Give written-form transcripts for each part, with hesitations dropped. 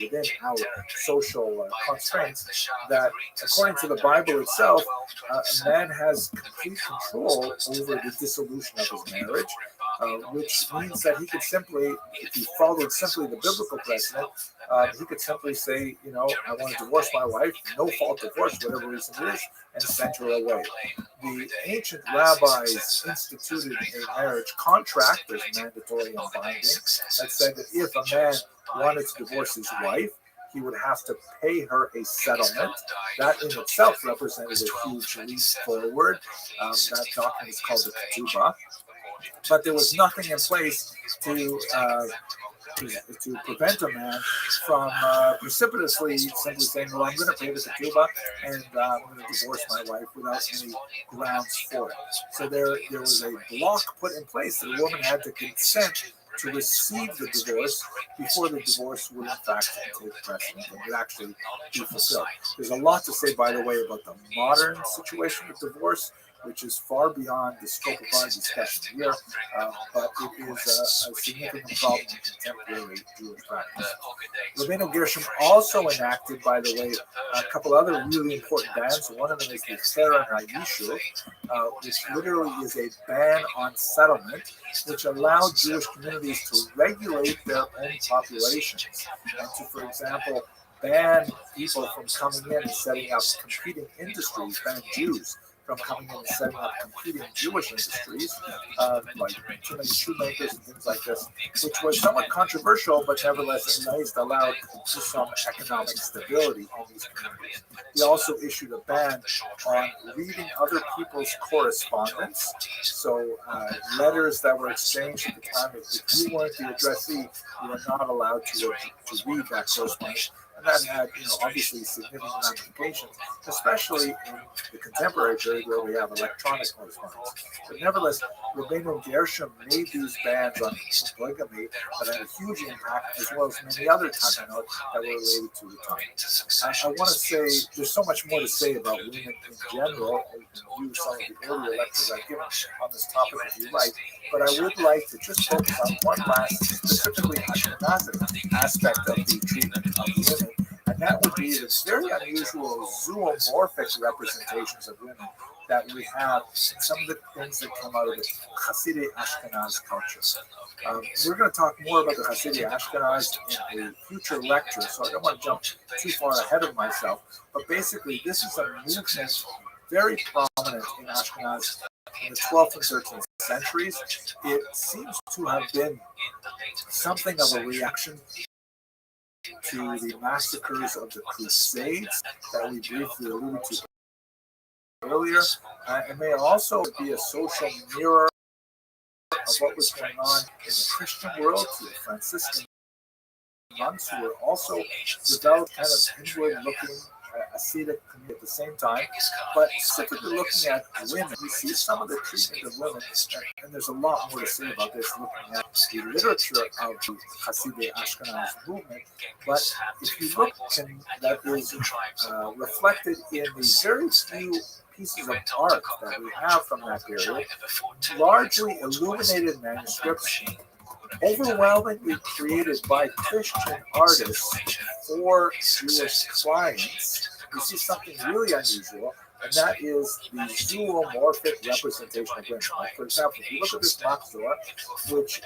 within our social constraints that, according to the Bible itself, a man has complete control over the dissolution of his marriage, which means that he could simply, if he followed simply the biblical precedent, he could simply say, I want to divorce my wife, no fault divorce, whatever reason it is, and send her away. The ancient rabbis instituted a marriage contract, there's mandatory and binding, that said that if a man wanted to divorce his wife, he would have to pay her a settlement. That in itself represented a huge leap forward. That document is called the ketubah. But there was nothing in place to prevent a man from precipitously simply saying, well, I'm going to pay the ketubah and I'm going to divorce my wife without any grounds for it. So there was a block put in place that a woman had to consent to receive the divorce before the divorce would in fact take precedent and would actually be fulfilled. There's a lot to say, by the way, about the modern situation of divorce, which is far beyond the scope of our discussion here, but it is a significant problem in contemporary Jewish practice. Rabbeinu Gershom also enacted, by the way, a couple other really important bans. One of them is the Keren HaYishuv, which literally is a ban on settlement, which allowed Jewish communities to regulate their own populations and to, for example, ban people from coming in and setting up competing industries, ban Jews from coming in and setting up competing Jewish industries, like too many shoemakers and things like this, which was somewhat controversial, but nevertheless at least allowed some economic stability in these communities. He also issued a ban on reading other people's correspondence, so letters that were exchanged at the time, if you weren't the addressee, you were not allowed to read that correspondence. And that had, obviously significant ramifications, especially in the contemporary period where we have electronic correspondence. But nevertheless, Rabbeinu Gershom made these bans on polygamy that had a huge impact, as well as many other takanot that were related to the time. I want to say there's so much more to say about women in general. You can view some of the earlier lectures I've given on this topic if you like, but I would like to just focus on one last, specifically Ashkenazic aspect of the treatment of women. And that would be the very unusual zoomorphic representations of women that we have in some of the things that come out of the Hasidic Ashkenaz culture. We're going to talk more about the Hasidic Ashkenaz in a future lecture, so I don't want to jump too far ahead of myself. But basically, this is a movement very prominent in Ashkenaz in the 12th and 13th centuries. It seems to have been something of a reaction to the massacres of the Crusades that we briefly alluded to earlier. It may also be a social mirror of what was going on in the Christian world to the Franciscan monks who were also developed kind of inward-looking ascetic community at the same time, but specifically looking at women, we see some of the treatment of women, and there's a lot more to say about this looking at the literature of the Hasidic Ashkenaz movement. But if you look, that is reflected in the very few pieces of art that we have from that period, largely illuminated manuscripts, overwhelmingly created by Christian artists for Jewish clients. We see something really unusual, and that is the zoomorphic representation of women. Like, for example, if you look at this Machzor, which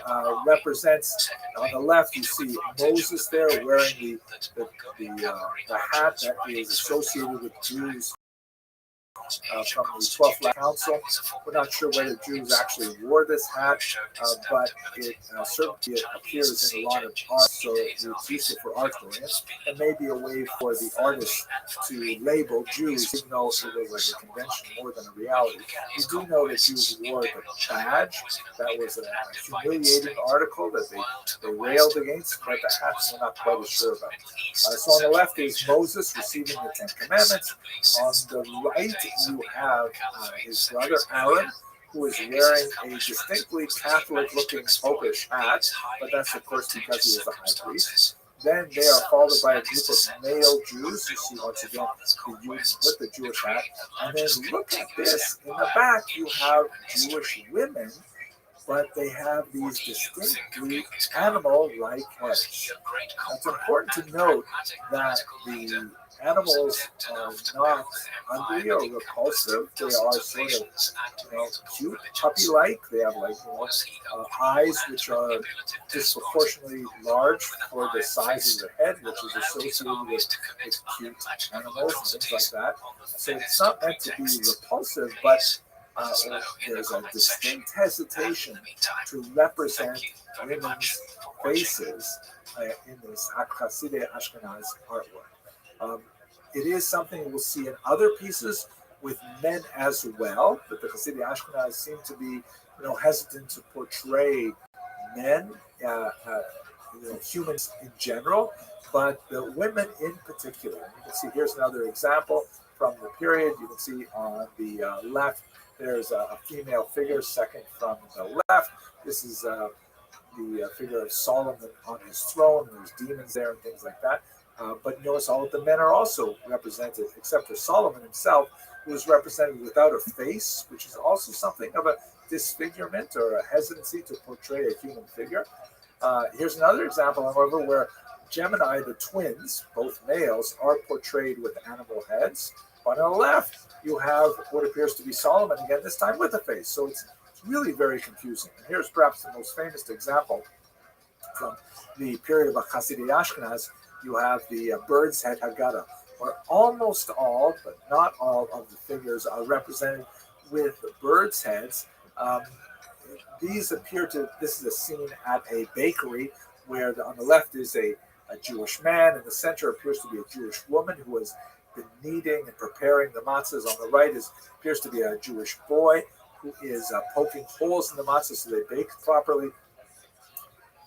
represents, on the left, you see Moses there wearing the hat that is associated with Jews from the 12th Council. We're not sure whether Jews actually wore this hat, but it certainly appears in a lot of art, so it's useful for art historians. It may be a way for the artists to label Jews, even though it was like a convention more than a reality. We do know that Jews wore the badge. That was a humiliating article that they railed against, but the hats we're not quite as sure about. So on the left is Moses receiving the Ten Commandments. On the right, you have his brother Aaron, who is wearing a distinctly Catholic-looking popish hat, but that's of course because he was a high priest. Then they are followed by a group of male Jews. You see once again the Jews with the Jewish hat. And then look at this. In the back, you have Jewish women but they have these distinctly animal-like heads. It's important to note that the animals are not ugly or repulsive. They are sort of, cute, puppy-like. They have eyes which are disproportionately large for the size of their head, which is associated with cute animals and things like that. So it's not meant to be repulsive, but there's a distinct hesitation to represent women's faces in this Hasidei Ashkenaz artwork. It is something we'll see in other pieces with men as well, but the Hasidei Ashkenaz seem to be, hesitant to portray men, humans in general, but the women in particular. You can see here's another example from the period. You can see on the left, there's a female figure, second from the left. This is the figure of Solomon on his throne. There's demons there and things like that. But notice all of the men are also represented, except for Solomon himself, who is represented without a face, which is also something of a disfigurement or a hesitancy to portray a human figure. Here's another example, however, where Gemini, the twins, both males, are portrayed with animal heads. But on the left, you have what appears to be Solomon again, this time with a face. So it's really very confusing. And here's perhaps the most famous example from the period of Hasidei Ashkenaz. You have the bird's head Haggadah, where almost all, but not all, of the figures are represented with birds' heads. These appear to, this is a scene at a bakery where on the left is a Jewish man, in the center appears to be a Jewish woman who has been kneading and preparing the matzahs. On the right appears to be a Jewish boy who is poking holes in the matzah so they bake properly.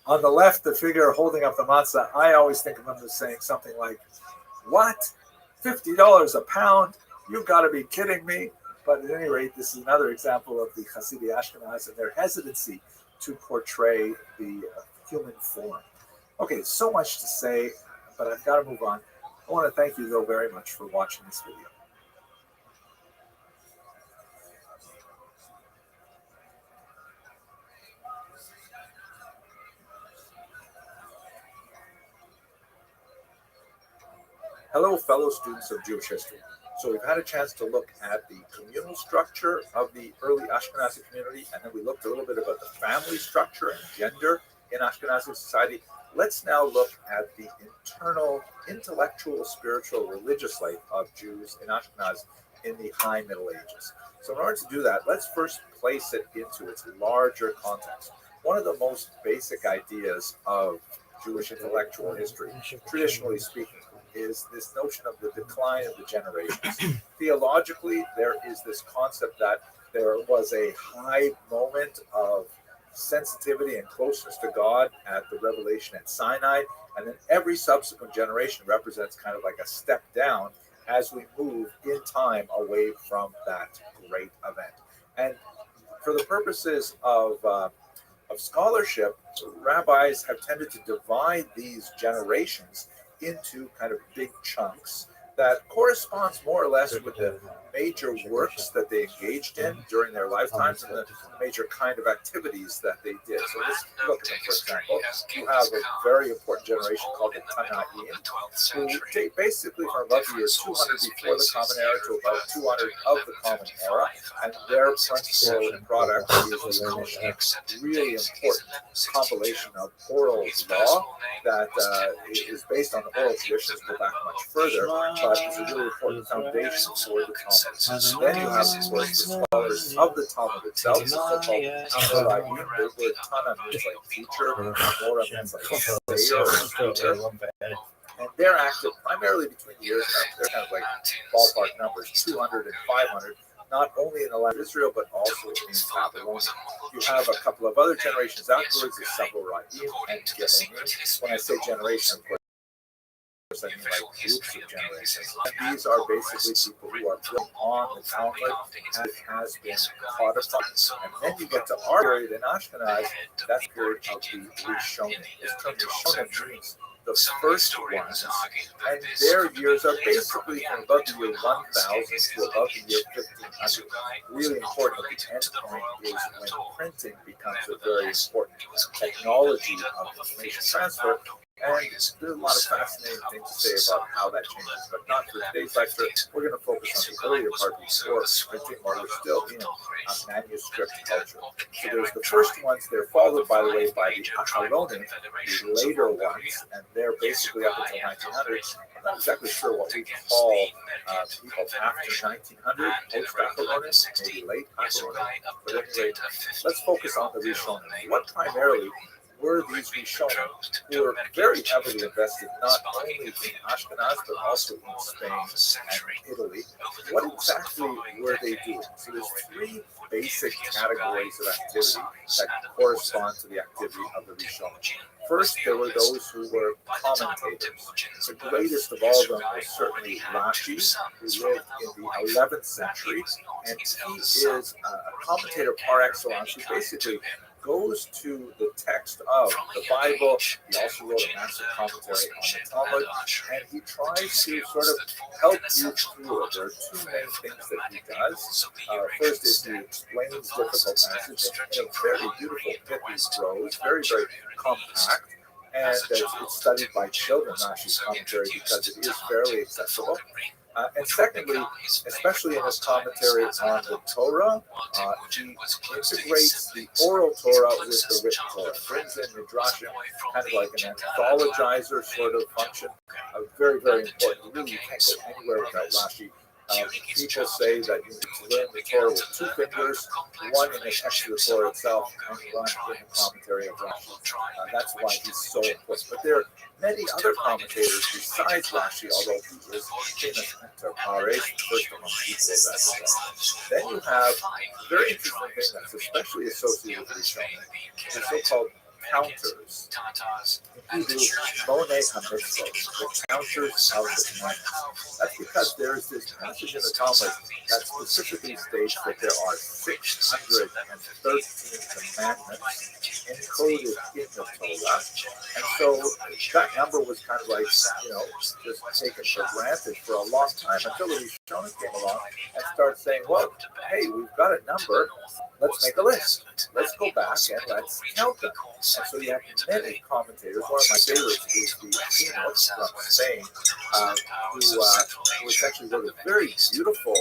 On the left, the figure holding up the matzah, I always think of him as saying something like, "What? $50 a pound? You've got to be kidding me." But at any rate, this is another example of the Hasidei Ashkenaz and their hesitancy to portray the human form. Okay, so much to say, but I've got to move on. I want to thank you, though, very much for watching this video. Hello, fellow students of Jewish history. So we've had a chance to look at the communal structure of the early Ashkenazi community, and then we looked a little bit about the family structure and gender in Ashkenazi society. Let's now look at the internal, intellectual, spiritual, religious life of Jews in Ashkenaz in the High Middle Ages. So in order to do that, let's first place it into its larger context. One of the most basic ideas of Jewish intellectual history, traditionally speaking, is this notion of the decline of the generations. Theologically, there is this concept that there was a high moment of sensitivity and closeness to God at the revelation at Sinai, and then every subsequent generation represents kind of like a step down as we move in time away from that great event. And for the purposes of scholarship, rabbis have tended to divide these generations into kind of big chunks that corresponds more or less with the major works that they engaged in during their lifetimes and the major kind of activities that they did. So let's look at them, for example. You have a very important generation called the Tanaim, who date basically from about the year 200 before the Common Era to about 200 of the Common Era, and their principal product is a really important compilation of oral law that is based on the oral traditions, go back much further, but it's a really important foundation for the Talmud. Then you have, of course, the scholars of the Talmud itself, the so-called Amoraim. The word Tana means like teacher, Mora means like sayer or teacher. And they're active primarily between the years, they're kind of like ballpark numbers, 200 and 500, not only in the land of Israel, but also in Babylon. You have a couple of other generations afterwards, the Saboraim and Geonim. When I say generation, of course, I mean like groups of generations. And these are basically people who are built on the Talmud as it has been codified. And then you get to our period in Ashkenaz, that's the period of the Rishonim. This term Rishonim means the first ones, and their years are basically from about the year 1000 to about the year 1500. Really important at the end point is when printing becomes a very important technology of information transfer. And there's a lot of fascinating things to say about how that changes, but not for today's lecture. We're going to focus on the earlier part before printing, where we're still in a manuscript culture. So there's the first ones, they're followed, by the way, by the Acharonim, the later ones, and they're basically up until 1900. I'm not exactly sure what we call people after 1900, post-Acharonim, maybe late Acharonim, but anyway, let's focus on the Rishonim. What primarily were these Rishonim who were very heavily invested not only in Ashkenaz but also in Spain and Italy? What exactly were they doing? So there's three basic categories of activity that correspond to the activity of the Rishonim. First, there were those who were commentators. The greatest of all of them was certainly Rashi, who lived in the 11th century, and he is a commentator par excellence. He basically goes to the text of the Bible. He also wrote a massive commentary on the Talmud, and he tries to sort of help you through it. There are two main things that he does. First is he explains difficult passages in a very beautiful, pithy prose, very, very compact, and it's studied by children, Rashi's commentary, because it is fairly accessible. And secondly, especially in his commentary on the Torah, he integrates the oral Torah with the written Torah, brings in Midrashim, kind of like an anthologizer sort of function. Very, very important. Really, you can't go anywhere without Rashi. People say that you need to learn the Torah with two fingers, one in the text of the Torah itself, and one in the commentary of Rashi. That's why he's so important. But there are many other commentators besides Rashi, although he is famous for Pare, first among people of that regard. Then you have a very interesting thing that's especially associated with Rishonim, the so-called counters. In Hebrew, Mone HaMitzvot, the counters of the commandments. That's because there is this passage in the Talmud that specifically states that there are 613 commandments encoded in the Torah. And so that number was kind of like, just taken for granted for a long time until the Rishonim came along and started saying, well, hey, we've got a number. Let's make a list. Let's go back and let's count them. And so you have many commentators. One of my favorites is the Enoch from Spain, who essentially wrote a very beautiful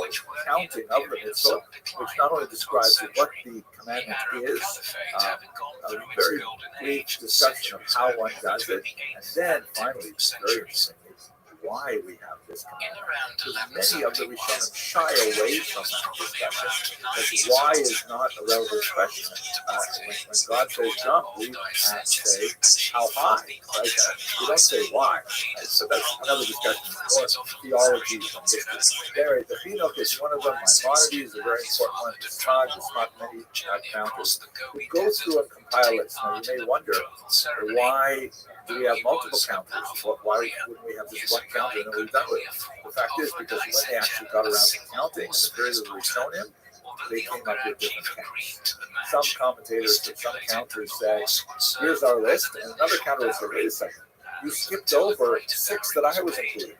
counting of the mitzvah, which not only describes what the commandment is, a very brief discussion of how one does it, and then finally, very interesting, why we have this commandment. Because many of the Rishonim shy away from that discussion. Because why is not a relevant question. When God says jump, we say how high. Right? We don't say why. Right? So that's another discussion. More theology and history. The Enoch is one of them. Maimonides is a very important one. There's not many counters. We go through and compile it. Now you may wonder, why do we have multiple counters? Why wouldn't we have just one counter and then we're done with it? The fact is, because when they actually got around to counting in the period of the Rishonim, they came up with different counts. Some commentators and some counters say, here's our list, and another counter will say, wait a second, you skipped over 6 that I was including.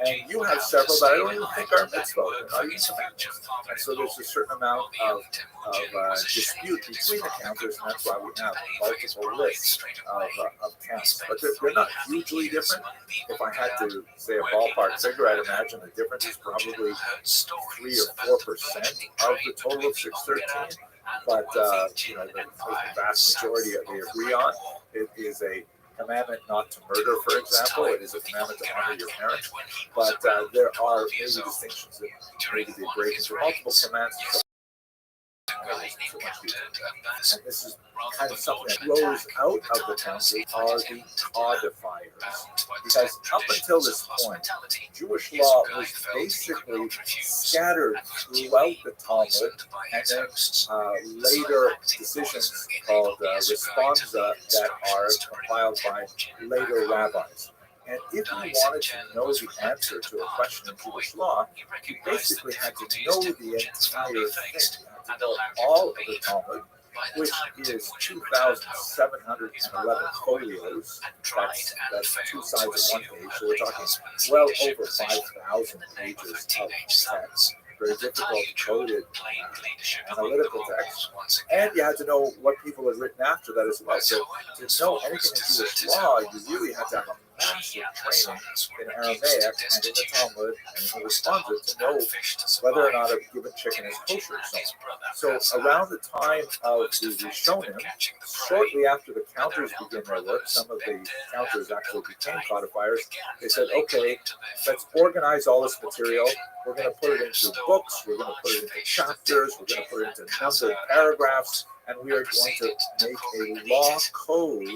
And you have several that I don't even think are mitzvah, they're not even commandments. And so there's a certain amount of dispute between the counters, and that's why we have multiple lists of counts. But they're not hugely different. If I had to say a ballpark figure, I'd imagine the difference is probably 3 or 4% of the total of 613. But the vast majority they agree on. It is a commandment not to murder, for example. It is a commandment to honor your parents. But there are maybe distinctions that maybe they break into multiple commands. And this is kind of something that grows out of the country are the codifiers. Because up until this point, Jewish law was basically scattered throughout the Talmud, and then later decisions called responsa that are compiled by later rabbis. And if you wanted to know the answer to a question in Jewish law, you basically had to know the entire thing. You had to know all of the Talmud, which is 2,711 folios. That's two sides of one page. So we're talking well over 5,000 pages of text. Very difficult coded analytical text. And you had to know what people had written after that as well. So to know anything to do with law, you really had to have a massive training in Aramaic and in the Talmud and in the Respondent to know whether or not a given chicken is kosher or so. So around the time of the Rishonim, shortly after the counters began their work, some of the counters actually became codifiers. They said, okay, let's organize all this material. We're going to put it into books, we're going to put it into chapters, we're going to put it into numbered paragraphs, and we are going to make a law code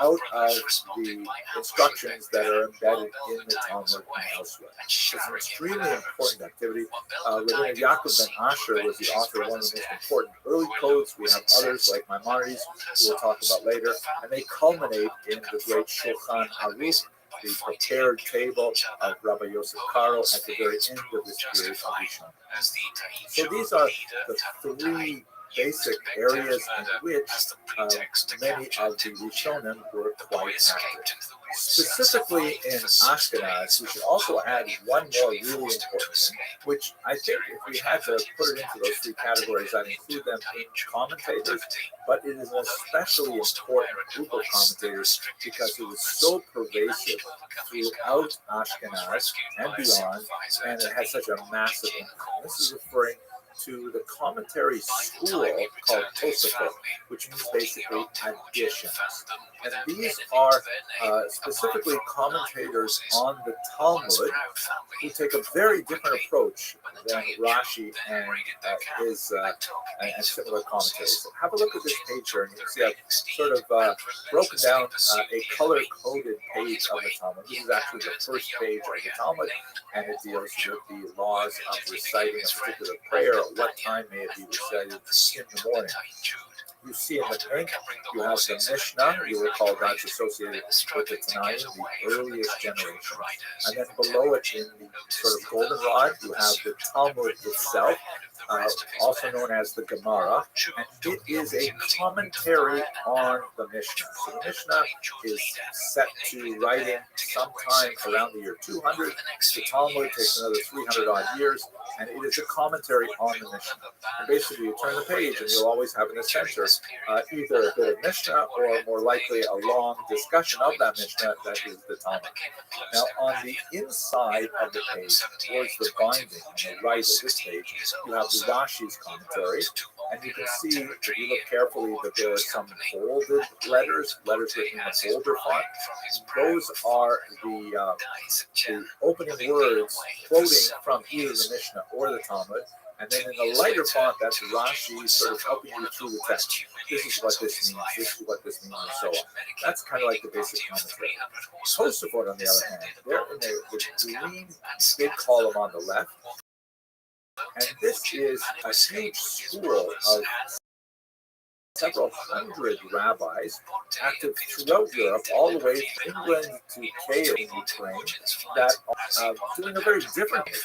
out of the instructions that are embedded in the Talmud and elsewhere. It's an extremely important activity. Rabbi Yaakov ben Asher was the author of one of the most important early codes. We have others like Maimonides, who we'll talk about later, and they culminate in the great Shulchan Aruch, the prepared table of Rabbi Yosef Karo at the very end of this period of Rishon. So these are the three basic areas in which many of the Rishonim were quite active. Specifically in Ashkenaz, we should also add one more really important thing, which I think if we had to put it into those three categories, I'd include them in commentators, but it is an especially important group of commentators because it was so pervasive throughout Ashkenaz and beyond, and it has such a massive impact. This is referring to the commentary school called Tosafot, which means basically additions. And these are specifically commentators on the Talmud who take a very different approach than Rashi and similar commentators. So have a look at this page here, and you can see I've sort of broken down a color-coded page of the Talmud. This is actually the first page of the Talmud, and it deals with the laws of reciting a particular prayer. At what time may it be recited in the morning? You see in the pink, you have the Mishnah. You recall that's associated with the Tanaim, the earliest generation. And then below it in the sort of goldenrod, you have the Talmud itself, also known as the Gemara. And it is a commentary on the Mishnah. So the Mishnah is set to writing sometime around the year 200. The Talmud takes another 300 odd years, and it is a commentary on the Mishnah. And basically, you turn the page, and you'll always have in the center either a bit of Mishnah or more likely a long discussion of that Mishnah that is the Talmud. Now, on the inside of the page, towards the binding on the right of this page, you have the Rashi's commentary, and you can see, if you look carefully, that there are some bolded letters written in a bolder font. Those are the opening words quoting from either the Mishnah or the Talmud. And then in the lighter font, that's Rashi sort of helping you through the text. This is what this means, this is what this means, and so on. That's kind of like the basic commentary. Tosafot, on the other hand, they're in the green big column on the left. And this is a huge school of several hundred rabbis active throughout Europe, all the way from England to Kiev in Ukraine, that are doing a very different thing.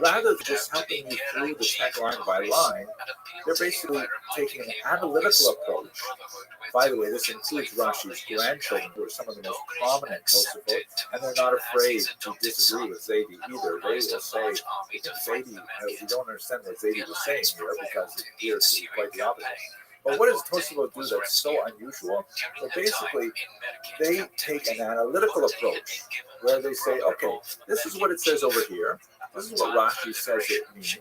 Rather than just helping you through the text line by line, they're basically taking an analytical approach. By the way, this includes Rashi's grandchildren, who are some of the most prominent Tosafot, and they're not afraid to disagree with Zaidi either. They will say, Zaidi, we don't understand what Zaidi was saying here, because it appears to be quite the opposite. But what does Tosafot do that's so unusual? Well, basically, they take an analytical approach where they say, okay, this is what it says over here. This is what Rashi says it means.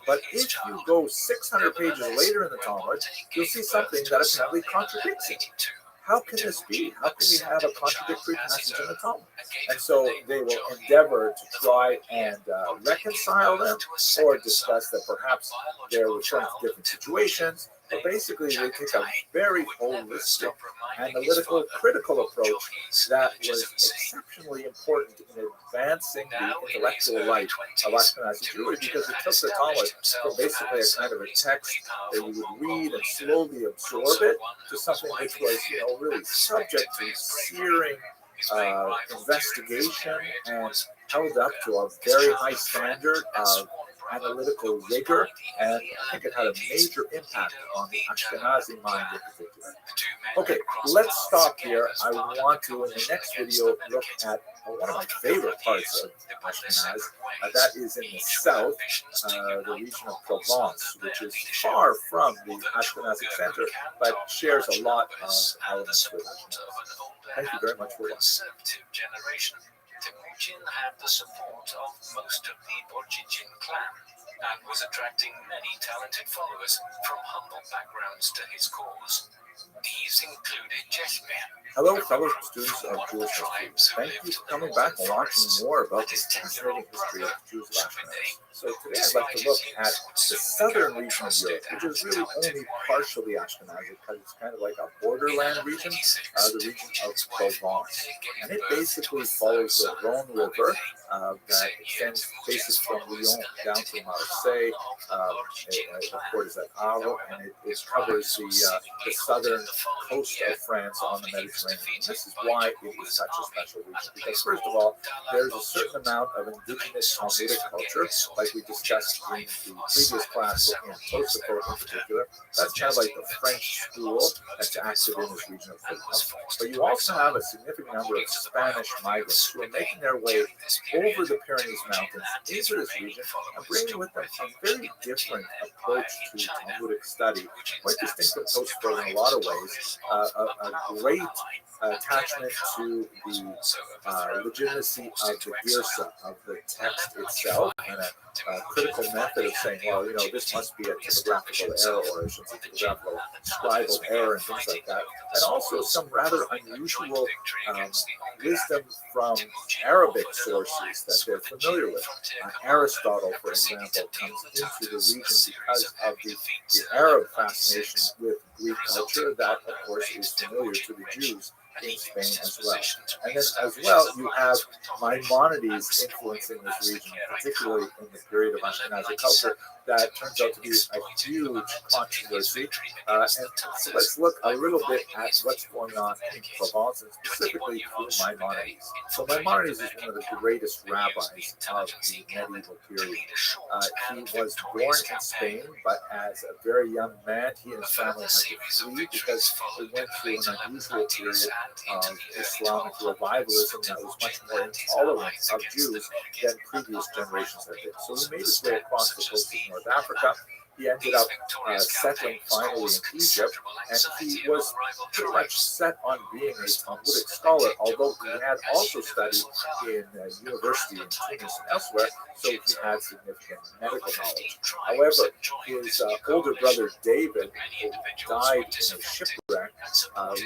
But if you go 600 pages later in the Talmud, you'll see something that apparently contradicts it. How can this be? How can we have a contradictory passage in the Talmud? And so they will endeavor to try and reconcile them or discuss that perhaps they're referring to different situations. But basically, they take a very holistic, analytical, critical approach that was exceptionally important in advancing the intellectual life of Ashkenazi Jewry, because it took the Talmud from basically a kind of a text that you would read and slowly absorb it to something which was, really subject to searing investigation and held up to a very high standard of analytical rigor, and I think it had a major impact on the Ashkenazi mind in particular. Okay, let's stop here. I want to, in the next video, look at one of my favorite parts of Ashkenaz. That is in the south, the region of Provence, which is far from the Ashkenazic center, but shares a lot of elements with it. Thank you very much for watching. Temujin had the support of most of the Borjigin clan and was attracting many talented followers from humble backgrounds to his cause. These included Jesmer. Hello, fellow students of Jewish history. Thank you for coming back and watching more about the fascinating history of Jews of Ashkenaz. So today I'd like to look at the southern region of Europe, which is really only partially Ashkenazic because it's kind of like a borderland region, the region of Provence. And it basically follows the Rhone River that extends basically from Lyon down to Marseille. The port is at Arles, and it covers the southern coast of France on the Mediterranean. And this is why it is such a special region, because first of all, there's a certain amount of indigenous Talmudic culture, like we discussed in the previous class in Tosafot in particular. That's kind of like the French school that's active in this region of Provence. But you also have a significant number of Spanish migrants who are making their way over the Pyrenees Mountains into this region and bringing with them a very different approach to Talmudic study, quite distinct from Tosafot in a lot of ways, a great attachment to the legitimacy of the girsa, of the text itself, and a critical method of saying, well, you know, this must be a typographical error, or I shouldn't say typographical, scribal error, and things like that. And also some rather unusual wisdom from Arabic sources that they're familiar with. Aristotle, for example, comes into the region because of the Arab fascination with Greek culture that, of course, is familiar to the Jews in Spain as well. And then as well, you have Maimonides influencing this region, particularly in the period of Ashkenazi culture, that turns out to be a huge controversy. And so let's look a little bit at what's going on in Provence, and specifically through Maimonides. So Maimonides is one of the greatest rabbis of the medieval period. He was born in Spain, but as a very young man, he and his family had to flee because they went through an unusual period of Islamic revivalism that was much more intolerant of Jews than previous generations had been. So he made his way across the coast of North Africa. He ended up settling finally in Egypt, and he was pretty much set on being a Talmudic scholar, although he had also studied in university in Tunis and elsewhere, so he had significant medical knowledge. However, his older brother David, who died in a shipwreck,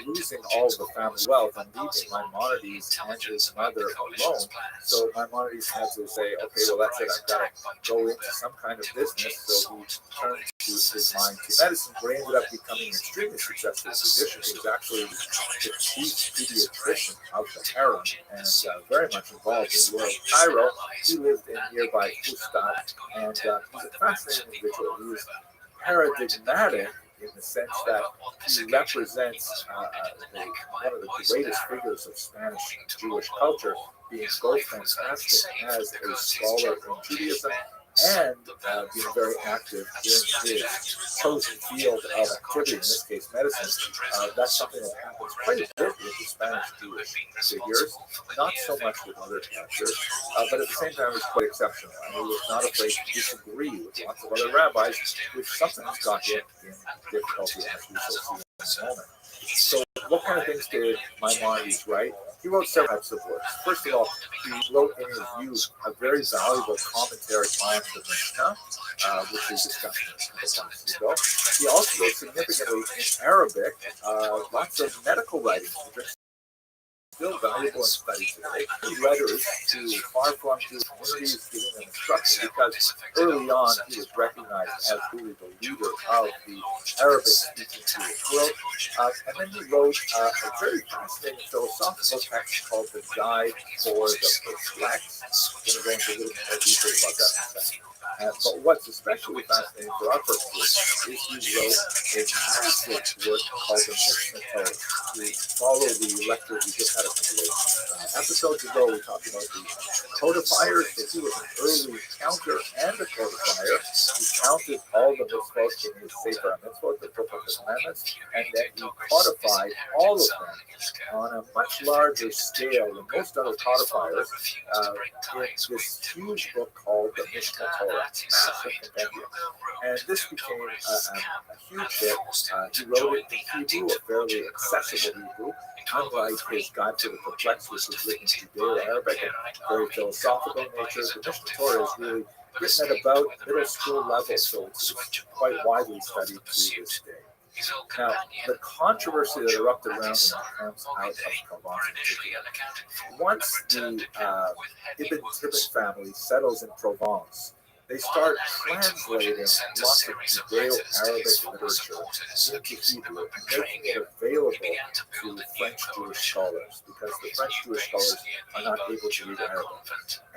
losing all of the family wealth and leaving Maimonides and his mother alone. So Maimonides had to say, okay, well, that's it, I've got to go into some kind of business. So he turned his mind to medicine, where he ended up becoming an extremely successful physician. He was actually the chief pediatrician of the harem and very much involved in the royal Cairo. He lived in nearby Fustat, and he's a fascinating individual. He is paradigmatic in the sense that he represents one of the greatest figures of Spanish Jewish culture, being both fantastic as a scholar in Judaism and being very active in his chosen field of activity, in this case medicine. That's something that happens quite a bit with the Spanish Jewish figures, not so much with other cultures, but at the same time it was quite exceptional. And he was not afraid to disagree with lots of other rabbis, which sometimes got him in difficulty, as we shall see in a moment. So what kind of things did Maimonides write? He wrote several types of works. First of all, he wrote in his youth a very valuable commentary on the Mishnah, which we discussed a couple times ago. He also wrote significantly in Arabic lots of medical writings, which are still valuable in study today. He letters to far-flung Jewish communities, giving them instruction, because early on he was recognized as really the leader of the Arabic-speaking Jewish world. And then he wrote a very fascinating philosophical text called The Guide for the Perplexed. I'm going to go into a little more detail about that in a second. But what's especially fascinating for our purposes is he wrote a massive work called the Mishnah to follow the lecture we just had a couple of episodes ago. We talked about the codifiers, but he was an early counter and a codifier. He counted all the mitzvot in his Sefer HaMitzvot, the Book of the Commandments, and then he codified all of them on a much larger scale than most other codifiers in this huge book called the Mishnah Torah, massive compendium. And this became a huge hit. He wrote it in Hebrew, a fairly accessible Hebrew, unlike his Guide to the Perplexed, which was written in Judeo-Arabic and very philosophical in nature. The Mishnah Torah is really written at about middle school level, so it's quite widely studied to this day. Now, the controversy that erupted around him comes out of Provence. Once the Ibn Tibbon family settles in Provence, they start translating lots of Judeo-Arabic literature into Hebrew and making it available to French Jewish scholars, because the French Jewish scholars are not able to read Arabic.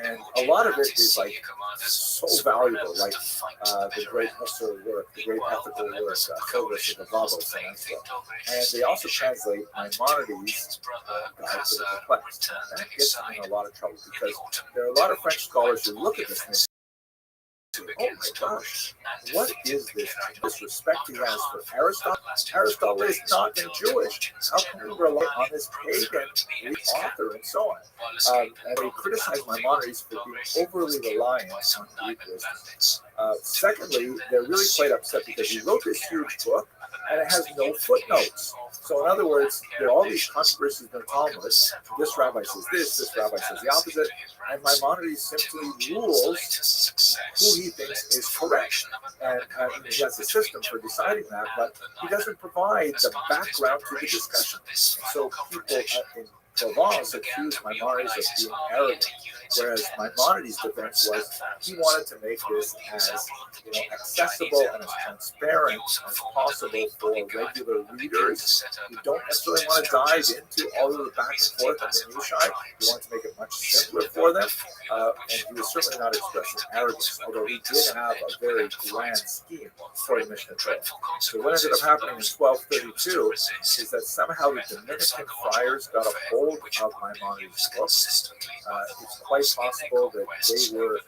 And a lot of it is like so valuable, like the great Husserl work, the great ethical work, Philus of the Vavos, and they also translate Maimonides' Guide to the Perplexed. That gets them in a lot of trouble, because there are a lot of French scholars who look at this and oh my gosh, what is this respect he has for Aristotle? Aristotle is not even Jewish. How can we rely on this pagan Greek author and so on? And they criticize Maimonides for being overly reliant on Greek wisdom. Secondly, they're really quite upset because he wrote this huge book and it has no footnotes. So in other words, there are all these controversies in the Talmud. This rabbi says this rabbi says the opposite, and Maimonides simply rules who he thinks is correct. And he has a system for deciding that, but he doesn't provide the background to the discussion. So people in Provence accused Maimonides of being arrogant, whereas Maimonides' defense was he wanted to make this as accessible and as transparent as possible for regular readers. You don't necessarily want to dive into all of the back and forth and minutiae. You want to make it much simpler for them. And he was certainly not expressing arrogance, although he did have a very grand scheme for the Mishnah Torah. So what ended up happening in 1232 is that somehow the Dominican friars got a hold of Maimonides' book. It's quite possible that they were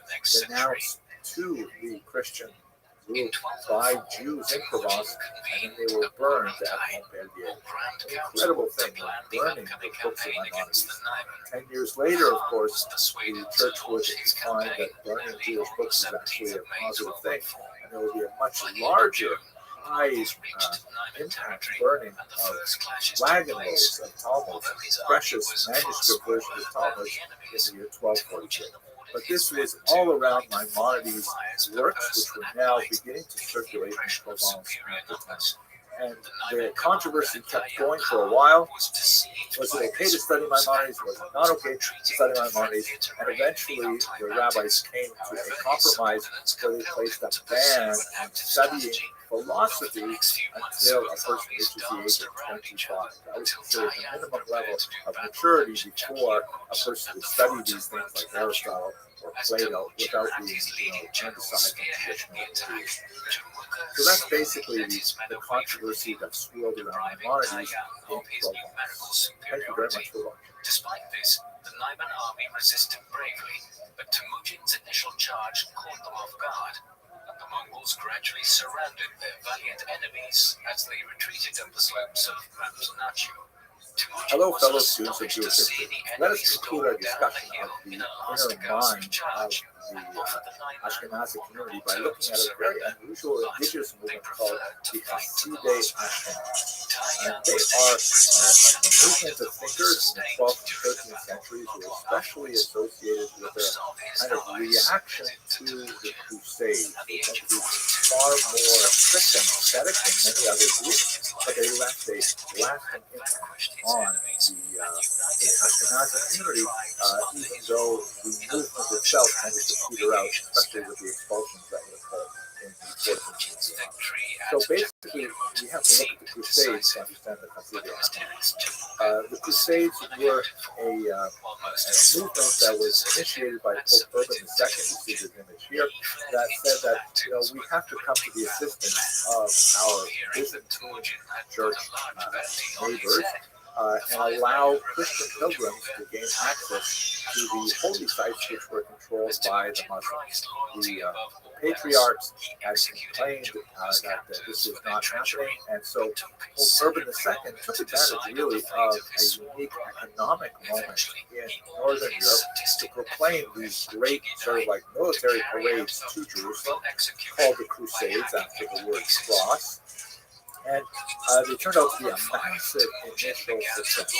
denounced to the Christian group by Jews in Provence, and then they were burned at Montpellier. An incredible thing, burning the books of Maimonides. 10 years later, of course, the church would find that burning Jewish books is actually a positive thing, and there will be a much larger impact burning of wagon loads of Talmud, precious manuscript versions of Talmud in the year 1242. But this was all around Maimonides' works, which were now beginning to circulate in Provence at the time. And the controversy kept going for a while. Was it okay to study Maimonides? Was it not okay to study Maimonides? And eventually, the rabbis came to a compromise where they placed a ban on studying philosophy until a person reaches the age of 25. That was considered the minimum level of maturity before a person could study these things like Aristotle or Plato without being turned aside from traditional beliefs. So that's basically the controversy that swirled around Maimonides in Provence. Thank you very much for watching. Despite this, the Naiman army resisted bravely, but Temujin's initial charge caught them off guard. The Mongols gradually surrounded their valiant enemies as they retreated up the slopes of Mount Nachu. Hello, fellow students of Jewish history. Let us conclude our discussion of the inner mind of the Ashkenazi community by looking at a very unusual indigenous movement called the Hasidei Ashkenaz. And they are a movement of thinkers in the 12th and 13th centuries who are especially associated with a kind of reaction to the Crusades. They tend to be far more strict and ascetic than many other groups, but they left a lasting impact on the Ashkenazi community, even though the movement itself tended to peter out, especially with the expulsions that would occur in the 14th century. So basically, we have to look at the Crusades to understand the Hasidei Ashkenaz. The Crusades were a movement that was initiated by Pope Urban II, you see his image here, that said that we have to come to the assistance of our Byzantine church neighbors. and allow Christian pilgrims to gain access to the holy sites which were controlled by the Muslims. The patriarchs had complained that this was not happening, and so Pope Urban II took advantage really of a unique economic moment in Northern Europe to proclaim these great sort of like military parades to Jerusalem called the Crusades after the word cross. And they turned out to be a massive initial success.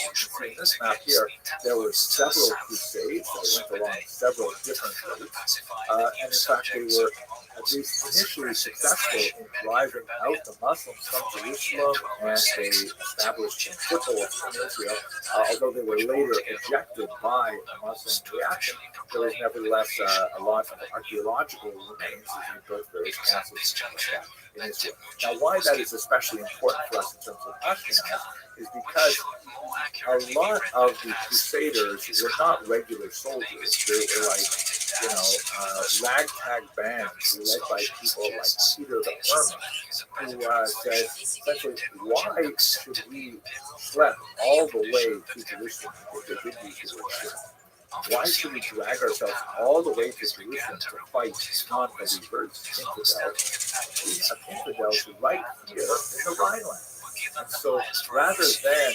In this map here, there were several crusades that went along several different routes. And in fact, they were at least initially successful in driving out the Muslims from Jerusalem, and they established some footholds in Israel. Although they were later ejected by the Muslim reaction, there was nevertheless a lot of archaeological remains as we built various castles like that in Israel. Now, why that is especially important for us in terms of Ashkenaz is because a lot of the Crusaders were not regular soldiers. They were like, ragtag bands led by people like Peter the Hermit, who said, essentially, why should we schlep all the way to Jerusalem if they did use the word schlep? Why should we drag ourselves all the way to Jerusalem to fight non-believers, infidels? We have infidels right here in the Rhineland. And so rather than,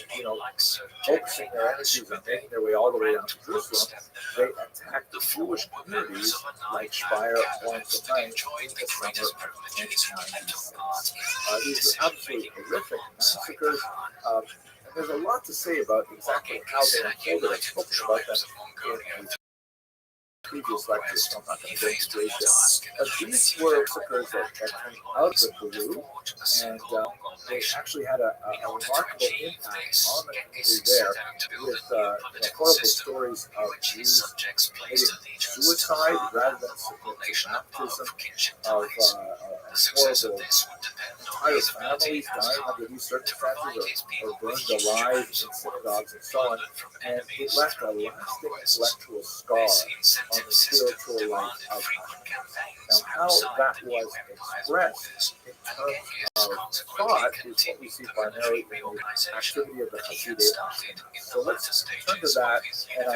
focusing their energies on making their way all the way down to Jerusalem, they attacked the Jewish communities like Speyer, Lawrence, and Mainz in the summer of 1996. These are absolutely horrific massacres. And there's a lot to say about exactly how they unfolded. I've spoken about them in previous lectures, so I'm not going to go into details. But these were massacres that came out of the blue, and they actually had a remarkable impact on the community there with horrible stories of Jews committing suicide rather than submitting to baptism, of horrible entire families dying under these circumstances or burned alive in synagogues and so on. And it left a lasting intellectual scar on the spiritual life of Ashkenaz. Now, how that was expressed in terms of thought is what we see primarily in the activity of the Hasidei Ashkenaz. So let's turn to that, and I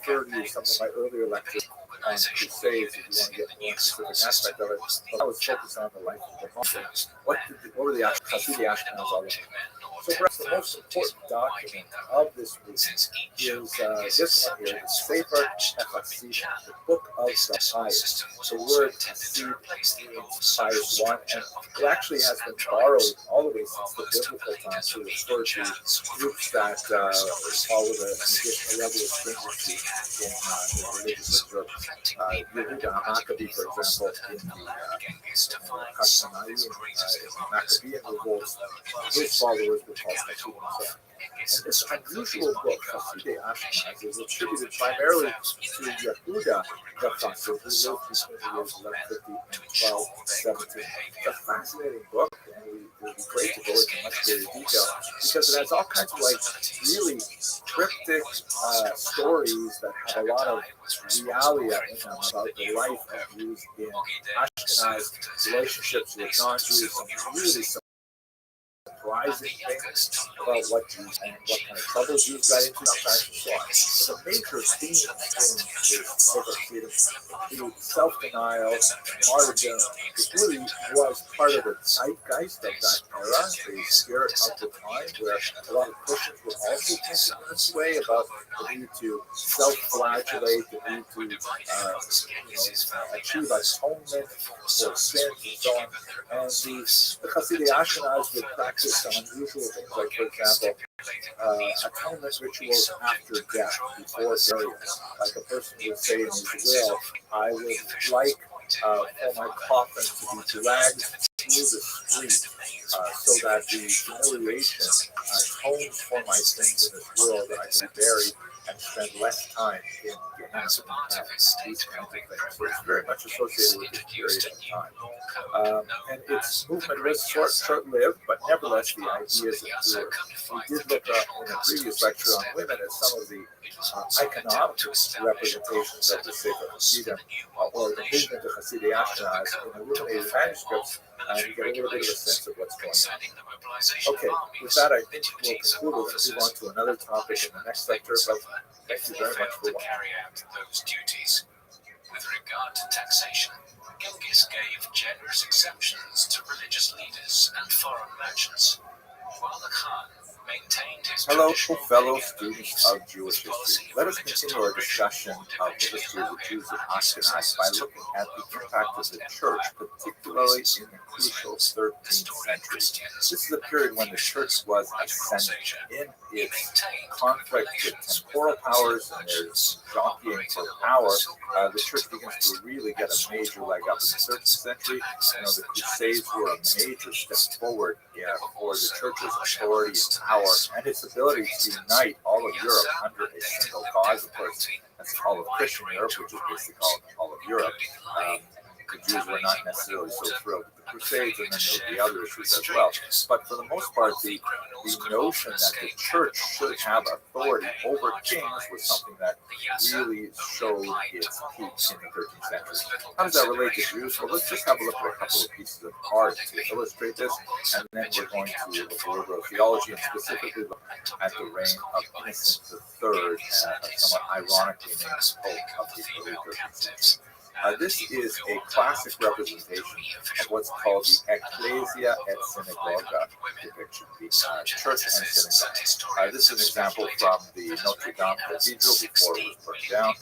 refer to you some of my earlier lectures on crusades if you want to get more specific aspect of it. But I was focused on the life of the Muslims. What were the Hasidei Ashkenaz all about? So perhaps the most important document of this movement is this one here, the Sefer HaChasidim, the Book of the Pious. The word Hasid means pious one, and it actually has been borrowed all the way since the biblical times to refer to groups that follow an additional level of stringency in religious observance. Yehuda HaMaccabee, for example, in the Maccabean revolts, his followers were called Hasidim. And this unusual book, Hasidei Ashkenaz, is attributed primarily to Yehuda the Chassid, who lived between the years 1150 and 1217. It's a fascinating book, and it would be great to go into much greater detail because it has all kinds of really cryptic stories that have a lot of realia in them about the life of Jews in Ashkenaz, relationships with non-Jews, and really surprising things about what Jews and what kind of trouble Jews got into sometimes and so on. So the major themes in this book of Hasidus include self-denial, martyrdom. It really was part of the zeitgeist of that era, the spirit of the time, where a lot of Christians were also thinking in this way about the need to self-flagellate, the need to achieve atonement for sins and so on. And the Hasidei Ashkenaz would practice some unusual things like, for example, atonement rituals after death, before burial. Like a person would say in his will, I would like for my coffin to be dragged through the street so that the humiliation atones for my sins in this world, that I can be buried and spend less time in Gehenna. These kinds of things. So it's very much associated with this period of time. And its movement was short-lived, but nevertheless the ideas endured. We did look up in a previous lecture on women at some of the iconographic representations of the Sefer Hasidim, or the movement of Hasidei Ashkenaz in illuminated manuscripts military get a little bit of a regulations sense of what's going on. concerning the mobilization Okay, of armies, with that, I the think we'll duties of conclude. We're going to officers, move on to another topic in the next lecture, but thank if you they very much failed for to watching. carry out those duties. With regard to taxation, Genghis gave generous exemptions to religious leaders and foreign merchants, while the Khan maintained his Hello, traditional fellow pagan students beliefs. of Jewish history. Let us continue our discussion of the history of the Jews in Ashkenaz by looking at the impact of the church, particularly in the crucial 13th century. This is a period when the church was ascendant in its conflict with temporal powers and there's jockeying for power. The church begins to really get a major leg up in the 13th century. The Crusades were a major step forward for the church's authority and power and its ability to unite all of Europe under a single cause. Of course, that's all of Christian Europe, which is basically called all of Europe. The Jews were not necessarily so thrilled with the Crusades, and then there would be other issues as well. But for the most part, the notion that the church should have authority over kings was something that really showed its peak in the 13th century. How does that relate to Jews? Well, let's just have a look at a couple of pieces of art to illustrate this, and then we're going to look at liberal theology and specifically look at the reign of Innocent III, somewhat ironically named Pope of the early 13th century. This is a classic representation of what's called the Ecclesia et Synagoga depiction, the church and synagogue. This is an example from the Notre Dame Cathedral before it was burned down,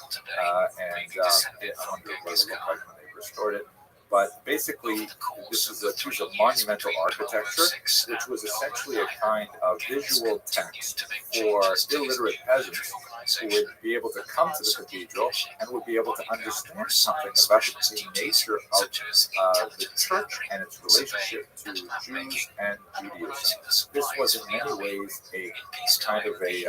and I wonder what it looked like when they restored it. But basically, this is a piece of monumental architecture, which was essentially a kind of visual text for illiterate peasants who would be able to come to the cathedral and would be able to understand something about the nature of the church and its relationship to Jews and Judaism. This was in many ways a kind of a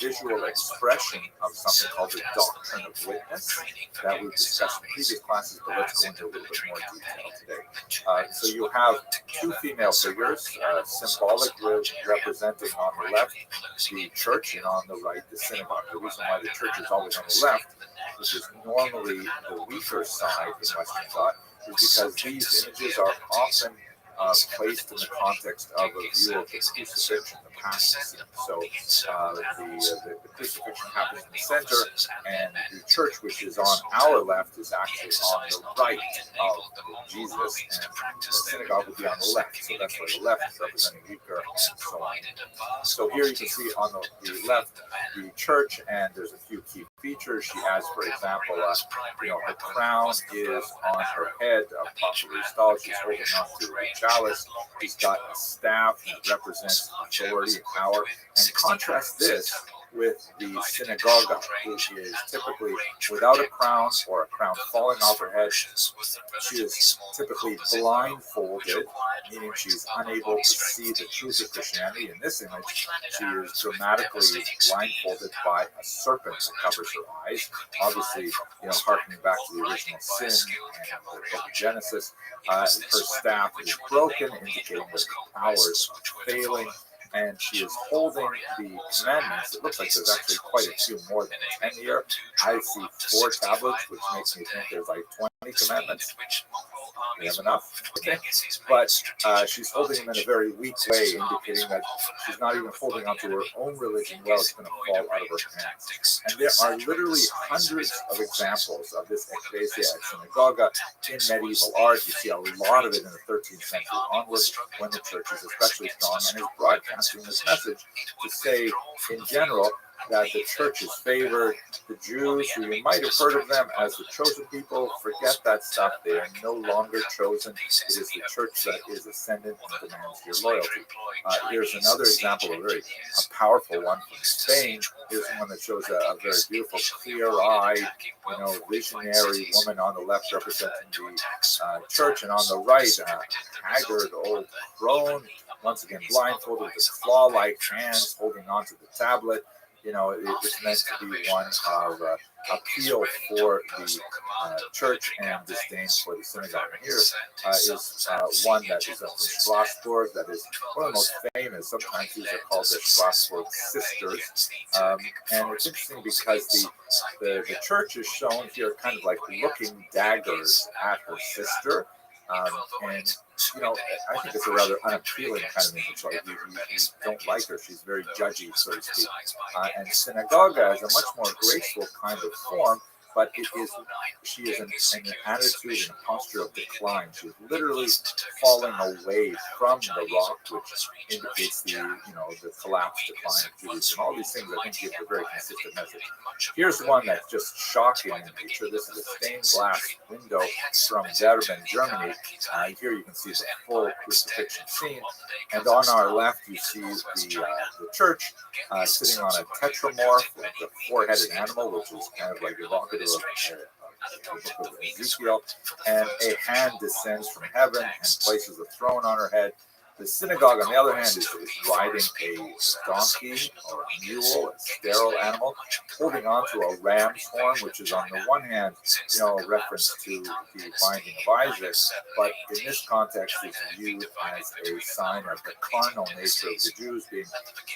visual expression of something called the doctrine of witness that we've discussed in previous classes, but let's go into a little bit more detail today. So you have two female figures, symbolically representing on the left the church and on the right the synagogue. The reason why the church is always on the left, which is normally the weaker side in Western thought, is because these images are often placed in the context of a view of the crucifixion, the passion scene. So the crucifixion happens in the center, and the church, which is on our left, is actually on the right of Jesus, and the synagogue would be on the left. So that's why the left is representing weaker, and so on. So here you can see on the left the church, and there's a few key features. She has, for example, her crown is on her head, properly installed. She's holding on to a chalice. She's got a staff that represents authority and power. And contrast this with the synagogue, which is typically without a crown or a crown falling off her head. She is typically blindfolded, meaning she's unable to see the truth of Christianity. In this image, she is dramatically blindfolded by a serpent that covers her eyes. Obviously, harkening back to the original sin and the book of Genesis. Her staff is broken, indicating that the powers are failing. And she is holding the commandments. It looks like there's actually quite a few more than 10 here. I see 4 tablets, which makes me think there's like 20 commandments. We have enough. Okay. But she's holding them in a very weak way, indicating that she's not even holding onto her own religion well. It's going to fall out of her hands. And there are literally hundreds of examples of this Ecclesia et Synagoga in medieval art. You see a lot of it in the 13th century onwards, when the church is especially strong and is broadcasting this message to say, in general, that the church is favored. The Jews, who you might have heard of them as the chosen people, forget that stuff. They are no longer chosen. It is the church that is ascendant and demands your loyalty. Here's another example, a powerful one from Spain. Here's one that shows a very beautiful, clear-eyed, visionary woman on the left representing the church, and on the right, a haggard old crone, once again blindfolded with claw-like hands holding onto the tablet. It's meant to be one of appeal for the church and disdain for the synagogue. And here is one that is from Strasbourg, that is one of the most famous. Sometimes these are called the Strasbourg sisters. And it's interesting because the church is shown here kind of like looking daggers at her sister. And I think it's a rather unappealing kind of image. Like you don't like her; she's very judgy, so to speak. And synagoga is a much more graceful kind of form, but she is in an attitude and a posture of decline. She's literally falling away from the rock, which indicates the collapse, decline of Judaism. All these things, I think, give a very consistent message. Here's one that's just shocking in nature. This is a stained glass window from Zerben, Germany. Here you can see the full crucifixion scene, and on our left you see the church sitting on a tetramorph, like the four-headed animal, which is kind of like evocative of the book of Ezekiel, and a hand descends from heaven and places a throne on her head. The synagogue, on the other hand, is riding a donkey or a mule, a sterile animal, holding onto a ram's horn, which is on the one hand, a reference to the binding of Isaac, but in this context is viewed as a sign of the carnal nature of the Jews being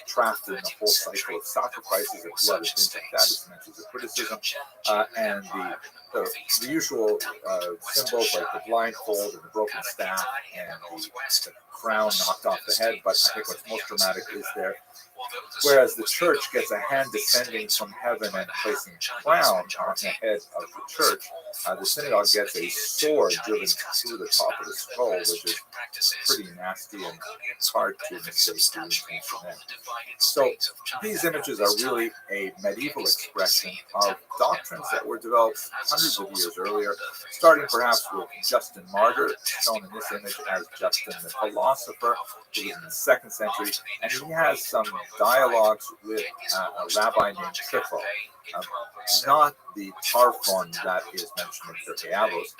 trapped in the whole cycle of sacrifices and blood and things like that. It's meant as a criticism, and the usual symbols like the blindfold and the broken staff and the crown knocked off the head, but I think what's most dramatic is whereas the church gets a hand descending from heaven and placing a crown on the head of the church, the synagogue gets a sword driven through the top of the skull, which is pretty nasty and hard to mistake the intention there. So these images are really a medieval expression of doctrines that were developed hundreds of years earlier, starting perhaps with Justin Martyr, shown in this image as Justin the philosopher, who was in the 2nd century, and he has some dialogues with a rabbi named Trypho, not the Tarfon that is mentioned in Pirkei Avos.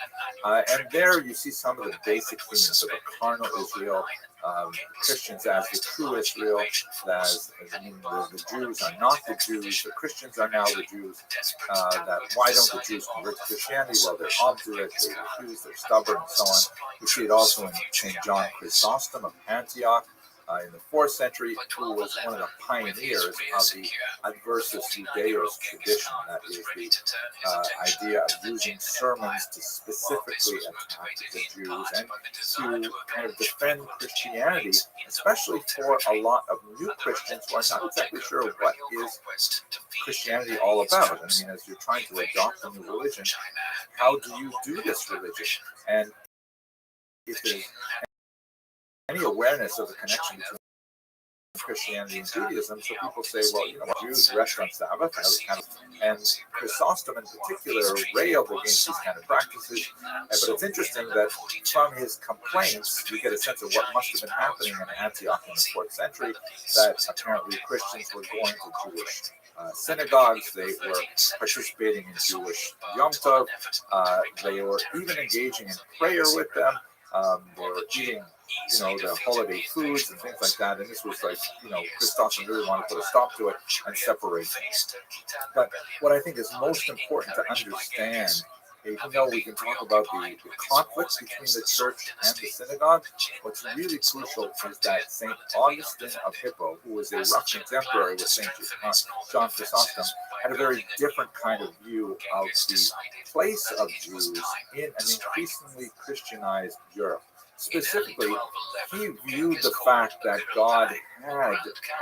And there you see some of the basic themes of a carnal Israel, Christians as the true Israel, as the Jews are not the Jews, the Christians are now the Jews, that why don't the Jews convert to Christianity? Well, they're obdurate, they refuse, they're stubborn, and so on. We see it also in St. John Chrysostom of Antioch, in the 4th century, who was one of the pioneers of the adversus Judaeos tradition, that is the idea of using sermons to specifically attack the Jews and to kind of defend Christianity, especially for a lot of new Christians who are not exactly sure what is Christianity all about. I mean, as you're trying to adopt a new religion, how do you do this religion? And if there's any awareness of the connection between Christianity and Judaism, so people say, well, Jews rest on Sabbath, and Chrysostom in particular railed against these kind of practices. But it's interesting that from his complaints, you get a sense of what must have been happening in Antioch in the 4th century, that apparently Christians were going to Jewish synagogues, they were participating in Jewish Yom Tov, they were even engaging in prayer with them, they were eating the holiday foods and things like that, and this was like, Chrysostom really wanted to put a stop to it and separate them. But what I think is most important to understand, even though we can talk about the conflict between the church and the synagogue, what's really crucial is that St. Augustine of Hippo, who was a rough contemporary with St. John Chrysostom, had a very different kind of view of the place of Jews in an increasingly Christianized Europe. Specifically, he viewed the fact that God had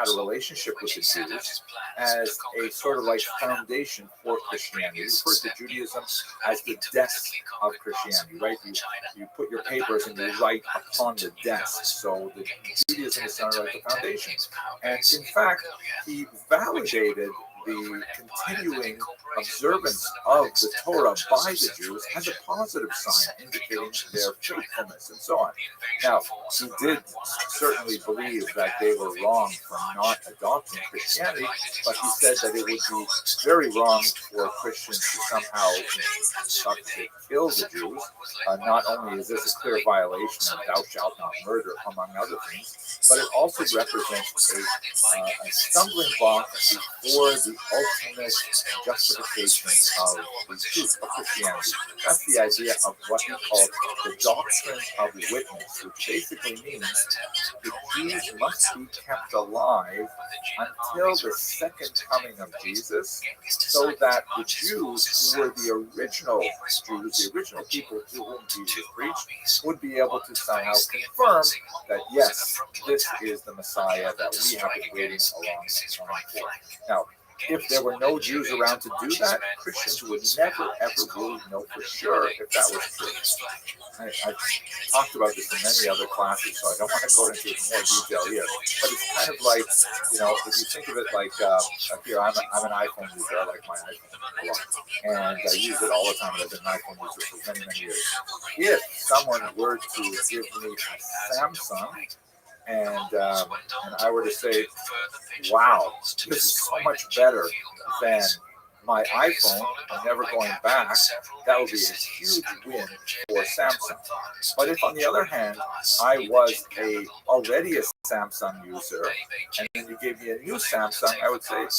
a relationship with the Jews as a sort of like foundation for Christianity. He refers to Judaism as the desk of Christianity, right? You put your papers and you write upon the desk. So the Judaism is sort of like the foundation. And in fact, he validated the continuing observance of the Torah by the Jews as a positive sign indicating their faithfulness and so on. Now, he did certainly believe that they were wrong for not adopting Christianity, but he said that it would be very wrong for Christians to somehow kill the Jews. Not only is this a clear violation of thou shalt not murder, among other things, but it also represents a stumbling block before the ultimate justification of the truth of Christianity. That's the idea of what he called the doctrine of witness, which basically means the Jews must be kept alive until the second coming of Jesus, so that the Jews who were the original Jews, the original people to whom Jesus preached, would be able to somehow confirm that yes, this is the Messiah that we have been waiting a long time for. Now, if there were no Jews around to do that, Christians would never ever really know for sure if that was true. I've talked about this in many other classes, so I don't want to go into more detail here. But it's kind of like, if you think of it like, here, I'm an iPhone user. I like my iPhone a lot. And I use it all the time. I've been an iPhone user for many, many years. If someone were to give me a Samsung, and I were to say, wow, this is so much better than my iPhone, I'm never going back, that would be a huge win for Samsung. But if, on the other hand, I was already a Samsung user, and then you gave me a new Samsung, I would say, okay,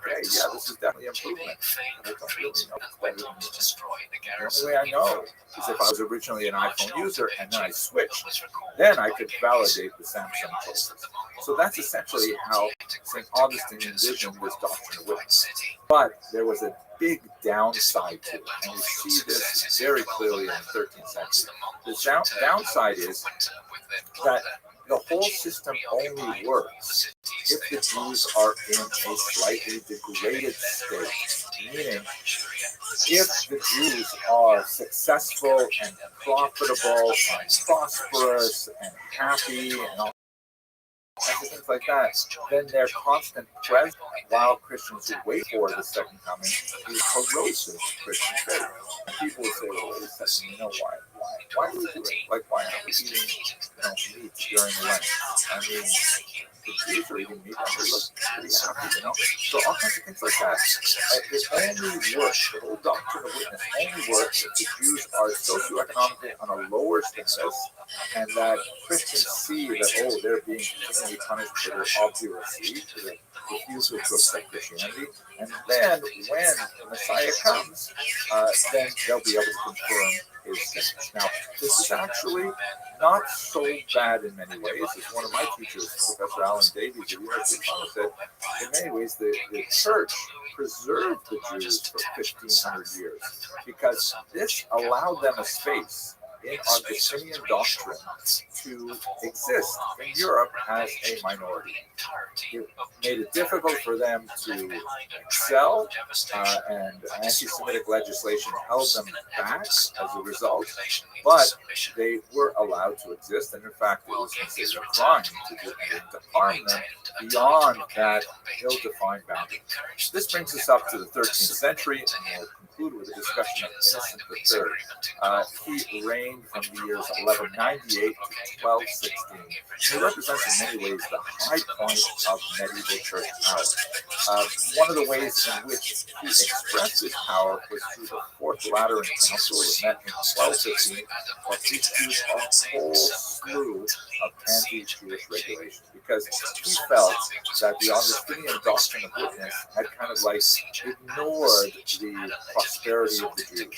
yeah, this is definitely an improvement. I don't really know better than this. The only way I know is if I was originally an iPhone user and then I switched, then I could validate the Samsung choices. So that's essentially how St. Augustine envisioned this doctrine of witness. But there was a big downside to it, and we see this very clearly in the 13th century. The downside is that the whole system only works if the Jews are in a slightly degraded state, meaning if the Jews are successful and profitable and prosperous and happy and all things like that, then their constant presence while Christians who wait for the second coming is corrosive to Christian faith. And people would say, well, wait a second, why do we do it? Like, why aren't we eating meat during Lent? I mean, the Jews are eating meat and they look pretty happy, So all kinds of things like that. It only works, the whole doctrine of witness only works if the Jews are socioeconomically on a lower status, and that Christians see that, they're being continually punished for their obduracy, for their refusal to accept Christianity, and then when the Messiah comes, then they'll be able to confirm his sins. Now, this is actually not so bad in many ways. As one of my teachers, Professor Alan Davies at the University of Toronto, said, in many ways, the church preserved the Jews for 1,500 years because this allowed them a space in Augustinian doctrine to exist in Europe as a minority. It made it difficult for them to excel, and anti-Semitic legislation held them back as a result, but they were allowed to exist, and in fact it was considered a crime to do anything to harm them beyond that ill-defined boundary. This brings us up to the 13th century, and we'll conclude with a discussion of Innocent III. He reigned from the years 1198 to 1216. He represents in many ways the high point of medieval church power. One of the ways in which he expressed his power was through the Fourth Lateran Council that met in 1215, that issued a whole slew of anti-Jewish regulations, because he felt that the Augustinian doctrine of witness had kind of like ignored the prosperity of the Jews.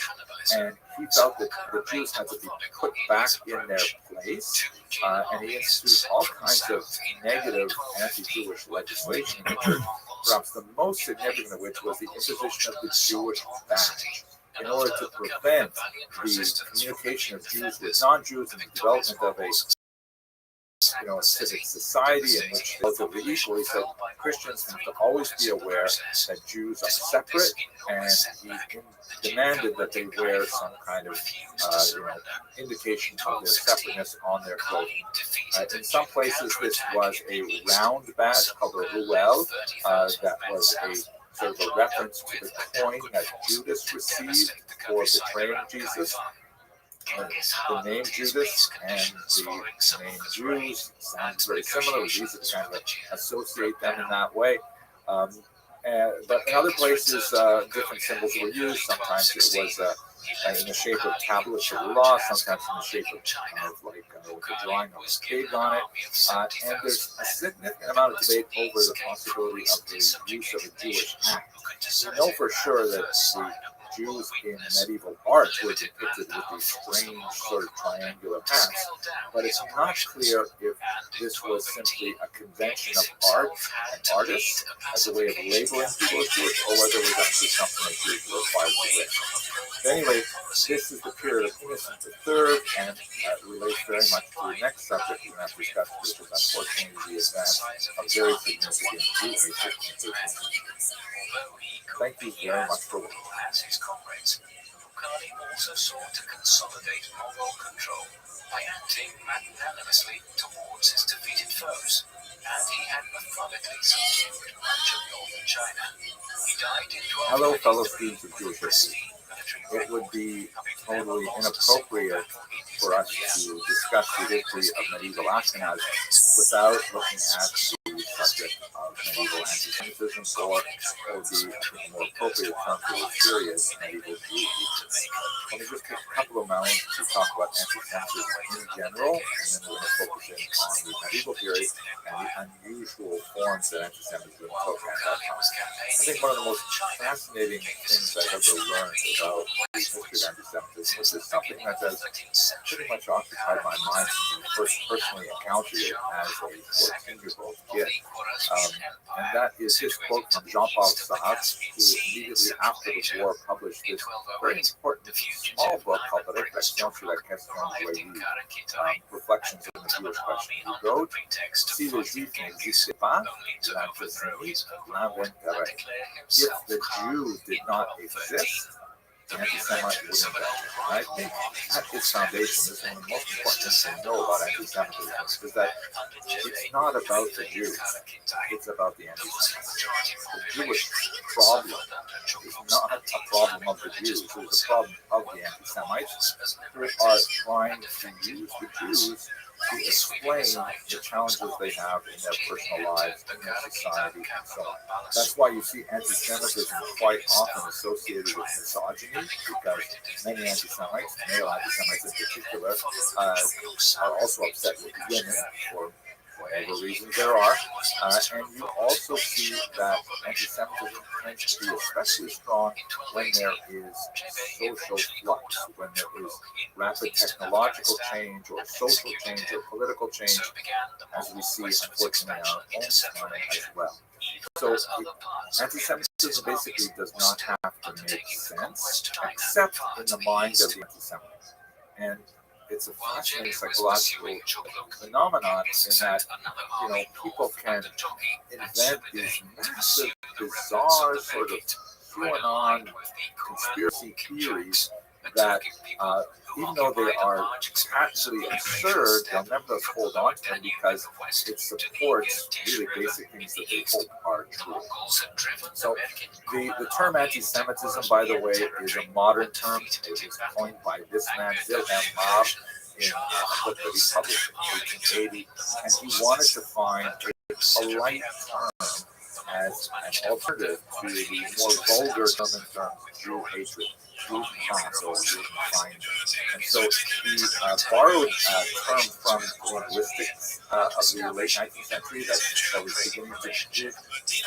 And he felt that the Jews had to be put back in their place, and he instituted all kinds of negative anti-Jewish legislation in the church, perhaps the most significant of which was the imposition of the Jewish badge, in order to prevent the communication of Jews with non-Jews and the development of a civic society in which relatively equal. He said Christians have to always be aware that Jews are separate, and he demanded that they wear some kind of indication of their separateness on their clothing. In some places, this was a round badge called a ruel, that was a sort of a reference to the coin that Judas received for betraying Jesus. The name Judas and the name Jews sounds very similar. It's easy to kind of associate them in that way. But in other places, different symbols were used. Sometimes it was in the shape of tablets of law, sometimes in the shape of like a drawing of a pig on it. And there's a significant amount of debate over the possibility of the use of a Jewish act. We know for sure that the Jews in medieval art were depicted with these strange sort of triangular hats, but it's not clear if this was simply a convention of art and artists as a way of labeling people as Jewish, or whether it was actually something that Jews were required to wear. But anyway, this is the period of Innocent III, and relates very much to the next subject we're going to discuss, which is unfortunately the advance of very significant Jew hatred in the 13th century. Thank you very much for watching. As his comrades, Bukhari also sought to consolidate Mongol control by acting magnanimously towards his defeated foes, and he had methodically subdued much of northern China. He died in 1220. Hello, fellow students of Jewish history. It would be totally inappropriate for us to discuss the history of medieval Ashkenaz without looking at the subject of medieval anti-Semitism, or would be a more appropriate term for this period, medieval Jewish. Let me just take a couple of moments to talk about anti-Semitism in general, and then we're going to focus in on the medieval period and the unusual forms that anti-Semitism took at that time. I think one of the most fascinating things I've ever learned about the history of anti-Semitism was just something that has pretty much occupied my mind since I first personally encountered it as a 14-year-old kid. And that is his quote from Jean-Paul Sartre, who immediately after the war published this very important small book called Restream, Reflections on the Jewish Question. He wrote, "Si le juif n'existait pas, l'antisémite l'inventerait." If the Jew did not exist, the anti-Semite would invent it. And I think at its foundation, this is one of the most important things to know about anti-Semitism, is that it's not about the Jews, it's about the anti-Semites. The Jewish problem is not a problem of the Jews, it is a problem of the anti-Semites who are trying to use the Jews to explain the challenges they have in their personal lives, in their society, and so on. That's why you see anti-Semitism quite often associated with misogyny, because many anti-Semites, male anti-Semites in particular, are also upset with women for whatever reasons there are. And you also see that anti-Semitism tends to be especially strong when there is social flux, when there is rapid technological change or social change or political change, as we see unfortunately in our own time as well. So anti-Semitism basically does not have to make sense except in the mind of the anti-Semite. And it's a fascinating psychological phenomenon in that, people can invent these massive, bizarre sort of QAnon conspiracy theories that, even though they are patently absurd, they'll never hold on to them because it supports really basic things that they hope are true. So the term anti-Semitism, by the way, is a modern term. It was coined by this man, Wilhelm Marr, in a book that he published in 1880, and he wanted to find a polite term as an alternative to the more vulgar German term Jew hatred, Judenhass, or Judenfeind. And so he borrowed a term from linguistics of the late 19th century that was beginning to knit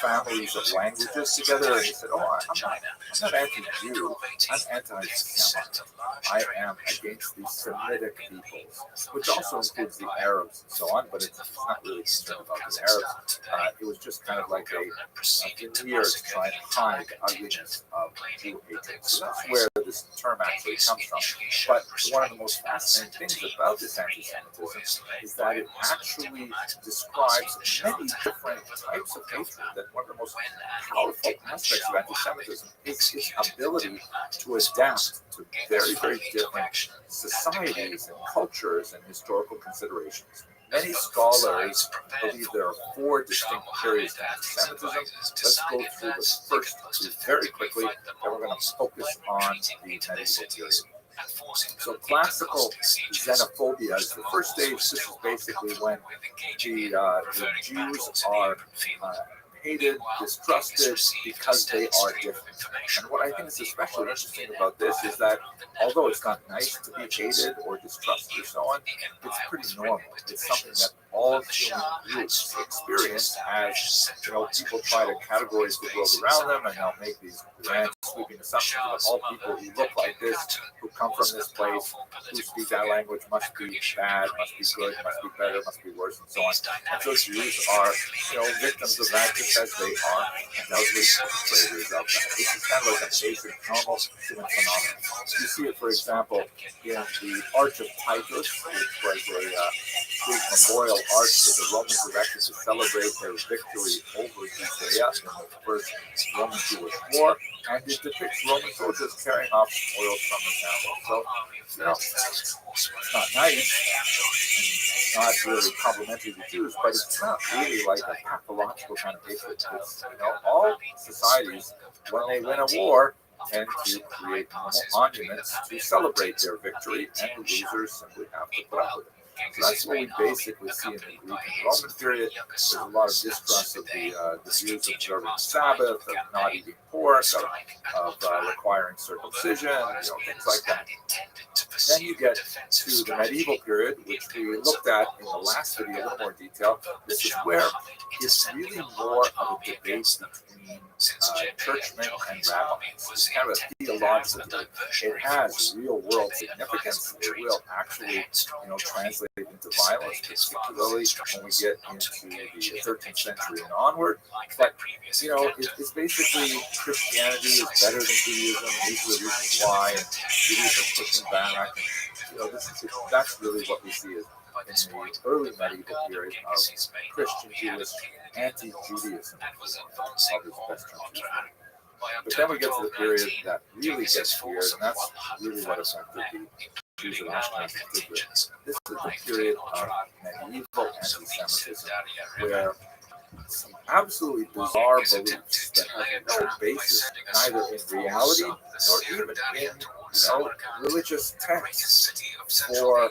families of languages together. And he said, I'm not anti-Jew, I'm anti-Semite. I am against the Semitic peoples, which also includes the Arabs and so on, but it's not really concerned about the Arabs. It was just kind of like a veneer to try and hide the ugliness of Jew hatred. So that's where this term actually comes from. But one of the most fascinating things about this anti-Semitism is that it actually describes many different types of hatred. That one of the most powerful aspects of anti-Semitism is its ability to adapt to very, very different societies and cultures and historical considerations. Many scholars believe there are 4 distinct periods of anti-Semitism. Let's go through the first 2 very quickly, then we're going to focus on the medieval period. So classical xenophobia is the first stage. This is basically when the Jews are hated, distrusted, because they are different. And what I think is especially interesting about this is that although it's not nice to be hated or distrusted or so on, it's pretty normal. It's something that all human groups experience as, people try to categorize the world around them, and they'll make these grand sweeping assumptions about all people who look like this, who come from this place, who speak that language must be bad, must be good, must be better, must be worse, and so on. And so Jews are, victims of that just as they are undoubtedly perpetrators of that. This is kind of like a basic normal human phenomenon. You see it, for example, in the Arch of Titus, which was a big memorial arch that the Romans erected to celebrate their victory over Judea in the first Roman-Jewish war, and it depicts Roman soldiers carrying off spoils from the temple. So, it's not nice, and it's not really complimentary to Jews, but it's not really like a pathological kind of hatred. It's, all societies, when they win a war, tend to create monuments to celebrate their victory, and the losers simply have to put up with it. So that's what we basically see in the Greek and Roman period. There's a lot of distrust of the Jews observing the Sabbath, of not eating pork, of requiring circumcision, things like that. Then you get to the medieval period, which we looked at in the last video in a little more detail. This is where it's really more of a debate between churchmen and rabbis. It's kind of a theological debate. It has real world significance. It will actually, translate into violence, particularly when we get into the 13th century and onward. But, it's basically Christianity is better than Judaism. These are the reasons why, and Judaism pushing back. That's really what we see as in the early medieval period of Christian Jewish anti-Judaism. But then we get to the period that really gets weird, and that's really what affected the Jews of Ashkenaz in particular. This is the period of medieval anti-Semitism, where some absolutely bizarre beliefs that have no basis neither in reality nor even in religious texts for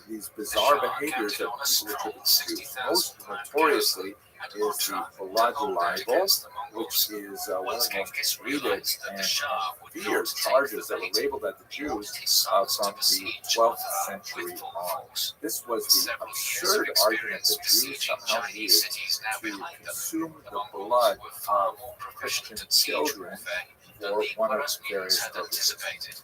these bizarre behaviors that people attribute to Jews. Most notoriously is the blood libel, which is one of the most hated and feared charges that were labeled at the Jews from the 12th century on. This was the absurd argument that Jews somehow needed to consume the blood of Christian children for one of various purposes.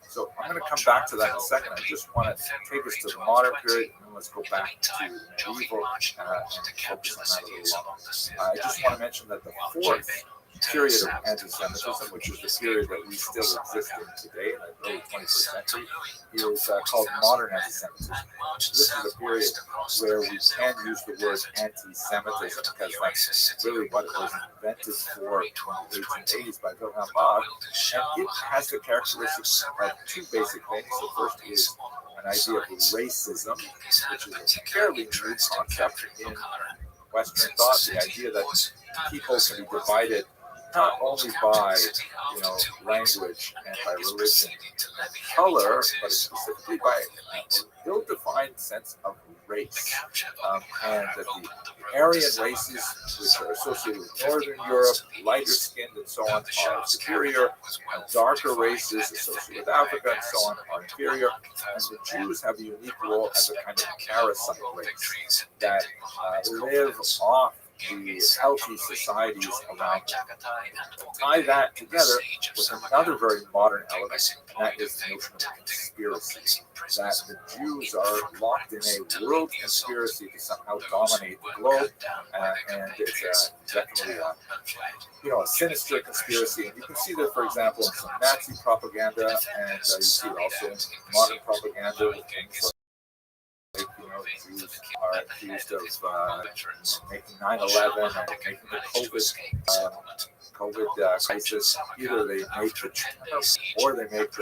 So I'm going to come back to that in a second. I just want to take us to the modern period, and then let's go back to the medieval and focus on that a little longer. I just want to mention that the fourth period of anti-Semitism, which is the period that we still exist in today, in the early 21st century, is called modern anti-Semitism. This is a period where we can use the word anti-Semitism because that's really what it was invented for in the 1880s by Wilhelm Marx, and it has the characteristics of two basic things. The first is an idea of racism, which is a fairly new concept in Western thought, the idea that people can be divided not only by language and by religion and color, but specifically by an ill-defined sense of race, and that the Aryan races, which are associated with Northern Europe, lighter skinned and so on, are superior, and darker races associated with Africa and so on are inferior, and the Jews have a unique role as a kind of parasite race that live off the healthy societies around them. Tie that together with another very modern element, and that is the notion of conspiracy. That the Jews are locked in a world conspiracy to somehow dominate the globe, and it's definitely a sinister conspiracy. And you can see that, for example, in some Nazi propaganda, and you see it also in modern propaganda with things Jews are accused of making 9/11 and making the COVID crisis. Either they make the Trump or they make the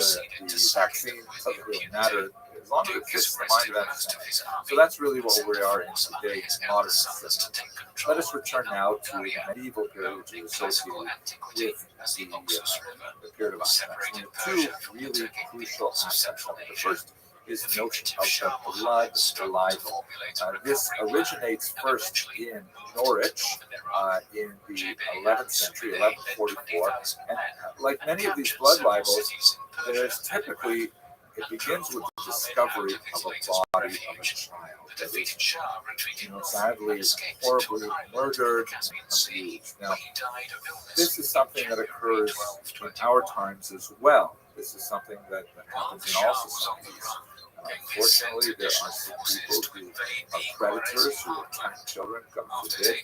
vaccine. It doesn't really matter as long as it fits the mind of that society. So that's really what we are in today in modern society. Let us return now to the medieval period, which is associated with the period of Ashkenaz. Two really crucial aspects of it. The first is the notion of the blood libel. This originates first in Norwich in the 11th century, 1144, and like many of these blood libels, there's typically, it begins with the discovery of a body of a child that is, sadly, horribly murdered and abused. Now, this is something that occurs in our times as well. This is something that happens in all societies. Unfortunately, there are some people who are predators who attack children, God forbid,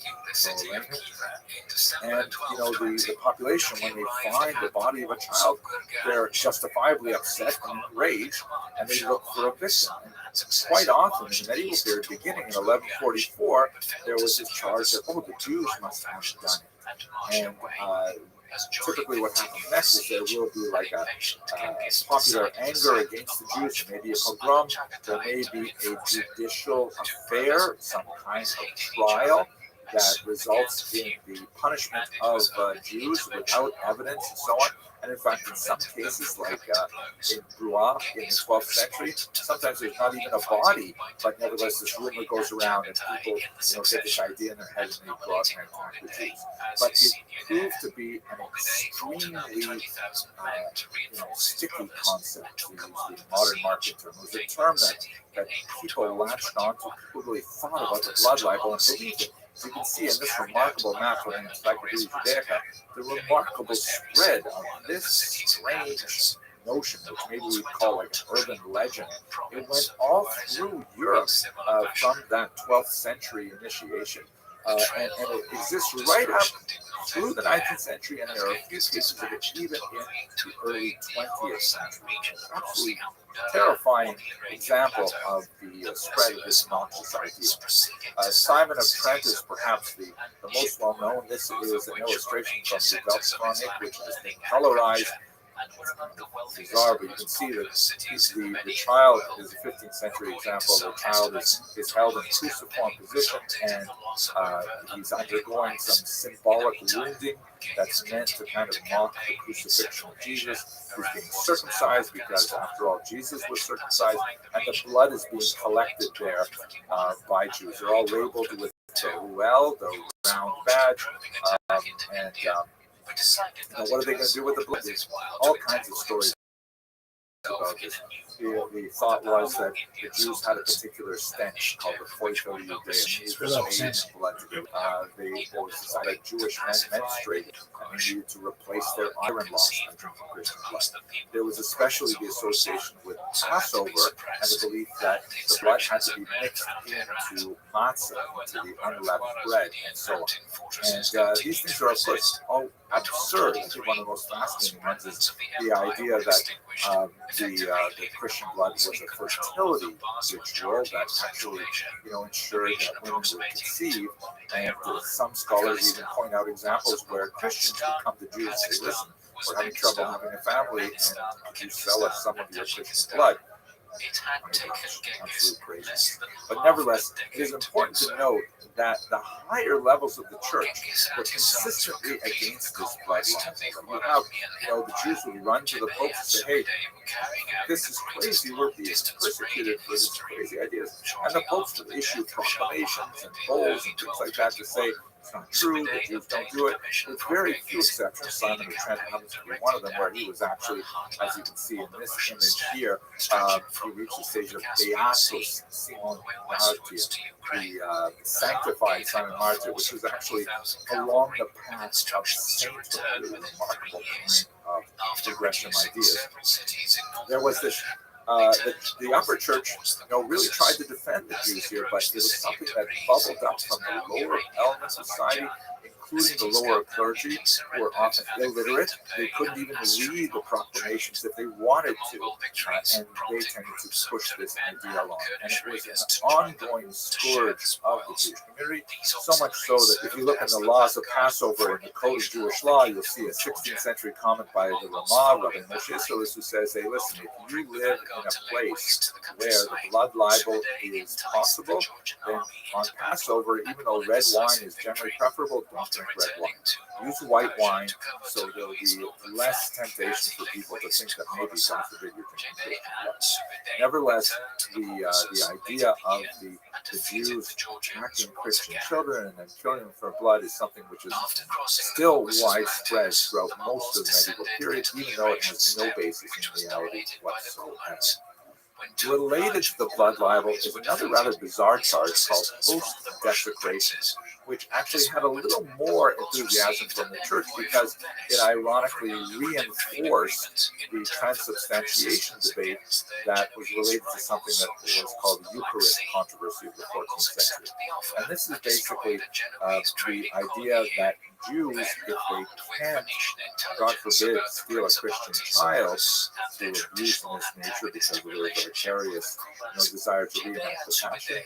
and the population, when they find the body of a child, they're justifiably upset and enraged, and they look for a victim. And quite often, in the medieval period, beginning in 1144, there was this charge that, the Jews must have done it. And typically what happens next is there will be like a popular anger against the Jews. There may be a pogrom. There may be a judicial affair, some kind of trial that results in the punishment of Jews without evidence and so on. And in fact, in some cases, like in Blois in the 12th century, sometimes there's not even a body, but nevertheless, this rumor goes around, and people, get this idea in their head, and they go out and attack the Jews. But it proved to be an extremely, sticky concept, to use the modern market term. It was a term that people latched onto, people really thought about the blood libel and believed it. So you can see in this remarkable map from Encyclopedia Judaica, the remarkable spread of this strange notion, which maybe we'd call like an urban legend. It went all through Europe from that 12th century initiation. And it exists right up through the 19th century, and there are a few cases of it even in the early 20th century. Absolutely terrifying example of the spread of this noxious idea. Simon of Trent is perhaps the most well known. This is an illustration from the Delft Chronic, which has been colorized. Bizarre, but you can see that the child is a 15th century example. The child is held in cruciform position, and he's undergoing some symbolic wounding that's meant to kind of mock the crucifixion of Jesus. He's being circumcised because, after all, Jesus was circumcised, and the blood is being collected there by Jews. They're all labeled with the ruel, the round badge, and what are they going to do with the blood? There's all kinds of stories about this. The thought was that the Jews had a particular stench called the Feuchterjudeum. These were made in blood. There was this idea that Jewish men menstruated, and they needed to replace their iron loss by drinking Christian blood. There was especially the association with Passover and the belief that the blood had to be mixed into matzah, into the unleavened bread, and so on. And these things are, of course, all absurd. I think one of the most fascinating ones is the idea that the Christian blood was a fertility ritual that actually, ensured that women would conceive. And some scholars even point out examples where Christians would come to Jews and say, "Listen, we're having trouble having a family, and could you sell us some of your Christian blood?" Absolute crazy. But nevertheless, it is important to note that the higher levels of the church were consistently against this blood libel. The Jews would run to the Pope and say, "Hey, this is crazy. We're being persecuted for these crazy ideas." And the popes would issue proclamations and bulls and things like that to say, "It's not true, the Jews don't do it." With very few exceptions, Simon of Trent happens to be one of them, where he was actually, as you can see in this image here, he reached the stage of Beatus Simon Martyr, the sanctified Simon Martyr, which was actually along the path of sainthood, a really remarkable kind of progression ideas. There was this. The upper church, really tried to defend the Jews here, but it was something that bubbled up from the lower elements of society, including the lower clergy, who were often illiterate. They couldn't even read the proclamations if they wanted to, and they tended to push this idea along. And it was an ongoing scourge of the Jewish community, so much so that if you look in the laws of Passover in the Code of Jewish Law, you'll see a 16th century comment by the Ramah, Rabbi Moshe Solis, who says, "Hey, listen, if you live in a place where the blood libel is possible, then on Passover, even though red wine is generally preferable, don't drink red wine. Use white wine so there'll be less temptation for people to think that maybe, God forbid, you're drinking Christian blood. Nevertheless, the idea of the Jews attacking Christian children and then killing them for blood is something which is still widespread throughout most of the medieval period, even though it has no basis in reality whatsoever. Related to the blood libel is another rather bizarre charge called post-desecration, which actually had a little more enthusiasm from the church because it ironically reinforced the transubstantiation debate that was related to something that was called the Eucharist controversy of the 14th century. And this is basically the idea that Jews, if they can't, God forbid, steal a Christian child through abuse in this nature because of their vicarious desire to reenact the passion,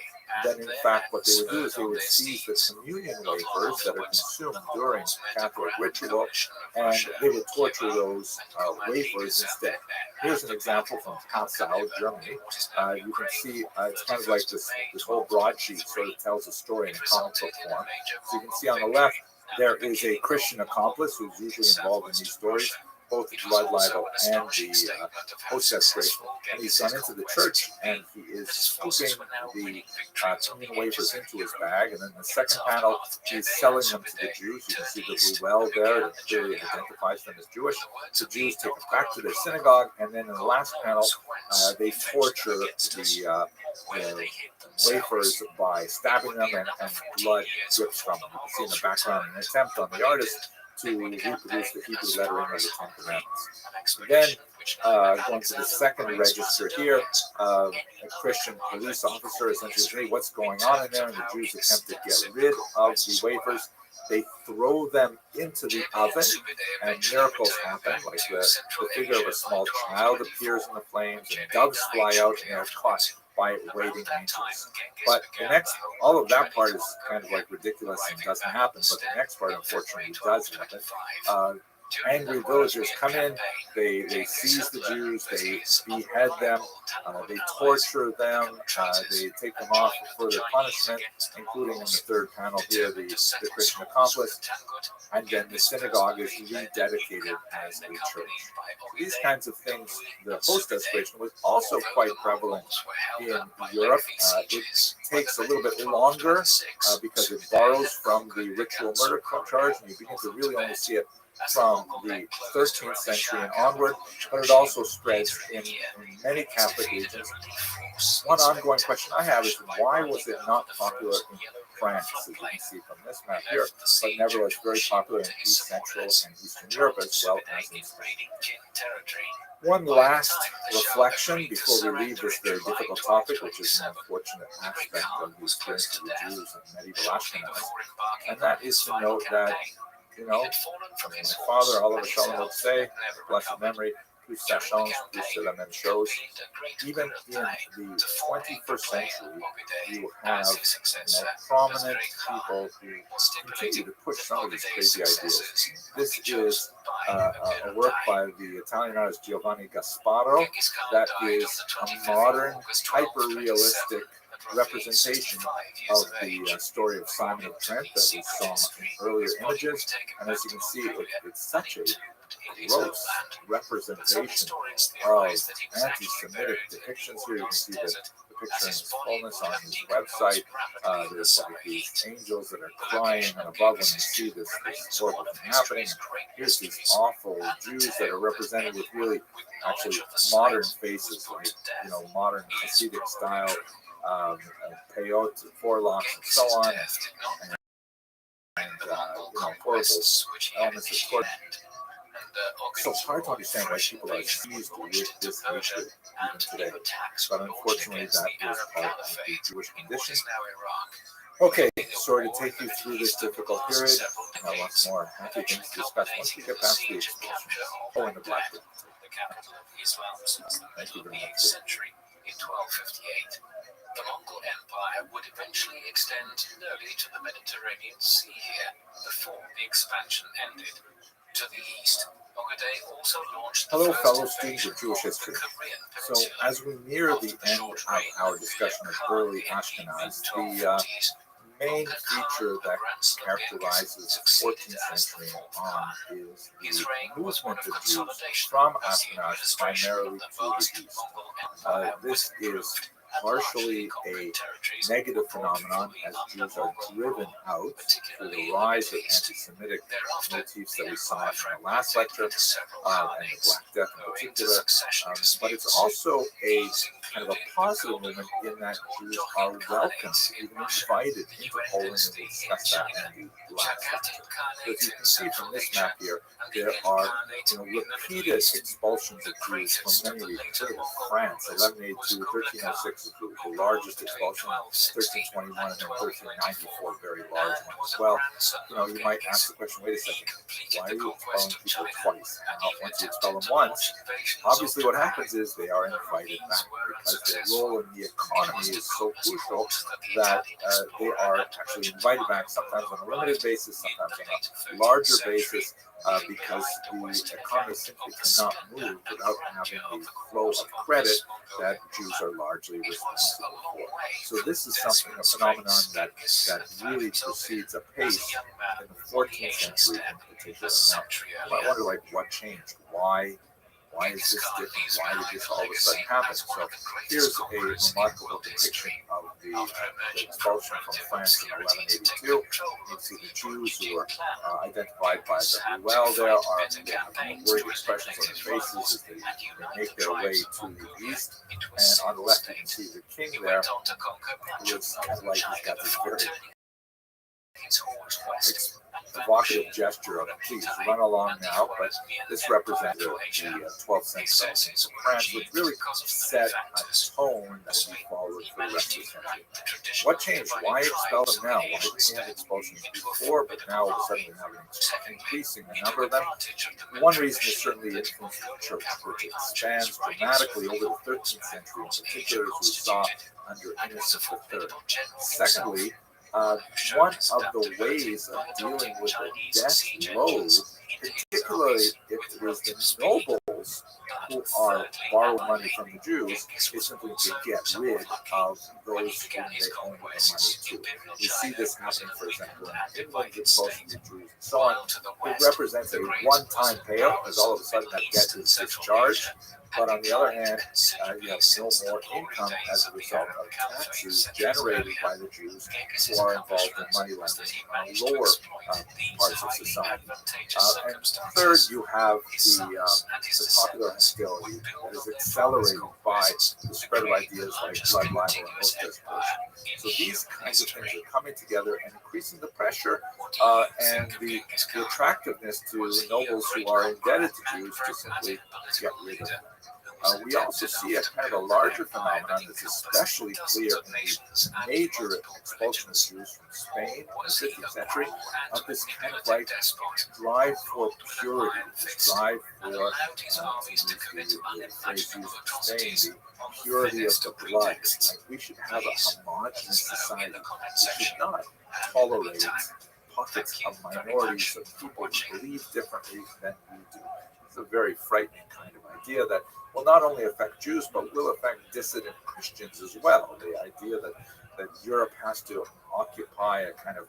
then in fact what they would do is they would seize the communion wafers that are consumed during Catholic ritual, and they would torture those wafers instead. Here's an example from Passau, Germany. You can see it's kind of like this whole broadsheet sort of tells a story in a comic book form. So you can see on the left, there is a Christian accomplice who's usually involved in these stories, both the blood libel and the post-desecration. And he's gone into the church and he is scooping the communion wafers into his bag. And then in the second panel, he's selling them to the Jews. You can see the ruelle there that clearly identifies them as Jewish. The Jews take it back to their synagogue. And then in the last panel, they torture the wafers by stabbing them, and blood drips from them. You can see in the background an attempt on the artist to reproduce the Hebrew lettering of the Ten Commandments. Then, going to the second register here, a Christian police officer essentially says, "Hey, what's going on in there?" And the Jews attempt to get rid of the wafers. They throw them into the oven, and miracles happen, like the figure of a small child appears in the flames, and doves fly out, and they're caught by waiting angels. But the next, all of that part is kind of like ridiculous and doesn't happen, but the next part unfortunately does happen. Angry villagers come in, they seize the Jews, they behead them, they torture them, they take them off for further punishment, including in the third panel here, the Christian accomplice, and then the synagogue is rededicated as a church. These kinds of things, the post-desecration was also quite prevalent in Europe. It takes a little bit longer because it borrows from the ritual murder charge, and you begin to really only see it from the 13th century and onward, but it also spreads in many Catholic regions. One ongoing question I have is, why was it not popular in France, as you can see from this map here, but nevertheless very popular in East Central and Eastern Europe as well as in Spain? One last reflection before we leave this very difficult topic, which is an unfortunate aspect of the experience of the Jews in medieval Ashkenaz, and that is to note that, my father, Oliver Shalom, would say, blessed memory, plus ça change, plus c'est la même chose. Even in the 21st century, you have prominent people who continue to push some of these crazy ideas. This is a work by the Italian artist Giovanni Gasparo that is a modern, hyper-realistic representation of the story of Simon of Trent that we saw in earlier images. And as you can see, it's such a gross representation of anti-Semitic depictions here. You can see the picture in its fullness on his website. There's like these angels that are crying, and above when they see this horrible thing happening. Here's these awful Jews that are represented with really actually modern faces, like modern Hasidic style peyote, forelocks, and so on, and horrible elements of torture. So it's hard to understand why people are seized with this hatred even today. But unfortunately, that is part of the Jewish condition. Okay, sorry to take you through this difficult period. Lots more happy things to discuss once we get past the explosion. Oh, and the Black River. Thank you very much. In 1258, the Mongol Empire would eventually extend nearly to the Mediterranean Sea here, before the expansion ended. To the east, Ogedei also launched the Hello, first fellow students of invasion Jewish of the history. Korean So, Peninsula. as we near the end of our discussion of early Ashkenaz, the main feature that characterizes the 14th century on is the movement of Jews from Ashkenaz primarily to the east. This is partially a negative phenomenon as Jews are driven out through the rise of anti-Semitic motifs that we saw in the last lecture, and the Black Death in particular. But it's also a kind of a positive movement in that Jews are welcomed, even invited into Poland, and we'll discuss that in the last lecture. So as you can see from this map here, there are repeated expulsions of Jews from many regions. France, 1182, 1306 is the largest expulsion, 1321, and then 1394, very large one as well. You might ask the question, wait a second, why are you expelling people twice? Now, once you expel them once, obviously what happens is they are invited back because their role in the economy is so crucial that they are actually invited back, sometimes on a limited basis, sometimes on a larger basis, because the economy simply cannot move without having the flow of credit that Jews are largely responsible for. So this is something, a phenomenon that really proceeds apace in the 14th century in particular. Now, you might wonder, what changed? Why is this different? Why did this all of a sudden happen? So here's a remarkable depiction of the expulsion from France in 1182. You can see the Jews who are identified by the well there are worried expressions on their faces as they make their way to the east. And on the left you can see the king there, who is kind of like he's got this very evocative gesture of please run along now, but this represents the 12th century in France, which really set a tone that will be followed for the rest of the century. What changed? Why expel them now? Why didn't we have expulsions before, but now all of a sudden we have an increasing number of them? One reason is certainly the influence of the church, which expands dramatically over the 13th century, in particular as we saw under Innocent III. Secondly, one of the ways of dealing with the death load, particularly if it is the nobles who are borrowing money from the Jews, is simply to get rid of those whom they owe the money to. We see this happening, for example, in England's expulsion of Jews and so on. It represents a one-time payout, as all of a sudden that debt is discharged. But on the other hand, you have no more income as a result of taxes generated by the Jews who are involved in money lending in lower parts of society. And third, you have the popular hostility that is accelerated by the spread of ideas like blood libel and oath desperation. So these kinds of things are coming together and increasing the pressure and the attractiveness to nobles who are indebted to Jews to simply get rid of them. We also see a kind of a larger phenomenon that's especially clear in the major expulsion of Jews from Spain in the 15th century, of this kind of like drive for purity, this drive for, to use the phrase used in Spain, the purity of the blood. Like we should have a homogenous society. We should not tolerate pockets of minorities of people who believe differently than we do. It's a very frightening kind of idea that will not only affect Jews, but will affect dissident Christians as well. The idea that Europe has to occupy a kind of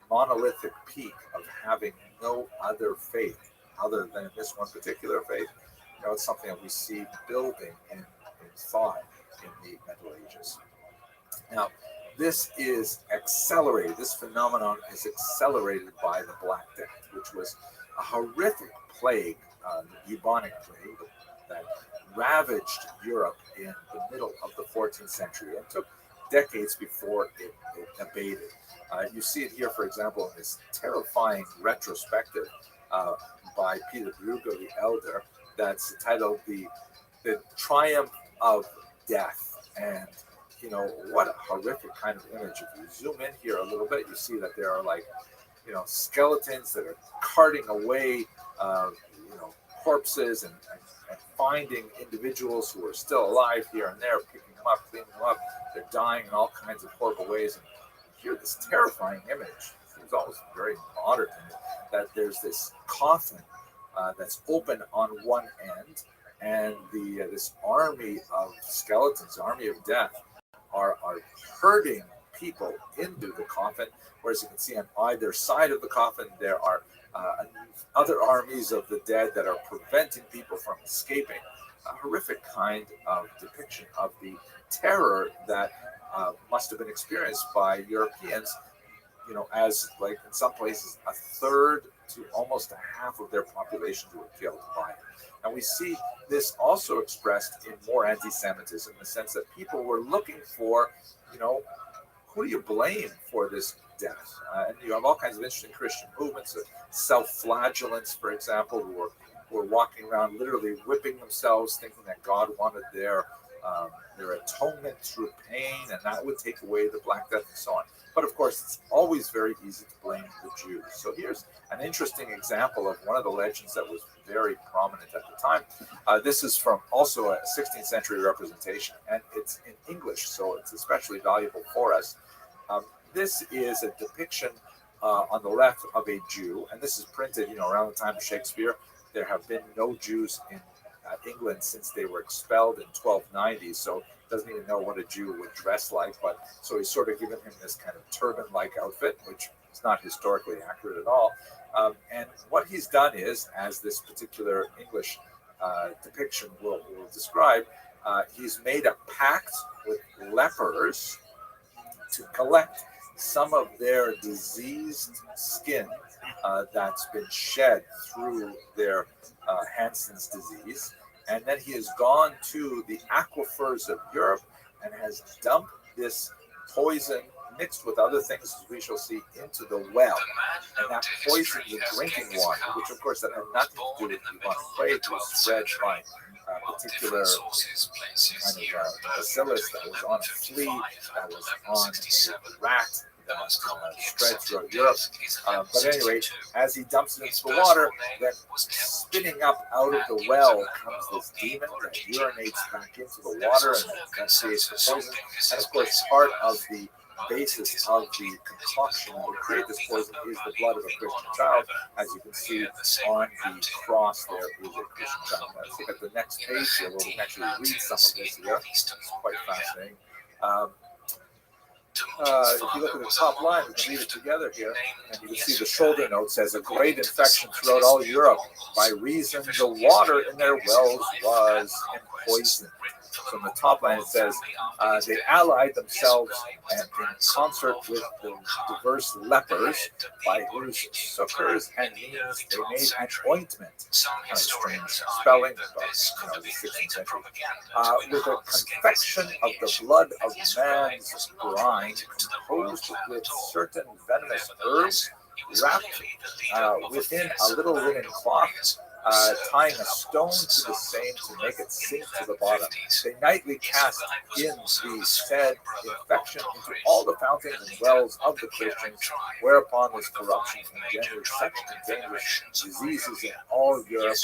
monolithic peak of having no other faith other than this one particular faith, it's something that we see building in thought in the Middle Ages. Now, this is accelerated, this phenomenon is accelerated by the Black Death, which was a horrific plague, the bubonic plague, that ravaged Europe in the middle of the 14th century and took decades before it abated. You see it here, for example, in this terrifying retrospective by Peter Brugge the Elder that's titled The Triumph of Death. And, what a horrific kind of image. If you zoom in here a little bit, you see that there are skeletons that are carting away, corpses and finding individuals who are still alive here and there, picking them up, cleaning them up. They're dying in all kinds of horrible ways. And here, this terrifying image, it seems almost very modern, that there's this coffin that's open on one end, and this army of skeletons, army of death, are herding people into the coffin. Whereas you can see on either side of the coffin, there are other armies of the dead that are preventing people from escaping. A horrific kind of depiction of the terror that must have been experienced by Europeans, as like in some places, a third to almost a half of their populations were killed by it. And we see this also expressed in more anti-Semitism, in the sense that people were looking for, who do you blame for this death? And you have all kinds of interesting Christian movements, self-flagellants, for example, who were walking around literally whipping themselves, thinking that God wanted their atonement through pain, and that would take away the Black Death and so on. But of course, it's always very easy to blame the Jews. So here's an interesting example of one of the legends that was very prominent at the time. This is from also a 16th century representation, and it's in English, so it's especially valuable for us. This is a depiction on the left of a Jew, and this is printed, around the time of Shakespeare. There have been no Jews in England since they were expelled in 1290, so doesn't even know what a Jew would dress like, but so he's sort of given him this kind of turban-like outfit, which is not historically accurate at all. And what he's done is, as this particular English depiction will describe, he's made a pact with lepers to collect some of their diseased skin that's been shed through their Hansen's disease. And then he has gone to the aquifers of Europe and has dumped this poison mixed with other things, as we shall see, into the well. And that poisoned the drinking water, which of course that had nothing to do with bubonic plague. It was spread by a particular kind of bacillus that was on a flea, that was on a rat, that spread throughout Europe. But at any rate, as he dumps it into the water, then spinning up out of the well comes this demon that urinates back into the water, and that creates the poison. And of course, part of the basis of the concoction that would create this poison is the blood of a Christian child. As you can see on the cross, there is a Christian child. Let's look at the next page here, where we can actually read some of this here. It's quite fascinating. If you look at the top line, we can read it together here, and you can see the shoulder note says, "A great infection throughout all Europe, by reason the water in their wells was poisoned." So in the top line it says, they allied themselves in concert with the diverse lepers, by whose succors and means they made an ointment. Kind of strange spelling, but the 16th century. With a confection of the blood of man's brine, composed with certain venomous herbs, wrapped within a little linen cloth, tying a stone to the same to make it sink to the bottom. They nightly cast in the said infection into all the fountains and wells of the Christians, whereupon this corruption engendered such dangerous diseases in all Europe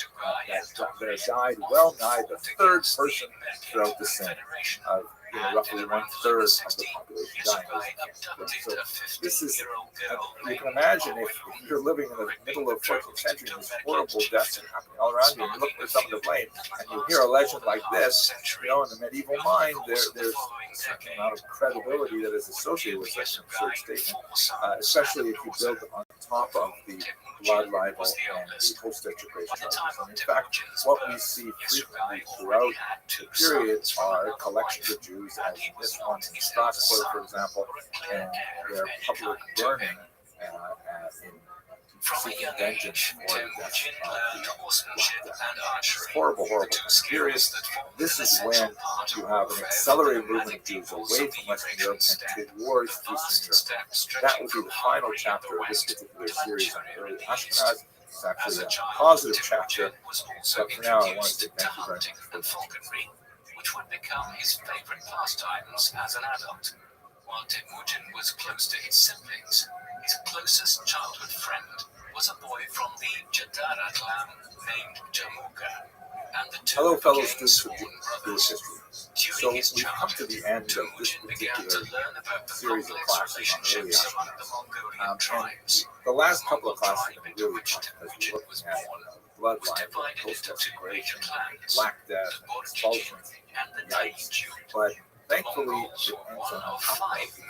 that there died well nigh the third person throughout the same. Roughly 1/3 of the population dying. So this is, you can imagine if you're living in the middle of 14th century and these horrible deaths are happening all around you, and you look for someone to blame, and you hear a legend like this, in the medieval mind, there's a certain amount of credibility that is associated with such an absurd statement, especially if you build on top of the blood libel and the post-execration charges. And in fact, what we see frequently throughout the period are collections of Jews, as in this one in Strasbourg, for example, and their public burning in seeking vengeance for the death of the Black Death. Horrible, horrible period. This is when you have an accelerated movement of Jews away from Western Europe and towards Eastern Europe. That would be the final chapter of this particular series on early Ashkenaz. It's actually a positive chapter, but for now I want to say thank you very much for listening. Which would become his favorite pastimes as an adult. While Temujin was close to his siblings, his closest childhood friend was a boy from the Jadara clan named Jamuka. And the two Hello, fellow students of brothers. history. So we've come to the end of this particular series of classes on early Ashkenaz. The last couple of classes have been really fun, as we look at bloodline, post-desecration, Black Death, expulsions, yikes. But Thankfully, it ends on an up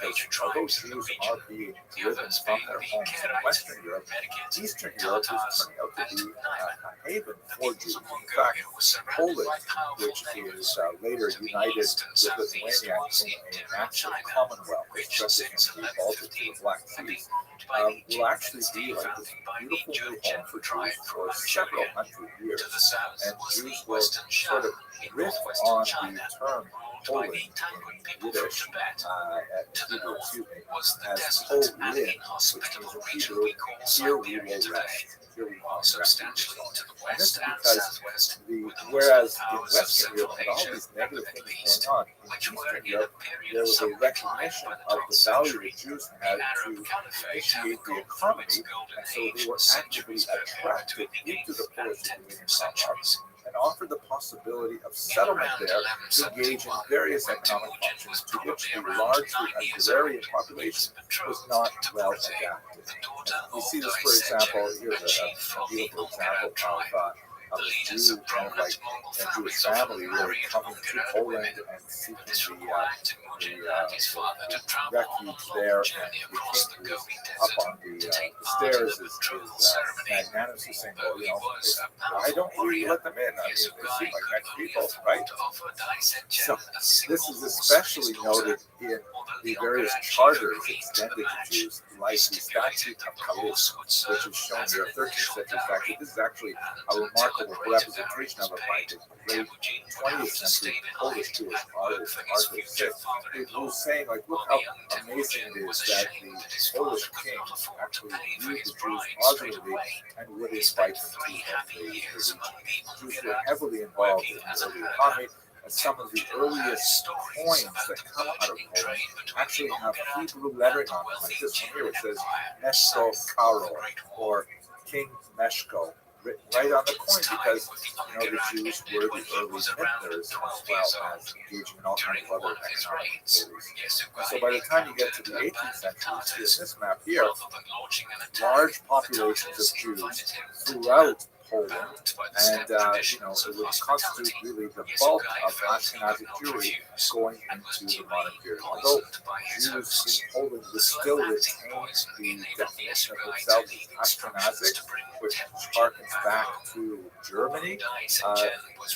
note because although Jews are being driven from their homes in Western Europe, Eastern Europe is turning out to be a haven for Jews. In fact, Poland, which is later united with Lithuania in a massive commonwealth stretching from the Baltic to the Black Seas, will actually be like this beautiful new home for Jews for several hundred years. And Jews will sort of riff on the term Poland in Yiddish, Hebrew, excuse me, as Polin, which means in Hebrew, here we will rest. Here we will rest. And this is because whereas in Western Europe had all these negative things going on, in Eastern Europe there was a recognition of the value that Jews had to initiate the economy, and so they were actively attracted into the Polish-Lithuanian Commonwealth and offered the possibility of settlement there to engage in various economic functions to which the largely agrarian population was not well adapted. We see this, for example, here's a beautiful example of a Jew, kind of like a Jewish family really coming to Poland and seeking the refuge there. And the king who's up on the stairs is magnanimously saying, well, why don't we let them in? I mean, they seem like nice people, right? So this is especially noted in the various charters extended to Jews, like the Statute of Kalus, which is shown here, a 13th century statute. This is actually a remarkable representation of it by the great 20th century Polish Jewish artist, who was saying, like, look how amazing it is that the Polish king actually viewed the Jews positively and would invite them to the region. Jews were heavily involved in the early economy. And some of the earliest coins that come out of Poland actually have Hebrew lettering on them, like this one here, which says Meshko Karo, or King Meshko, written right on the coin, because the Jews were the early vintners as well as engaging in all kinds of other economic activities. So by the time you get to the 18th century, you see in this map here, large populations of Jews throughout Poland, and it would constitute really the bulk of Ashkenazic Jewry going into the modern period. Although Jews in Poland would still retain the definition of themselves as Ashkenazic, which harkens back to Germany,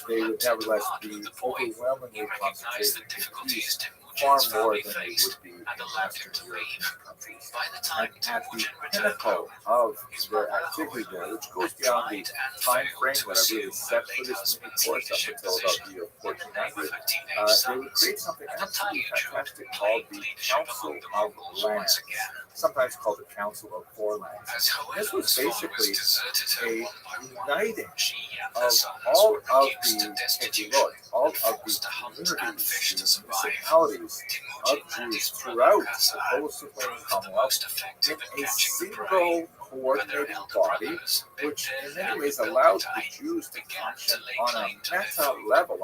they would nevertheless be overwhelmingly concentrated in the East, far more than they would be in Western European countries. And at the pinnacle of their activity there, which goes beyond the time frame that I really set for this mini course up until about the year 1400, they would create something absolutely fantastic called the Council of Lands, sometimes called the Council of Four Lands. This was basically a uniting of all of the Kehilot, all of the communities, the municipalities of Jews throughout the Polish-Lithuanian Commonwealth in a single coordinating body, which in many ways allowed the Jews to function on a meta level,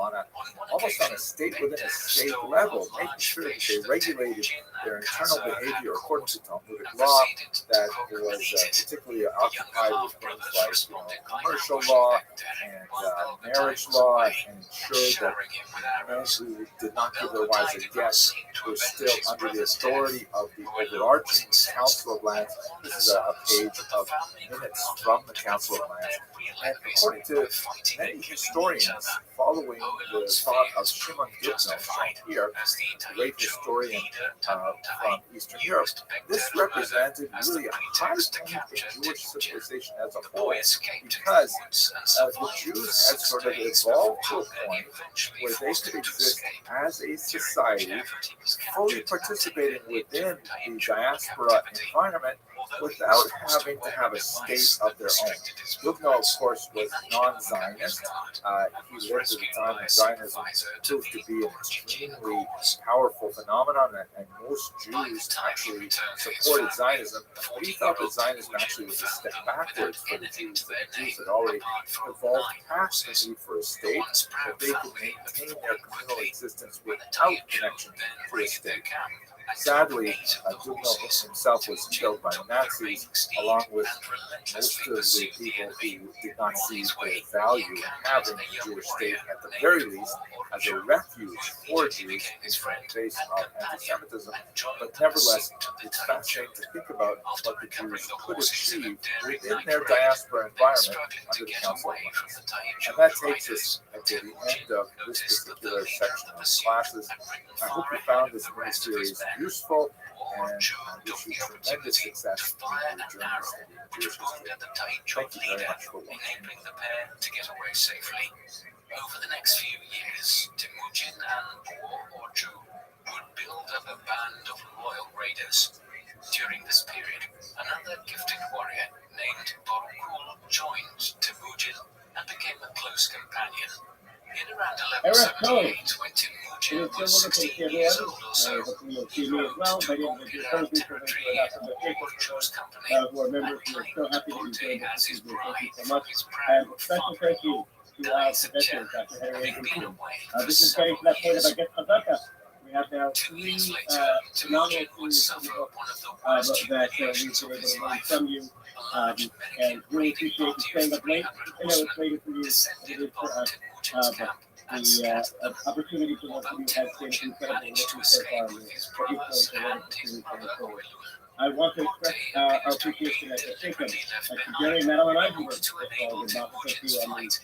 almost on a state within a state level, making sure that they regulated their internal behavior according to Talmudic law that was particularly occupied with things like commercial law and marriage law, and ensured that men who did not give their wives a guest were still under the authority of the overarching Council of Lands. This is a page of minutes from the Council of Lands. And according to many historians, following the thought of Shimon Gitno, shown here, a great historian from Eastern Europe, this represented really a high point in Jewish civilization as a whole, because the Jews had sort of evolved to a point where they could exist as a society, fully participating within the diaspora environment without having to have a state of their own. Gitno, of course, was non-Zionist. He lived at a time when Zionism proved to be an extremely powerful phenomenon, and most Jews actually supported Zionism. But he thought that Zionism actually was a step backwards for the Jews. The Jews had already evolved past the need for a state, that they could maintain their communal existence without connection to a state. Sadly, Dumo himself was killed by Nazis, along with most of the people who did not see the value in having a Jewish state, at the very least, as a refuge for Jews in the face of anti-Semitism. But nevertheless, it's fascinating to think about what the Jews could achieve within their diaspora environment under the Council of Lands. And that takes us to the end of this particular section of classes. I hope you found this mini-series useful, and I wish you tremendous success in your journey studying Jewish history. Thank you very much for watching. Enabling the pair to get away safely. Over the next few years, Temujin and Orju would build up a band of loyal raiders. During this period, another gifted warrior named Borukul joined Temujin and became a close companion. In around 1178, when Temujin was 16 years old or so, he rode to Ogila territory in Orju's company, and claimed Ponte as his bride from his proud father. Died September, having been away for several years. 2 years later, Temujin would suffer one of the worst humiliations of his life. A large medical raiding party of 300 horsemen descended upon Temujin's camp and scattered them. Although Temujin managed to escape with his brothers and his mother Oilun, I want to express our appreciation at the Jacob, Jerry, Madeline, I do to enable Temujin's flight.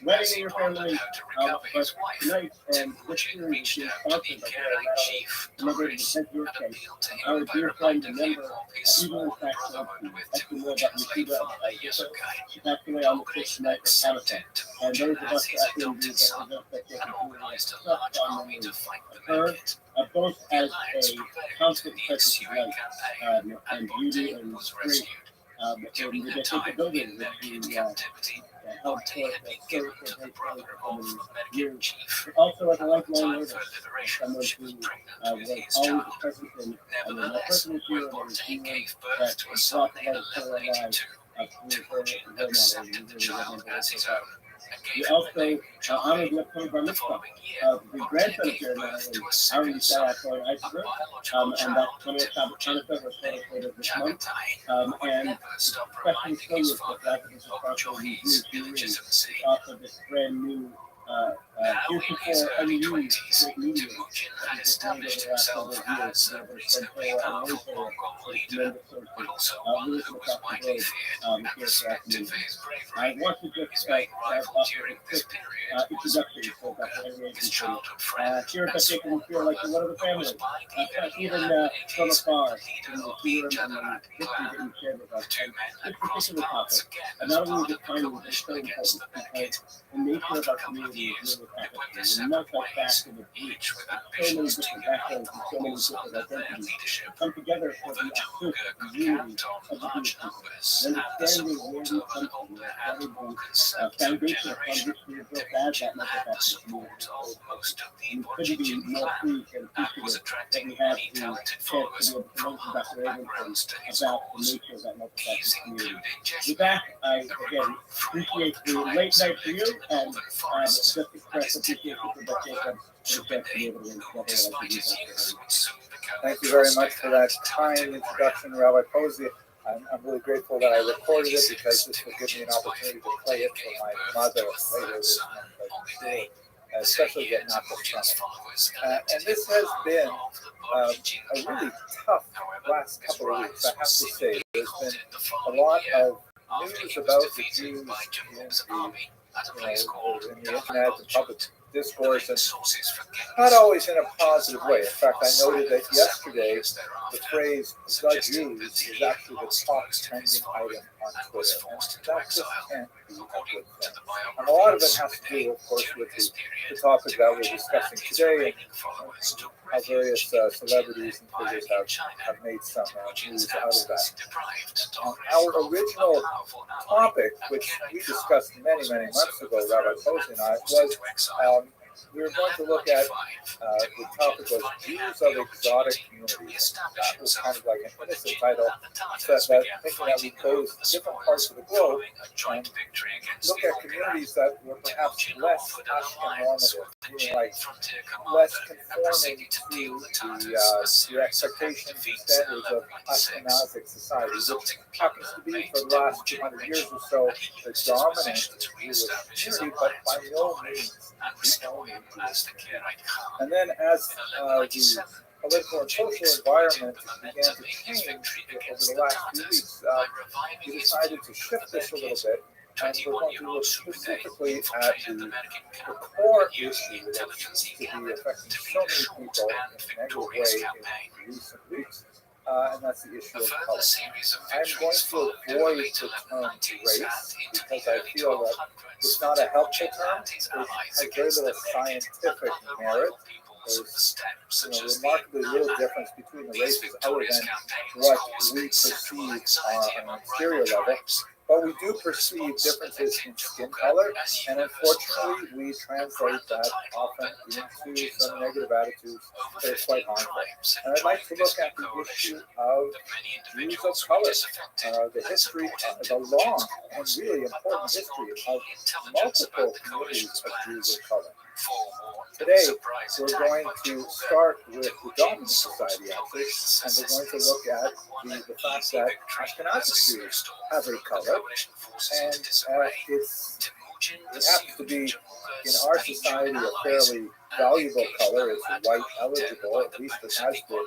wedding As in he your pondered family, how to recover but his wife, tonight and this Temujin year reached is out to the sponsored by Jerry, Kerang chief, remember the Doris, 10th and birthday. appealed to Our him by dear friend, reminding him remember, of his even sworn in fact, brotherhood with that's the word that we Temujin's see late that father, Yasugai. she passed away on the Doris 6th night of accepted Hanukkah. And Temujin those of as us his that adopted son and organized a large army to fight the Mengid. both The as alliance a prevailed constant in the presence of ensuing light campaign, and and beauty Ponte and was grace. rescued. And During the their time capability in that Merkin we captivity, held Ponte forth had been that given served to for the great brother of the Merkin years. chief. Also, as a At lifelong time learner, for liberation, someone she was who pregnant was with his always child. present in Nevertheless, personal when hero Ponte and gave that birth to a son brought in life to our lives 1182, through her Temujin accepted the child as his own and We gave him the also name honored Jahve. the upcoming bar The mitzvah following year, of the Ponte grandson of gave Jeremiah, birth to a Aaron second son, Yisrael, a Isaac, biological and child that's of coming up Temujin Hanukkah, was named later this month. Chagatai, who would And never stop especially reminding still his with the father fact that this is of approximately Johi's June illegitimacy. also this brand new Now in his heretofore early unused 20s, great media Temujin that had was deployed over established the last himself number of as years, a reasonably powerful Mongol leader, but also one who was widely feared and respected for his I bravery. want to just His main rival offer during a this quick period was introduction so that Jafuga, his can childhood friend here and at the sworn feel like brother, one of the who was family. by the early Even from 1180s afar, the leader in the of the theater and Jagarat the clan. that you shared with us. The two men had This crossed particular paths topic, again and as not only part the of the timing is coalition so against important the because Mengid. the nature After of a our couple of community is years, really they went their fascinating. separate Not like ways, back in the each with so many ambitions to different unite backgrounds the and so many Mongols different under their identities leadership. come together for Although the Jafuga could unity count on of the large Jewish people. numbers and the Understanding where support we of an come from, older that and is more the conservative foundation upon generation, which we are built as Temujin that had the multifaceted support community. of most of the We couldn't be Borjigin more clan pleased and and was appreciative that attracting we have many the talented chance to followers be able to from learn from humble Dr. Abramson backgrounds to his about the cause. nature of that These multifaceted community. included With Jessamine, that, I a again recruit from one of appreciate the the late tribes who night for lived you in the and northern forests, just and express his appreciation 10-year-old for Dr. brother, Jacob and to be Shubidei, able to who, together despite like his youth, would soon become Thank a you very much trusted for that and kind talented warrior. introduction, Rabbi Posey. I'm really grateful that I recorded it because this will give me an opportunity to play it for my mother later this month, I'm sure, especially getting out the summer. And this has been a really tough last couple of weeks, I have to say. There's been a lot of news about the Jews in the internet and public discourse, and not always in a positive way. In fact, I noted that yesterday the phrase "the Jews" is actually the top trending item on Twitter, and that just can't be a good thing. And a lot of it has to do, of course, with the topic that we're discussing today, and how various celebrities and figures have made some news out of that. Our original topic, which we discussed many months ago, Rabbi Posey and I, was we were going to look at the topic was Jews of Exotic Communities. That was kind of like an innocent title, that thinking that we go to different parts of the globe and look at communities that were perhaps less Ashkenazic, meaning like less conforming to the expectations and standards of Ashkenazic society, which happens to be for the last 200 years or so the dominant Jewish community, but by no means the only Jewish community. And then as the political and social environment began to change over the last few weeks, we decided to shift this a little bit, and we're going to look specifically at the core issue that seems to be affecting so many people in a negative way in recent weeks, and that's the issue of color. I'm going to avoid the term race because I feel that it's not a helpful term. It has very little scientific merit. There's remarkably little difference between the races other than what we perceive on an exterior level. But we do perceive differences in skin color, and unfortunately, we translate that often into some negative attitudes that are quite harmful. And I'd like to look at the issue of Jews of color, the history, the long and really important history of multiple communities of Jews of color. Today, we're going to start with the dominant society, actually, and we're going to look at the fact that Ashkenazi Jews have a color, and it happens to be, in our society, a fairly valuable color. It's white eligible, at least it has been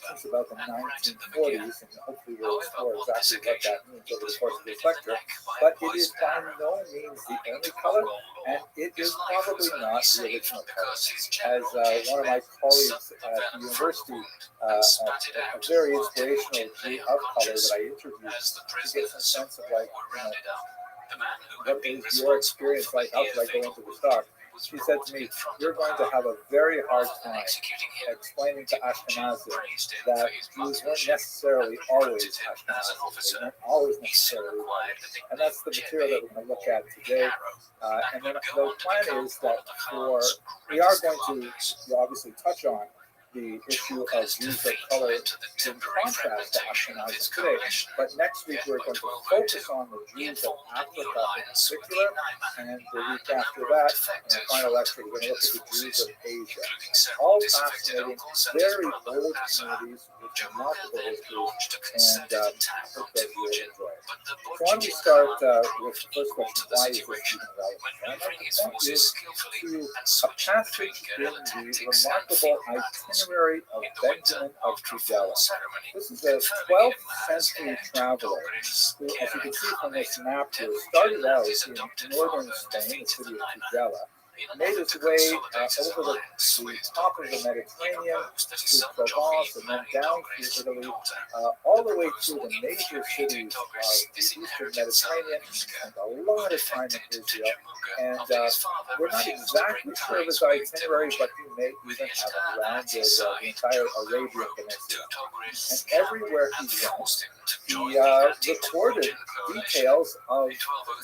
since about the 1940s, and hopefully we'll explore exactly what that means over the course of this lecture. But it is by no means the only color, and it is probably not the original color. As one of my colleagues at the university, a very inspirational Jew of color that I interviewed to get some sense of like, what is your experience like? How should I go into the stock? She said to me, "You're going to have a very hard time explaining to Ashkenazi that Jews weren't necessarily always Ashkenazi. They weren't always necessarily white." And that's the material that we're going to look at today. And then the plan is that we are going to obviously touch on the issue of Jews of color in contrast to Ashkenazis today. But next week we're going to focus on the Jews of Africa in particular, and the week after that, in the final lecture, we're going to look at the Jews of Asia. All fascinating, very old communities with remarkable histories, and I hope that you'll enjoy it. So why don't we start with the first question, why is this even relevant? And I'd like to point you to a passage in the remarkable itinerary of Benjamin of Tudela. This is a 12th century traveler who, as you can see from this map here, started out in northern Spain, the city of Tudela, made his way over the top of the Mediterranean to Provence and then down through Italy, all the way through the major cities of the eastern Mediterranean, and a lot of time in Israel. And we're not exactly sure of his itinerary, but he may even have rounded the entire Arabian Peninsula. And everywhere he went, he recorded details of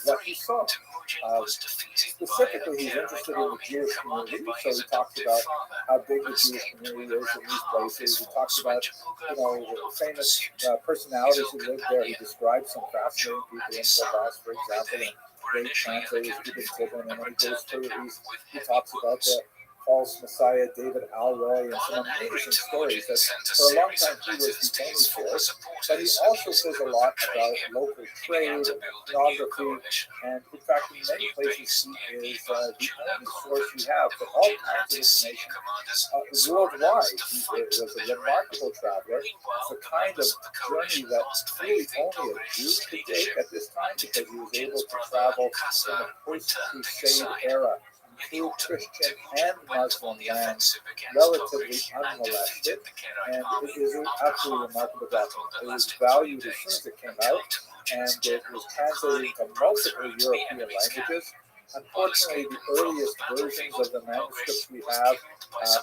what he saw. Specifically, he's interested in the Jewish community, so he talks about how big the Jewish community is in these places. He talks about, the famous personalities who lived there. He describes some fascinating people in Provence, for example, and great translators, Ibn Tibbon, and when he goes to the east, he talks about the false Messiah, David Alroy, and some amazing stories that for a long time he was the only source. But he also says a lot about local trade and ethnography, and in fact, in many places he is the only source you have for all kinds of information worldwide. He was a remarkable traveler. It's the kind of journey that really only a Jew could take at this time, because he was able to travel in the post-Crusade era through Christian and Muslim lands, relatively unmolested, and it is an absolutely remarkable document. It was valued as soon as it came out, and it was translated into multiple European languages. Unfortunately, the earliest versions of the manuscripts we have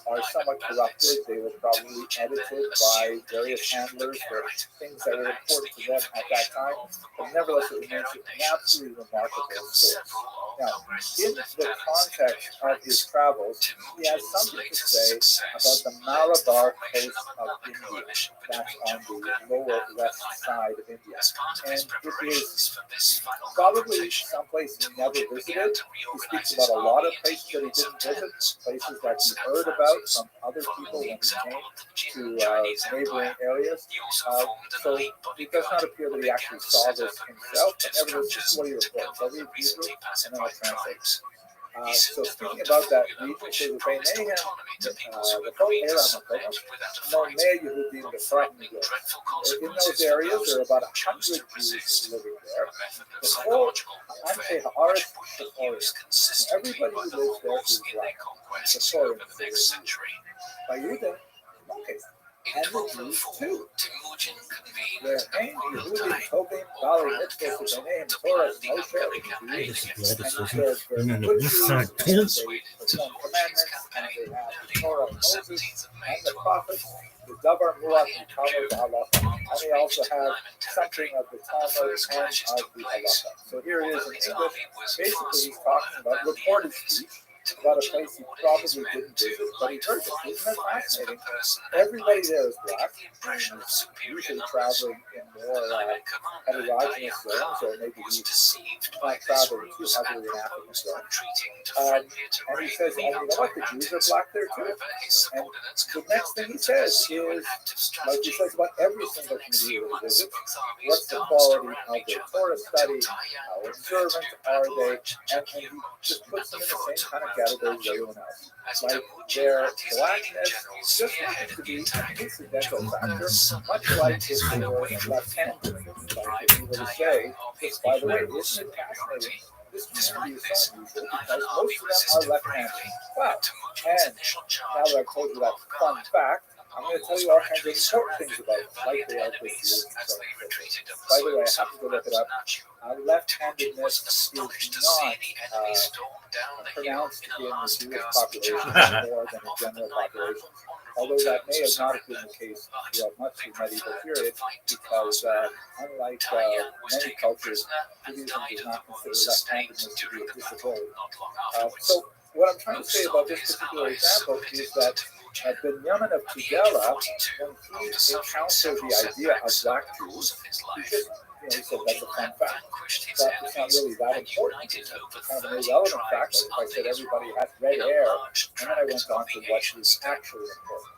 are somewhat corrupted. They were probably edited by various handlers for things that were important to them at that time, but nevertheless it remains an absolutely remarkable source. Now, in the context of his travels, he has something to say about the Malabar coast of India. That's on the lower west side of India. And it is probably someplace he never visited. He speaks about a lot of places that he didn't visit, places that he heard about from other people when he came to neighboring areas. So it does not appear that he actually saw this himself, but nevertheless, this is what he reports. I'll read Hebrew and then I'll translate. So speaking about that region, so the whole area no Yehudim in those areas, there are about 100 Jews living there. The whole Anshe Haaretz, everybody who lives there is black. By Yehudim, okay. And the Jews too. Their name Yehudim Tovim Bali Mitzvot B'neihem Torah Moshe and they're good Jews. They perform commandments and they have the Torah of Moses and the prophets, the Davar Muat and Talmud Halacha, and they also have something of the Talmud and of the Halacha. So here it is in English. Basically, he's talking about reported speech about a place he probably didn't visit, but he heard it. Isn't that fascinating? Everybody there is black, usually traveling in more heterogeneous zones, or maybe he's not traveling too heavily in African zones. And he says, and you know what, the Jews are black there too. And the next thing he says is, like he says about every single community that he visits, what's the quality of their Torah study, how observant are they, and he just puts them in the same kind of category as everyone else. Like their blackness just happens to be an incidental factor, much like if they were left-handed. Like if you were to say, just by the way, isn't it fascinating? This community is so unusual because most of them are left-handed. Wow. And now that I've told you that fun fact, I'm going to tell you all kinds of important things about it, like they are Christians. By the way, I have to go look it up. Left-handedness is not pronounced in the Jewish population more than the general population, although that may have not been the case throughout much of the medieval period, because unlike many cultures, Judaism does not consider left-handedness to be a disability. So what I'm trying to say about this particular example is that Benjamin of Tudela, when he encountered the idea of black Jews, he just he said that's a fun fact. But it's not really that important. It's kind of an irrelevant fact. Like I said, everybody has red hair, and then I went on to what is actually important.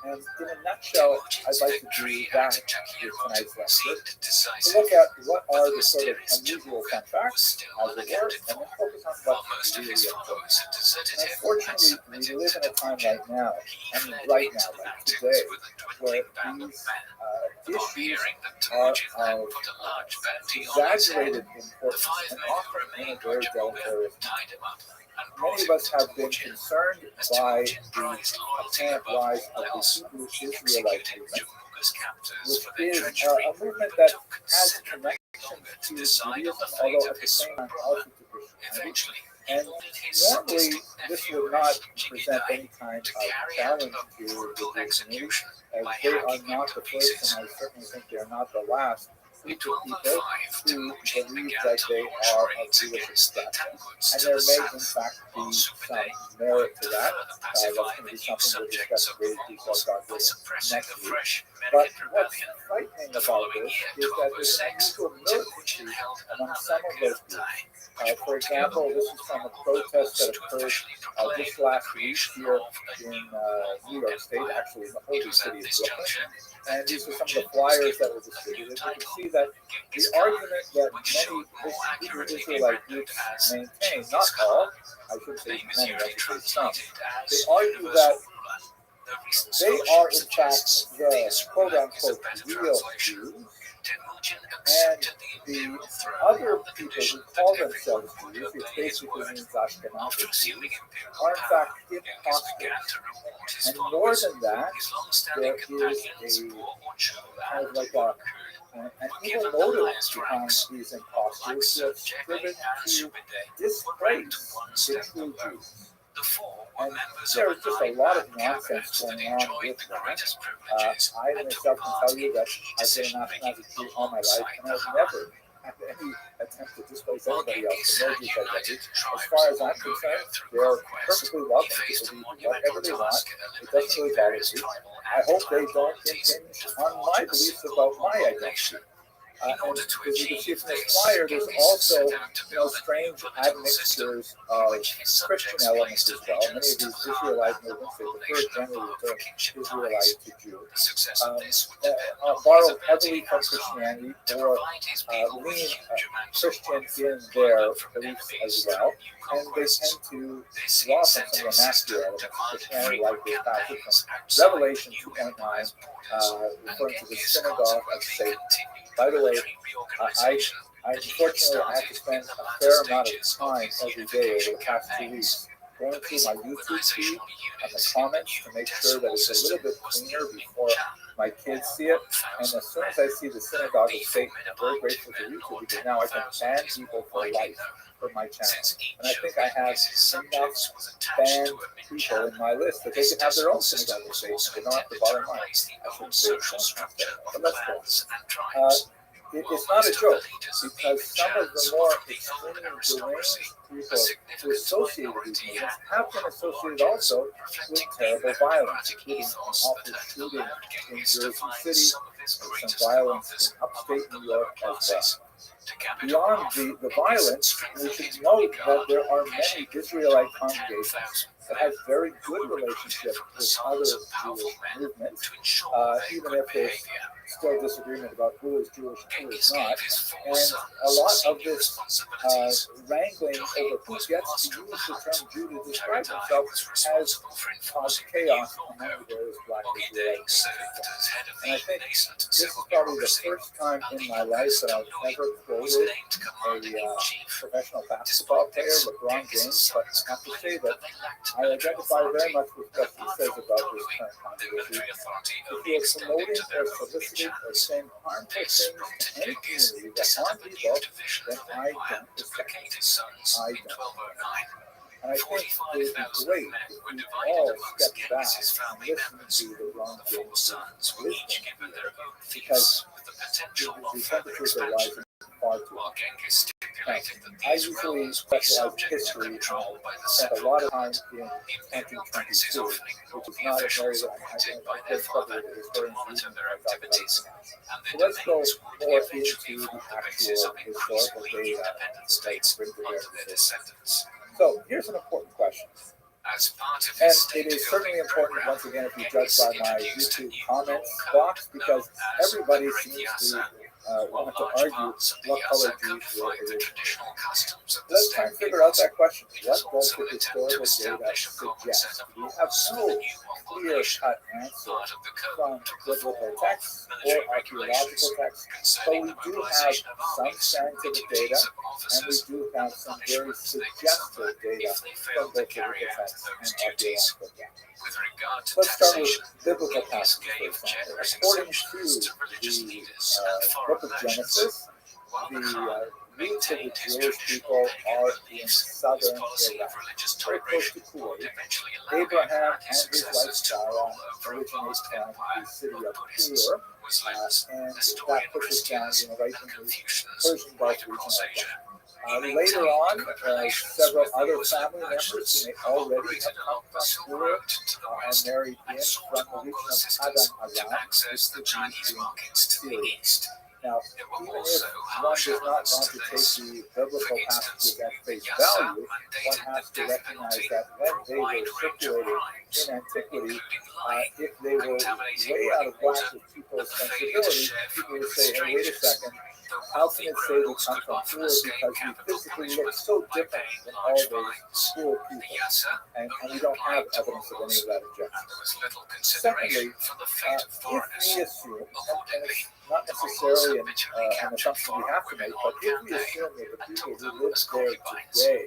And in a nutshell, I'd like to do that with tonight's lecture. To look at what are the sort of unusual fun facts, as it were, and then focus on what's really important. And unfortunately, we live in a time right now, like today, where these issues are of exaggerated importance and often in a very deleterious manner. Many of us have been concerned by the apparent rise of the Hebrew Israelite movement, which is a movement that has connections to Judaism, although at the same time also to Christianity. And normally, this would not present any kind of challenge to the Jewish community, as they are not the first, and I certainly think they are not the last group of people who believe that they are of Jewish extraction. And there may, in fact, be some merit to that. That's going to be something we'll discuss in great detail next week. But what's frightening about this is that there's an unusual militancy among some of those groups. For example, this is from a protest that occurred just last week here in New York State, actually in the holy city of Brooklyn. And these are some of the flyers that were distributed. You can see that the argument that many Hebrew Israelite groups maintain, not all, I should say many, I should say some, they argue that they are in fact the quote-unquote real Jews, and the other people who call themselves Jews, which basically means Ashkenazi Jews, are in fact imposters. And more than that, there is a kind of like an evil motive behind these imposters who have striven to disgrace the true Jews. And there's just a lot of nonsense going on with that. I myself can tell you that I've been a nationality Jew all my life, and I've never had any attempt to displace anybody else for no Jewish identity. As far as I'm concerned, they're perfectly welcome to believe whatever they want. It doesn't really bother me. I hope they don't impinge on my beliefs about my identity. And as you can see from this flyer, there's also strange admixtures of Christian elements as well. Many of these Israelite movements, they prefer generally the term Israelite to Jew, borrow heavily from Christianity or lean Christian in their beliefs as well. And they tend to draw from some of the nastier elements of Christianity, like this passage from Revelation 2.9, referring to the synagogue of Satan. By the way, I unfortunately I have to spend a fair amount of time every day over the past 2 weeks going through my YouTube feed and the comments to make sure that it's a little bit cleaner before my kids see it. And as soon as I see the synagogue of Satan, I'm very grateful to YouTube because now I can ban people for life for my channel. And I think I have enough banned people in my list that they can have their own synagogue of Satan. They don't have to bother mine. I shouldn't say it, but let's go. It's not a joke, because some of the more extremely deranged people who associate with these movements have been associated also with terrible violence, including an awful shooting in Jersey City and some violence in upstate New York as well. Beyond the violence, we should note that there are many Israelite congregations that have very good relationships with other Jewish movements, even if there's still disagreement about who is Jewish and who is not. And a lot of this wrangling over who gets to use the term Jew to describe himself has caused chaos among the various black Israelites. And I think this is probably the first time in my life that I've ever quoted a professional basketball player, LeBron James, but I have to say that I identify very much with what he says about this current controversy. If you are promoting or soliciting or saying harmful things to any community that harm people, then I don't respect. I don't. And I think it would be great if we all step back and listen to the wrong James' wisdom, because the temperatures are rising far too much. I usually specialize in history, and I spent a lot of time in 1922, which is not a area that I get trouble with historians using when I talk about it. So let's go more into the actual historical data that bring together. So here's an important question. And it is certainly important, once again, if you judge by my YouTube comments box, because everybody seems to want to argue what color Jews were originally. Let's try and figure out that question. What does the historical data suggest? We have no clear-cut answer from biblical texts or archaeological texts, but we do have some scientific data, and we do have some very suggestive data from both biblical texts and archaeological data. Let's start with biblical passages, for example. According to the book of Genesis, the roots of the Jewish people are in southern Iraq, very close to Kuwait. Abraham and his wife Sarah originate from the city of Ur, and that pushes down right in the Persian Gulf region. Later on, several other family members who may already have come from Ur and married in from the region of Padan Aram, which would be in Syria. Now, even if one does not want to take the biblical passages at face value, one has to recognize that when they were circulated in antiquity, if they were way out of whack with people's sensibility, people would say, hey, wait a second, how can it say we come from Ur because we physically look so different than all those Ur people? And we don't have evidence of any of that objection. Secondly, if we assume, and it's not necessarily an assumption we have to make, but if we assume that the people who live there today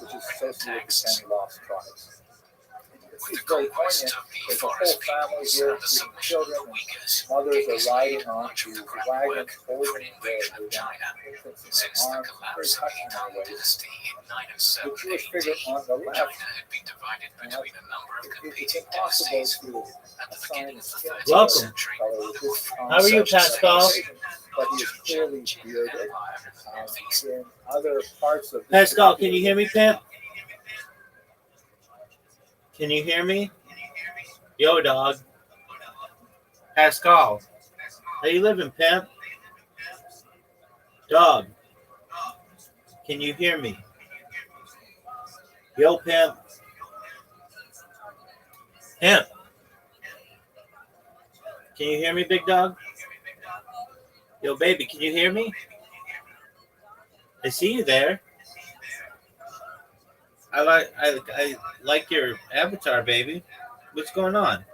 which is associated with 10 lost tribes. With It's the very conquest poignant. of the There's a whole forest family peoples here, and the including submission of children, the Uyghurs, mothers are Genghis riding laid on much of the these groundwork wagons, for holding an invasion of China. infants in Since their the arms. Very collapse of the touching in a Tang way. dynasty in The 907 Jewish AD, figure on the left, China had been divided between a number of it's competing impossible dynasties. to At the assign beginning of his the skin 13th Welcome. century, color there with were this four How are you, such Pascal? states. but he is Jin clearly Jin bearded. Empire in the northeast, In other parts of this Pascal, can you hear me, Pimp? Can you hear me? Yo, dog. Pascal. How you living, Pimp? Dog, can you hear me? Yo, Pimp. Pimp, can you hear me, big dog? Yo, baby, can you hear me? I see you there. I like your avatar, baby. What's going on?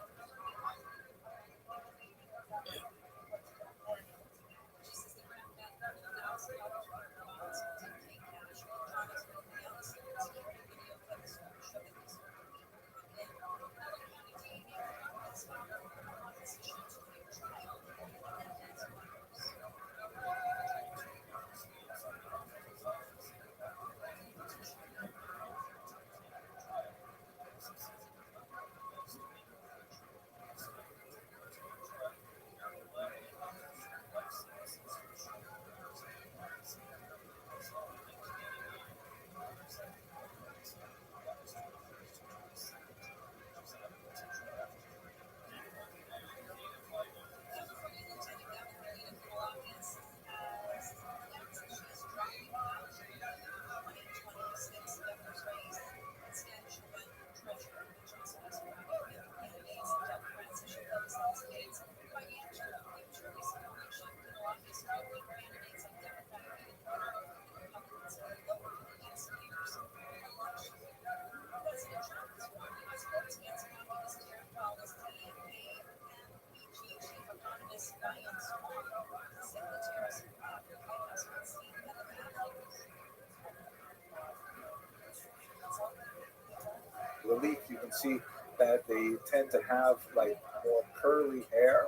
Relief, you can see that they tend to have like more curly hair.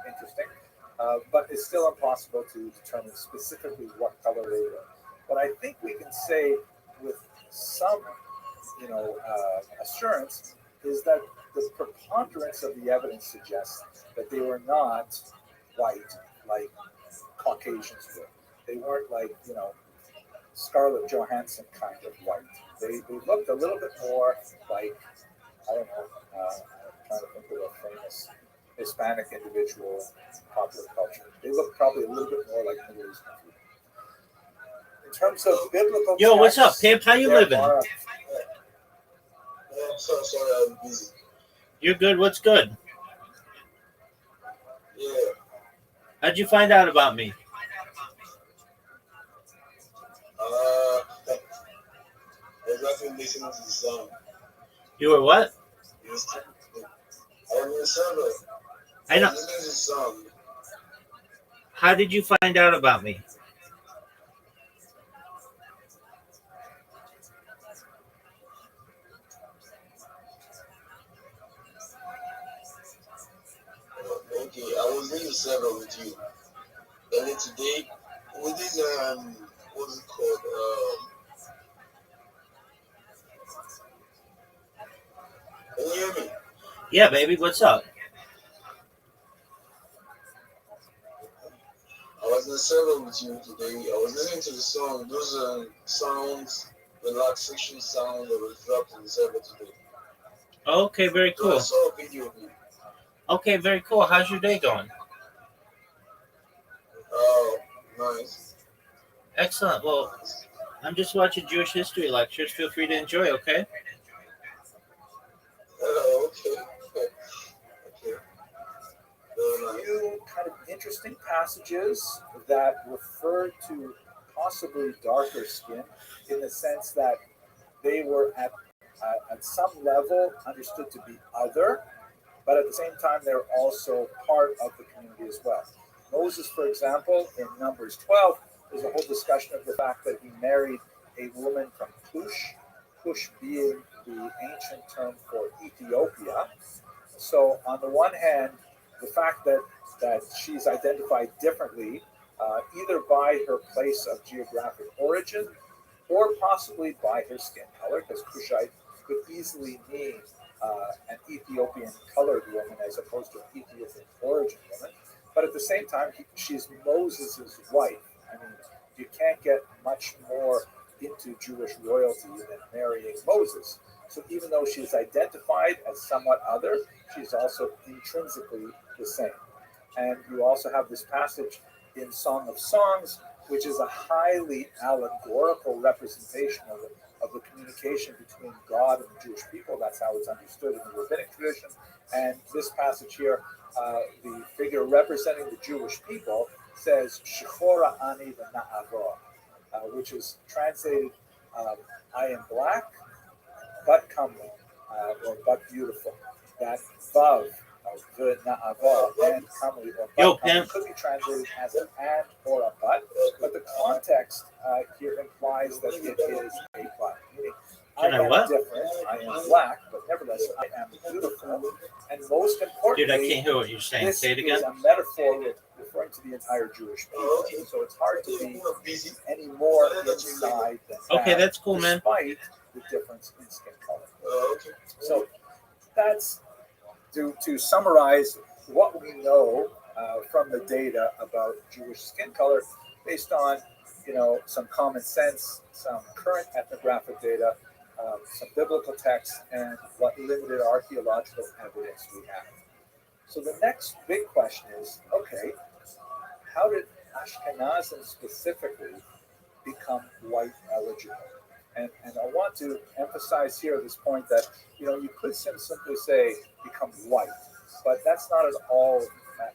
Interesting. But it's still impossible to determine specifically what color they were. But I think we can say with some, assurance is that the preponderance of the evidence suggests that they were not white like Caucasians were. They weren't like, Scarlett Johansson kind of white. They looked a little bit more like, I don't know, I'm trying to think of a famous Hispanic individual in popular culture. They look probably a little bit more like Middle Eastern people. In terms of biblical Yo, what's up, texts, Pimp? How you there living? are- I'm so sorry I'm busy. You're good. What's good? Yeah. How'd you find out about me? I was actually listening to the song. You were what? I was in the server. I know. was listening to the song. How did you find out about me? Okay, I was in the server with you. Earlier today, with this, what's it called? Can you hear me? Yeah, baby. What's up? I was in the server with you today. I was listening to the song. Those sounds, relaxation sound that was dropped in the server today. Okay, very So I cool. saw a video of you. Okay, very cool. How's your day going? Oh, nice. Excellent. Well, Nice. I'm just watching Jewish history lectures. Feel free to enjoy, okay? Okay. Okay. Very nice. few kind of interesting passages that refer to possibly darker skin in the sense that they were at some level understood to be other, but at the same time they're also part of the community as well. Moses, for example, in Numbers 12, there's a whole discussion of the fact that he married a woman from Cush being the ancient term for Ethiopia. So on the one hand, the fact that she's identified differently, either by her place of geographic origin or possibly by her skin color, because Cushite could easily mean an Ethiopian colored woman as opposed to an Ethiopian origin woman. But at the same time, she's Moses' wife. I mean, you can't get much more into Jewish royalty than marrying Moses. So even though she's identified as somewhat other, she's also intrinsically the same. And you also have this passage in Song of Songs, which is a highly allegorical representation of the communication between God and the Jewish people. That's how it's understood in the rabbinic tradition. And this passage here, the figure representing the Jewish people says, Shechora ani v'na'avo, which is translated, I am black, but comely, or but beautiful. That vav, the na'ava, and comely, or Yo, but comely, Pimp. could be translated as an and or a but the context here implies that it is a but. Meaning, Can I am what? different, I am black, but nevertheless I am beautiful. And most importantly, Dude, I can't hear what you're saying. this Say it again. is a metaphor referring to the entire Jewish people. So it's hard to be any more inside than Okay, that, that's cool, man. despite the difference in skin color. So that's to summarize what we know from the data about Jewish skin color, based on some common sense, some current ethnographic data, some biblical texts, and what limited archaeological evidence we have. So the next big question is, okay, how did Ashkenazim specifically become white eligible? And I want to emphasize here this point that you could simply say become white, but that's not at all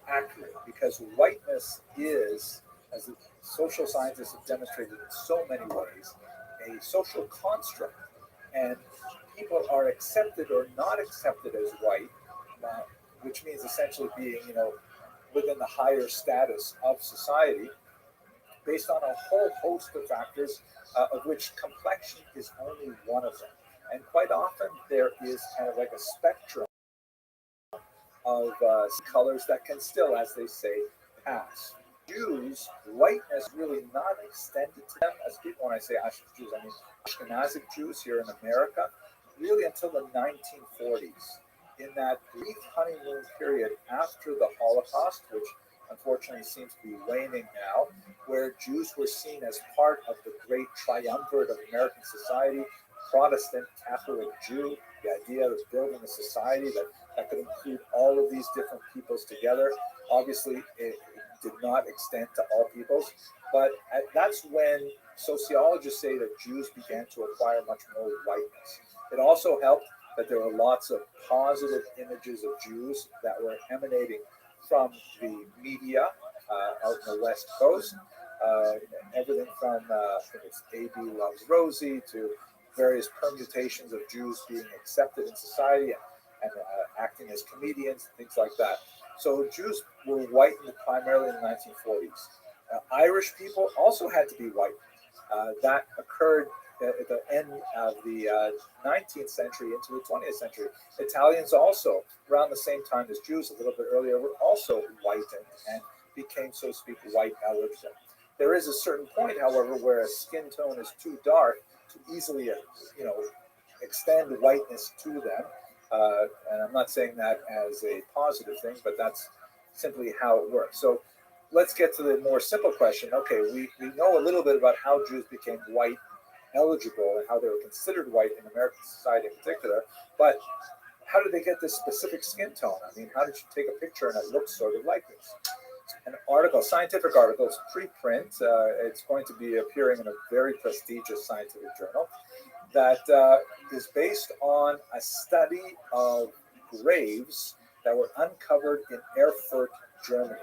accurate, because whiteness is, as the social scientists have demonstrated in so many ways, a social construct, and people are accepted or not accepted as white, which means essentially being within the higher status of society, based on a whole host of factors, of which complexion is only one of them. And quite often there is kind of like a spectrum of colors that can still, as they say, pass. Jews, whiteness really not extended to them as people. When I say Ashkenazi Jews, I mean Ashkenazic Jews here in America, really until the 1940s. In that brief honeymoon period after the Holocaust, which unfortunately seems to be waning now, where Jews were seen as part of the great triumvirate of American society, Protestant, Catholic, Jew, the idea of building a society that could include all of these different peoples together. Obviously, it did not extend to all peoples, but that's when sociologists say that Jews began to acquire much more whiteness. It also helped that there were lots of positive images of Jews that were emanating from the media out in the West Coast. Everything from I think it's A.B. Loves Rosie to various permutations of Jews being accepted in society and acting as comedians, things like that. So Jews were whitened primarily in the 1940s. Irish people also had to be white. That occurred at the end of the 19th century into the 20th century. Italians also, around the same time as Jews, a little bit earlier, were also whitened and became, so to speak, white eligible. There is a certain point, however, where a skin tone is too dark to easily, extend whiteness to them. And I'm not saying that as a positive thing, but that's simply how it works. So let's get to the more simple question. Okay, we know a little bit about how Jews became white eligible and how they were considered white in American society in particular, but how did they get this specific skin tone? I mean, how did you take a picture and it looks sort of like this? An article, scientific article, it's preprint. It's going to be appearing in a very prestigious scientific journal that is based on a study of graves that were uncovered in Erfurt, Germany.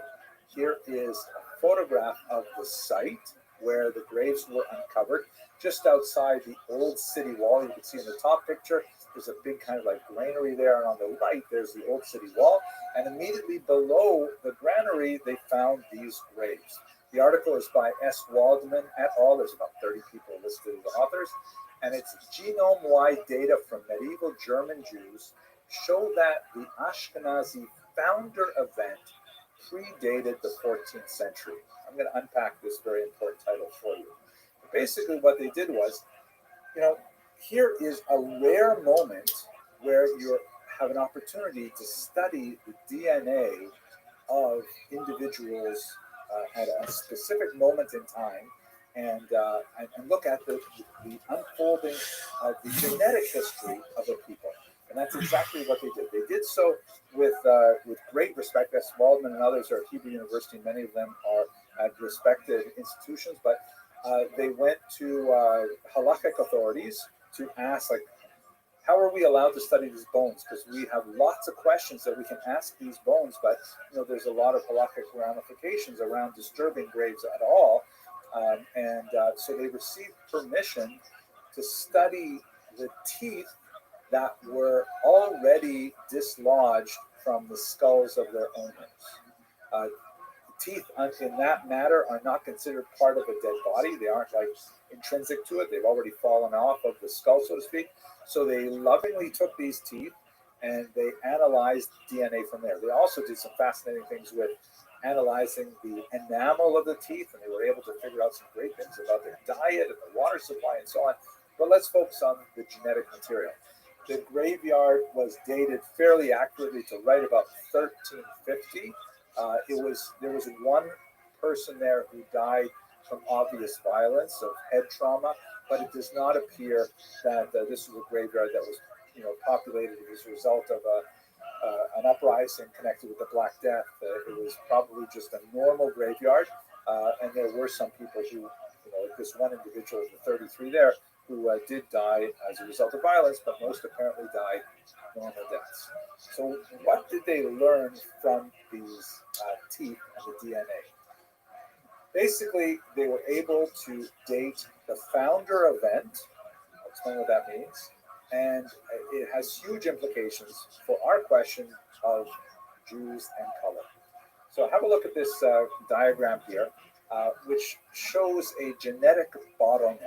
Here is a photograph of the site where the graves were uncovered, just outside the old city wall. You can see in the top picture, there's a big kind of like granary there, and on the right, there's the old city wall. And immediately below the granary, they found these graves. The article is by S. Waldman et al. There's about 30 people listed as authors. And it's genome-wide data from medieval German Jews show that the Ashkenazi founder event predated the 14th century. I'm going to unpack this very important title for you. But basically what they did was, here is a rare moment where you have an opportunity to study the DNA of individuals at a specific moment in time, and look at the unfolding of the genetic history of a people. And that's exactly what they did. They did so with great respect. As Waldman and others are at Hebrew University. Many of them are at respected institutions, but they went to halakhic authorities to ask, like, how are we allowed to study these bones? Because we have lots of questions that we can ask these bones, but there's a lot of halakhic ramifications around disturbing graves at all. So they received permission to study the teeth that were already dislodged from the skulls of their owners. Teeth in that matter are not considered part of a dead body. They aren't like intrinsic to it. They've already fallen off of the skull, so to speak. So they lovingly took these teeth and they analyzed DNA from there. They also did some fascinating things with analyzing the enamel of the teeth, and they were able to figure out some great things about their diet and the water supply and so on. But let's focus on the genetic material. The graveyard was dated fairly accurately to right about 1350. There was one person there who died from obvious violence of head trauma, but it does not appear that this was a graveyard that was populated as a result of an uprising connected with the Black Death. It was probably just a normal graveyard, and there were some people who, like this one individual, the 33 there, who did die as a result of violence, but most apparently died normal deaths. So what did they learn from these teeth and the DNA? Basically, they were able to date the founder event. I'll explain what that means. And it has huge implications for our question of Jews and color. So have a look at this diagram here, which shows a genetic bottleneck.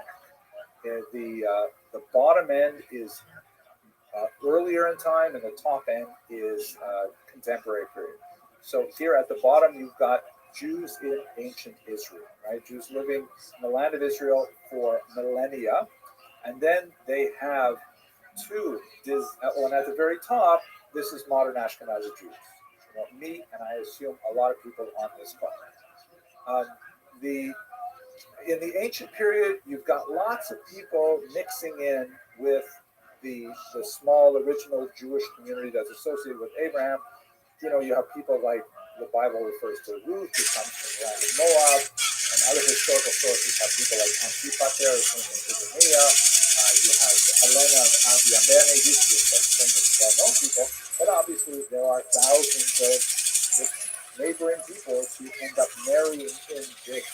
The bottom end is earlier in time, and the top end is contemporary period. So here at the bottom, you've got Jews in ancient Israel, right? Jews living in the land of Israel for millennia, and then they have and at the very top, this is modern Ashkenazi Jews. Me and I assume a lot of people on this call. In the ancient period, you've got lots of people mixing in with the small original Jewish community that's associated with Abraham. You have people like the Bible refers to Ruth, who comes from the land of Moab, and other historical sources have people like Antipat there, who comes from Pisidia. You have Helena of Abiambene. These are just famous, well-known people, but obviously there are thousands of neighboring people who end up marrying in this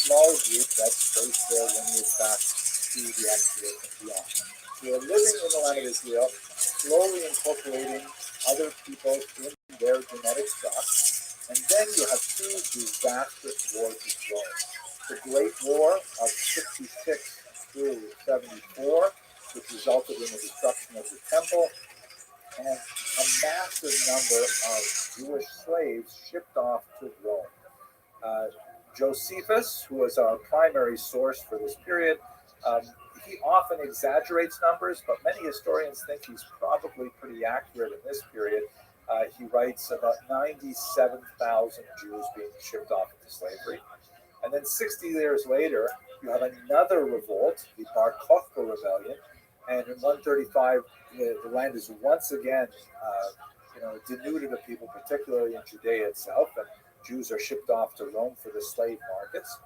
small group that trace their lineage back to the Exodus and beyond. So they're living in the land of Israel, slowly incorporating other people in their genetic stock. And then you have two disastrous wars with Rome. The Great War of 66 through 74, which resulted in the destruction of the temple, and a massive number of Jewish slaves shipped off to Rome. Josephus, who was our primary source for this period, he often exaggerates numbers, but many historians think he's probably pretty accurate in this period. He writes about 97,000 Jews being shipped off into slavery. And then 60 years later, you have another revolt, the Bar Kokhba rebellion. And in 135, the land is once again denuded of people, particularly in Judea itself. And Jews are shipped off to Rome for the slave markets,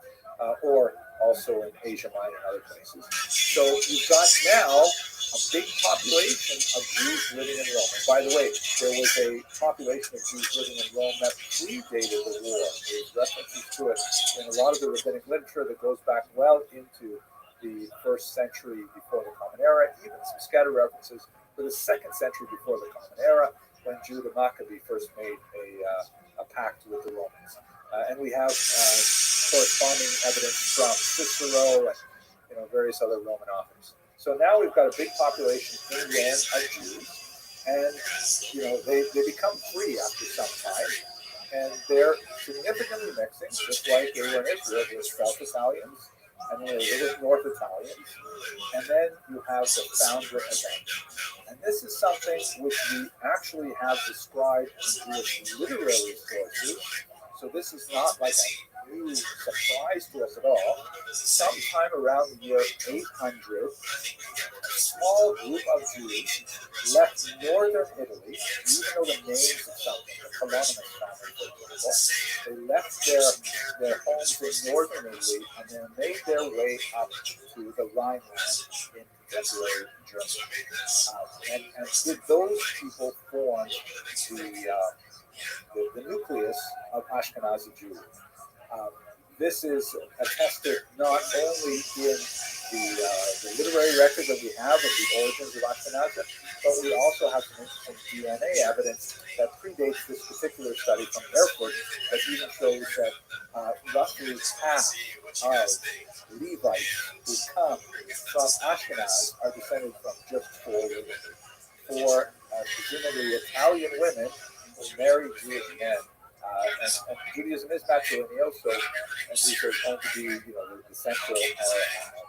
or also in Asia Minor and other places. So you've got now a big population of Jews living in Rome. And by the way, there was a population of Jews living in Rome that predated the war. There's references to it in a lot of the rabbinic literature that goes back well into the 1st century before the Common Era, even some scattered references for the 2nd century before the Common Era, when Judah Maccabee first made a pact with the Romans. And we have corresponding evidence from Cicero and various other Roman authors. So now we've got a big population in Rome of Jews, and they become free after some time, and they're significantly mixing, just like they were in Israel, with South Italians, and then with North Italians, and then you have the founder event. And this is something which we actually have described in Jewish literary sources. So this is not like new surprise to us at all. Sometime around the year 800, a small group of Jews left northern Italy, even though the names of some, the Colonus family, for example, they left their homes in northern Italy and then made their way up to the Rhineland in contemporary Germany. And did those people form the nucleus of Ashkenazi Jews? This is attested not only in the literary record that we have of the origins of Ashkenazim, but we also have some interesting DNA evidence that predates this particular study from Erfurt that even shows that roughly half of Levites who come from Ashkenaz are descended from just 4 women. 4 presumably Italian women who married Jewish men. And Judaism is matrilineal, so and these are going to be, the central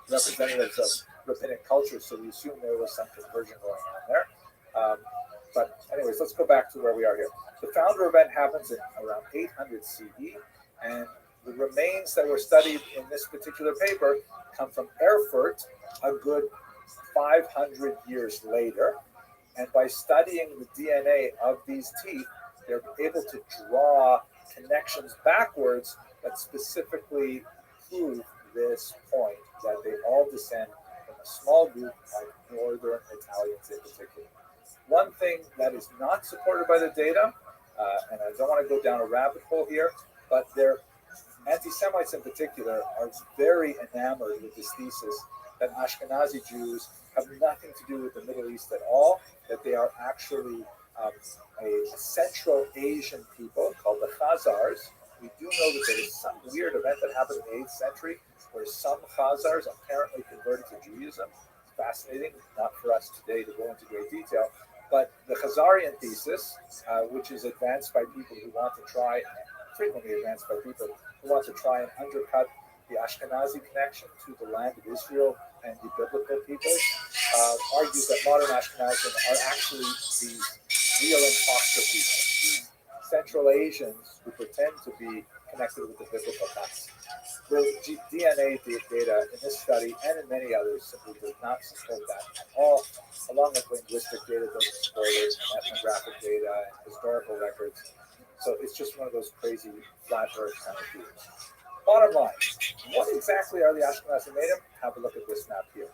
representatives of rabbinic culture. So we assume there was some conversion going on there. But anyways, let's go back to where we are here. The founder event happens in around 800 CE, and the remains that were studied in this particular paper come from Erfurt a good 500 years later. And by studying the DNA of these teeth, they're able to draw connections backwards that specifically prove this point, that they all descend from a small group of northern Italians in particular. One thing that is not supported by the data, and I don't want to go down a rabbit hole here, but their anti-Semites in particular are very enamored with this thesis that Ashkenazi Jews have nothing to do with the Middle East at all, that they are actually a Central Asian people called the Khazars. We do know that there is some weird event that happened in the 8th century where some Khazars apparently converted to Judaism. It's fascinating, not for us today to go into great detail, but the Khazarian thesis, which is advanced by people who want to try, frequently advanced by people who want to try and undercut the Ashkenazi connection to the land of Israel and the biblical peoples, argues that modern Ashkenazim are actually these real imposter people, these Central Asians who pretend to be connected with the biblical past. The DNA data in this study and in many others simply does not support that at all, along with linguistic data doesn't support it, and ethnographic data and historical records. So it's just one of those crazy flat earth kind of theories. Bottom line, what exactly are the Ashkenazi made of? Have a look at this map here.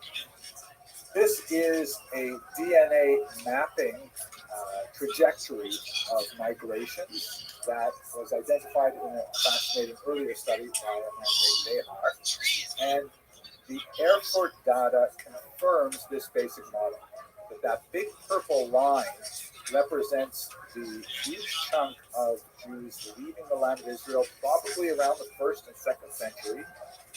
This is a DNA mapping trajectory of migration that was identified in a fascinating earlier study by a man named Behar. And the Erfurt data confirms this basic model, that big purple line represents the huge chunk of Jews leaving the land of Israel probably around the 1st and 2nd century,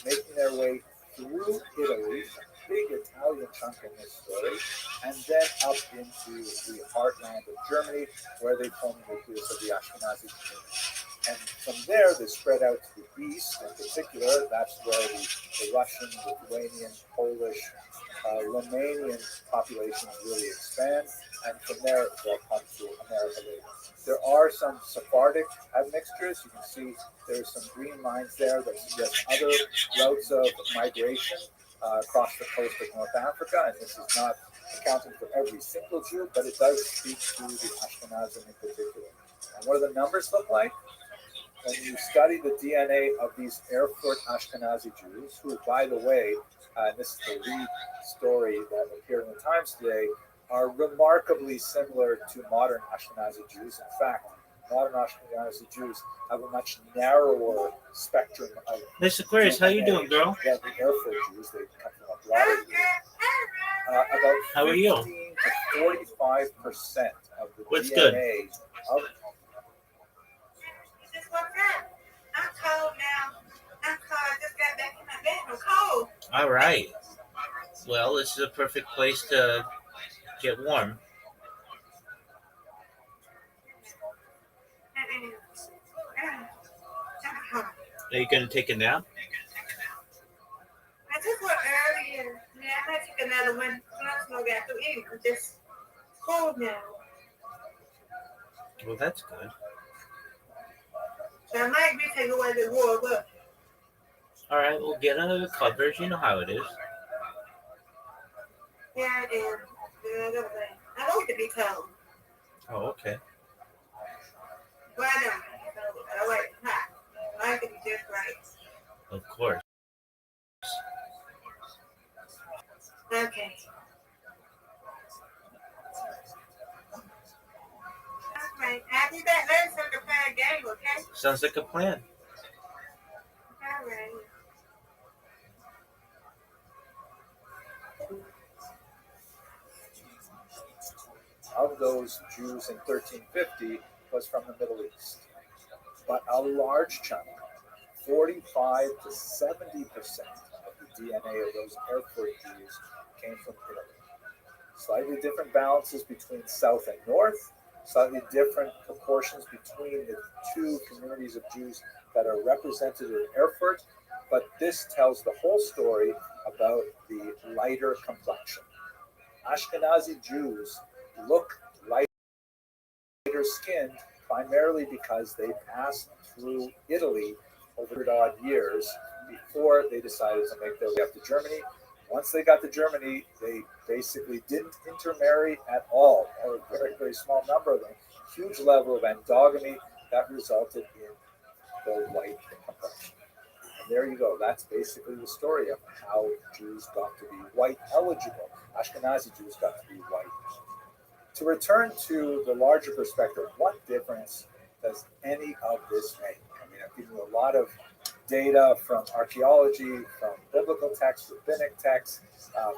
making their way through Italy, a big Italian chunk in this story, and then up into the heartland of Germany, where they form the nucleus of the Ashkenazi community. And from there, they spread out to the east in particular. That's where the Russian, Lithuanian, Polish, Romanian populations really expand, and from there they'll come to America later. There are some Sephardic admixtures. You can see there's some green lines there that suggest other routes of migration across the coast of North Africa, and this is not accounting for every single Jew, but it does speak to the Ashkenazim in particular. And what do the numbers look like? When you study the DNA of these Erfurt Ashkenazi Jews, who, by the way, and this is the lead story that appeared in the Times today, are remarkably similar to modern Ashkenazi Jews. In fact, modern Ashkenazi Jews have a much narrower spectrum of Miss Aquarius, how you doing, girl? than the Erfurt Jews. They come from a broader group. About How are you? 15 to 45% of the What's DNA good? of I'm cold now. I'm cold. I just got back in my bed. I'm cold. All right. Well, this is a perfect place to get warm. Are you going to take a nap? I took one earlier. Yeah, I might take another one. I'm not got to eat. I'm just cold now. Well, that's good. So I might be taking away the war, but All right, we'll get under the covers. You know how it is. Yeah, I am. I want to be cold. Oh, okay. Well, I don't. I like it hot. I like it just right. Of course. Okay. Okay. I'll be back later so we can play a game, okay? Sounds like a plan. All right. Of those Jews in 1350 was from the Middle East. But a large chunk, 45 to 70% of the DNA of those Erfurt Jews came from Italy. Slightly different balances between South and North, slightly different proportions between the two communities of Jews that are represented in Erfurt, but this tells the whole story about the lighter complexion. Ashkenazi Jews look lighter skinned primarily because they passed through Italy over odd years before they decided to make their way up to Germany. Once they got to Germany, they basically didn't intermarry at all, or a very, very small number of them. Huge level of endogamy that resulted in the white complexion. And there you go. That's basically the story of how Jews got to be white eligible. Ashkenazi Jews got to be white. To return to the larger perspective, what difference does any of this make? I mean, I've given you a lot of data from archaeology, from biblical texts, rabbinic texts,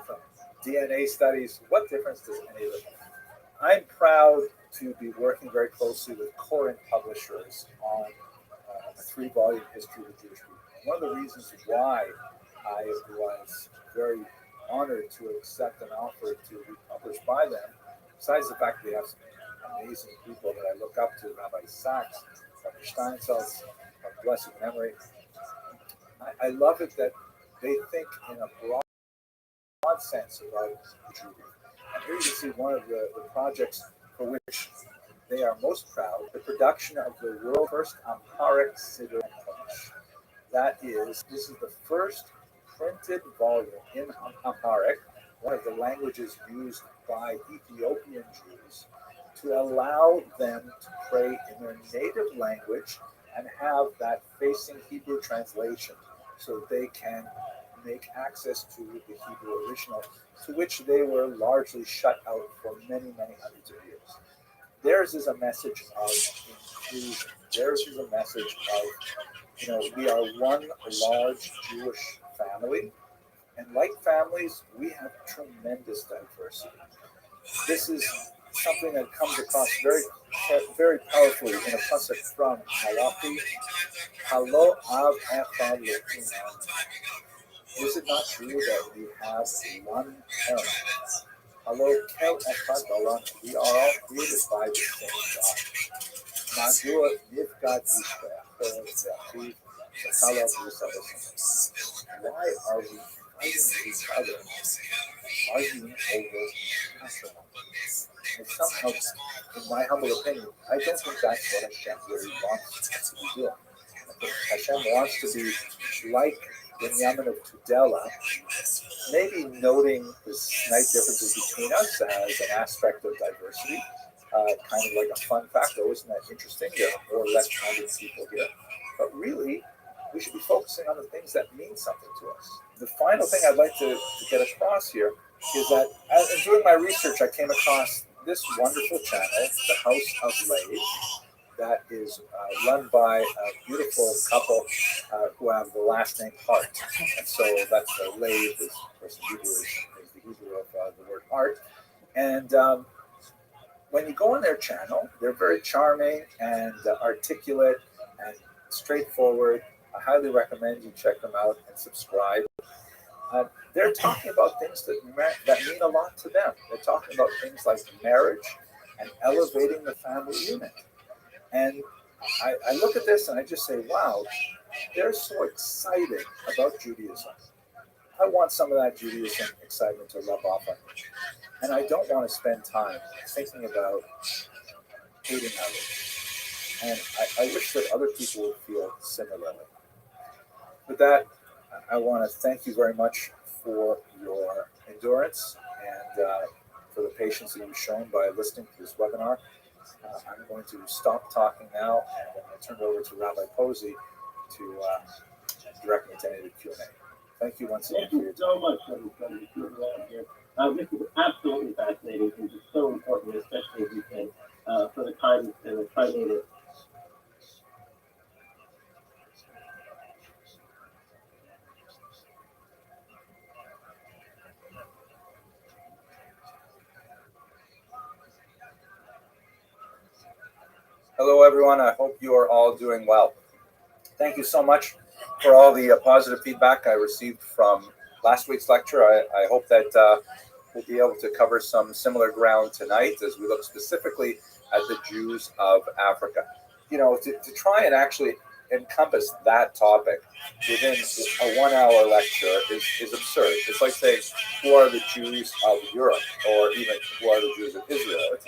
from DNA studies. What difference does any of it make? I'm proud to be working very closely with Corinth publishers on a 3-volume history of the Jewish people. One of the reasons why I was very honored to accept an offer to be published by them, besides the fact that they have some amazing people that I look up to, Rabbi Sachs, Rabbi Steinsaltz, of blessed memory, I love it that they think in a broad sense about Jewry. And here you can see one of the projects for which they are most proud, the production of the world's first Amharic Siddur English. This is the first printed volume in Amharic, one of the languages used by Ethiopian Jews, to allow them to pray in their native language and have that facing Hebrew translation so that they can make access to the Hebrew original, to which they were largely shut out for many, many hundreds of years. Theirs is a message of inclusion. Theirs is a message of, we are one large Jewish family, and like families, we have tremendous diversity. This is something that comes across very, very powerfully in a concept from Malachi. Halo av echad l'kunam. Is it not true that we have one parent? Halo kel echad balam. We are all created by the same God. Madua nifgad ish ve'achor ve'achiv ve'chalav v'savosam. Why are we fighting each other, arguing over Hashem? And somehow, in my humble opinion, I don't think that's what Hashem really wants us to be doing. I think Hashem wants to be like Binyamin of Tudela, maybe noting the slight differences between us as an aspect of diversity, kind of like a fun fact. Oh, isn't that interesting? There are more or less talented people here. But really, we should be focusing on the things that mean something to us. The final thing I'd like to get across here is that in doing my research, I came across this wonderful channel, the House of Lays, that is run by a beautiful couple who have the last name Hart. And so that's the Lays, is, of course, Hebrew is the Hebrew of the word heart. And when you go on their channel, they're very charming and articulate and straightforward. I highly recommend you check them out and subscribe. They're talking about things that mean a lot to them. They're talking about things like marriage and elevating the family unit. And I look at this and I just say, wow, they're so excited about Judaism. I want some of that Judaism excitement to rub off on me. And I don't want to spend time thinking about hating others. And I wish that other people would feel similarly. With that, I want to thank you very much for your endurance and for the patience that you've shown by listening to this webinar. I'm going to stop talking now, and I'm going to turn it over to Rabbi Posey to direct me to any of the Q&A. Thank you once again. Thank you so much, everybody, for being around here. This is absolutely fascinating and just so important, especially as you said, for the time and the timing of Hello, everyone. I hope you are all doing well. Thank you so much for all the positive feedback I received from last week's lecture. I hope that we'll be able to cover some similar ground tonight as we look specifically at the Jews of Africa. You know, to try and actually encompass that topic within a 1 hour lecture is absurd. It's like saying, who are the Jews of Europe, or even who are the Jews of Israel? It's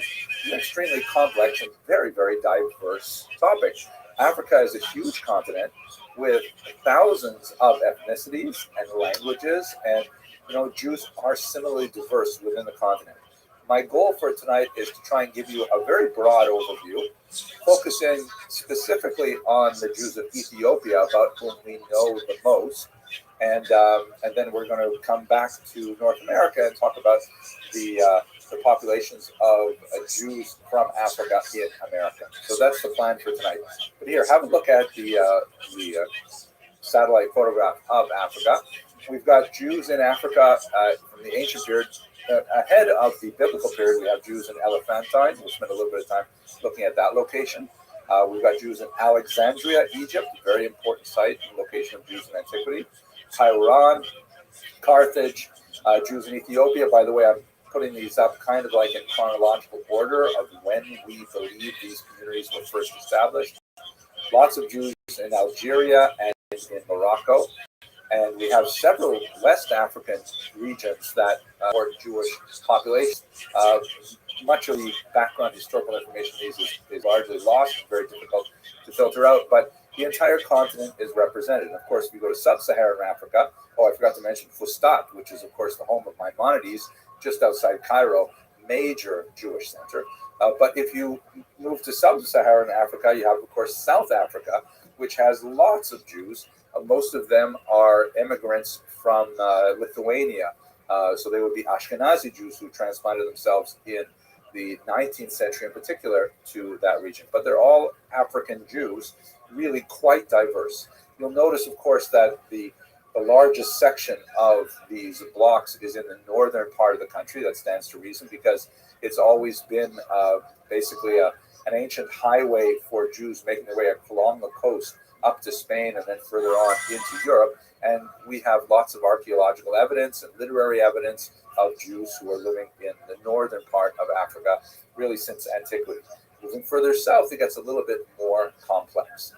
an extremely complex and very, very diverse topic. Africa is a huge continent with thousands of ethnicities and languages, and Jews are similarly diverse within the continent. My goal for tonight is to try and give you a very broad overview, focusing specifically on the Jews of Ethiopia, about whom we know the most, and then we're going to come back to North America and talk about the populations of Jews from Africa in America. So that's the plan for tonight. But here, have a look at the satellite photograph of Africa. We've got Jews in Africa from the ancient period. Ahead of the biblical period, we have Jews in Elephantine. We'll spend a little bit of time looking at that location. We've got Jews in Alexandria, Egypt, a very important site and location of Jews in antiquity. Tehran, Carthage, Jews in Ethiopia. By the way, I'm putting these up kind of like in chronological order of when we believe these communities were first established. Lots of Jews in Algeria and in Morocco. And we have several West African regions that are Jewish populations. Much of the background historical information in these is largely lost and very difficult to filter out, but the entire continent is represented. And of course, if you go to sub-Saharan Africa, I forgot to mention Fustat, which is, of course, the home of Maimonides, just outside Cairo, major Jewish center. But if you move to sub-Saharan Africa, you have, of course, South Africa, which has lots of Jews. Most of them are immigrants from Lithuania. So they would be Ashkenazi Jews who transplanted themselves in the 19th century in particular to that region. But they're all African Jews, really quite diverse. You'll notice, of course, that the largest section of these blocks is in the northern part of the country. That stands to reason because it's always been basically an ancient highway for Jews making their way along the coast up to Spain and then further on into Europe. And we have lots of archaeological evidence and literary evidence of Jews who are living in the northern part of Africa, really since antiquity. Moving further south, it gets a little bit more complex.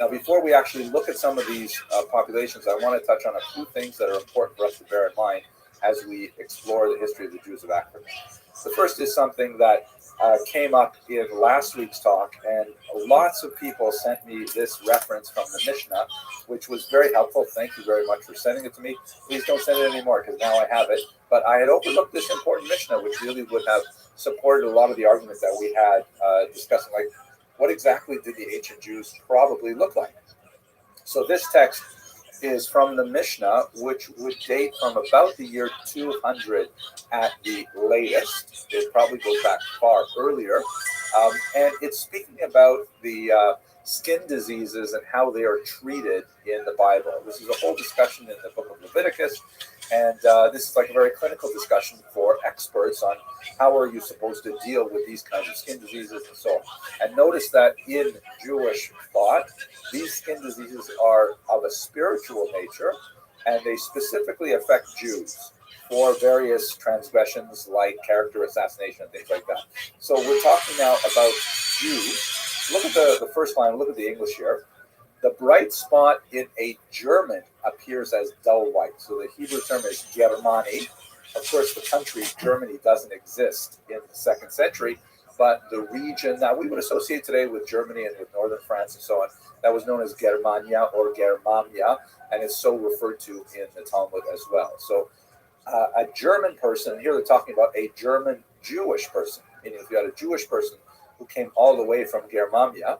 Now, before we actually look at some of these populations, I want to touch on a few things that are important for us to bear in mind as we explore the history of the Jews of Africa. The first is something that came up in last week's talk, and lots of people sent me this reference from the Mishnah, which was very helpful. Thank you very much for sending it to me. Please don't send it anymore because now I have it. But I had overlooked this important Mishnah, which really would have supported a lot of the arguments that we had discussing, like what exactly did the ancient Jews probably look like? So this text is from the Mishnah, which would date from about the year 200 at the latest. It probably goes back far earlier. And it's speaking about the skin diseases and how they are treated in the Bible. This is a whole discussion in the book of Leviticus. And this is like a very clinical discussion for experts on how are you supposed to deal with these kinds of skin diseases and so on. And notice that in Jewish thought, these skin diseases are of a spiritual nature, and they specifically affect Jews for various transgressions like character assassination and things like that. So we're talking now about Jews. Look at the first line, look at the English here. The bright spot in a German appears as dull white. So the Hebrew term is Germani. Of course, the country Germany doesn't exist in the 2nd century, but the region that we would associate today with Germany and with northern France and so on, that was known as Germania or Germania, and is so referred to in the Talmud as well. So a German person, and here they're talking about a German Jewish person, meaning if you had a Jewish person who came all the way from Germania,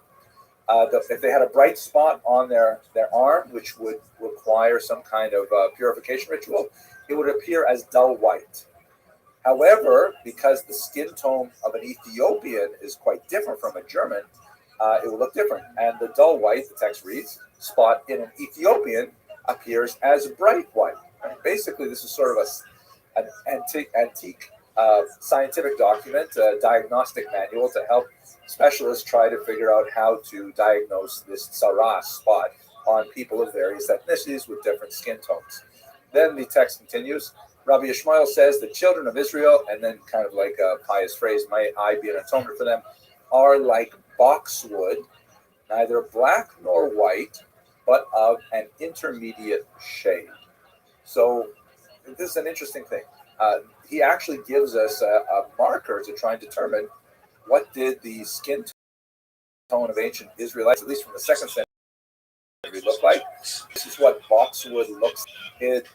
if they had a bright spot on their arm, which would require some kind of purification ritual, it would appear as dull white. However, because the skin tone of an Ethiopian is quite different from a German, it will look different. And the dull white, the text reads, spot in an Ethiopian appears as bright white. Right? Basically, this is sort of an antique scientific document, a diagnostic manual to help specialists try to figure out how to diagnose this tsaras spot on people of various ethnicities with different skin tones. Then the text continues. Rabbi Ishmael says, the children of Israel, and then kind of like a pious phrase, may I be an atonement for them, are like boxwood, neither black nor white, but of an intermediate shade. So this is an interesting thing. He actually gives us a marker to try and determine what did the skin tone of ancient Israelites, at least from the 2nd century, look like. This is what boxwood looks. It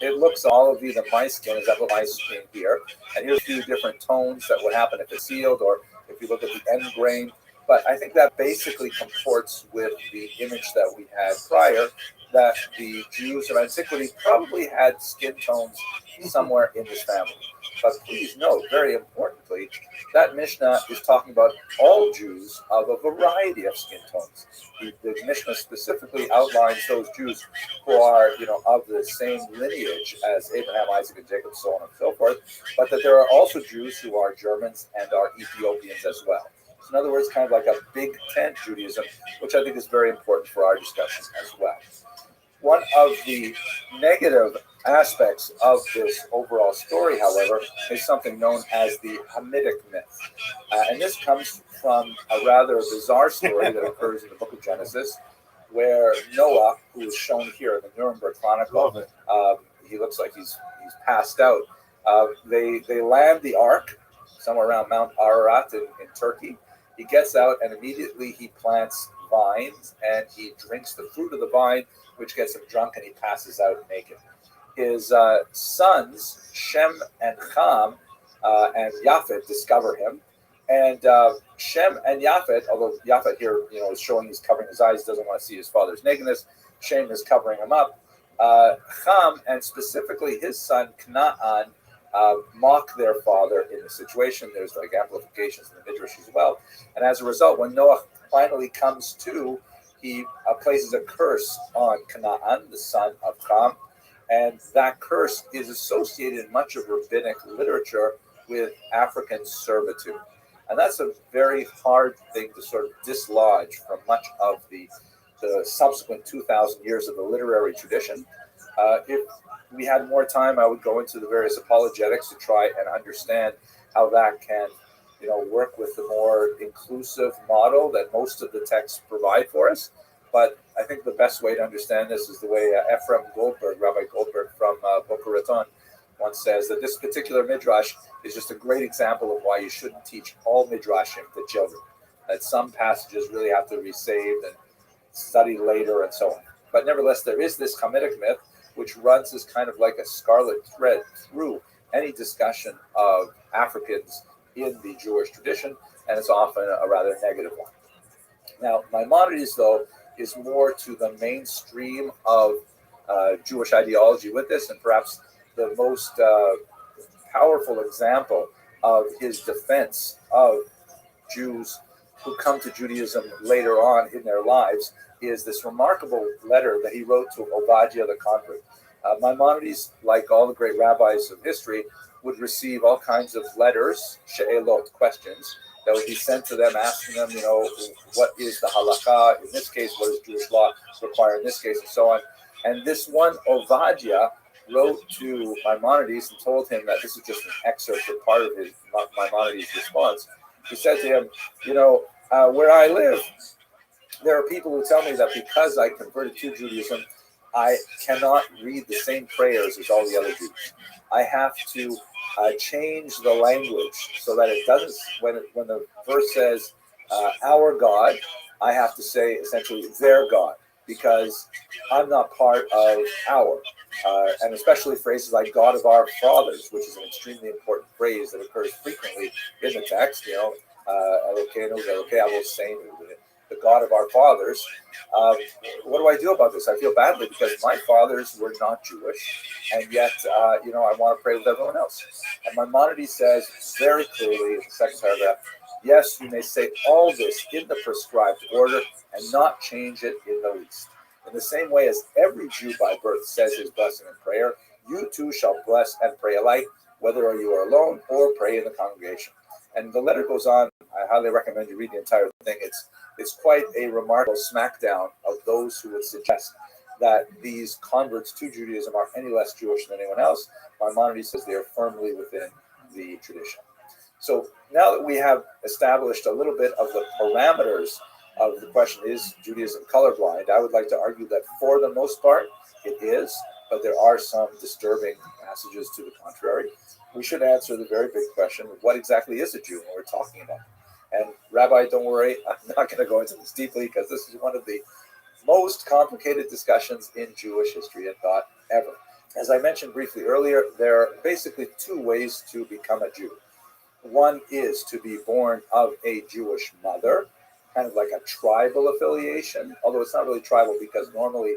looks all of the my skin is that what my skin here, and here's a few different tones that would happen if it's sealed or if you look at the end grain. But I think that basically comports with the image that we had prior, that the Jews of antiquity probably had skin tones somewhere in this family. But please note, very importantly, that Mishnah is talking about all Jews of a variety of skin tones. The Mishnah specifically outlines those Jews who are, of the same lineage as Abraham, Isaac, and Jacob, so on and so forth, but that there are also Jews who are Germans and are Ethiopians as well. So in other words, kind of like a big tent Judaism, which I think is very important for our discussion as well. One of the negative aspects of this overall story, however, is something known as the Hamitic myth. And this comes from a rather bizarre story that occurs in the book of Genesis, where Noah, who is shown here in the Nuremberg Chronicle, he looks like he's passed out. They land the ark somewhere around Mount Ararat in Turkey. He gets out and immediately he plants vines and he drinks the fruit of the vine, which gets him drunk, and he passes out naked. His sons, Shem and Ham and Japhet, discover him. And Shem and Japhet, although Japhet here, is showing he's covering his eyes, doesn't want to see his father's nakedness. Shem is covering him up. Ham, and specifically his son, Canaan, mock their father in the situation. There's like amplifications in the Midrash as well. And as a result, when Noah finally comes to, he places a curse on Canaan, the son of Ham, and that curse is associated in much of rabbinic literature with African servitude. And that's a very hard thing to sort of dislodge from much of the subsequent 2,000 years of the literary tradition. If we had more time, I would go into the various apologetics to try and understand how that can work with the more inclusive model that most of the texts provide for us. But I think the best way to understand this is the way Ephraim Goldberg, Rabbi Goldberg from Boca Raton, once says that this particular midrash is just a great example of why you shouldn't teach all midrashim to children. That some passages really have to be saved and studied later and so on. But nevertheless, there is this Hamitic myth, which runs as kind of like a scarlet thread through any discussion of Africans in the Jewish tradition, and it's often a rather negative one. Now, Maimonides, though, is more to the mainstream of Jewish ideology with this, and perhaps the most powerful example of his defense of Jews who come to Judaism later on in their lives is this remarkable letter that he wrote to Obadiah the convert. Maimonides, like all the great rabbis of history, would receive all kinds of letters, she'elot, questions, that would be sent to them, asking them, what is the halakha? In this case, what does Jewish law require in this case, and so on. And this one, Obadiah, wrote to Maimonides and told him that this is just an excerpt or part of his Maimonides' response. He said to him, where I live, there are people who tell me that because I converted to Judaism, I cannot read the same prayers as all the other Jews. I have to change the language so that it doesn't, when the verse says, our God, I have to say essentially their God, because I'm not part of our. And especially phrases like God of our fathers, which is an extremely important phrase that occurs frequently in the text, Elokeinu, Elokeinu, the God of our fathers. What do I do about this? I feel badly because my fathers were not Jewish, and yet, I want to pray with everyone else. And Maimonides says very clearly in the second paragraph, yes, you may say all this in the prescribed order and not change it in the least. In the same way as every Jew by birth says his blessing and prayer, you too shall bless and pray alike, whether you are alone or pray in the congregation. And the letter goes on. I highly recommend you read the entire thing. It's quite a remarkable smackdown of those who would suggest that these converts to Judaism are any less Jewish than anyone else. Maimonides says they are firmly within the tradition. So now that we have established a little bit of the parameters of the question, is Judaism colorblind? I would like to argue that for the most part, it is, but there are some disturbing passages to the contrary. We should answer the very big question, what exactly is a Jew when we're talking about? And Rabbi, don't worry, I'm not going to go into this deeply because this is one of the most complicated discussions in Jewish history and thought ever. As I mentioned briefly earlier, there are basically two ways to become a Jew. One is to be born of a Jewish mother, kind of like a tribal affiliation, although it's not really tribal because normally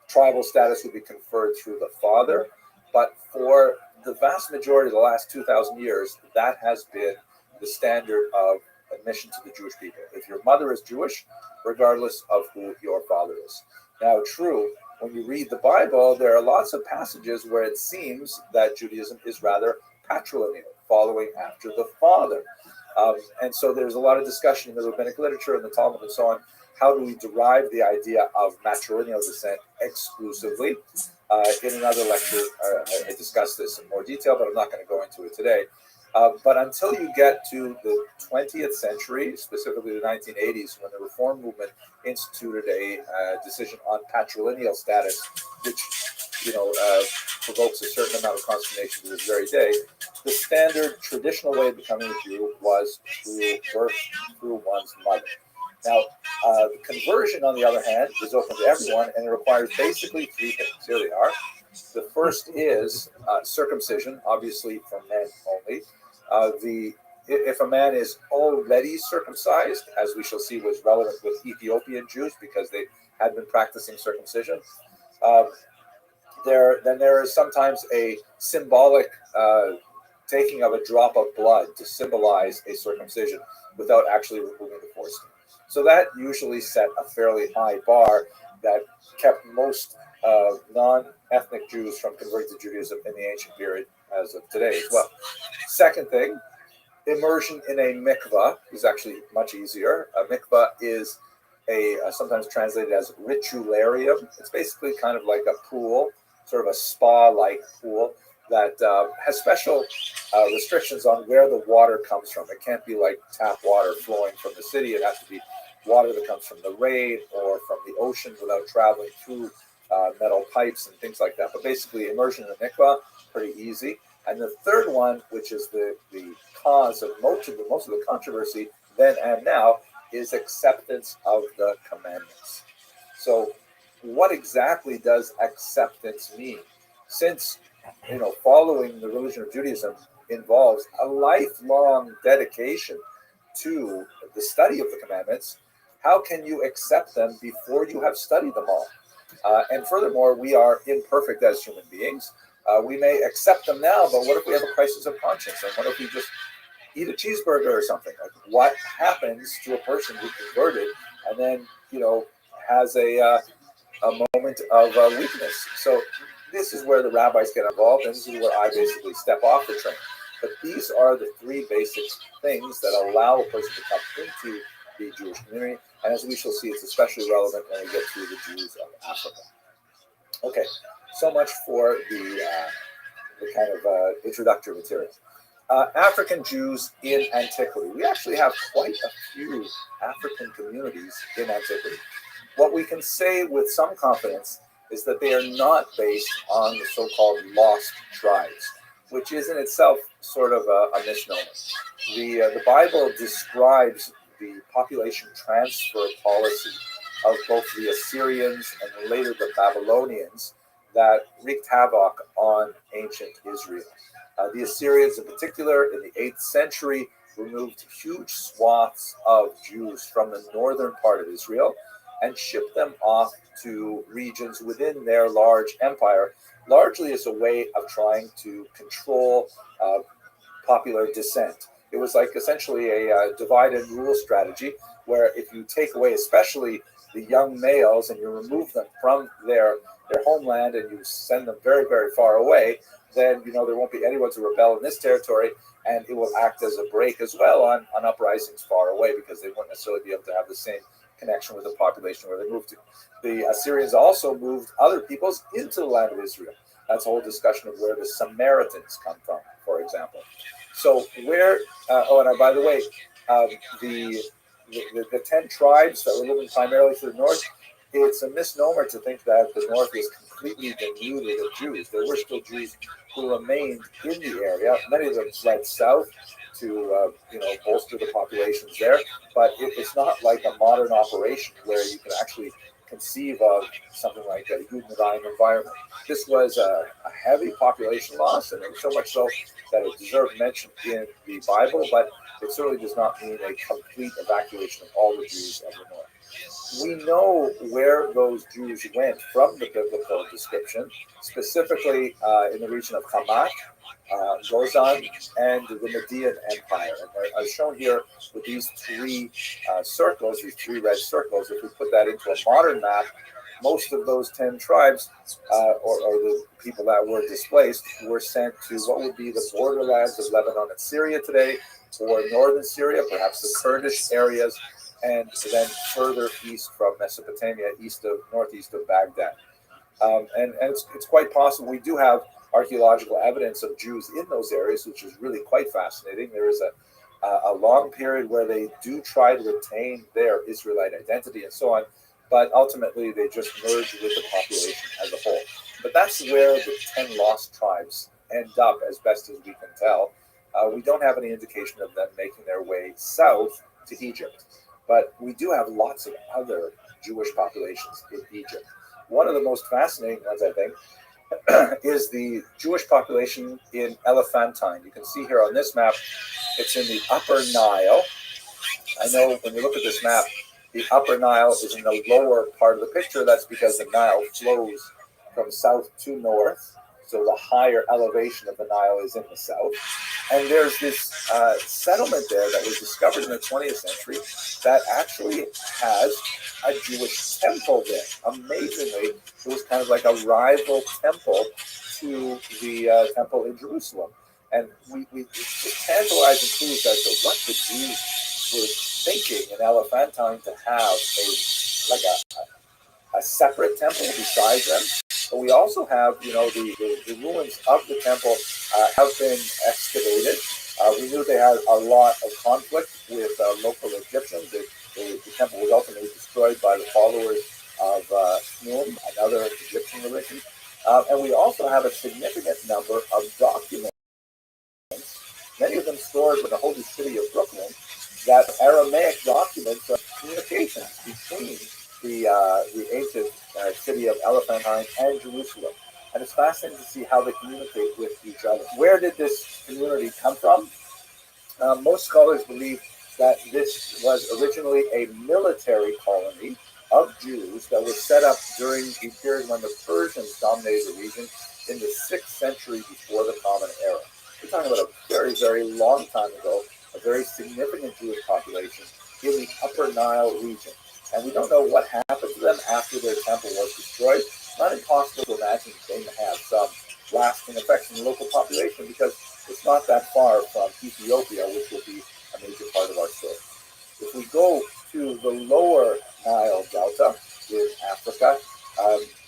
tribal status would be conferred through the father. But for the vast majority of the last 2,000 years, that has been the standard of admission to the Jewish people. If your mother is Jewish, regardless of who your father is. Now, true, when you read the Bible, there are lots of passages where it seems that Judaism is rather patrilineal, following after the father. And so there's a lot of discussion in the rabbinic literature and the Talmud and so on. How do we derive the idea of matrilineal descent exclusively? In another lecture, I discussed this in more detail, but I'm not going to go into it today. But until you get to the 20th century, specifically the 1980s, when the Reform movement instituted a decision on patrilineal status, which provokes a certain amount of consternation to this very day, the standard traditional way of becoming a Jew was through birth through one's mother. Now, the conversion, on the other hand, is open to everyone, and it requires basically three things. Here they are. The first is circumcision, obviously for men only. If a man is already circumcised, as we shall see was relevant with Ethiopian Jews because they had been practicing circumcision, there is sometimes a symbolic taking of a drop of blood to symbolize a circumcision without actually removing the foreskin. So that usually set a fairly high bar that kept most non-ethnic Jews from converting to Judaism in the ancient period as of today as well. Second thing, immersion in a mikvah is actually much easier. A mikvah is sometimes translated as ritualarium. It's basically kind of like a pool, sort of a spa-like pool that has special restrictions on where the water comes from. It can't be like tap water flowing from the city. It has to be water that comes from the rain or from the ocean without traveling through metal pipes and things like that. But basically, immersion in the mikvah, pretty easy. And the third one, which is the cause of most of the controversy then and now, is acceptance of the commandments. So what exactly does acceptance mean? Since following the religion of Judaism involves a lifelong dedication to the study of the commandments, how can you accept them before you have studied them all? And furthermore, we are imperfect as human beings. We may accept them now, but what if we have a crisis of conscience? And what if we just eat a cheeseburger or something? Like, what happens to a person who converted and then, has a moment of weakness? So this is where the rabbis get involved, and this is where I basically step off the train. But these are the three basic things that allow a person to come into the Jewish community. And as we shall see, it's especially relevant when we get to the Jews of Africa. Okay, so much for the kind of introductory material. African Jews in antiquity. We actually have quite a few African communities in antiquity. What we can say with some confidence is that they are not based on the so-called lost tribes, which is in itself sort of a misnomer. The Bible describes the population transfer policy of both the Assyrians and later the Babylonians that wreaked havoc on ancient Israel. The Assyrians, in particular, in the 8th century, removed huge swaths of Jews from the northern part of Israel and shipped them off to regions within their large empire, largely as a way of trying to control popular dissent. It was like essentially a divide and rule strategy, where if you take away especially the young males and you remove them from their homeland and you send them very, very far away, then there won't be anyone to rebel in this territory, and it will act as a brake as well on uprisings far away, because they won't necessarily be able to have the same connection with the population where they moved to. The Assyrians also moved other peoples into the land of Israel. That's a whole discussion of where the Samaritans come from, for example. So where, and by the way, the 10 tribes that were living primarily to the north, it's a misnomer to think that the north is completely denuded of Jews. There were still Jews who remained in the area. Many of them fled south to bolster the populations there, but it's not like a modern operation where you can actually conceive of something like a Judenrein environment. This was a heavy population loss, and it was so much so that it deserved mention in the Bible, but it certainly does not mean a complete evacuation of all the Jews of the north. We know where those Jews went from the biblical description, specifically in the region of Hamath, Gozan, and the Median Empire. And as shown here with these three circles, these three red circles, if we put that into a modern map, most of those 10 tribes, or the people that were displaced, were sent to what would be the borderlands of Lebanon and Syria today, or northern Syria, perhaps the Kurdish areas, and then further east from Mesopotamia, northeast of Baghdad. And it's quite possible. We do have archaeological evidence of Jews in those areas, which is really quite fascinating. There is a long period where they do try to retain their Israelite identity and so on, but ultimately they just merge with the population as a whole. But that's where the 10 lost tribes end up, as best as we can tell. We don't have any indication of them making their way south to Egypt, but we do have lots of other Jewish populations in Egypt. One of the most fascinating ones, I think, is the Jewish population in Elephantine. You can see here on this map, it's in the Upper Nile. I know when you look at this map, the Upper Nile is in the lower part of the picture. That's because the Nile flows from south to north. So the higher elevation of the Nile is in the south. And there's this settlement there that was discovered in the 20th century that actually has a Jewish temple there. Amazingly, it was kind of like a rival temple to the temple in Jerusalem. And we just tantalize and clues as to what the Jews were thinking in Elephantine to have a separate temple besides them. But we also have, the ruins of the temple have been excavated. We knew they had a lot of conflict with local Egyptians. The temple was ultimately destroyed by the followers of Nun, another Egyptian religion. And we also have a significant number of documents, many of them stored in the holy city of Brooklyn, that Aramaic documents of communications between the ancient city of Elephantine and Jerusalem. And it's fascinating to see how they communicate with each other. Where did this community come from? Most scholars believe that this was originally a military colony of Jews that was set up during the period when the Persians dominated the region in the 6th century before the Common Era. We're talking about a very, very long time ago, a very significant Jewish population in the Upper Nile region. And we don't know what happened to them after their temple was destroyed. It's not impossible to imagine they may have some lasting effects in the local population, because it's not that far from Ethiopia, which will be a major part of our story. If we go to the lower Nile Delta in Africa,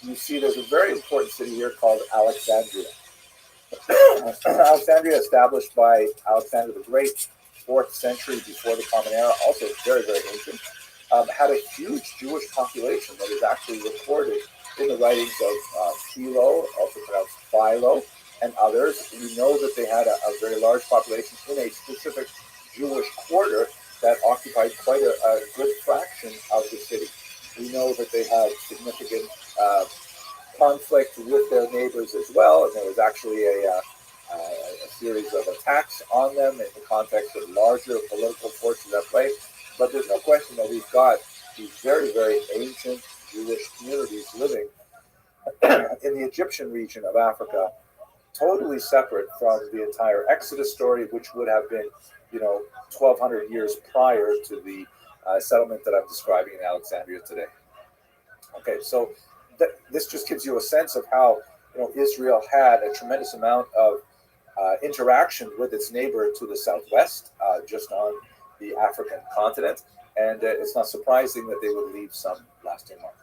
you see there's a very important city here called Alexandria. Alexandria, established by Alexander the Great, 4th century before the Common Era, also very, very ancient, had a huge Jewish population that is actually recorded in the writings of Philo, also pronounced Philo, and others. We know that they had a very large population in a specific Jewish quarter that occupied quite a good fraction of the city. We know that they have significant conflict with their neighbors as well, and there was actually a series of attacks on them in the context of larger political forces at play. But there's no question that we've got these very, very ancient Jewish communities living in the Egyptian region of Africa, totally separate from the entire Exodus story, which would have been, 1,200 years prior to the settlement that I'm describing in Alexandria today. Okay, so this just gives you a sense of how Israel had a tremendous amount of interaction with its neighbor to the southwest, just on the African continent, and it's not surprising that they would leave some lasting mark.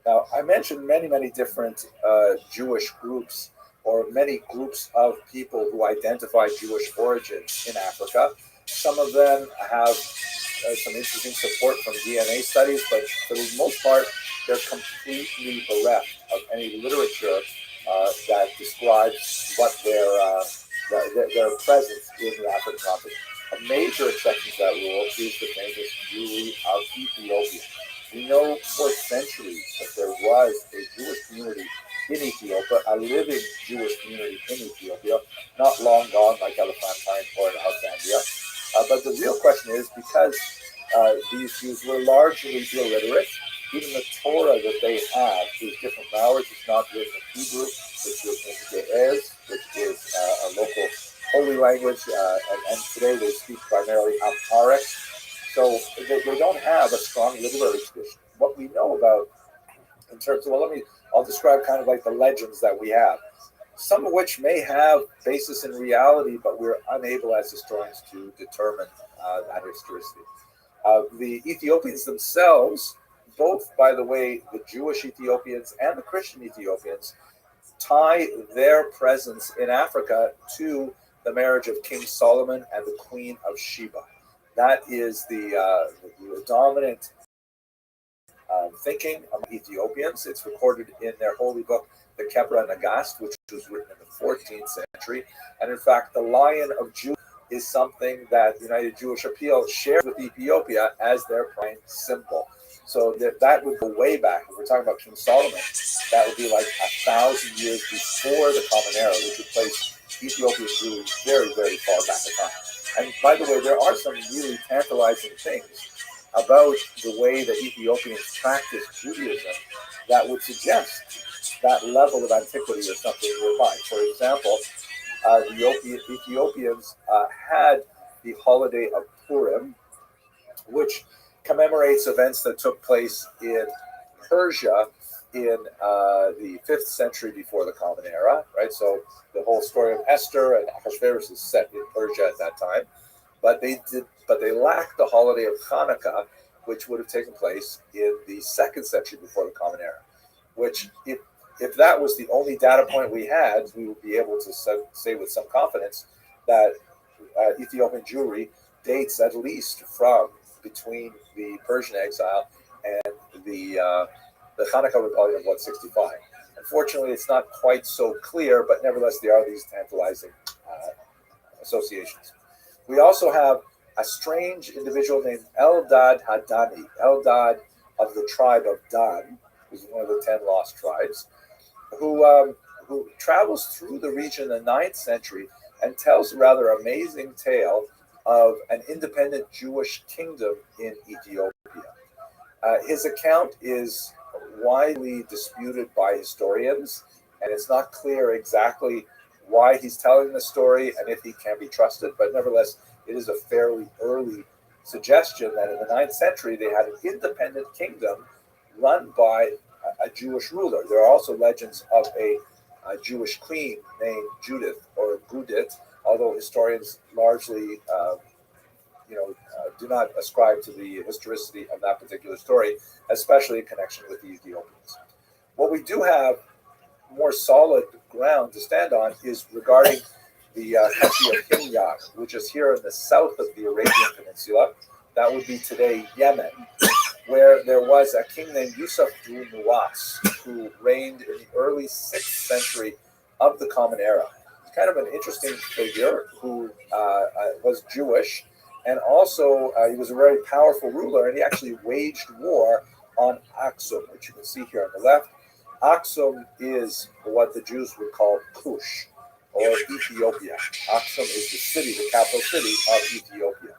Now, I mentioned many, many different Jewish groups, or many groups of people who identify Jewish origins in Africa. Some of them have some interesting support from DNA studies, but for the most part, they're completely bereft of any literature that describes what their presence in the African continent. A major exception to that rule is the famous Jewry of Ethiopia. We know for centuries that there was a Jewish community in Ethiopia, a living Jewish community in Ethiopia, not long gone like Elephantine or in Alexandria. But the real question is, because these Jews were largely illiterate, even the Torah that they have is different from ours. It's not written in Hebrew, it's written in Ge'ez, which is a local holy language, and today they speak primarily Amharic. So they don't have a strong literary tradition. What we know about, in terms of, I'll describe kind of like the legends that we have, some of which may have basis in reality, but we're unable as historians to determine that historicity. The Ethiopians themselves, both, by the way, the Jewish Ethiopians and the Christian Ethiopians, tie their presence in Africa to the marriage of King Solomon and the Queen of Sheba. That is the dominant thinking of Ethiopians. It's recorded in their holy book, the Kebra Nagast, which was written in the 14th century. And in fact, the Lion of Judah is something that the United Jewish Appeal shares with Ethiopia as their prime symbol. So that would go way back. If we're talking about King Solomon, that would be like 1,000 years before the Common Era, which would place Ethiopian Jews very, very far back in time. And by the way, there are some really tantalizing things about the way that Ethiopians practice Judaism that would suggest that level of antiquity or something nearby. For example, the Ethiopians had the holiday of Purim, which commemorates events that took place in Persia in the 5th century before the Common Era, right? So the whole story of Esther and Ahasuerus is set in Persia at that time. But they lacked the holiday of Hanukkah, which would have taken place in the 2nd century before the Common Era. Which, if that was the only data point we had, we would be able to say with some confidence that Ethiopian Jewry dates at least from between the Persian exile and the Hanukkah rebellion of 165. Unfortunately, it's not quite so clear, but nevertheless, there are these tantalizing associations. We also have a strange individual named Eldad Hadani, Eldad of the tribe of Dan, who's one of the 10 lost tribes, who travels through the region in the 9th century and tells a rather amazing tale of an independent Jewish kingdom in Ethiopia. His account is widely disputed by historians, and it's not clear exactly why he's telling the story and if he can be trusted, but nevertheless, it is a fairly early suggestion that in the 9th century they had an independent kingdom run by a Jewish ruler. There are also legends of a Jewish queen named Judith or Gudit, although historians largely do not ascribe to the historicity of that particular story, especially in connection with the Ethiopians. What we do have more solid ground to stand on is regarding the country of Himyar, which is here in the south of the Arabian Peninsula. That would be today Yemen, where there was a king named Yusuf II Nuwas, who reigned in the early 6th century of the Common Era. Kind of an interesting figure who was Jewish, And also, he was a very powerful ruler, and he actually waged war on Aksum, which you can see here on the left. Aksum is what the Jews would call Kush, or Ethiopia. Aksum is the city, the capital city of Ethiopia.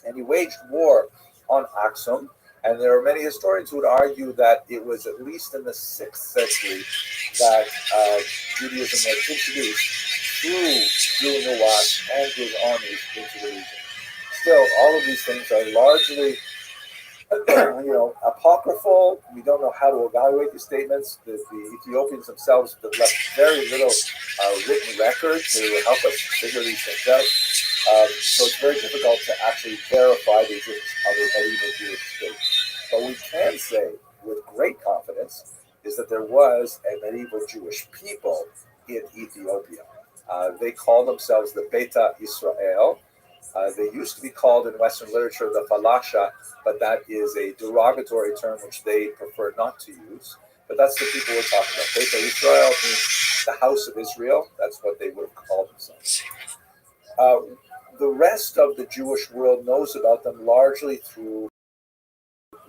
And he waged war on Aksum, and there are many historians who would argue that it was at least in the 6th century that Judaism was introduced through Nuwas and his armies into the region. Still, all of these things are largely, apocryphal. We don't know how to evaluate these statements. The Ethiopians themselves have left very little written record to help us figure these things out. So it's very difficult to actually verify the existence of a medieval Jewish state. But we can say with great confidence is that there was a medieval Jewish people in Ethiopia. They call themselves the Beta Israel. They used to be called in Western literature the Falasha, but that is a derogatory term which they prefer not to use. But that's the people we're talking about. Beta Israel means the house of Israel. That's what they would have called themselves. The rest of the Jewish world knows about them largely through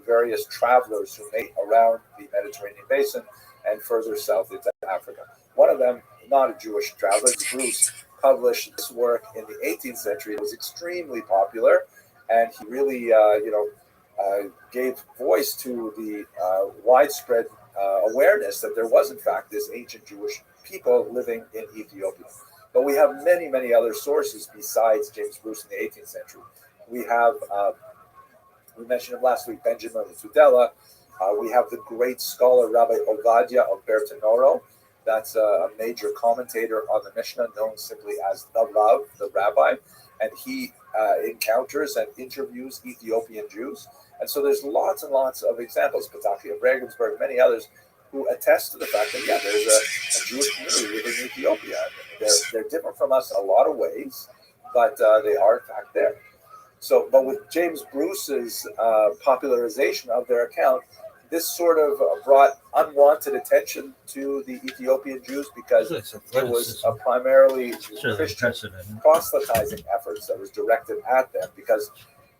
various travelers who made around the Mediterranean basin and further south into Africa. One of them, not a Jewish traveler, Bruce, published this work in the 18th century. It was extremely popular, and he really, gave voice to the widespread awareness that there was, in fact, this ancient Jewish people living in Ethiopia. But we have many, many other sources besides James Bruce in the 18th century. We have, we mentioned him last week, Benjamin Tudela. We have the great scholar Rabbi Ovadia of Bertinoro. That's a major commentator on the Mishnah, known simply as the Rav, the rabbi. And he encounters and interviews Ethiopian Jews. And so there's lots and lots of examples, Pataki of Regensburg, many others, who attest to the fact that, yeah, there's a Jewish community within Ethiopia. They're different from us in a lot of ways, but they are, in fact, there. So, but with James Bruce's popularization of their account, this sort of brought unwanted attention to the Ethiopian Jews because it was a primarily Christian proselytizing efforts that was directed at them, because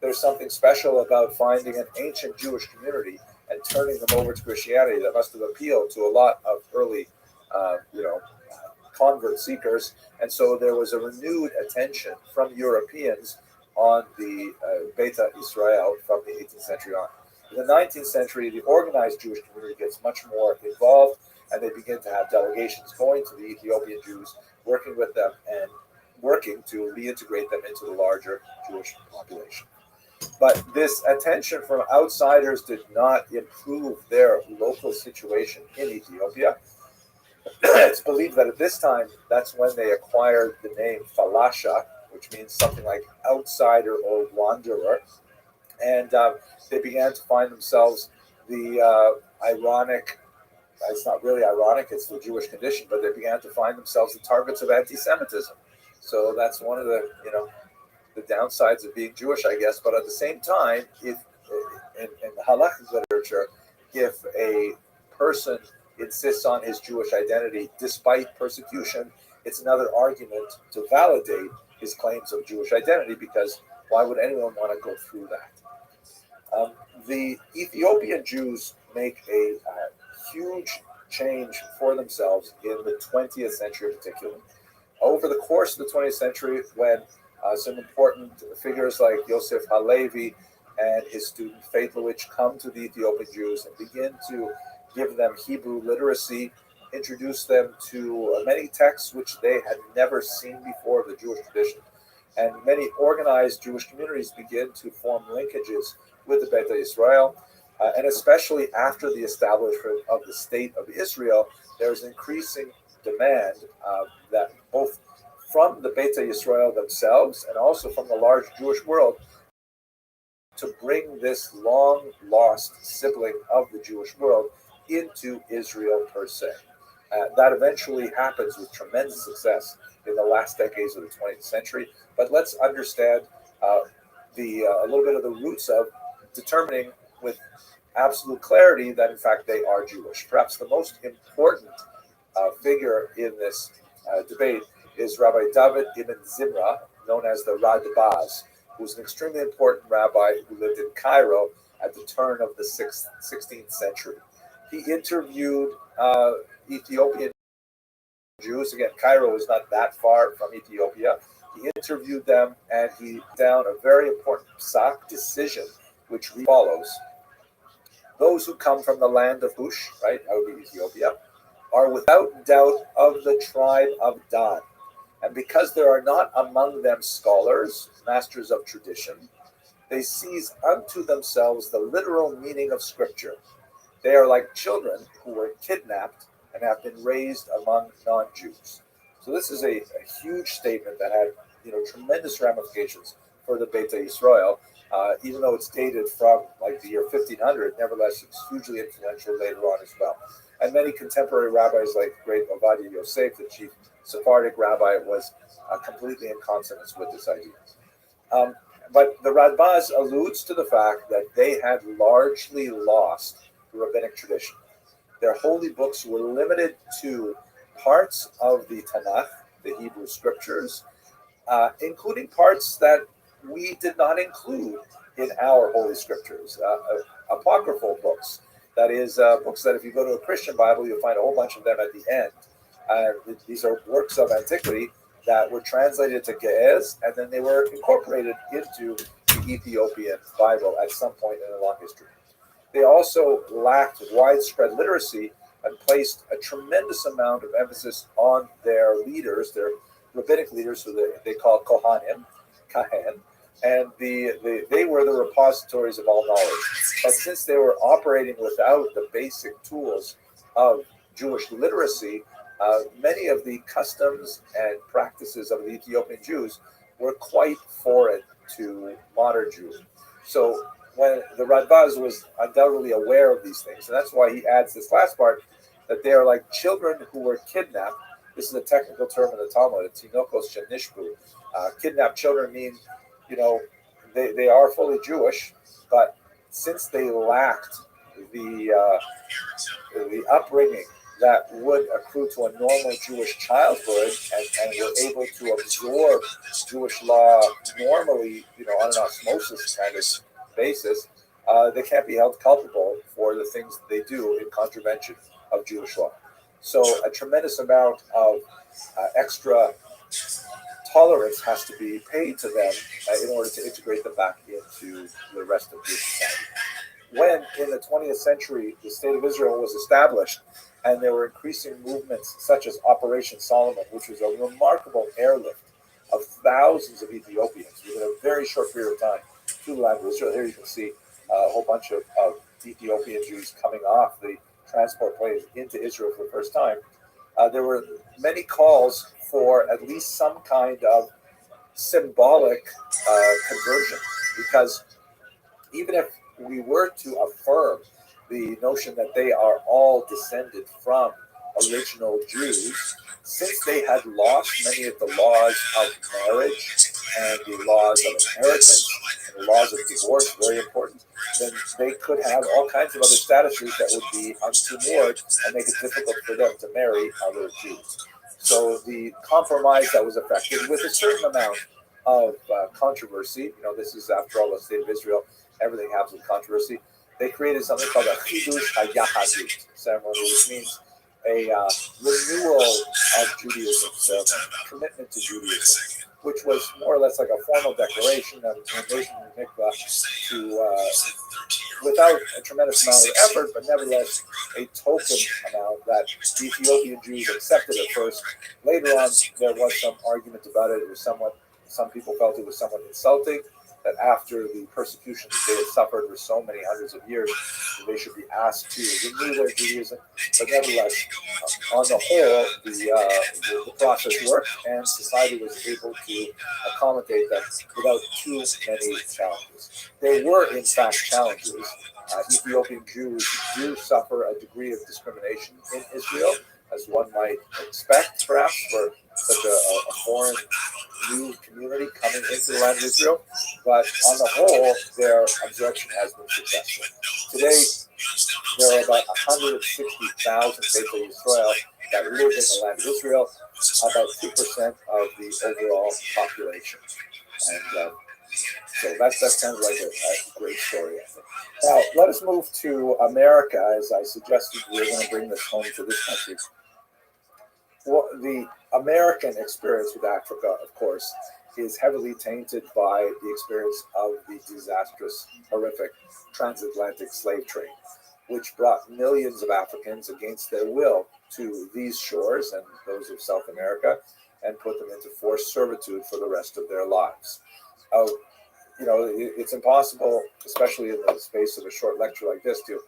there's something special about finding an ancient Jewish community and turning them over to Christianity that must have appealed to a lot of early, convert seekers. And so there was a renewed attention from Europeans on the Beta Israel from the 18th century on. In the 19th century, the organized Jewish community gets much more involved, and they begin to have delegations going to the Ethiopian Jews, working with them and working to reintegrate them into the larger Jewish population. But this attention from outsiders did not improve their local situation in Ethiopia. It's believed that at this time, that's when they acquired the name Falasha, which means something like outsider or wanderer. And they began to find themselves the ironic, it's not really ironic, it's the Jewish condition, but they began to find themselves the targets of anti-Semitism. So that's one of the, the downsides of being Jewish, I guess. But at the same time, if in the halakhic literature, if a person insists on his Jewish identity despite persecution, it's another argument to validate his claims of Jewish identity, because why would anyone want to go through that? The Ethiopian Jews make a huge change for themselves in the 20th century in particular. Over the course of the 20th century, when some important figures like Yosef Halevi and his student Faitlovich come to the Ethiopian Jews and begin to give them Hebrew literacy, introduce them to many texts which they had never seen before of the Jewish tradition. And many organized Jewish communities begin to form linkages with the Beta Israel. And especially after the establishment of the State of Israel, there's increasing demand that both from the Beta Israel themselves and also from the large Jewish world to bring this long-lost sibling of the Jewish world into Israel per se. That eventually happens with tremendous success in the last decades of the 20th century. But let's understand a little bit of the roots of determining with absolute clarity that in fact they are Jewish. Perhaps the most important figure in this debate is Rabbi David ibn Zimra, known as the Radbaz. who was an extremely important rabbi who lived in Cairo at the turn of the 16th century. He interviewed Ethiopian Jews. Again, Cairo is not that far from Ethiopia. He interviewed them, and he down a very important psak decision, which follows: those who come from the land of Cush, right, that would be Ethiopia, are without doubt of the tribe of Dan. And because there are not among them scholars, masters of tradition, they seize unto themselves the literal meaning of Scripture. They are like children who were kidnapped and have been raised among non-Jews. So this is a huge statement that had, tremendous ramifications for the Beta Israel. Even though it's dated from like the year 1500, nevertheless it's hugely influential later on as well. And many contemporary rabbis, like great Ovadia Yosef, the chief Sephardic rabbi, was completely in consonance with this idea. But the Radbaz alludes to the fact that they had largely lost the rabbinic tradition. Their holy books were limited to parts of the Tanakh, the Hebrew scriptures, including parts that we did not include in our holy scriptures, apocryphal books. That is, books that if you go to a Christian Bible, you'll find a whole bunch of them at the end. These are works of antiquity that were translated to Ge'ez, and then they were incorporated into the Ethiopian Bible at some point in the long history. They also lacked widespread literacy and placed a tremendous amount of emphasis on their leaders, their rabbinic leaders, who they call Kohanim, Kahan, and they were the repositories of all knowledge. But since they were operating without the basic tools of Jewish literacy, many of the customs and practices of the Ethiopian Jews were quite foreign to modern Jews. So when the Radbaz was undoubtedly aware of these things, and that's why he adds this last part, that they are like children who were kidnapped. This is a technical term in the Talmud, tinokos shenishbu. Kidnapped children mean, they are fully Jewish, but since they lacked the upbringing that would accrue to a normal Jewish childhood, and were able to absorb Jewish law normally, on an osmosis kind of basis, they can't be held culpable for the things that they do in contravention of Jewish law. So a tremendous amount of extra tolerance has to be paid to them in order to integrate them back into the rest of Jewish society. When in the 20th century the State of Israel was established, and there were increasing movements such as Operation Solomon, which was a remarkable airlift of thousands of Ethiopians within a very short period of time to the land of Israel. Here you can see a whole bunch of Ethiopian Jews coming off the transport planes into Israel for the first time. There were many calls for at least some kind of symbolic conversion, because even if we were to affirm the notion that they are all descended from original Jews, since they had lost many of the laws of marriage and the laws of inheritance and the laws of divorce, very important, then they could have all kinds of other statuses that would be untoward and make it difficult for them to marry other Jews. So the compromise that was effected with a certain amount of controversy, this is after all the State of Israel, everything happens with controversy. They created something called a chidush hayahadut ceremony, which means a renewal of Judaism, so commitment to Judaism, which was more or less like a formal declaration of nation and mikvah to, without a tremendous amount of effort, but nevertheless a token amount that the Ethiopian Jews accepted at first. Later on, there was some argument about it. It was some people felt it was somewhat insulting, that after the persecution that they had suffered for so many hundreds of years, they should be asked to renew their Judaism. But nevertheless, on the whole, the process worked, and society was able to accommodate them without too many challenges. There were, in fact, challenges. Ethiopian Jews do suffer a degree of discrimination in Israel, as one might expect, perhaps, for such a foreign new community coming into the land of Israel. But on the whole, their absorption has been successful. Today, there are about 160,000 Beta Israel that live in the land of Israel, about 2% of the overall population. And So that's kind of like a great story. Now, let us move to America, as I suggested. We're going to bring this home to this country. Well, the American experience with Africa, of course, is heavily tainted by the experience of the disastrous, horrific transatlantic slave trade, which brought millions of Africans against their will to these shores and those of South America and put them into forced servitude for the rest of their lives. It's impossible, especially in the space of a short lecture like this, to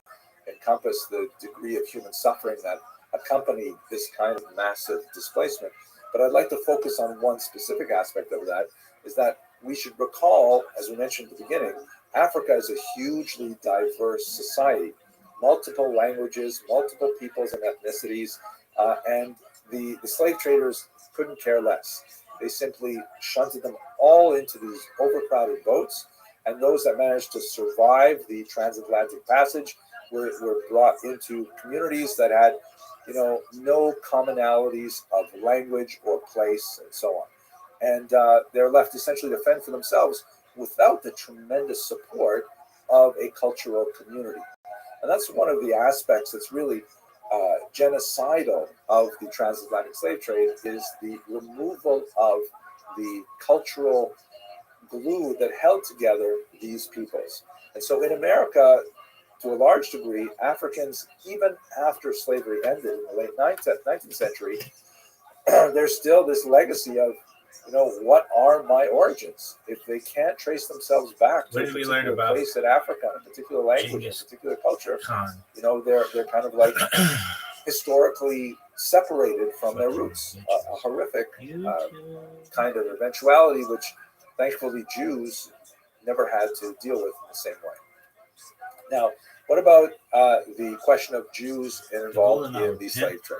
encompass the degree of human suffering that accompanied this kind of massive displacement. But I'd like to focus on one specific aspect of that, is that we should recall, as we mentioned at the beginning, Africa is a hugely diverse society, multiple languages, multiple peoples and ethnicities, and the slave traders couldn't care less. They simply shunted them all into these overcrowded boats, and those that managed to survive the transatlantic passage were brought into communities that had, no commonalities of language or place and so on. And they're left essentially to fend for themselves without the tremendous support of a cultural community. And that's one of the aspects that's really genocidal of the transatlantic slave trade, is the removal of the cultural glue that held together these peoples. And so in America, to a large degree, Africans, even after slavery ended in the late 19th century, there's still this legacy of, what are my origins? If they can't trace themselves back to a particular place in Africa, a particular language, a particular culture, they're kind of like historically separated from their roots. A horrific kind of eventuality, which thankfully Jews never had to deal with in the same way. Now, what about the question of Jews involved in the slave trade?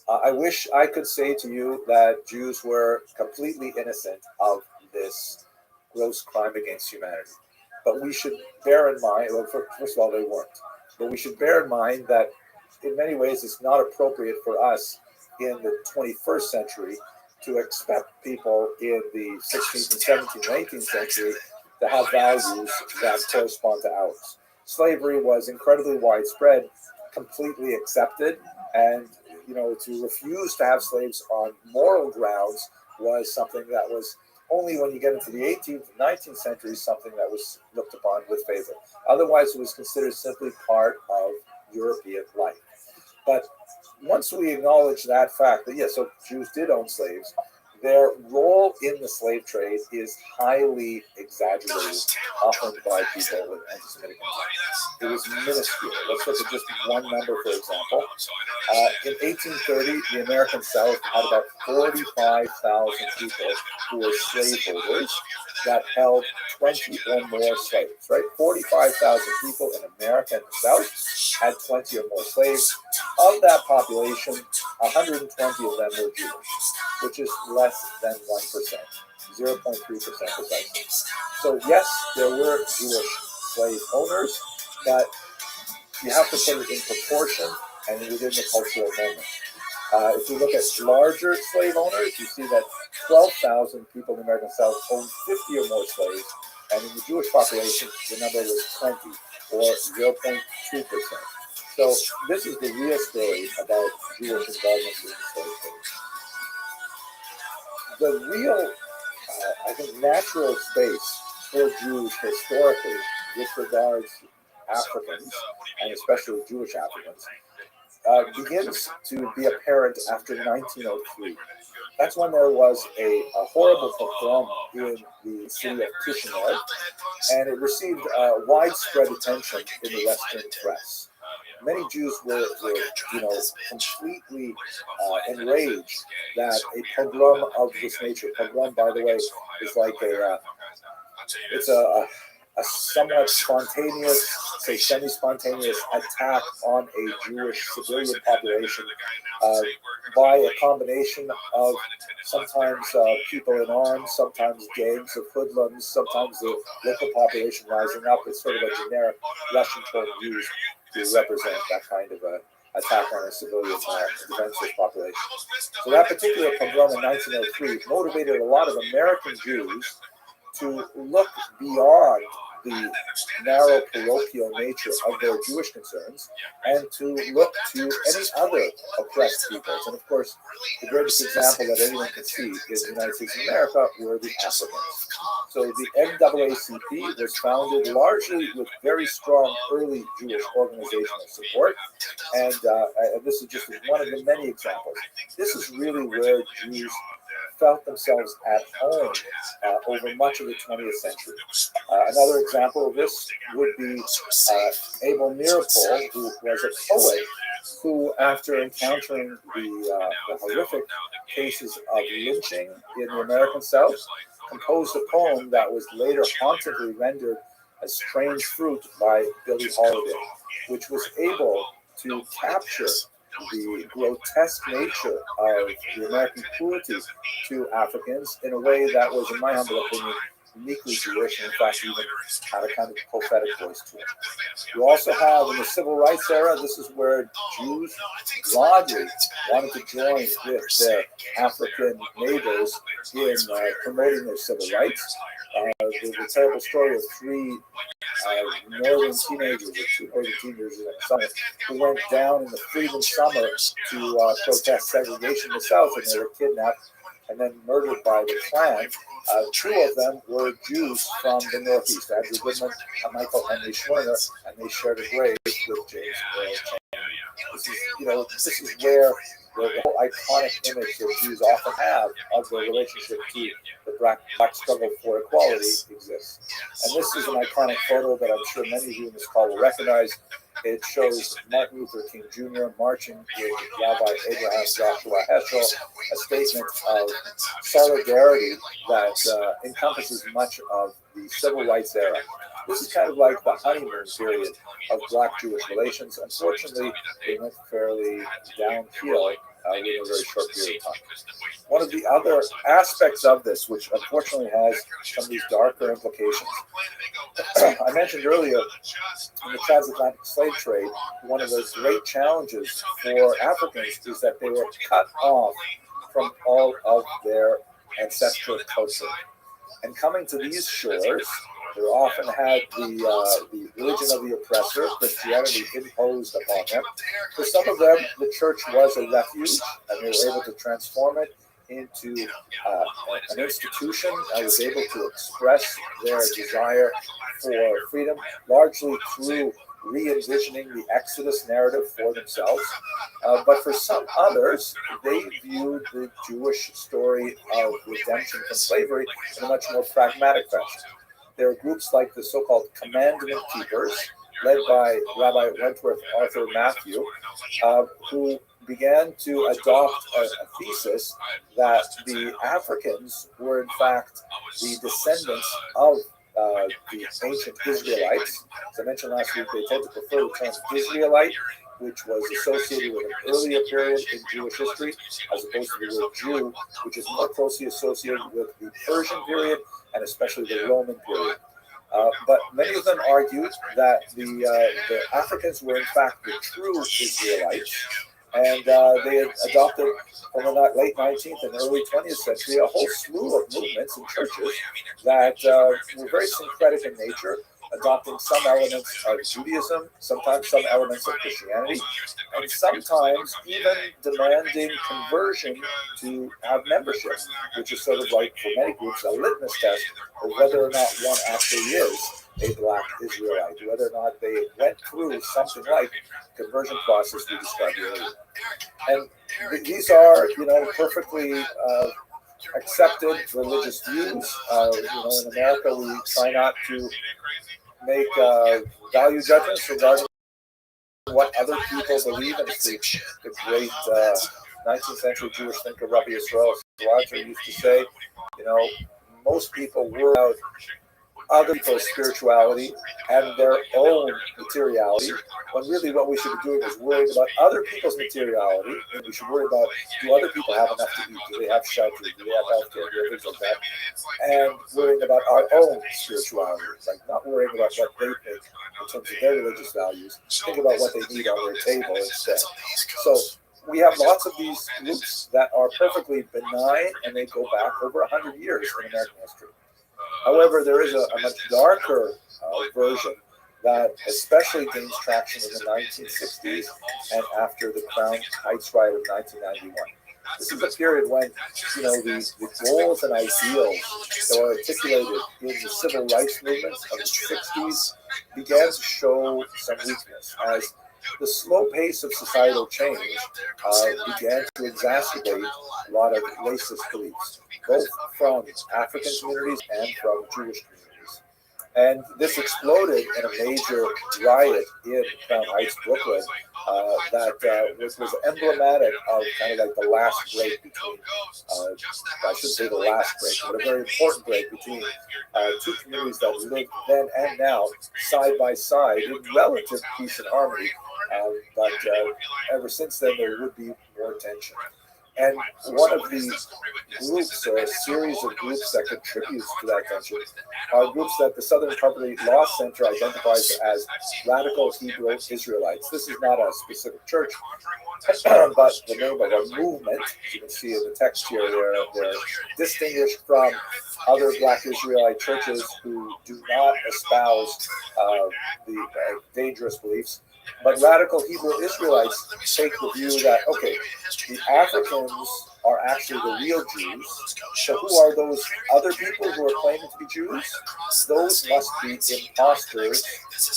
I wish I could say to you that Jews were completely innocent of this gross crime against humanity. But we should bear in mind, well, first of all, they weren't. But we should bear in mind that in many ways it's not appropriate for us in the 21st century to expect people in the 16th and 17th and 18th century to have values that correspond to ours. Slavery was incredibly widespread, completely accepted, and to refuse to have slaves on moral grounds was something that was only when you get into the 18th and 19th centuries something that was looked upon with favor. Otherwise, it was considered simply part of European life. But once we acknowledge that fact that, yes, so Jews did own slaves, their role in the slave trade is highly exaggerated, often by people with anti-Semitic intent. It was minuscule. Let's look at just one number, for example. In 1830, the American South had about 45,000 people who were slaveholders that held 20 or more slaves, right? 45,000 people in America and the South had 20 or more slaves. Of that population, 120 of them were Jewish, which is less than 1%, 0.3% precisely. So yes, there were Jewish slave owners, but you have to put it in proportion and within the cultural moment. If you look at larger slave owners, you see that 12,000 people in the American South owned 50 or more slaves, and in the Jewish population, the number was 20, or 0.2%. So this is the real story about Jewish involvement in the slave trade. The real, I think, natural space for Jews historically with regards to Africans, and especially Jewish Africans, begins to be apparent after 1903. That's when there was a horrible pogrom in the city of Kishinev, and it received widespread attention in the Western press. Many Jews were completely enraged that a pogrom of this nature. Pogrom, by the way, is like it's a somewhat spontaneous, say semi-spontaneous attack on a Jewish civilian population by a combination of sometimes people in arms, sometimes gangs of hoodlums, sometimes the local population rising up. It's sort of a generic Russian term used to represent that kind of attack on a civilian defenseless population. So that particular pogrom in 1903 motivated a lot of American Jews to look beyond the narrow parochial nature of their Jewish concerns and to look to any other oppressed peoples. And of course, the greatest example that anyone can see in the United States of America were the Africans. So the NAACP was founded largely with very strong early Jewish organizational support. And this is just one of the many examples. This is really where Jews felt themselves at home over much of the 20th century. Another example of this would be Abel Meeropol, who was a poet who, after encountering the horrific cases of lynching in the American South, composed a poem that was later hauntingly rendered as Strange Fruit by Billie Holiday, which was able to capture the grotesque nature of the American cruelty to Africans in a way that was, in my humble opinion, uniquely Jewish, and in fact even had a kind of prophetic voice to it. You also have, in the civil rights era, this is where Jews broadly wanted to join with their African neighbors in promoting their civil rights. The terrible story of three northern teenagers, or two northern teenagers in the summer, who went down in the Freedom Summer to protest segregation in the South, and they were kidnapped and then murdered by the Klan. Two of them were Jews from the Northeast, Andrew Goodman and Michael Henry Schwerner, and they shared a grave with James Earl Chaney. This is where the whole iconic image that Jews often have of their relationship to the black struggle for equality exists. And this is an iconic photo that I'm sure many of you in this call will recognize. It shows Martin Luther King Jr. marching with Rabbi Abraham Joshua Heschel, a statement of solidarity that encompasses much of the civil rights era. This is kind of like the honeymoon period of Black-Jewish relations. Unfortunately, they went fairly downhill in a very short period of time. One of the other aspects of this, which unfortunately has some of these darker implications, I mentioned earlier in the transatlantic slave trade, one of the great challenges for Africans is that they were cut off from all of their ancestral culture. And coming to these shores, they often had the religion of the oppressor, Christianity, imposed upon them. For some of them, the church was a refuge, and they were able to transform it into an institution that was able to express their desire for freedom, largely through re-envisioning the Exodus narrative for themselves. But for some others, they viewed the Jewish story of redemption from slavery in a much more pragmatic fashion. There are groups like the so-called Commandment Keepers, led by Rabbi Wentworth Arthur Matthew, who began to adopt a thesis that the Africans were in fact the descendants of the ancient Israelites. As I mentioned last week, they tend to prefer the term Israelite, which was associated with an earlier period in Jewish history, as opposed to the word Jew, which is more closely associated with the Persian period and especially the Roman period. But many of them argued that the Africans were in fact the true Israelites, and they had adopted from the late 19th and early 20th century a whole slew of movements and churches that were very syncretic in nature, adopting some elements of Judaism, sometimes some elements of Christianity, and sometimes even demanding conversion to have membership, which is sort of like, for many groups, a litmus test of whether or not one actually is a Black Israelite, whether or not they went through something like the conversion process we described earlier. And these are, perfectly accepted religious views. In America, we try not to make value judgments regarding what other people believe. And the great 19th century Jewish thinker Rabbi Yisrael Salanter used to say, most people worry about other people's spirituality and their own materiality, when really what we should be doing is worrying about other people's materiality, and we should worry about, do other people have enough to eat, do they have shelter, do they have health care, do they have things like that, and worrying about our own spirituality, like not worrying about what they think in terms of their religious values, think about what they need on their table instead. So we have lots of these groups that are perfectly benign, and they go back over 100 years in American history. However, there is a much darker version that especially gains traction in the 1960s and after the Crown Heights riot of 1991. This is a period when, the goals and ideals that were articulated in the civil rights movements of the 60s began to show some weakness as the slow pace of societal change began to exacerbate a lot of racist beliefs, both from African communities and from Jewish communities. And this exploded in a major riot in Crown Heights, Brooklyn, that was emblematic of kind of like the last break between, I shouldn't say the last break, but a very important break between two communities that lived then and now side by side in relative peace and harmony. But ever since then, there would be more tension. And one of the groups, or a series of groups that contributes to that tension, are groups that the Southern Poverty Law Center identifies as radical Hebrew Israelites. This is not a specific church, but the name of a movement. You can see in the text here, they're distinguished from other Black Israelite churches who do not espouse the dangerous beliefs. But radical Hebrew Israelites take the view that, okay, the Africans are actually the real Jews. So who are those other people who are claiming to be Jews? Those must be imposters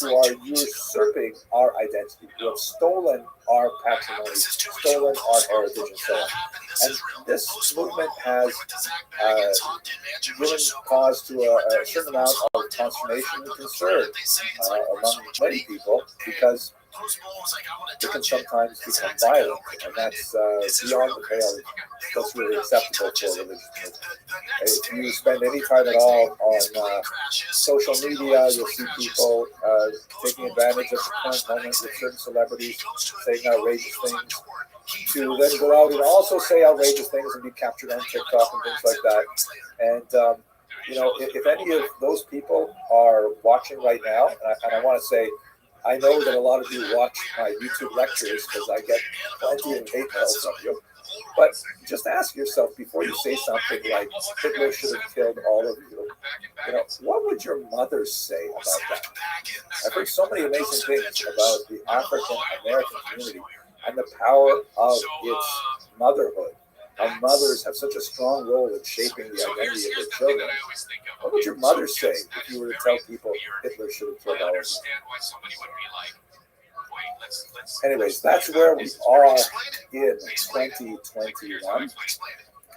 who are usurping our identity, who have stolen our patrimony, stolen our heritage, and so on. And this movement has given cause to a certain amount of consternation and concern among many people, because it can sometimes become violent, and that's beyond the pale. That's really acceptable for a religious movement. If you spend any time at all on social media, you'll see people taking advantage of the current moment with certain celebrities saying outrageous things, to then go out and also say outrageous things and be captured on TikTok and things like that. And if any of those people are watching right now, and I want to say, I know that a lot of you watch my YouTube lectures because I get plenty of hate mail from you. But just ask yourself before you say something like Hitler should have killed all of you. What would your mother say about that? I've heard so many amazing things about the African American community and the power of its motherhood. How mothers have such a strong role in shaping the identity of their children. What would your mother say if you were to tell people Hitler should have killed all of you? Anyways, that's where we are in 2021.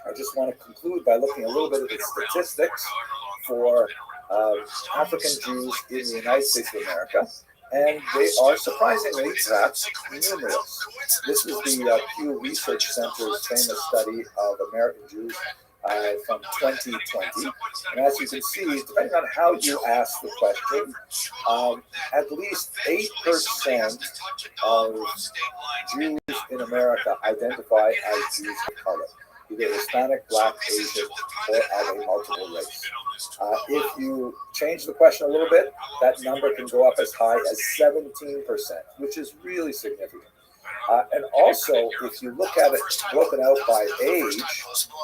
I just want to conclude by looking a little bit at the statistics for African Jews in the United States of America. And they are surprisingly perhaps numerous. This is the Pew Research Center's famous study of American Jews from 2020. And as you can see, depending on how you ask the question, at least 8% of Jews in America identify as Jews of color, either Hispanic, Black, Asian, or of a multiple race. If you change the question a little bit, that number can go up as high as 17%, which is really significant. And also, if you look at it broken out by age,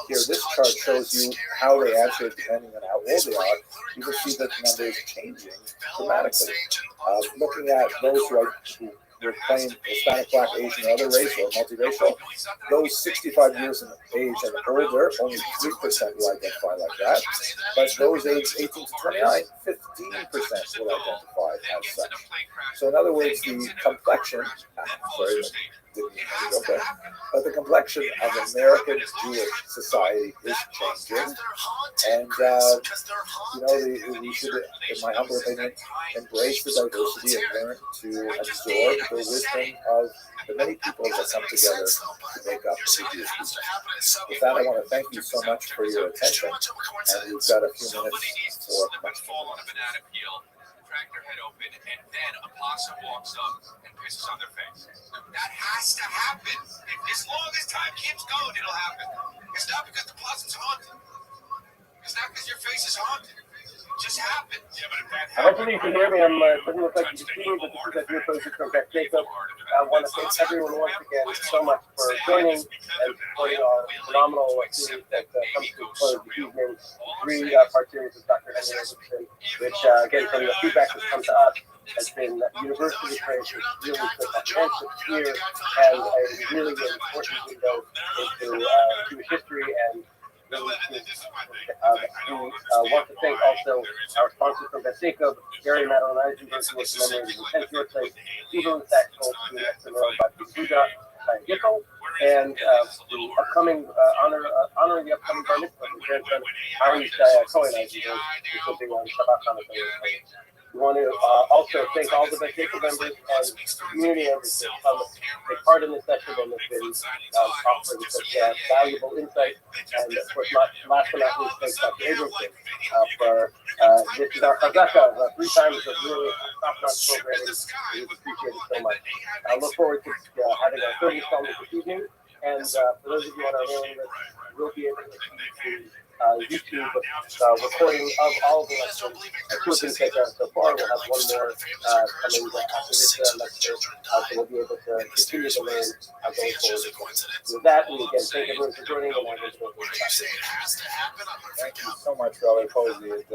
here this chart shows you how they answer depending on how old they are. You can see that the number is changing dramatically. Looking at those who claim Hispanic, Black, Asian, or other race or multiracial, those 65 years in age and older, only 3% will identify like that. But those aged 18 to 29, 15% will identify as such. So in other words, the complexion, but the complexion of American Jewish society is changing, and we should, in my humble opinion, embrace the diversity and learn to absorb the wisdom of the many people that come together to make up the Jewish people. With that, I want to thank you so much for your attention, and we've got a few minutes for questions. Crack their head open, and then a possum walks up and pisses on their face. That has to happen. As long as time keeps going, it'll happen. It's not because the possum's haunted. It's not because your face is haunted. It just happens. Yeah, but if that Hopefully you can hear me. It doesn't look like you can see me, but this is a dear person from Beck Jacob. I want to thank everyone once again so much for joining and supporting our phenomenal series that comes to a close this evening. Three-part series with Dr. Henry Anderson, which, again, from the feedback that's come to us, has been university trained, really comprehensive, clear, and a really important window into Jewish history and really want to thank also our sponsors from Beth Jacob, Gary Madeline Eisenberg, who was commemorated in 10th birthday, Stephen Saxel, who is commemorated by Buddha Gickel, and the upcoming honoring the upcoming bar mitzvah from grandson Ari Cohen Eisenberg, who's something on Shabbat Hanukkah. We want to also thank all the Beth Jacob members and community members that come take part in this session and have been offering such valuable insight. And of course, last but not least, thanks Dr. Abramson for this is our chazaka, 3 times of really top-notch programming. We appreciate it so much. I look forward to having our third installment this evening. And for those of you on our mailing list, we'll be able to see YouTube recording of all of the lectures. Two have been taken out so far. We'll have one more coming after this lecture, so we'll be able to continue to learn going forward. With that, we again thank everyone for joining, and I will Thank you so much, Rabbi Posey. It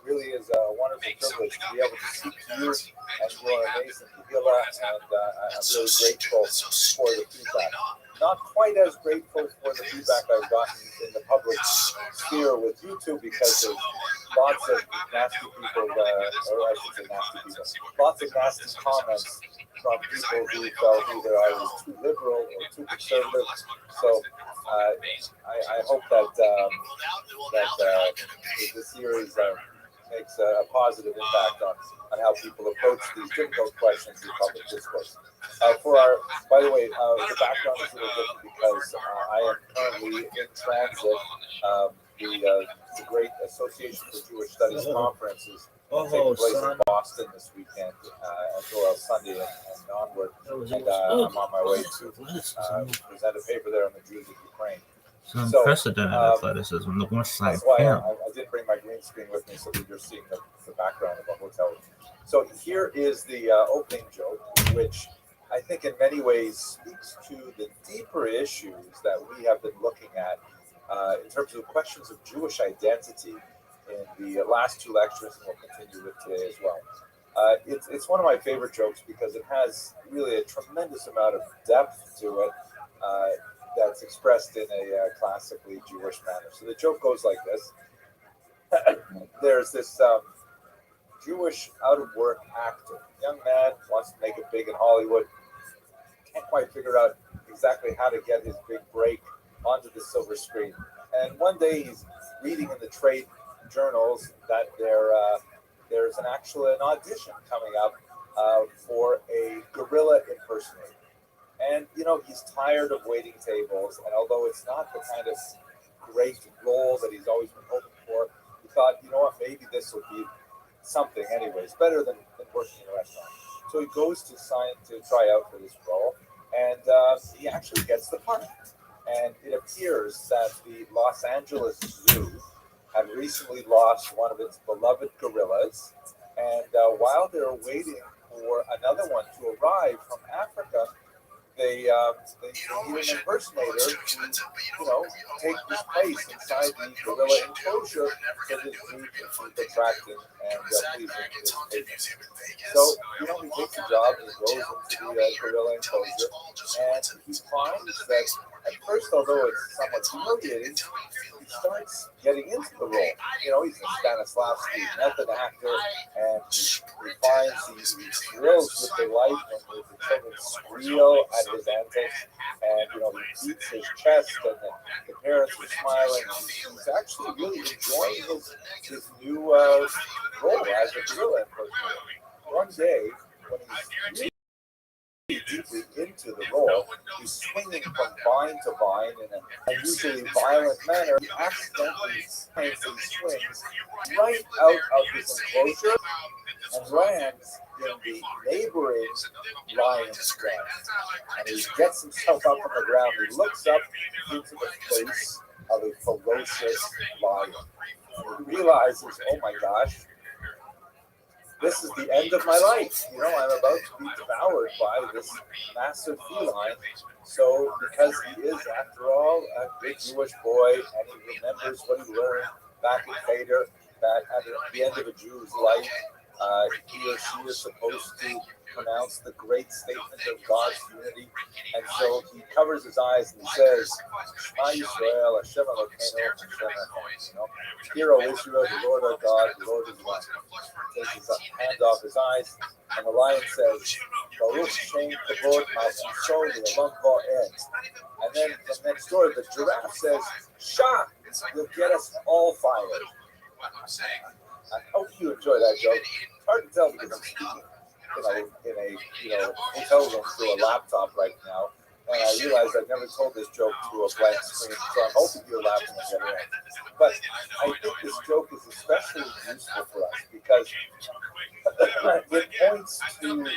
really is a wonderful privilege to be able to speak to you and your amazing Tehillah, and I'm really grateful for the feedback. Not quite as grateful for the feedback I've gotten in the public sphere with YouTube, because there's lots of nasty people, or I should say nasty people, lots of nasty comments from people who felt either I was too liberal or too conservative. So I hope that the series makes a positive impact on how people approach these difficult questions in public discourse. By the way, the background is a little different because I am currently in transit. The Great Association for Jewish Studies Conference is taking place in Boston this weekend, until Sunday and onward. And I'm on my way to present a paper there on the Jews of Ukraine. So unprecedented athleticism, the West Side. That's why I did bring my green screen with me, so that you're seeing the background of the hotel. So here is the opening joke, which I think in many ways speaks to the deeper issues that we have been looking at in terms of questions of Jewish identity in the last 2 lectures, and we'll continue with today as well. It's one of my favorite jokes because it has really a tremendous amount of depth to it that's expressed in a classically Jewish manner. So the joke goes like this. There's this Jewish out-of-work actor, young man, wants to make it big in Hollywood, can't quite figure out exactly how to get his big break onto the silver screen. And one day he's reading in the trade journals that there's an audition coming up for a gorilla impersonator. And, he's tired of waiting tables. And although it's not the kind of great role that he's always been hoping for, he thought, maybe this will be something anyways, better than working in a restaurant. So he goes to try out for this role, and he actually gets the part. And it appears that the Los Angeles Zoo had recently lost one of its beloved gorillas, and while they're waiting for another one to arrive from Africa, they need an impersonator to, take his place inside the gorilla enclosure so that he can keep attracting and pleasing his patrons. So, he takes a job and he goes into the gorilla enclosure, and he finds that at first, although it's somewhat humiliating, he starts getting into the role. He's a Stanislavski method actor, and he finds he thrills with delight when the children squeal at his antics, and he beats his chest, and the parents are smiling. He's actually really enjoying his new role as a gorilla impersonator. One day, when he's deeply into the role, he's swinging from vine to vine in an unusually violent manner. He accidentally swings right out of his enclosure and lands in the neighboring lion's den. And he gets himself up from the ground. He looks up into the face of a ferocious lion. And he realizes, oh my gosh, this is the end of my life. You know, I'm about to be devoured by this massive feline. So, because he is, after all, a big Jewish boy, and he remembers what he learned back in Cheder, that at the end of a Jew's life, he or she is supposed to pronounce the great statement of God's unity. And so he covers his eyes and he says, Shema Yisrael, Hashem Elokeinu, Hashem Echad. You know, Hear, O Israel, the Lord our God, the Lord is one. He takes his hand off his eyes, and the lion says, Baruch Shem Kavod Ma'aseh L'Olam Va'ed. And then from next door, the giraffe says, Shah, you'll get us all fired. I hope you enjoy that joke. It's hard to tell because I'm speaking in a hotel room through a laptop right now, and I realize I've never told this joke through a blank screen, so I'm hoping you're laughing at the other end. But I think this joke is especially useful for us because it points to the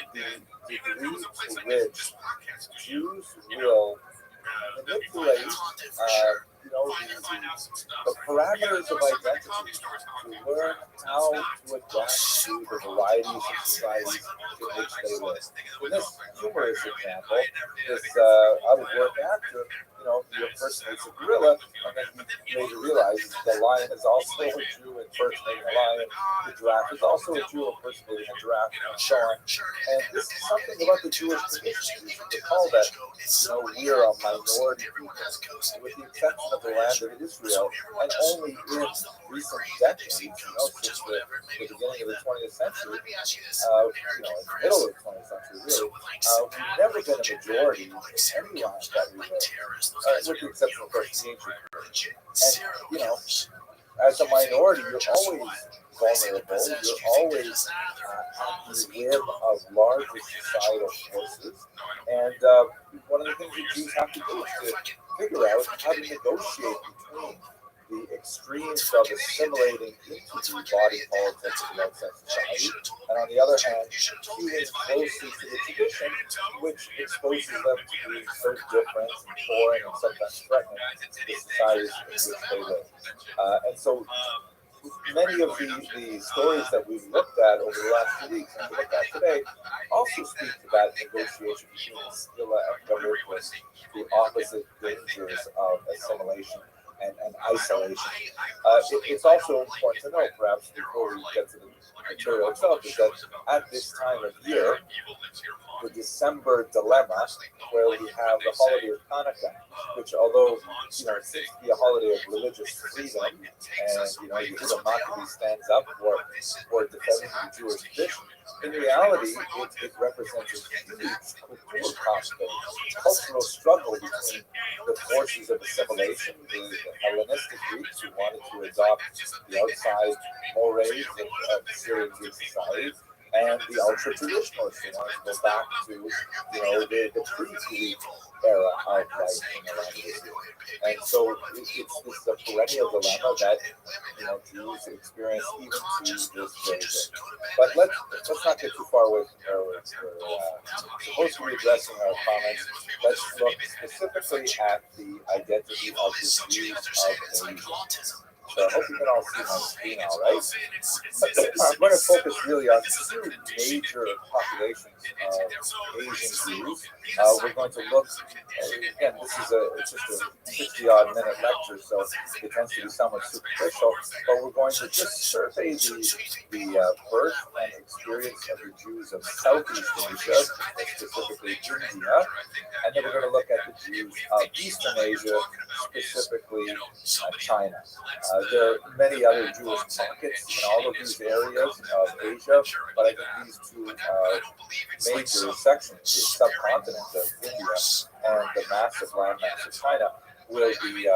degree to which Jews will manipulate, the parameters of identity to learn how to adapt to the varieties of societies in which they live. In this humorous example, this out-of-work actor, he impersonates a gorilla, and then he later realizes the lion is also a Jew impersonating a lion, the giraffe is also a Jew impersonating a giraffe, and so on. And this is something about the Jewish tradition. You should recall that, we are a minority people, with the exception of the land of Israel, and only in recent decades, since the beginning of the 20th century, in the middle of the 20th century, really, we've never been a majority in any land that we live, with the exception of course the ancient church. And, as a minority, you're always vulnerable, you're always at the whim of larger societal forces, and one of the things that Jews have to do is to figure out how to negotiate between the extremes of assimilating into the body politics of the outside society, and on the other hand, hewing closely to the tradition, which exposes them to being so different and foreign and sometimes threatening to the societies in which they live. And so many of the stories that we've looked at over the last 2 weeks and we look at today also speak to that negotiation between Scylla and Charybdis, the opposite dangers of assimilation and isolation. It's also important to note, perhaps, before we get to the material itself, is that at this time of year, the December dilemma, where we have the holiday of Hanukkah, which, although seems to be a holiday of religious freedom, and Yehuda Maccabi stands up for defending the Jewish tradition, in reality, it represents a huge cultural struggle between the forces of assimilation, the Hellenistic Greeks who wanted to adopt the outside mores of Syrian Greek society, and the ultra-traditionalists who wanted to go back to the pre-Greek era of life in the land of Israel. And so it's a perennial dilemma that Jews experience even to this very day. But let's not get too far away from where we're supposed to be addressing our comments. Let's look specifically at the identity of the Jews of Asia. So I hope you can all see my screen all right. I'm going to focus really on two major populations of Asian Jews. We're going to look, again, this is just a 60-odd minute lecture, so it tends to be somewhat superficial, but we're going to just survey the birth and experience of the Jews of Southeast Asia, specifically India, and then we're going to look at the Jews of Eastern Asia, specifically China. There are many other Jewish pockets in all of these areas of Asia, but I think these two major sections, the subcontinent of India and the massive landmass of China, will be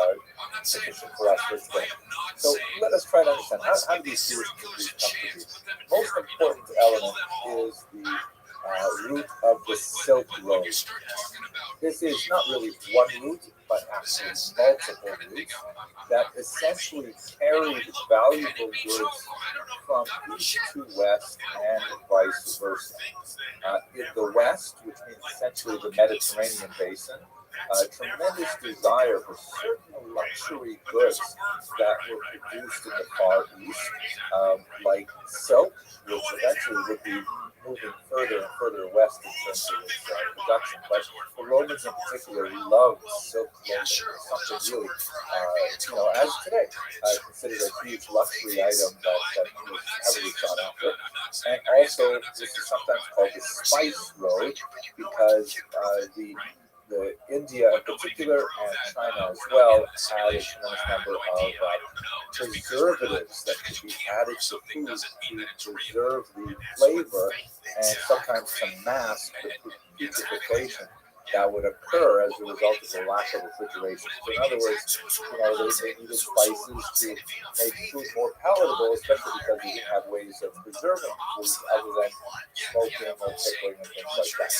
sufficient for us for today. So let us try to understand how do these Jewish communities come to be. Most important element is the route of the Silk Road. This is not really one route, but actually multiple routes that essentially carried valuable goods from east to west and vice versa. In the west, which means essentially the Mediterranean basin, tremendous desire for certain luxury goods that were produced in the Far East, like silk, which eventually would be moving further and further west in terms of its production. But the Romans in particular loved silk clothing. Something really, as today, considered a huge luxury item that was heavily sought after. And also, this is sometimes called the Spice Road because the India in particular and China as well had a tremendous number of preservatives that could be added to food to preserve the flavor and sometimes to mask the putrefaction that would occur as a result of the lack of refrigeration. So in other words, they needed spices to make food more palatable, especially because they didn't have ways of preserving food other than smoking or pickling and things like that.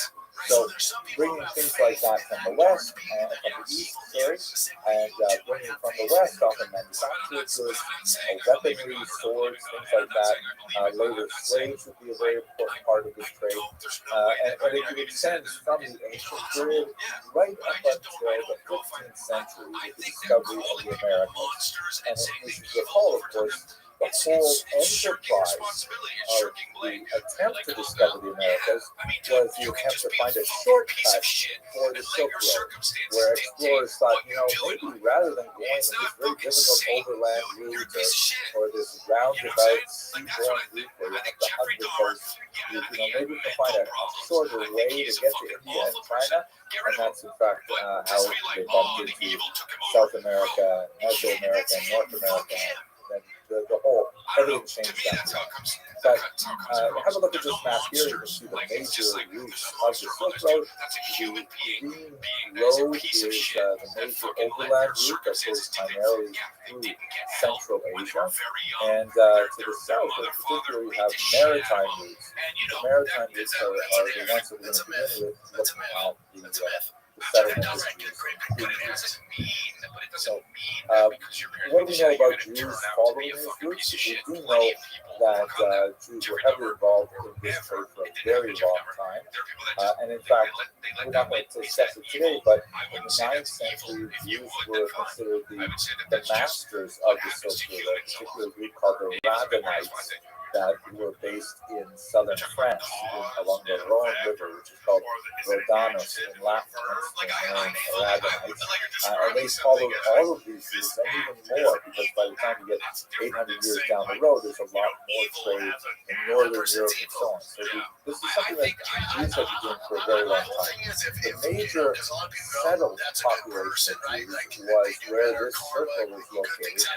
So bringing things like that from the west and from the east, and bringing from the west often manufactured goods, weaponry, swords, things like that. Later slaves would be a very important part of this trade, and it could extend from the ancient period right up until the 15th century with the discovery of the Americas. And this is the whole, of course, the whole enterprise of the attempt to discover the Americas was the attempt to find a shortcut for the Silk Road, where explorers thought, maybe rather than going in this very difficult overland route or this roundabout seaborne route where you have to hug the coast, maybe we can find a shorter way to get to India and China. And that's in fact how they bumped into South America, Mesoamerica, and North America. And the whole, everything changed that. But have a look at this map here. You can see the major routes of the Silk Road. The green road is the major overland route that goes primarily through Central Asia. And to the south, in particular, we have maritime routes. The maritime routes are the ones that we're going to begin with, looking at the settlement history. So, what do we know about Jews following these routes? We do know that Jews were heavily involved in this trade for a very long time. And in fact, we're not going to discuss it today, but in the 9th century, Jews were considered the masters of the Silk Road, a particular group called the Radhanites that were based in southern France along the Rhone River, which is called Rhodanos in Latin, and they followed all of these routes and even more, because by the time you get 800 years down the road, there's a lot more trade in Northern Europe and so on. So this is something that Jews have been doing for a very long time. The major settled population of Jews was where this circle is located.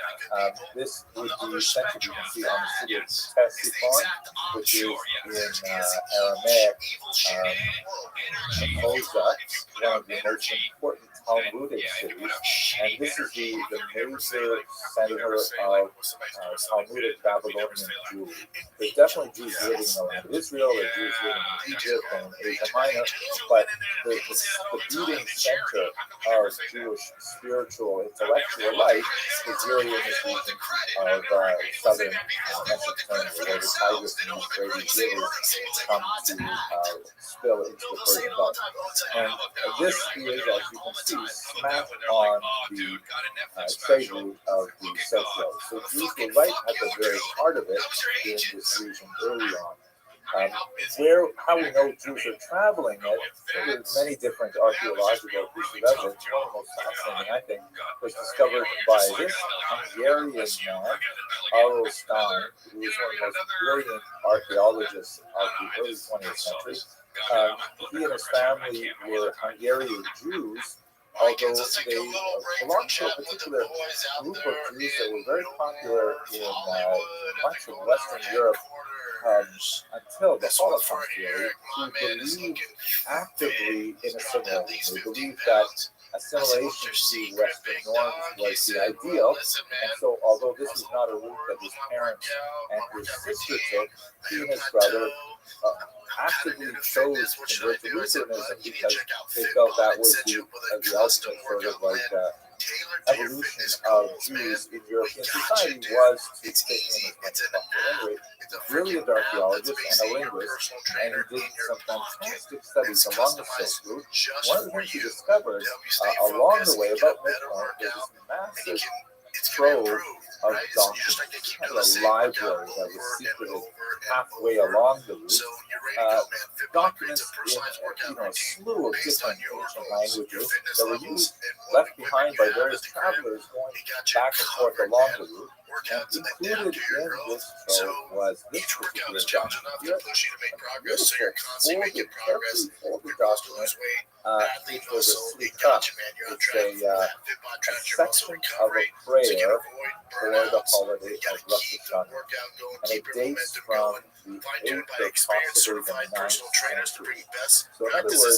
This would be essentially, you can see on the city of Ctesiphon, which is in Aramaic, Mosa, one of the most important Talmudic cities, and this is the major center of Talmudic Babylonian Jewry. There's definitely Jews living in the land of Israel, there's Jews living in Egypt and Asia Minor, but the beating center of Jewish spiritual, intellectual life is really in this region of southern Mesopotamia, where the Tigris and Euphrates rivers come to spill into the Persian Gulf. And this is, as you can see, smack on the trade route of the Silk Road. So Jews were right at the very heart of it in this region early on. How we know Jews are traveling it, there's many different archaeological pieces of evidence. One of the most fascinating, I think, was discovered by this Hungarian man, Arlo Stein, who was one of the most brilliant archaeologists of the early 20th century. He and his family were Hungarian Jews, although they belonged to a particular group of Jews that were very popular in much of Western Europe until the Holocaust period, who believed actively in assimilation. They believed that assimilation to Western norms was the ideal, and so although this was not a route that his parents and his sister took, he and his brother actively chose to convert to Lutheranism because they felt that was the ultimate sort of like evolution of Jews in European society was to fit in as much as possible. Anyway, really a archaeologist and a linguist, and he did some fantastic studies along the Silk Route. One of the things he discovered along the way, about midpoint, was this massive trove of documents, kind of a library that was secreted halfway along the route. Documents in a slew of different ancient languages that were used, left behind by various travelers going back and forth along the route. And included in this trove was this particular document here, a beautiful, folded, carefully folded document, which was a slika. It's a section of a prayer for the holiday of Rosh Hashanah, and it dates from the 8th or possibly the 9th century. So in other words,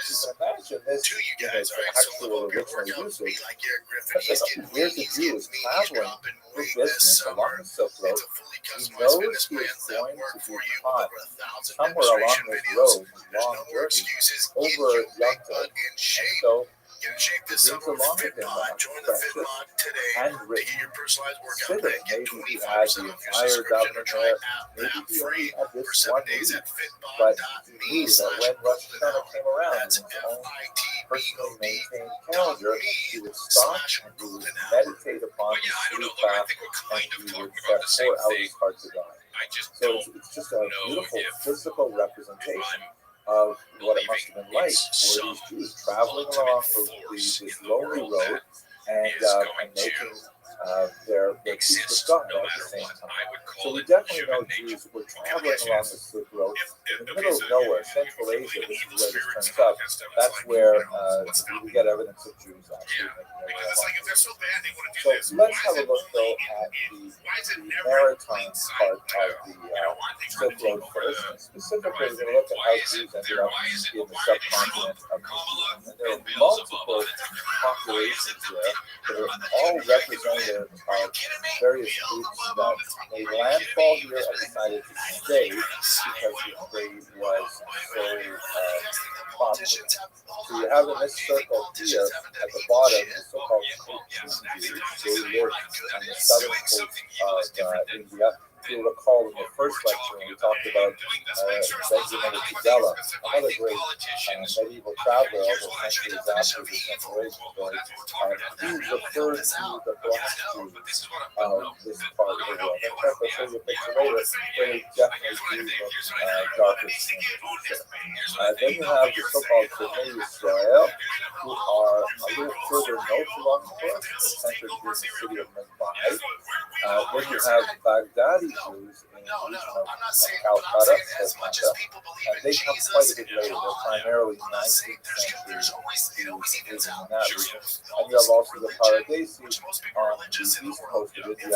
you can imagine this in its actual original usage. Here's a Jew is traveling for business along the Silk Road. He knows he is going to be caught somewhere along this road, long journey, over Yom Tov, and so brings along with him a precious handwritten siddur. Maybe he had the entire document there, maybe he only had this one leaf, but he knew that when Rosh Hashanah came around, in his own personally maintained calendar, he would stop and he would meditate upon the slika, and he would pour out his heart to God. So it's just a beautiful physical representation of what it must have been like for these Jews traveling along this lonely road and making their peace with God at the same time. So we definitely know Jews were traveling along the Silk Road in the middle of nowhere, Central Asia, which is where this turns up. That's where we get evidence of Jews actually making their way along. So let's have a look though at the maritime part of the Silk Road first, and specifically we're going to look at how Jews ended up in the subcontinent of New Zealand. And there are multiple populations there that are all representative of various groups that made landfall here and decided to stay because the trade was so popular. So you have in this circle here at the bottom the so-called Cochin Jews. They lived on the southern coast of India. You'll recall in the first lecture when we talked about Benjamin of Tudela, another great medieval traveler almost centuries after the Central Asian story. He referred to the black Jews of this part of the world. In fact, I'll show you a picture later, where they definitely do look darker skinned. Then you have the so-called Bnei Israel, who are a little further north along the coast, centered in the city of Mumbai. Then you have Baghdadi Jews in the region of Calcutta, Calcutta, and they come quite a bit later. They're primarily 19th century Jews living in that region. And you have also the Paradesi on the east coast of India. We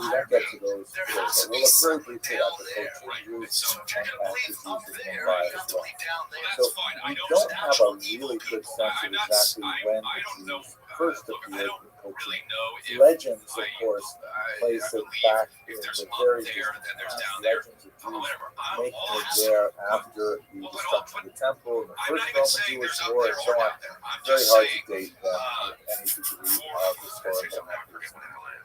won't get to those today, but we'll look very briefly at the Cochin Jews and at the Jews in Mumbai as well. So we don't have a really good sense of exactly when the Jews first appeared in Cochin. Legends, of course, place it back in the very distant legends of Jews making it there after the destruction of the temple, the first Roman Jewish war, and so on. Very hard to date them with any degree of historical accuracy.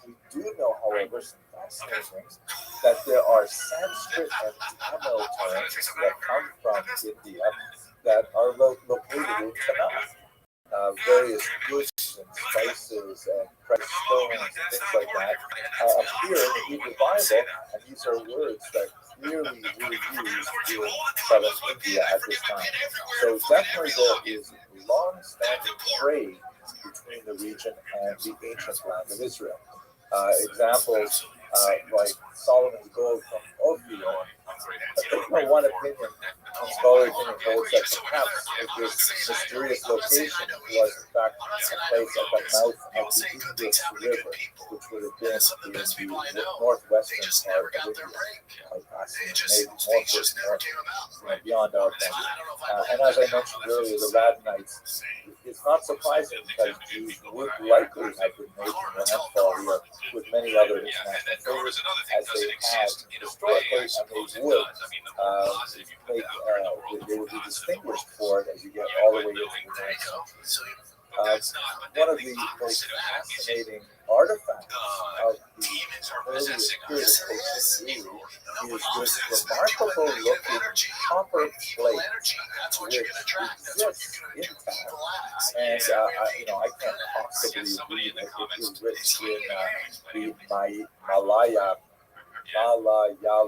We do know, however, some fascinating things, that there are Sanskrit and Tamil terms that come from India that are located in Tanakh. Various goods and spices and precious stones and things like that appear in the Hebrew Bible, and these are words that clearly were used in southern India at this time. So definitely there is long-standing trade between the region and the ancient land of Israel. Examples like Solomon's gold from Ophir. One opinion, scholarly opinion holds that perhaps this mysterious location was in fact a place at the mouth of the Indus River, which would have been in the northwestern part of India, maybe north, beyond our country. And as I mentioned earlier, the Radhanites, it's not surprising because Jews would likely have been making landfall here with many other international favors, as they had historically, and they would be distinguished for it as you get all the way into the 9th century. One of the most fascinating artifacts of the earliest period of Cochin is this remarkable looking copper plate which exists intact. And I can't possibly read it. It is written in the Malayalam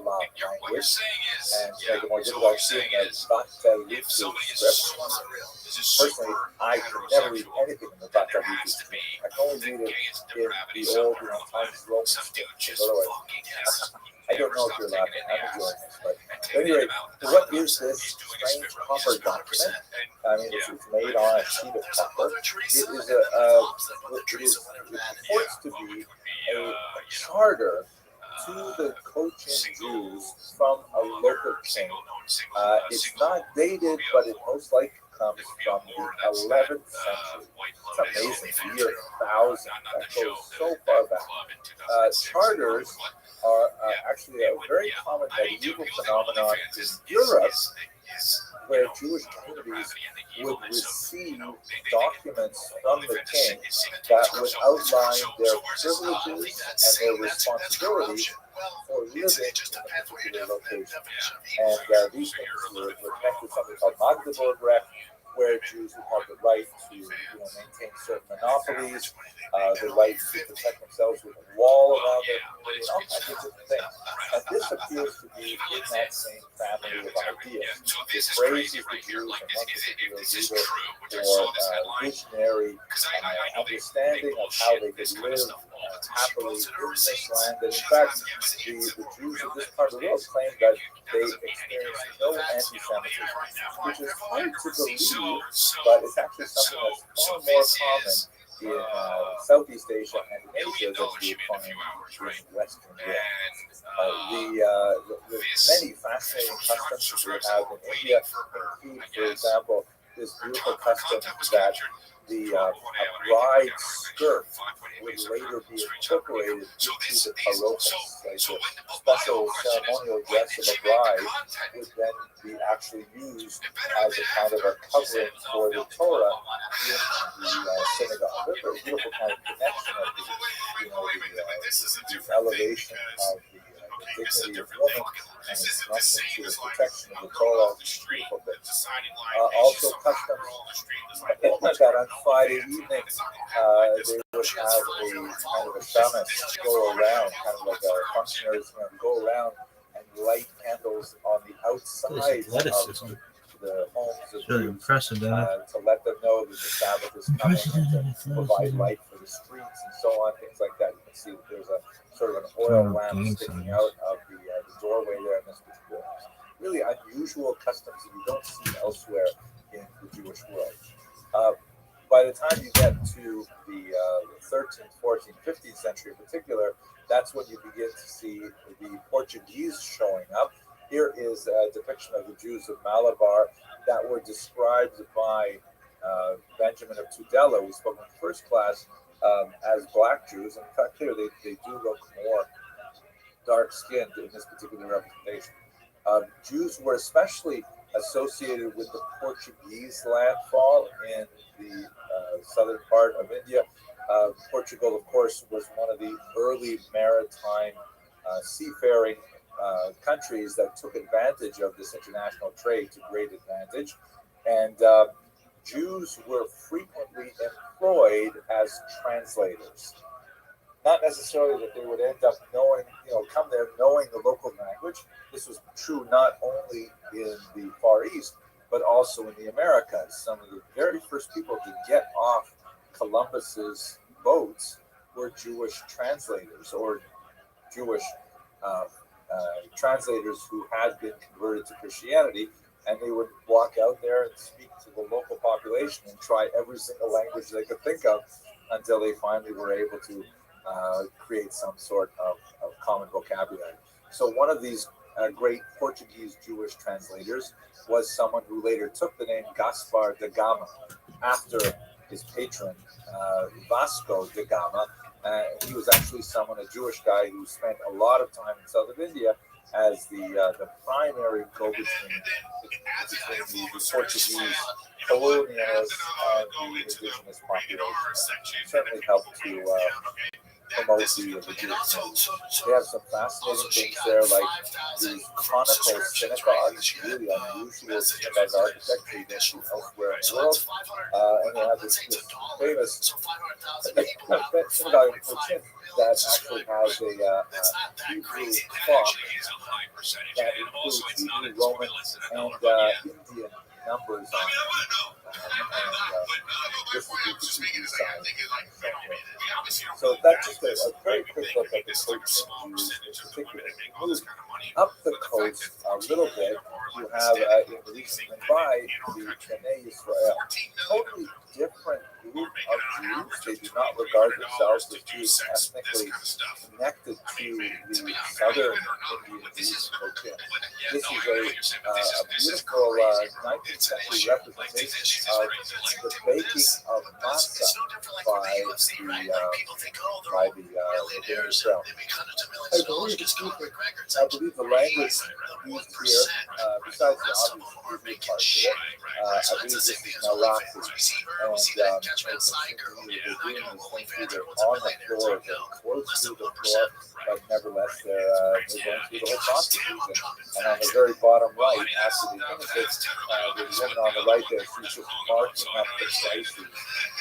language, and to make it more difficult, seeing a Bataluku script. Personally, I can never read anything in the Bataluku script. I can only read it in the old, Times Roman script. Otherwise, I don't know if you're laughing. I'm enjoying this, but anyway, what is this strange copper document? I mean, it's made on a sheet of copper. It purports to be a charter to the Cochin Jews from a local king. It's not dated, but it most likely comes from the 11th century. It's amazing, the year 1000. That goes so far back. Charters are actually a very common medieval phenomenon in Europe, where Jewish communities would receive documents from the king that would outline their privileges and their responsibilities for living in a particular location. And these things were connected with something called Magdeburg Recht, where Jews would have the right to maintain certain monopolies, the right to protect themselves with a wall around their community, and all kinds of different things. And this appears to be in that same family of ideas. It praises the Jews and one particular leader for visionary understanding of how they could live happily in this land. And in fact, the Jews of this part of the world claim that they experience no anti-Semitism, which is hard to believe, but it's actually something that's far more common in Southeast Asia and in Asia than you find in Western Europe. The many fascinating customs that we have in India include, for example, this beautiful custom that the bride skirt would later be incorporated into the parochas. Like the special ceremonial dress of a bride would then be actually used as a kind of a covering for the Torah in the synagogue. A very beautiful kind of connection of the elevation of the dignity of woman and its connection to the protection of the Torah. Beautiful things. Also customs that on Friday evening they would have a kind of a shaman go around, kind of like a functionaries go around and light candles on the outside of the homes of really Jews, impressive, to let them know that the Sabbath is coming and to provide light for the streets and so on, things like that. You can see that there's a sort of an oil lamp sticking out of the doorway there in this particular house. Really unusual customs that you don't see elsewhere in the Jewish world. By the time you get to the 13th, 14th, 15th century in particular, that's when you begin to see the Portuguese showing up. Here is a depiction of the Jews of Malabar that were described by Benjamin of Tudela, we spoke in first class, as black Jews. In fact, here they do look more dark-skinned in this particular representation. Jews were especially associated with the Portuguese landfall in the southern part of India. Portugal, of course, was one of the early maritime seafaring countries that took advantage of this international trade to great advantage. And Jews were frequently employed as translators. Not necessarily that they would end up knowing, come there knowing the local language. This was true not only in the Far East, but also in the Americas. Some of the very first people to get off Columbus's boats were Jewish translators or Jewish translators who had been converted to Christianity, and they would walk out there and speak to the local population and try every single language they could think of until they finally were able to create some sort of common vocabulary. So one of these great Portuguese Jewish translators was someone who later took the name Gaspar da Gama after his patron Vasco da Gama. He was actually a Jewish guy who spent a lot of time in southern India as the primary go-between between the Portuguese colonialists and the indigenous population. Certainly helped to promote the Jewish community. They have some fascinating things there, like these conical synagogues, really unusual synagogue architecture you don't see elsewhere in the world. And they have this famous synagogue in Cochin that actually has a Hebrew clock that includes Hebrew, Roman, and Indian numbers on it. This is the Hebrew side. So that's just a very quick look at the Cochin Jews in particular. Move up the coast a little bit, you have in recent by the Bnei Israel. Totally different group of Jews. They do not regard themselves as Jews ethnically connected to the southern Indian Jews. This is a beautiful 19th century representation of the baking of matzah by the Bnei Israel. I believe the language used here, besides the obvious Hebrew part of it, I believe this is Marathi. And they're doing this thing either on the floor or close to the floor, but nevertheless they're going through the whole process. And on the very bottom right, after the images, the woman on the right there, she's just marking up the slices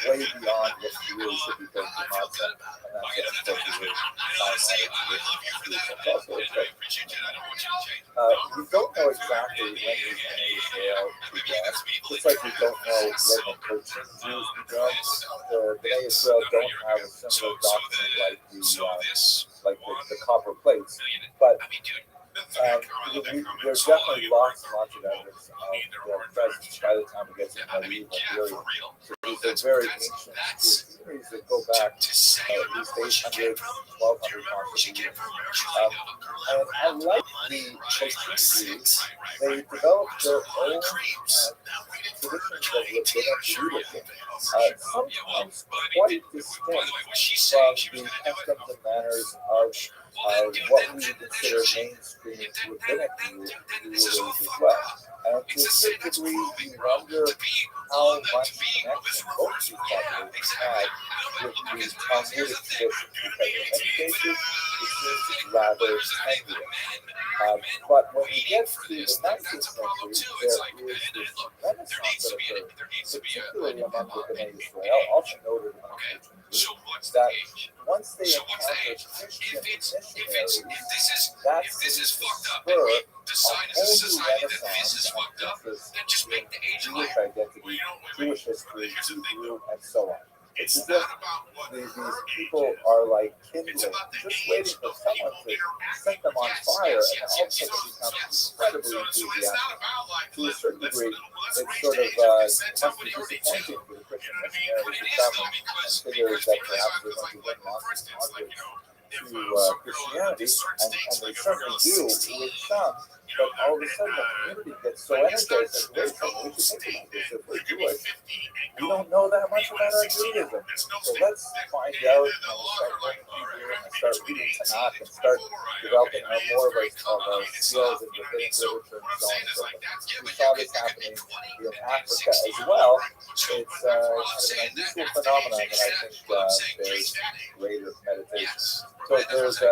way beyond what she really should be putting to matzah. And that's what we don't know exactly when these Bnei Israel began, just like we don't know when the Cochin Jews began. The Bnei Israel don't have a similar doctrine like the copper plates, but there's definitely lots and lots of evidence of their presence by the time we get to the medieval period. So these are very ancient theories that go back at least 800, 1200 possibly. And unlike the Cochin Jews, they developed their own traditions of rabbinic leadership, sometimes quite distinct from the customs and manners of what we would consider mainstream rabbinic rulers as well. And to a certain degree, we wonder how much connection both these populations had with the Talmudic tradition, because in many cases it seems rather tenuous. But when we get to the 19th century, there is this renaissance that occurred, particularly among the Bnei Israel, also noted among the Jews, that once they encountered Christian missionaries, that seems to spur a whole new renaissance of interest in Jewish identity, Jewish history, Hebrew, and so on. It's as if these people are like kindling, just waiting for someone to set them on fire, and all of a sudden become incredibly enthusiastic. To a certain degree, it's sort of must be disappointing for the Christian missionaries to come and figure that perhaps they're going to win lots of converts to Christianity, and they certainly do with some. But all of a sudden, the community gets so energized that wait a second, we should think about this. If we're Jewish, we don't know that much about our Judaism. So let's find out and start learning Hebrew and start reading Tanakh and start developing more of our skills in rabbinic literature and so on and so forth. We saw this happening in Africa as well. It's kind of an unusual phenomenon that I think bears greater meditation. So there's a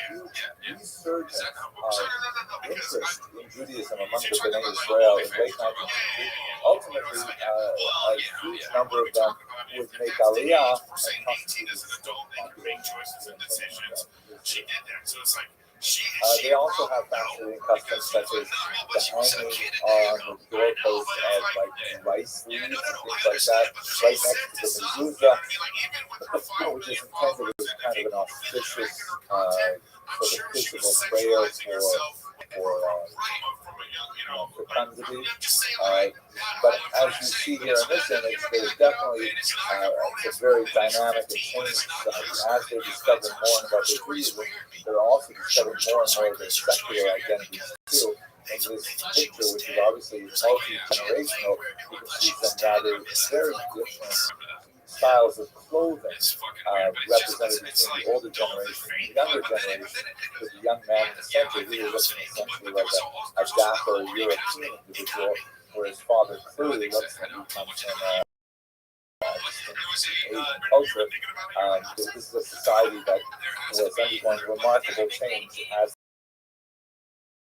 huge resurgence of interest in Judaism among the Bnei Israel in late 19th century. Ultimately, a huge number of them would make Aliyah and constitute they also have fascinating customs such as the hanging on the doorpost of like rice leaves and things like that, right next to the mezuzah, which is intended as kind of an auspicious sort of physical prayer for fecundity. But as you see here in this image, there's definitely a very dynamic and changing side. As they discover more about their Judaism, they're also discovering more and more of their secular identities too. In this picture, which is obviously multi-generational, you can see some rather very different styles of clothing represented between the older generation and the younger generation. With the young man in the center, he was looking essentially like a dapper European individual, where his father clearly looks like he comes from Asian culture. This is a society that was undergoing remarkable change as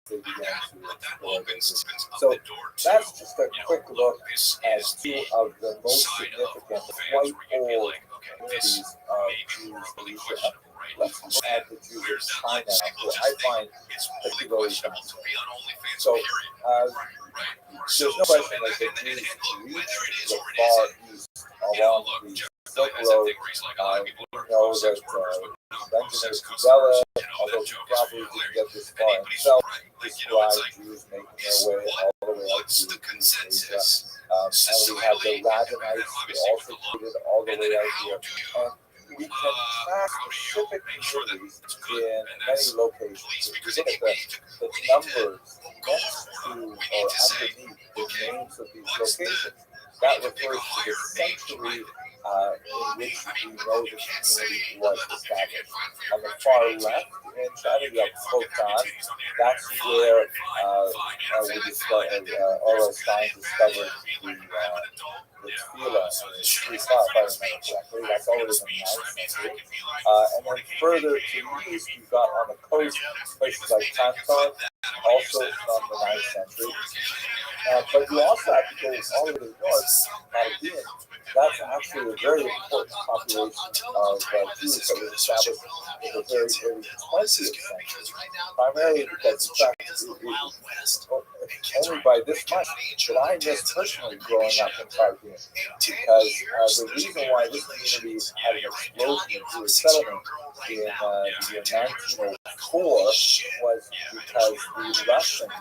they began to explore this. So that's just a quick look at two of the most significant, quite old communities of Jews in Asia. Let's look at the Jews of China, who I find particularly fascinating. So there's no question that the Jews reached the Far East along the Silk Road. We know that Benjamin Stella, although he probably didn't get this far himself, described Jews making their way all the way up to Asia. And we have the Radhanites who also treated all the way out here. And we can track specific communities in many locations. If you look at the numbers next to or underneath the names of these locations, that refers to the century in which we know the community was established. On the far left in China, you have Khotan. That's where Oral Stein discovered the tefillah, if I remember correctly. That's already in the 9th century. And then further to the east, you've got on the coast places like Canton, also from the 9th century. But you also have to go all the way to the north, Palestine. That's actually a very important population of Jews that was established in the very early 20th century, primarily because, in fact, only by this much did I miss personally growing up in Palestine, because the reason why this community had an explosion of Jewish settlement in the year 1904 was because the Russians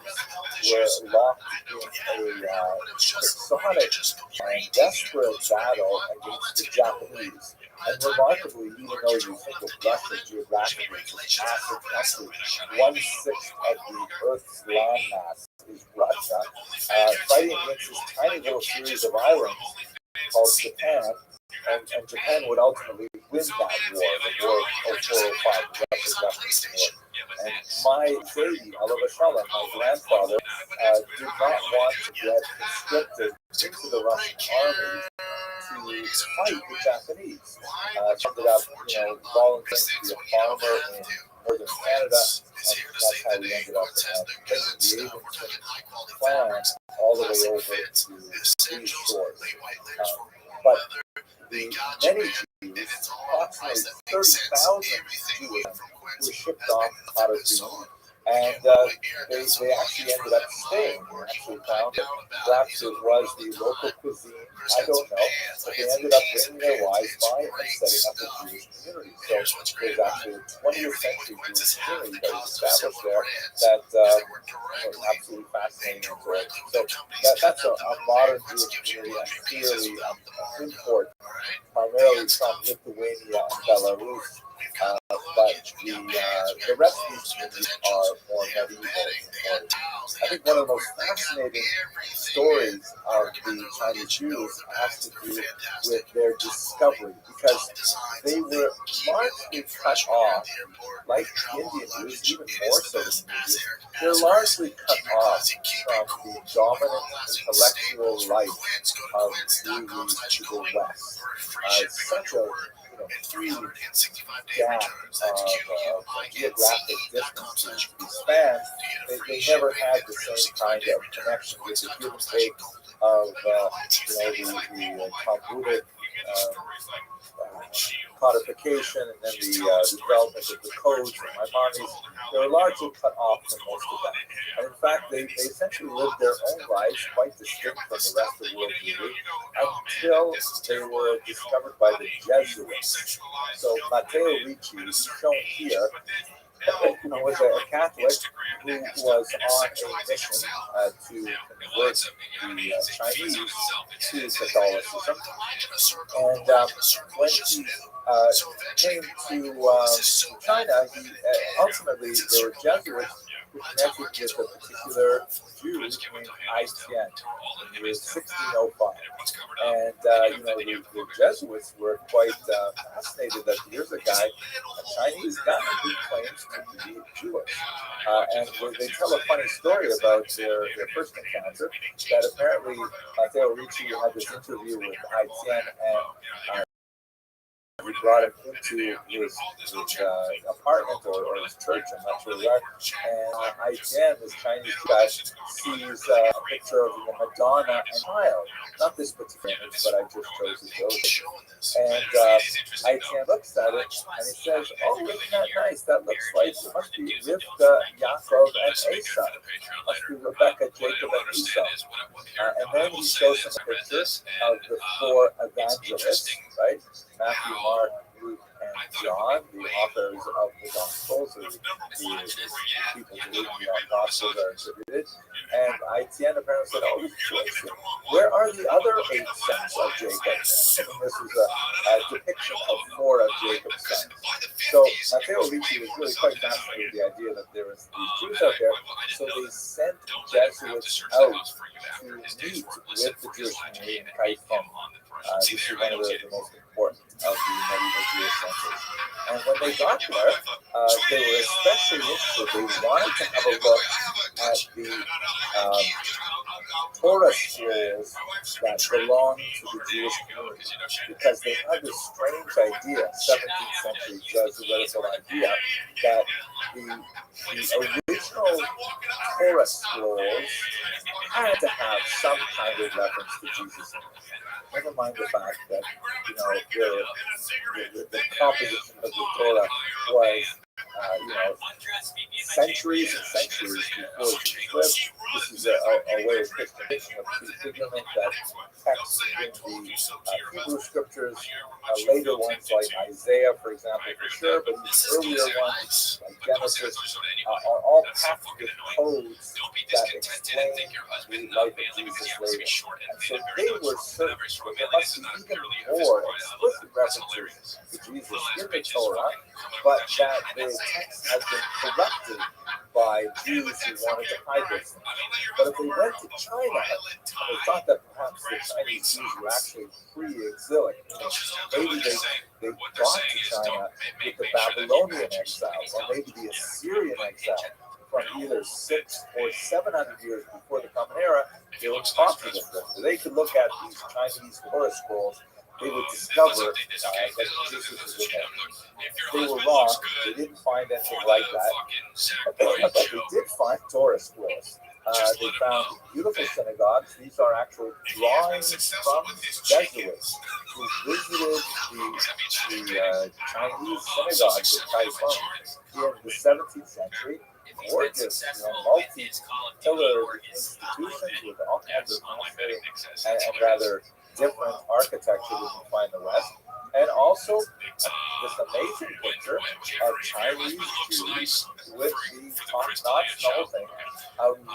were locked in a quixotic and desperate battle against the Japanese. And remarkably, even though you think of Russia geographically as a massive country, 1/6 of the Earth's landmass is Russia, fighting against this tiny little series of islands called Japan. And Japan would ultimately win that war, the War of 405, the Russian War. And my baby, Oliver Shala, my grandfather, did not want to get conscripted into the Russian army to fight the Japanese. Ended up, volunteering to be a farmer in northern Canada, and that's how we ended up taking the Avonton clan all the way over to these shores. But the many Jews, approximately 30,000 Jews, were shipped off out of Jerusalem. And they actually ended up staying. We actually found that perhaps it was the local cuisine, I don't know, but they ended up bringing their wives by and setting up a Jewish community. So there's actually a 20th century Jewish community that was established there that was absolutely fascinating and great. So that's a modern Jewish community, and clearly an import primarily from Lithuania and Belarus. But the rest of these communities are more medieval. I think one of the most fascinating stories of the Chinese Jews has to do with their discovery, because they were largely cut off, like Indian Jews, even more so than Indians. They're largely cut off from the dominant intellectual life of Jews to the West. It's such a huge gap of geographic distance to span. They never had the same kind of connection with the give and take of the Talmudic codification, and then the development of the codes and Maimonides. They were largely cut off from most of that. And in fact, they essentially lived their own lives quite distinct from the rest of world beauty until they were discovered by the Jesuits. So Matteo Ricci, who's shown here, was a Catholic who was on a mission to convert the Chinese to Catholicism. And when he came to China, ultimately there were Jesuits connected with a particular Jew named Aitian in the year 1605. And, the Jesuits were quite fascinated that here's a guy, a Chinese guy, who claims to be Jewish. And they tell a funny story about their first encounter, that apparently Matteo Ricci had this interview with Aitian, and he brought him into his apartment or his church, I'm not sure where. And Aitian, this Chinese guy, sees a picture of the Madonna and child. Not this particular image, but I just chose to show it. And Aitian looks at it and he says, "Oh, isn't that nice? That looks like it must be Rivka, Yaakov, and Esau. Must be Rebecca, Jacob, and Esau." And then he shows him a picture of the four evangelists, right? Matthew, Mark, Luke, and John, the authors of the Gospels, or the people who read the Gospels are attributed. And Aitian apparently said, "Oh, this is crazy. Where are the other 8 sons of Jacob?" And this is a depiction of 4 of Jacob's sons. So Matteo Ricci was really quite fascinated with the idea that there was these Jews out there. So they sent Jesuits out to meet with the Jewish community in Kaifeng. This is one of the most important of the medieval Jewish centers. And when they got there, they were especially interested. They wanted to have a look at the Torah schools that belonged to the Jewish community, because they had this strange idea, 17th century Jesuitical idea, that the original Torah scrolls had to have some kind of reference to Jesus in it. Never mind the fact that the composition of the Torah was centuries and centuries before Jesus lived. This is a way of Christianization of prefigurement that texts in the Hebrew scriptures, later ones like Isaiah, for example, for sure, but these earlier ones like Genesis are all packed with codes that explain the life of Jesus later. And so they were certain that there must be even more explicit references to Jesus in the Torah, but that the text had been corrupted by Jews who wanted to hide those things. But if they went to China, and they thought that perhaps the Chinese Jews were actually pre-exilic, maybe they got to China with the Babylonian exile, or maybe the Assyrian exile, from either 600 or 700 years before the Common Era, they were popular with them. So they could look at these Chinese Torah scrolls, they would discover that Jesus is in there. They were wrong. They didn't find anything like that. But they did find Torah scrolls. They found beautiful synagogues. These are actual drawings from Jesuits who visited the Chinese synagogues in Kaifeng in the 17th century. Gorgeous, multi-pillared institutions with all kinds of fascinating and rather different architecture than you find in the West. And also this amazing picture of Chinese Jews with the top-notch novel thing,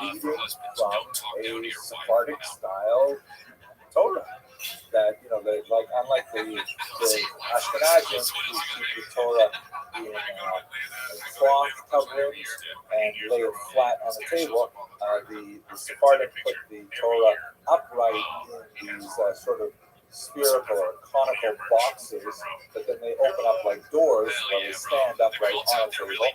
reading from a Sephardic style Torah. That like unlike the Ashkenazians who keep the Torah in cloth coverings and lay it flat on the table, the Sephardim put the Torah upright in these sort of spherical or conical boxes, but then they open up like doors where they stand upright on a table,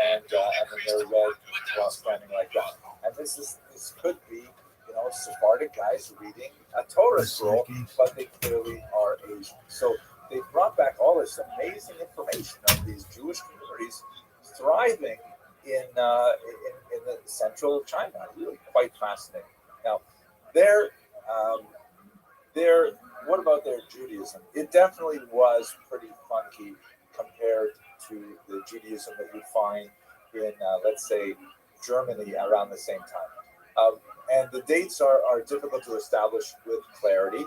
and then they're read while standing like that. And this could be Sephardic guys reading a Torah scroll, but they clearly are Asian. So they brought back all this amazing information of these Jewish communities thriving in the central China. Really quite fascinating. Now, what about their Judaism? It definitely was pretty funky compared to the Judaism that you find in, let's say, Germany around the same time. And the dates are difficult to establish with clarity.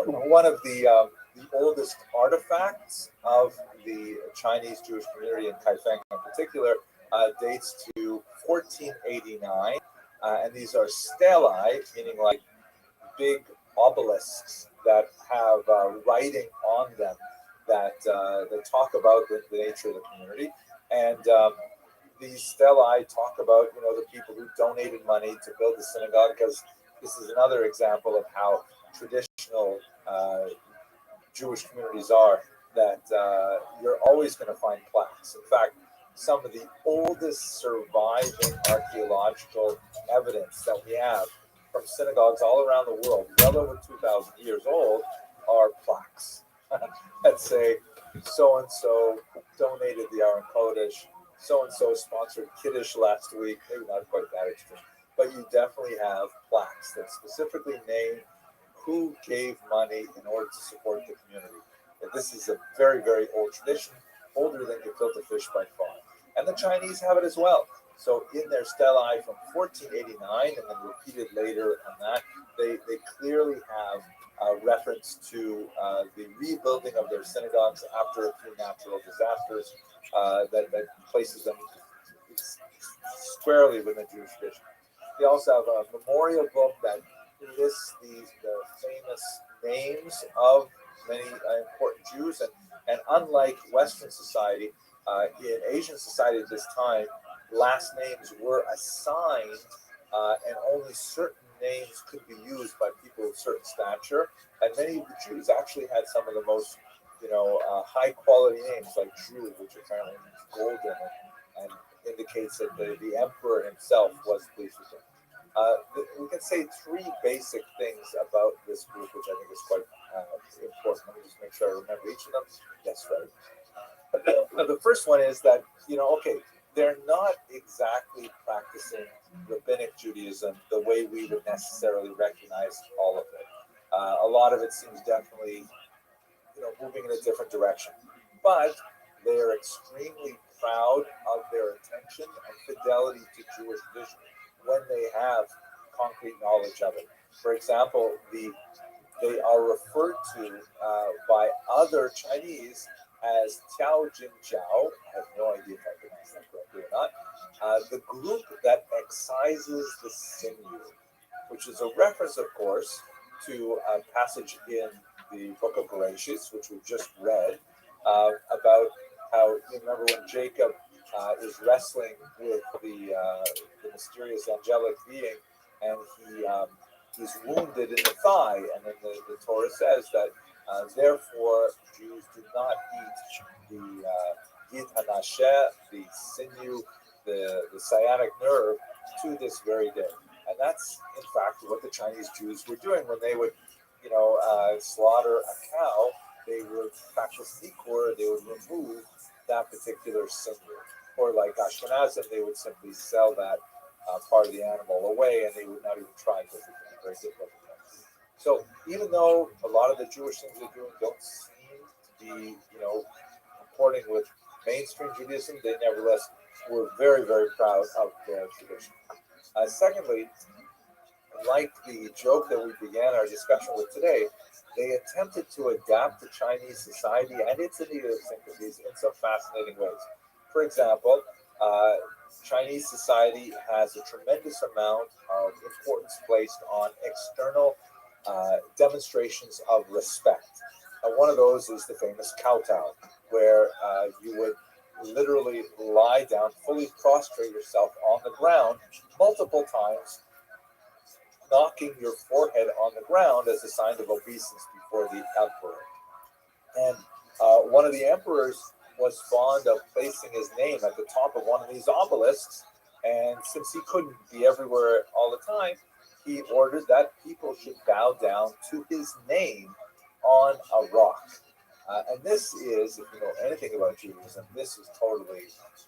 One of the oldest artifacts of the Chinese Jewish community in Kaifeng in particular dates to 1489. And these are stelae, meaning like big obelisks that have writing on them that talk about the nature of the community. And these stelae talk about, the people who donated money to build the synagogue, because this is another example of how traditional Jewish communities are, that you're always going to find plaques. In fact, some of the oldest surviving archaeological evidence that we have from synagogues all around the world, well over 2,000 years old, are plaques that say so-and-so donated the Aron Kodesh, so-and-so sponsored Kiddush last week, maybe not quite that extreme, but you definitely have plaques that specifically name who gave money in order to support the community. And this is a very, very old tradition, older than gefilte fish by far. And the Chinese have it as well. So in their stelae from 1489 and then repeated later on that, they clearly have a reference to the rebuilding of their synagogues after a few natural disasters that places them squarely within Jewish tradition. They also have a memorial book that lists the famous names of many important Jews, and unlike Western society, in Asian society at this time, last names were assigned, and only certain names could be used by people of certain stature. And many of the Jews actually had some of the most, high quality names, like Drew, which apparently means golden, and indicates that the emperor himself was pleased with him. We can say three basic things about this group, which I think is quite important. Let me just make sure I remember each of them. Yes, right. The first one is that, they're not exactly practicing rabbinic Judaism the way we would necessarily recognize all of it. A lot of it seems definitely, moving in a different direction. But they are extremely proud of their attention and fidelity to Jewish vision when they have concrete knowledge of it. For example, they are referred to by other Chinese as Tiao Jin Jiao. I have no idea if I pronounced that correctly or not. The group that excises the sinew, which is a reference, of course, to a passage in the book of Bereshit, which we just read, about how, you remember when Jacob is wrestling with the mysterious angelic being, and he's wounded in the thigh, and then the Torah says that therefore Jews do not eat the gid hanasheh, the sinew, the sciatic nerve, to this very day. And that's in fact what the Chinese Jews were doing when they would, slaughter a cow. They would practice ikur, they would remove that particular sinew. Or like Ashkenazim, they would simply sell that part of the animal away, and they would not even try because it would be very difficult for them. So even though a lot of the Jewish things they're doing don't seem to be, comporting with mainstream Judaism, they nevertheless were very, very proud of their tradition. Secondly, like the joke that we began our discussion with today, they attempted to adapt to Chinese society and its idiosyncrasies in some fascinating ways. For example, Chinese society has a tremendous amount of importance placed on external demonstrations of respect. One of those is the famous kowtow, where you would literally lie down, fully prostrate yourself on the ground multiple times, knocking your forehead on the ground as a sign of obeisance before the emperor. And one of the emperors was fond of placing his name at the top of one of these obelisks, and since he couldn't be everywhere all the time, he ordered that people should bow down to his name on a rock. And this is, if you know anything about Judaism, this is totally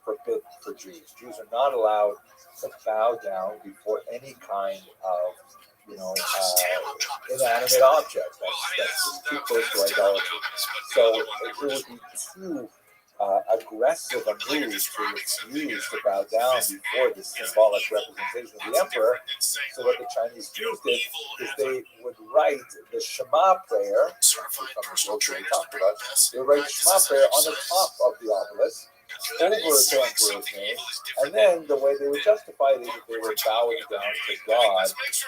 forbidden for Jews. Jews are not allowed to bow down before any kind of, inanimate object. That's too close to idolatry. So it would be too aggressive a move to refuse to bow down before this symbolic representation of the emperor. So what the Chinese Jews did is they would write the Shema prayer, from the book we talked about, they would write the Shema prayer on the top of the obelisk, over to Emperor's name, and then the way they would justify it is that they were bowing down to God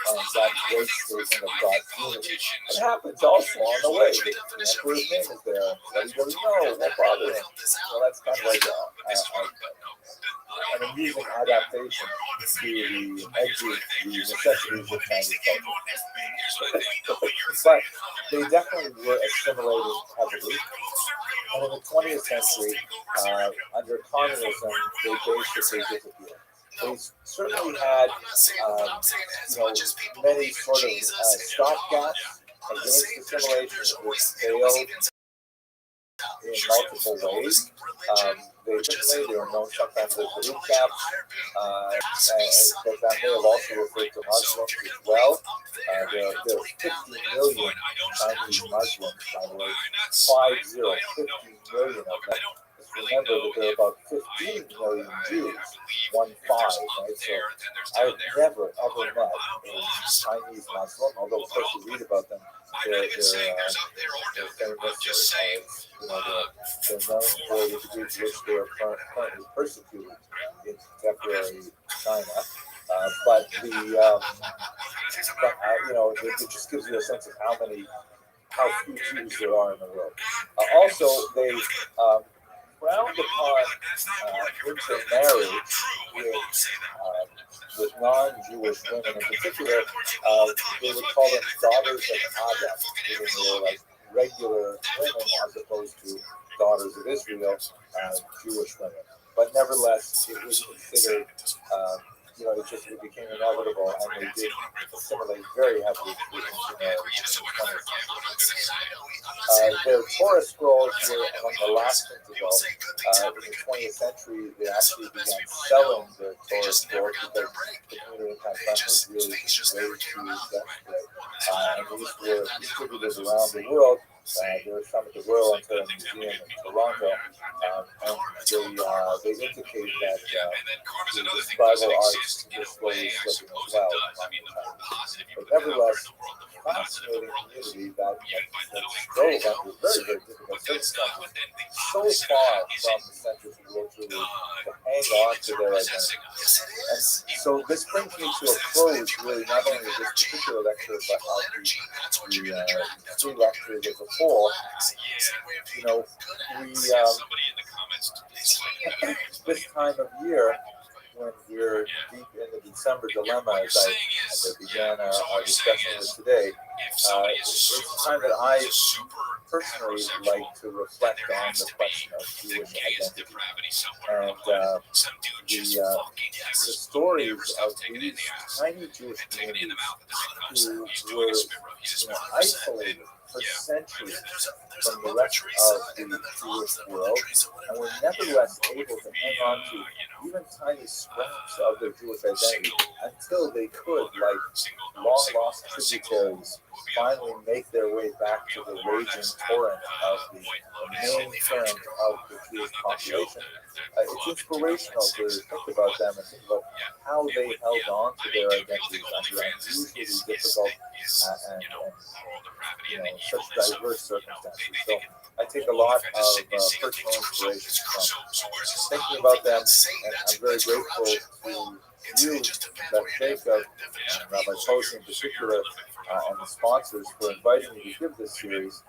and that great statement of God's unity. It happens also on the way. The Emperor's name is there. Everybody knows, no bother him. Well, that's kind of like an amusing adaptation to the edgy, the necessities of Chinese culture. But they definitely were assimilating heavily. And in the 20th century, under communism, they basically disappeared. They certainly had, many sort of stopgaps against assimilation, which failed in multiple ways. They were known sometimes as the boot camps, and that may have also referred to Muslims as well. There are 50 million Chinese Muslims, by the way, 50 million of them. Remember that there are about 15 million Jews, 1-5, right? So I've never ever met a Chinese Muslim, although of course you read about them. They're famous, they're known for the degree to which they are currently persecuted in contemporary China. But it just gives you a sense of how few Jews there are in the world. Also, they frowned upon intermarriage with non-Jewish women. In particular, they would call them daughters of Adam, meaning they were like regular women as opposed to daughters of Israel, Jewish women. But nevertheless, it was considered, it became inevitable, and they did assimilate very heavily to intermarriage. Their Torah scrolls were among the last things to go. In the 20th century, they actually began selling their Torah scrolls because the community in Pakistan was really way too desperate. And these were distributed around the world. There was some at the Royal Ontario Museum in Toronto, and they indicate that this Bible art is slowly slipping as well. But nevertheless, fascinating community that drove under very, very difficult circumstances so far from the centers of the world to hang on to their identity. And so this brings me to a close, really, not only of this particular lecture, but of the three lectures as a whole. This time of year, when we're deep in the December dilemma, as I began our discussion with today, it's time that I personally like to reflect on the question of Jewish identity. And the stories of these tiny Jewish communities who were isolated for centuries from the rest of the Jewish world, and were nevertheless able to hang on to even tiny scraps of their Jewish identity until they could, like long-lost tributaries, finally make their way back to the raging torrent of the main current of the Jewish population. It's inspirational to think about them and think about how they held on to their identities under unusually difficult and such diverse circumstances. So I take a lot of personal inspiration from thinking about them, and I'm very grateful to you, Dr. Jacob, and Rabbi Posey in particular, and the sponsors for inviting me to give this series.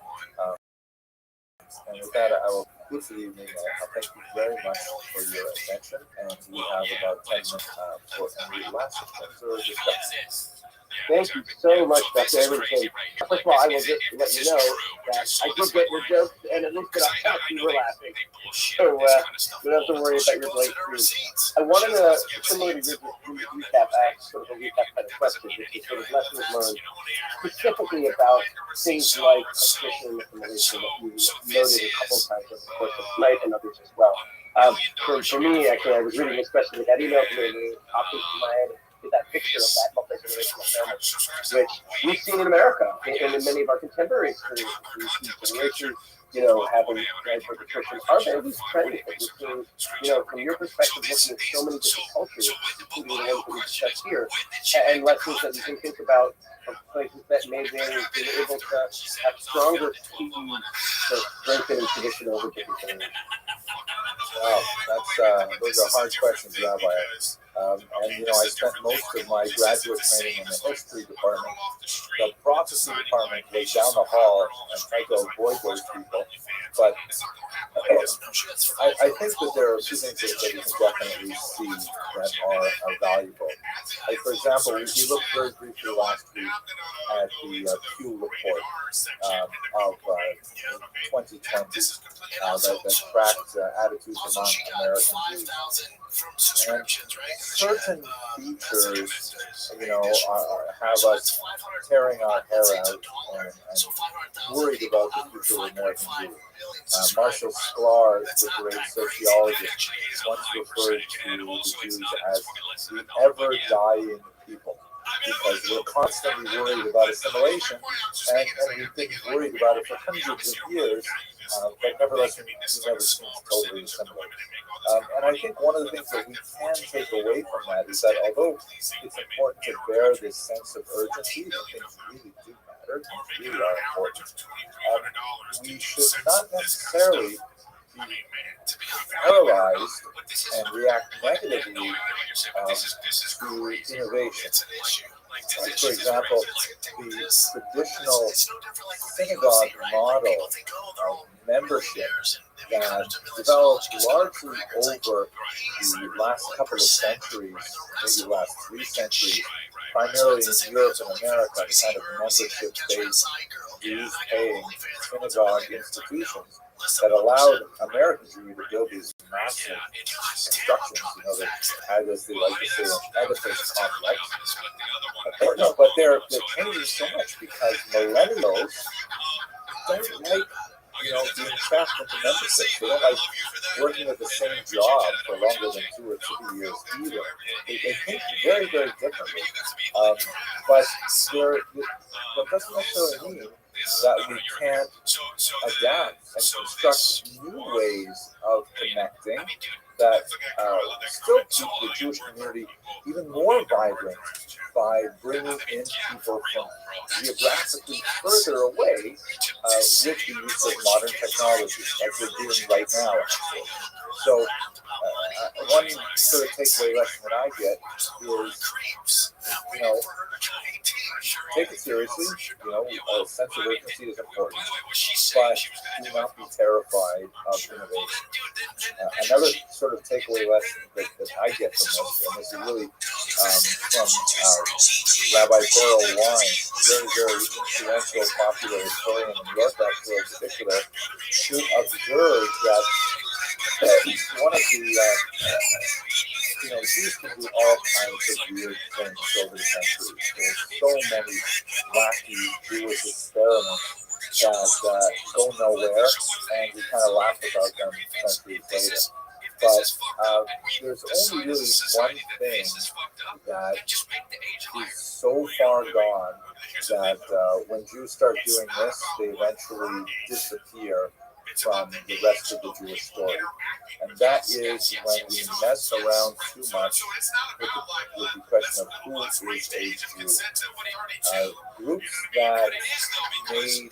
And with that, I will conclude for the evening. I'll thank you very much for your attention, and we have about 10 minutes for any last questions or discussions. Thank you so much, Dr. Everington. First of all, I will just let you know that I did get your jokes, and at least that you were laughing. So you don't have to worry about your blank screen. I wanted to similarly recap, sort of a recap kind of question, which is sort of lessons learned, specifically about things like attrition and assimilation that you noted a couple of times over the course of tonight and others as well. For me, actually, I was reading this question, that email from me, popped into my head. Is that picture of that multi-generational family, which we've seen in America and in many of our contemporary experiences. We see generations, having attrition. Are there these trends that we're seeing, from your perspective, looking at so many different cultures, including the ones that we discussed here, and lessons that you can think about of places that may have been able to have stronger keys to strengthening tradition over different generations? Wow, those are hard questions, Rabbi. And I spent most of my graduate training in the history department. The prophecy department was down the hall and tried to avoid those people. But I think that there are two things that you can definitely see that are valuable. Like, for example, we looked very briefly last week at the Pew report of 2020 that tracked attitudes among American Jews. And certain features, have us tearing our hair out and worried about the future of American Jews. Marshall Sklar, the great sociologist, once referred to the Jews as the ever-dying people, because we're constantly worried about assimilation, and we've been worried about it for hundreds of years, but nevertheless, we never seem to totally assimilate. And I think one of the things that we can take away from that is that although it's important to bear this sense of urgency, and things really do matter, things really are important, we should not necessarily be paralyzed and react negatively to innovation. Like, for example, the traditional synagogue model of membership that developed largely over the last couple of centuries, maybe the last 3 centuries, primarily in Europe and America, the kind of membership-based, dues-paying synagogue institutions that allowed American Jewry to build these massive constructions, they had, as they like to say, an edifice complex. But they're changing so much because millennials don't like, being trapped into membership. They don't like working at the same job for longer than 2 or 3 years either. They think very, very differently. But that doesn't necessarily mean that we can't adapt and construct new ways of connecting that still keep the Jewish community even more vibrant by bringing in people from geographically further away with the use of modern technology, like we're doing right now, actually. So one sort of takeaway lesson that I get is, take it seriously. A sense of urgency is important, but do not be terrified of innovation. Another sort of takeaway lesson that I get from this, and this is really from Rabbi Beryl Wine, very, very influential, popular historian in New York, actually, in particular, to observe that one of the Jews can do all kinds of weird things over the centuries. There's so many wacky Jewish experiments that go nowhere, and we kind of laugh about them centuries later. But there's only really one thing that is so far gone that when Jews start doing this, they eventually disappear from the rest of the Jewish story. And that is when we mess around too much with the question of who is a Jew. Groups that made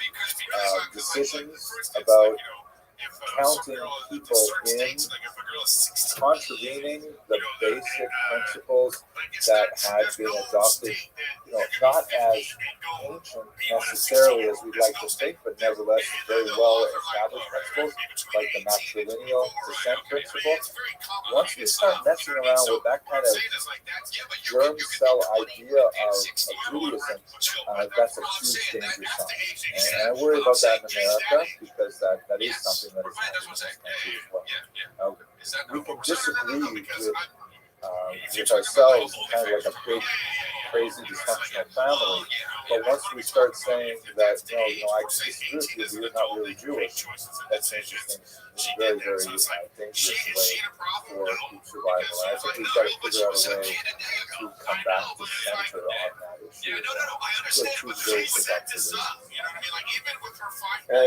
decisions about counting people in, contravening the basic principles that had been adopted, not as ancient necessarily as we'd like to think, but nevertheless very well established principles, like the matrilineal descent principle. Once we start messing around with that kind of germ cell idea of Judaism, that's a huge danger sign. And I worry about that in America, because that is something that is happening in this country as well. We can disagree with ourselves, kind of like a big, crazy, dysfunctional family, but once we start saying that, no, I can disagree with you, but you're not really Jewish, that changes things in a very, very dangerous way for group survival. And I think we've got to figure out a way to come back to center on that issue. So it's very productive.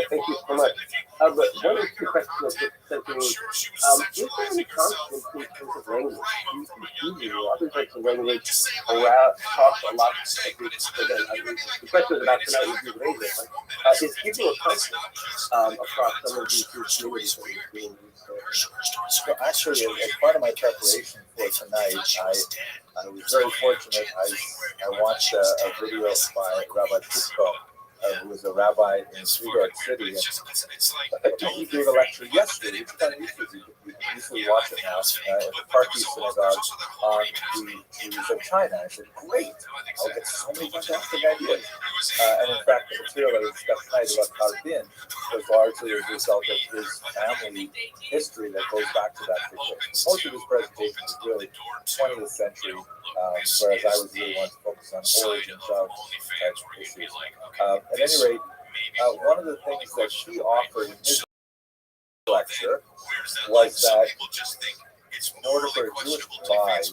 Thank you so much. But one or two questions that to me, is there any conflict in terms of language? Do you use other types of when we talked a lot, the question was about tonight with Judaism, is give you a culture across some of these communities. So actually, as part of my preparation for tonight, I was very fortunate. I watched a video by Rabbi Pusko, who was a rabbi in New York City. And he gave a lecture yesterday. It's on YouTube. You can easily watch it now at the Parkview Synagogue on the Jews of China. I said, great. I'll get so many fantastic ideas. And in fact, the material I discussed tonight about Carbin was largely as a result of his family history that goes back to that situation. Most of his presentation is really 20th century, whereas I was really wanting to focus on origins of issues. At any rate, one of the things that he offered in his lecture was that in order for a Jewish bride,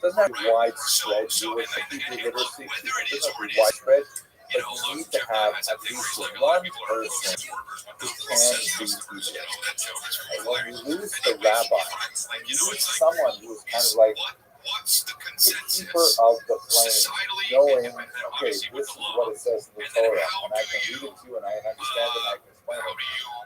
doesn't have to be widespread Jewish Hebrew literacy, doesn't have to be widespread, but you need to have at least one person who can be Hebrew. And when you lose the rabbi, when you lose someone who is kind of like the keeper of the flame, knowing, okay, this is what it says in the Torah, and I can read it to you, and I understand it, and I can explain it.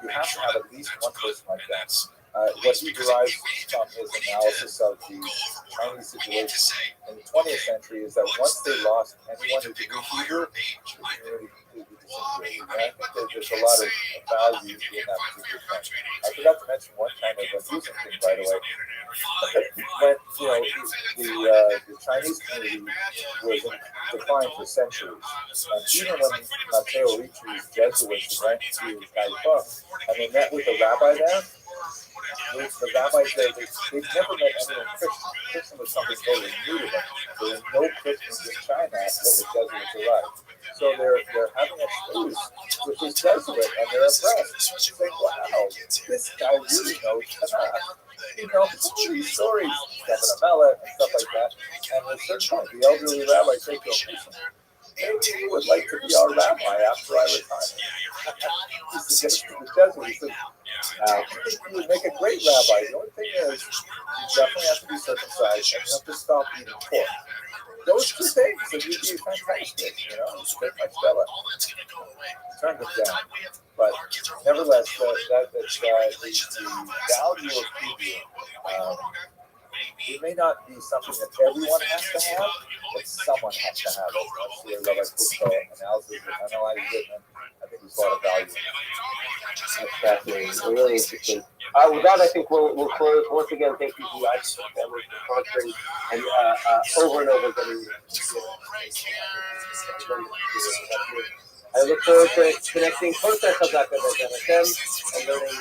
You have to have at least one person like that. What he derives from his analysis of the Chinese situation in the 20th century is that once they lost anyone who could read Hebrew, the community completely disintegrated. And I think that there's a lot of value in that particular point. I forgot to mention one kind of amusing thing, by the way. When the Chinese community was in decline for centuries, and even when Matteo Ricci's Jesuits went to Taiwan and they met with the rabbi there, the rabbis there, they've never met anyone Christian. Christian was something totally new to them. There were no Christians in China until the Jesuits arrived. So they're having a truce with this Jesuit, and they're impressed. Saying, wow, this guy really knows Tanakh. He knows these stories, Stephen Amela and stuff like that. And at a certain point, the elderly rabbi said to him, maybe you would like to be our rabbi after I retire. He said, the Jesuit, he said, you would make a great rabbi. The only thing is, you definitely have to be circumcised and you have to stop eating pork. Those two things, and you'd be fantastic, you know, take my fella. Turn them down. But nevertheless, the value of Hebrew, it may not be something that everyone has to have, but someone has to have it. That's the Rabbi Pusko analysis and analyzes it, and I think there's a lot of value. That's fascinating. Really interesting. With that, I think we'll close. Once again, thank you to the ICE family for sponsoring and over and over again. I look forward to connecting closer to Chazaka and learning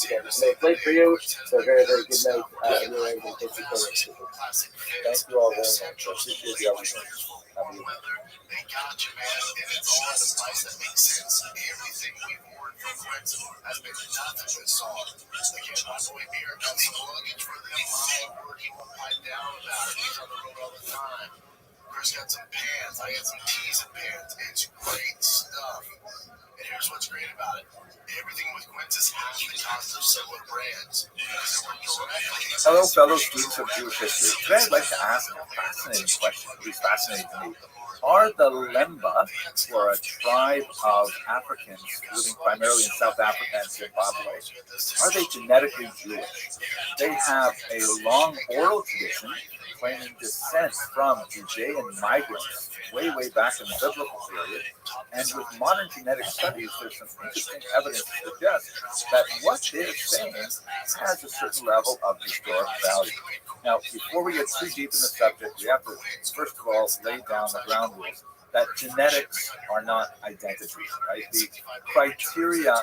again, it's late for you, so very, very good night. Thank you so much. Thank you all very much. I appreciate the opportunity. Have a good night. They got you, man. And it's all at a price that makes sense. Everything we've ordered from Quentin has been nothing but solid. Again, my boy Beer does the luggage for them. My word, he won't pipe down about it. He's on the road all the time. Chris got some pants. I got some tees and pants. It's great stuff. And here's what's great about it. Everything with Quince is half the cost of similar brands. Hello, fellow students of Jewish history. Today I'd like to ask a fascinating question, at least fascinating to me. Are the Lemba, who are a tribe of Africans living primarily in South Africa and Zimbabwe, are they genetically Jewish? They have a long oral tradition claiming descent from Judean migrants way back in the biblical period. And with modern genetic studies, there's some interesting evidence to suggest that what they're saying has a certain level of historic value. Now, before we get too deep in the subject, we have to, first of all, lay down the ground rules that genetics are not identities, right? The criteria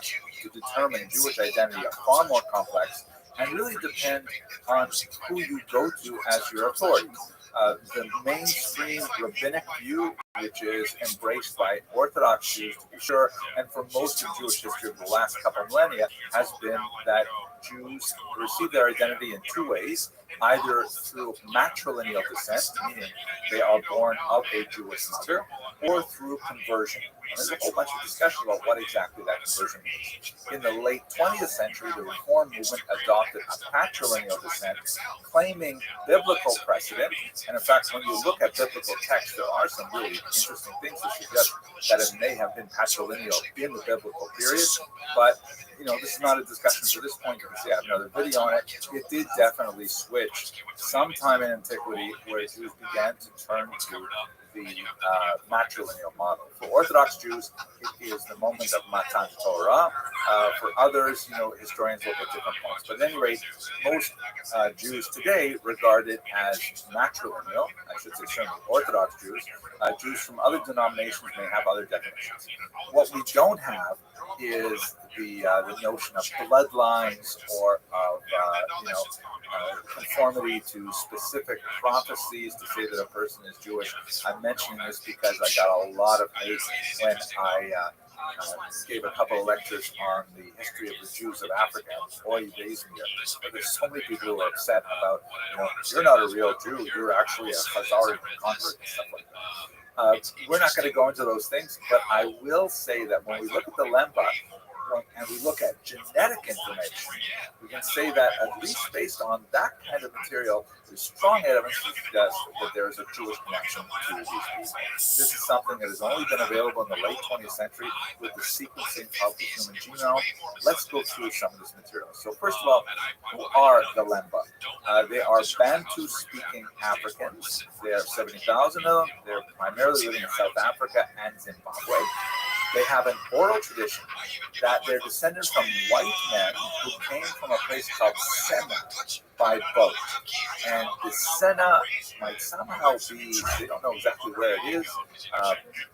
to determine Jewish identity are far more complex and really depend on who you go to as your authority. The mainstream rabbinic view, which is embraced by Orthodox Jews, to be sure, and for most of Jewish history of the last couple of millennia, has been that Jews receive their identity in two ways, either through matrilineal descent, meaning they are born of a Jewish mother, or through conversion. And there's a whole bunch of discussion about what exactly that conversion means. In the late 20th century, the Reform movement adopted a patrilineal descent, claiming biblical precedent. And in fact, when you look at biblical texts, there are some really interesting things that suggest that it may have been patrilineal in the biblical period. But this is not a discussion for this point. You can see I have another video on it. It did definitely switch sometime in antiquity where Jews began to turn to the matrilineal model. For Orthodox Jews, it is the moment of Matan Torah. For others, historians look at different points. But at any rate, most Jews today regard it as matrilineal. I should say certainly Orthodox Jews. Jews from other denominations may have other definitions. What we don't have is the notion of bloodlines or of conformity to specific prophecies to say that a person is Jewish. I'm mentioning this because I got a lot of hate when I gave a couple of lectures on the history of the Jews of Africa. Boy, there's so many people who are upset about, you're not a real Jew, you're actually a Khazarian convert and stuff like that. We're not going to go into those things, but I will say that when we look at the Lemba, and we look at genetic information, we can say that at least based on that kind of material, there's strong evidence to suggest that there is a Jewish connection to these people. This is something that has only been available in the late 20th century with the sequencing of the human genome. Let's go through some of this material. So first of all, who are the Lemba? They are Bantu-speaking Africans. There are 70,000 of them. They're primarily living in South Africa and Zimbabwe. They have an oral tradition that they're descended from white men who came from a place called Sena by boat. And the Sena might somehow be, they don't know exactly where it is.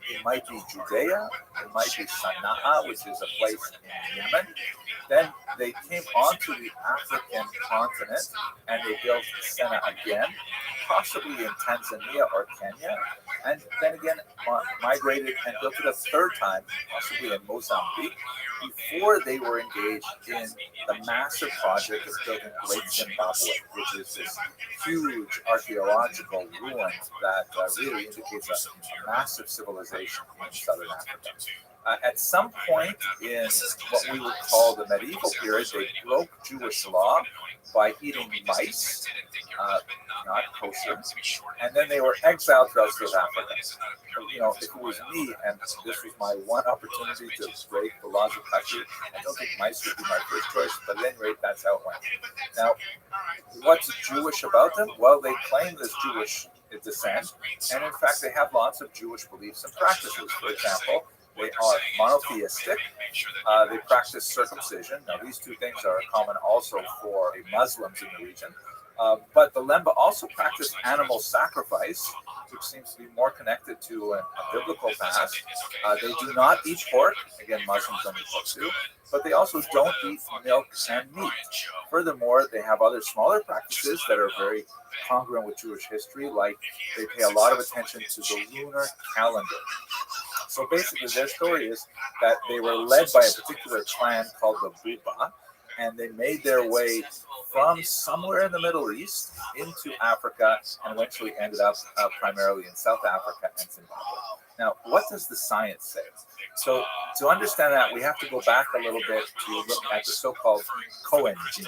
It might be Judea, it might be Sana'a, which is a place in Yemen. Then they came onto the African continent and they built Sena again, possibly in Tanzania or Kenya, and then again migrated and built it a third time, possibly in Mozambique, before they were engaged in the massive project of building Great Zimbabwe, which is this huge archaeological ruin that really indicates a massive civilization in southern Africa. At some point in what we would call the medieval period, they broke Jewish law by eating mice, not kosher, and then they were exiled throughout South Africa. If it was me and this was my one opportunity to break the laws of country, I don't think mice would be my first choice, but at any rate, that's how it went. Now, what's Jewish about them? Well, they claim this Jewish descent, and in fact, they have lots of Jewish beliefs and practices. For example, they are monotheistic. They practice circumcision. Now, these two things are common also for Muslims in the region. But the Lemba also practice animal sacrifice, which seems to be more connected to a biblical past. They do not eat pork. Again, Muslims don't eat pork too. But they also don't eat milk and meat. Furthermore, they have other smaller practices that are very congruent with Jewish history, like they pay a lot of attention to the lunar calendar. So basically, their story is that they were led by a particular clan called the Buba, and they made their way from somewhere in the Middle East into Africa and eventually ended up primarily in South Africa and Zimbabwe. Now, what does the science say? So to understand that, we have to go back a little bit to look at the so-called Cohen gene.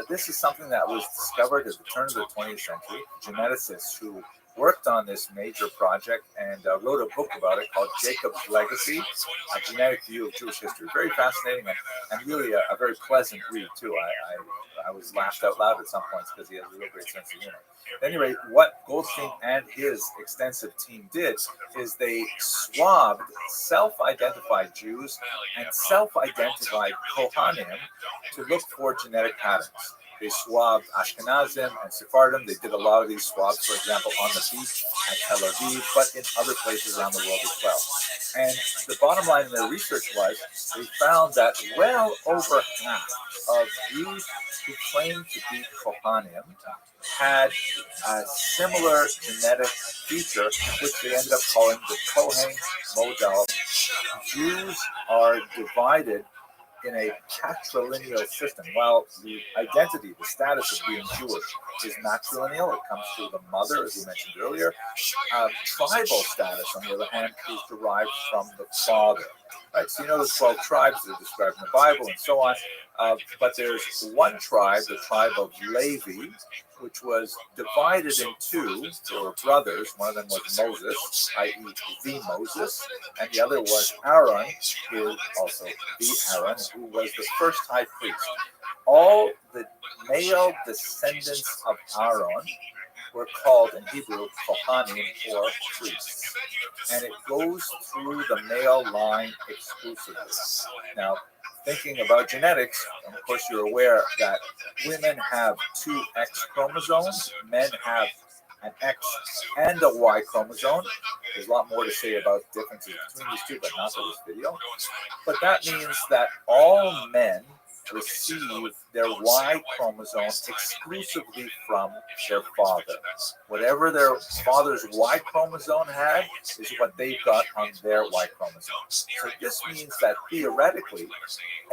This is something that was discovered at the turn of the 20th century. Geneticists who worked on this major project and wrote a book about it called Jacob's Legacy, a genetic view of Jewish history. Very fascinating and really a very pleasant read too. I was laughed out loud at some points because he has a real great sense of humor. At any rate, what Goldstein and his extensive team did is they swabbed self-identified Jews and self-identified Kohanim to look for genetic patterns. They swabbed Ashkenazim and Sephardim. They did a lot of these swabs, for example, on the beach at Tel Aviv, but in other places around the world as well. And the bottom line in their research was they found that well over half of Jews who claimed to be Kohanim had a similar genetic feature, which they ended up calling the Cohen model. Jews are divided in a patrilineal system. While the identity, the status of being Jewish is matrilineal, it comes through the mother, as we mentioned earlier. Tribal status, on the other hand, is derived from the father. Right, so you know the 12 tribes that are described in the Bible and so on. But there's one tribe, the tribe of Levi, which was divided in two. There were brothers. One of them was Moses, i.e. the Moses, and the other was Aaron, who also the Aaron, who was the first high priest. All the male descendants of Aaron were called in Hebrew Kohanim, or priests. And it goes through the male line exclusively. Now, thinking about genetics, of course you're aware that women have two X chromosomes, men have an X and a Y chromosome. There's a lot more to say about differences between these two, but not for this video. But that means that all men receive their Y chromosome exclusively from their father. Whatever their father's Y chromosome had is what they've got on their Y chromosome. So this means that theoretically,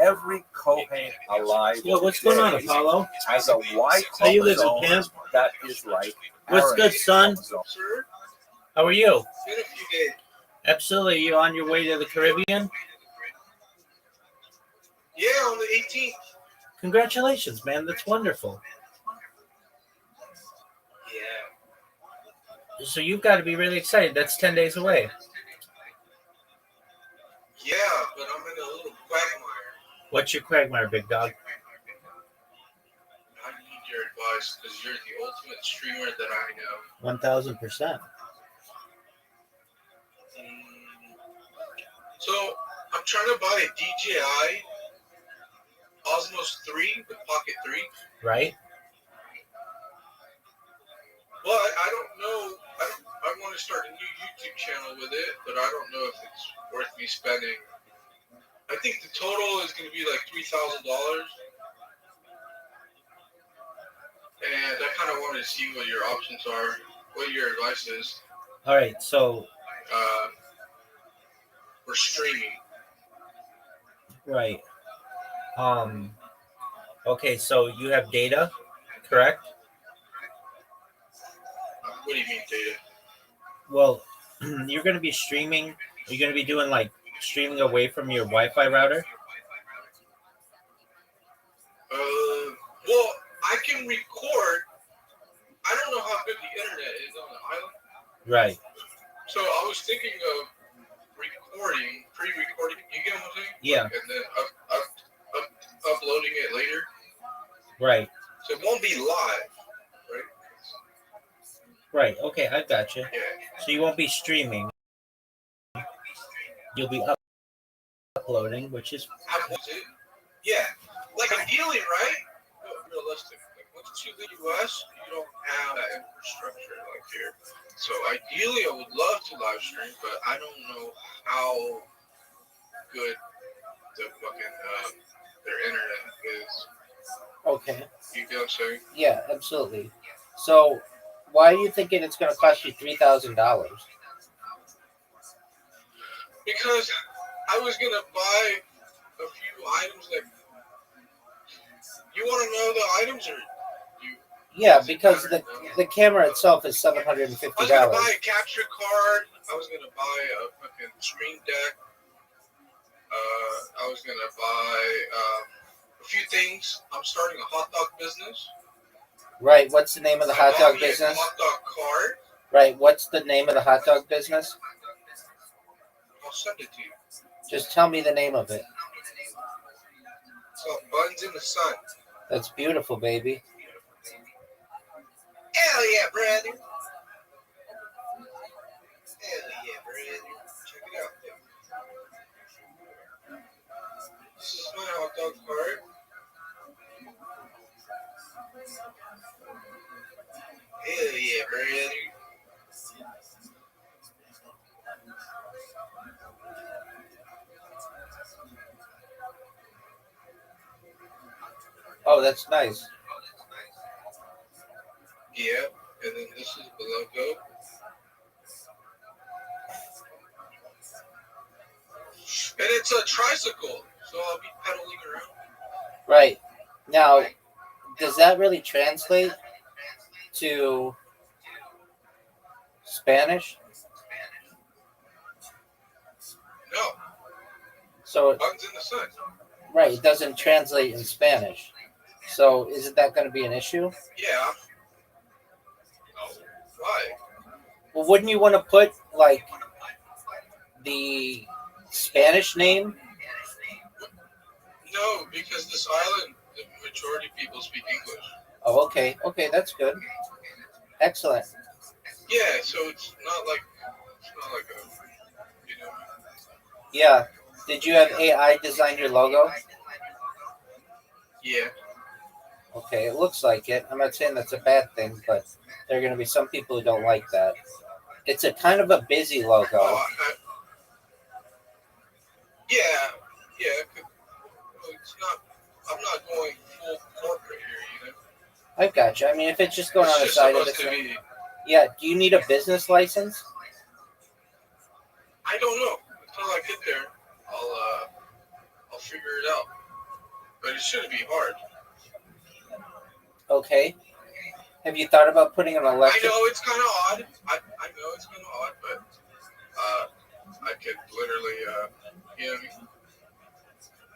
every Kohen alive what's going on, Apollo? has a Y How you living, chromosome Pam? that is like What's Aaron's good, son? chromosome. Sir, How are you? been a few days. Absolutely. You on your way to the Caribbean? Yeah, on the 18th. Congratulations, man. That's wonderful. Yeah. So you've got to be really excited. That's 10 days away. Yeah, but I'm in a little quagmire. What's your quagmire, big dog? I need your advice because you're the ultimate streamer that I know. 1,000%. So I'm trying to buy a DJI Osmos 3 with Pocket 3. Right? But I don't know. I want to start a new YouTube channel with it, but I don't know if it's worth me spending. I think the total is going to be like $3,000. And I kind of wanted to see what your options are, what your advice is. All right. So, We're streaming. right. Okay. So you have data, correct? What do you mean data? Well, you're going to be streaming. You're going to be doing like streaming away from your Wi-Fi router. Well, I can record. I don't know how good the internet is on the island. Right. So I was thinking of recording, pre-recording. You get what I'm saying? Yeah. And then uploading it later. Right. So it won't be live, right? Right. Okay. I got you. Yeah. So you won't be streaming. You'll be uploading, which is Yeah. Like ideally, right? Realistic. Like once you leave the US, you don't have that infrastructure like here. So ideally, I would love to live stream, but I don't know how good the fucking their internet is. okay. You get what I'm saying? Yeah, absolutely. So, why are you thinking it's going to cost you $3,000? Because I was gonna buy a few items that. You want to know the items, or you? Yeah, because the camera itself is $750. I was gonna buy a capture card. I was gonna buy a fucking stream deck. I was gonna buy a few things. I'm starting a hot dog business. Right. What's the name of the hot dog business? Hot dog card. Right. What's the name of the hot dog business? I'll send it to you. Just tell me the name of it. It's called Buns in the Sun. That's beautiful, baby. Hell yeah, brother. Hell yeah, brother. Check it out. This is my hot dog card. Hell yeah, brother. Oh, that's nice. Yeah, and then this is the logo. And it's a tricycle. So I'll be pedaling around. Right. Now, does that really translate to Spanish? No, So, bugs in the sun. right, it doesn't translate in Spanish. So, isn't that going to be an issue? Yeah. Why? Well, wouldn't you want to put like the Spanish name? No, because this island, the majority of people speak English. Oh, okay. Okay, that's good. Excellent. Yeah, so it's not like a, you know. Yeah. Did you have AI design your logo? Yeah. Okay, it looks like it. I'm not saying that's a bad thing, but there are going to be some people who don't like that. It's a kind of a busy logo. Yeah. It's not. I'm not going full corporate here, you know. I've got you. I mean, if it's just going It's on the just side of the supposed to screen. be. Yeah. Do you need a business license? I don't know. Until I get there, I'll figure it out. But it shouldn't be hard. Okay. Have you thought about putting an I electric? know it's kind of odd. I know it's kind of odd, but I could literally, you know what I mean?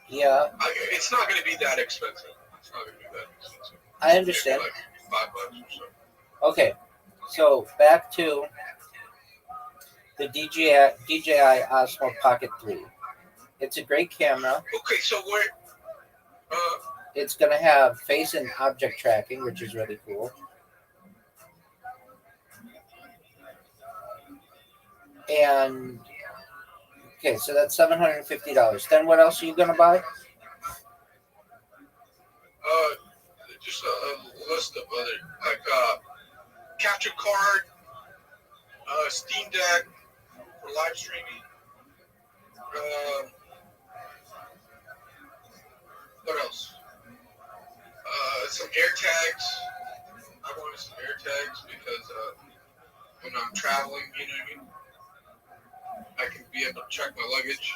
Yeah, It's not going to be that expensive. It's not going to be that expensive. I understand. Maybe like $5 or so. Okay. So back to the DJI Osmo Pocket 3. It's a great camera. Okay, so where? It's going to have face and object tracking, which is really cool. And okay, so that's $750. Then what else are you going to buy? Just a list of other like capture card, Steam Deck for live streaming. What else? Some air tags. I wanted some air tags because when I'm traveling, you know what I mean, I can be able to check my luggage.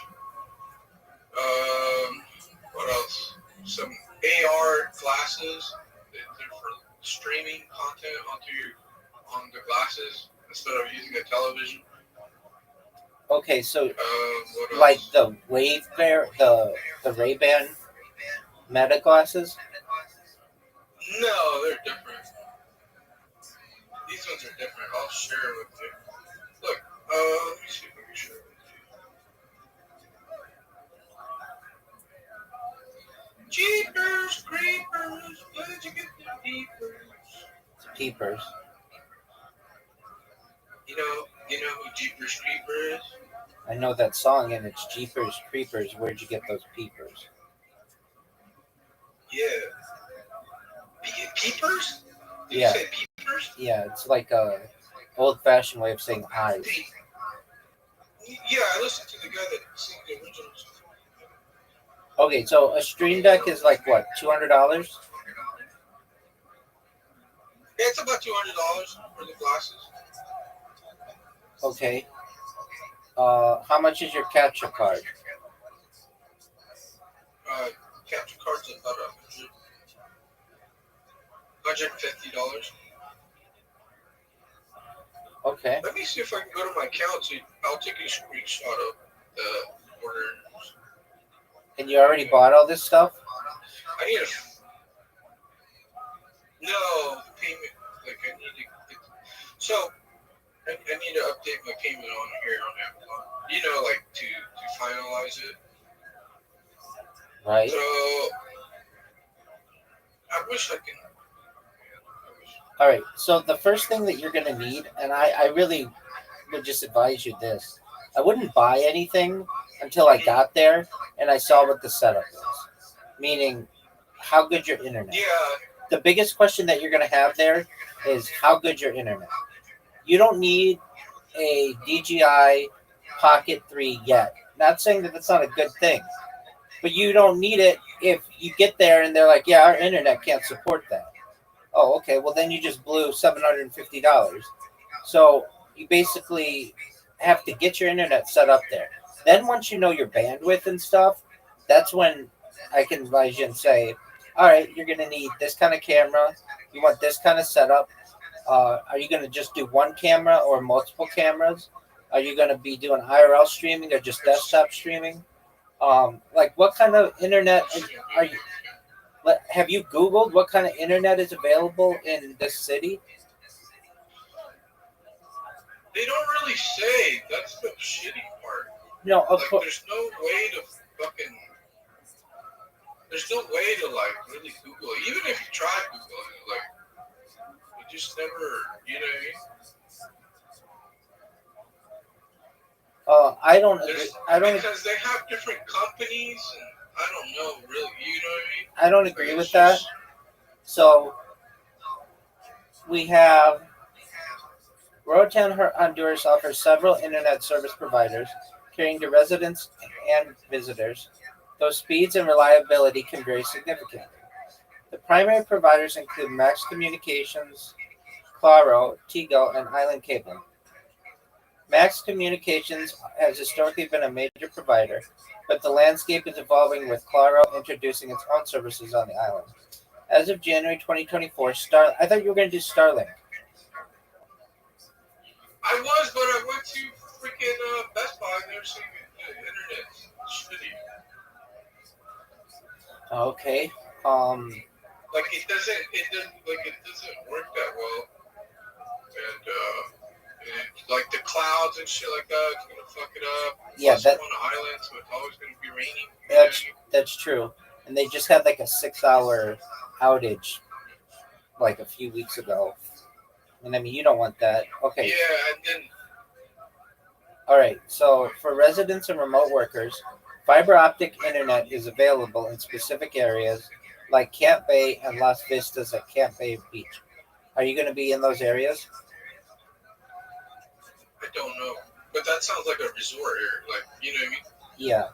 What else? Some AR glasses. They're for streaming content on the glasses instead of using a television. Okay, so What else? like the Wave Bear, the Ray-Ban Meta glasses. No, they're different. These ones are different. I'll share it with you. Look, let me see if I can share it with you. Jeepers creepers, where'd you get the peepers? Peepers. You know who Jeepers Creeper is? I know that song, and it's Jeepers Creepers. Where'd you get those peepers? Yeah. Peepers? Did Yeah. you say peepers? Yeah, it's like a old-fashioned way of saying eyes. Yeah, I listened to the guy that sang the originals. Okay, so a Stream Deck is like what, $200? Yeah, it's about $200 for the glasses. Okay. How much is your capture card? Capture card's about $150. Okay. Let me see if I can go to my account. So I'll take a screenshot of the order. And you already bought all this stuff? I need no the payment. Like I need to. So I need to update my payment on here on Amazon. You know, like to finalize it. Right. So I wish I can. All right. So the first thing that you're going to need, and I really would just advise you this. I wouldn't buy anything until I got there and I saw what the setup was. Meaning, how good your internet. Yeah. The biggest question that you're going to have there is how good your internet. You don't need a DJI Pocket 3 yet. Not saying that that's not a good thing, but you don't need it if you get there and they're like, yeah, our internet can't support that. Oh, okay. Well, then you just blew $750. So you basically have to get your internet set up there. Then once you know your bandwidth and stuff, That's when I can advise you and say, all right, you're going to need this kind of camera. You want this kind of setup. Are you going to just do one camera or multiple cameras? Are you going to be doing IRL streaming or just desktop streaming? Like, what kind of internet are you? Have you Googled what kind of internet is available in this city? They don't really say. That's the shitty part. No, of Like, course. there's no way to fucking. There's no way to like really Google it. Even if you try Googling it, like you just never. You know what I mean? I don't agree. Because they have different companies, and I don't know really. You know what I mean? I don't agree with that. So we have Roatan Honduras offers several internet service providers, catering to residents and visitors, though speeds and reliability can vary significantly. The primary providers include Max Communications, Claro, Tigo, and Island Cable. Max Communications has historically been a major provider, but the landscape is evolving with Claro introducing its own services on the island. As of January 2024, I thought you were going to do Starlink. I was, but I went to freaking Best Buy and they're saying the internet's shitty. Okay. Like it doesn't work that well, and like the clouds and shit like that, it's gonna fuck it up. Yeah, Plus, I'm on an island, so it's always gonna be raining. That's true. And they just had like a 6-hour outage like a few weeks ago. And I mean, you don't want that. Okay. Yeah, and then All right. So for residents and remote workers, fiber optic internet is available in specific areas like Camp Bay and Las Vistas at Camp Bay Beach. Are you going to be in those areas? I don't know, but that sounds like a resort area, like you know what I mean? Yeah.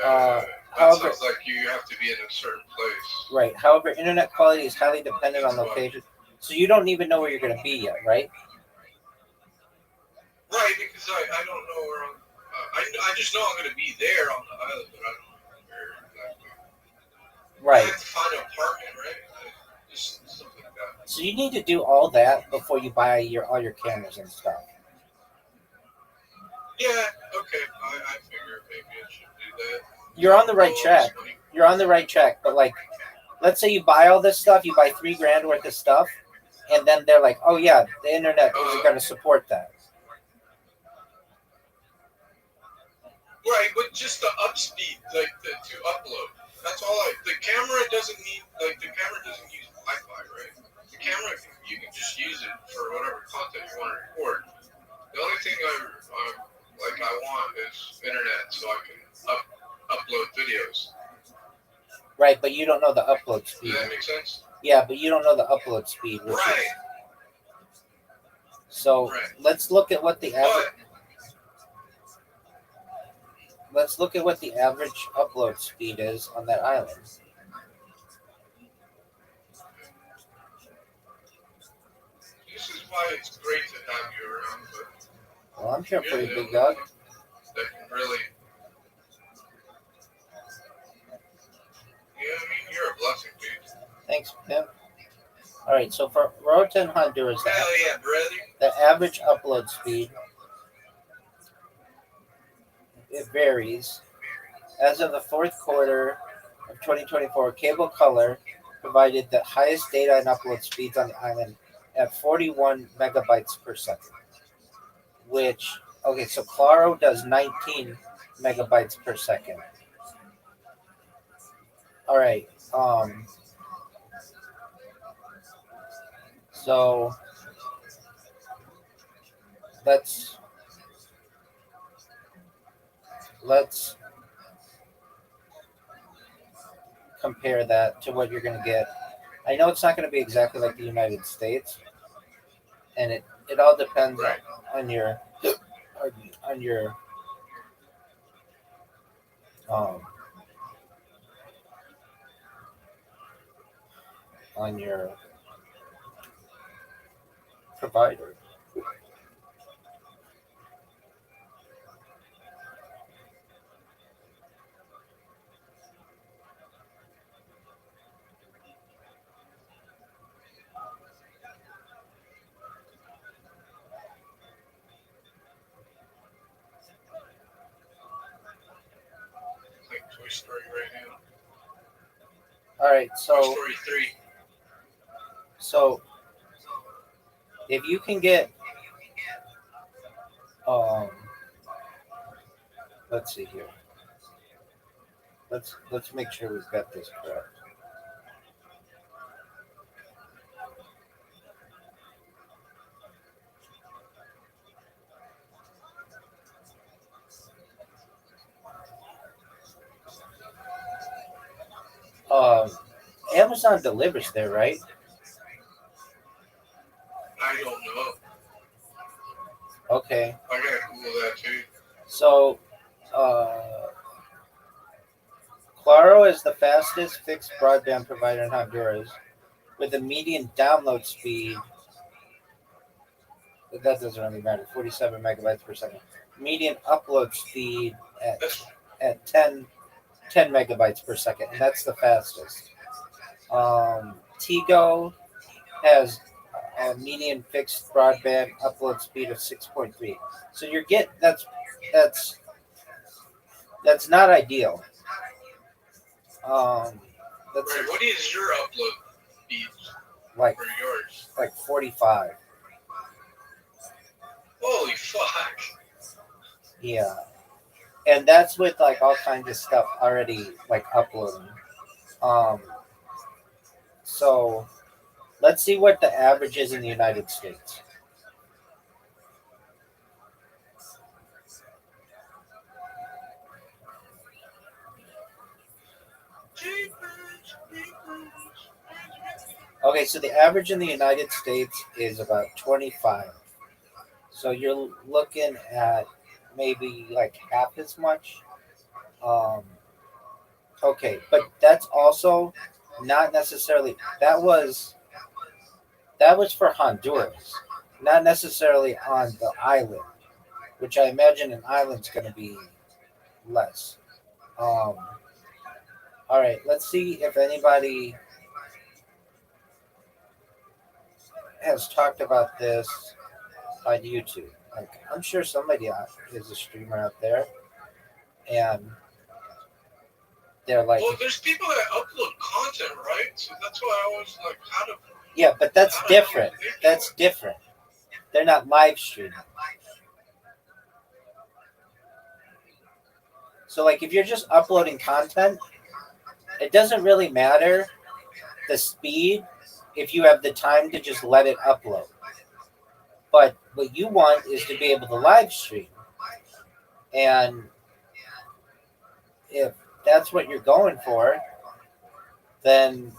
That However, sounds like you have to be in a certain place. right. However, internet quality is highly dependent on location. So you don't even know where you're going to be yet, right? Right, because I don't know where I'm. I just know I'm going to be there on the island, but I don't know where exactly. Right. I have to find an apartment, right? Just something like that. So you need to do all that before you buy all your cameras and stuff. Yeah, okay. I figure maybe I should do that. You're on the right track. You're on the right track, but like, let's say you buy all this stuff, you buy $3,000 worth of stuff, and then they're like, "Oh yeah, the internet isn't going to support that." Right, but just the up speed, like to upload. That's all. The camera doesn't need use Wi-Fi, right? The camera you can just use it for whatever content you want to record. The only thing I want is internet, so I can upload videos. Right, but you don't know the upload speed. Does that make sense? Yeah, but you don't know the upload speed. Right. So let's look at what the average. Let's look at what the average upload speed is on that island. This is why it's great to have you around. But Well, I'm here for you, big dog. that can really. Yeah, I mean, you're a blessing, dude. Thanks, Pim. All right, so for Roatan, Honduras, Hell yeah, brother. the average upload speed, it varies. As of the fourth quarter of 2024, Cable Color provided the highest data and upload speeds on the island at 41 megabytes per second. So Claro does 19 megabytes per second. All right. So let's compare that to what you're going to get. I know it's not going to be exactly like the United States, and it all depends on your um, on your provider. All right, Toy so Story 3. so if you can get let's see here. Let's make sure we've got this correct. Um, Amazon delivers there, right? I don't know. Okay. I gotta Google that too. So, Claro is the fastest fixed broadband provider in Honduras, with a median download speed. That doesn't really matter. 47 megabytes per second. Median upload speed at That's 10 megabytes per second, and that's the fastest. Tigo has a median fixed broadband upload speed of 6.3. So you're getting that's that's not ideal. That's right. What is your upload speed like for yours? 45. Holy fuck! Yeah, and that's with like all kinds of stuff already like uploading. Um, so let's see what the average is in the United States. Okay, so the average in the United States is about 25. So you're looking at maybe like half as much. Um, okay, but that's also not necessarily that was for Honduras, not necessarily on the island, which I imagine an island's going to be less. Um, all right, let's see if anybody has talked about this on YouTube. Like, I'm sure somebody is a streamer out there, and they're like, Well, there's people that upload content, right? So that's why I was like, how do? yeah, but that's how do different. they do That's it? different. They're not live streaming. So, like, if you're just uploading content, it doesn't really matter the speed if you have the time to just let it upload. But what you want is to be able to live stream. And if that's what you're going for, then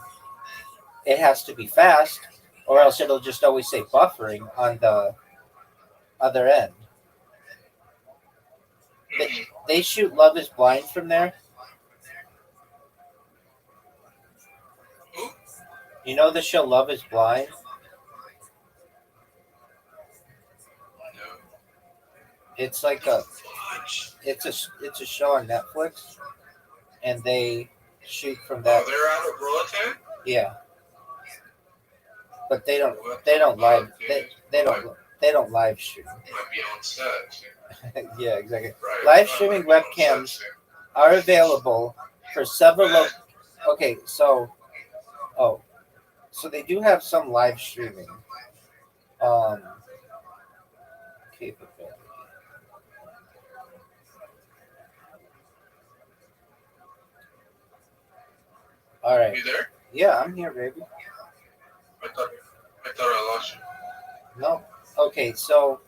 it has to be fast, or else it'll just always say buffering on the other end. They shoot Love is Blind from there. Who? You know the show Love is Blind? No. It's like it's a show on Netflix, and they shoot from that. Oh, they're out of Roatan? Yeah, but they don't What they the don't live fuck, dude? they don't live stream. Might be on set. Yeah, exactly. Right. Live streaming webcams are available for several. Okay, so they do have some live streaming capability. All right. You there? Yeah, I'm here, baby. I thought I lost you. No. Okay, so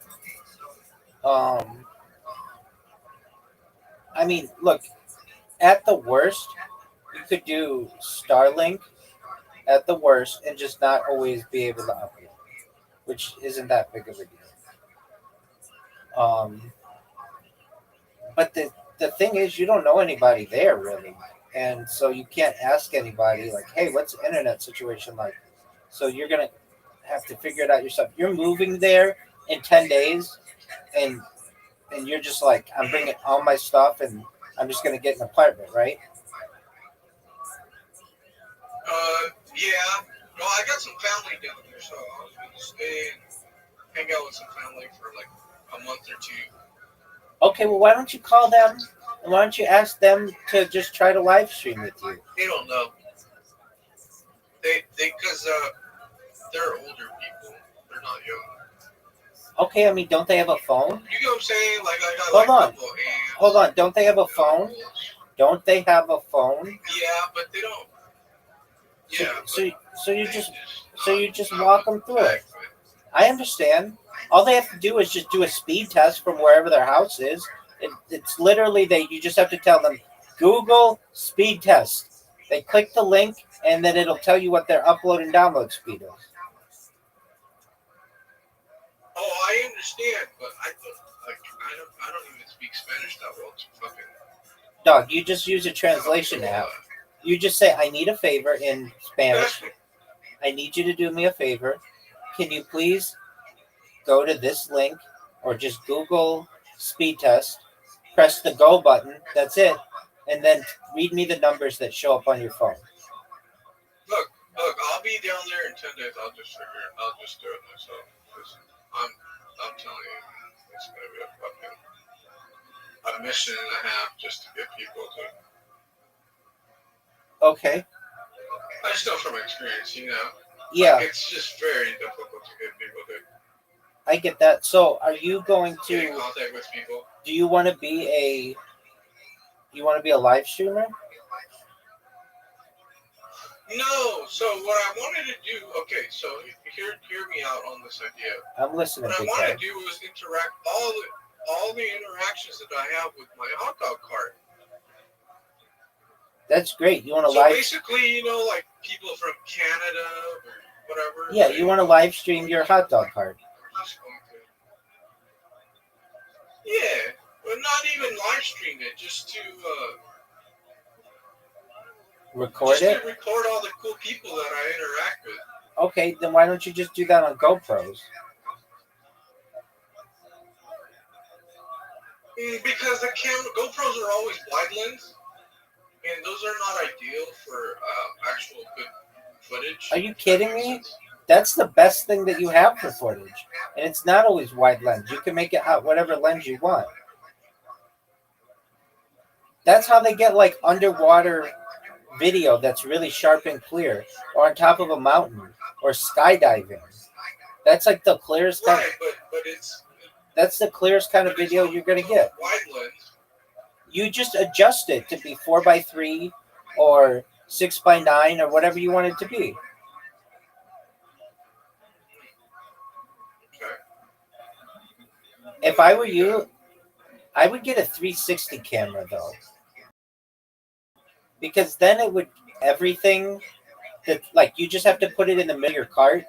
I mean, look, at the worst, you could do Starlink at the worst and just not always be able to upload, which isn't that big of a deal. But the thing is, you don't know anybody there really, and so you can't ask anybody like, "Hey, what's the internet situation like?" So you're gonna have to figure it out yourself. You're moving there in 10 days, and you're just like, "I'm bringing all my stuff, and I'm just gonna get an apartment, right?" Yeah. Well, I got some family down there, so I was gonna stay and hang out with some family for like a month or two. Okay, well, why don't you call them? And why don't you ask them to just try to live stream with you? They don't know. They because they're older people. They're not young. Okay, I mean, don't they have a phone? You get what I'm saying? Like I got Hold like on. a couple aunts. Hold on, don't they have a phone? Don't they have a phone? Yeah, but they don't. Yeah. So you just walk them through it. I understand. All they have to do is just do a speed test from wherever their house is. It's literally you just have to tell them Google speed test. They click the link and then it'll tell you what their upload and download speed is. Oh, I understand, but I don't even speak Spanish that well to fucking. Dog, you just use a translation app. You just say, I need a favor in Spanish. I need you to do me a favor. Can you please go to this link or just Google speed test, press the go button, that's it, and then read me the numbers that show up on your phone. Look, I'll be down there in 10 days. I'll just do it myself. I'm telling you, it's gonna be a mission and a half just to get people to. Okay. I just know from experience, Yeah. Like, it's just very difficult to get people to. I get that. So, are you going to get in contact with people? Do you want to be a live streamer? No. So what I wanted to do, okay, so hear me out on this idea. I'm listening. What I wanted to do was interact all the interactions that I have with my hot dog cart. That's great. You want to so live? Basically, like people from Canada or whatever. Yeah, you want to live stream your hot dog cart. Yeah, but not even live stream it, just to record it. To record all the cool people that I interact with. Okay, then why don't you just do that on GoPros? Because the GoPros are always wide lens, and those are not ideal for actual good footage. Are you kidding me? That's the best thing that you have for footage, and it's not always wide lens. You can make it out whatever lens you want. That's how they get like underwater video that's really sharp and clear, or on top of a mountain, or skydiving. That's like the clearest kind. Right, but that's the clearest kind of video you're gonna get. Wide lens. You just adjust it to be 4:3 or 6:9 or whatever you want it to be. Okay. If I were you, I would get a 360 camera though. Because then it would everything that like you just have to put it in the middle of your cart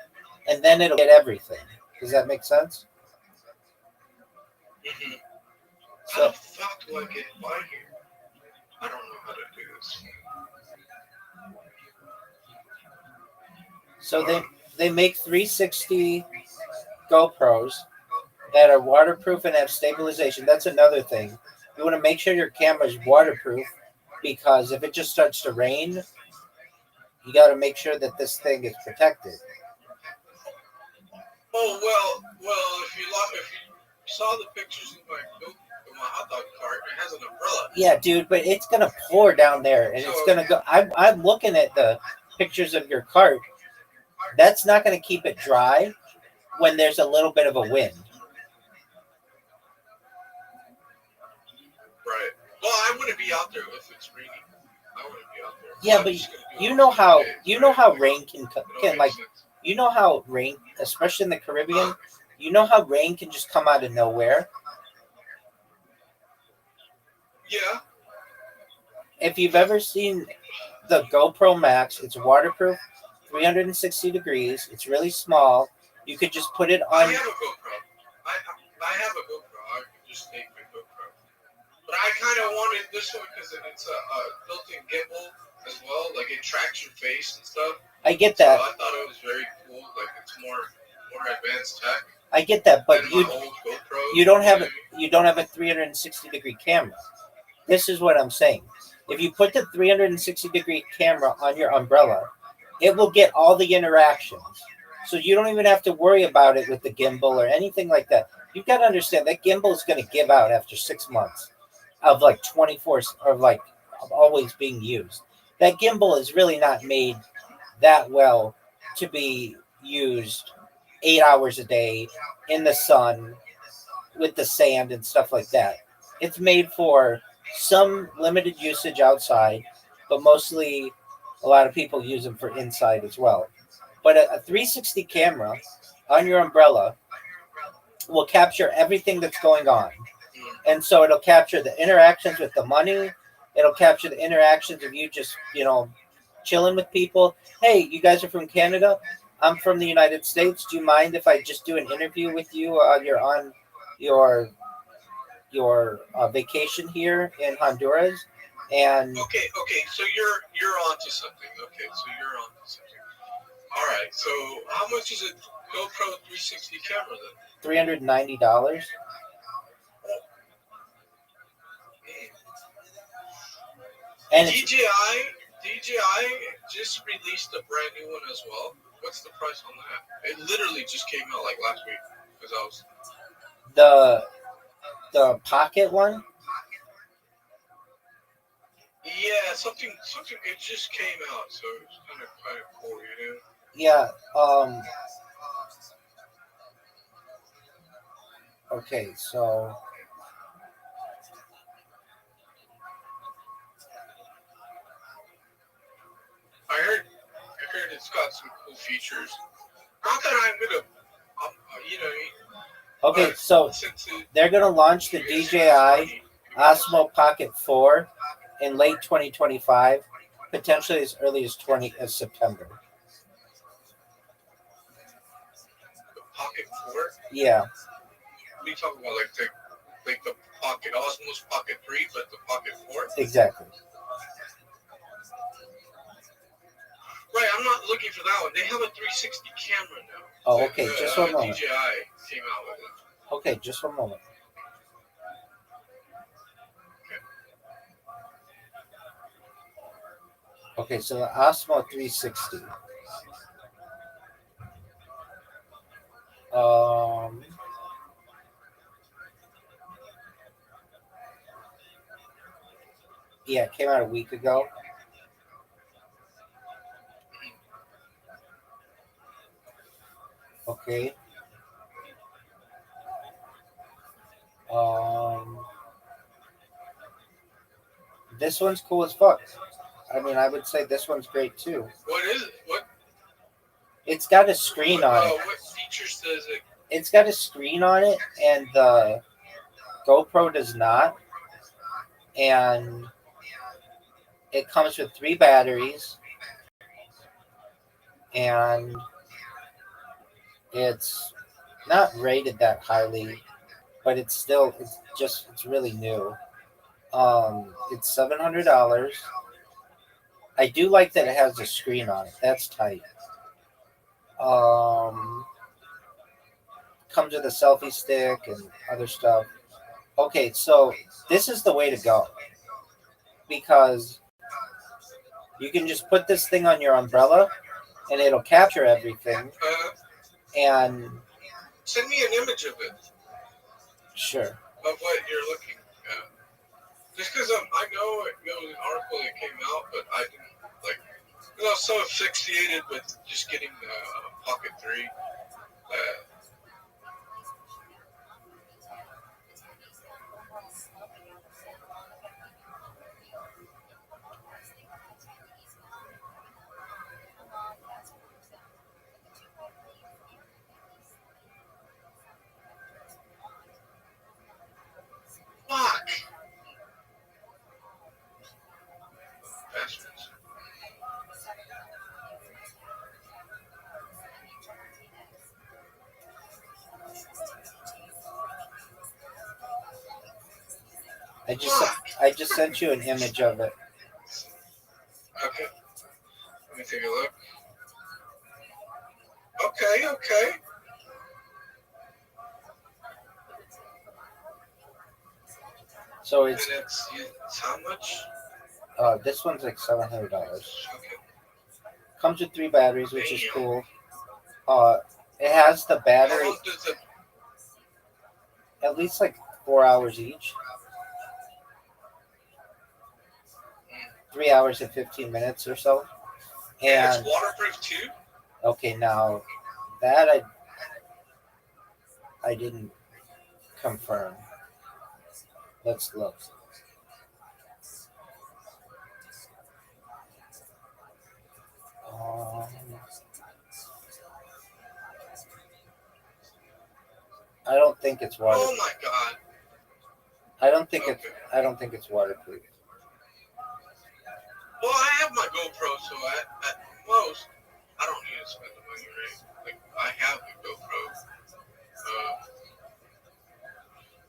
and then it'll get everything. Does that make sense? Mm-hmm. How the fuck do I get by here? I don't know how to do this. So they make 360 GoPros that are waterproof and have stabilization. That's another thing. You want to make sure your camera is waterproof because if it just starts to rain, you got to make sure that this thing is protected. Oh well, if you saw the pictures of my hot dog cart, it has an umbrella. Yeah, dude, but it's gonna pour down there, and it's gonna go. I'm looking at the pictures of your cart. That's not gonna keep it dry when there's a little bit of a wind. Right. Well, I wouldn't be out there if it's raining. I wouldn't be out there. Yeah, but you know how rain can like you know how rain, especially in the Caribbean, you know how rain can just come out of nowhere. Yeah. If you've ever seen the GoPro Max, it's waterproof, 360 degrees. It's really small. You could just put it on. I have a GoPro. I have a GoPro. I could just take my GoPro. But I kind of wanted this one because it's a built-in gimbal as well. Like it tracks your face and stuff. I get that. So I thought it was very cool. Like it's more advanced tech. I get that, but you don't have a 360 degree camera. This is what I'm saying. If you put the 360 degree camera on your umbrella, it will get all the interactions. So you don't even have to worry about it with the gimbal or anything like that. You've got to understand that gimbal is going to give out after 6 months of like 24 or like of always being used. That gimbal is really not made that well to be used 8 hours a day in the sun with the sand and stuff like that. It's made for some limited usage outside, but mostly a lot of people use them for inside as well. But a 360 camera on your umbrella will capture everything that's going on. And so it'll capture the interactions with the money. It'll capture the interactions of you just, chilling with people. Hey, you guys are from Canada. I'm from the United States. Do you mind if I just do an interview with you? You're on your vacation here in Honduras, and Okay. So you're onto something. Okay. So you're onto something. All right. So how much is a GoPro 360 camera then? $390. And DJI just released a brand new one as well. What's the price on that? It literally just came out like last week because I was the Pocket one. yeah something. It just came out, so it's kind of cool, Yeah. Okay. So I heard it's got some cool features. Not that I'm gonna, okay. So they're gonna launch the DJI Osmo Pocket 4 in late 2025, potentially as early as September. Pocket 4. Yeah, What are you talking about? Like the Pocket Osmos Pocket 3, but the Pocket 4. exactly. Right, I'm not looking for that one. They have a 360 camera now. Oh, okay. Just one moment. DJI came out with it. Okay, just one moment. Okay, so the Osmo 360. Yeah, it came out a week ago. Okay. This one's cool as fuck. I mean, I would say this one's great too. What is it? What? It's got a screen on it. What features does it? It's got a screen on it, and the GoPro does not. And it comes with 3 batteries, and it's not rated that highly, but it's really new. It's $700. I do like that it has a screen on it. That's tight. Comes with a selfie stick and other stuff. Okay, so this is the way to go, because you can just put this thing on your umbrella and it'll capture everything. And send me an image of it. Sure. Of what you're looking at. Just because I know it was an article that came out, but I didn't I was so asphyxiated with just getting the Pocket 3. Fuck! Bastards. I just sent you an image of it. Okay. Let me take a look. Okay. So it's how much? This one's like $700. Okay. Comes with 3 batteries, which is cool. It has the battery at least like 4 hours each. 3 hours and 15 minutes or so. Yeah, And it's waterproof too. okay, now that I didn't confirm. Let's look. Um, I don't think it's Oh waterproof. my god. I don't think Okay. I don't think it's waterproof. Well, I have my GoPro, so at most, I don't need to spend the money, right? Like, I have the GoPro,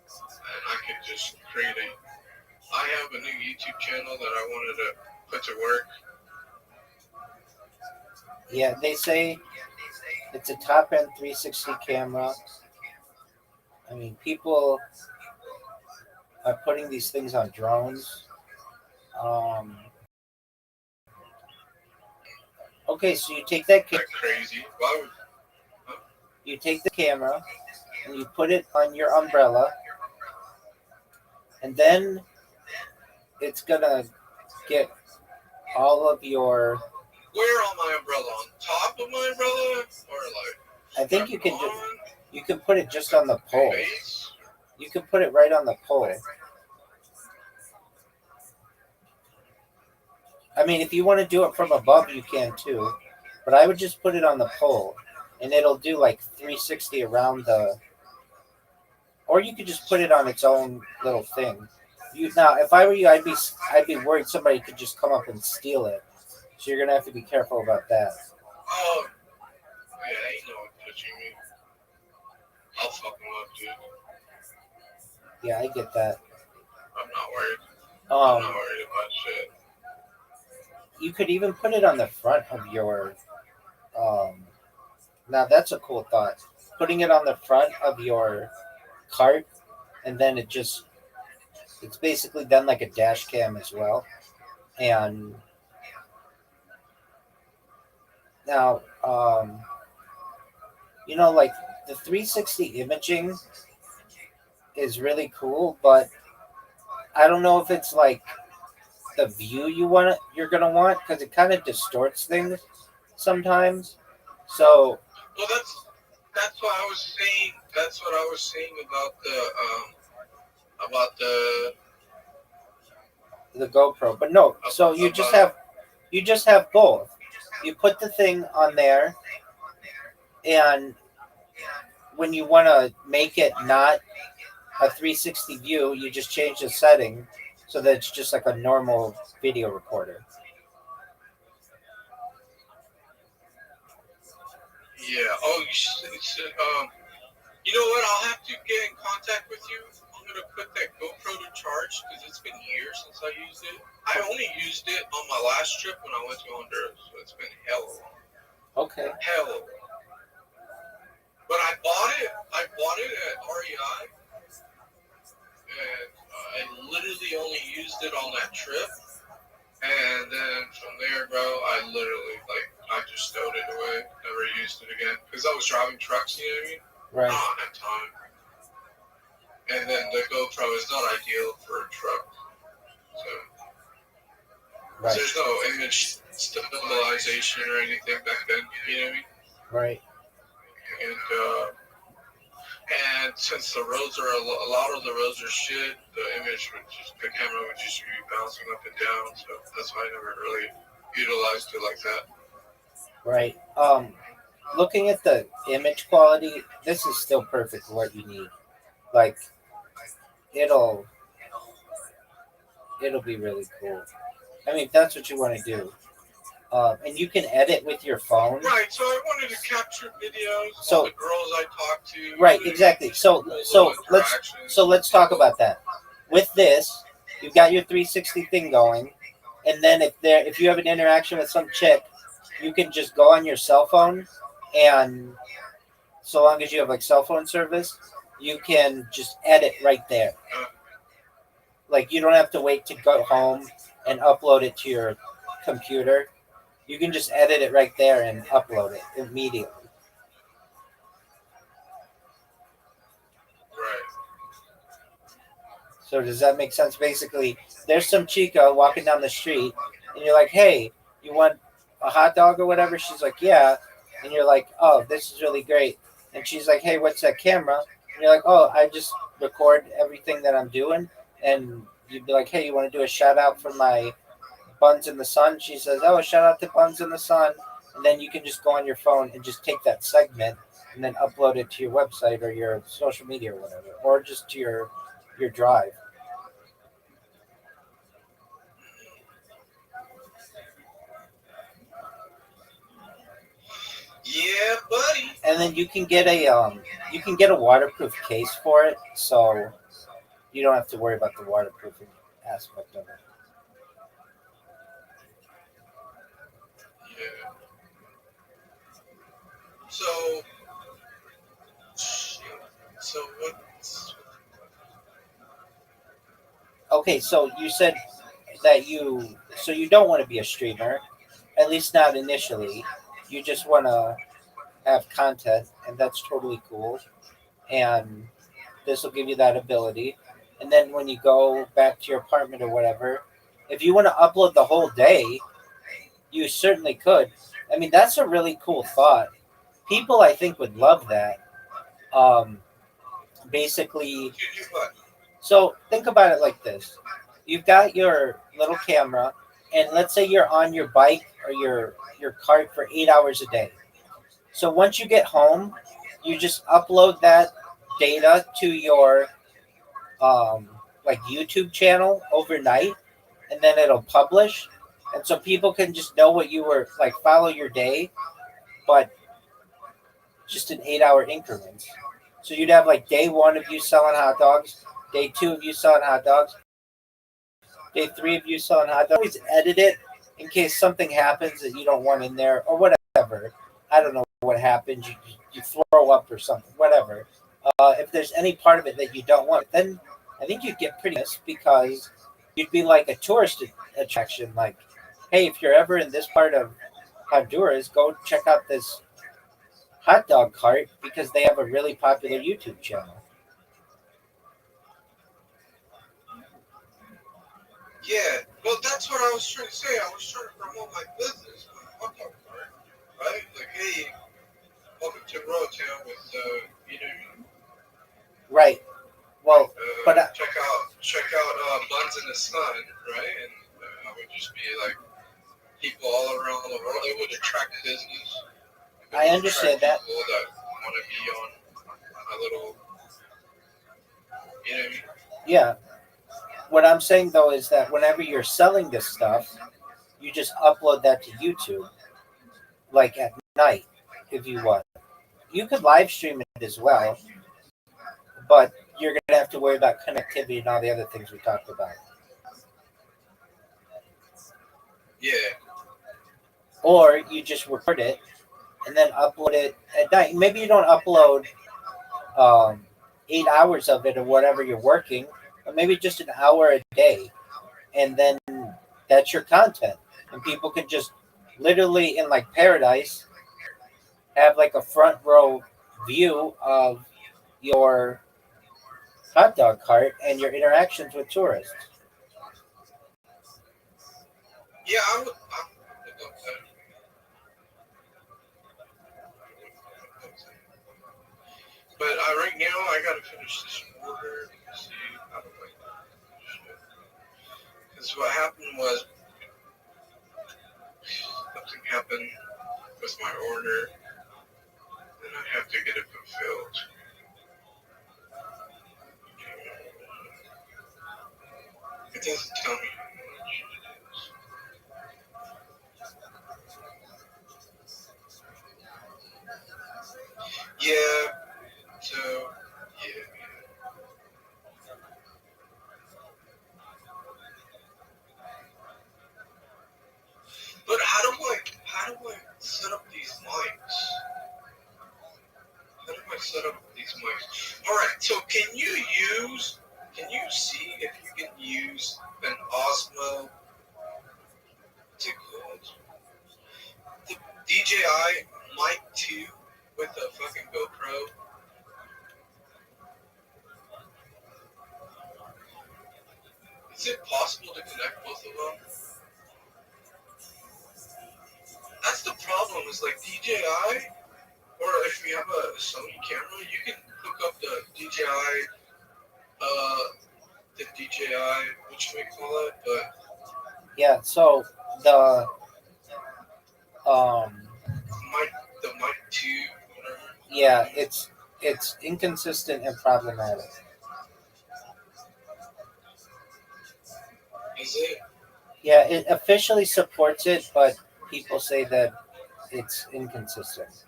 and I can just create I have a new YouTube channel that I wanted to put to work. Yeah, they say it's a top end 360 camera. I mean, people are putting these things on drones. Okay, so you take that Like crazy. Why would? Huh? you take the camera and you put it on your umbrella, and then it's gonna get all of your. Where on my umbrella? On top of my umbrella, or like? I think you can on you can put it just on the pole. base? You can put it right on the pole. I mean, if you want to do it from above, you can too. But I would just put it on the pole, and it'll do like 360 around the. Or you could just put it on its own little thing. Now, if I were you, I'd be worried somebody could just come up and steal it. So you're gonna have to be careful about that. Oh, yeah, ain't no one touching me. I'll fuck them up, dude. Yeah, I get that. I'm not worried. I'm not Um, worried about shit. you could even put it on the front of your. Now that's a cool thought. Putting it on the front of your cart, and then it's basically done like a dash cam as well. And now, like the 360 imaging is really cool, but I don't know if it's like the view you're gonna want because it kind of distorts things sometimes. So Well, that's what I was saying. That's what I was saying about the GoPro, but no. So you just have both. You put the thing on there, and when you want to make it not a 360 view, you just change the setting so that it's just like a normal video recorder. yeah. Oh, you know what? I'll have to get in contact with you. I'm gonna put that GoPro to charge because it's been years since I used it. I only used it on my last trip when I went to Honduras, so it's been hella long. Okay. Hella long. But I bought it at REI, and I literally only used it on that trip. And then from there, bro, I just stowed it away. Never used it again because I was driving trucks. You know what I mean? Right. I don't have time. And then the GoPro is not ideal for a truck. So Right. there's no image stabilization or anything back then. You know what I mean? Right. And since the roads are a lot of the roads are shit, the camera would just be bouncing up and down. So that's why I never really utilized it like that. Right. Looking at the image quality, this is still perfect for what you need. Like, it'll be really cool. I mean, if that's what you want to do. And you can edit with your phone. Right. So I wanted to capture videos So of the girls I talked to. Right. Exactly. So let's talk about that. With this, you've got your 360 thing going, and then if you have an interaction with some chick, you can just go on your cell phone, and so long as you have like cell phone service, you can just edit right there. Like you don't have to wait to go home and upload it to your computer. You can just edit it right there and upload it immediately. Right. So does that make sense? Basically, there's some chica walking down the street, and you're like, "Hey, you want a hot dog or whatever? She's like, yeah. And you're like, oh, this is really great. And she's like, hey, what's that camera? And you're like, oh, I just record everything that I'm doing. And you'd be like, hey, you want to do a shout out for my Buns in the Sun? She says, oh, shout out to Buns in the Sun. And then you can just go on your phone and just take that segment and then upload it to your website or your social media or whatever, or just to your drive. Yeah, buddy. And then you can get a waterproof case for it, so you don't have to worry about the waterproofing aspect of it. Yeah. So what? Okay, so you said that you don't want to be a streamer, at least not initially. You just want to have content, and that's totally cool. And this will give you that ability. And then when you go back to your apartment or whatever, if you want to upload the whole day, you certainly could. I mean, that's a really cool thought. People, I think, would love that. Um, basically, so think about it like this: you've got your little camera, and let's say you're on your bike or your cart for 8 hours a day. So once you get home, you just upload that data to your um, like YouTube channel overnight, and then it'll publish, and so people can just know what you were like, follow your day, but just in 8 hour increments. So you'd have like day one of you selling hot dogs, day two of you selling hot dogs, day three of you selling hot dogs. Always edit it in case something happens that you don't want in there or whatever. I don't know what happens. You throw up or something, whatever. If there's any part of it that you don't want, then I think you'd get pretty pissed because you'd be like a tourist attraction. Like, hey, if you're ever in this part of Honduras, go check out this hot dog cart because they have a really popular YouTube channel. Yeah, well, that's what I was trying to say. I was trying to promote my business, my hot dog cart, right? Like, hey, welcome to Rotown with, Right. Well, but check out Buns in the Sun, right? And I would just be like people all around the world. It would attract business. I understand that. People that want to be on a little, you know what I mean? Yeah. What I'm saying though is that whenever you're selling this stuff, you just upload that to YouTube, like at night, if you want. You could live stream it as well, but you're gonna have to worry about connectivity and all the other things we talked about. Yeah. Or you just record it and then upload it at night. Maybe you don't upload 8 hours of it or whatever you're working, but maybe just an hour a day, and then that's your content, and people can just literally in like paradise have like a front row view of your hot dog cart and your interactions with tourists. Yeah, I would love that. But right now, I gotta finish this order and see how to like shit. Because what happened was something happened with my order, and I have to get it fulfilled. It doesn't tell me how much it is. Yeah, so yeah. But how do I set up these mics? How do I set up these mics? All right. So can you see if you can use an Osmo? What's it called? The DJI Mic 2 with a fucking GoPro. Is it possible to connect both of them? problem is like DJI, or if you have a Sony camera, you can hook up the DJI, what should we call it? But Yeah. So the um the mic 2, whatever. yeah, it's inconsistent and problematic. Is it? Yeah, it officially supports it, but people say that it's inconsistent.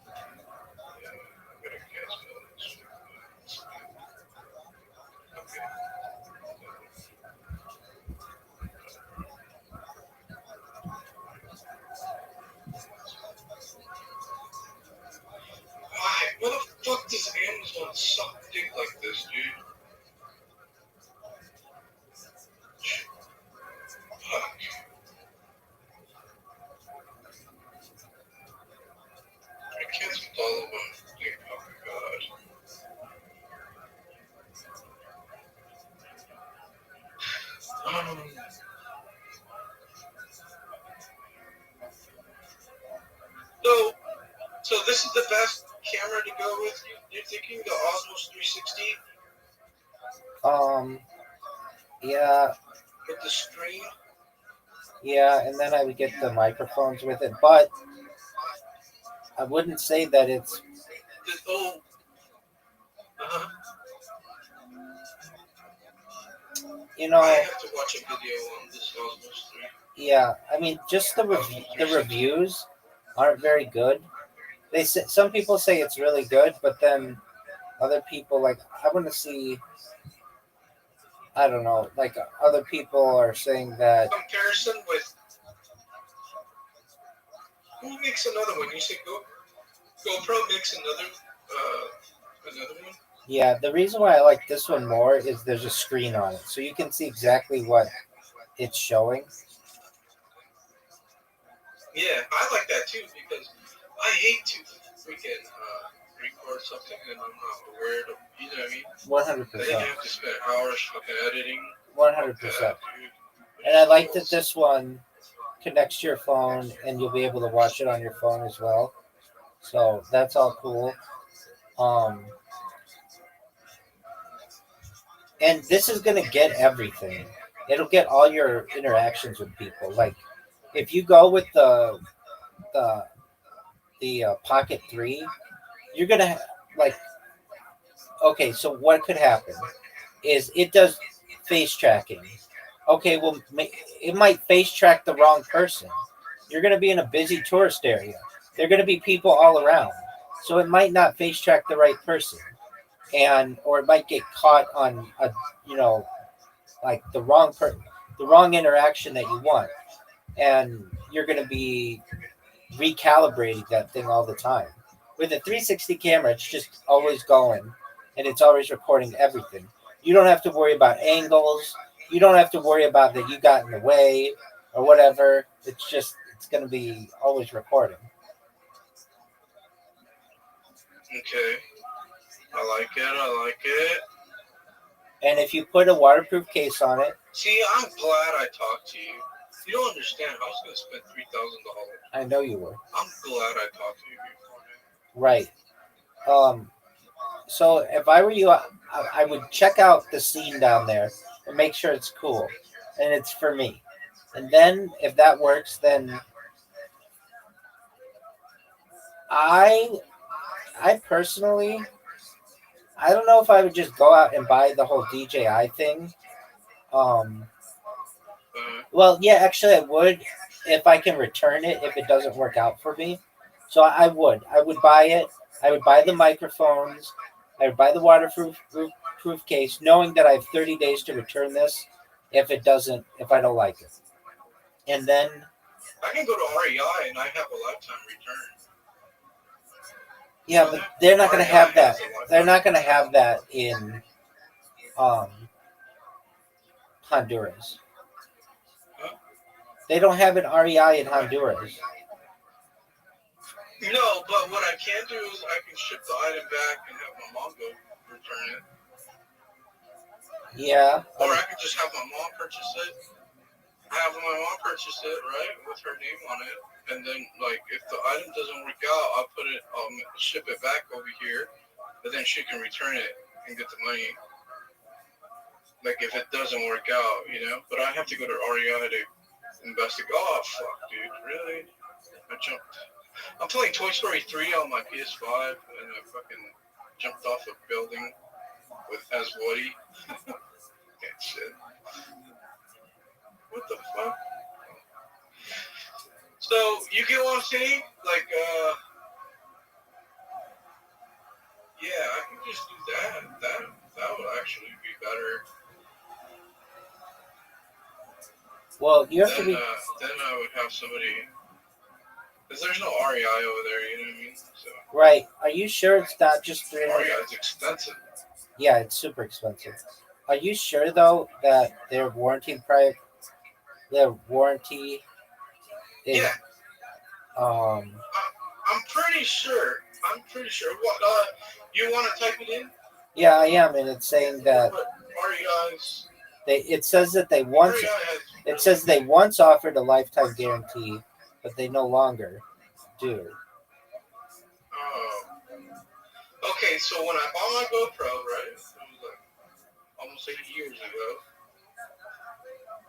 I'm gonna cancel this. Okay. Why? What the fuck does Amazon suck dick like this, dude? Fuck. I canceled all of them. Dude, oh my god. So this is the best camera to go with. You're thinking the Osmos 360 Yeah, with the screen? yeah, and then I would get the microphones with it, but I wouldn't say that it's Oh. Uh-huh. I have to watch a video on this Osmos 3. Yeah, I mean, just the reviews aren't very good. They say, some people say it's really good, but then other people like I want to see. I don't know, like other people are saying that Comparison with who makes another one? You say GoPro makes another one. yeah, the reason why I like this one more is there's a screen on it, so you can see exactly what it's showing. Yeah, I like that too because I hate to freaking record something and I'm not aware of, you know what I mean? 100%. Then you have to spend hours fucking editing. 100%. And I like that this one connects to your phone and you'll be able to watch it on your phone as well. So that's all cool. And this is gonna get everything. It'll get all your interactions with people. Like if you go with the Pocket 3, you're gonna like okay. So what could happen is it does face tracking. Okay, well it might face track the wrong person. You're gonna be in a busy tourist area. There are gonna be people all around, so it might not face track the right person, and or it might get caught on a like the wrong interaction that you want, and you're going to be recalibrating that thing all the time. With a 360 camera, it's just always going, and it's always recording everything. You don't have to worry about angles. You don't have to worry about that you got in the way or whatever. It's going to be always recording. Okay. I like it. And if you put a waterproof case on it. See, I'm glad I talked to you. You don't understand. I was going to spend $3,000. I know you were. I'm glad I talked to you before. Right. So if I were you, I would check out the scene down there and make sure it's cool and it's for me. And then if that works, then I personally, I don't know if I would just go out and buy the whole DJI thing. Well, yeah, actually I would if I can return it if it doesn't work out for me. So I would buy it. I would buy the microphones. I would buy the waterproof case, knowing that I have 30 days to return this if I don't like it. And then I can go to REI and I have a lifetime return. Yeah, but they're not going to have that. They're not going to have that in Honduras. They don't have an REI in Honduras. No, but what I can do is I can ship the item back and have my mom go return it. Yeah. Or I could just have my mom purchase it. Have my mom purchase it, right, with her name on it, and then like if the item doesn't work out, I'll ship it back over here, but then she can return it and get the money. Like if it doesn't work out, you know. But I have to go to REI to investigate. Oh fuck, dude, really? I jumped. I'm playing Toy Story 3 on my PS5, and I fucking jumped off a building as Woody. Can't shit. What the fuck? So you get what I'm saying? Like, yeah, I can just do that. That would actually be better. Well, you have to be Then I would have somebody, because there's no REI over there. You know what I mean? So right. Are you sure it's not just 300? REI is expensive. Yeah, it's super expensive. Are you sure though that their warranty is Yeah, I'm pretty sure. What? You want to type it in? Yeah, I am, and it's saying that But REI's. it says that they once REI has. it says they once offered a lifetime guarantee, but they no longer do. Oh. Okay, so when I bought my GoPro, right? It was like almost 8 years ago.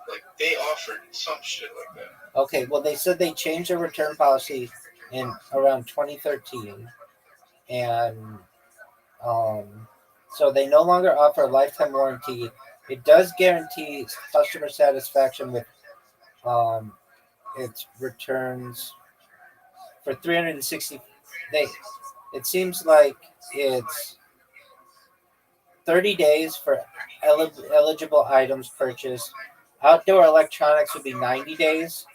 Like they offered some shit like that. Okay, well they said they changed their return policy in around 2013, and so they no longer offer a lifetime warranty. It does guarantee customer satisfaction with its returns for 360 days. It seems like it's 30 days for eligible items purchased. Outdoor electronics would be 90 days.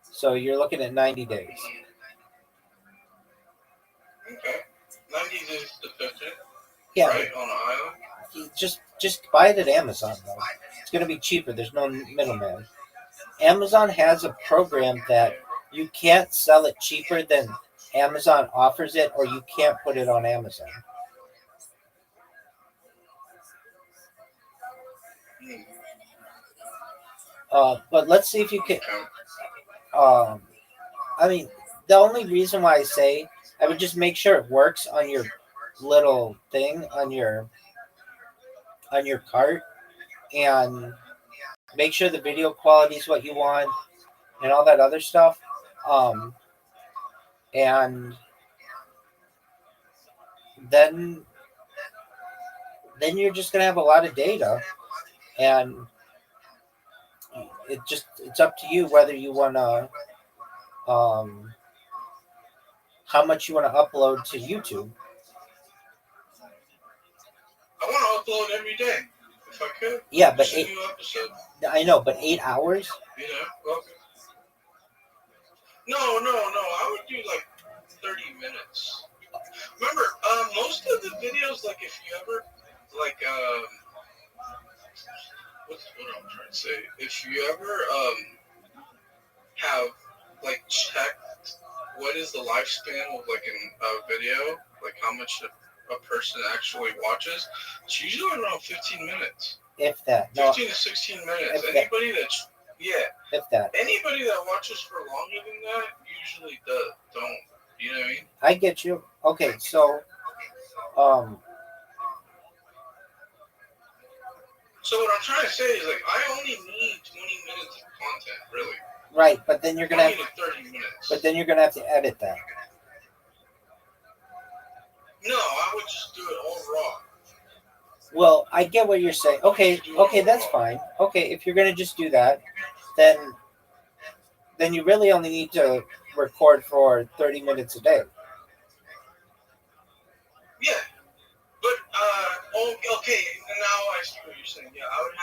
So you're looking at 90 days. Okay. 90 days to fix it. Yeah. Right on an island. Just buy it at Amazon though. It's gonna be cheaper. There's no middleman. Amazon has a program that you can't sell it cheaper than Amazon offers it, or you can't put it on Amazon. But let's see if you can. I mean, the only reason why I say I would just make sure it works on your little thing on your cart, and make sure the video quality is what you want and all that other stuff. And then you're just gonna have a lot of data, and it's up to you whether you wanna how much you want to upload to YouTube. I want to upload every day if I could. Yeah, but a new episode. I know, but 8 hours. You know, okay. No. I would do like 30 minutes. Remember, most of the videos, like if you ever, like, what I'm trying to say, if you ever have like checked what is the lifespan of like a video, like how much a person actually watches, it's usually around 15 minutes. If that. 15 to 16 minutes. Anybody that's if that. Anybody that watches for longer than that usually don't. You know what I mean? I get you. Okay, so So what I'm trying to say is like I only need 20 minutes of content, really. Right, but then you're gonna have 30 minutes. But then you're gonna have to edit that. No, I would just do it all raw. Well, I get what you're saying. Okay, that's fine. Okay, if you're gonna just do that, then you really only need to record for 30 minutes a day. Yeah, but okay. Now I see what you're saying. Yeah, I would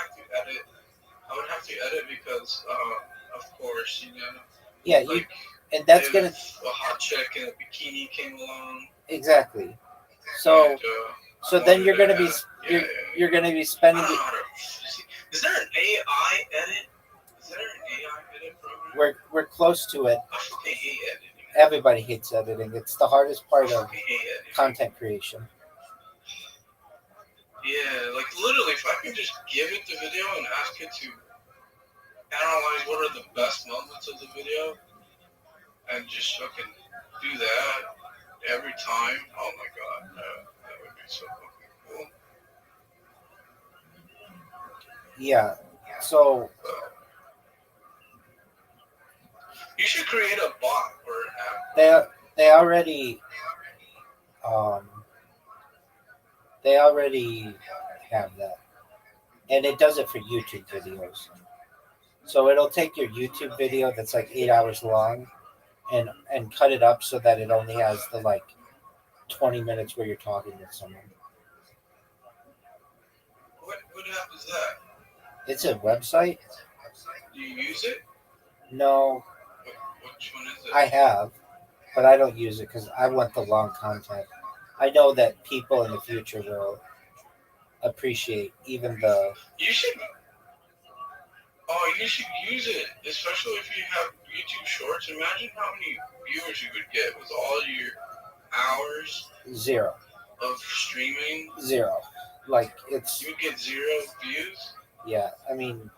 have to edit because, of course, you know. Yeah, like, and that's if gonna a hot chick in a bikini came along. Exactly. So. And, so then you're gonna be you're gonna be spending. Is there an AI edit? Is there an AI edit program? We're close to it. I fucking hate editing. Everybody hates editing. It's the hardest part of content creation. Yeah, like literally, if I can just give it the video and ask it to analyze what are the best moments of the video, and just fucking do that every time. Oh my god, that would be so fucking cool. Yeah. So You should create a bot or an app. they already they already have that, and it does it for YouTube videos. So it'll take your YouTube video that's like 8 hours long, and cut it up so that it only has the like 20 minutes where you're talking with someone. What app is that? It's a website. Do you use it? No, Which one is it? I have, but I don't use it because I want the long content. I know that people in the future will appreciate even the. You should. Oh, you should use it, especially if you have YouTube Shorts. Imagine how many viewers you would get with all your hours Zero. of streaming. Zero. Like it's. You would get 0 views. Yeah, I mean,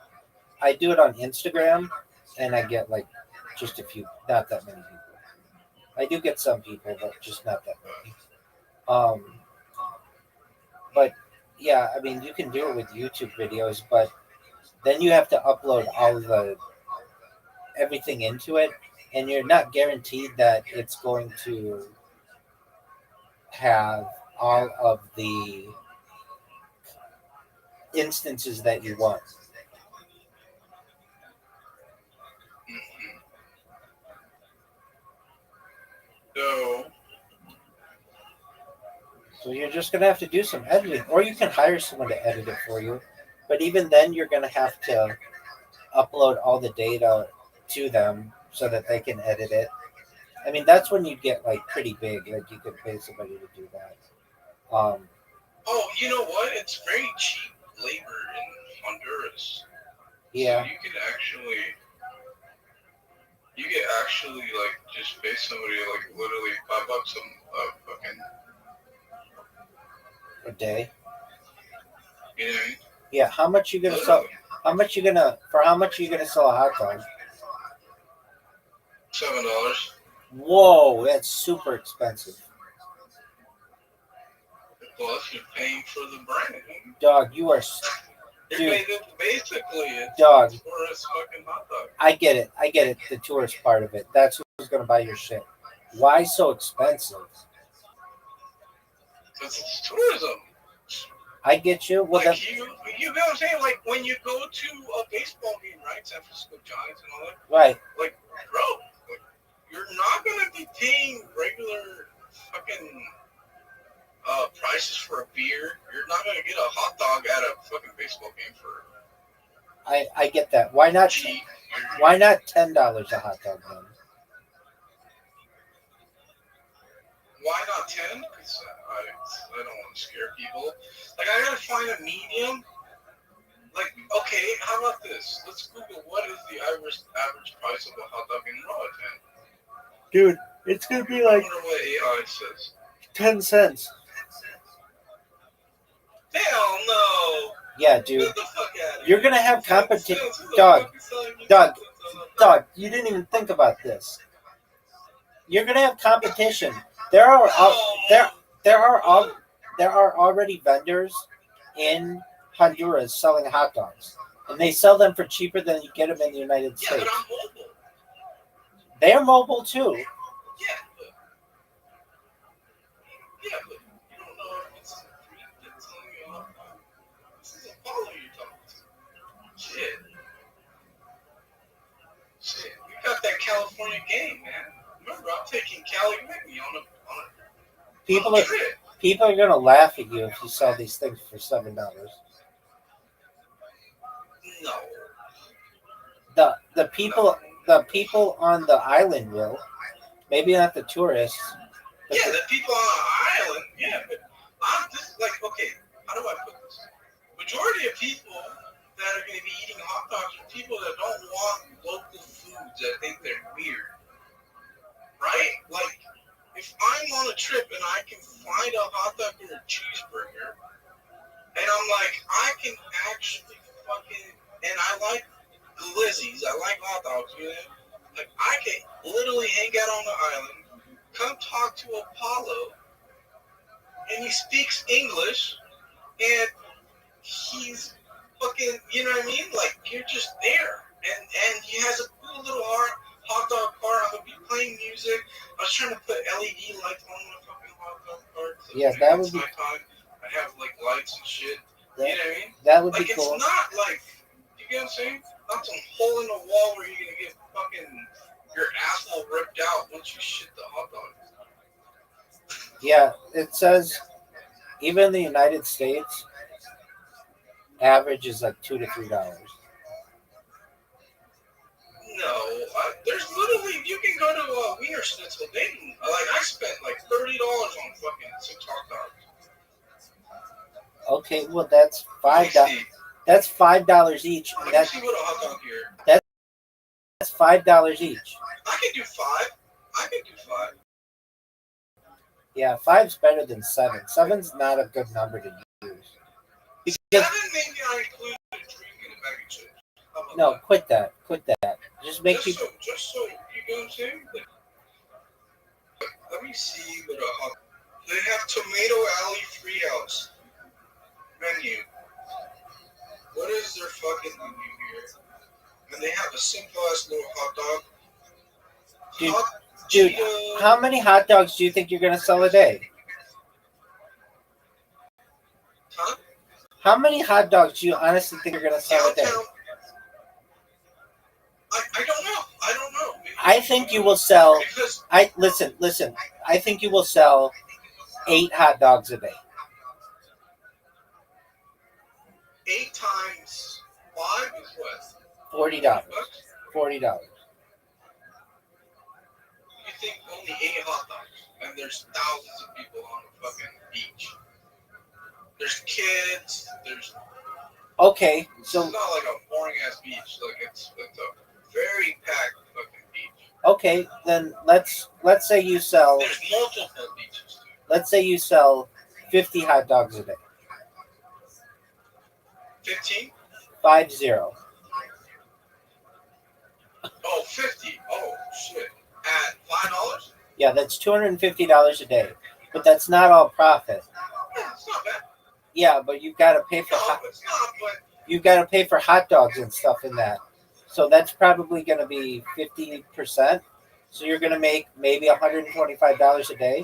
I do it on Instagram, and I get like just a few, not that many people. I do get some people, but just not that many. But yeah, I mean, you can do it with YouTube videos, but then you have to upload all the everything into it, and you're not guaranteed that it's going to have all of the instances that you want. So you're just going to have to do some editing, or you can hire someone to edit it for you. But even then, you're going to have to upload all the data to them so that they can edit it. I mean, that's when you get like pretty big. Like you could pay somebody to do that. Oh, you know what? It's very cheap labor in Honduras. Yeah. So you could actually like just pay somebody like literally $5 fucking. A day. You know what I mean? Yeah. How much you gonna sell? How much you gonna sell a hot dog? $7. Whoa, that's super expensive. Plus, you're paying for the brand. Dog, you are. You're Dude, paying basically it's dog. For a fucking hot dog. I get it. The tourist part of it. That's who's gonna buy your shit. Why so expensive? Because it's tourism. I get you. Well, like you know what I'm saying? Like when you go to a baseball game, right? San Francisco Giants and all that. Right. Like, bro, like, you're not gonna be paying regular fucking prices for a beer. You're not gonna get a hot dog at a fucking baseball game for. I get that. Why not? Cheap. Why not $10 a hot dog then? Why not 10? Because I don't want to scare people. Like, I gotta find a medium. Like, okay, how about this? Let's Google what is the average price of a hot dog in Roatan. Dude, it's gonna be I like wonder what AI says. 10 cents. Hell no! Yeah, dude. Get the fuck out of You're here. gonna have competition. Dog. Dog, you didn't even think about this. You're gonna have competition. There are already vendors in Honduras selling hot dogs, and they sell them for cheaper than you get them in the United Yeah, States. but I'm mobile. They're mobile too. Yeah, but you don't know if it's free that's telling you all. This is a follow you're talking to. Shit. We got that California game, man. Remember, I'm taking Cali with me on a trip. People are gonna laugh at you if you sell these things for $7. No. The people on the island will. Maybe not the tourists. Yeah, the people on the island. Yeah, but I'm just like, okay, how do I put this? Majority of people that are going to be eating hot dogs are people that don't want local foods that think they're weird. Right? Like, if I'm on a trip and I can find a hot dog or a cheeseburger, and I'm like, I can actually fucking, and I like glizzies. I like hot dogs, you know? Like, I can literally hang out on the island, come talk to Apollo, and he speaks English, and he's fucking, you know what I mean? Like, you're just there. And he has a cool little hot dog cart. I'm going to be playing music. I was trying to put LED lights on my fucking hot dog cart. So Yeah, that would be. nighttime. I have, like, lights and shit. That, you know what I mean? that would Like, be cool. it's not like, you get what I'm saying? Not some hole in the wall where you're going to get fucking your asshole ripped out once you shit the hot dog. Yeah, it says even in the United States, average is like $2 to $3. No, there's literally, you can go to Wiener Schnitzel. I spent like $30 on fucking 6 hot dogs. Okay, well that's $5. That's $5 each. Let me see what a hot dog here. That's $5 each. I can do 5. I can do 5. Yeah, 5's better than 7. 7's not a good number to use. Because, 7, maybe I include a drink and a bag of chips. no, quit that. Quit that. Just make people. Just so, you know what I'm saying? Let me see what a hot. They have Tomato Alley Treehouse menu. What is their fucking menu here? And they have a simple ass little hot dog. Dude, how many hot dogs do you think you're gonna sell a day? Huh? How many hot dogs do you honestly think you're gonna sell a day? I don't know. I don't know. I think you will sell. Listen. I think you will sell 8 hot dogs a day. 8 times 5 is what? $40. $40. You think only 8 hot dogs, and there's thousands of people on the fucking beach. There's kids. There's. Okay, so it's not like a boring ass beach. Like it's a very packed fucking beach. Okay, then let's say you sell. There's multiple beaches. Too. Let's say you sell 50 hot dogs a day. 15? 50. Oh, 50. Oh shit. At $5? Yeah, that's $250 a day, but that's not all profit. Yeah, it's not bad. Yeah, but you've got to pay for you've got to pay for hot dogs and stuff in that. So that's probably going to be 50%. So you're going to make maybe $125 a day,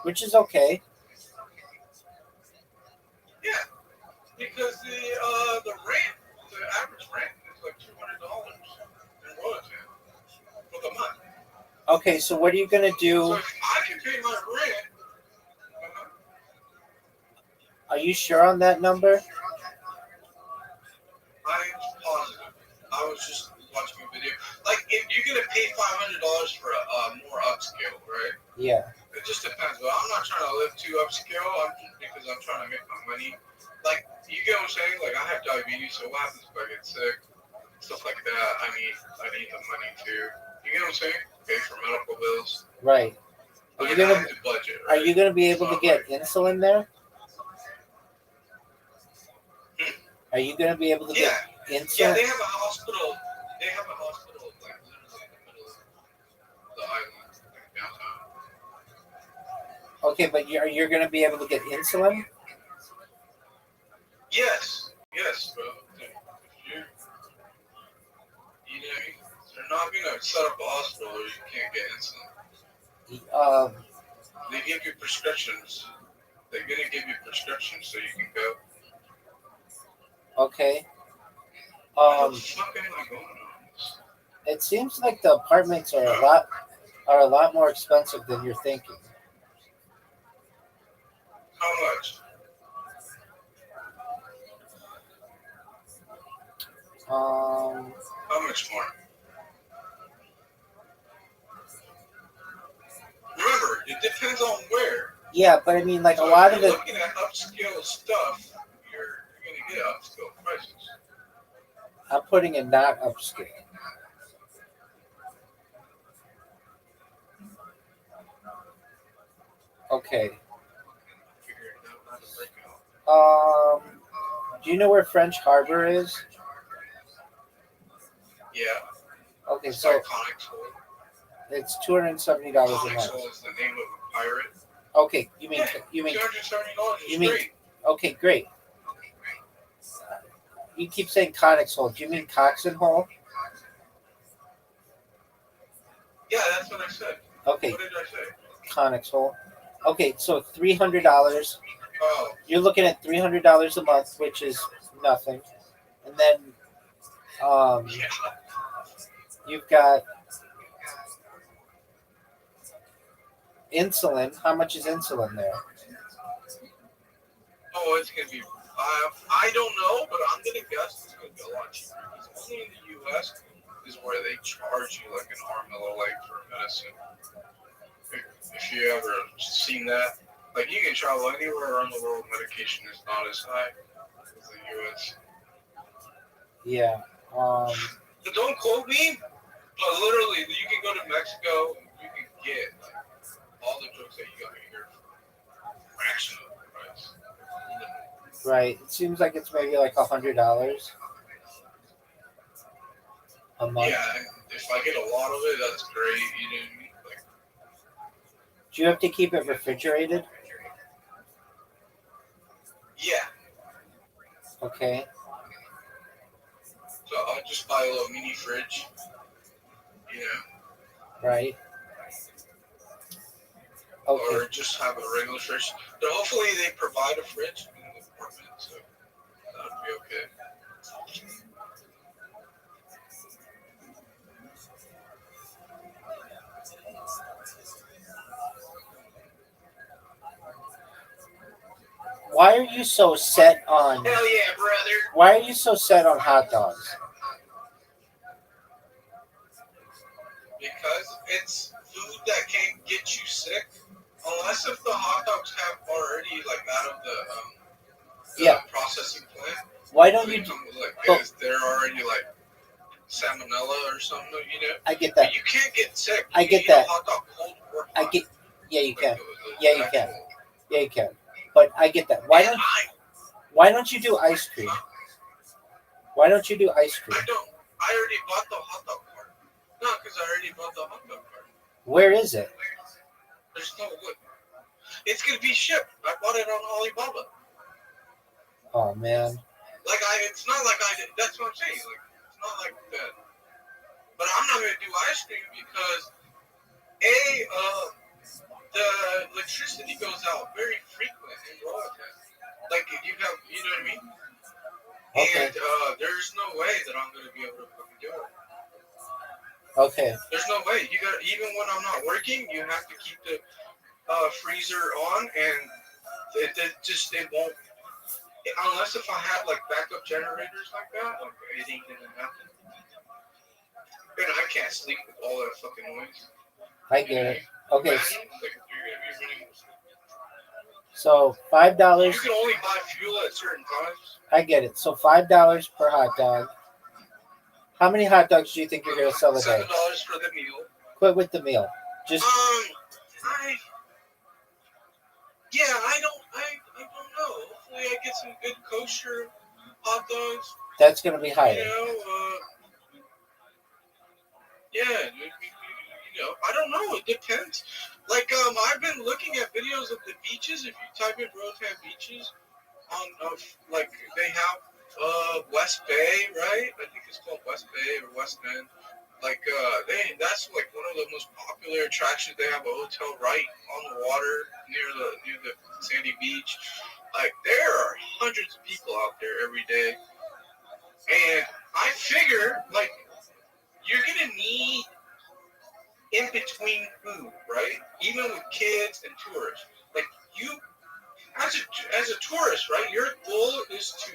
which is okay. Yeah, because the average rent is like $200 in royalty for the month. Okay, so what are you going to do? So if I can pay my rent. Are you sure on that number? I'm positive. I was just watching a video. Like, if you're gonna pay $500 for a more upscale, right? Yeah. It just depends. But I'm not trying to live too upscale. Because I'm trying to make my money. Like, you get what I'm saying? Like, I have diabetes, so what happens if I get sick? Stuff like that. I need the money too. You get what I'm saying? Pay for medical bills. Right. Are you gonna budget? Right? Are you gonna be able to get insulin there? Are you going to be able to get insulin? Yeah, they have a hospital. They have a hospital like literally in the middle of the island, like downtown. Okay, but you're going to be able to get insulin? Yes, bro. If you know, they're not going to set up a hospital where you can't get insulin. They give you prescriptions. They're going to give you prescriptions so you can go. Okay. What the fuck am I going on? It seems like the apartments are a lot more expensive than you're thinking. How much? How much more? Remember, it depends on where. Yeah, but I mean, like so a lot of it. Looking at upscale stuff, you're going to get upscale prices. I'm putting it not upscale. Okay. Do you know where French Harbor is? Yeah. Okay, It's so like Conex Hole. it's $270 a Conex month. Hole is the name of a pirate. Okay, you mean $270 is you mean- great. okay, great. You keep saying Conex Hole. Do you mean Coxon Hole? Yeah, that's what I said. Okay, What did I say? Conex Hole. Okay, so $300. Oh, You're looking at $300 a month, which is nothing. And then yeah. you've got insulin. How much is insulin there? Oh, it's gonna be. I don't know, but I'm gonna guess it's gonna be a lot cheaper. Because only in the U.S. is where they charge you like an arm and a leg for medicine. If you ever seen that, like you can travel anywhere around the world, medication is not as high as the U.S. Yeah. So don't quote me, but literally, you can go to Mexico, you can get like, all the drugs that you got here for a fraction of the price. Right. It seems like it's maybe like $100 a month. Yeah, and if I get a lot of it, that's great. You know what I mean? Like, Do you have to keep it refrigerated? yeah. Okay. So I'll just buy a little mini fridge. You know, Right. Okay. or just have a regular fridge. But hopefully they provide a fridge in the apartment, so that would be okay. Why are you so set on? Hell yeah, brother! Why are you so set on hot dogs? Because it's food that can't get you sick, unless if the hot dogs have already like out of the Yeah. processing plant. Why don't They you? come with, like Oh. they're already like salmonella or something, you know. I get that. But you can't get sick. I You get eat that. A hot dog cold or hot. I get. Yeah, you Like, can. the Yeah, you can. actual- Yeah, you can. But I get that. Why And don't? Why don't you do ice cream? Why don't you do ice cream? I don't. I already bought the hot dog cart. No, because I already bought the hot dog cart. Where is it? There's no wood. It's gonna be shipped. I bought it on Alibaba. Oh man. Like it's not like I did. That's what I'm saying. Like it's not like that. But I'm not gonna do ice cream because the electricity goes out very frequent in Roatan. Like if you have, you know what I mean? Okay. And there's no way that I'm gonna be able to fucking do it. Okay. There's no way. You got even when I'm not working, you have to keep the freezer on, and it won't. Unless if I have like backup generators like that, like, it ain't gonna happen. And I can't sleep with all that fucking noise. I get it. Okay. Imagine, like, you're gonna be running. So $5. You can only buy fuel at certain times. I get it. So $5 per hot dog. How many hot dogs do you think you're gonna sell a day? $7 for the meal. Quit with the meal. Just I don't know. Hopefully I get some good kosher hot dogs. that's gonna be You higher. know, I don't know. It depends. Like, I've been looking at videos of the beaches. If you type in Roatan beaches, like they have West Bay, right? I think it's called West Bay or West Bend. Like, that's like one of the most popular attractions. They have a hotel right on the water near the sandy beach. Like, there are hundreds of people out there every day, and I figure like you're gonna need in between food, right? Even with kids and tourists. Like you, as a tourist, right? Your goal is to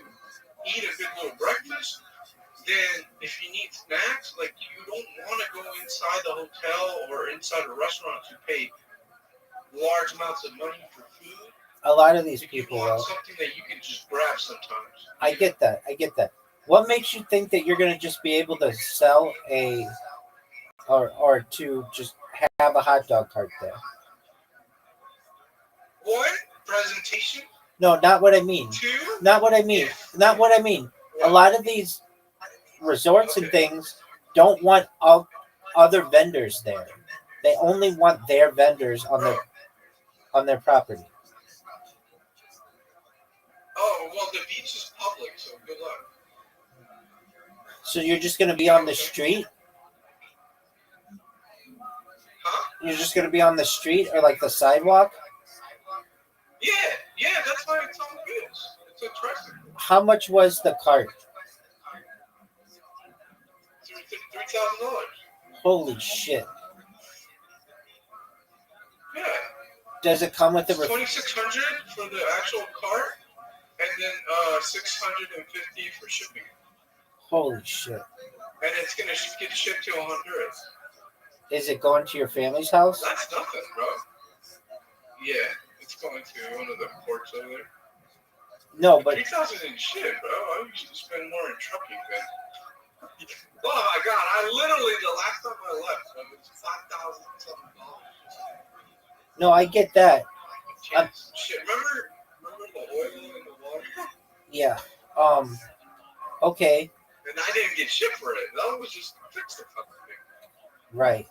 eat a good little breakfast. Then, if you need snacks, like you don't want to go inside the hotel or inside a restaurant to pay large amounts of money for food. A lot of these You people, want though. something that you can just grab sometimes. I get that. I get that. What makes you think that you're gonna just be able to sell or to just have a hot dog cart there? One, presentation. No, not what I mean. Two, Not what I mean. if not what I mean. A lot of these resorts and things don't want all other vendors there. They only want their vendors on their property. Oh, well, the beach is public, so good luck. So you're just going to be on the street? Huh? You're just going to be on the street or like the sidewalk? Yeah, that's why it's all good. It's interesting. How much was the cart? $3,000. Holy shit. Yeah. Does it come with the... $2,600 for the actual cart, and then $650 for shipping. Holy shit. And it's going to get shipped to Honduras. Is it going to your family's house? That's nothing, bro. Yeah, it's going to one of the ports over there. No, but... 3,000 in shit, bro. I used to spend more in trucking than... Oh my god, I literally, the last time I left, it was $5,000 something. No, I get that. Shit, remember the oil in the water? Yeah. Okay. And I didn't get shit for it. That was just to fix the fucking thing. Right.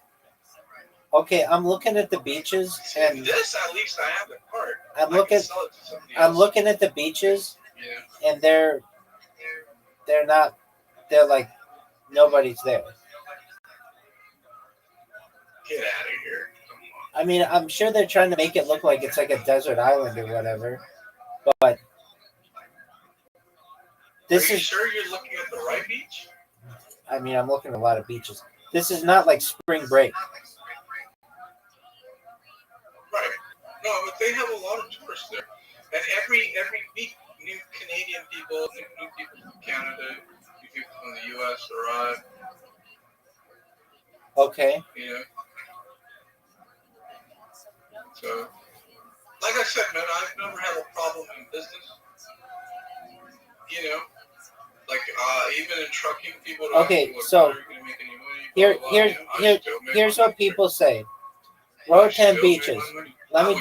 Okay, I'm looking at the beaches, and this at least I have the cart. I'm looking at the beaches, yeah. And they're like nobody's there. Get out of here. I mean, I'm sure they're trying to make it look like it's like a desert island or whatever, but this Are you is sure you're looking at the right beach? I mean, I'm looking at a lot of beaches. This is not like spring break. Right. No, but they have a lot of tourists there. And every week, new Canadian people, new people from Canada, new people from the U.S. arrive. Okay. You know? So, like I said, man, I've never had a problem in business. You know? Like, even in trucking, people don't Okay, ask, so are you going to make any money? Here's what people say. Roatan Beaches. Let me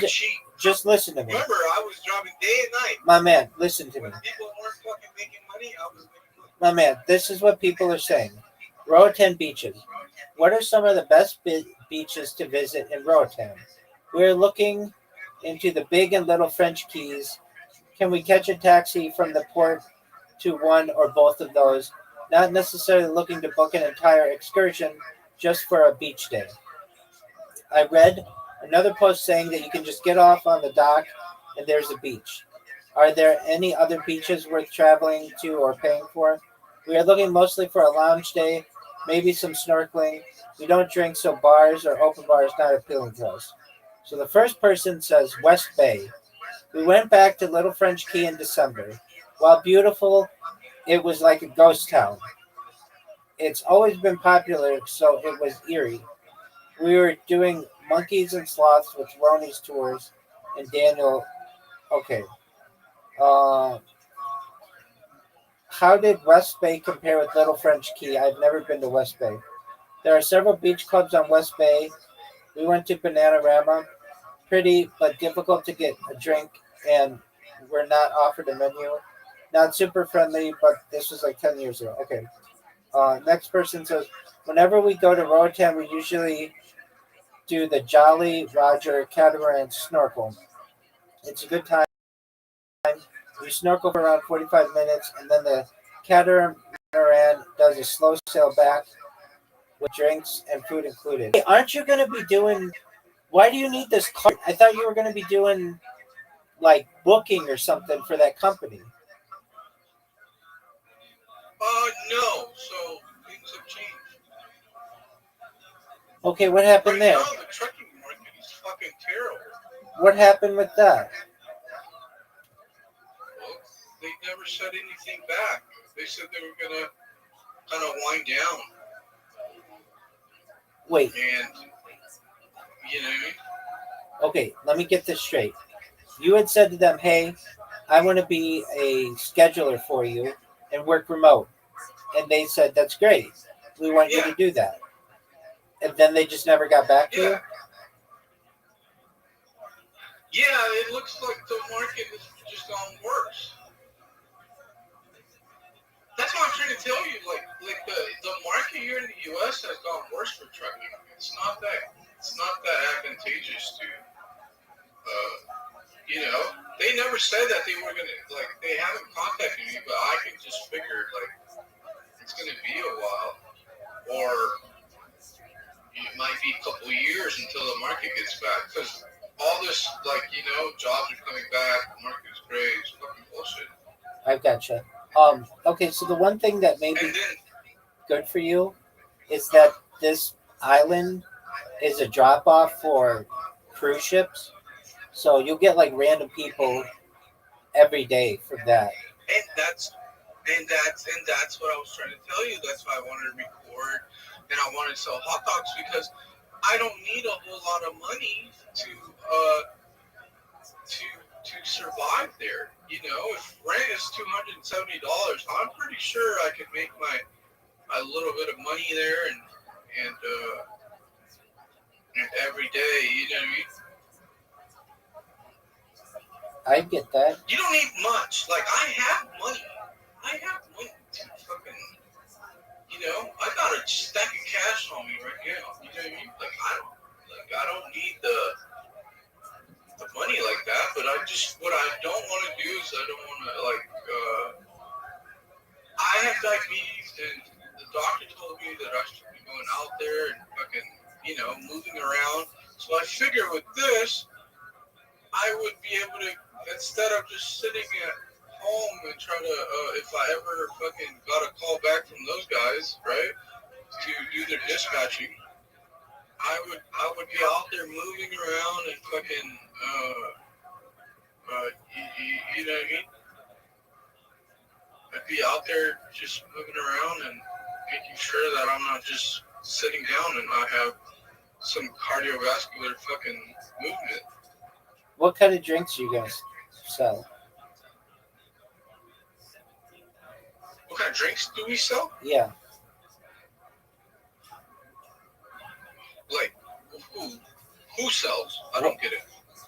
just listen to me. Remember, I was driving day and night. My man, listen to me. When people weren't fucking making money, I was making money. My man, this is what people are saying. Roatan Beaches. What are some of the best beaches to visit in Roatan? We're looking into the Big and Little French Keys. Can we catch a taxi from the port to one or both of those? Not necessarily looking to book an entire excursion, just for a beach day. I read another post saying that you can just get off on the dock and there's a beach. Are there any other beaches worth traveling to or paying for? We are looking mostly for a lounge day, maybe some snorkeling. We don't drink, so bars or open bar is not appealing to us. So the first person says West Bay. We went back to Little French Key in December. While beautiful, it was like a ghost town. It's always been popular, so it was eerie. We were doing monkeys and sloths with Ronnie's tours and Daniel. Okay. How did West Bay compare with Little French Key? I've never been to West Bay. There are several beach clubs on West Bay. We went to Bananarama. Pretty, but difficult to get a drink, and we're not offered a menu. Not super friendly, but this was like 10 years ago. Okay. Next person says, whenever we go to Roatan, we usually do the Jolly Roger catamaran snorkel. It's a good time. We snorkel for around 45 minutes, and then the catamaran does a slow sail back with drinks and food included. Hey, aren't you going to be doing... Why do you need this card? I thought you were going to be doing, like, booking or something for that company. No. So, things have changed. Okay, what happened there? Right now, the trucking market is fucking terrible. What happened with that? Well, they never said anything back. They said they were going to kind of wind down. Wait. And, you know what I mean? Okay, let me get this straight. You had said to them, hey, I want to be a scheduler for you and work remote. And they said, that's great. We want you to do that. And then they just never got back to you? Yeah, it looks like the market is just gone worse. U.S. has gone worse for trucking. It's not that advantageous to, you know. They never said that they were gonna like. They haven't contacted me, but I can just figure like it's gonna be a while, or it might be a couple of years until the market gets back. Because all this, like, you know, jobs are coming back, the market is great, it's fucking bullshit. I've gotcha. Okay, so the one thing that may be And then, good for you is that this island is a drop off for cruise ships. So you'll get like random people every day from that. and that's what I was trying to tell you. That's why I wanted to record and I wanted to sell hot dogs because I don't need a whole lot of money to survive there. You know, if rent is $270, I'm pretty sure I could make my little bit of money there and every day. You know what I mean? I get that. You don't need much. Like I have money. I have money to fucking. You know, I got a stack of cash on me right now. You know what I mean? Like I don't need the money like that. But what I don't want to do is I don't want to I have diabetes and the doctor told me that I should be going out there and fucking, you know, moving around. So I figure with this, I would be able to, instead of just sitting at home and try to, if I ever fucking got a call back from those guys, right, to do their dispatching, I would be out there moving around and fucking, you know what I mean? I'd be out there just moving around and making sure that I'm not just sitting down and I have some cardiovascular fucking movement. What kind of drinks do you guys sell? What kind of drinks do we sell? Yeah. Like, who sells? I don't get it.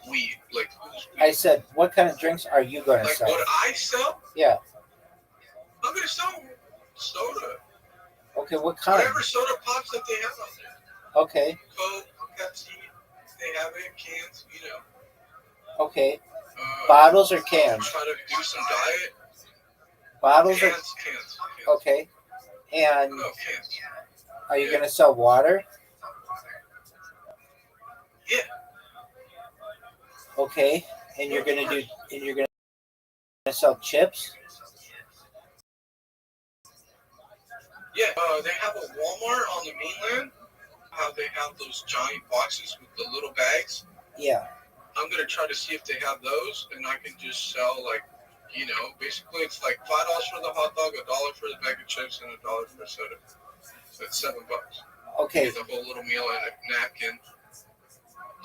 Weed. Like, who's weed? I said, what kind of drinks are you going to Like, sell? what I sell? Yeah. I'm going to sell soda. Okay, what kind? Whatever soda pops that they have out there. Okay. Coke, Pepsi, they have it in cans, you know. Okay. Bottles or I'll cans? try to do some diet. Bottles Cans, or cans. okay. And No, cans. are you going to sell water? Yeah. Okay. And you're going to sell chips? Yeah, they have a Walmart on the mainland. How they have those giant boxes with the little bags. Yeah. I'm gonna try to see if they have those, and I can just sell like, you know, basically it's like $5 for the hot dog, $1 for the bag of chips, and $1 for soda. So it's $7. Okay. You get the whole little meal and a napkin.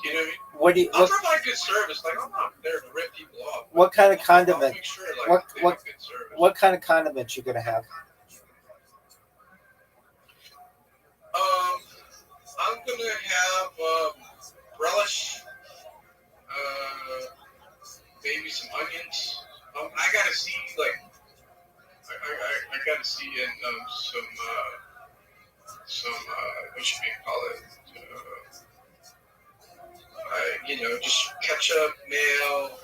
You know what I mean? What do you? I'll provide good service. Like I'm not there to rip people off. What kind of I'll condiment? make sure like they have good service. What kind of condiments you gonna have? I'm gonna have relish, maybe some onions. I gotta see like I gotta see in some what should we call it? You know, just ketchup, mayo,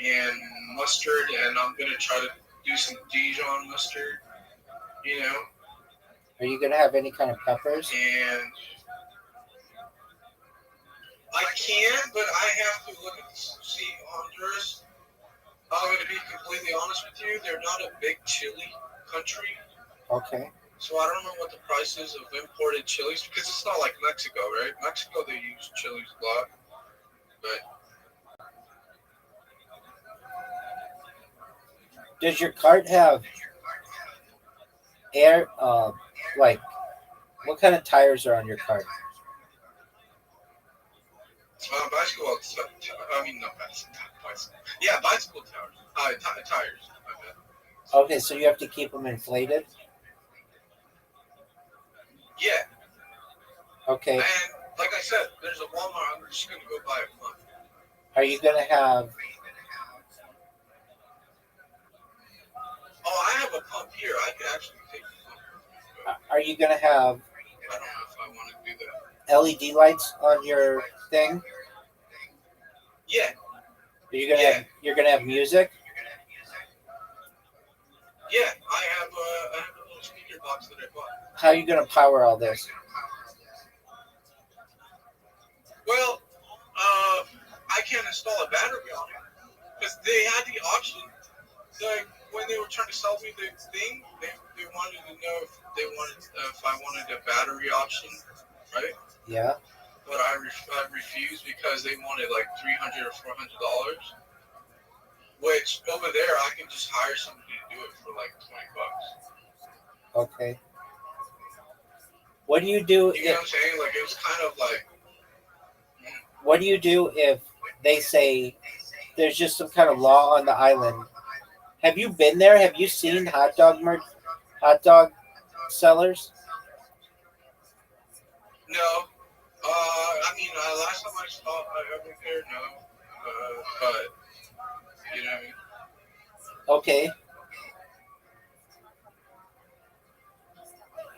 and mustard, and I'm gonna try to do some Dijon mustard. You know. Are you gonna have any kind of peppers? And I can, but I have to look at see Honduras. I'm going to be completely honest with you. They're not a big chili country. Okay. So I don't know what the price is of imported chilies because it's not like Mexico, right? Mexico, they use chilies a lot. But does your cart have air? Like, what kind of tires are on your cart? bicycle, I mean, no, bicycle. Yeah, bicycle tires. Tires. Okay, so you have to keep them inflated? Yeah. Okay. And like I said, there's a Walmart. I'm just going to go buy a pump. Are you going to have... Oh, I have a pump here. I can actually take the pump. Are you going to have LED lights on your thing? Yeah, You're gonna have music? yeah. I have a little speaker box that I bought. How are you gonna power all this? Well, I can't install a battery on it because they had the option. Like when they were trying to sell me the thing, they wanted to know if I wanted a battery option, right? Yeah. But I refused because they wanted like $300 or $400. Which over there I can just hire somebody to do it for like $20. Okay. What do you do? You know what I'm saying? Like it was kind of like. What do you do if they say there's just some kind of law on the island? Have you been there? Have you seen hot dog sellers? No. I mean, last time I went there, no. But you know what I mean? Okay.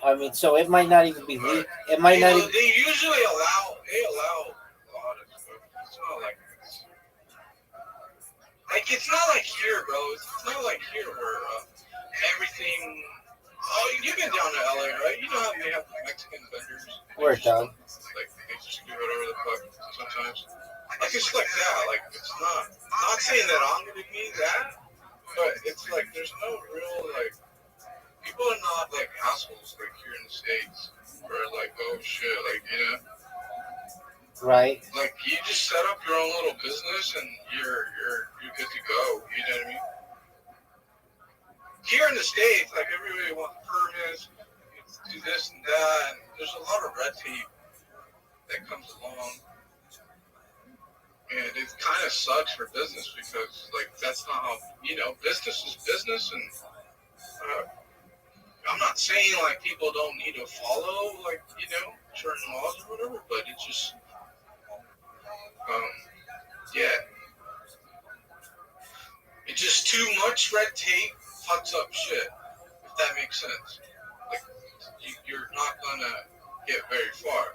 I mean, so it might not even be legal. It might not even. They usually allow a lot of stuff. It's not like it's not like here, bro. It's not like here where everything. Oh, you've been down to LA, right? You know how they have the Mexican vendors. Where, dog? Like they just do whatever the fuck sometimes. Like it's like that. Like it's not saying that I'm gonna be that, but it's like there's no real like people are not like assholes like here in the States where like oh shit like you know. Right. Like you just set up your own little business and you're good to go. You know what I mean? Here in the States, like everybody wants permits, do this and that, and there's a lot of red tape that comes along. And it kind of sucks for business because, like, that's not how, business is business. And I'm not saying, like, people don't need to follow, like, certain laws or whatever, but it's just, yeah. It's just too much red tape fucks up shit, if that makes sense. Like, you're not going to get very far.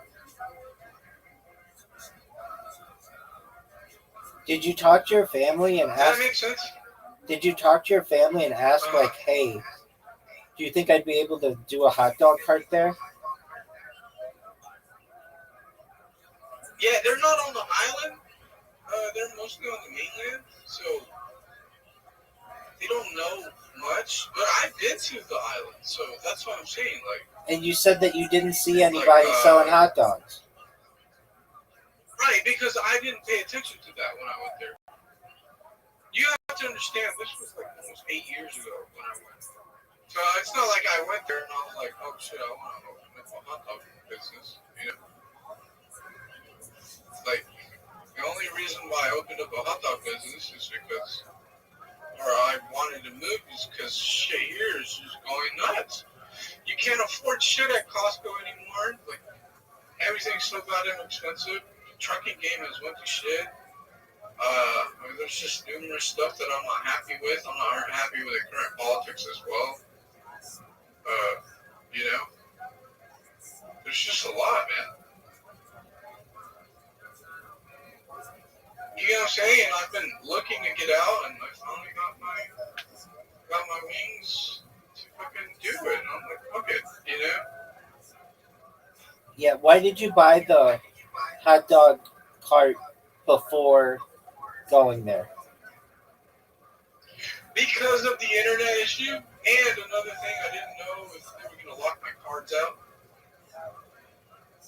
Did you talk to your family and ask? Does that make sense? Did you talk to your family and ask, like, hey, do you think I'd be able to do a hot dog cart there? Yeah, they're not on the island. They're mostly on the mainland, so they don't know much. But I've been to the island, so that's what I'm saying. Like, and you said that you didn't see anybody selling hot dogs. Right, because I didn't pay attention to that when I went there. You have to understand, this was like almost 8 years ago when I went. So it's not like I went there and I was like, oh shit, I want to open up a hot dog business. Like, the only reason why I opened up a hot dog business is because, or I wanted to move is because shit here is just going nuts. You can't afford shit at Costco anymore. Like, everything's so goddamn expensive. The trucking game has went to shit. I mean, there's just numerous stuff that I'm not happy with. I'm not happy with the current politics as well. There's just a lot, man. You know what I'm saying? I've been looking to get out, and I finally got my wings to fucking do it. And I'm like, fuck it, Yeah, why did you buy the hot dog cart before going there? Because of the internet issue, and another thing I didn't know if they were going to lock my cards out.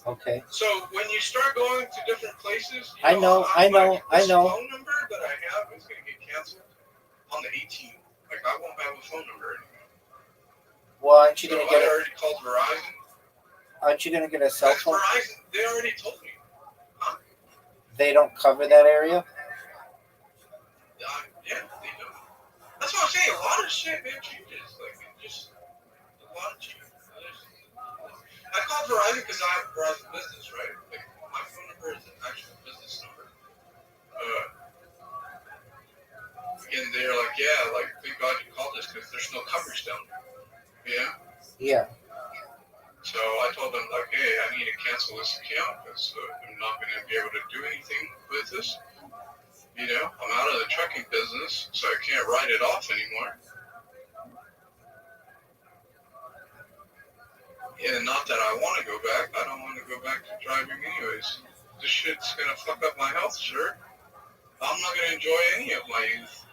Okay. So when you start going to different places, I know. This phone number that I have is going to get canceled on the 18th. Like, I won't have a phone number anymore. Well, aren't you going to get I already called Verizon. Aren't you going to get a cell phone? Verizon, they already told me. Huh? They don't cover that area? Yeah, they do. That's what I'm saying. A lot of shit, man, changes. Like, just a lot of changes. I called Verizon because I have Verizon Business, right? Like, my phone number is an actual business number. And they're like, yeah, thank God you called us because there's no coverage down there. Yeah? Yeah. So So I told them, like, hey, I need to cancel this account because I'm not going to be able to do anything with this. You know, I'm out of the trucking business, so I can't write it off anymore. And not that I want to go back. I don't want to go back to driving anyways. This shit's going to fuck up my health, sure. I'm not going to enjoy any of my youth.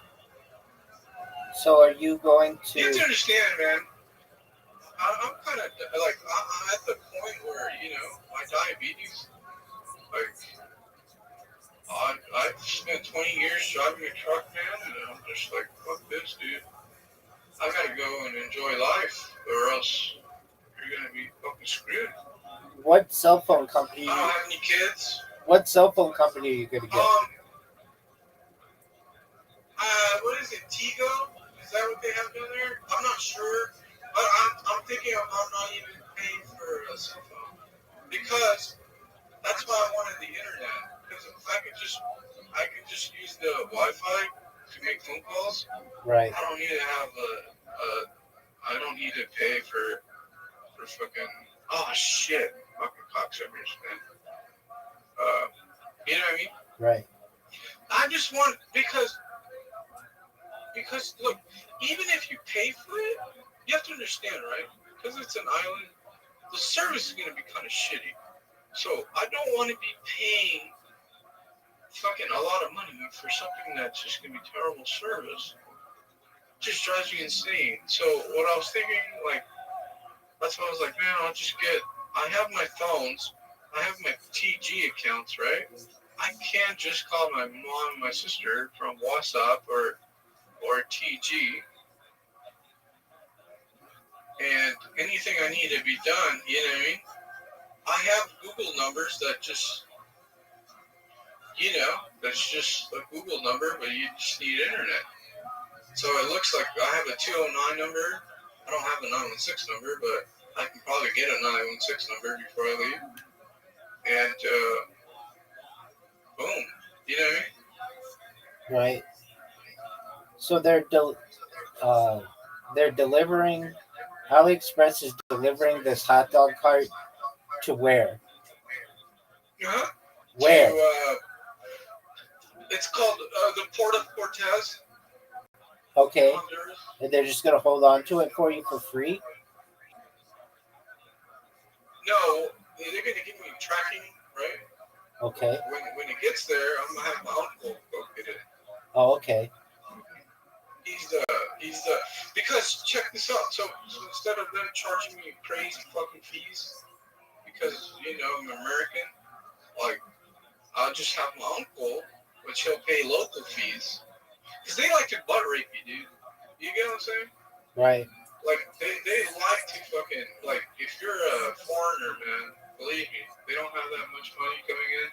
So are you going You have to to? understand, man. I'm kind of, like, I'm at the point where, you know, my diabetes, like, I've spent 20 years driving a truck, man, and I'm just like, fuck this, dude. I gotta go and enjoy life, or else you're gonna be fucking screwed. What cell phone company? I don't have any kids. What cell phone company are you going to get? What is it, Tigo? Is that what they have down there? I'm not sure, but I'm thinking I'm not even paying for a cell phone because that's why I wanted the internet. Because if I could just use the Wi-Fi to make phone calls. Right. I don't need to have I don't need to pay for fucking. Oh shit, fucking cocksuckers, man. You know what I mean? Right. I just want because look, even if you pay for it, you have to understand, right? Because it's an island, the service is gonna be kind of shitty. So I don't want to be paying fucking a lot of money for something that's just gonna be terrible service. Just drives me insane. So what I was thinking, like, that's why I was like, man, I'll just get. I have my phones, I have my TG accounts, right? I can't just call my mom and my sister from WhatsApp or TG, and anything I need to be done, you know what I mean? I have Google numbers that just, you know, that's just a Google number, but you just need internet. So it looks like I have a 209 number. I don't have a 916 number, but I can probably get a 916 number before I leave. And boom, you know what I mean? Right. So they're delivering. AliExpress is delivering this hot dog cart to where? Uh-huh. Where? It's called the Port of Cortez. Okay. Honduras. And they're just gonna hold on to it for you for free? No, they're going to give me tracking, right? Okay. When it gets there, I'm going to have my uncle go get it. Oh, okay. He's the because check this out. So instead of them charging me crazy fucking fees, because you know I'm American, like I'll just have my uncle, which he'll pay local fees, because they like to butt rape you, dude. You get what I'm saying? Right. Like they like to fucking like if you're a foreigner, man, believe me, they don't have that much money coming in.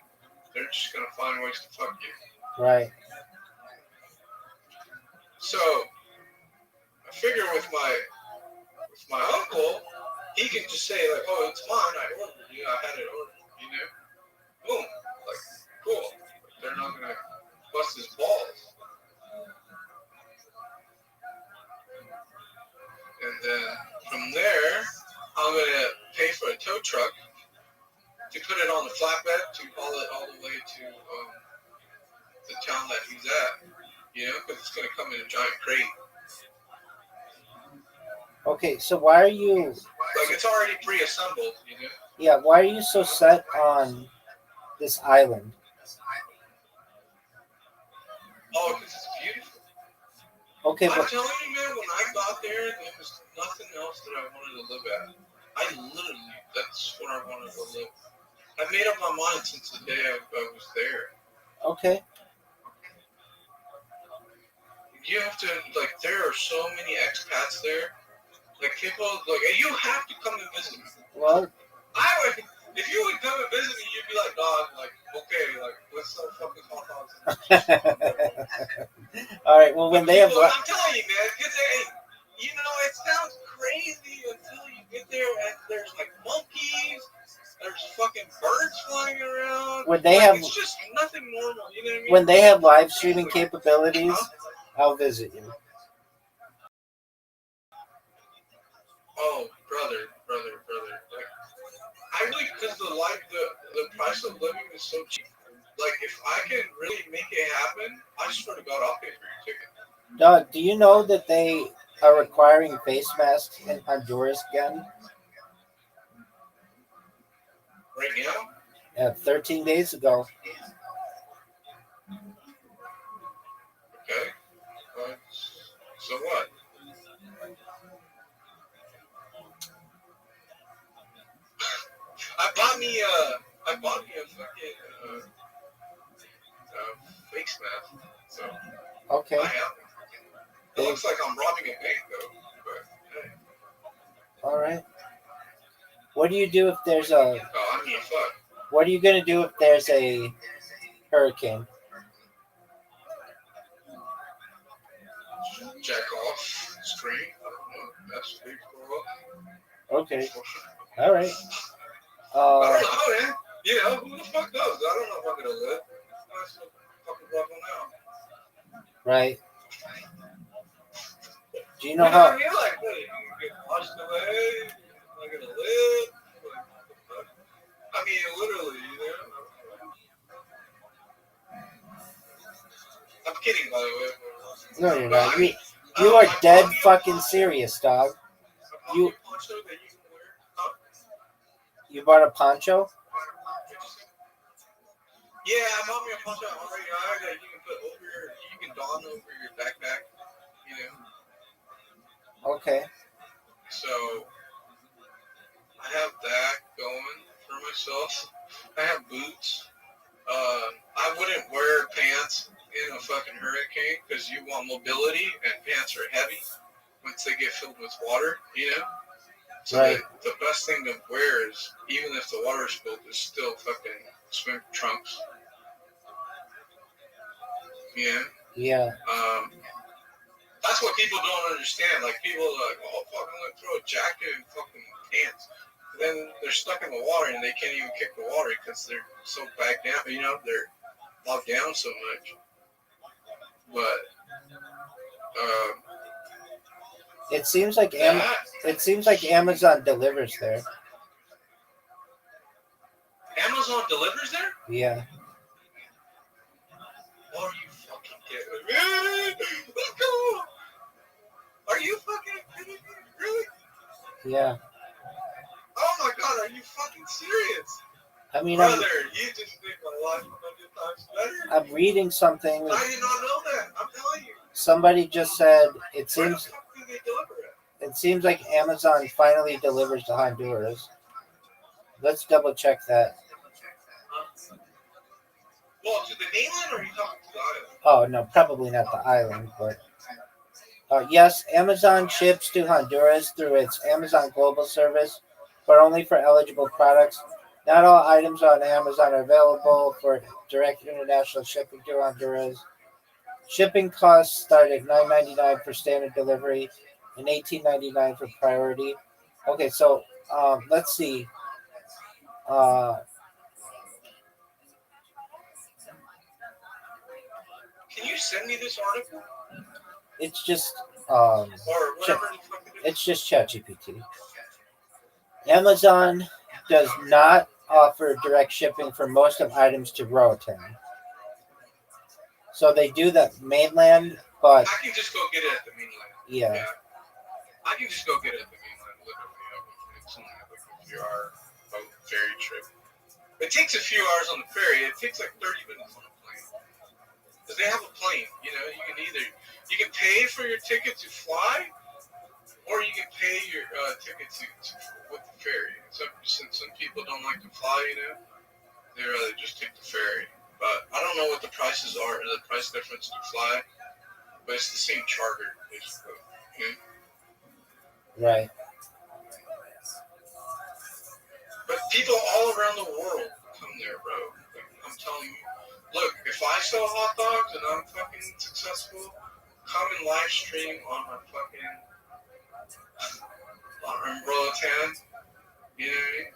They're just gonna find ways to fuck you. Right. So I figure with my uncle, he can just say like, "Oh, it's mine. I ordered it. I had it ordered." You know, boom, like cool. They're not gonna bust his balls. And then from there, I'm gonna pay for a tow truck to put it on the flatbed to haul it all the way to the town that he's at. You know, because it's gonna come in a giant crate. Okay, so why are you Like it's already pre-assembled. You know. yeah, why are you so set on this island? Oh, because it's beautiful. Okay, I'm but telling you, man, when I got there was nothing else that I wanted to live at. That's what I wanted to live. I made up my mind since the day I was there. okay. You have to, like, there are so many expats there. Like, people, like, you have to come and visit me. Well, If you would come and visit me, you'd be like, dog, like, okay, like, let's sell fucking hot dogs. all right. Well, when they have I'm telling you, man, because you know, it sounds crazy until you get there and there's like monkeys, there's fucking birds flying around. When they have, it's just nothing normal. You know what I mean? when they have live streaming capabilities, I'll visit you. Oh, brother. Like, I really, because the price of living is so cheap. Like, if I can really make it happen, I swear to God, I'll pay for your ticket. Doug, do you know that they are requiring face masks in Honduras again? Right now? 13 days ago. Okay. So what? I bought me a fucking face mask. So Okay. I have one. It looks like I'm robbing a bank though. But hey. All right. What do you do if there's a? Oh, I mean, fuck. What are you gonna do if there's a hurricane? Jack off, scream. I don't know. That's big for Okay. All right. I don't know, man. You know, who the fuck knows? I don't know if I'm gonna live. That's a fucking rough one out. Right. Do you know I how? mean, like, what, you get washed away? You're not gonna live? Like, what the fuck? I mean, literally, you know? I'm kidding, by the way. No, you're But not. I mean, You are I dead bought me a fucking poncho. serious, dog. I bought me a poncho that you can wear. Huh? You bought a poncho? Yeah, I bought me a poncho already that you can put over you can don over your backpack, you know. Okay. So I have that going for myself. I have boots. I wouldn't wear pants in a fucking hurricane because you want mobility and pants are heavy once they get filled with water, you know. So Right. the best thing to wear is, even if the water is spilled, is still fucking swim trunks. Yeah. Yeah. That's what people don't understand. Like, people are like, oh, fuck, I'm going to throw a jacket and fucking pants. And then they're stuck in the water and they can't even kick the water because they're so back down, you know, they're locked down so much. But, It seems like Amazon delivers there. Amazon delivers there? Yeah. Are you fucking kidding me? Let's go! Are you fucking kidding me? Really? Yeah. Oh my god, are you fucking serious? I mean, Brother, you just make my life 100 times better. I'm reading something. I did not know that. I'm telling you. Somebody just said Where the fuck do they deliver it? it seems like Amazon finally delivers to Honduras. Let's double check that. Well, to the mainland, or are you talking to the island? Oh no, probably not the island, but yes, Amazon ships to Honduras through its Amazon Global Service, but only for eligible products. Not all items on Amazon are available for direct international shipping to Honduras. Shipping costs start at $9.99 for standard delivery and $18.99 for priority. Okay, so let's see. Can you send me this article? It's just Or whatever the fuck it is? it's just ChatGPT. Amazon does not offer direct shipping for most of items to Roatan. So they do the mainland, but I can just go get it at the mainland. yeah. I can just go get it at the mainland, literally. It's only like a few hour boat ferry trip. It takes a few hours on the ferry. It takes like 30 minutes on a plane. Because they have a plane, you know, you can pay for your ticket to fly, or you can pay your ticket with the ferry. Since some people don't like to fly, you know, they rather just take the ferry. But I don't know what the prices are, the price difference to fly, but it's the same charter, basically. You know? Right. But people all around the world come there, bro. Like, I'm telling you. Look, if I sell hot dogs and I'm fucking successful, come and live stream on my fucking umbrella tan. You know what I mean?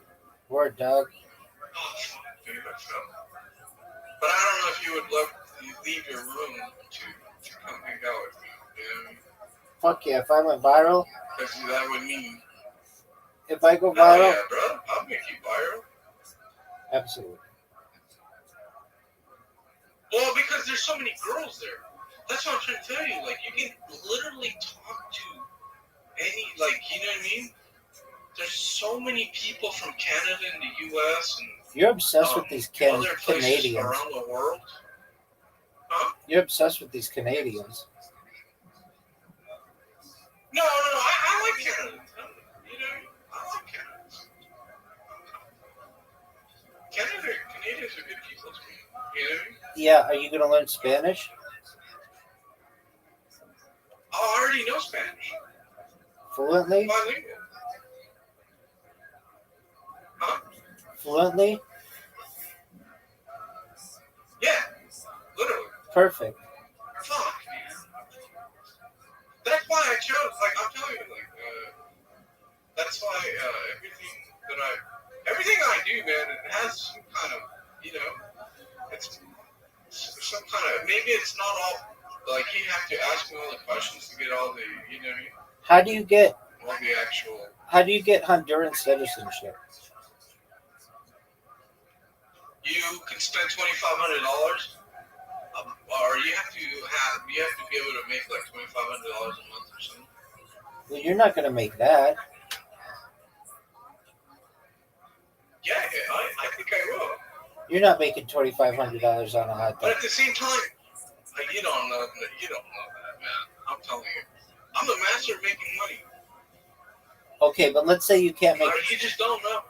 Word, dog. Oh, fuck, dude, I fell. But I don't know if you would leave your room to come hang out with me. You know what I mean? Fuck yeah! If I went viral, Because that would mean if I go Oh viral, yeah, bro. I'll make you viral. absolutely. Well, because there's so many girls there. That's what I'm trying to tell you. Like, you can literally talk to any, like, you know what I mean? There's so many people from Canada and the U.S. and You're obsessed with these other places Canadians. around the world. Huh? You're obsessed with these Canadians. No, I like Canada. You know, I like Canada. Canadians are good people to me. You know? Yeah, are you going to learn Spanish? I already know Spanish. Fluently? Bilingual. Huh? Fluently? Yeah. Literally. Perfect. Fuck, man. That's why I chose, like, I'm telling you, like, that's why everything I do, man, it has some kind of, you know, it's some kind of, maybe it's not all, like, you have to ask me all the questions to get all the, you know what I mean? How do you get All the actual. How do you get Honduran citizenship? You can spend $2,500, or you have to be able to make like $2,500 a month or something. Well, you're not going to make that. Yeah, I think I will. You're not making $2,500 on a hot But dog. at the same time, you don't know that, man. I'm telling you, I'm the master of making money. Okay, but let's say you can't make. You just don't know.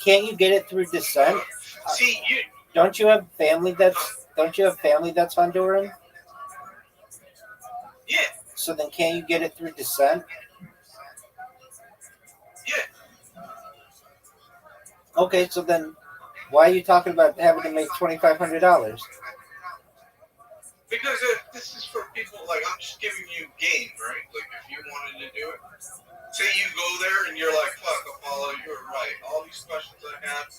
Can't you get it through descent? See, Don't you have family that's Honduran? Yeah. So then can't you get it through descent? Yeah. Okay, so then why are you talking about having to make $2,500? Because this is for people, like, I'm just giving you game, right? Like, if you wanted to do it, say you go there and you're like, fuck, Apollo, you were right. All these questions I had,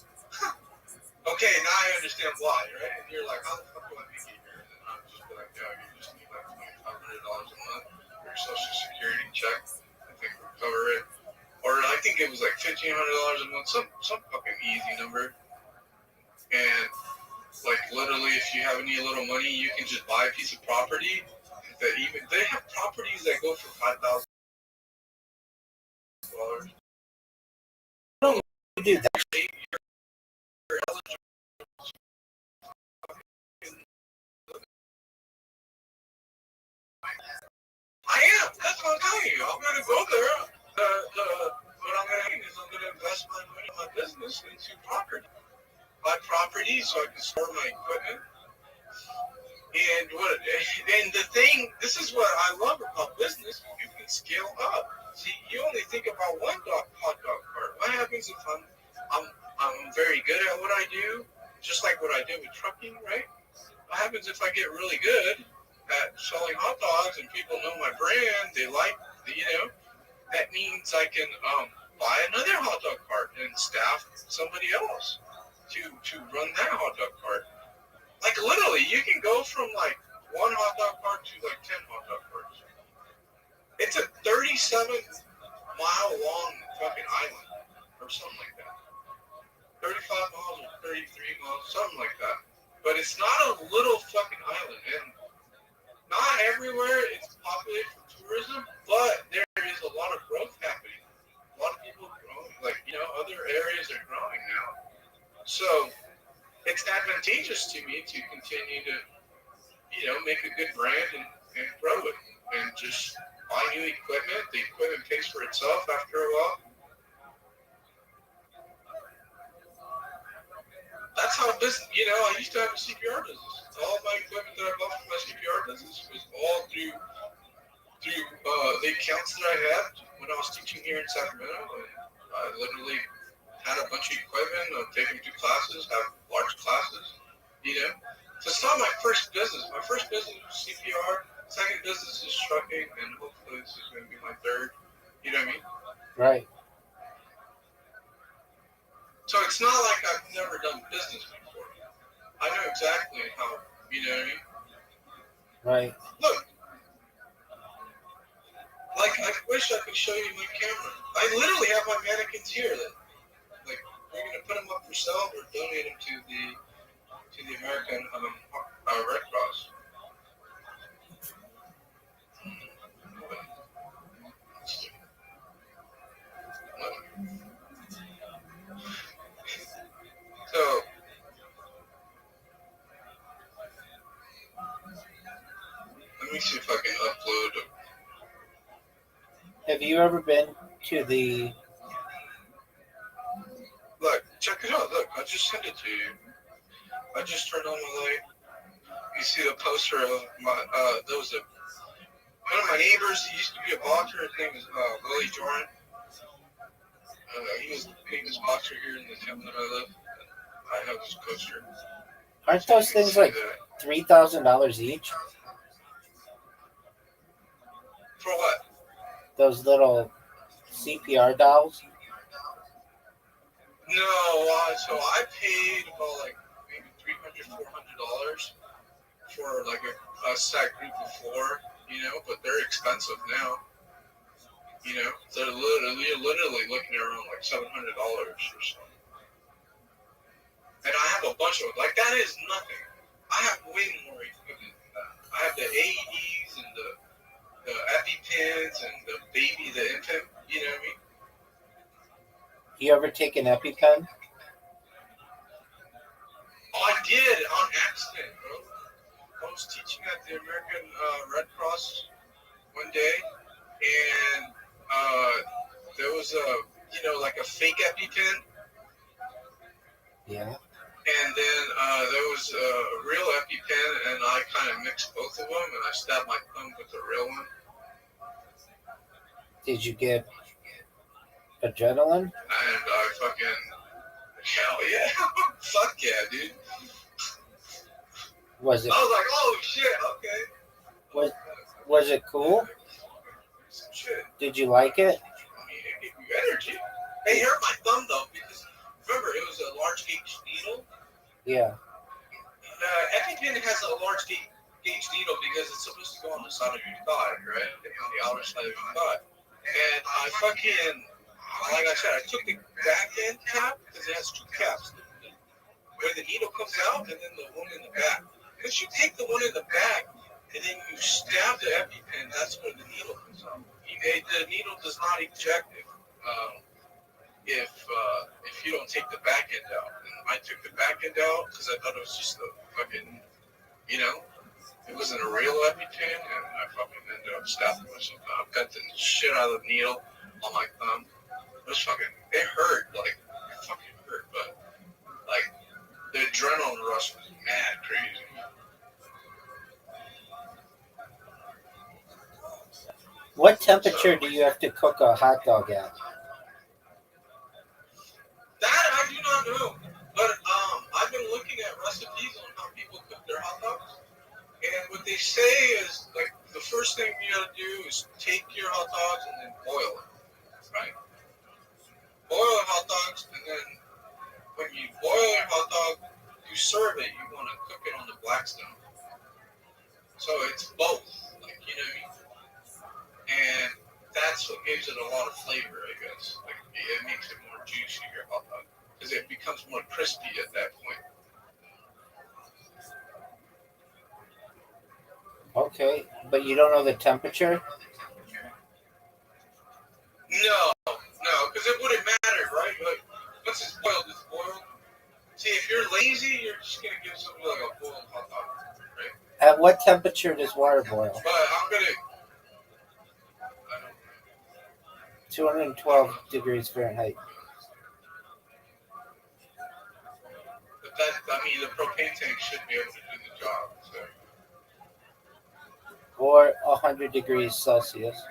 okay, now I understand why, right? And you're like, how the fuck do I make it here? And I'm just like, yeah, you just need like $2,500 a month for your social security check. I think we'll cover it. Or I think it was like $1,500 a month, some fucking easy number. And like literally, if you have any little money, you can just buy a piece of property. They have properties that go for $5,000. Don't you do that? I am. That's what I'm telling you. I'm gonna go there. What I'm gonna do is I'm gonna invest my money in my business into property. Buy property so I can store my equipment. And the thing, this is what I love about business. You can scale up. See, you only think about one hot dog cart. What happens if I'm very good at what I do, just like what I did with trucking, right? What happens if I get really good at selling hot dogs and people know my brand? They like, that means I can buy another hot dog cart and staff somebody else to run that hot dog cart. Like literally, you can go from like one hot dog cart to like 10 hot dog carts. It's a 37-mile long fucking island or something like that. 35 miles or 33 miles, something like that. But it's not a little fucking island, and not everywhere it's populated for tourism, but there is a lot of growth happening. A lot of people are growing, other areas are growing now. So it's advantageous to me to continue to, make a good brand and grow it. And just buy new equipment. The equipment pays for itself after a while. That's how business, I used to have a CPR business. All of my equipment that I bought for my CPR business was all through the accounts that I had when I was teaching here in Sacramento. And I literally had a bunch of equipment, take them to classes, have large classes, So it's not my first business. My first business was CPR. Second business is trucking, and hopefully this is going to be my third. You know what I mean? Right. So it's not like I've never done business before. I know exactly how, you know what I mean? Right. Look, like wish I could show you my camera. I literally have my mannequins here. That, like, we're gonna put them up for sale or donate them to the American Red Cross. So, let me see if I can upload them. Have you ever been to the? Look, check it out. Look, I just sent it to you. I just turned on the light. You see the poster of my, there was one of my neighbors, he used to be a boxer. His name is Willie Jordan. He was the famous boxer here in the town that I live. I have this poster. Aren't those things like $3,000 each? For what? Those little CPR dolls? No, so I paid about like maybe $300, $400 for like a set group of 4, you know, but they're expensive now. You know, you're literally looking at around like $700 or something. And I have a bunch of them. Like, that is nothing. I have way more equipment than that. I have the AEDs and the EpiPens and the infant, you know what I mean? You ever take an EpiPen? Oh, I did on accident, bro. I was teaching at the American Red Cross one day, and there was like a fake EpiPen. Yeah. And then there was a real EpiPen, and I kind of mixed both of them, and I stabbed my thumb with the real one. Did you get adrenaline? And I fucking, hell yeah. Fuck yeah, dude. Was it? I was like, oh shit, okay. Was it cool? Shit. Did you like it? I mean, it gave you energy. It hurt my thumb though, because remember, it was a large gauge needle. Yeah. EpiPen has a large gauge needle because it's supposed to go on the side of your thigh, right? On the outer side of your thigh. And I fucking, like I said, I took the back end cap, because it has 2 caps. Where the needle comes out, and then the one in the back. Because you take the one in the back, and then you stab the EpiPen, that's where the needle comes out. The needle does not eject if you don't take the back end out. And I took the back end out because I thought it was just a fucking, it wasn't a real EpiPen, and I fucking ended up stabbing myself. I bent the shit out of the needle on my thumb. It hurt, like, it fucking hurt, but, like, the adrenaline rush was mad crazy. What temperature do you have to cook a hot dog at? That I do not know, but I've been looking at recipes on how people cook their hot dogs, and what they say is, like, the first thing you gotta do is take your hot dogs and then boil them, right? Boil the hot dogs, and then when you boil your hot dog, you serve it, you want to cook it on the Blackstone. So it's both, like, you know what I mean? And that's what gives it a lot of flavor, I guess. Like, it makes it more juicy, your hot dog, because it becomes more crispy at that point. Okay, but you don't know the temperature? No, because it wouldn't matter, right? Like, once it's boiled, it's boiled. See, if you're lazy, you're just going to give something like a boiled hot dog, right? At what temperature does water boil? But I'm going to... 212 degrees Fahrenheit. But the propane tank should be able to do the job, so... Or 100 degrees Celsius.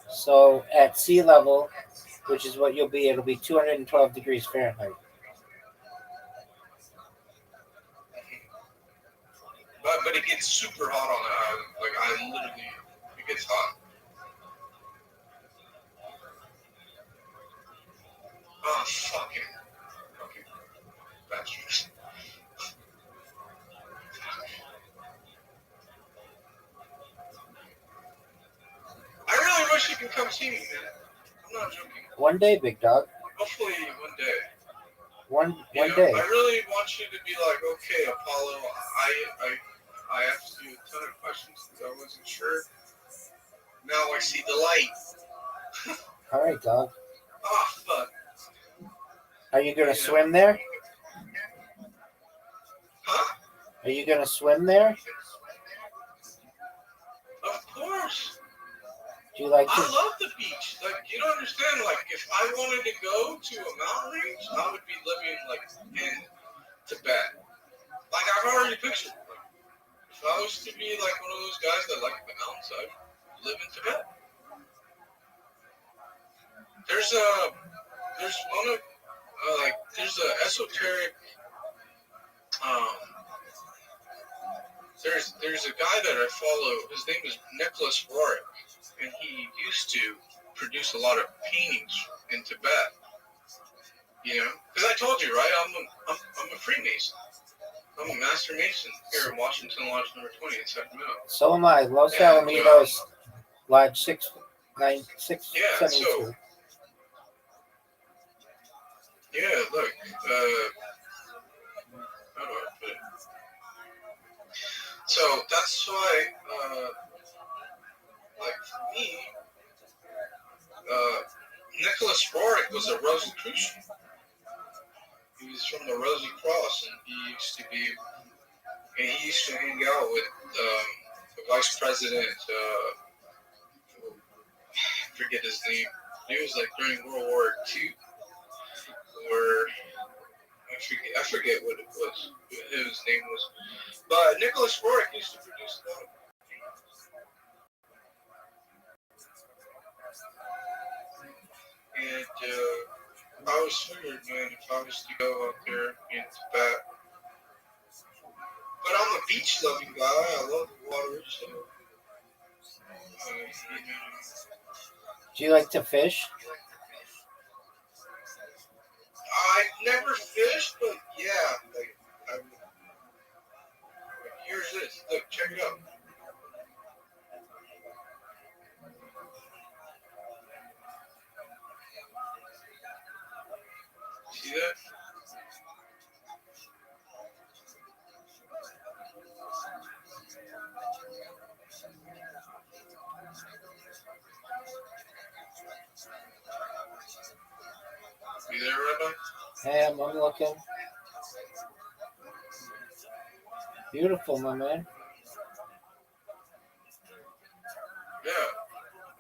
So at sea level, which is what you'll be, it'll be 212 degrees Fahrenheit. But it gets super hot on the island. Like, it gets hot. Oh, fucking bastards. see me, man. I'm not joking. One day, big dog. Hopefully one day. One You know, day. I really want you to be like, okay, Apollo, I asked you a ton of questions because I wasn't sure. Now I see the light. All right, dog. Oh, fuck. Are you gonna Yeah. swim there? Huh? Are you gonna swim there? Of course. Do you like I to? love the beach. Like, you don't understand. Like, if I wanted to go to a mountain range, I would be living, like, in Tibet. Like, I've already pictured. Like, if I was to be, like, one of those guys that like the mountains, I'd live in Tibet. There's a esoteric, there's a guy that I follow. His name is Nicholas Rorik, and he used to produce a lot of paintings in Tibet. You know, because I told you, right? I'm a Freemason. I'm a Master Mason here in Washington Lodge number 20 in Sacramento. So am I. Los And, Alamitos, Lodge 69672. Yeah, so yeah, look, how do I put it? So that's why, like for me, Nicholas Rorik was a Rosicrucian. He was from the Rosy Cross, and he used to hang out with the vice president. I forget his name. He was like during World War II, where I forget what it was, what his name was. But Nicholas Rorik used to produce a lot of. And I was figured, man, if I was to go out there in Tibet. But I'm a beach loving guy. I love the water, so. Do you like to fish? I never fished, but yeah, like here's this. Look, check it out. See that? You there, Rabbi? Hey, I'm looking. Beautiful, my man. Yeah.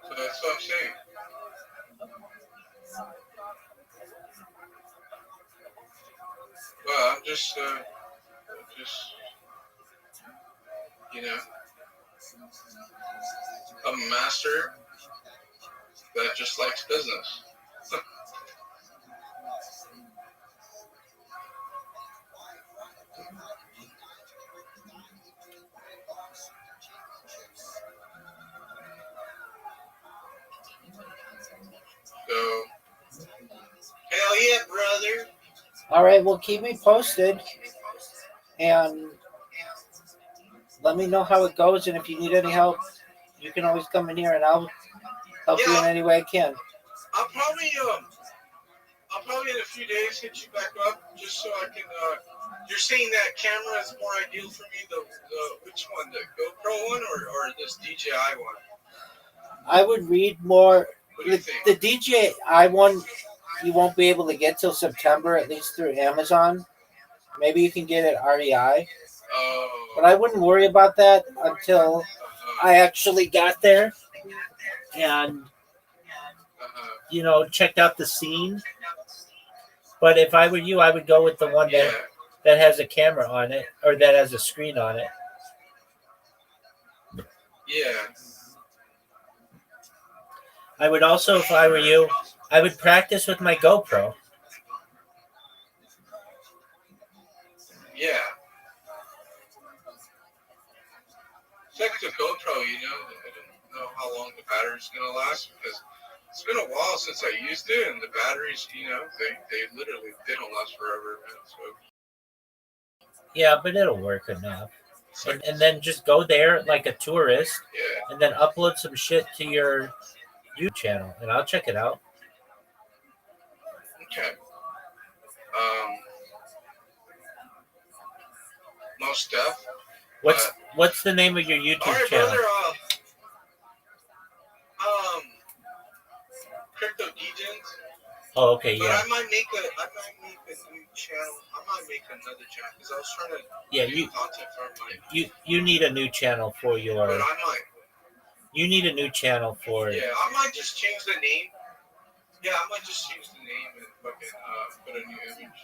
So that's what I'm saying. Well, I'm just, you know, I'm a master that just likes business. So, hell yeah, brother. All right, well, keep me posted, and let me know how it goes. And if you need any help, you can always come in here, and I'll help you in any way I can. I'll probably in a few days hit you back up just so I can. You're saying that camera is more ideal for me. The which one, the GoPro one or this DJI one? I would read more. What do you think? The DJI one, you won't be able to get till September, at least through Amazon. Maybe you can get it REI. But I wouldn't worry about that until I actually got there and, checked out the scene. But if I were you, I would go with the one that has a camera on it or that has a screen on it. Yeah. I would also, if I were you, I would practice with my GoPro. Yeah. Check the GoPro, I don't know how long the battery's gonna last because it's been a while since I used it, and the batteries, they literally they don't last forever, man. So. Yeah, but it'll work enough. And then just go there like a tourist, and then upload some shit to your YouTube channel, and I'll check it out. Okay. Most stuff. What's the name of your YouTube All right, channel? brother. Crypto Degens. Oh, okay, But yeah, I might make a new channel. I might make another channel because I was trying to yeah. do content for my. You need a new channel for But your. I might. You need a new channel for. Yeah, I might just change the name. Yeah, I might just change the name and fucking put a new image.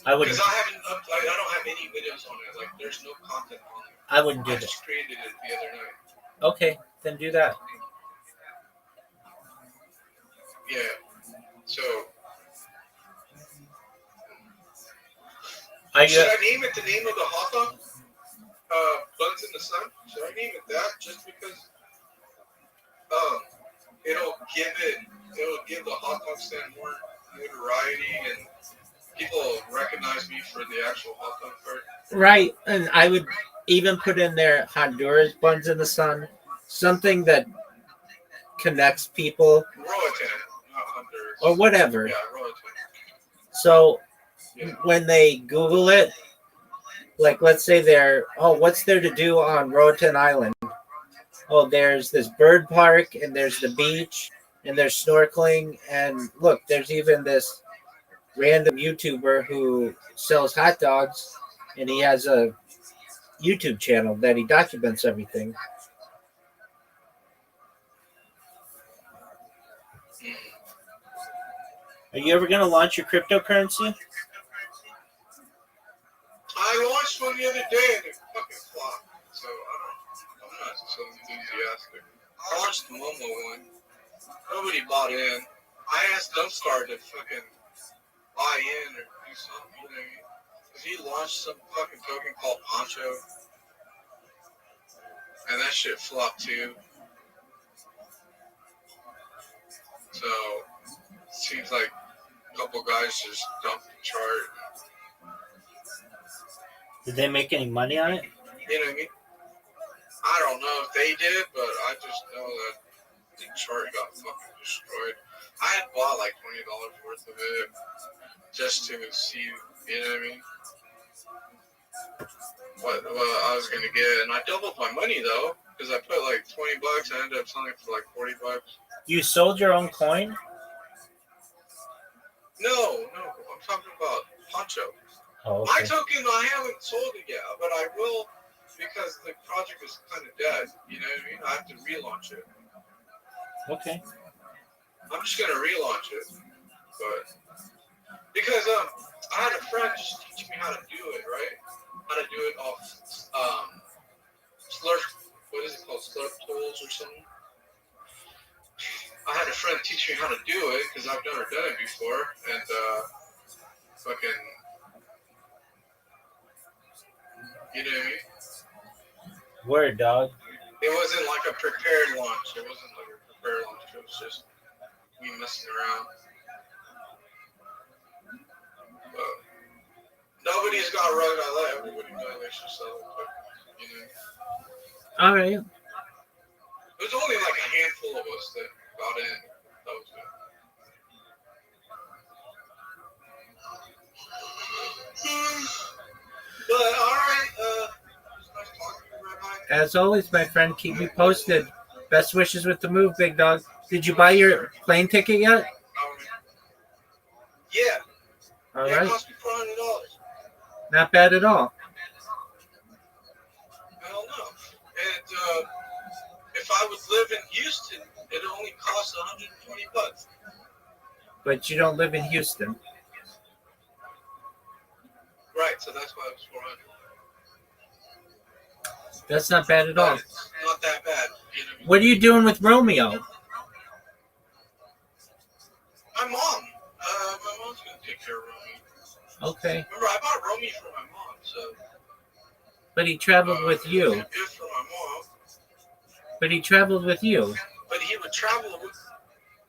I wouldn't. Because I don't have any videos on it. Like, there's no content on it. I wouldn't do I that. just created it the other night. Okay, then do that. Yeah. So. Should I name it the name of the hot dog? Buns in the Sun? Should I name it that just because it'll give the hot dog stand more notoriety and people will recognize me for the actual hot dog part? Right, and I would even put in there Honduras buns in the sun, something that connects people Roatan, not Honduras. or whatever. Yeah, Roatan. So Yeah. when they Google it, like let's say what's there to do on Roatan Island? Oh, there's this bird park and there's the beach and there's snorkeling and look, there's even this random YouTuber who sells hot dogs and he has a YouTube channel that he documents everything. Are you ever going to launch your cryptocurrency? I launched one the other day and it fucking flopped. So I'm not so enthusiastic. I launched the Momo one. Nobody bought in. I asked Dumpstar to fucking buy in or do something, you know what I mean? Because he launched some fucking token called Poncho. And that shit flopped too. So, it seems like a couple guys just dumped the chart. Did they make any money on it? You know what I mean? I don't know if they did, but I just know that the chart got fucking destroyed. I had bought like $20 worth of it just to see, you know what I mean? What I was gonna get, and I doubled my money though, because I put like $20. I ended up selling it for like $40. You sold your own coin? No, I'm talking about Poncho. Oh, My okay. token, I haven't sold it yet, but I will because the project is kind of dead. You know what I mean? I have to relaunch it. Okay. I'm just gonna relaunch it, but because I had a friend just teach me how to do it, right? How to do it off Slurp. What is it called? Slurp tools or something. I had a friend teach me how to do it because I've never done it before, and fucking, you know what I mean? Word, dog. It wasn't like a prepared launch. It wasn't like a prepared launch. It was just me messing around. But nobody's got a rug. I let everybody know they should sell it. But, you know, All right. there's only like a handful of us that got in. That was it. But all right. It's nice talking to you, Rabbi. As always, my friend, keep me posted. Best wishes with the move, big dog. Did you buy your plane ticket yet? Yeah. All It right. cost me $400. Not bad at all. Hell no. And if I would live in Houston, it only costs $120. But you don't live in Houston. Right, so that's why it was $400. That's not bad at But all. it's not that bad. You know what I mean? What are you doing with Romeo? My mom. My mom's gonna take care of Romy. Okay. Remember, I bought Romy for my mom, so. But he traveled with It was you. a gift for my mom. But he traveled with you. But he would travel with.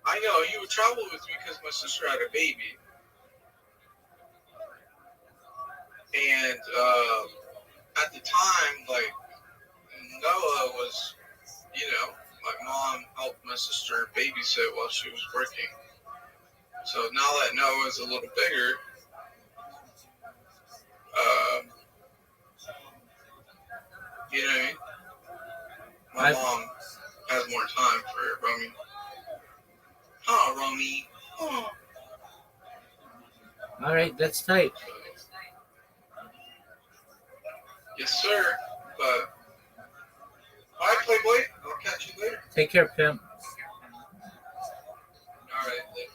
I know he would travel with me because my sister had a baby. And at the time, like Noah was, you know, my mom helped my sister babysit while she was working. So now that Noah is a little bigger, you know what I mean? My mom has more time for Romy. Huh, Romy? Oh. All right, that's tight. Yes, sir. But all right, Playboy. I'll catch you later. Take care, pimp. All right, later.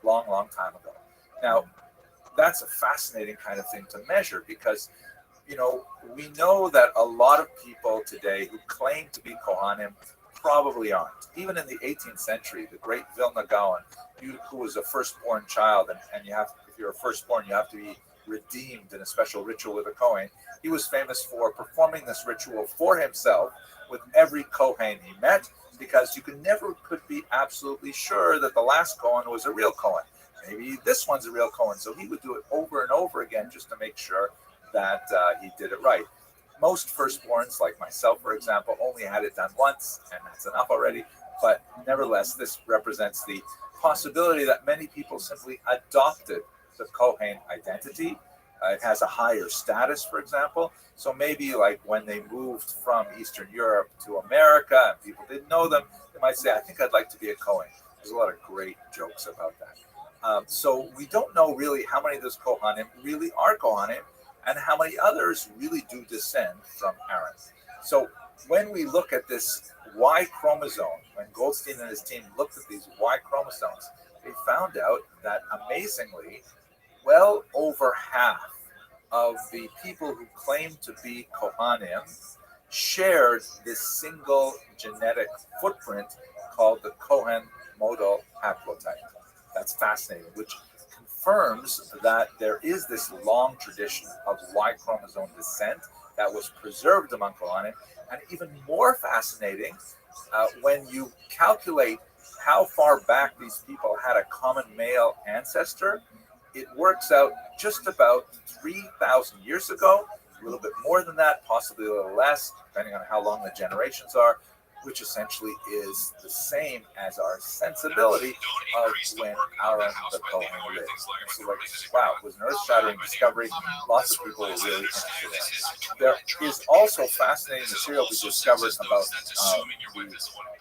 A long time ago. Now, that's a fascinating kind of thing to measure because, we know that a lot of people today who claim to be Kohanim probably aren't. Even in the 18th century, the great Vilna Gaon, who was a firstborn child, and if you're a firstborn, you have to be redeemed in a special ritual with a Kohen. He was famous for performing this ritual for himself with every Kohen he met, because you could be absolutely sure that the last Kohen was a real Kohen. Maybe this one's a real Kohen. So he would do it over and over again just to make sure that he did it right. Most firstborns, like myself, for example, only had it done once, and that's enough already. But nevertheless, this represents the possibility that many people simply adopted the Kohen identity. It has a higher status, for example. So maybe like when they moved from Eastern Europe to America and people didn't know them, they might say, I think I'd like to be a Kohen. There's a lot of great jokes about that. So we don't know really how many of those Kohanim really are Kohanim and how many others really do descend from Aaron. So when we look at this Y chromosome, when Goldstein and his team looked at these Y chromosomes, they found out that amazingly, well over half of the people who claim to be Kohanim shared this single genetic footprint called the Cohen modal haplotype. That's fascinating, which confirms that there is this long tradition of Y chromosome descent that was preserved among Kohanim, and even more fascinating, when you calculate how far back these people had a common male ancestor, it works out just about 3,000 years ago, a little bit more than that, possibly a little less, depending on how long the generations are, which essentially is the same as our sensibility of when Aaron the Kohen lived. So like, wow, it was an earth-shattering discovery. Lots of people were really interested in it. There is also fascinating material we discovered about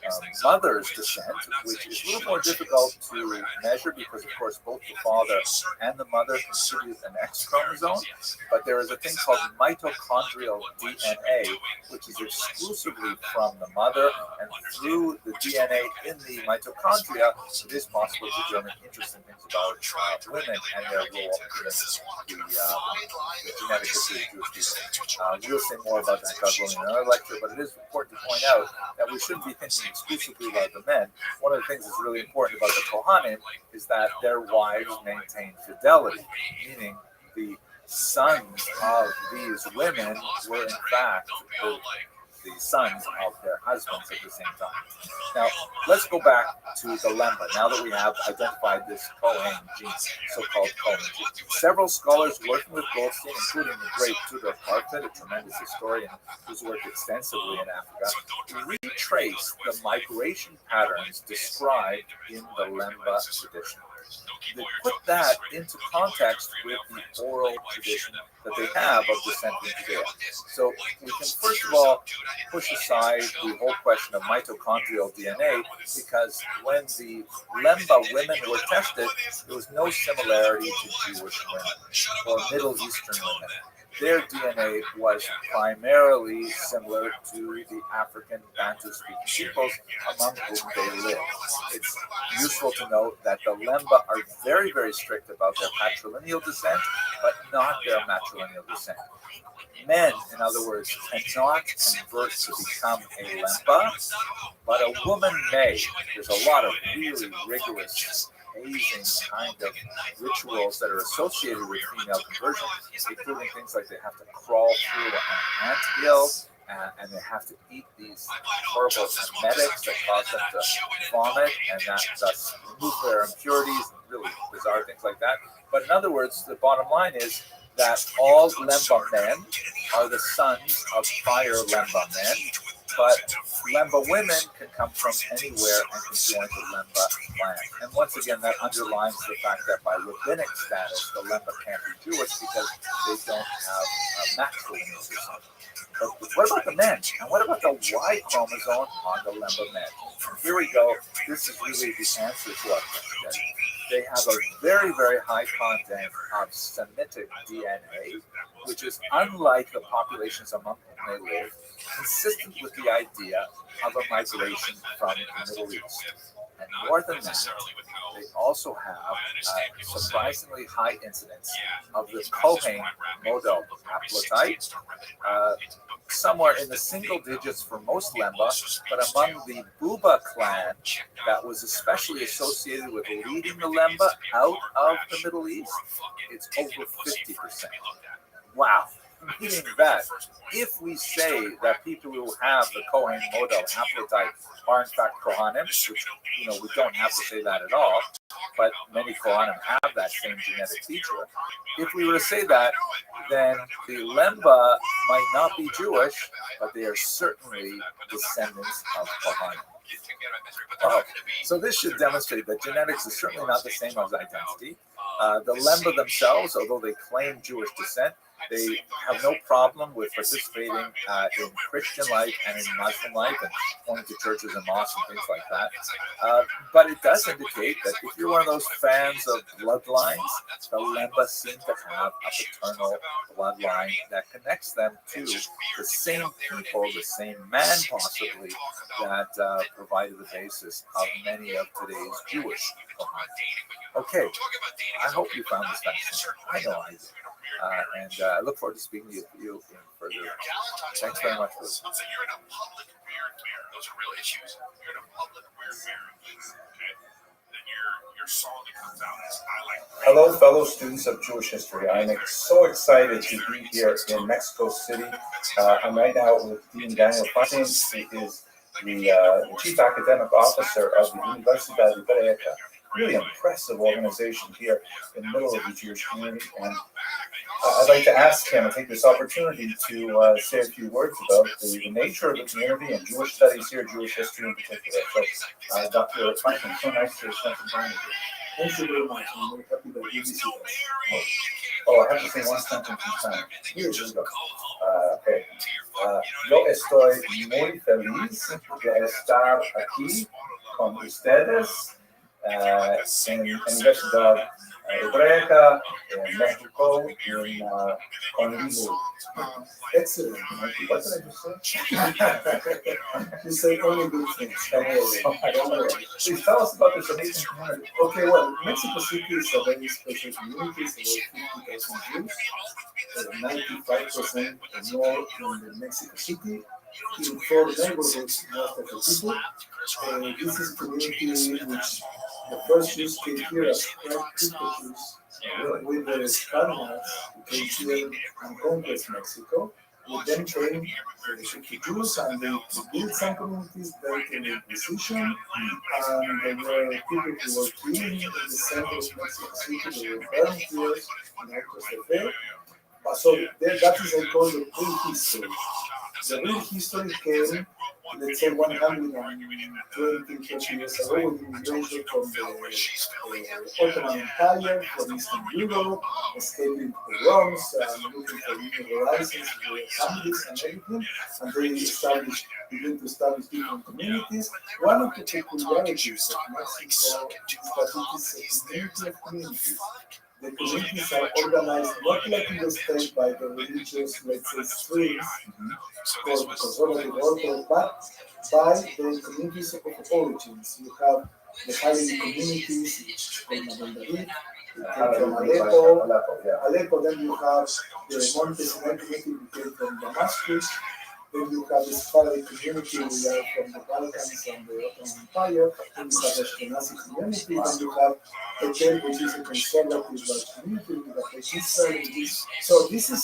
the mother's descent, which is a little more difficult to measure because, of course, both the father and the mother contribute an X chromosome. But there is a thing called mitochondrial DNA, which is exclusively from the mother, and through the DNA in the mitochondria, it is possible to determine interesting things about women and their role in the genetic history of Jewish people. We'll say more about that, God willing, in another lecture, but it is important to point out that we shouldn't be thinking exclusively about the men. One of the things that's really important about the Kohanim is that their wives maintain fidelity, meaning the sons of these women were in fact the sons of their husbands at the same time. Now, let's go back to the Lemba, now that we have identified this Kohen gene, so-called Kohen gene. Several scholars working with Goldstein, including the great Tudor Parfit, a tremendous historian who's worked extensively in Africa, retrace the migration patterns described in the Lemba tradition. They put that into context with the oral tradition that they have of descent from Judea. So we can first of all push aside the whole question of mitochondrial DNA, because when the Lemba women were tested, there was no similarity to Jewish women or Middle Eastern women. Their DNA was primarily similar to the African Bantu-speaking peoples among whom they lived. It's useful to note that the Lemba are very, very strict about their patrilineal descent, but not their matrilineal descent. Men, in other words, cannot convert to become a Lemba, but a woman may. There's a lot of really rigorous hazing kind of rituals that are associated with female conversion, including things like they have to crawl through an anthill, and they have to eat these horrible emetics that cause them to vomit, and that thus remove their impurities, really bizarre things like that. But in other words, the bottom line is that all Lemba men are the sons of prior Lemba men, but Lemba women can come from anywhere and can join the Lemba clan. And once again, that underlines the fact that by rabbinic status, the Lemba can't be Jewish because they don't have a matrilineal descent. But what about the men? And what about the Y chromosome on the Lemba men? Here we go. This is really the answer to our question. They have a very, very high content of Semitic DNA, which is unlike the populations among whom they live, consistent with the idea of a migration from the Middle East. And more than that, they also have a surprisingly high incidence of the Kohen model haplotype, somewhere in the single digits for most Lemba, but among the Buba clan that was especially associated with leading the Lemba out of the Middle East, it's over 50%. Wow. Meaning that if we say that people who have the Kohen model haplotype are in fact Kohanim, which we don't have to say that at all, but many Kohanim have that same genetic feature. If we were to say that, then the Lemba might not be Jewish, but they are certainly descendants of Kohanim. So this should demonstrate that genetics is certainly not the same as identity. The Lemba themselves, although they claim Jewish descent, they have no problem with participating in Christian life and in Muslim life and going to churches and mosques and things like that. But it does indicate that if you're one of those fans of bloodlines, the Lemba seem to have a paternal bloodline that connects them to the same people, the same man possibly, that provided the basis of many of today's Jewish Kohanim. Okay, I hope you found this fascinating. I know I did. And I look forward to speaking to you further. Thanks very much for listening. You're in a public weird mirror. Those are real issues. You're in a public weird mirror. Okay? Hello, fellow students of Jewish history. I'm so excited to be here in Mexico City. I'm right now with Dean Daniel Fuentes, who is the Chief Academic Officer of the Universidad Hebreca. Really impressive organization here in the middle of the Jewish community. And I'd like to ask him and take this opportunity to say a few words about the nature of the community and Jewish studies here, Jewish history in particular. So, Dr. Franklin, so nice to spend some time with you. Thank you very much. I'm very happy that you visit us. Oh, I have to say one sentence in time. Here we go. Okay. Yo estoy muy feliz de estar aquí con ustedes en Universidad Hebreca en México con Libu. Excellent. What did I just say? You say only good things. Please tell us about this amazing community. Okay, well, Mexico City is a very special community. It's about 50,000 Jews, 95% or more in the Mexico City. In 4 neighborhoods, most of the people. This is a community which the first Jews came here as Christian Jews with the Spaniards who came here and conquered Mexico. With them came the Jews and they built some communities like in the Inquisition, and there were people who were killed in the center of Mexico City. They were volunteers and actors of faith. So that is called the prehistory. The real history came, let's say, 120, 30 years ago with immigration from the Ottoman Empire, from Eastern Europe, escaping pogroms, looking for new horizons with families and everything, and they began to establish different communities. One of the peculiarities of Mexico is that it is a community of communities. The communities are organized not like in the state by the religious, let's say, streams, called conservative order, but by the communities of origins. You have the Halleli communities called Magendarit, from Aleppo, then you have the Monte Sinai community who came from Damascus, then you have the Sephardic community who are from the Balkans and the Ottoman Empire, then you have the Ashkenazi community, then you have Betel, which is a conservative large community with a Israel. So this is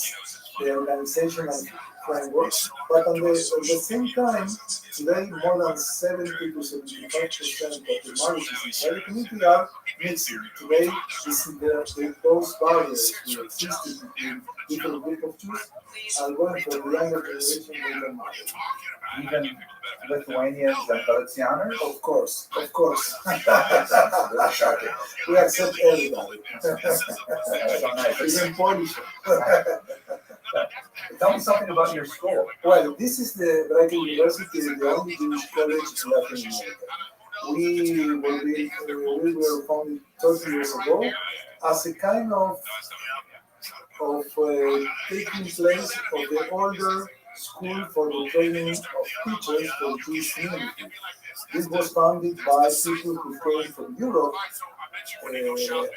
the organizational framework, but on the same time, today more than 70 to 75% of the marriages inside the community are mixing. Today, those barriers that existed between different groups of Jews are going for the younger generation with the marriage. Even Lithuanians and Galicianers? Of course. Really shocking. We accept everybody. That's so nice. Even Polish. Tell me something about your school. Well, this is the Brighton University, the only Jewish college in Latin America. We were founded 30 years ago as a kind of taking place of the older school for the training of teachers for the Jewish community. This was founded by people who came from Europe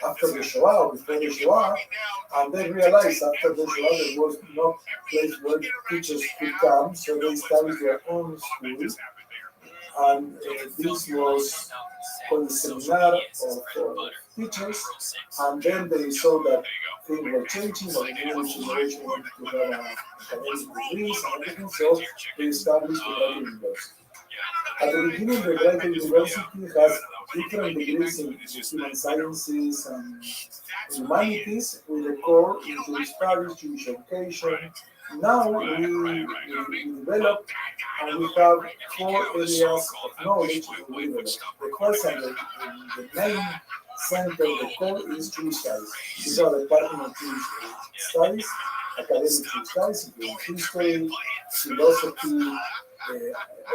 after the Shoah or before the Shoah, and they realized after the Shoah there was no place where teachers could come, so they established their own school, and this was called the Seminar of Teachers, and then they saw that things were changing, and the new generation wanted to have academic degrees and everything, so they established the Brighton University. At the beginning, the Brighton University has different degrees in human sciences and humanities, with a core in Jewish studies, Jewish education. Now we develop and we have 4 areas of knowledge we develop. The first and the main center, the core is Jewish studies. These are the Department of Jewish Studies, academic Jewish studies, including history, philosophy,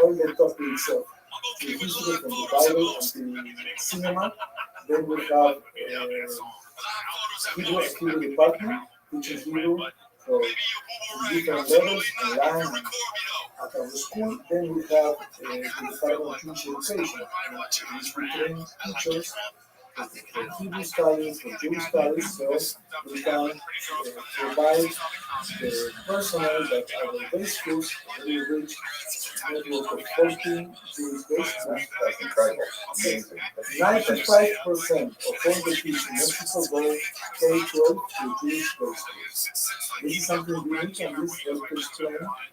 all the topics of the history from the Bible until cinema. Then we have Hebrew department, teaching Hebrew for different levels, online and at our school. Then we have the Department of Jewish Education, which we train teachers for Hebrew studies, for Jewish studies, so we can provide the personnel that our base schools really reach network of 14 Jewish base schools. That's incredible. Amazing. 95% of all the kids in Mexico go K-12 to Jewish grade schools. This is something unique, and this helps to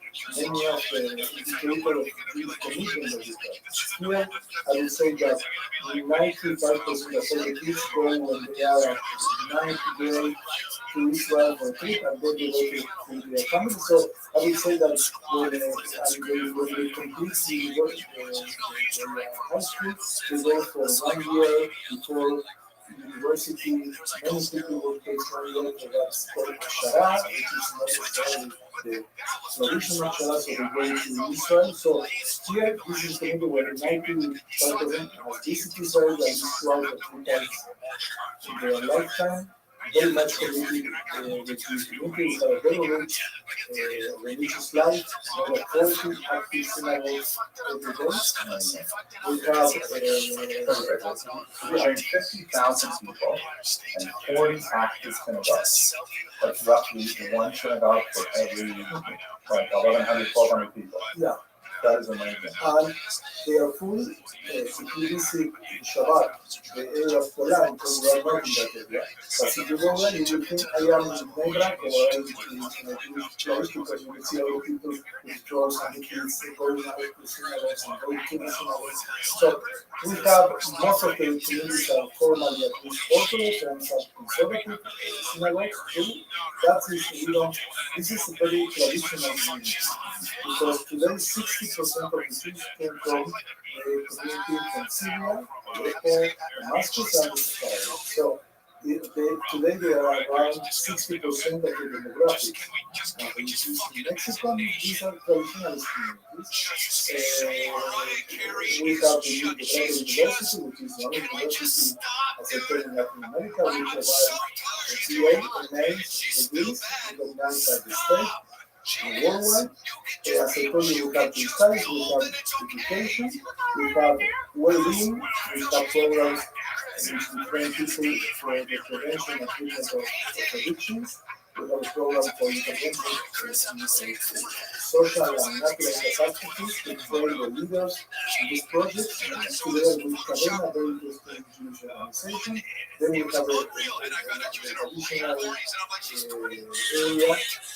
explain many of the indicators of Jewish commitment that we have. Here, I will say that 95% of all the kids go when they are at 9th grade to Israel for a trip, and then they go to their family. So I would say that when they complete the high school, they go for 1 year before university. Many people will take 1 year for what's called Shara, which is not necessarily the traditional Shara, so they go to Israel. So here, this is the community where 95% has visited Israel and is twice or 3 times in their lifetime. Very much committed with the community. We have a very rich religious life, more than 40 active synagogues every day. We have 50,000 people and 40 active synagogues. That's roughly one synagogue for every 1,100, 1,200 people. Yeah. That is amazing. And they are full security Shabbat, the area of Poland, because we are not in that area. But if you go there, you will think I am in Nebrak or I am in a Jewish place, because you will see all the people with drawers and the kids going out to synagogues and going to the synagogues. So we have most of the communities are formally at least Orthodox and some conservative synagogues too. That is, this is a very traditional community, because today 60% of the Jews came from the community from Syria, Aleppo, Damascus, and Israel. So today they are around 60% of the demographic. And when you see Mexico, these are traditionalist communities. We have the University, which is the only university, as I told in Latin America, we provide a BA, degrees recognized by the state. Worldwide, as I told you, we have the studies, we have education, we have well-being, we have programs in which we train people for the prevention and treatment of addictions. We have a program for intervention in social and natural catastrophes to train the leaders in this project, together with Cadena, a very interesting Jewish organization. Then we have a additional area that we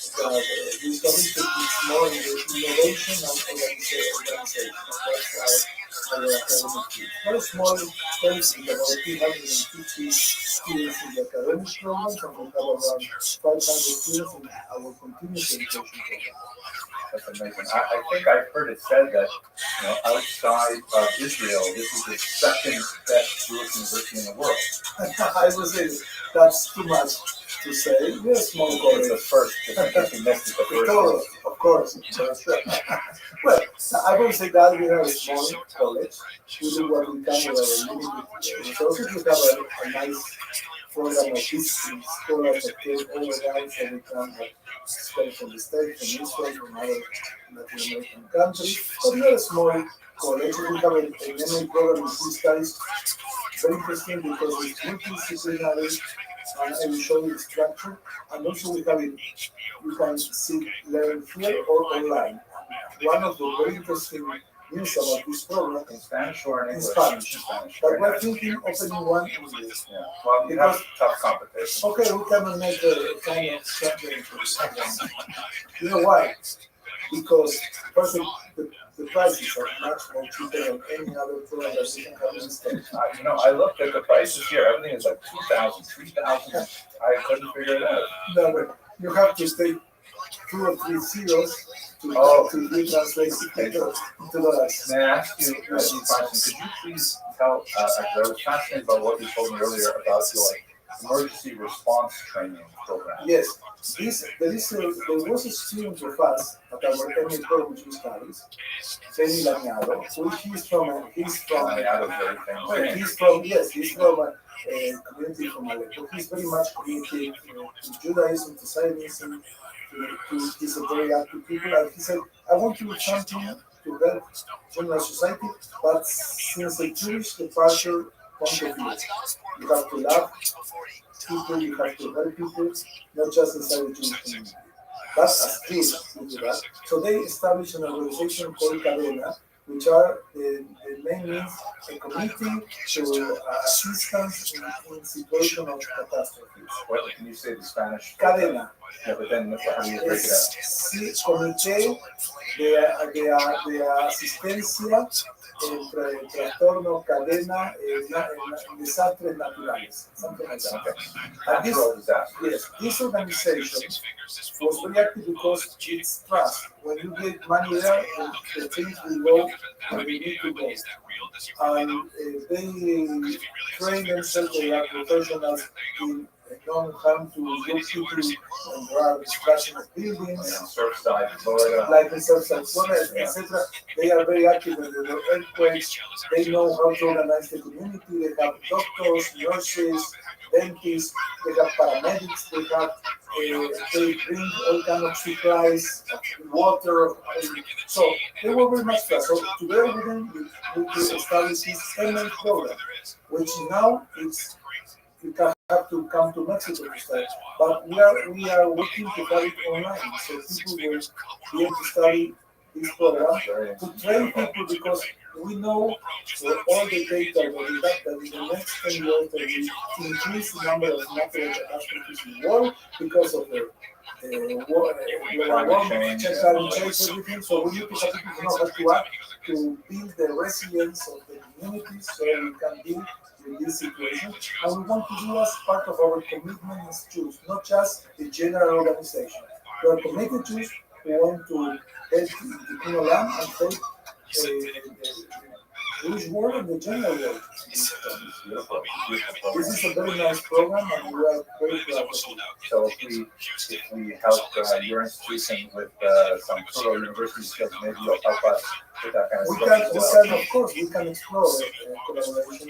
establish that is more in the innovation and organization. That's our academic team. Very small space with about 350 students in the academic programs, and we have around 500 students in our continuous education program. That's amazing. I think I've heard it said that outside of Israel, this is the second best Jewish university in the world. I would say that's too much to say. We're a small college. It's the first. Just in case you missed it, the first. Of course. Well, I would say that we have a small college. We do what we can with our limited resources. We have a nice program of history scholars that take all the guys that we can have spent from the States, from Israel, from other Latin American countries. But we are a small college. We have an MA program in Jewish studies. Very interesting because it's multidisciplinary, and I will show you the structure. And also we have it, you can learn here or online. One of the very interesting news about this program in Spanish or in English? Spanish. But we're thinking opening one in English. Yeah. Well, you have tough competition. Okay, we can make a kind of championship. You know why? Because first the prices are much more cheaper than any other program that we can have in the States. I looked at the prices here. Everything is like 2,000, 3,000. I couldn't figure it out. No, but you have to stay 2 or 3 zeros to translate into dollars. May I ask you a question? Could you please tell, I was fascinated by what you told me earlier about your emergency response training program. Yes, there was a student of us at our MA program Jewish studies, Benny Laniado, he's from a community from Aleppo. He's very much committed to Judaism, to Zionism, he's a very active people, and he said, I want to do something to help general society, but since the Jewish departure point of view, you have to love people, you have to help people, not just inside the Jewish community. That's as Jews who do that. So they established an organization called Cadena, which are the main means a committee to assistance in situation of catastrophes. What can you say the Spanish? Cadena. Yeah, but then how do you break it up? Sí, comité de asistencia entre trastorno, cadena, desastres naturales. Something like that. Okay. And this, Natural disaster. yes, this organization was very active because it's trust. When you get money there, the things will go where they need to go. And they train themselves, they are professionals in non-harm to young people when there are destruction of buildings, Surfside, Florida. like in Surfside, Florida, etc. They are very active when there are earthquakes. They know how to organize the community. They have doctors, nurses, dentists. They have paramedics. They bring all kind of supplies, water. So they were very much fast. So together with them, we established this MA program, which now you can have to come to Mexico to study. But we are working to have it online, so people will be able to study this program to train people because we know for all the data that we have that in the next 10 years there will increase the number of natural catastrophes in the world because of the global warming, climate change, everything. So we need to have people know how to act to build the resilience of the communities so we can deal with this situation. And we want to do as part of our commitment as Jews, not just the general organization. We are committed Jews who want to help the Kingdom and help the Jewish world and the general world. This is a very nice program and we are very proud of it. So if we help your institution with some sort of university skills, maybe you'll help us with that kind of stuff. Of course, we can explore collaboration.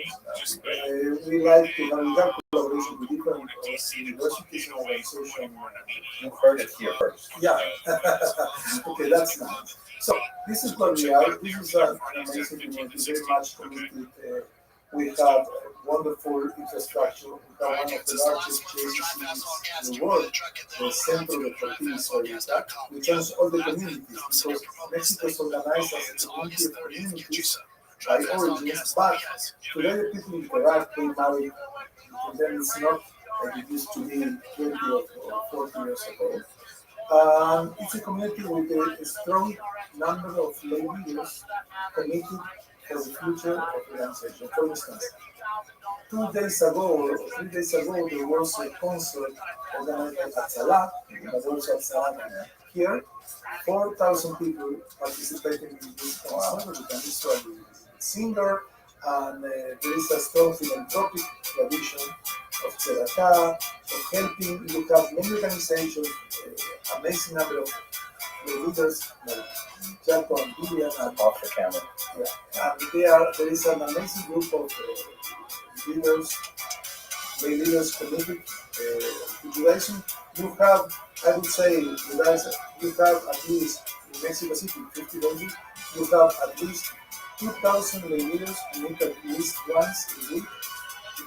We like to have collaboration with different universities and organizations. You've heard it here first. Yeah. Okay, that's nice. So this is what we are. This is an amazing community, very much committed. We have wonderful infrastructure. We have one of the largest JCCs in the world, the Centro de Fertilidad, which has all the communities, because Mexico is organized as a community of communities by origins, but today the people interact, they marry, and then it's not like it used to be 20 or 40 years ago. It's a community with a strong number of lay leaders committed for the future of the organization. For instance, 2 days ago or 3 days ago, there was a concert organized at Salah, but also at Salah here. 4,000 people participating in this concert. And this was a singer, and there is a strong philanthropic tradition of tzedakah, of helping. You have many organizations, amazing number of leaders like Jaco and Vivian and Off the camera. yeah. And there is an amazing group of leaders, leaders committed to Judaism. You have, I would say, you have at least in Mexico City, 50 days, you have at least 2,000 leaders who meet at least once a week.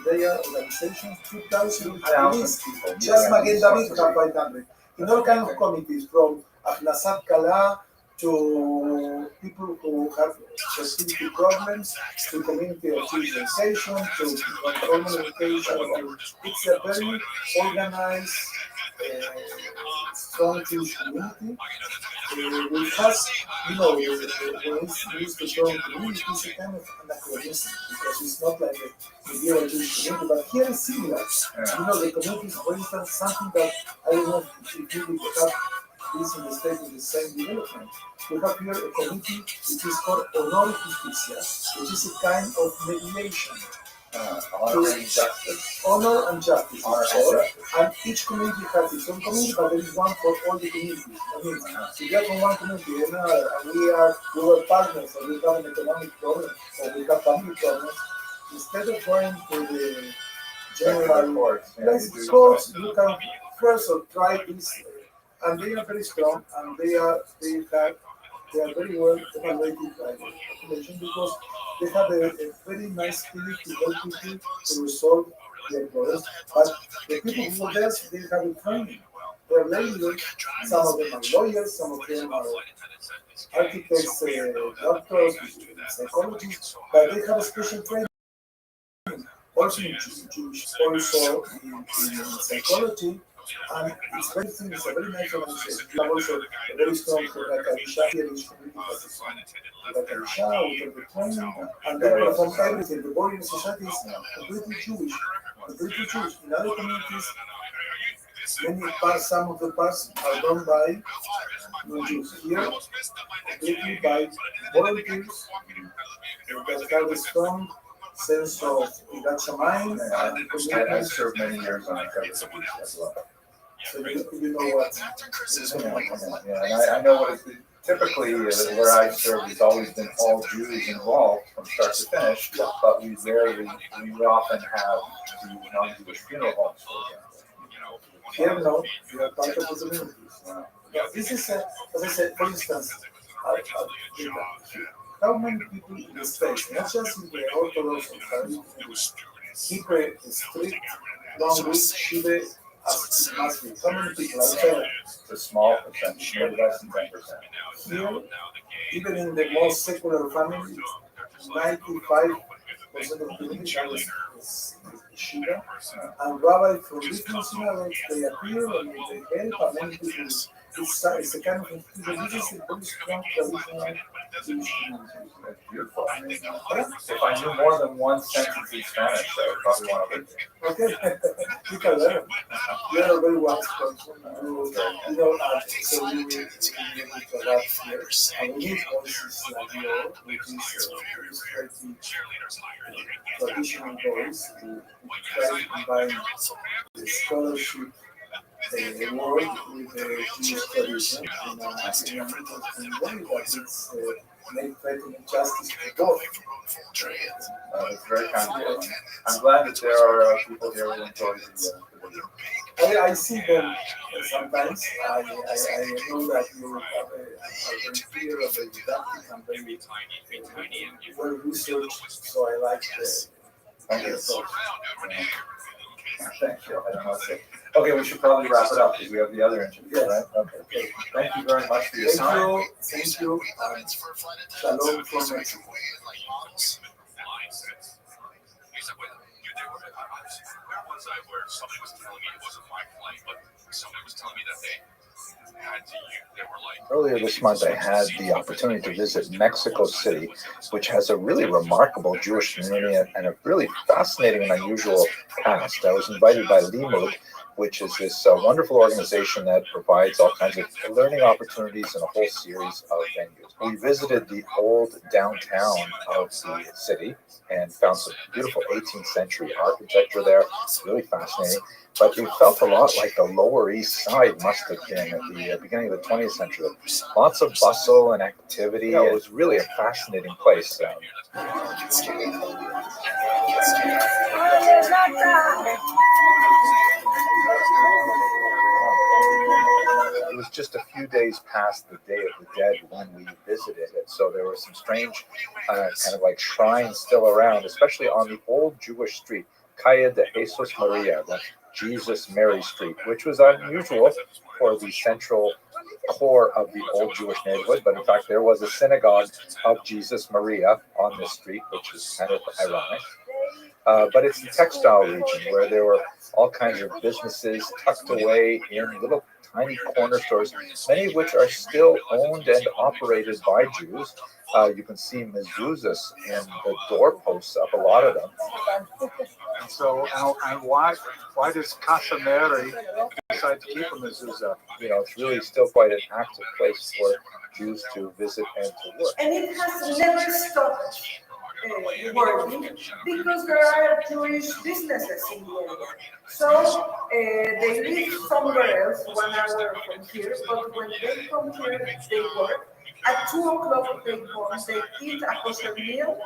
Their organizations, 2,000 at least. Just Magen David have 500. In all kinds of committees, from Akhnasat Kala to people who have fertility problems, to community of civilization, to informal education. It's a very organized, strong Jewish community. Which has, when it's used the term community, it's a kind of anachronism because it's not like a medieval Jewish community, but here it's similar. The community is, for instance, something that I don't know if you would have this in the state with the same development. We have here a committee which is called Honor y Justicia, which is a kind of mediation. Honor and justice. Honor and justice. And each community has its own community, but there is one for all the communities. I mean, if you are from one community and another, and we were partners, and we have an economic problem, or we have family problems, instead of going to the general courts, you can first try this, and they are very strong, and they are very well evaluated by the population because they have a very nice spirit to help people to resolve their problems. But the people who are there, they have a training. They're leaders. Some of them are lawyers, some of them are architects, doctors, psychologists, but they have a special training. Also in Jewish, also in psychology, and it's very interesting. It's a very nice organization. We have also a very strong Kadisha here in this community. Kadisha, we have the training, and they perform everything. The body in society is completely Jewish. Completely Jewish. In other communities, many parts, some of the parts are done by non-Jews. Here, completely by volunteers that have a strong sense of Iracha mind and I served many years on a cover as well. so you know what. Yeah, and I know what it's typically where I served has always been all Jews involved from start to finish, but we often have the non-Jewish funeral homes, for example. Here, no, we are part of the communities. Yeah, this is, as I said, for instance, how many people in the States, not just in the Orthodox keep a strict, long week, Shiva as it must be. How many people are there? It's a small percentage, maybe less than 10%. Here, even in the most secular family, 95% of people is Shiva. And rabbi from different synagogues, they appear and they help, and many people. It's a kind of institution. This is a very strong traditional Jewish community. It's beautiful. I mean, if I knew more than one sentence in Spanish, I would probably want to live there. Okay, you can learn. You are a very wise person. You know, so we will adapt here. And we need voices like yours, which is traditional voice to try to combine the scholarship world with the Jewish tradition in a interesting way that it's making justice for both. It's very kind of you. I'm glad that there are people here who enjoy the video. I see them sometimes. I know that you have a very clear of the didactic and very well researched, so I like the Thank you. approach. Thank you. I don't know what to say. Okay, we should probably wrap it up because we have the other interview, right? Okay. Thank you very much for your time. Thank you. Shalom from Mexico. Where was I where somebody was telling me it wasn't my flight, but somebody was telling me that they had to use, they were like... Earlier this month, I had the opportunity to visit Mexico City, which has a really remarkable Jewish community and a really fascinating and unusual past. I was invited by Limud, which is this wonderful organization that provides all kinds of learning opportunities in a whole series of venues. We visited the old downtown of the city and found some beautiful 18th century architecture there, really fascinating. But it felt a lot like the Lower East Side must have been at the beginning of the 20th century. Lots of bustle and activity. It was really a fascinating place. It was just a few days past the Day of the Dead when we visited it, so there were some strange kind of like shrines still around, especially on the old Jewish street, Calle de Jesus Maria, the Jesus Mary Street, which was unusual for the central core of the old Jewish neighborhood, but in fact there was a synagogue of Jesus Maria on this street, which is kind of ironic. But it's the textile region where there were all kinds of businesses tucked away in little tiny corner stores, many of which are still owned and operated by Jews. You can see mezuzahs in the doorposts of a lot of them. So, and why does Casa Mary decide to keep a mezuzah? You know, it's really still quite an active place for Jews to visit and to work. And it has never stopped working because there are Jewish businesses in the area. So they live somewhere else, 1 hour from here, but when they come here, they work. At 2 o'clock they come, they eat a kosher meal,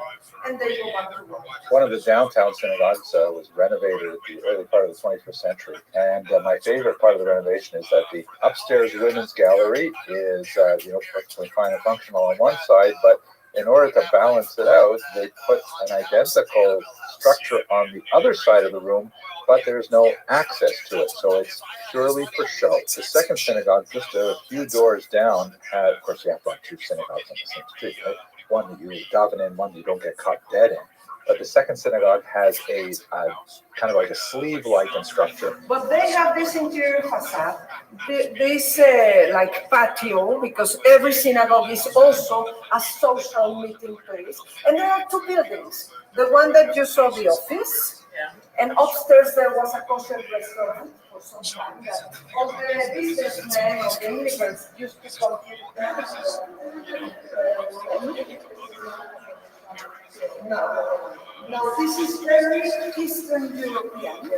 and they go back to work. One of the downtown synagogues was renovated at the early part of the 21st century. And my favorite part of the renovation is that the upstairs women's gallery is, perfectly fine and functional on one side, but in order to balance it out, they put an identical structure on the other side of the room but there's no access to it, so it's purely for show. The second synagogue, just a few doors down, of course you have to have two synagogues on the same street, right? One that you daven in, one you don't get caught dead in. But the second synagogue has a kind of like a sleeve-like structure. But they have this interior facade, this like patio, because every synagogue is also a social meeting place. And there are two buildings. The one that you saw, the office, and upstairs there was a kosher restaurant for some time that all the businessmen or the immigrants used to come here. Now this is very Eastern European.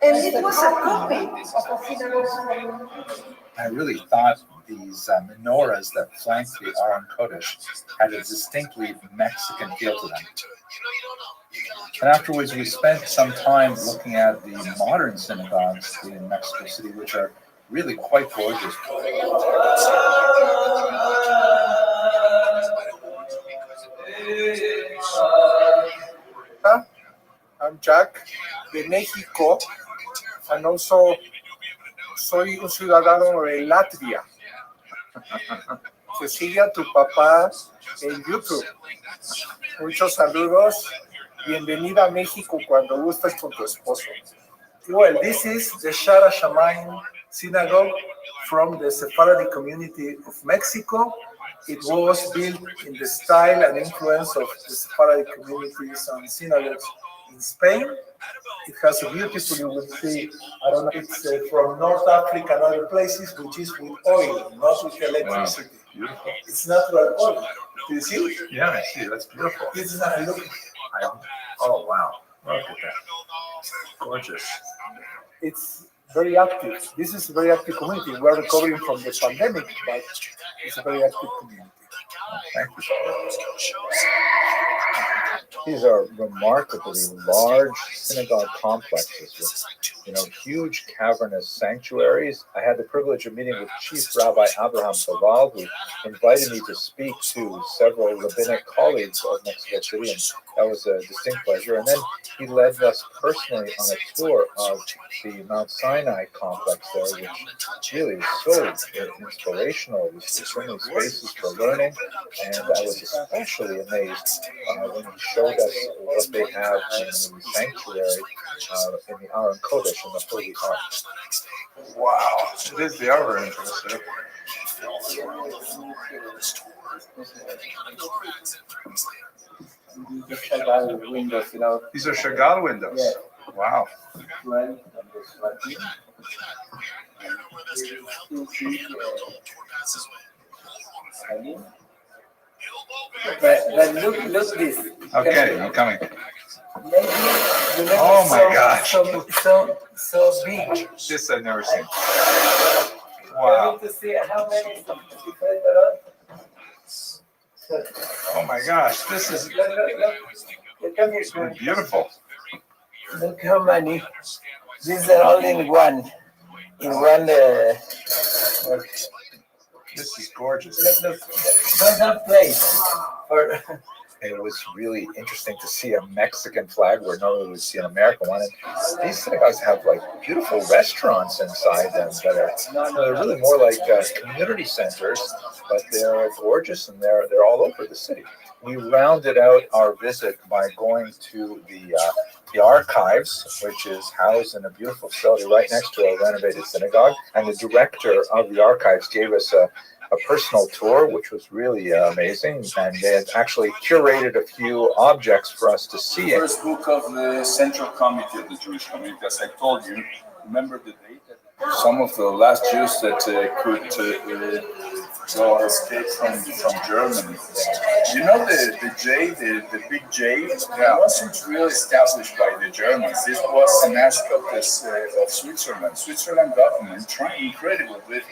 And it was a copy of a synagogue. I really thought these menorahs that flanked the Aron Kodesh had a distinctly Mexican feel to them. And afterwards, we spent some time looking at the modern synagogues in Mexico City, which are really quite gorgeous. I'm Jack de México, and also soy un ciudadano de Latvia. Que sigue a tu papá en YouTube. Muchos saludos. Bienvenida a México cuando gustes con tu esposo. Well, this is the Shara Shamayim Synagogue from the Sephardic community of Mexico. It was built in the style and influence of the Sephardic communities and synagogues in Spain. It has a beautiful, you will see, I don't know, it's from North Africa and other places, which is with oil, not with electricity. Wow, beautiful. It's natural oil. Do you see it? Yeah, I see. That's beautiful. This is not look. Oh, wow. Look at that. Gorgeous. It's very active. This is a very active community. We're recovering from the pandemic, but it's a very active community. Thank you. These are remarkably large synagogue complexes with, huge cavernous sanctuaries. I had the privilege of meeting with Chief Rabbi Abraham Saval, who invited me to speak to several rabbinic colleagues of Mexico City, and that was a distinct pleasure. And then he led us personally on a tour of the Mount Sinai complex there, which really is so inspirational. There's so many spaces for learning, and I was especially amazed when he showed us what they have in the sanctuary in the Aron Kodesh, in the Holy Ark. Wow, it is the other interesting. Windows, These are Chagall windows. Yeah. Wow. But look this. Okay, I'm coming. Maybe Oh my gosh. So big. This I've never seen. Wow. To see how many different there are. Oh my gosh. This is Look, beautiful. look how many. These are all in one. This is gorgeous. Don't have place. It was really interesting to see a Mexican flag where normally we see an American one. And these synagogues have like beautiful restaurants inside them that are they're really more like community centers, but they're gorgeous and they're all over the city. We rounded out our visit by going to the archives, which is housed in a beautiful facility right next to a renovated synagogue. And the director of the archives gave us a personal tour, which was really amazing. And they had actually curated a few objects for us to see. The first book of the Central Committee of the Jewish Community, as I told you, remember the date? Some of the last Jews that could go or escape from Germany. You know the J, the big J? Yeah. It wasn't really established by the Germans. This was an aspect of Switzerland. Switzerland government trying incredible with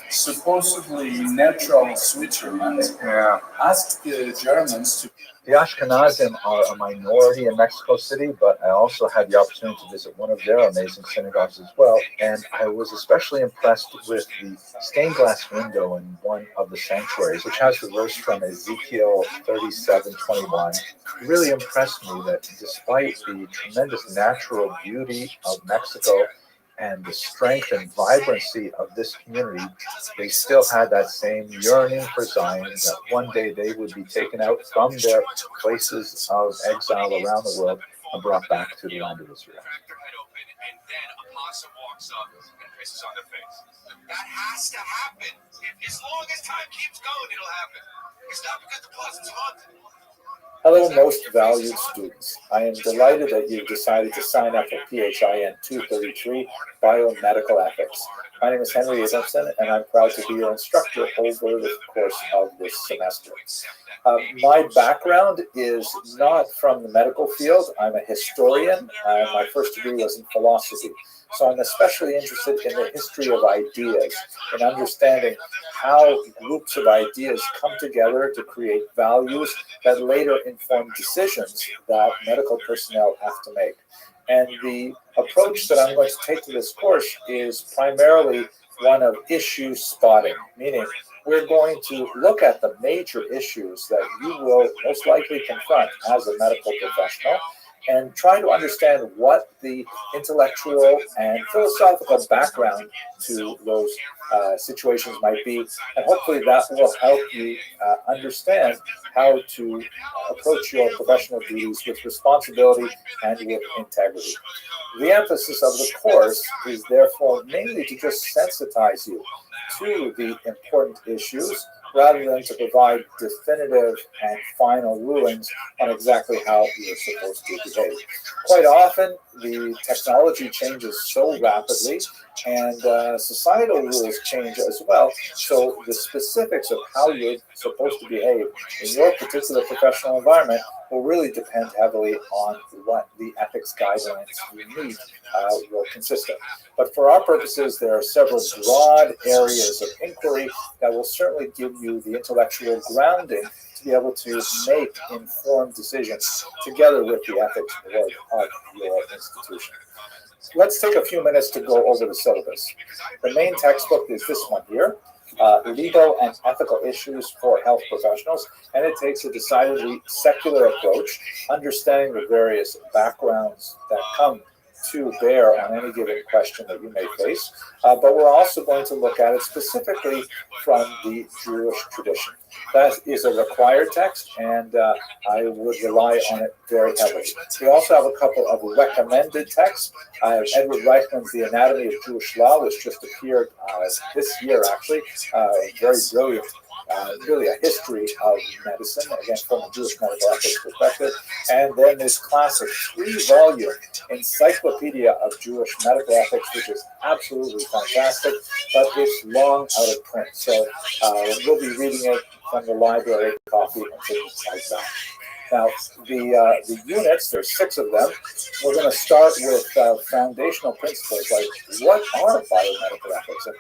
supposedly neutral Switzerland. Yeah. Asked the Germans to. The Ashkenazim are a minority in Mexico City, but I also had the opportunity to visit one of their amazing synagogues as well. And I was especially impressed with the stained glass window in one of the sanctuaries, which has the verse from Ezekiel 37:21. It really impressed me that despite the tremendous natural beauty of Mexico and the strength and vibrancy of this community, they still had that same yearning for Zion, that one day they would be taken out from their places of exile around the world and brought back to the land of Israel. And then a possum walks up and pisses on their face. That has to happen. As long as time keeps going, it'll happen. It's not because the possum's haunted. Hello, most valued students. I am delighted that you've decided to sign up for PHIN 233 Biomedical Ethics. My name is Henry Abramson, and I'm proud to be your instructor over the course of this semester. My background is not from the medical field. I'm a historian. My first degree was in philosophy. So I'm especially interested in the history of ideas and understanding how groups of ideas come together to create values that later inform decisions that medical personnel have to make. And the approach that I'm going to take to this course is primarily one of issue spotting, meaning we're going to look at the major issues that you will most likely confront as a medical professional and try to understand what the intellectual and philosophical background to those situations might be. And hopefully that will help you understand how to approach your professional duties with responsibility and with integrity. The emphasis of the course is therefore mainly to just sensitize you to the important issues rather than to provide definitive and final rulings on exactly how you're supposed to behave. Quite often, the technology changes so rapidly and societal rules change as well. So the specifics of how you're supposed to behave in your particular professional environment will really depend heavily on what the ethics guidelines you need will consist of. But for our purposes, there are several broad areas of inquiry that will certainly give you the intellectual grounding to be able to make informed decisions together with the ethics board of your institution. Let's take a few minutes to go over the syllabus. The main textbook is this one here, Legal and Ethical Issues for Health Professionals, and it takes a decidedly secular approach, understanding the various backgrounds that come to bear on any given question that you may face, but we're also going to look at it specifically from the Jewish tradition. That is a required text, and I would rely on it very heavily. We also have a couple of recommended texts. I have Edward Reichman's The Anatomy of Jewish Law, which just appeared this year, actually. Very brilliant. Really a history of medicine, again, from a Jewish medical ethics perspective. And then this classic 3-volume encyclopedia of Jewish medical ethics, which is absolutely fantastic, but it's long out of print. So we'll be reading it from the library, copy, and things like that. Now, the units, there's 6 of them. We're going to start with foundational principles like what are biomedical ethics and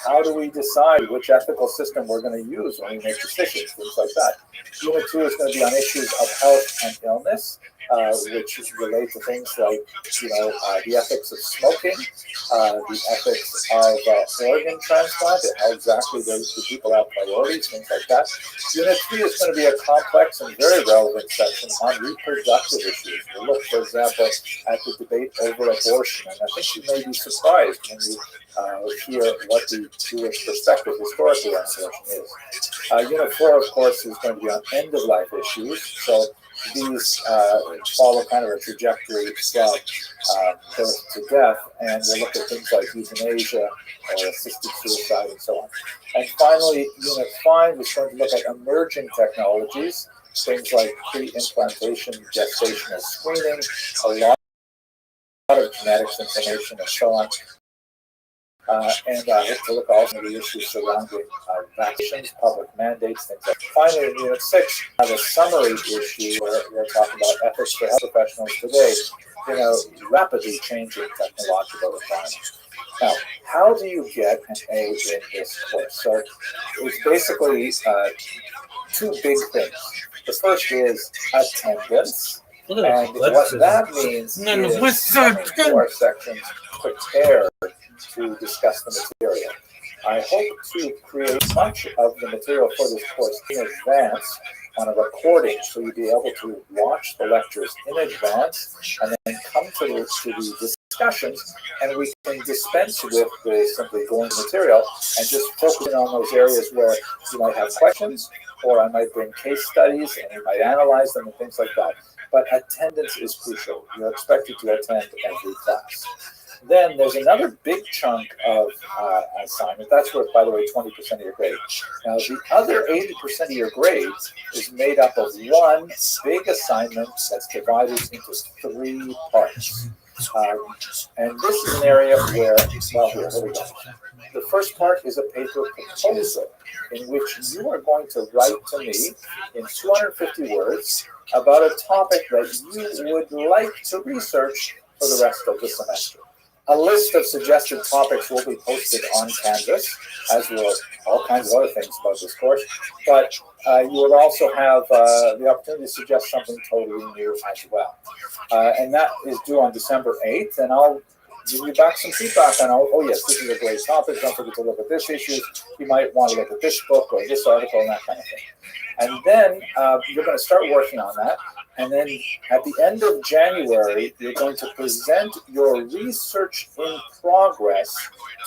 how do we decide which ethical system we're going to use when we make decisions, things like that. Unit 2 is going to be on issues of health and illness, which relate to things like, the ethics of smoking, the ethics of organ transplant, and how exactly do people have priorities, things like that. Unit 3 is going to be a complex and very relevant section on reproductive issues. We'll look, for example, at the debate over abortion, and I think you may be surprised when you hear what the Jewish perspective historically on abortion is. Unit 4, of course, is going to be on end-of-life issues. So these follow kind of a trajectory from birth to death, and we'll look at things like euthanasia or assisted suicide and so on. And finally, Unit 5 is going to look at emerging technologies, things like pre-implantation, gestational screening, a lot of genetics information and so on. And I hope to look also at the issues surrounding vaccinations, public mandates, things like that. Finally, in Unit 6, I have a summary issue where we're talking about ethics for health professionals today in a rapidly changing technological environment. Now, how do you get an A in this course? So it's basically 2 big things. The first is attendance. Look at And that. what that means is coming to our sections prepared to discuss the material. I hope to create much of the material for this course in advance on a recording, so you'll be able to watch the lectures in advance and then come to the discussions, and we can dispense with simply going to material and just focusing on those areas where you might have questions, or I might bring case studies and you might analyze them and things like that. But attendance is crucial. You're expected to attend every class. Then there's another big chunk of assignment. That's worth, by the way, 20% of your grade. Now, the other 80% of your grade is made up of one big assignment that's divided into 3 parts. And this is an area where, well, here we go. The first part is a paper proposal in which you are going to write to me in 250 words about a topic that you would like to research for the rest of the semester. A list of suggested topics will be posted on Canvas, as will all kinds of other things about this course, but you will also have the opportunity to suggest something totally new as well. And that is due on December 8th, and I'll give you back some feedback on, oh yes, this is a great topic, don't forget to look at this issue, you might want to look at this book or this article and that kind of thing. And then you're going to start working on that. And then at the end of January, you're going to present your research in progress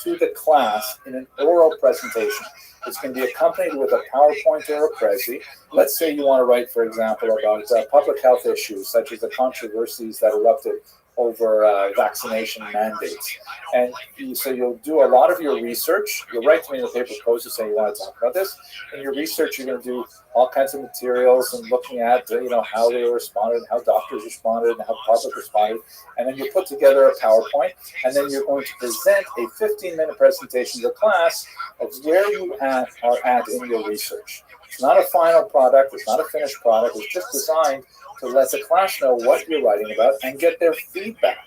to the class in an oral presentation. It's going to be accompanied with a PowerPoint or a Prezi. Let's say you want to write, for example, about public health issues, such as the controversies that erupted over vaccination mandates. And so you'll do a lot of your research. You'll write to me in the paper proposal saying you want to talk about this. In your research, you're going to do all kinds of materials and looking at how they responded, how doctors responded, and how public responded. And then you put together a PowerPoint, and then you're going to present a 15-minute presentation to the class of where you are at in your research. It's not a final product. It's not a finished product. It's just designed to let the class know what you're writing about and get their feedback.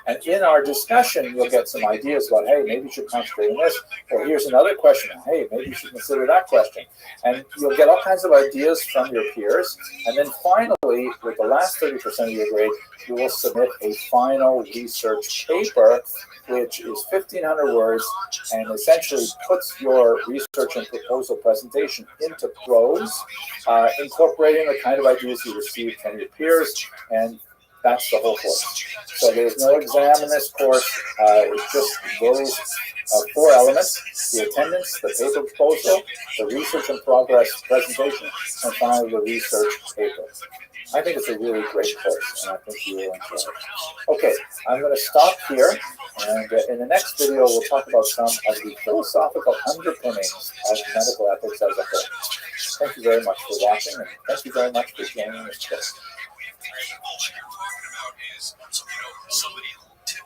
And in our discussion, you'll get some ideas about, hey, maybe you should concentrate on this, or here's another question, hey, maybe you should consider that question. And you'll get all kinds of ideas from your peers. And then finally, with the last 30% of your grade, you will submit a final research paper, which is 1,500 words, and essentially puts your research and proposal presentation into prose, incorporating the kind of ideas you received from your peers, and that's the whole course. So there's no exam in this course. It's just those 4 elements: the attendance, the paper proposal, the research in progress presentation, and finally the research paper. I think it's a really great course, and I think you will enjoy it. Okay, I'm going to stop here, and in the next video, we'll talk about some of the philosophical underpinnings of medical ethics as a whole. Thank you very much for watching, and thank you very much for joining this course. What you're talking about is, somebody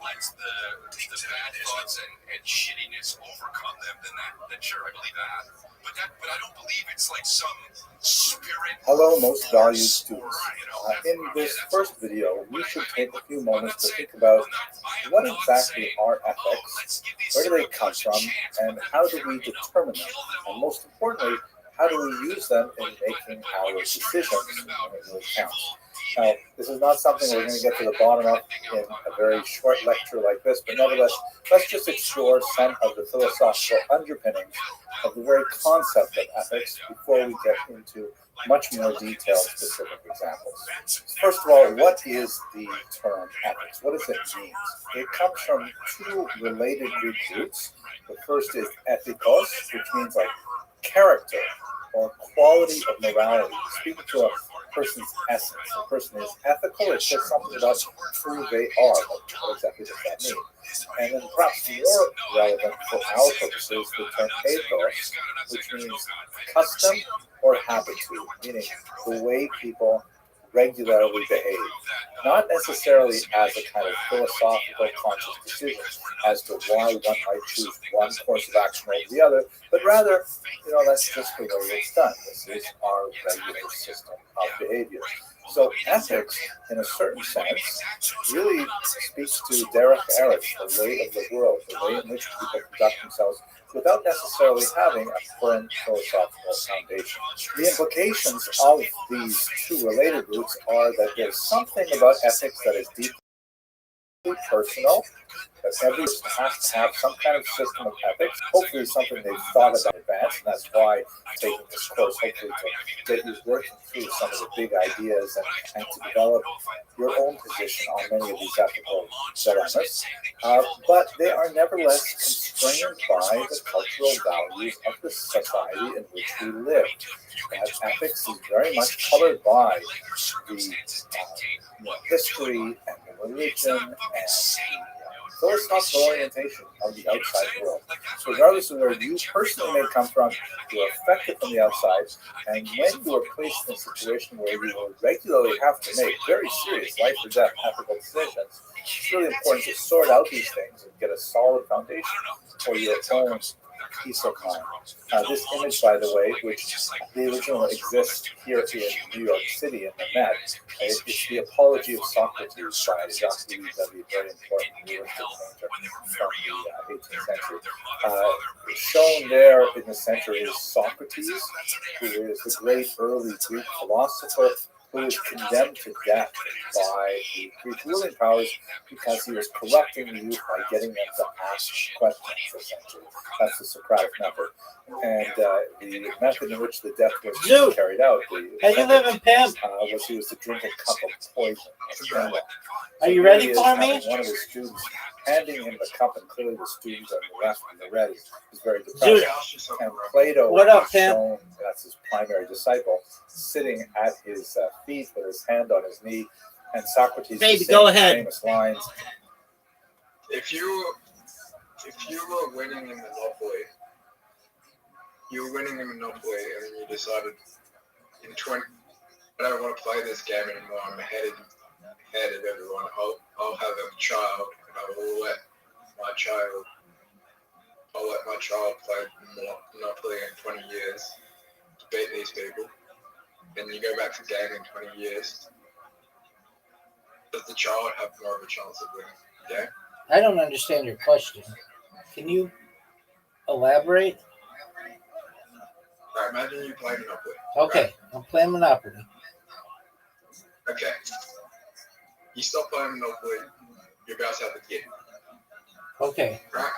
lets the bad thoughts and shittiness overcome them, then sure, I believe that. But I don't believe it's like some spirit. Hello, most valued students. In this first video, we should take a few moments to think about what exactly are ethics, where do they come from, and how do we determine them? And most importantly, how do we use them in making our decisions when it really counts? Now, this is not something we're going to get to the bottom of in a very short lecture like this, but nevertheless, let's just explore some of the philosophical underpinnings of the very concept of ethics before we get into much more detailed specific examples. First of all, what is the term ethics? What does it mean? It comes from 2 related Greek roots. The first is ethikos, which means like character or quality of morality, speaking to a person's essence. A person is ethical, it says something about who they are. What exactly does that mean? And then perhaps more relevant for our purposes, the term ethos, which means custom or habitude, meaning the way people regularly behave. Not necessarily as a kind of philosophical conscious decision as to why one might choose one course of action over the other, but rather, that's just the way it's done. This is our regular system of behavior. So ethics, in a certain sense, really speaks to Derek Eric's the way of the world, the way in which people conduct themselves without necessarily having a firm philosophical foundation. The implications of these two related roots are that there's something about ethics that is deeply personal, that every person has to have some kind of system of ethics, hopefully something they've thought about in advance, and that's why taking this course, hopefully to get you working through some of the big ideas and to develop your own position on many of these ethical dilemmas. But they are nevertheless constrained by the cultural values of the society in which we live. That ethics is very much colored by the history and the religion and the philosophical orientation of the outside world. So regardless of where you personally may come from, you're affected from the outside, and when you are placed in a situation where you will regularly have to make very serious life or death ethical decisions, it's really important to sort out these things and get a solid foundation for your own peace of mind. This image, by the way, which the original exists here in New York City in the Met, it's the Apology of Socrates by Jacques Louis David, very important realistic painter from the 18th century. Shown there in the center is Socrates, who is the great early Greek philosopher who was condemned to death by the Greek ruling powers because he was corrupting the youth by getting them to ask questions, essentially. That's the Socratic method. And the method in which the death was carried out, how you living, pimp? Was he was to drink a cup of poison. Are you ready for me? One of his students handing him the cup, and clearly the student and the rest of the red is very depressed. And Plato, what up, pimp? Shown, that's his primary disciple, sitting at his feet with his hand on his knee, and Socrates Baby, go ahead. Famous lines. If you were winning in Monopoly, and you decided in 20, I don't want to play this game anymore. I'm ahead of everyone. I'll have a child, and I will let my child play Monopoly in 20 years to beat these people. Then you go back to the game in 20 years. Does the child have more of a chance of winning the game? I don't understand your question. Can you elaborate? Right, imagine you play Monopoly. Okay, right? I'm playing Monopoly. Okay. You stop playing Monopoly, you're about to have a kid. Okay. Right?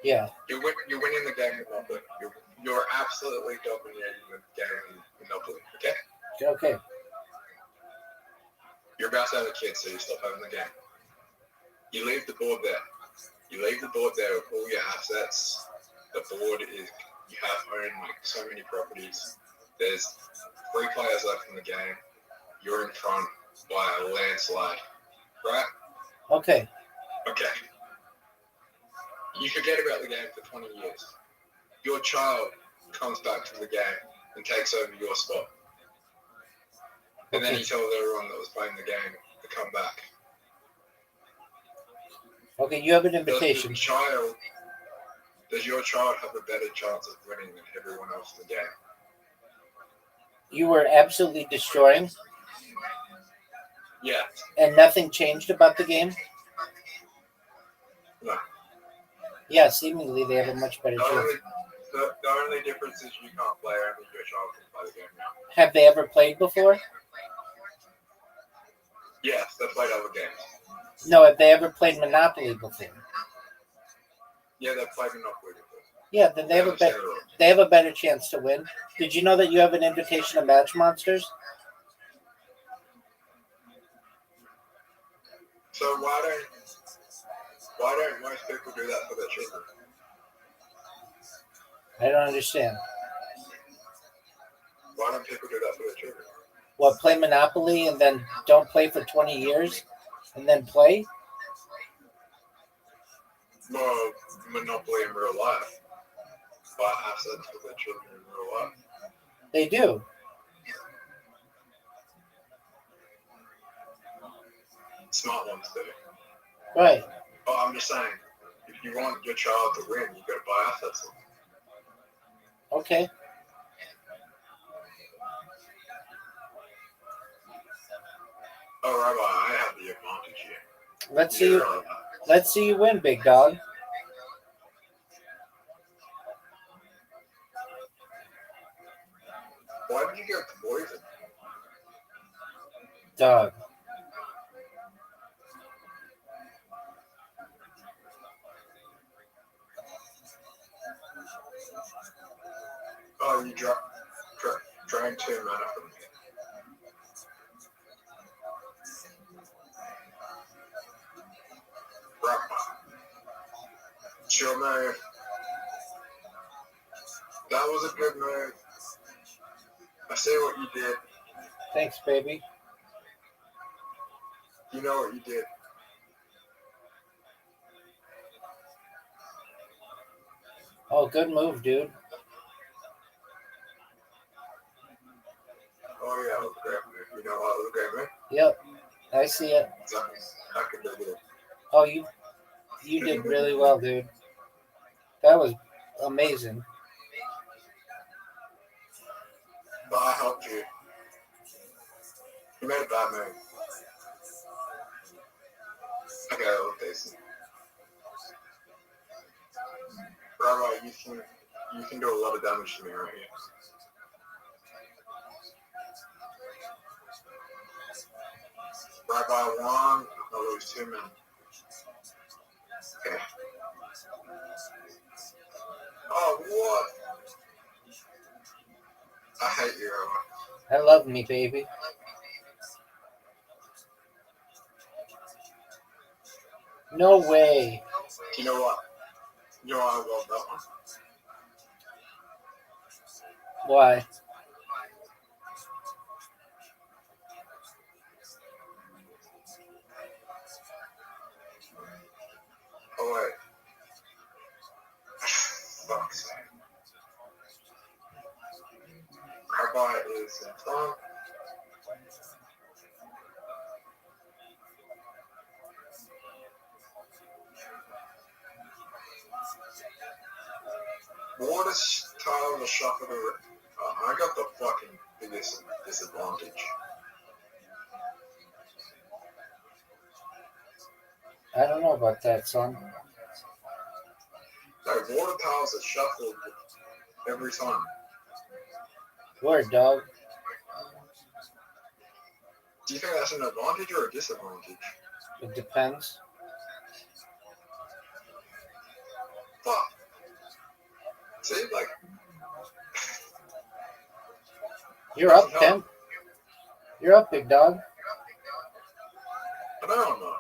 Yeah. You're winning the game with Monopoly. You're absolutely dominating the game in Monopoly. Okay? Okay. You're about to have a kid, so you stop having the game. You leave the board there. You leave the board there with all your assets. The board is, you have owned like so many properties. There's 3 players left in the game. You're in front by a landslide. Right? Okay. Okay. You forget about the game for 20 years. Your child comes back to the game and takes over your spot. And then he tells everyone that was playing the game to come back. Okay, you have an invitation. Does your child have a better chance of winning than everyone else in the game? You were absolutely destroying? Yeah. And nothing changed about the game? No. Yeah, seemingly they have a much better chance. The only difference is you can't play, only your child can play the game now. Have they ever played before? Yes, they played other games. No, have they ever played Monopoly before? Yeah, they played Monopoly before. Yeah, then they have a better chance to win. Did you know that you have an invitation to Match Monsters? So why don't most people do that for their children? I don't understand. Why don't people do that for their children? What, play Monopoly and then don't play for 20 years and then play? Well, Monopoly in real life. Buy assets for their children in real life. They do. Smart ones do. Right. But I'm just saying, if you want your child to win, you got to buy assets. Okay. Oh, Rabbi, I have the advantage here. Let's see you. Let's see you win, big dog. Why did you get poison? Dog. Oh, you drank 2 mana from me. Rabbi. Sure move. That was a good move. I see what you did. Thanks, baby. You know what you did. Oh, good move, dude. Oh yeah, it was a great move. You know what? It was a great move. Yep, I see it. Exactly. I can do it. Oh, you did really well, dude. That was amazing. But I helped you. You made a bad move. I got a little tasty. Rabbi, you can do a lot of damage to me right here. Rabbi 1, I lose 2 men. Okay. Oh, what? I hate you, Rabbi. I love me, baby. No way. You know what? You know why I love that one? Why? Oh, wait. Fuck's sake. Rabbi is in front. What is Tyler the Shuffler? I got the fucking biggest disadvantage. I don't know about that, son. No, water tiles are shuffled every time. Word, dog. Do you think that's an advantage or a disadvantage? It depends. Fuck. See, like, You're up, pimp. You're up, big dog. I don't know.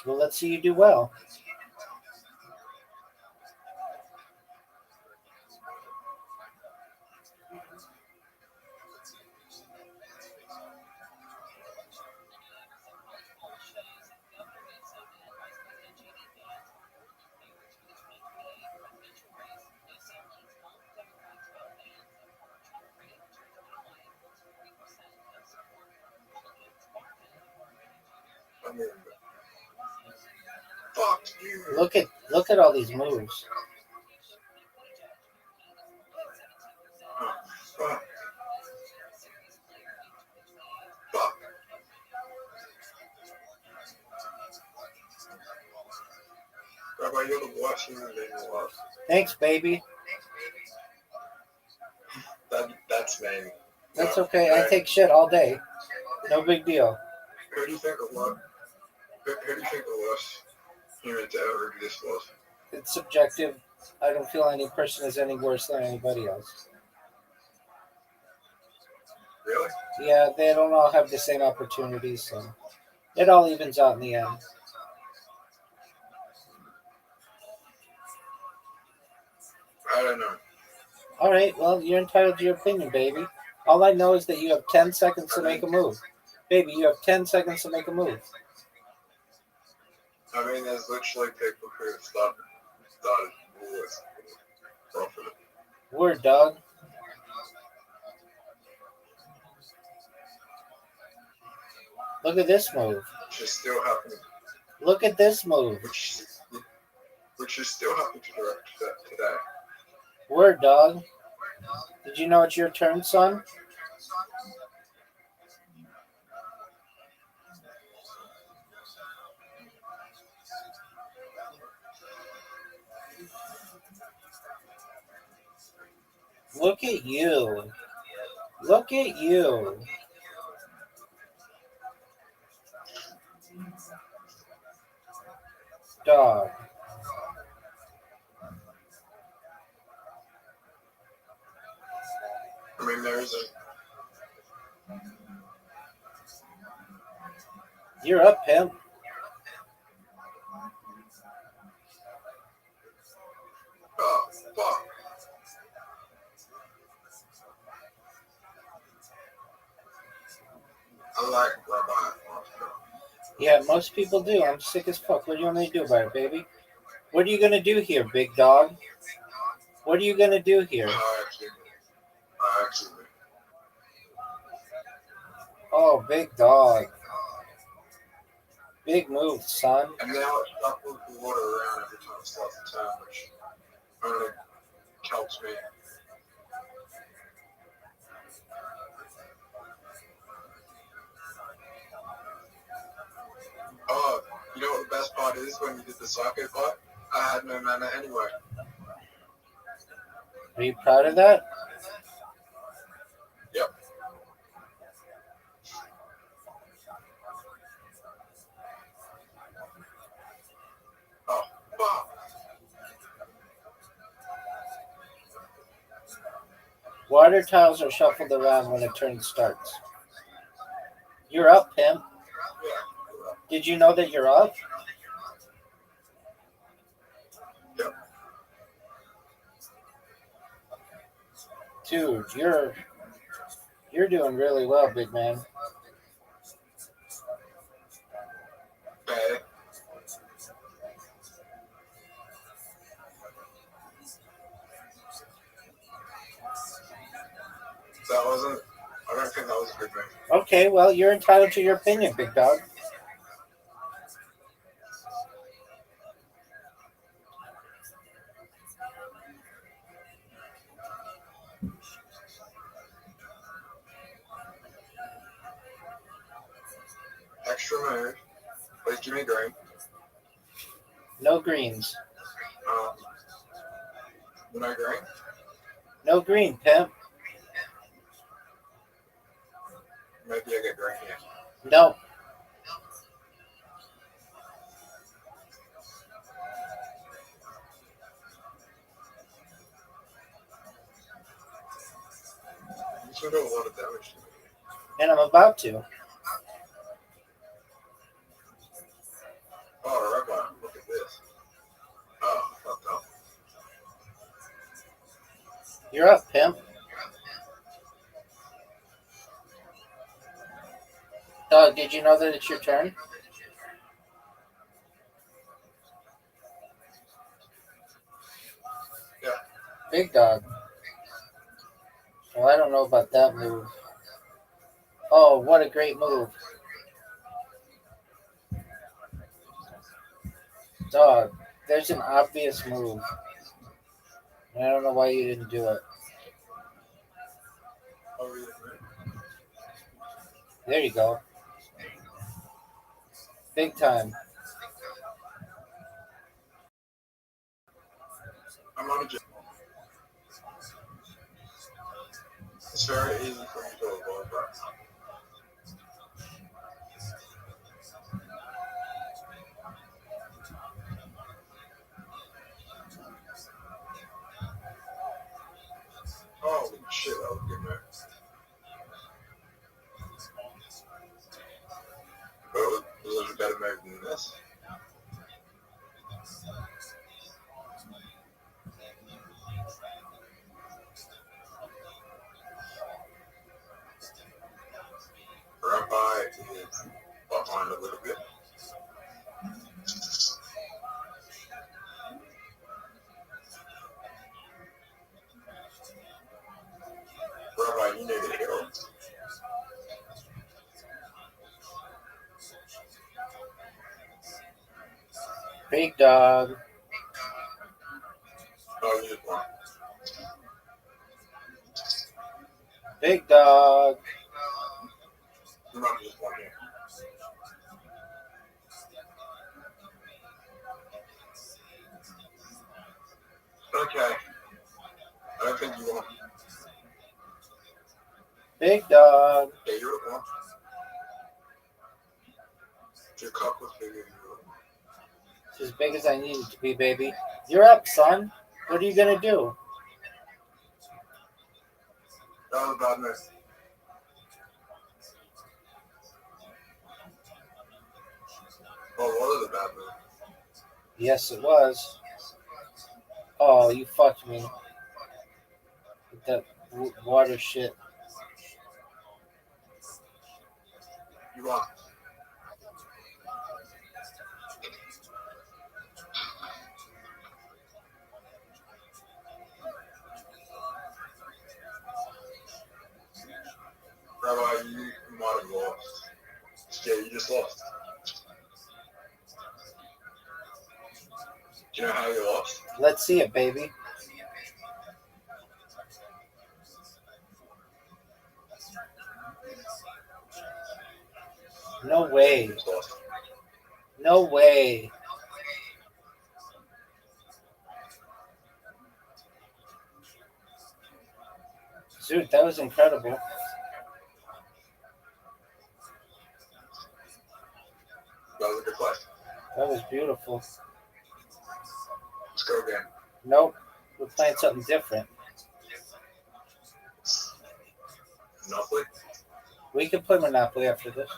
Well, let's see you do well. I mean, fuck you. Look at all these moves. Fuck. Fuck. Rabbi, you're the worst human being in the world. Thanks, baby. That's mean. That's okay. I take shit all day. No big deal. Who do you think the worst? Who do you think the worst human to ever exist was? It's subjective. I don't feel any person is any worse than anybody else. Really? Yeah, they don't all have the same opportunities, so it all evens out in the end. I don't know. All right, well, you're entitled to your opinion, baby. All I know is that you have 10 seconds to make a move. Baby, you have 10 seconds to make a move. I mean, there's literally people who have started wars profit. Word, dog. Look at this move. Which is still happening. Look at this move. Which is still happening today. Word, dog. Did you know it's your turn, son? Look at you. Look at you. Dog. I mean, there's a. You're up, pimp. Oh, fuck. I like Rabbi. Yeah, most people do. I'm sick as fuck. What do you want me to do about it, baby? What are you gonna do here, big dog? What are you gonna do here? I actually. Oh, big dog. Big move, son. And now it shuffles the water around every time it starts to turn, which only helps me. Oh, you know what the best part is when you did the psycho part? I had no mana anyway. Are you proud of that? Yep. Oh, fuck. Water tiles are shuffled around when a turn starts. You're up, pimp. Yeah. Did you know that you're up? Yep. Dude, you're doing really well, big man. Okay. That wasn't. I don't think that was a good move. Okay, well, you're entitled to your opinion, big dog. Extra move. Please give me green. No greens. No green? No green, pimp. Maybe I get green here. No. This will do a lot of damage to me. And I'm about to. Oh, Rabbi, look at this. Oh, fucked up. You're up, pimp. Dog, did you know that it's your turn? Yeah. Big dog. Well, I don't know about that move. Oh, what a great move. Dog, there's an obvious move. And I don't know why you didn't do it. I'll read it. There you go. Big time. I'm on a jet. It's very easy for me to avoid that. Holy shit, that was a good move. But it was a better move than this. Rabbi is behind a little bit. Rabbi, you need a hero. Big dog. Oh, you just one. Big dog. You might just one here. Okay. I don't think you want. Big dog. Yeah, you're at one. Your cup was bigger than you. It's as big as I need it to be, baby. You're up, son. What are you gonna do? That was a bad miss. Oh, what is a bad move? Yes, it was. Oh, you fucked me. With that water shit. You won. Rabbi, you might have lost. Yeah, you just lost. Do you know how you lost? Let's see it, baby. No way. You just lost. No way. Dude, that was incredible. That was a good play. That was beautiful. Let's go again. Nope. We're playing something different. Monopoly? We can play Monopoly after this.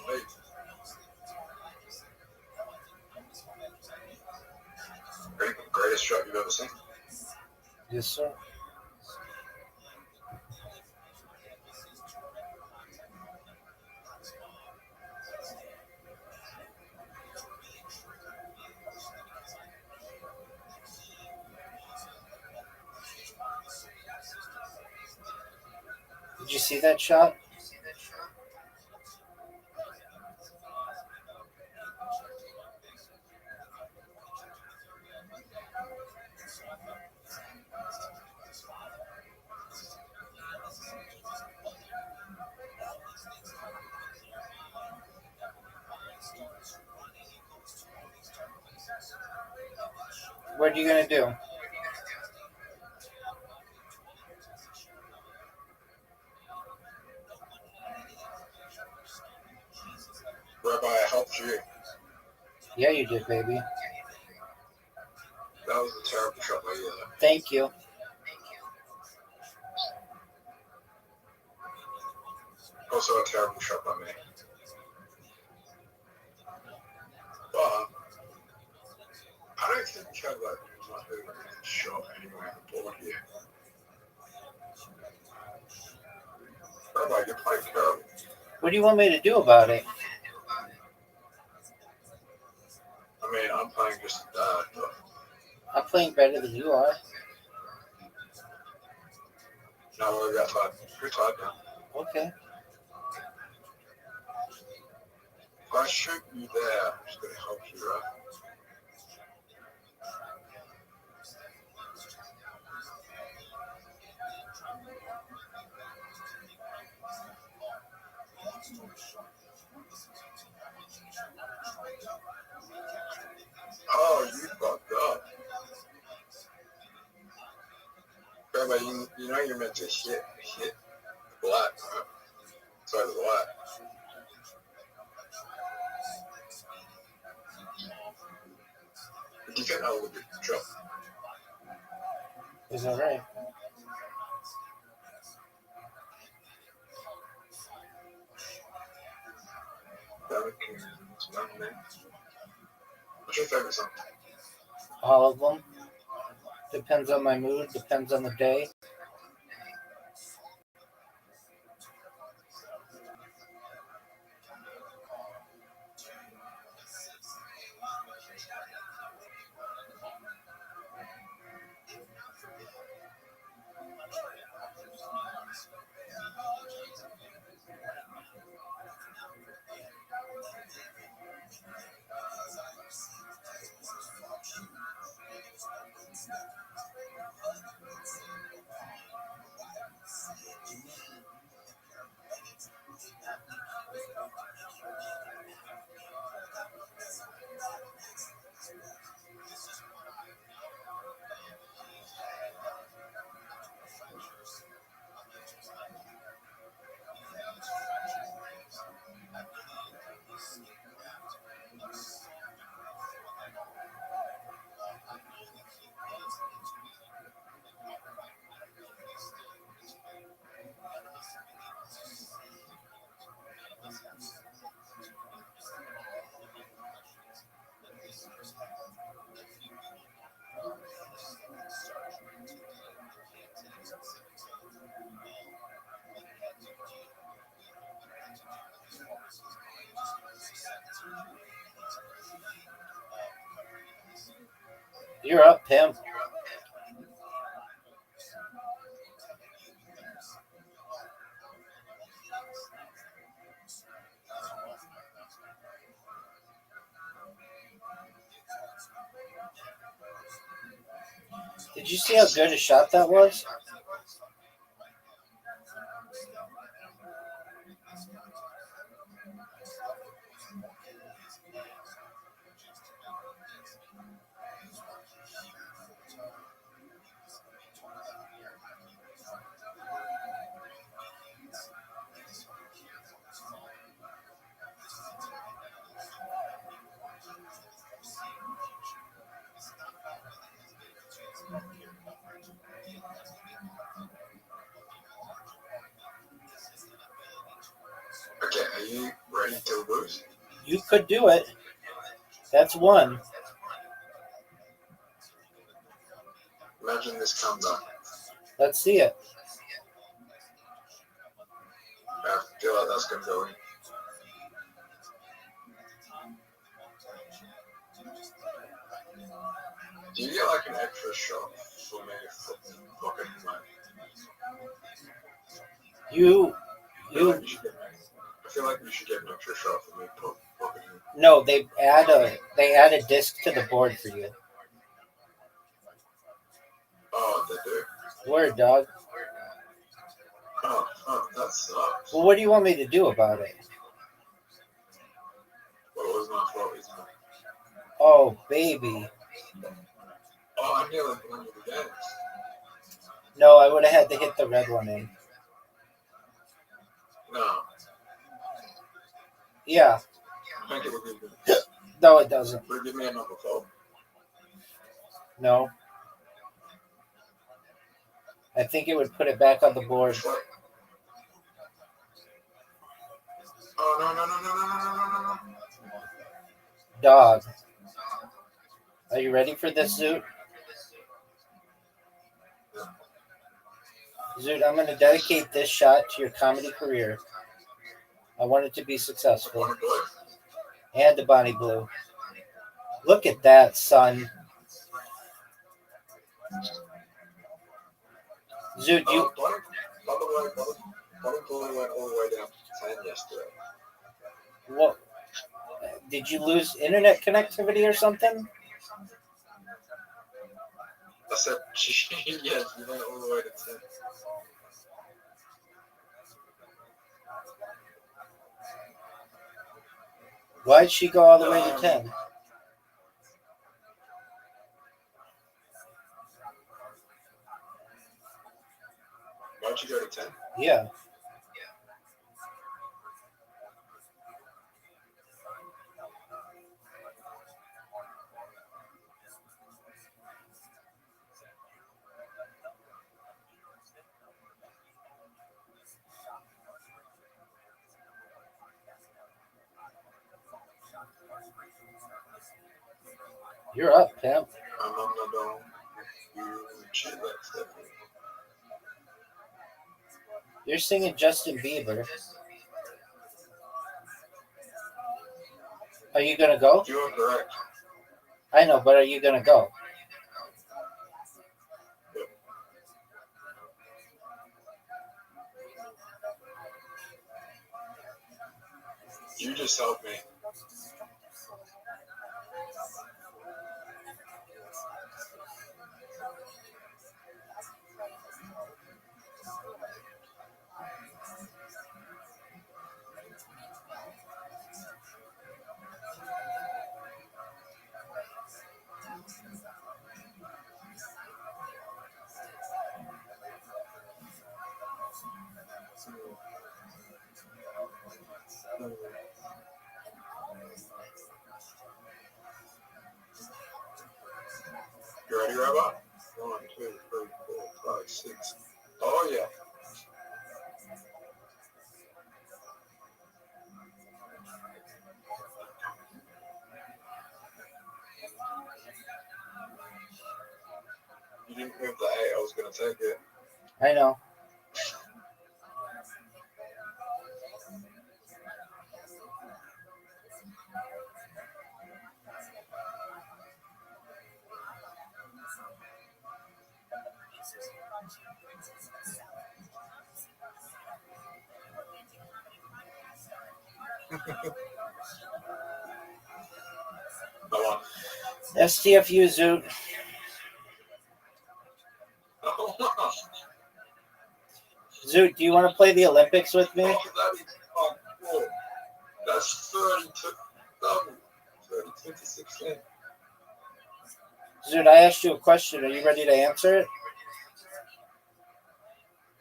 Hey. Greatest shot you've ever seen. Yes, sir. Did you see that shot? What are you gonna do? Rabbi, I helped you. Yeah, you did, baby. That was a terrible shot by you. Thank you. Also a terrible shot by me. But I don't think I've like much of a shot anyway on the board here. Rabbi, you're playing terrible. What do you want me to do about it? I mean, I'm playing just I'm playing better than you are. now we got time. You're tied now. Okay. If I shoot you there, I'm just gonna help you, right? Oh, you fucked up. Rabbi, you know you're meant to hit the black, right? Sorry, the black. You can't know with your jump. It's alright. Pelicans, Young Men. What's your favorite song? All of them. Depends on my mood. Depends on the day. You're up, Pim. Did you see how good a shot that was? Okay, are you ready to lose? You could do it. That's one. Imagine this comeback. Let's see it. I feel like that's going to go in. Do you get like an extra shot for me blocking my? You. I feel like you should get an extra shot for me blocking him. No, they add a disc to the board for you. Oh, they do. Word, dog. Oh, that sucks. Well, what do you want me to do about it? Well, it was my fault, isn't it? Oh, baby. Oh, I nearly won you the games. No, I would have had to hit the red one in. No, Yeah. I think it would be good. No, it doesn't. Would it give me a number 4? No. I think it would put it back on the board. Oh, no. Dog. Are you ready for this, Zoot? Zoot, I'm going to dedicate this shot to your comedy career. I want it to be successful. And the Bonnie Blue. Look at that, son. Zoot, you... By the way, Bonnie Blue went all the way down to 10 yesterday. What? Did you lose internet connectivity or something? I said, yes, we went all the way to 10. Why'd she go all the way to 10? Why'd you go to 10? Yeah. You're up, pimp. I'm on the dome. You shit like stuff. You're singing Justin Bieber. Are you gonna go? You are correct. I know, but are you gonna go? You just helped me. You ready, Rabbi? 1, 2, 3, 4, 5, 6. Oh, yeah. You didn't move the A. I was going to take it. I know. Come on. STFU Zoot. Oh, Zoot, do you want to play the Olympics with me? cool. That's 32. 32 to 16. Zoot, I asked you a question. Are you ready to answer it?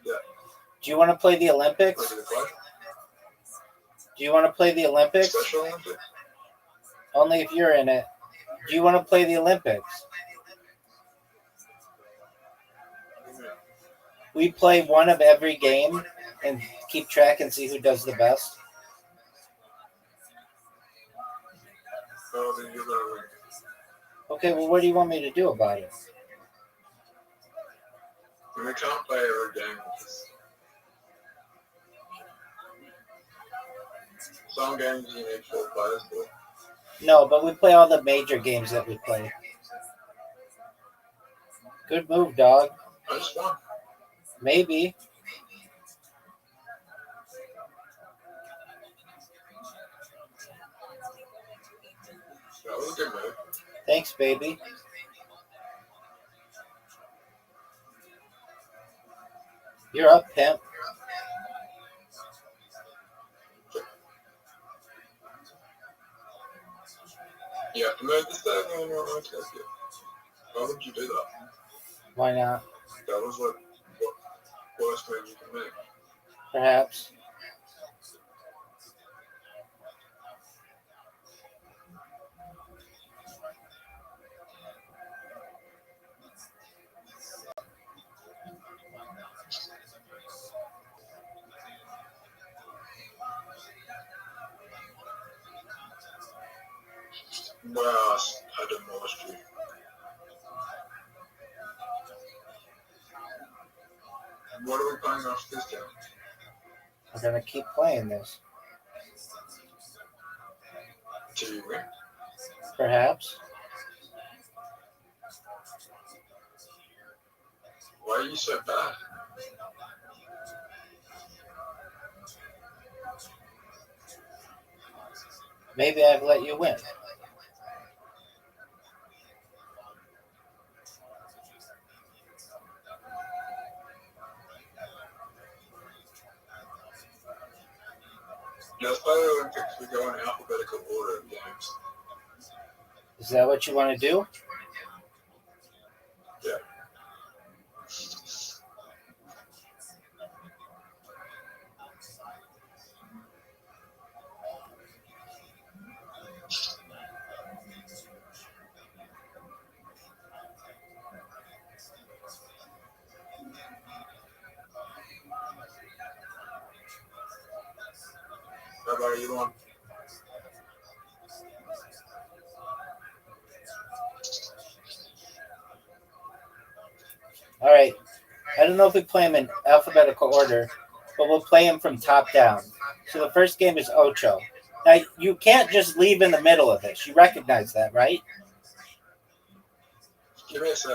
Yeah. Do you want to play the Olympics? Ready to play? Do you want to play the Olympics? Special Olympics? Only if you're in it. Do you want to play the Olympics? We play one of every game and keep track and see who does the best. Oh, then you're going to win. Okay, well, what do you want me to do about it? We can't play every game. Some games you need 4 players for. No, but we play all the major games that we play. Good move, dog. I just won. Maybe. That was a good move. Thanks, baby. You're up, pimp. You have to move the stone on your own test. Why would you do that? Why not? That was like what worst move you can make. Perhaps. Well, I demolished you. What are we playing off this game? We're going to keep playing this. Till you win? Perhaps. Why are you so bad? Maybe I've let you win. Let's play the Olympics. We go in alphabetical order of games. Is that what you want to do? Yeah. How about you on? All right. I don't know if we play them in alphabetical order, but we'll play them from top down. So the first game is Ocho. Now, you can't just leave in the middle of this. You recognize that, right? Give me a sec.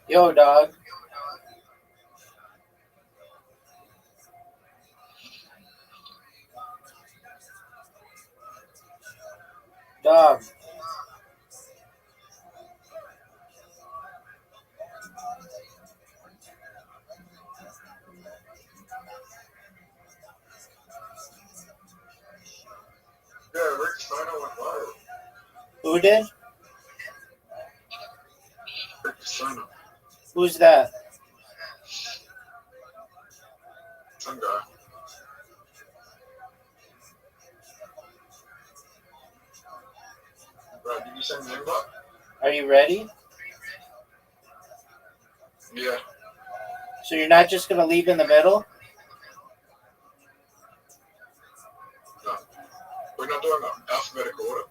Yo, dog. Dog. Yeah, Rick Steiner went viral. Who did? Rick Steiner. Who's that? Some guy. Right, did you send me invite? Are you ready? Yeah. So you're not just going to leave in the middle? No. We're not doing alphabetical order.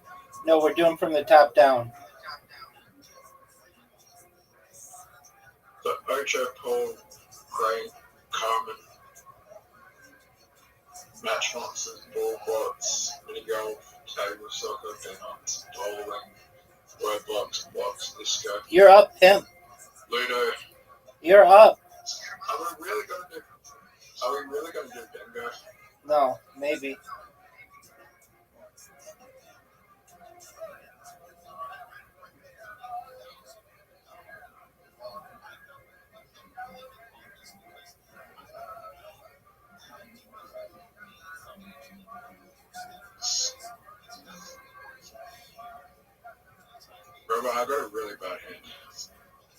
No, we're doing from the top down. So Ocho, Paul, Crane, Carmen, match monsters, ball bots, mini golf, table soccer, peanuts, bowling, Roblox, blocks, disco, You're up, pimp. Ludo. You're up. Are we really gonna do bingo? No, maybe. Remember, I got a really bad hand.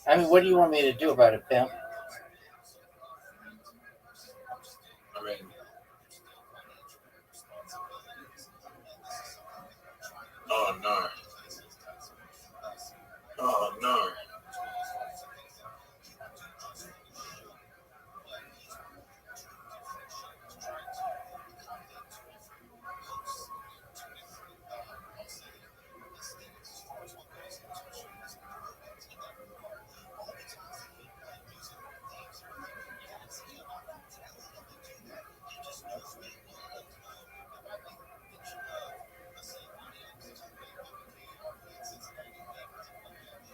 I mean, what do you want me to do about it, pimp? I mean, oh no. Oh no.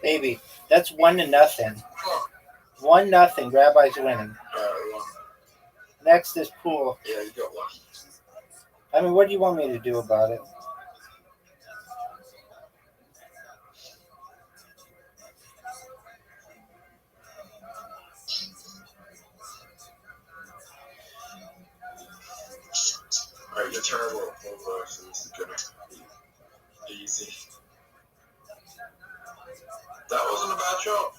Baby, that's 1-0. Oh, 1-0. Rabbi's winning. well, Next is pool. yeah, you got one. I mean, what do you want me to do about it? Alright, you're terrible at pool though, so this is gonna be easy. That wasn't a bad shot.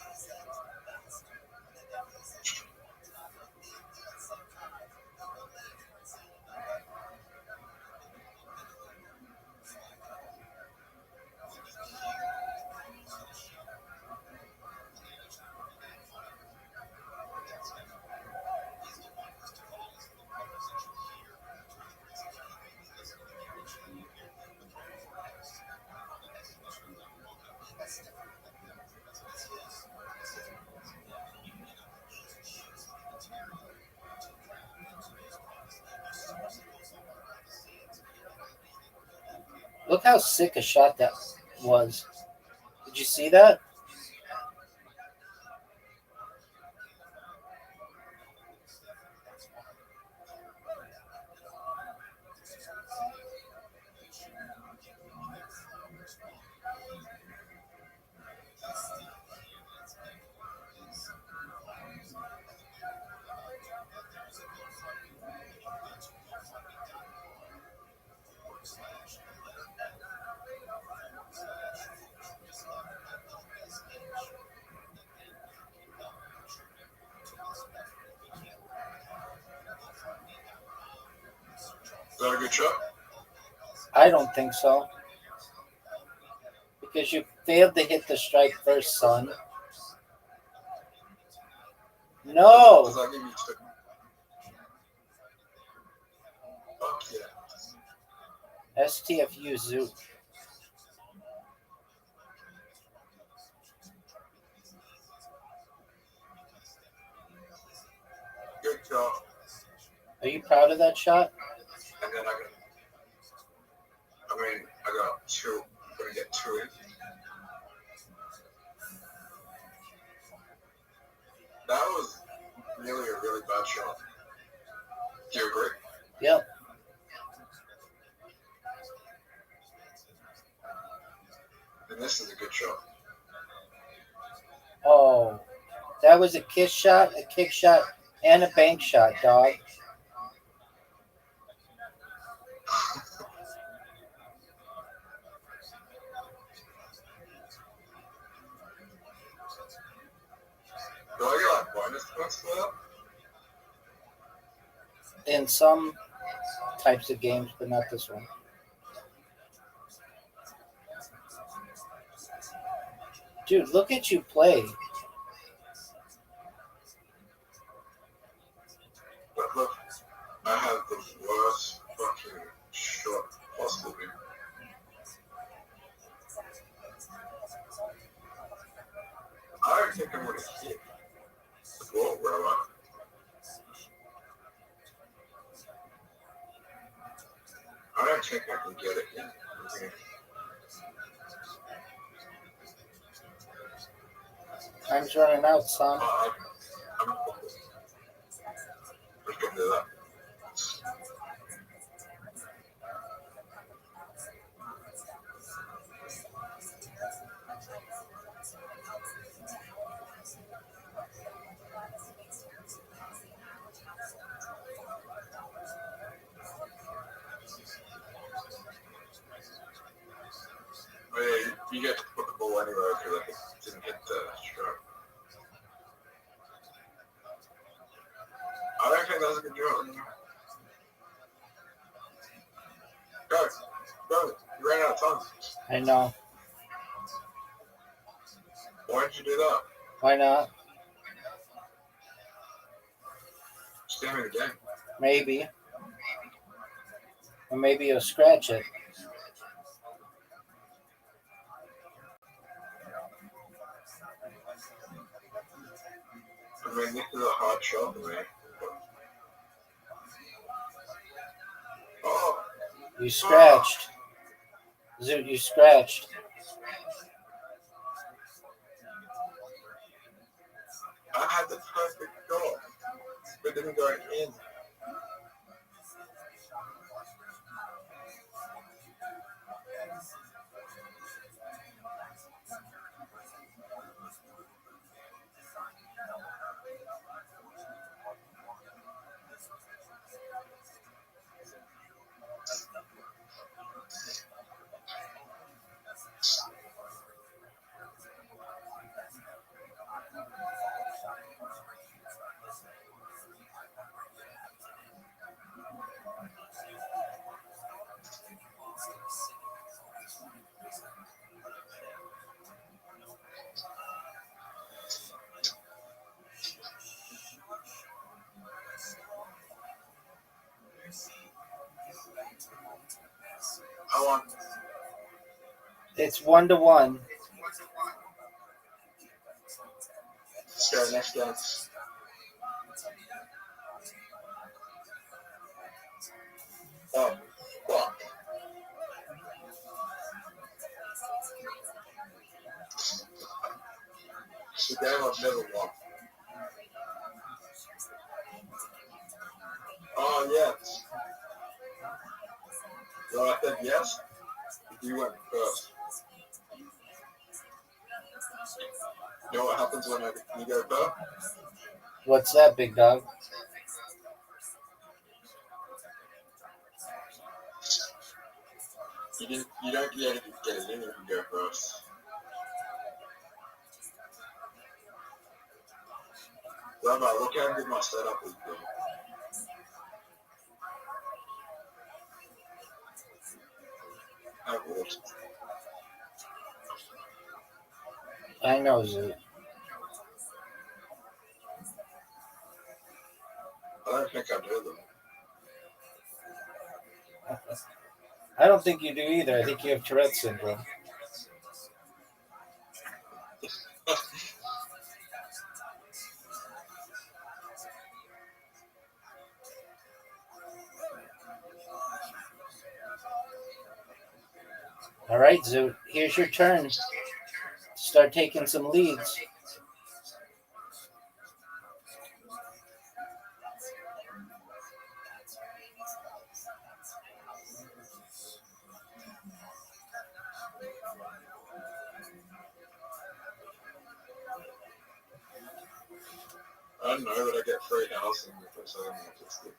Look how sick a shot that was. Did you see that? that a good shot? I don't think so. Because you failed to hit the strike first, son. Does No! that give you two? Fuck yeah. STFU Zoo. Good job. Are you proud of that shot? And then I got two. I'm gonna get two in. That was really a really bad shot. Do you agree? Yep. And this is a good shot. Oh. That was a kiss shot, a kick shot, and a bank shot, dog. Do I get like bonus points for that? In some types of games, but not this one. Dude, look at you play. But look, I have the worst fucking shot possible. I don't think I'm gonna hit the ball where I want. I don't think I can get it in. Time's running out, son. I'm we can do that. Oh, yeah, you get to put the ball anywhere because I didn't hit the stroke. I don't think that was a good job. Go. You ran out of time. I know. Why did you do that? Why not? Stand in the game. Maybe. Or maybe you'll scratch it. I mean, this is a hard shot for me. Oh, You scratched. Zoot, you scratched. I had the perfect shot, but didn't go in. I won. It's 1-1. Let's go next game. Oh, fuck. It's a game I've never won. Oh, yes. Well, I said yes. You went first. You know what happens when you go first? What's that, big dog? You don't get it in if you go first. Rabbi, look how good my setup is, bro. have water. I know, Zoo. I don't think I do though. I don't think you do either. I think you have Tourette's syndrome. All right, Zoo. Here's your turn. Start taking some leads. I don't know, but I get free housing if I say I'm autistic.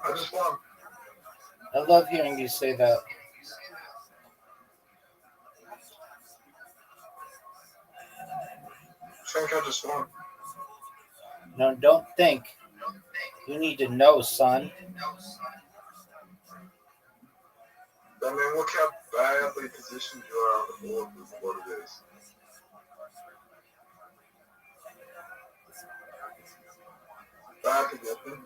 I just won. I love hearing you say that. I think I just won. No, don't think. You need to know, son. I mean, look how badly positioned you are on the board with what it is. Bad to get them.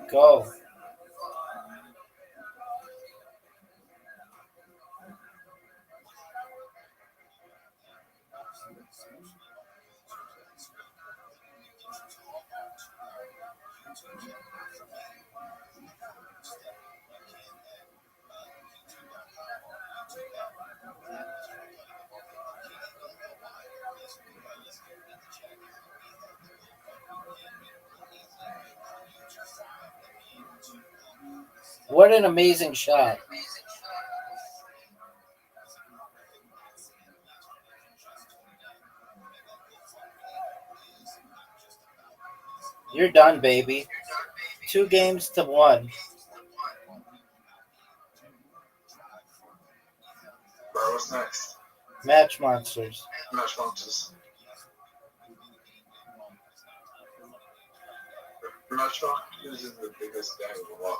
Go. What an amazing shot. You're done, baby. 2 games to 1. Bro, what's next? Match Monsters. Match Monsters. Match Monsters is the biggest game of the lot.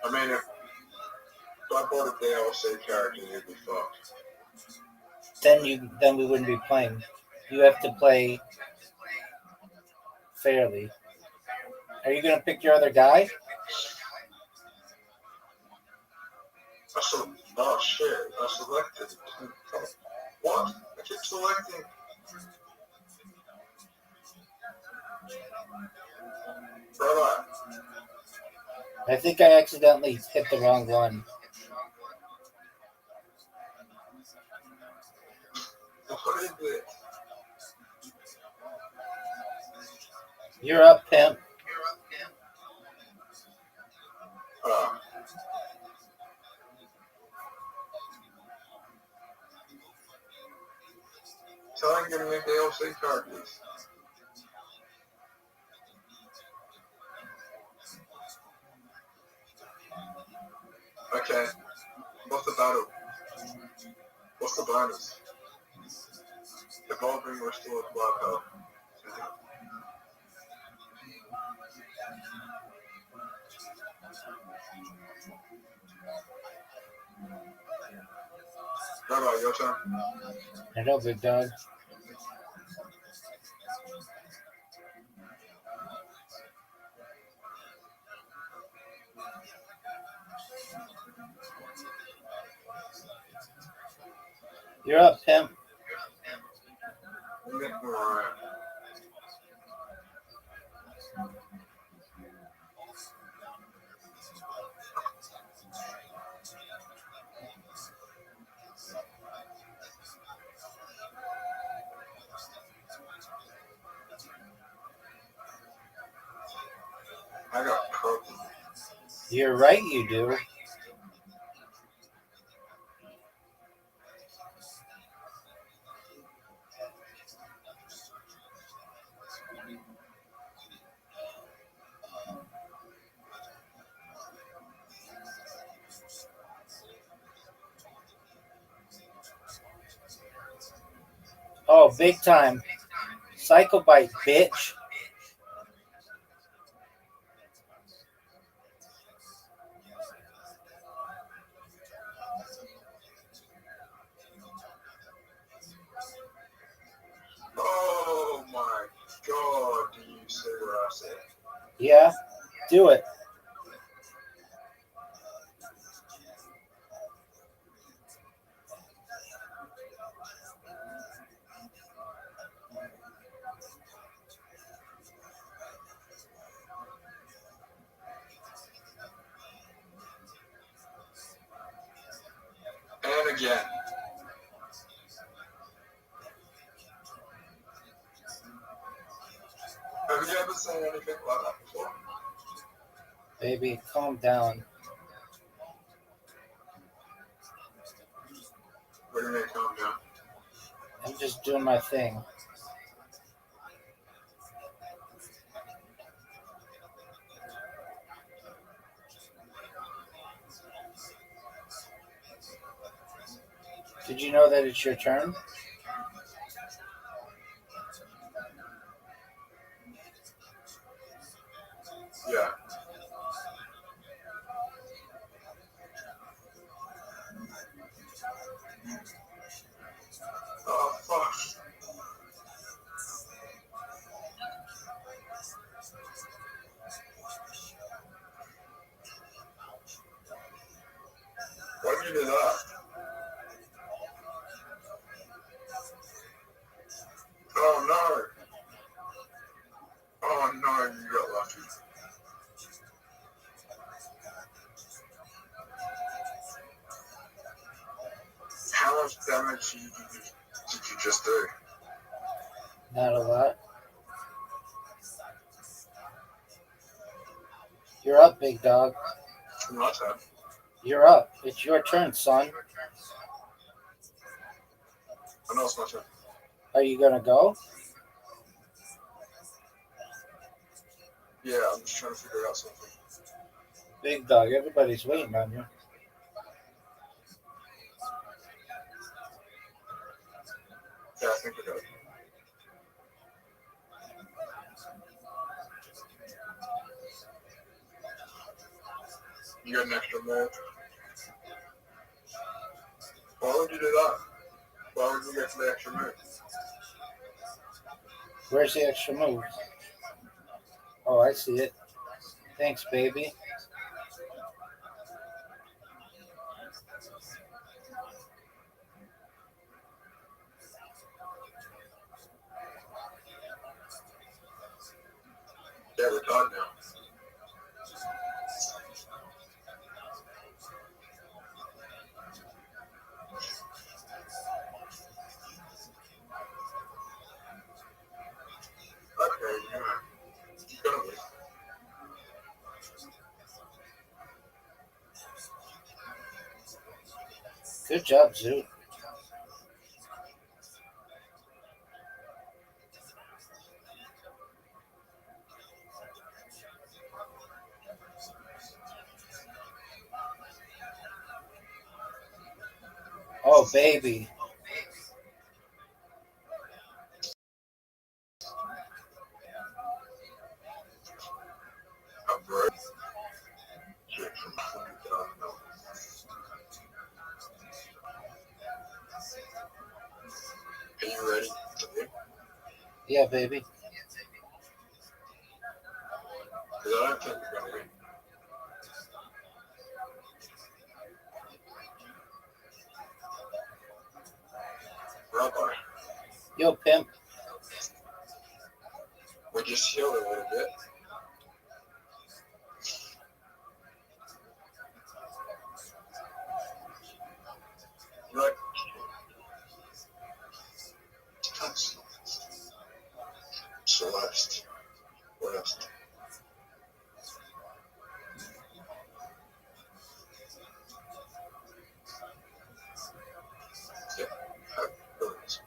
I mean, if I bought a DLC character, it'd be fucked. Then we wouldn't be playing. You have to play fairly. Are you gonna pick your other guy? Oh shit, I selected. What? I keep selecting. Brother, I think I accidentally hit the wrong one. what is it? You're up, pimp. Tell him give me DLC characters. Okay. What the battle? What's the bonus? Evolving restores blood health. How about your turn? I know, big dog. You're up, pimp. Alright. I got purple. You're right, you do. Oh, big time. Psycho bite, bitch. Oh my god, do you say what I said? Yeah, do it. And again. Have you ever seen anything like that before? Baby, calm down. What do you mean, calm down? I'm just doing my thing. Did you know that it's your turn? Yeah. Oh, fuck. Why did you do that? Oh no. Oh no, you got lucky. How much damage did you just do? Not a lot. You're up, big dog. My turn. You're up. It's your turn, son. I know it's my turn. Are you gonna go? Yeah, I'm just trying to figure out something. Big dog, everybody's waiting on you. Yeah, I think I got it. You got an extra move. Why would you do that? Why would you get to the extra move? Where's the extra move? Oh, I see it. Thanks, baby. Yeah, we're done now. Okay, yeah. You're gonna win. Good job, Zoo. Oh, baby. I'm ready. Are you ready? Yeah, baby. Because I don't think we're going to win. Rabbi, Yo, pimp. we just healed a little bit. Right. Thanks. Celeste. West. Yeah. Birds.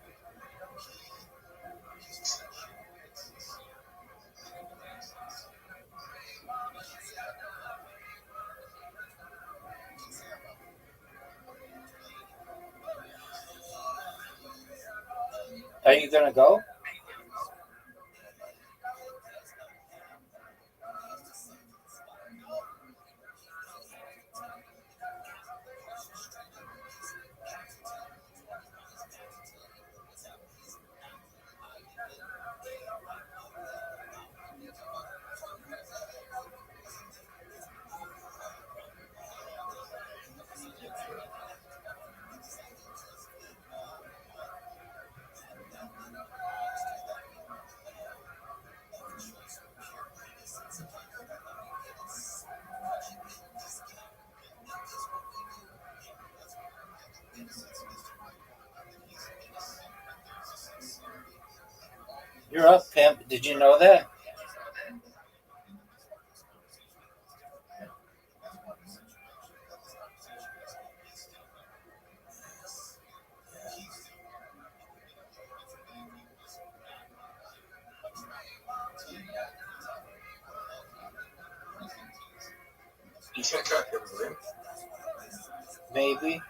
Are you gonna go? You're up, pimp. Did you know that? You think I can win? Maybe.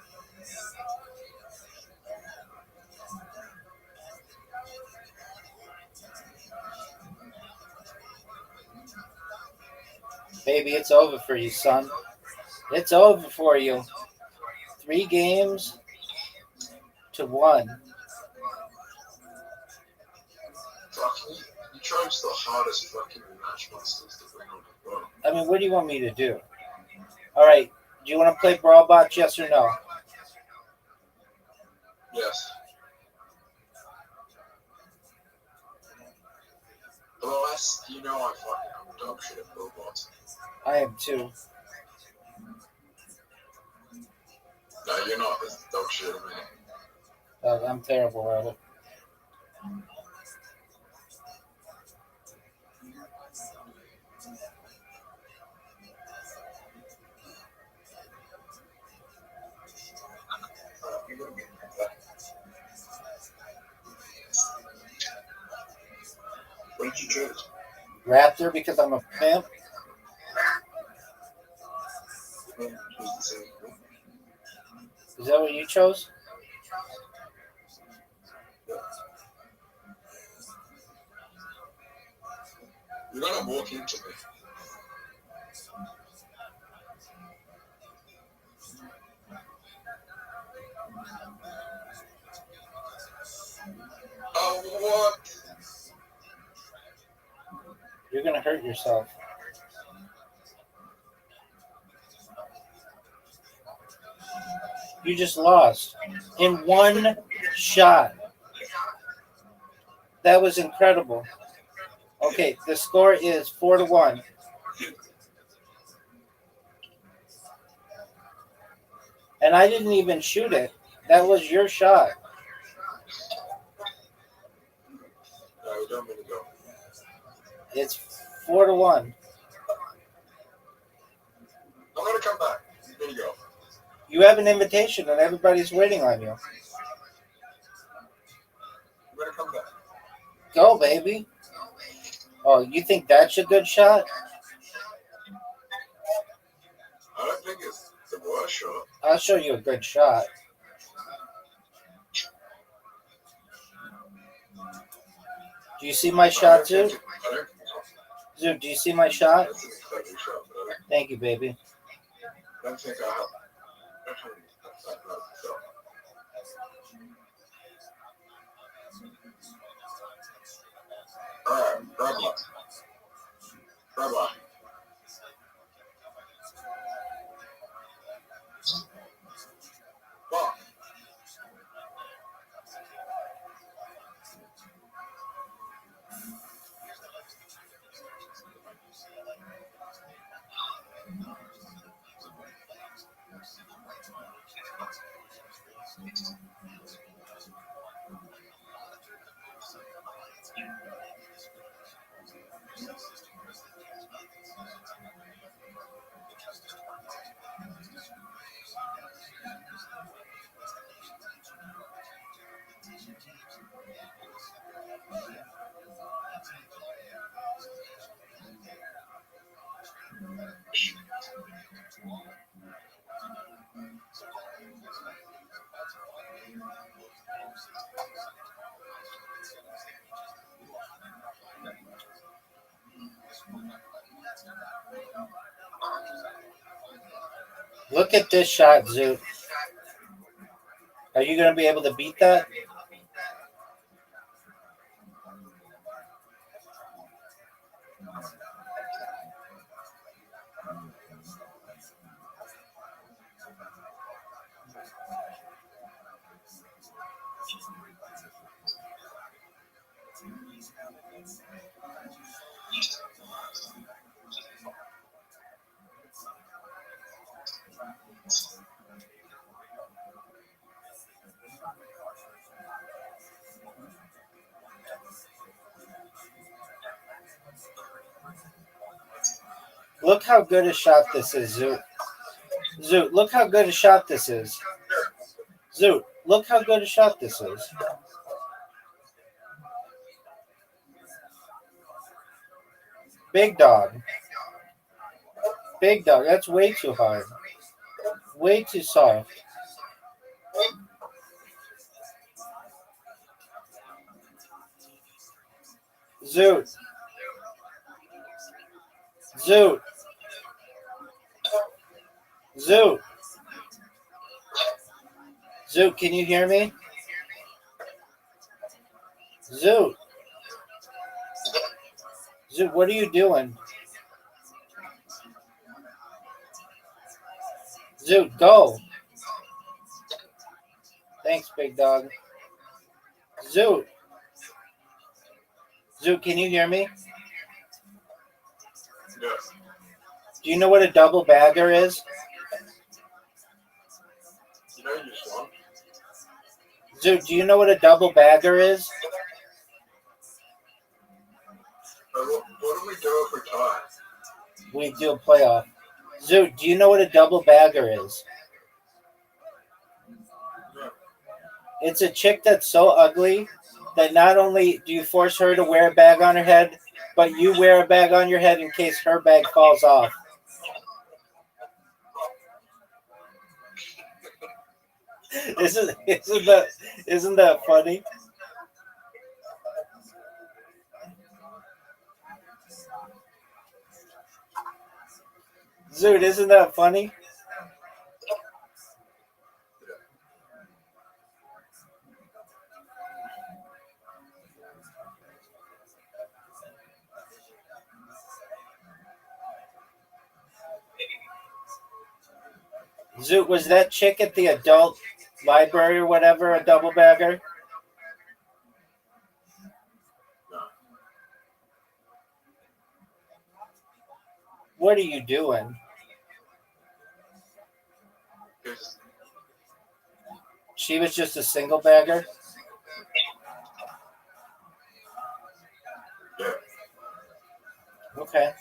Baby, it's over for you, son. It's over for you. 3 games to 1. Fucking, you chose the hardest fucking matchmasters to bring on the world. I mean, what do you want me to do? All right. Do you want to play Brawl Box, yes or no? Yes. Otherwise, you know I fucking am dog shit at robots. I am too. No, you're not as dog shit at me. I'm terrible at it. You're gonna get that. What did you choose? Raptor because I'm a pimp. Yeah, choose the same thing. Is that what you chose? You're gonna walk into me. Oh, what? You're going to hurt yourself. You just lost in 1 shot. That was incredible. Okay, the score is 4-1. And I didn't even shoot it. That was your shot. No, we don't mean to go. It's 4-1. I'm gonna come back. Here you go. You have an invitation and everybody's waiting on you. I'm gonna come back. Go, baby. Oh, you think that's a good shot? I don't think it's the worst shot. I'll show you a good shot. Do you see my shot, Zoot? Zoot, do you see my shot? Thank you, baby. Look at this shot, Zoot. Are you going to be able to beat that? Look how good a shot this is, Zoot. Zoot, look how good a shot this is. Zoot, look how good a shot this is. Big dog. Big dog, that's way too hard. Way too soft. Zoot. Zoot. Zoot. Zoot, can you hear me? Zoot. Zoot, what are you doing? Zoot, go. Thanks, big dog. Zoot. Zoot, can you hear me? Yes. Do you know what a double bagger is? You know you just won. Zoot, do you know what a double bagger is? What do we do if we're tied? We do a playoff. Zoot, do you know what a double bagger is? No. It's a chick that's so ugly that not only do you force her to wear a bag on her head, but you wear a bag on your head in case her bag falls off. Isn't that funny? Zoot, isn't that funny? Zoot, was that chick at the adult library or whatever a double bagger? What are you doing? She was just a single bagger? Yeah. Okay.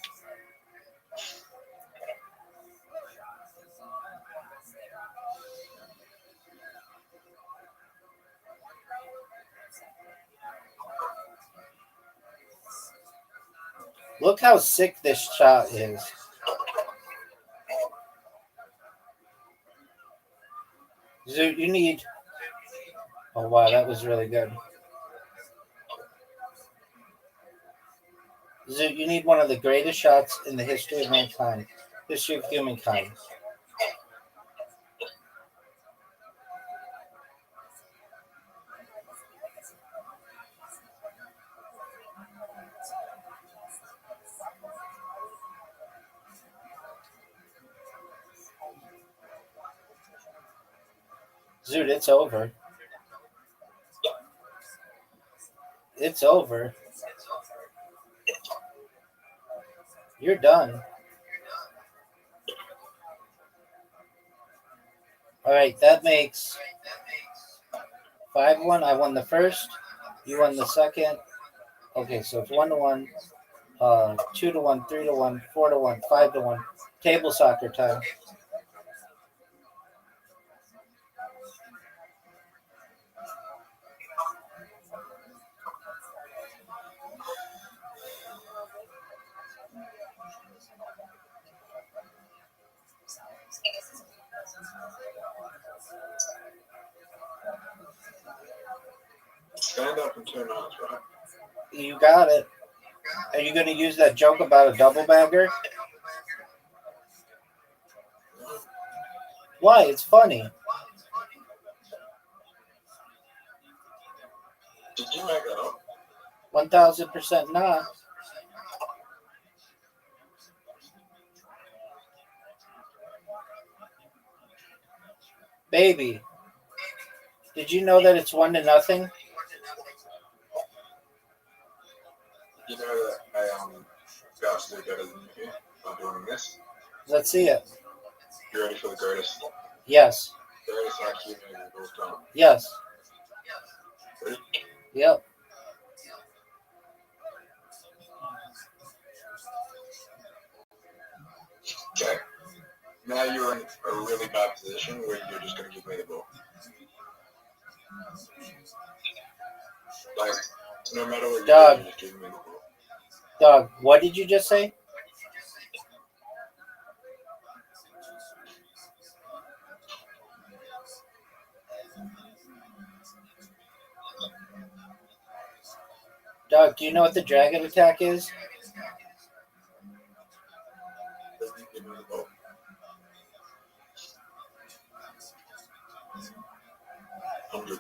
Look how sick this shot is. Zoot, you need... Oh, wow, that was really good. Zoot, you need one of the greatest shots in the history of mankind, history of humankind. Zoot, it's over. It's over. You're done. All right, that makes 5-1. I won the first. You won the second. Okay, so it's 1-1, 2-1, 3-1, 4-1, 5-1. Table soccer time. Stand up and turn on, right? You got it. Are you going to use that joke about a double bagger? Why? It's funny. Did you make that up? 1000% not. Baby, did you know that it's 1-0? You know that I got to do better than you by doing this. Let's see it. You ready for the greatest? Yes. Greatest IQ movie of all time. Yes. Ready? Yep. Okay. Now you're in a really bad position where you're just going to give me the ball. Like, no matter what you do, Dog. you're just giving me the ball. Dog, what did you just say? Dog, do you know what the dragon attack is? Doesn't he give me the ball? $100.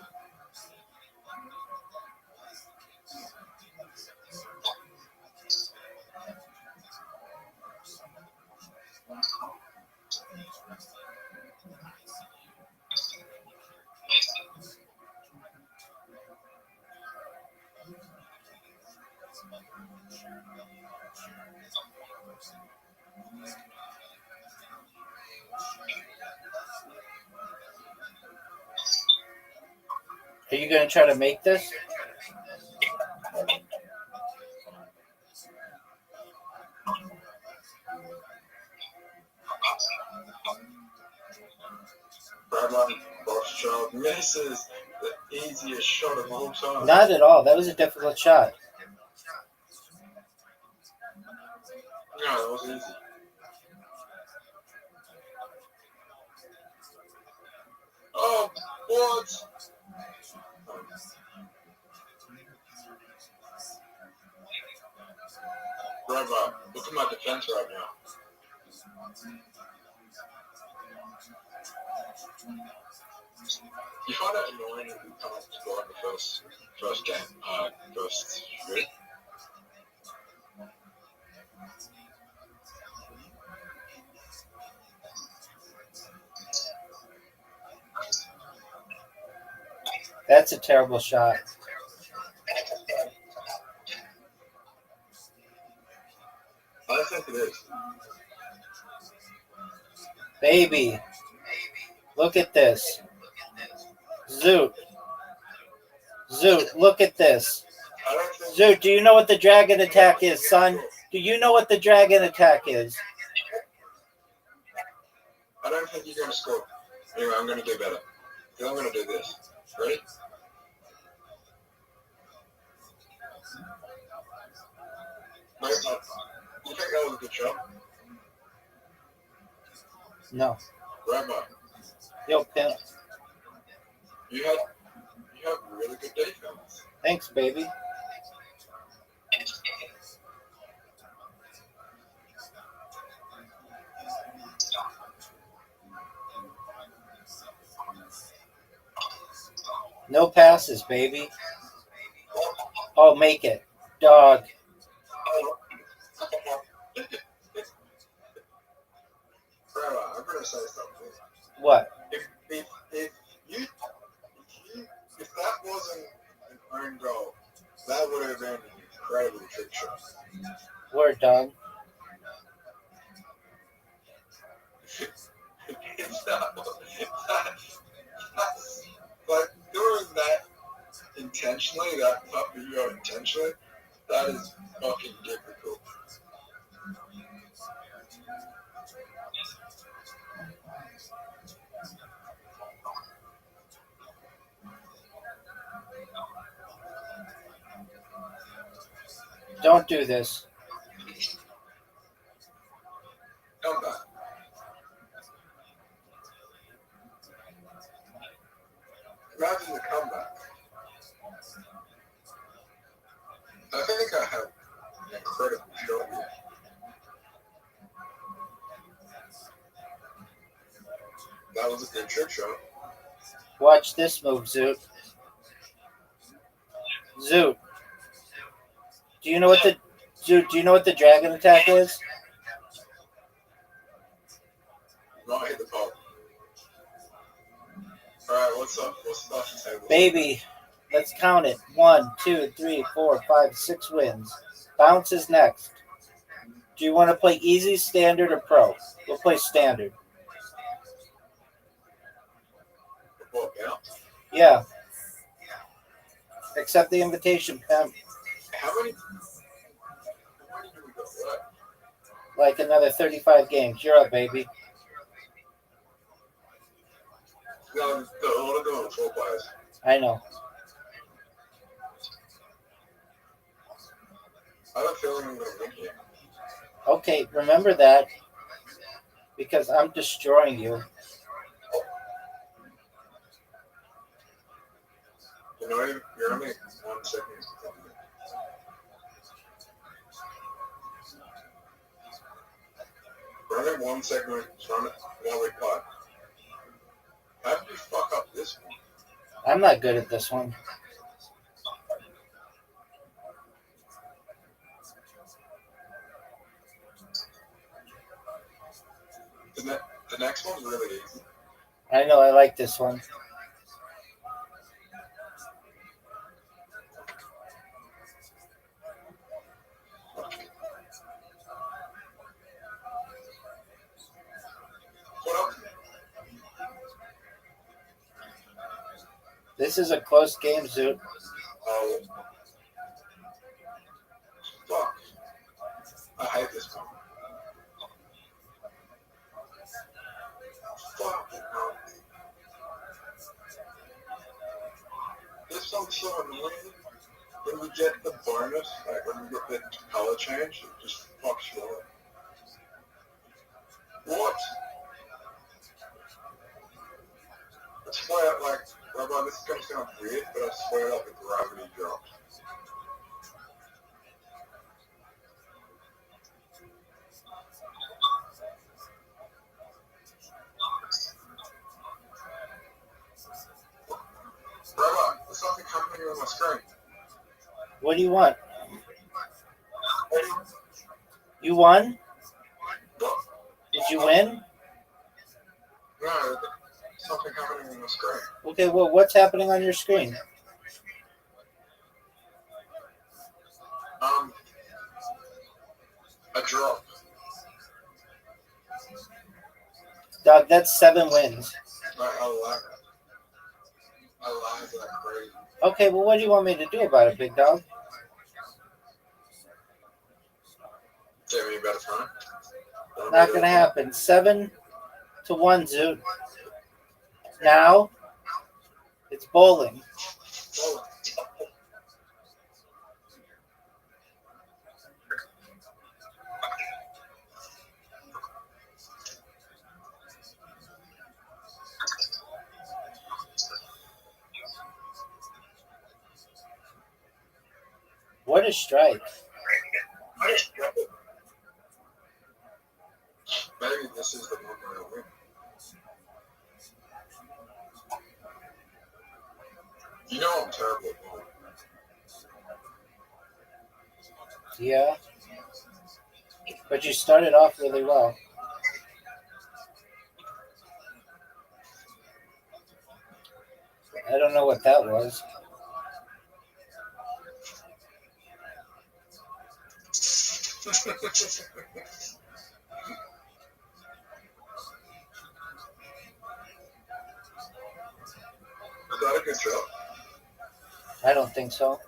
Are you going to try to make this? Bradman Rothschild misses the easiest shot of all time. Not at all. That was a difficult shot. No, that was easy. Oh, what? Bradman, look at my defense right now. You find it annoying if you can't score in the first game, first shoot? That's a terrible shot. I think it is. Baby, look at this. Zoot. Zoot, look at this. I don't think Zoot, do you know what the dragon attack is, son? Do you know what the dragon attack is? I don't think you're going to score. Anyway, I'm going to do better. Because I'm going to do this. Ready? Wait, you think that was a good shot? No. Rabbi, Yo, pimp. you have really good defense. Thanks, baby. No passes, baby. Oh, make it. Dog. Grandma, I'm gonna say something. What? If that wasn't an earned goal, that would have been an incredible trick shot. Word, dog. It's not, but doing that intentionally, that pup video intentionally, that is fucking difficult. Don't do this. Come back. Imagine the comeback. I think I have an incredible show here. That was a good trick shot. Watch this move, Zoot. Zoot. Do you know what the dragon attack is? Not hit the pole. Alright, what's up? What's the option table? Baby, let's count it. 1, 2, 3, 4, 5, 6 wins. Bounce is next. Do you want to play easy, standard, or pro? We'll play standard. Football count? Yeah. Accept the invitation, pimp. How many do we go? What? Like another 35 games. You're up, baby. No, the order doing 4 players. I know. I have a feeling I'm gonna win here. Okay, remember that. Because I'm destroying you. You know, you're only 1 second. We're only 1 segment from it while we cut. How did you fuck up this one? I'm not good at this one. The next one's really easy. I know, I like this one. What up? This is a close game, Zoot. Oh. Fuck. I hate this one. Fuck. This one's so annoying. When we get the bonus, like when we get the color change, it just fucks you up. What? I swear, like, Rabbi, this is going to sound weird, but I swear like the gravity dropped. Rabbi, there's something happening on my screen. What do you want? You won? What? Did you win? No, something happening on my screen. Okay, well, what's happening on your screen? A drop. Dog, that's 7 wins. I like it. I like that crazy. Okay, well, what do you want me to do about it, big dog? Give me a better time. Not going to happen. 7 to 1, Zoot. Now, it's bowling. Oh, What a strike. maybe this is the one where I win. You know I'm terrible at bowling. Yeah. But you started off really well. I don't know what that was. Is that a good show? I don't think so.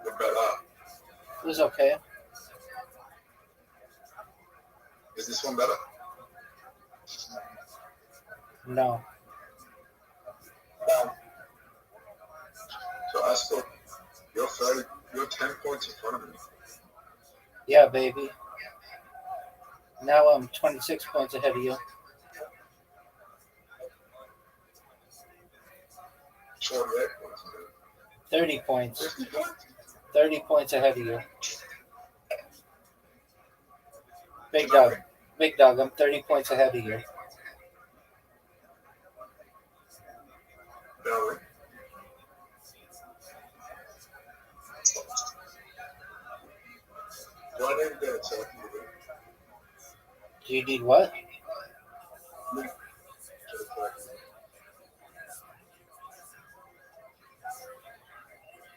What about that? It was okay. Is this one better? No. So I still, you're 10 points in front of me. Yeah, baby. Now I'm 26 points ahead of you. 48 points. 30 points. 50 points? 30 points ahead of you. Big dog. Big dog, I'm 30 points ahead of you. Barely. Do I need to get a second to do? Do you need what?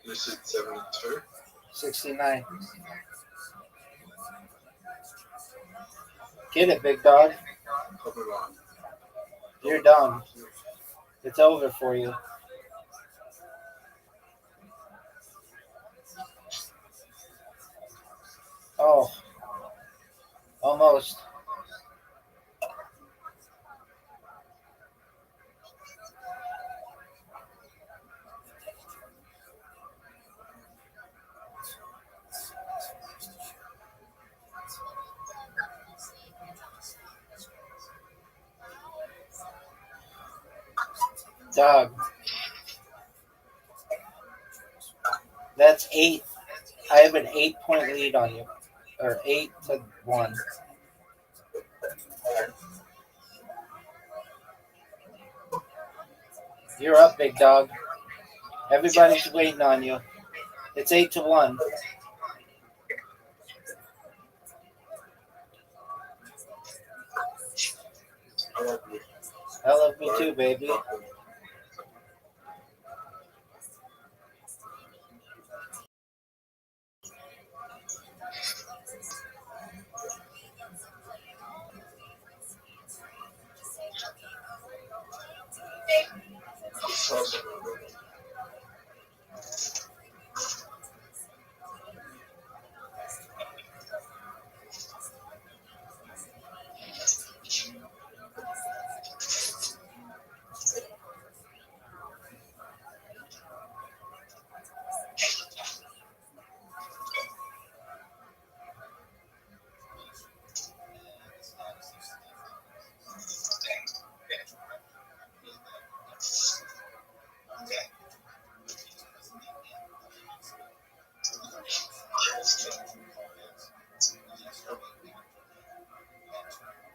You said 72? 69. Get it, big dog. Probably not. You're done. It's over for you. Oh. Almost. Dog. That's 8. I have an 8-point lead on you. Or 8-1. You're up, big dog. Everybody's waiting on you. It's 8-1. I love me too, baby.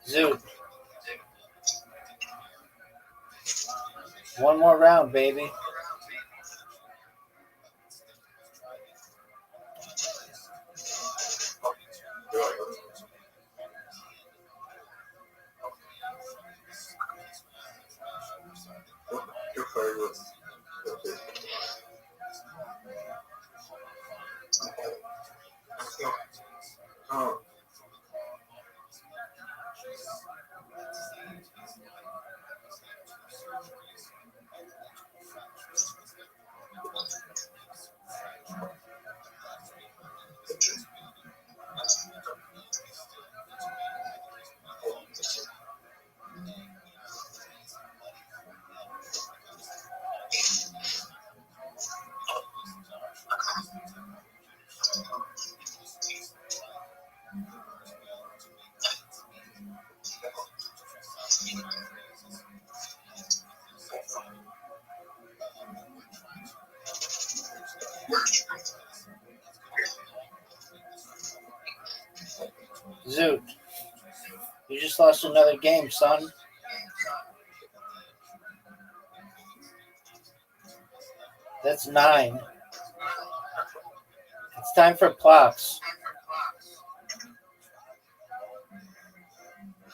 Zoot. One more round, baby. Your favorite. Oh. Zoot. You just lost another game, son. That's 9. It's time for plots.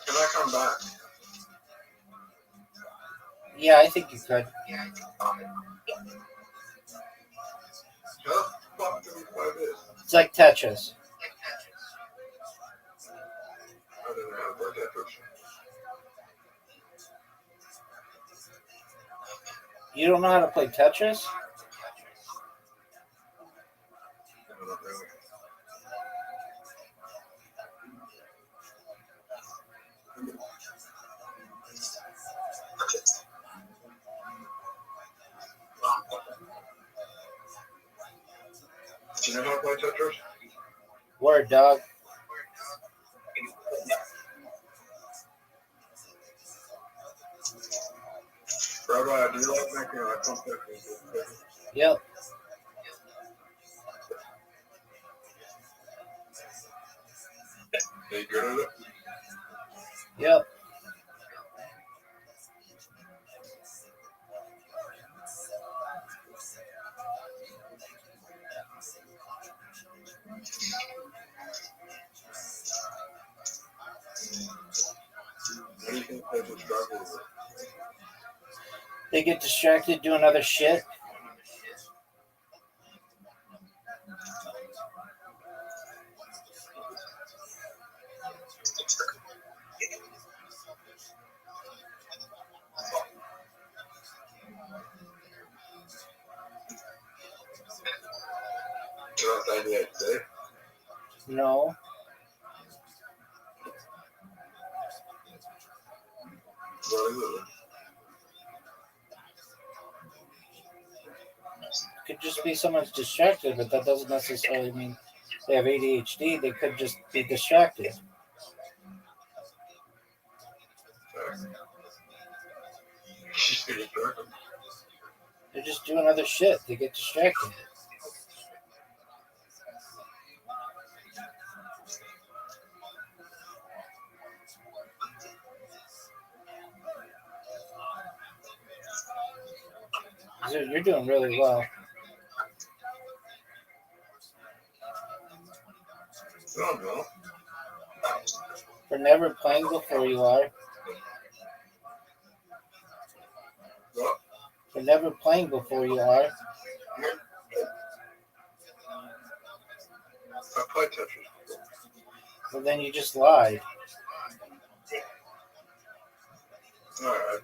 Can I come back? Yeah, I think you could. How the fuck do we play this? It's like Tetris. I don't know how to play Tetris. You don't know how to play Tetris? I don't know. Do you know how to play Tetris? Word, dog. Rabbi, do you like making eye contact with your Tetris? Yep. Are you good at it? Yep. What do you think people struggle with? They get distracted doing other shit. You're not ADHD? No. What is it? Could just be someone's distracted, but that doesn't necessarily mean they have ADHD. They could just be distracted. They're just doing other shit. They get distracted. You're doing really well. No, no. For never playing before you are. What? For never playing before you are. I played Tetris before. Well, then you just lied. Alright.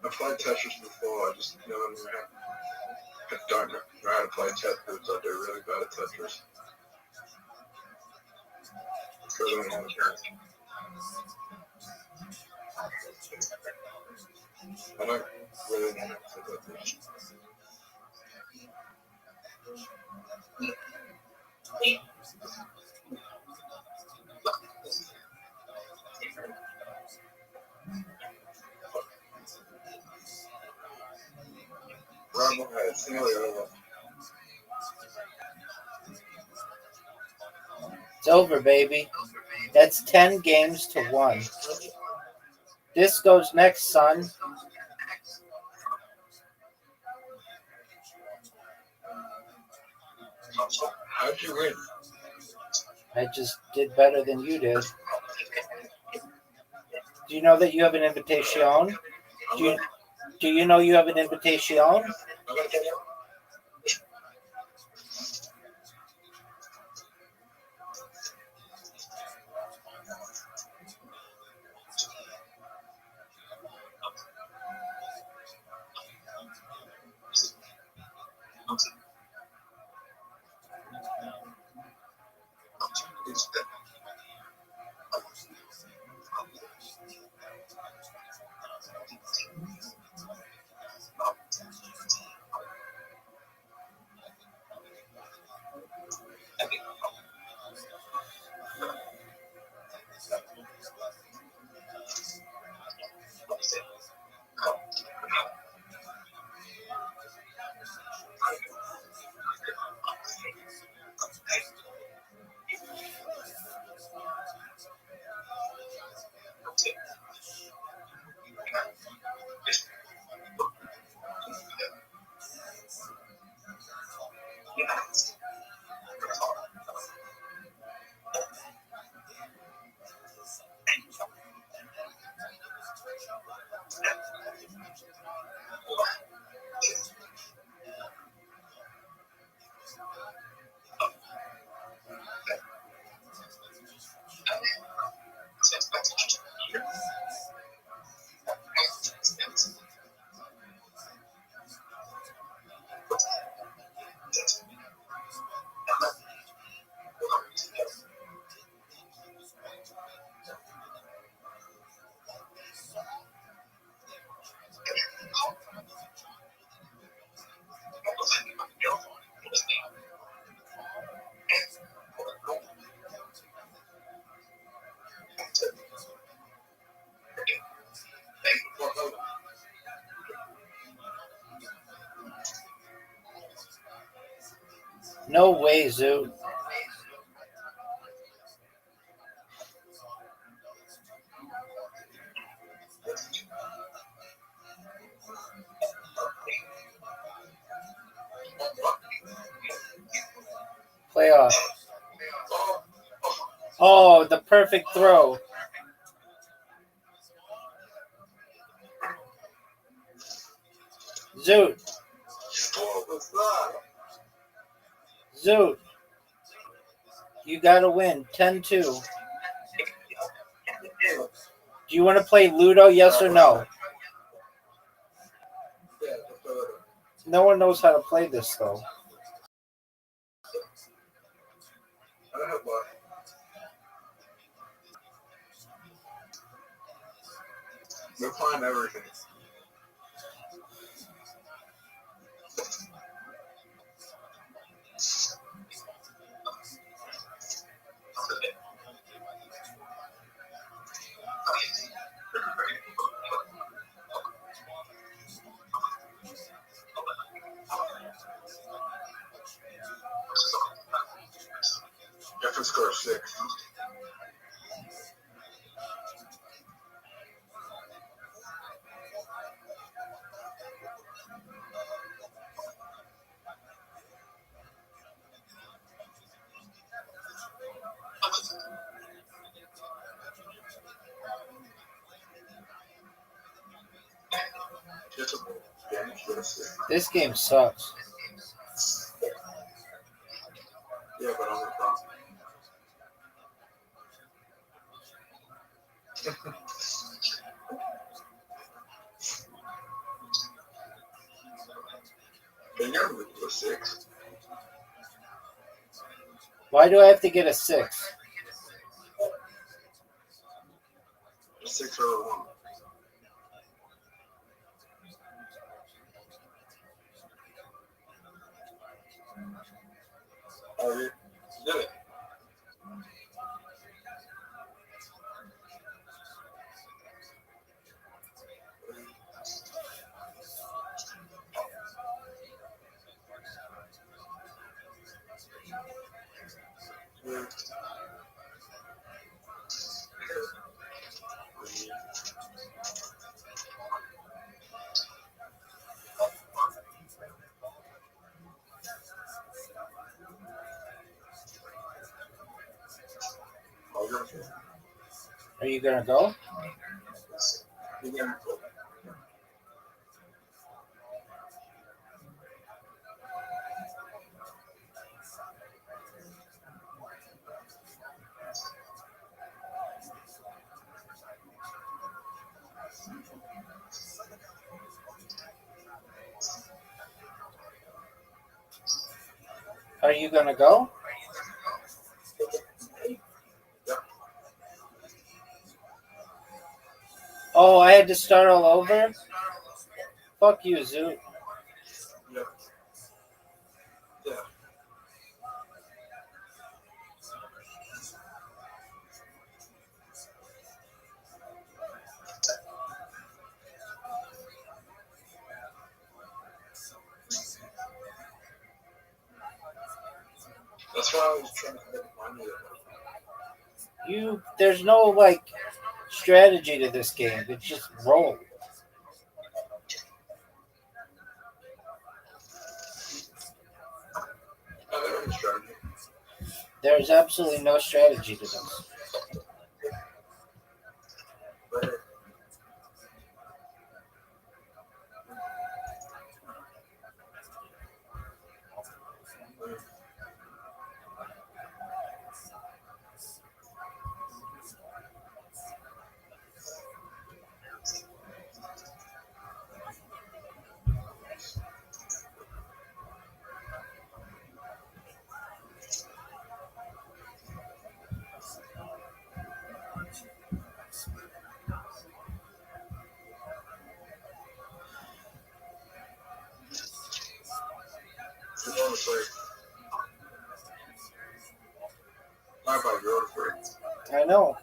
I played Tetris before. I just, you know, I don't know how to play Tetris. I do really bad at Tetris. Because I don't know how to play. I don't really know how to play Tetris. Rumble head, it's nearly over. It's over, baby. That's 10 games to 1. This goes next, son. How'd you win? I just did better than you did. Do you know that you have an invitation? Do you know you have an invitation? I'm gonna get you. No way, Zoo. Playoff. Oh, the perfect throw. Zoot. Zoot. You gotta win. 10-2. Do you want to play Ludo, yes or no? No one knows how to play this, though. I have one. We'll find everything. Different score 6. This game sucks. Yeah, but I'm the problem. They never went to a 6. Why do I have to get a 6? A 6 or a 1. Oh, yeah. Did it. Yeah. Are you gonna go? Yeah. Are you gonna go? Oh, I had to start all over? Fuck you, Zoot. Yeah. Yeah. That's why I was trying to find it. There's no, like, strategy to this game. It's just roll. There's absolutely no strategy to this. I know.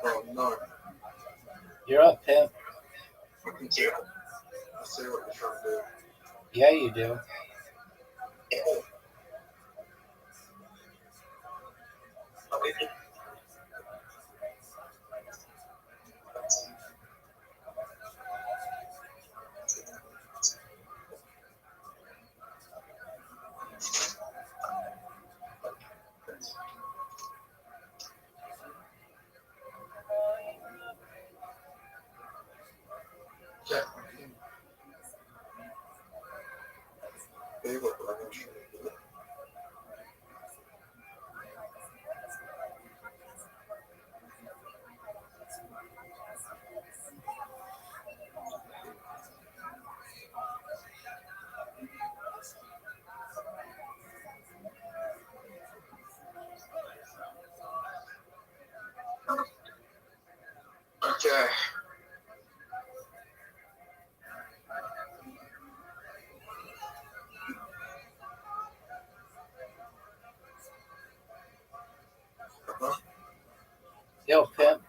Oh no. You're up, pimp. I see what you're trying to do. Yeah, you do. Yeah. They look like I'm trying to do it. Okay. Yo, pimp.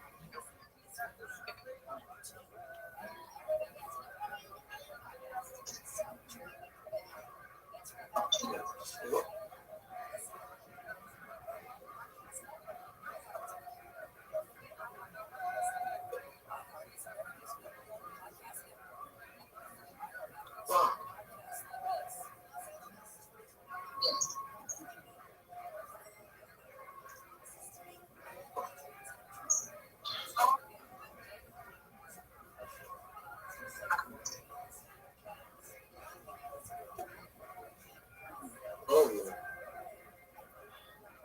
Oh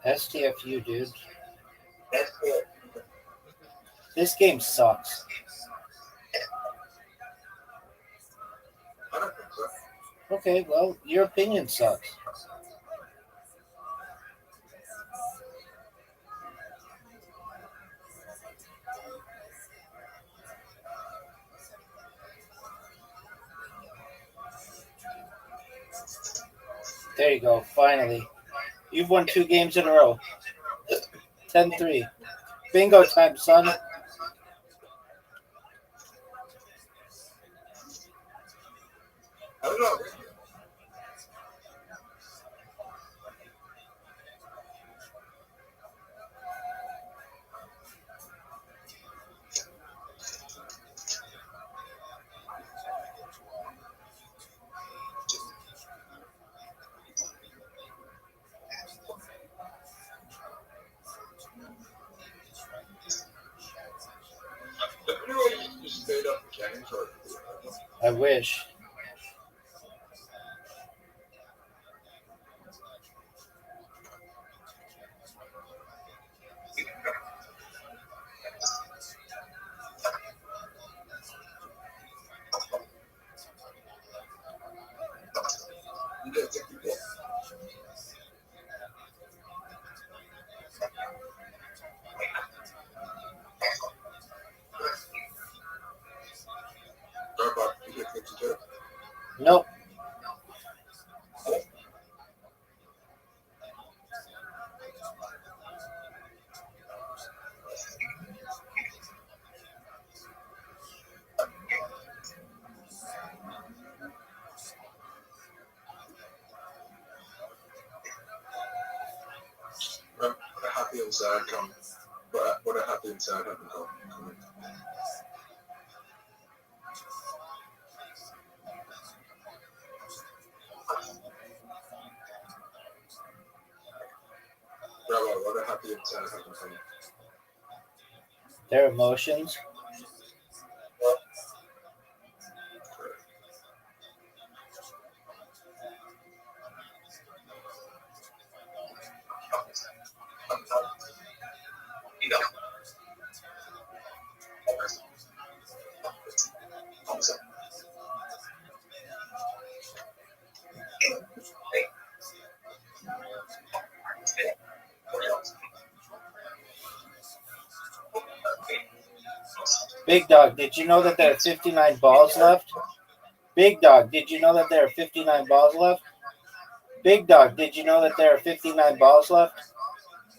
yeah. STFU, dude. That's it. This game sucks. I don't think so. Okay, well, your opinion sucks. There you go, finally. You've won 2 games in a row. 10-3. Bingo time, son. I don't know. Everybody just stayed up and games or I wish. you didn't think you did. About you didn't think you did. happy and sad come. What a happy and sad happen come. Rabbi, what a happy and sad happen come. Their emotions. Big Dog, did you know that there are 59 balls left? Big Dog, did you know that there are 59 balls left? Big Dog, did you know that there are 59 balls left?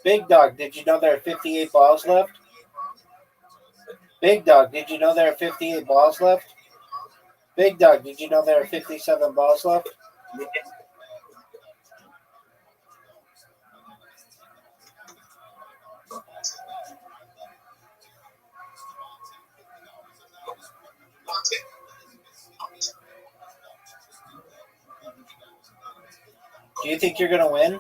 Big Dog, did you know there are 58 balls left? Big Dog, did you know there are 58 balls left? Big Dog, did you know there are 57 balls left? Do you think you're going to win?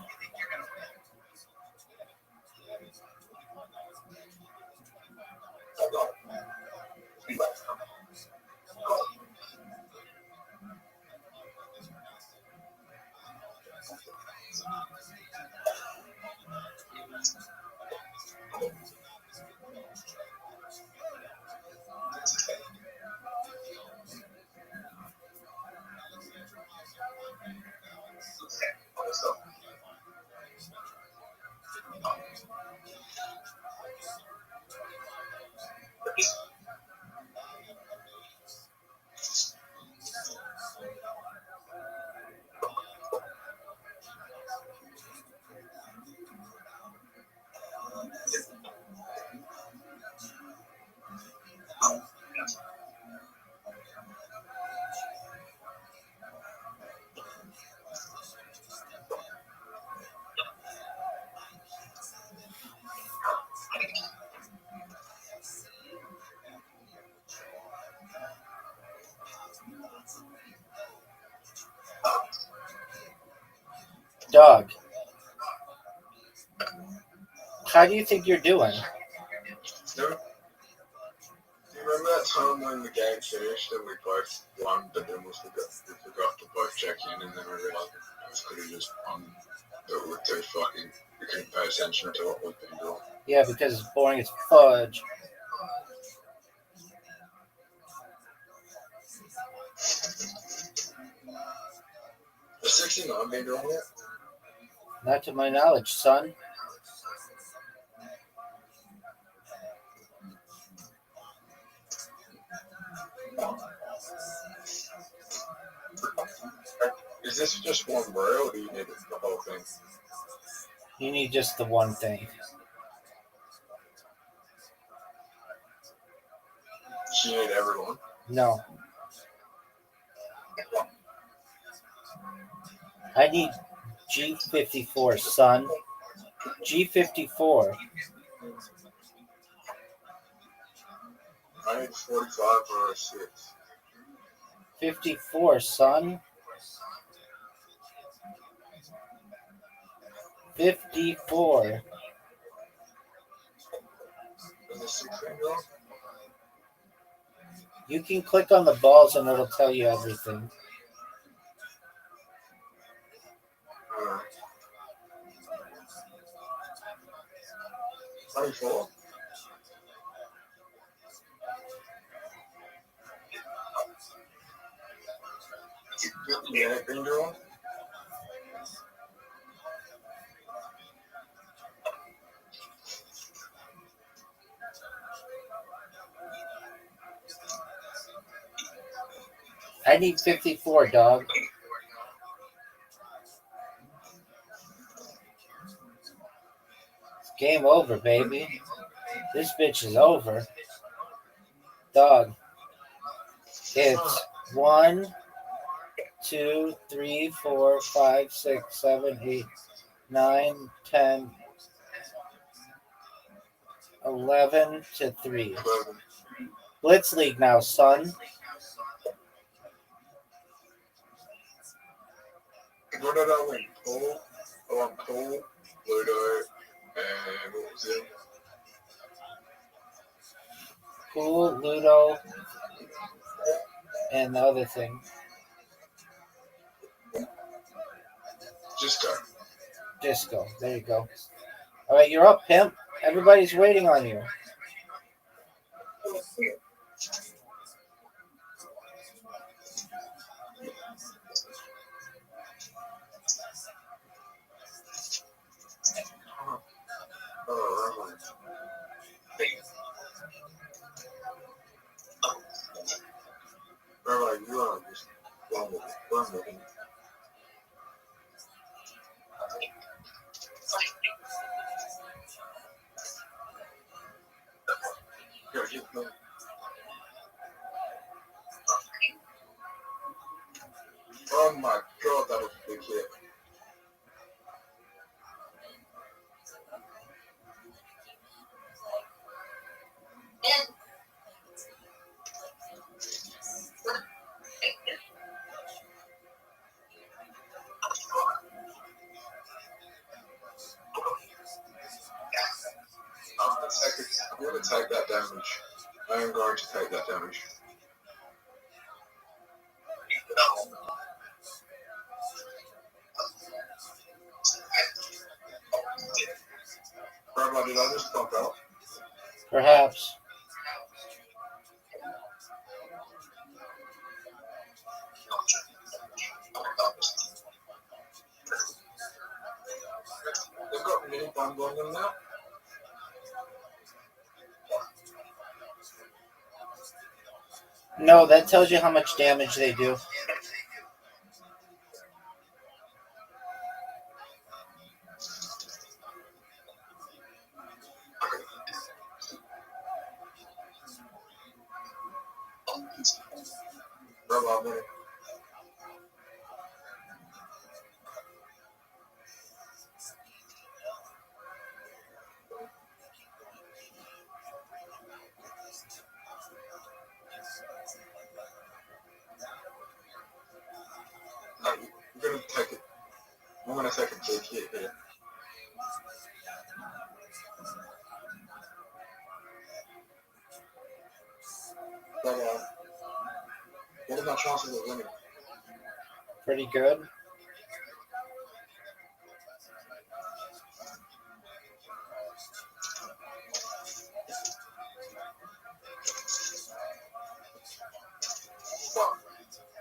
Dog, how do you think you're doing? Do you remember that time when the game finished and we both won, but then we forgot to both check in, and then we realized we could have just won. That we were too fucking. We couldn't pay attention to what we've been doing. Yeah, because it's boring as fudge. Has 69 been doing it? Not to my knowledge, son. Is this just one row, or do you need the whole thing? You need just the one thing. Do you need everyone? No. I need G54, son. G54. I need 45 or a 6. 54, son. 54. Is the 6 thing going? You can click on the balls and it'll tell you everything. Uh, 24? Yeah, anything doing? I need 54, dog. Game over, baby. This bitch is over. Dog. It's 1, 2, 3, 4, 5, 6, 7, 8, 9, 10, 11-3. 11. Blitz League now, son. What did I win? Cole? Oh, I'm Cole, Ludo, and what was it? Cool, Ludo, and the other thing. Just Disco. There you go. All right, you're up, pimp. Everybody's waiting on you. oh, Rabbi, you are just wonderful. Here, you go. Oh my God, that was a big hit. I'm going to take that damage. I am going to take that damage. Rabbi, did I just bump out? Perhaps. They've got mini bombs on them now. No, that tells you how much damage they do. Rabbi, I'm winning. I'm going to take it. I'm going to take a big hit here. Rabbi, what are my chances of winning? Pretty good.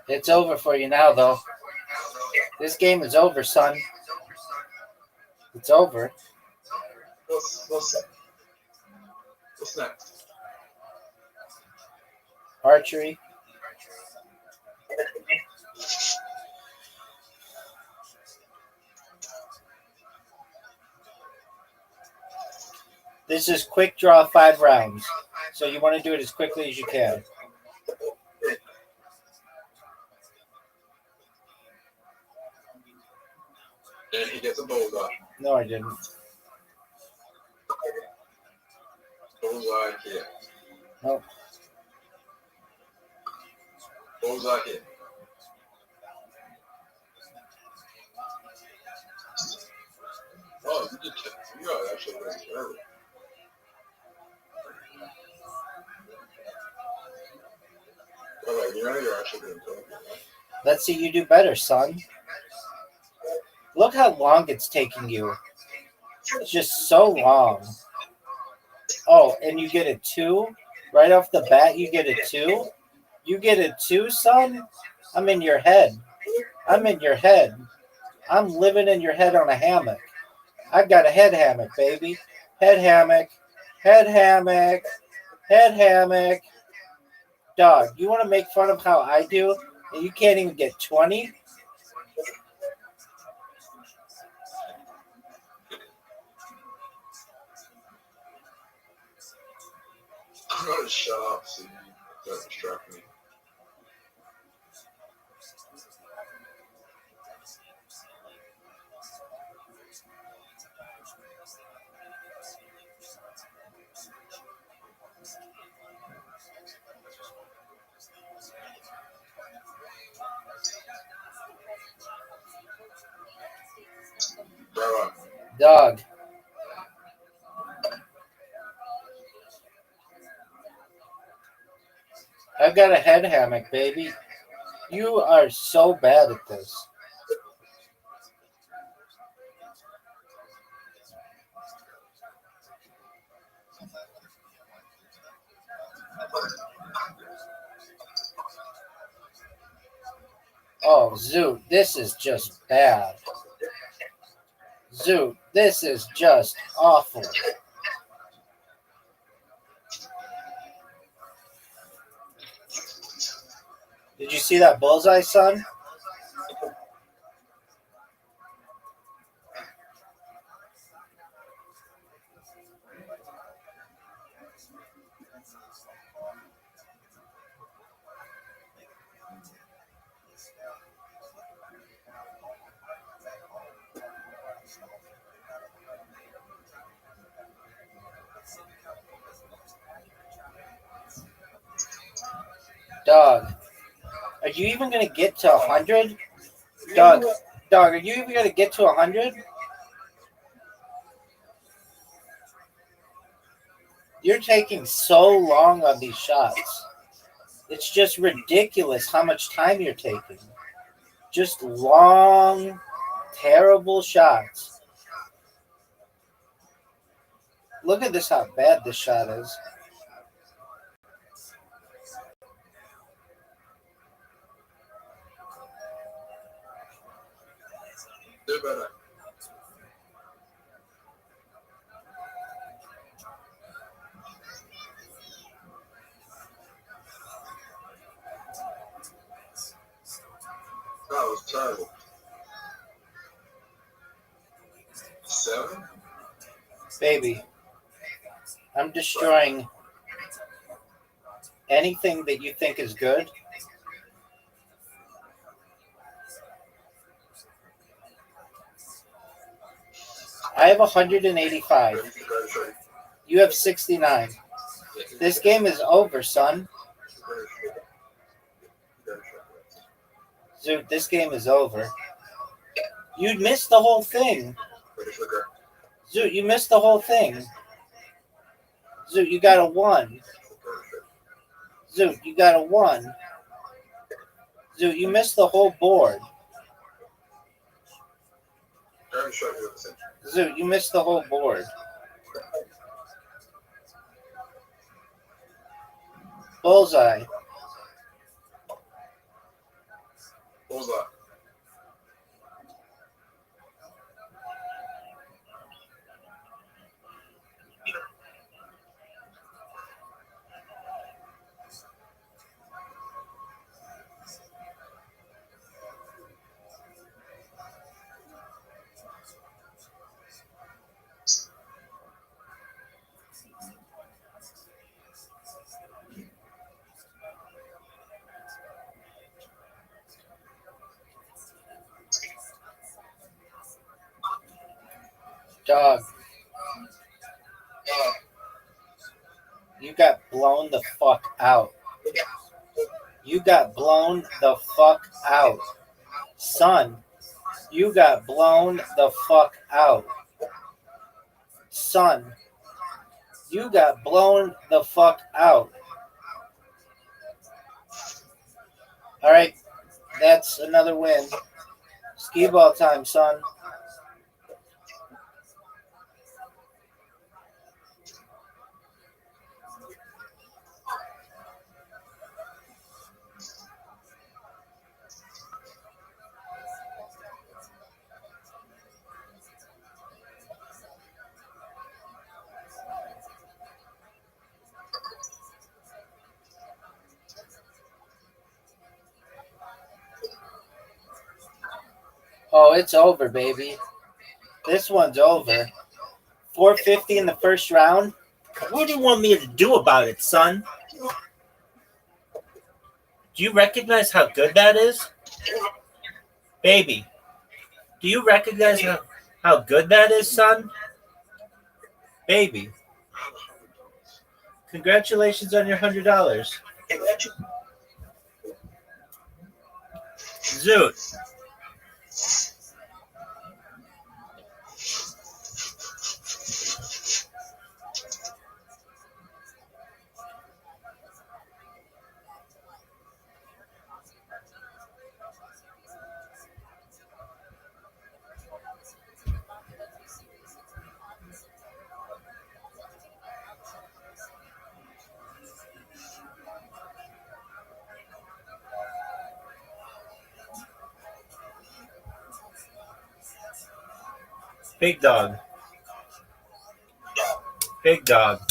It's over for you now, though. This game is over, son. It's over. What's next? Archery. This is quick draw 5 rounds. So you want to do it as quickly as you can. And he gets a bullseye. No, I didn't. Bullseye hit. Nope. Bullseye hit. Oh, you are actually very early. All right, you know you're actually doing good. Let's see you do better, son. Look how long it's taking you. It's just so long. Oh, and you get a 2? Right off the bat, you get a 2? You get a 2, son? I'm in your head. I'm in your head. I'm living in your head on a hammock. I got a head hammock, baby. Head hammock. Head hammock. Head hammock. Dog, you want to make fun of how I do? And you can't even get 20? I'm going to shut up so you don't distract me. Dog. I've got a head hammock, baby. You are so bad at this. Oh, Zoot, this is just bad. Zoot, this is just awful. Did you see that bullseye, son? Dog, are you even going to get to 100? Dog, are you even going to get to 100? You're taking so long on these shots. It's just ridiculous how much time you're taking. Just long, terrible shots. Look at this, how bad this shot is. Do better. That was terrible. 7? Baby, I'm destroying anything that you think is good. I have 185. You have 69. This game is over, son. Dude, this game is over. You missed the whole thing. Zoot, you missed the whole thing. Zoot, you got a 1. Zoot, you got a 1. Zoot, you missed the whole board. Zoot, you missed the whole board. Bullseye. Bullseye. Dog. You got blown the fuck out. You got blown the fuck out. Son, you got blown the fuck out. Son, you got blown the fuck out. All right, that's another win. Skee ball time, son. Oh, it's over, baby. This one's over. 450 in the first round. What do you want me to do about it, son? Do you recognize how good that is? Baby, do you recognize how good that is, son? Baby, congratulations on your $100. Zoot. Big dog. Big dog.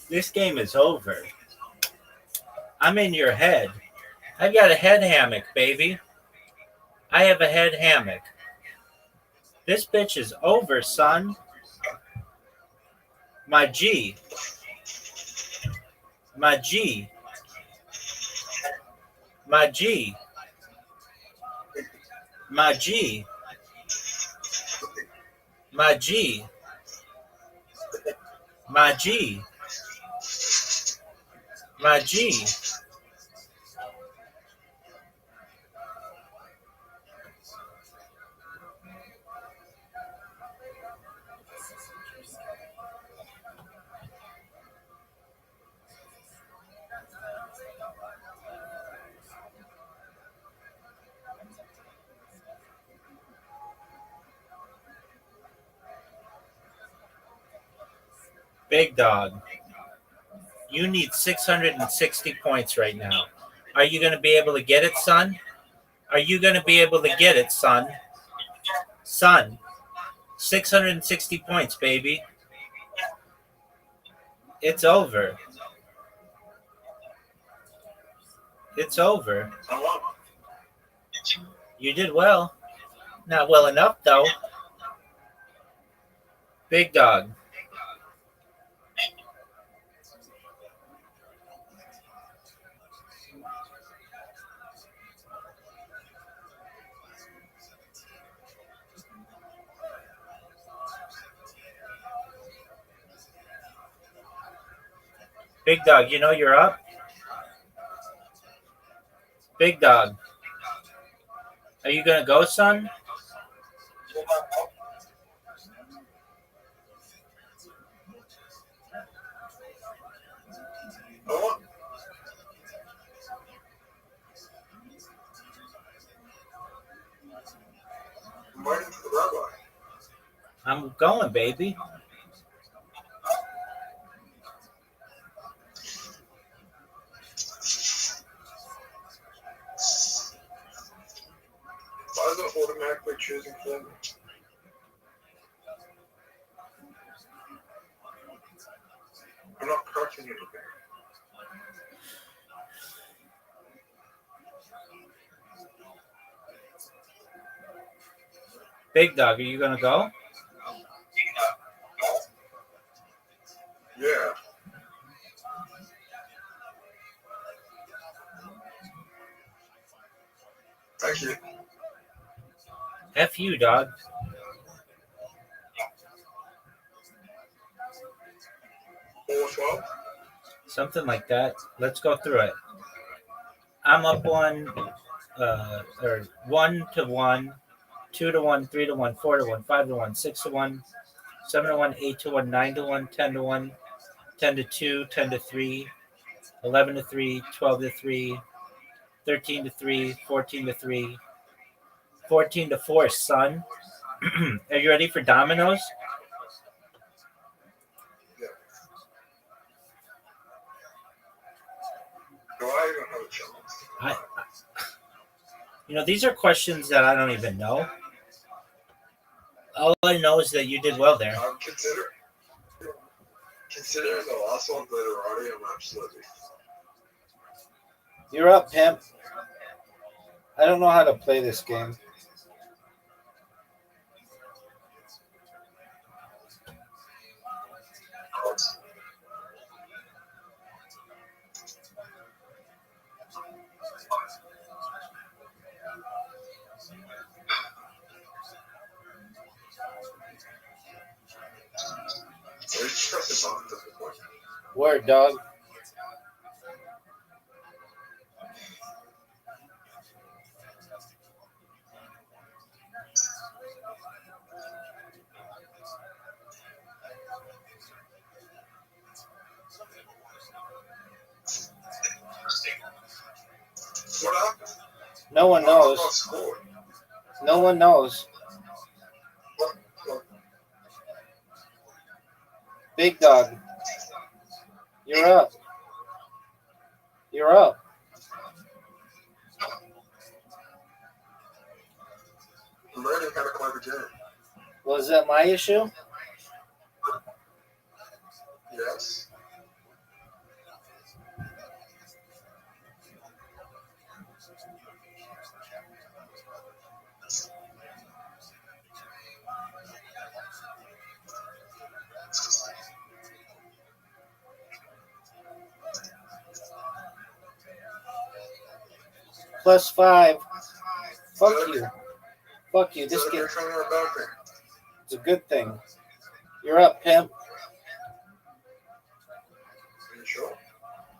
This game is over. I'm in your head. I've got a head hammock, baby. I have a head hammock. This bitch is over, son. My G. My G. My G. My G. My G. My G. My G. Big dog. You need 660 points right now. Are you going to be able to get it, son? Are you going to be able to get it, son? Son. 660 points, baby. It's over. It's over. You did well. Not well enough, though. Big dog. Big dog, you know you're up? Big dog. Are you going to go, son? I'm going, baby. Why is it automatically choosing for me? I'm not pressing anything. Big dog, are you going to go? Yeah. Thank you. F you, dog. Something like that. Let's go through it. I'm up one, or 1-1, 2-1, 3-1, 4-1, 5-1, 6-1, 7-1, 8-1, 9-1, 10-1, 10-2, 10-3, 11-3, 12-3, 13-3, 14-3, 14-4, son. Are you ready for dominoes? Do I even have a chance? These are questions that I don't even know. All I know is that you did well there. Considering the last one glitterati, I'm absolutely. You're up, pimp. I don't know how to play this game. Word, dog. No one knows. No one knows. Big dog. You're up. You're up. I'm learning how to play the game. Was that my issue? Yes. +5. Fuck you. Fuck you. Is This that a game. good thing or a bad thing? It's a good thing. You're up, pimp. Are you sure?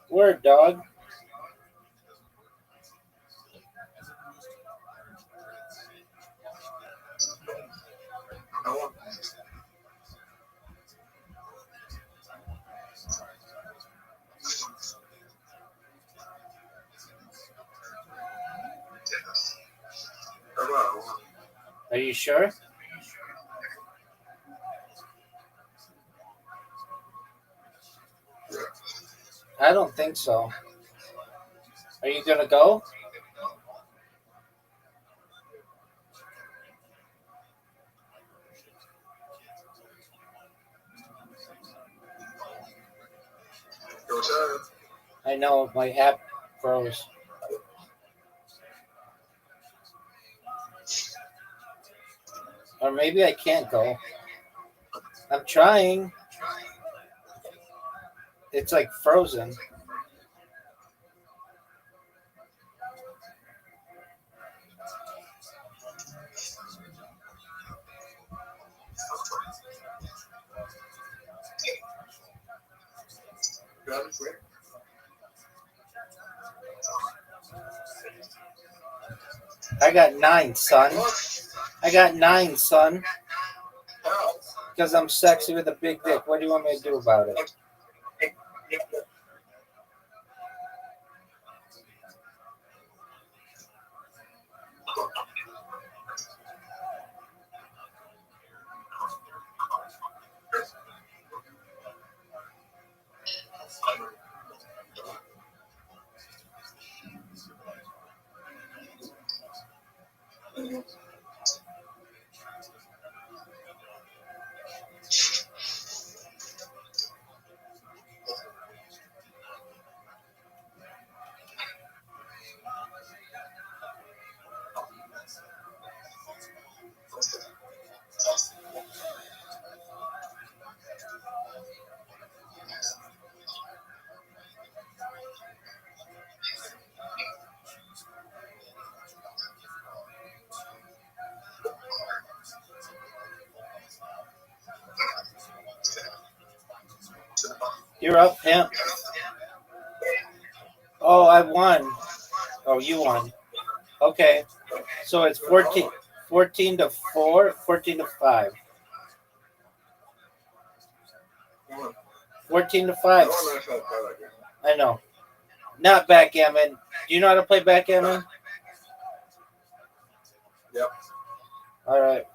Word, dog. I want. Are you sure? I don't think so. Are you gonna go? Go ahead. I know my app froze. Or maybe I can't go. I'm trying. It's like frozen. Got it, quick. I got 9, son. I got 9, son. How? Because I'm sexy with a big dick. What do you want me to do about it? You're up, pimp. Oh, I won. Oh, you won. Okay. So it's 14 to 4, 14 to 5. 14 to 5. I know. Not backgammon. Do you know how to play backgammon? Yep. All right.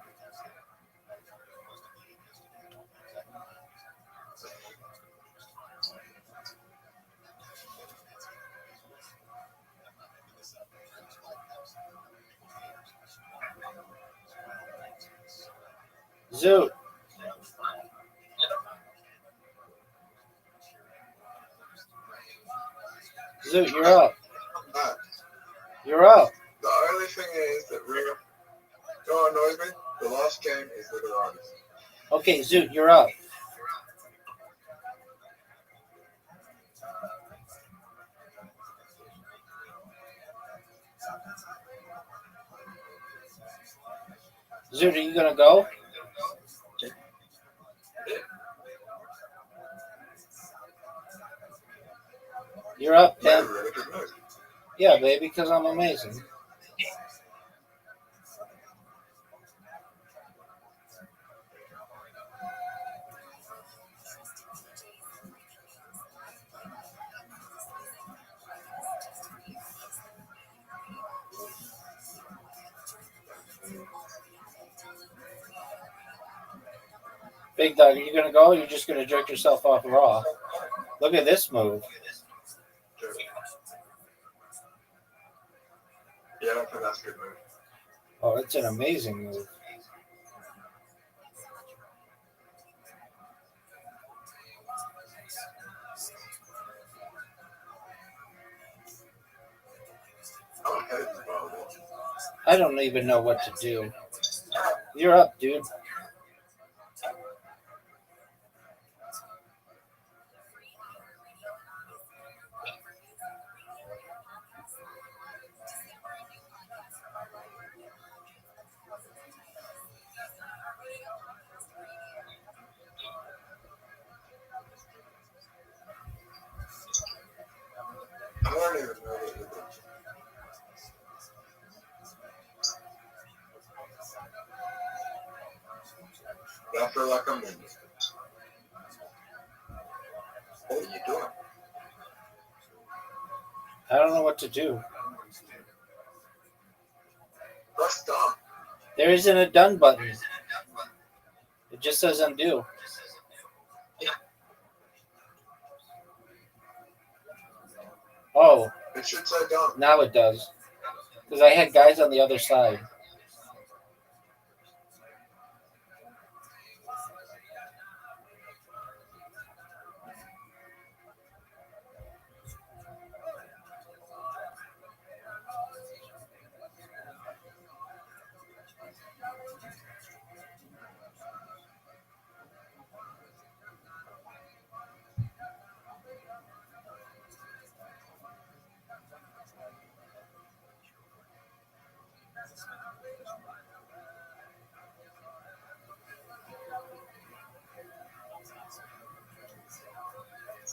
Zoot. Zoot, you're up. You're up. The only thing is that you know what annoys me? The last game is the Artists. Okay, Zoot, you're up. Zoot, are you going to go? You're up, pimp. Yeah, baby, because I'm amazing. Big Dog, are you going to go or are you just going to jerk yourself off raw? Look at this move. Yeah, I don't think that's a good move. Oh, it's an amazing move. I don't even know what to do. You're up, dude. I don't even know what it is. But I feel like I'm in. What are you doing? I don't know what to do. Press done. There isn't a done button. It just says undo. Oh, It should say done. now it does. Because I had guys on the other side.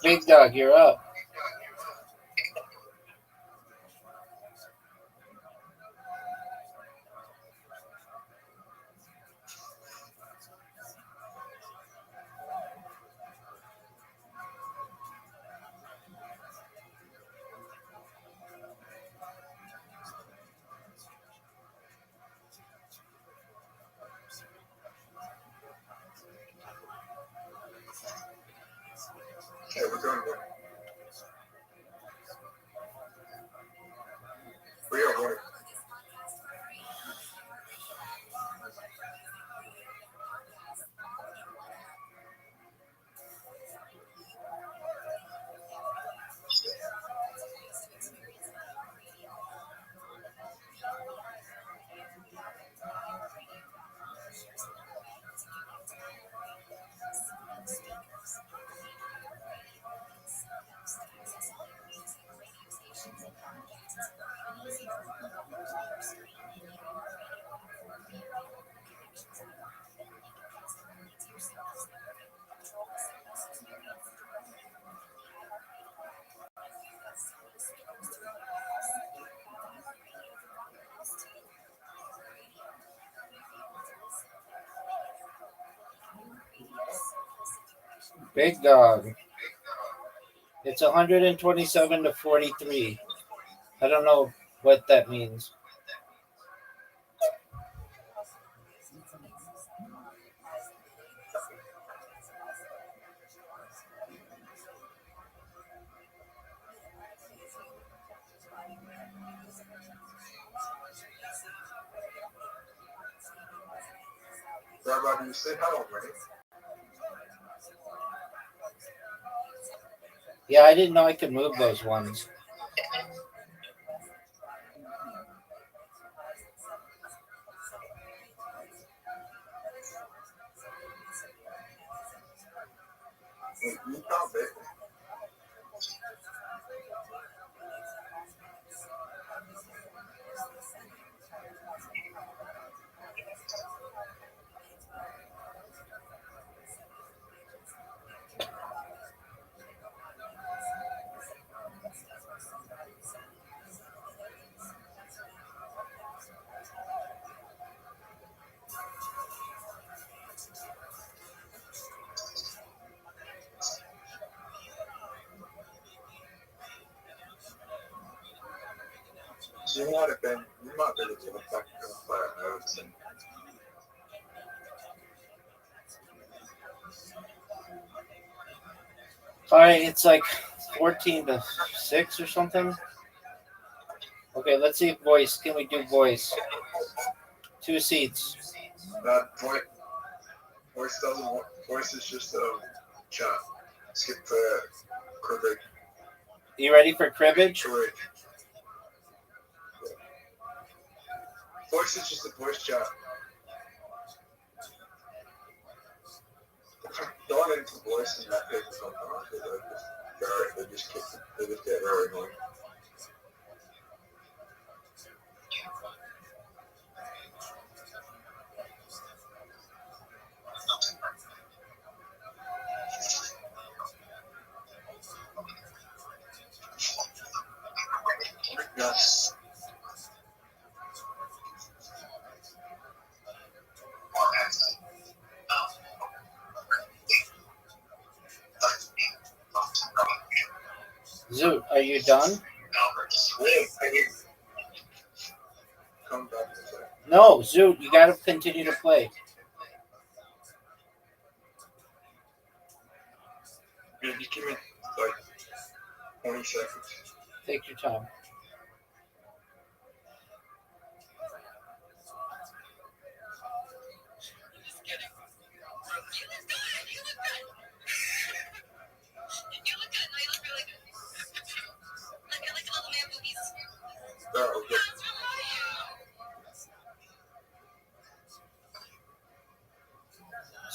Big Dog, you're up. Okay, we're doing good. We are winning. Big Dog. It's 127 to 43. I don't know what that means. Everybody, you say hello, right? Yeah, I didn't know I could move those ones. You can't bet. You might have been, you might be able to affect the player notes and All right, it's like 14 to 6 or something. Okay, let's see voice. Can we do voice? 2 seats. that voice doesn't work. Voice is just a chat. Skip the cribbage. You ready for cribbage? Correct. Voice is just a voice chat. Don't into voice and that takes sometimes. They just kick it. They just get very annoying. Yes. Zoot, are you done? Come back and say. No, Zoot, you gotta continue to play. Yeah, just give me like 20 seconds. Take your time. Okay.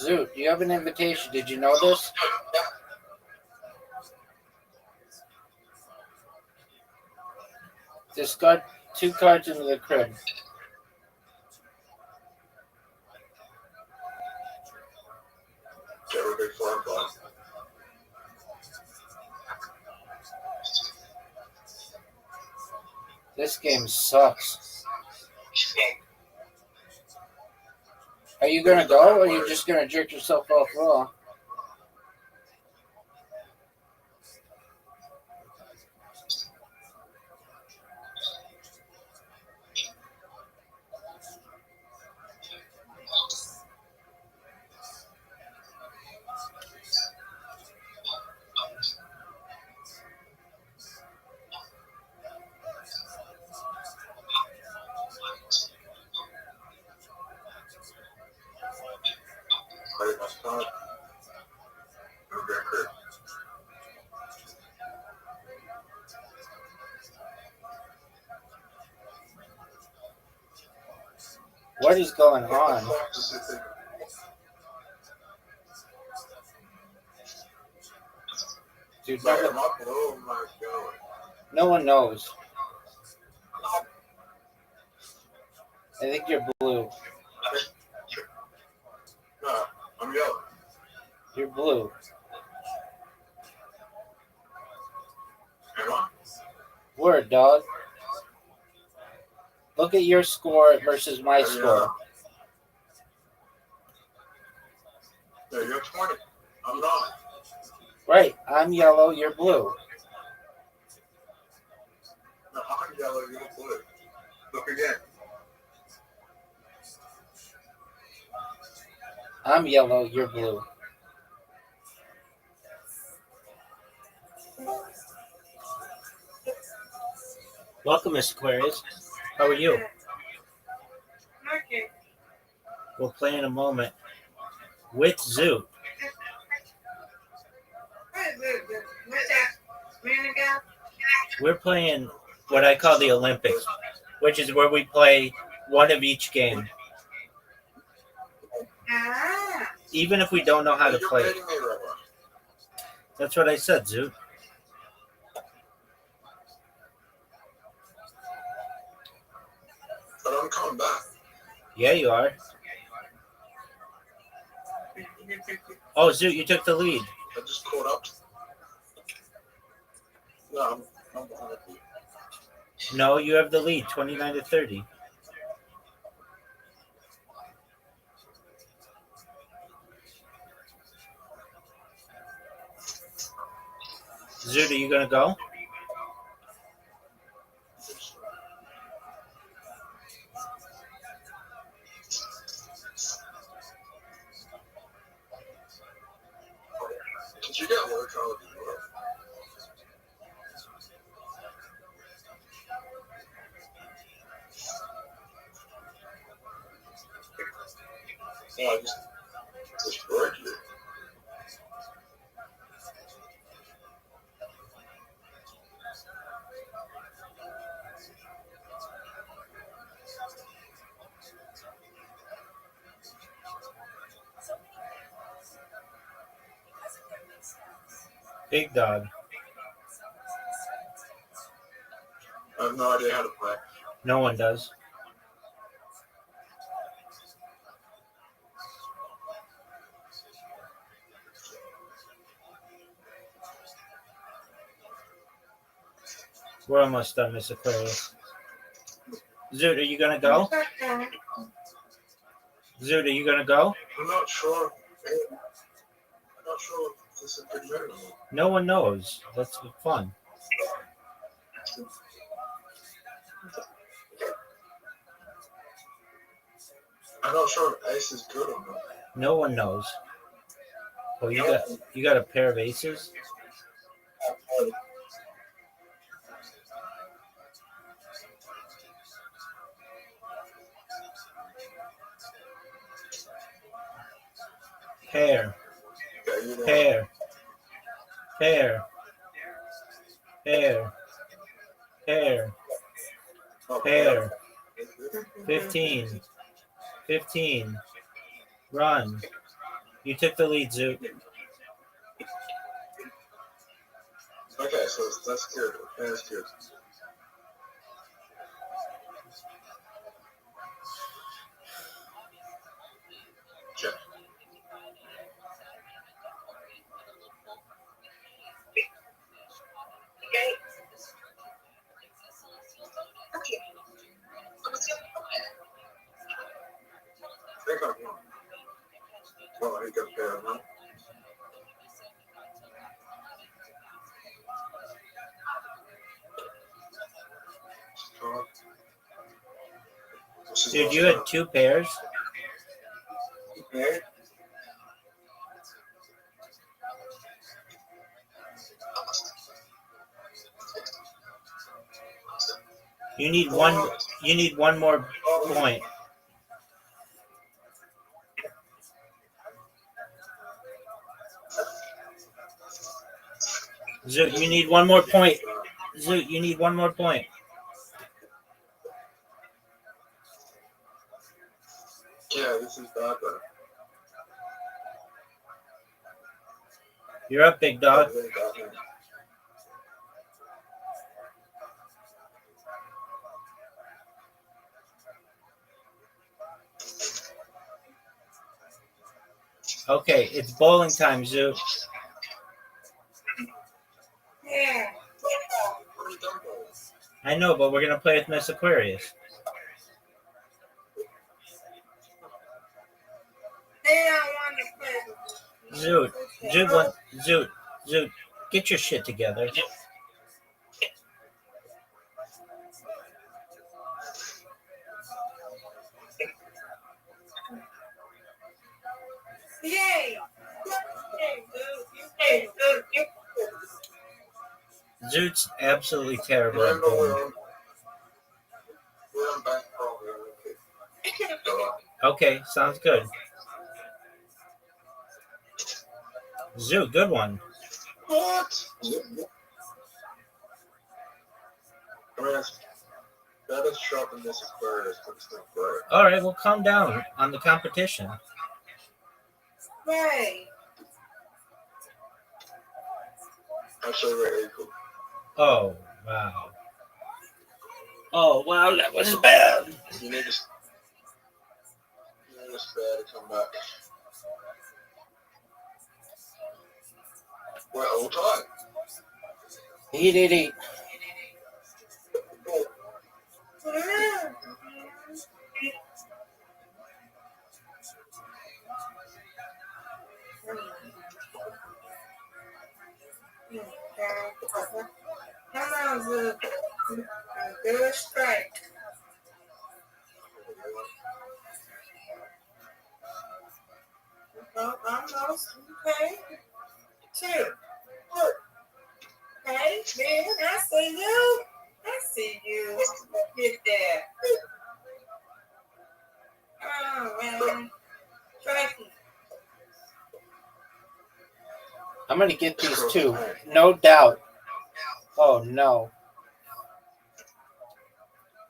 Zoot, you have an invitation. Did you know this? Discard 2 cards into the crib. Get rid of phone call. This game sucks. Are you gonna go, or are you just gonna jerk yourself off raw? Play my spot. Record. What is going on? Dude, no one knows. I think you're blue. No, I'm yellow. You're blue. Am I? Word, dog. Look at your score versus my score. Yeah, you're 20. I'm not. Right, I'm yellow, you're blue. No, I'm yellow, you're blue. Look again. I'm yellow, you're blue. Welcome, Miss Aquarius. How are you? Okay. We'll play in a moment with Zoot. What's that? Minute ago? We're playing what I call the Olympics, which is where we play one of each game, Ah. even if we don't know how to play it. That's what I said, Zoot. But I'm coming back. Yeah, you are. Oh, Zoot, you took the lead. I just caught up. No, I'm behind you. No, you have the lead, 29-30. Zoot, are you going to go? Did you get work out of the work? No, I just destroyed you. Big dog. I have no idea how to play. No one does. We're almost done, Miss Aquarius. Zoot, are you gonna go? Zoot, are you gonna go? I'm not sure. I'm not sure if this is a good minute. No one knows. That's fun. I'm not sure if ace is good or not. No one knows. Oh, you got a pair of aces? Pair. Okay, you know. Pair. Pair. Pair. Pair. Oh, Pair. 15. 15. Run. You took the lead, Zoot. Okay, so that's good. That's good. Check. I think I won. Well, I got there, huh? Dude, you had two pairs? Okay. You need one more point. Zoot, you need one more point. Zoot, you need one more point. Yeah, this is bad, but You're up, big dog. Okay, it's bowling time, Zoot. Yeah. I know, but we're gonna play with Miss Aquarius. They don't want to play. Zoot, get your shit together. Yay! Zoot's absolutely terrible at remember bowling. we're on back problem. Okay, sounds good. Zoot, good one. What? I mean, that is sharp in this Aquarius, but it's not great. All right, well, calm down on the competition. Right. Actually, we're equal. Oh, wow. Oh, wow, that was bad. You need this bad to come back. We're all tied. 888. Come on, Zoot. Good strike. Oh, almost. Okay. Two. Okay, man, I see you. I see you. Get that. Oh, man. Strike. I'm going to get these two. No doubt. Oh, no.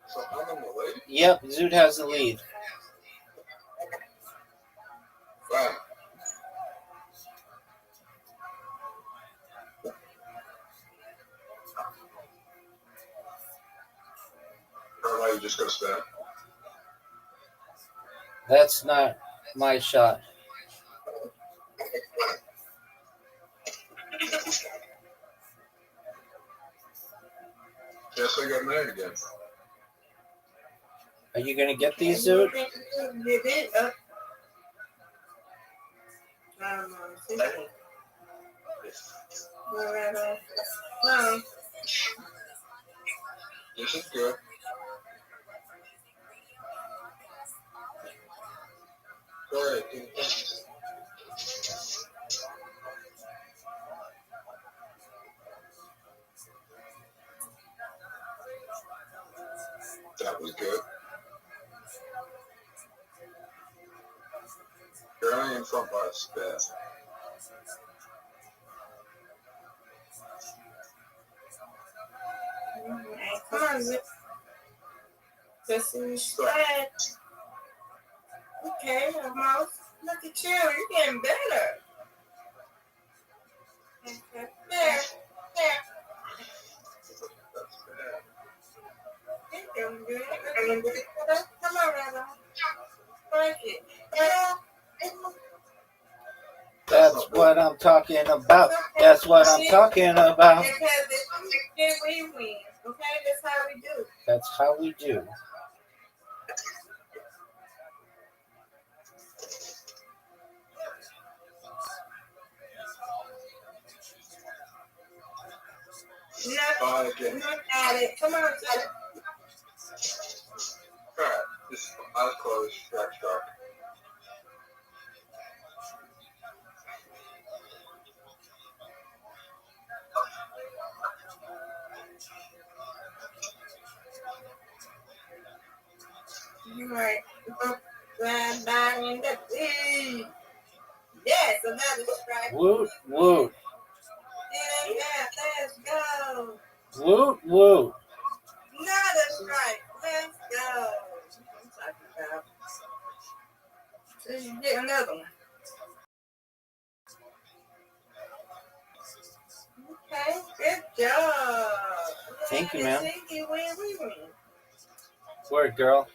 So I'm in the lead. Yep, Zoot has the lead. Wow. Oh, you just got to step. That's not my shot. Yes, I got married again. Are you gonna get these, Zoot? No. This is good. Go ahead. That was good. You're only in front by a spare. Come on, Zip. Just instead. Okay, mouse. Look at you. You're getting better. Okay. There. You're doing good. Come on, Randall. Like it. That's what I'm talking about. That's what I'm talking about. Because if you get, we win. Okay, that's how we do. That's how we do. Not at it. Come on, Zip. Alright, this is eyes closed, track start. You're right. Bye in the sea. Yes, another strike. Woot woot. Yeah, let's go. Woot woot. Another strike. Let's go. I'm talking about. So you get another one. Okay, good job. Thank you, ma'am. Thank you, we win. Word, girl.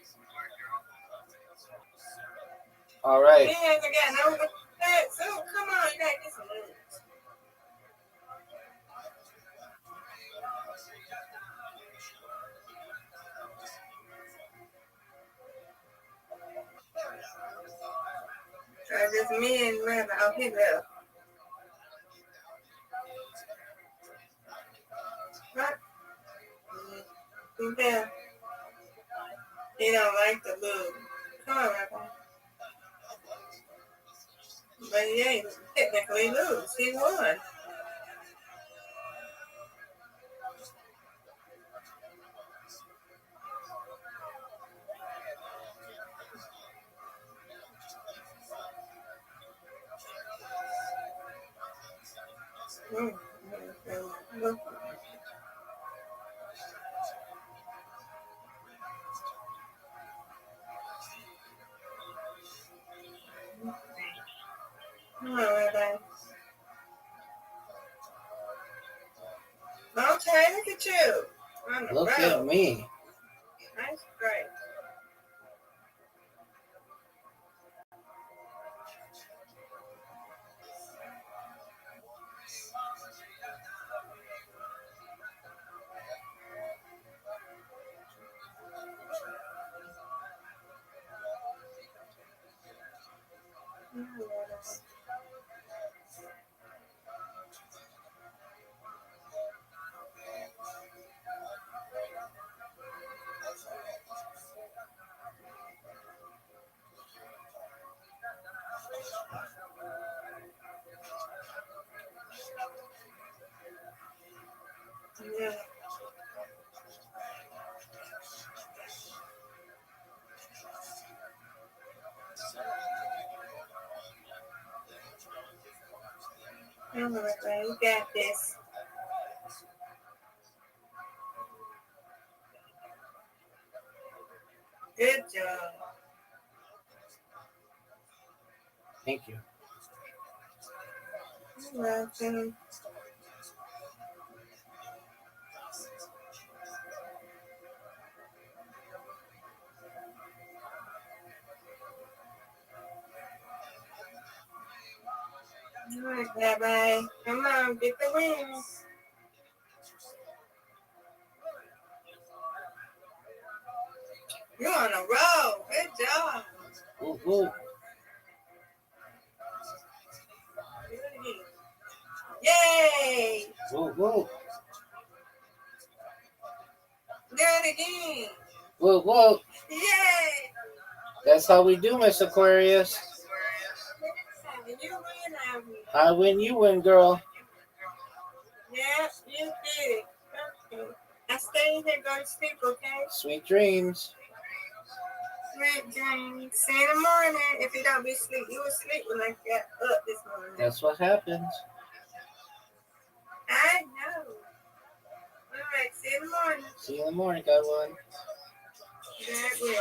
All right. Yeah, I got no. So come on, you gotta get some moves. Just me and Rabbit. Oh, he left. What? Yeah. He don't like the move. Come on, Rabbit. But he ain't technically lose. He won. Come on, Rabbit. Okay, look at you. On the Look road. at me. Nice strike. Yeah. Come on, Rabbit. You got this. Good job. Thank you. You're welcome. Alright, bye. Come on, get the wings. You're on a roll. Good job. Ooh, ooh. Yay! Ooh, ooh. Do it again. Whoa, whoa. Yay! That's how we do, Miss Aquarius. You win, I win. I win, you win, girl. Yeah, you did it. Okay. I stay here, go to sleep, okay? Sweet dreams. Sweet dreams. See you in the morning. If you don't be asleep, you were asleep when I got up this morning. That's what happens. I know. All right, see you in the morning. See you in the morning, Godwin. God willing.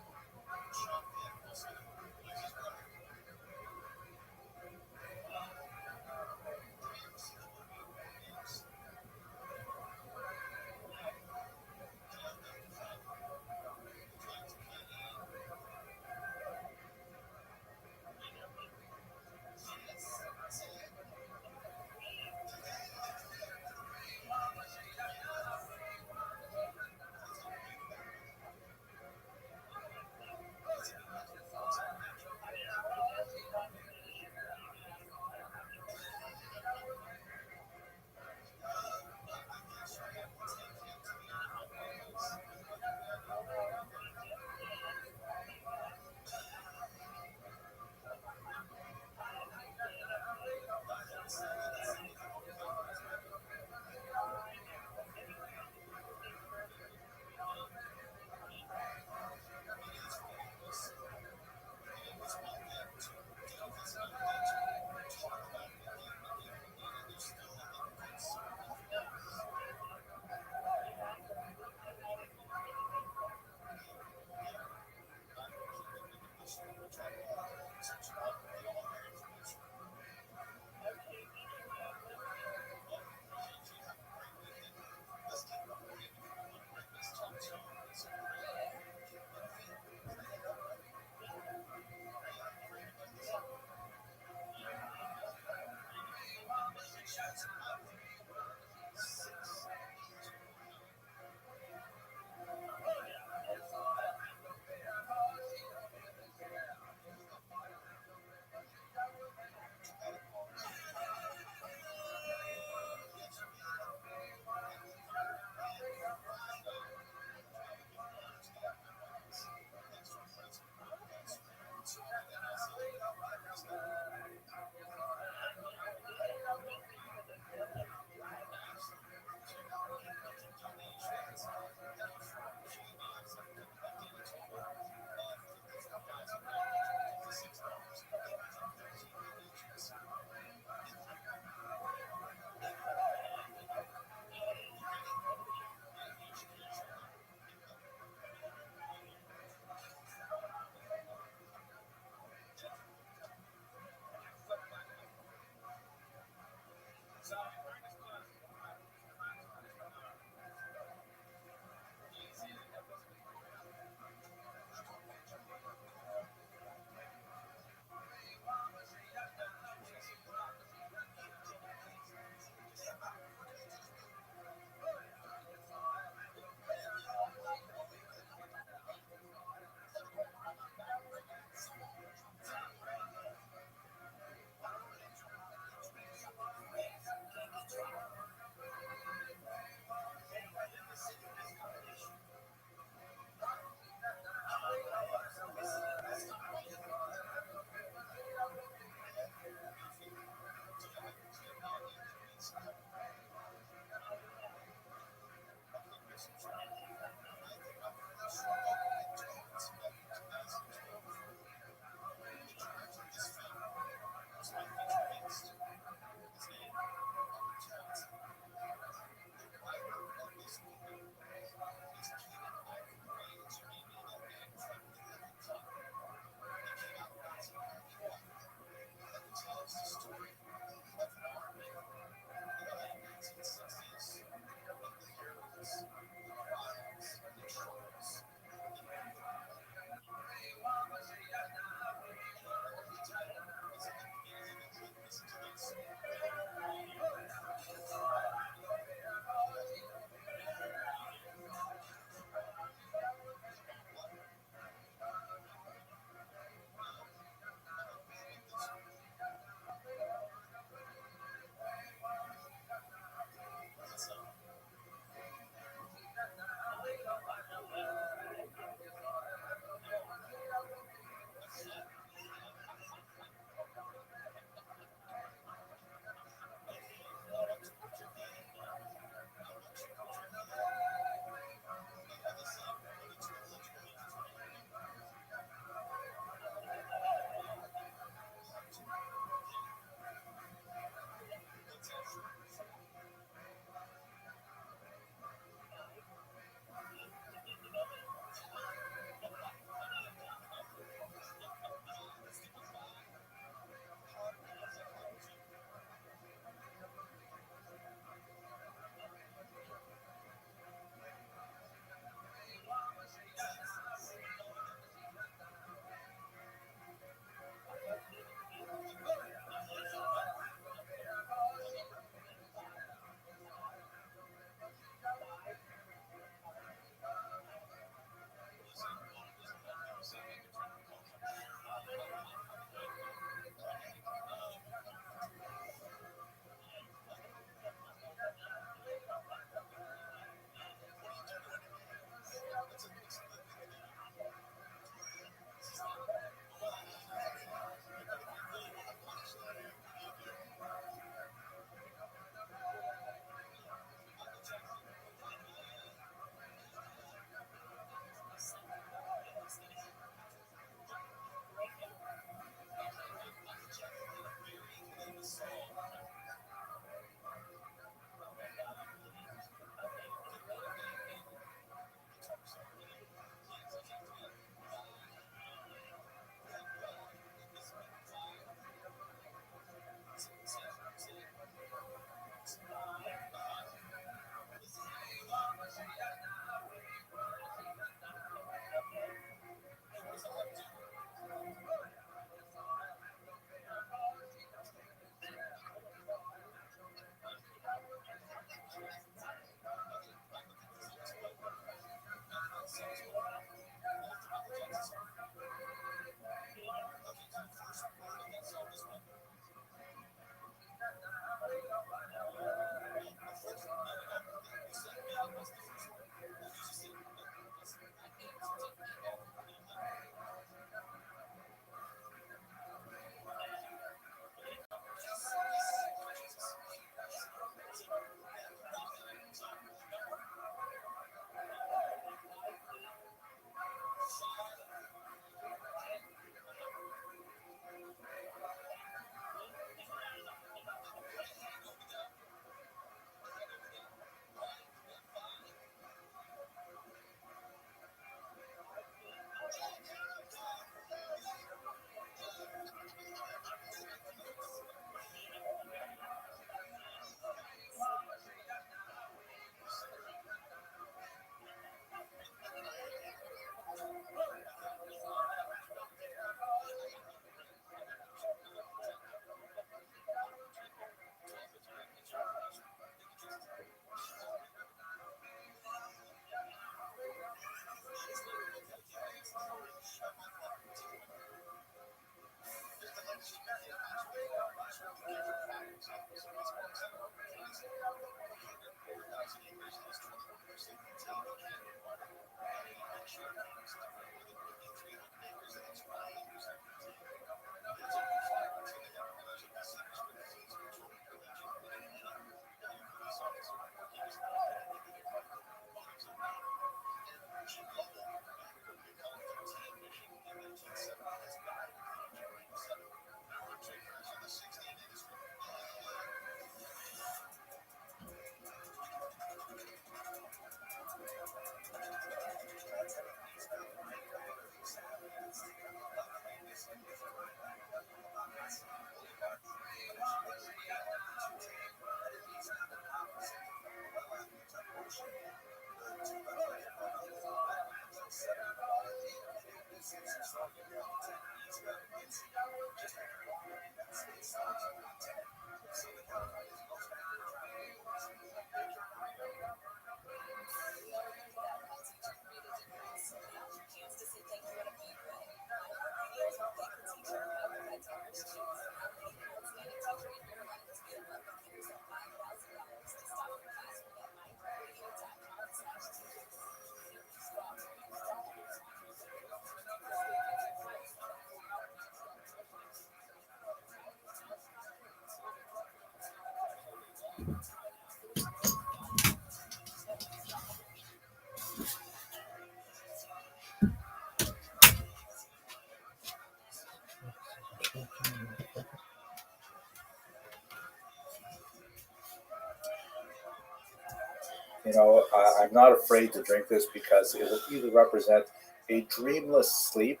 You know, I'm not afraid to drink this because it will either represent a dreamless sleep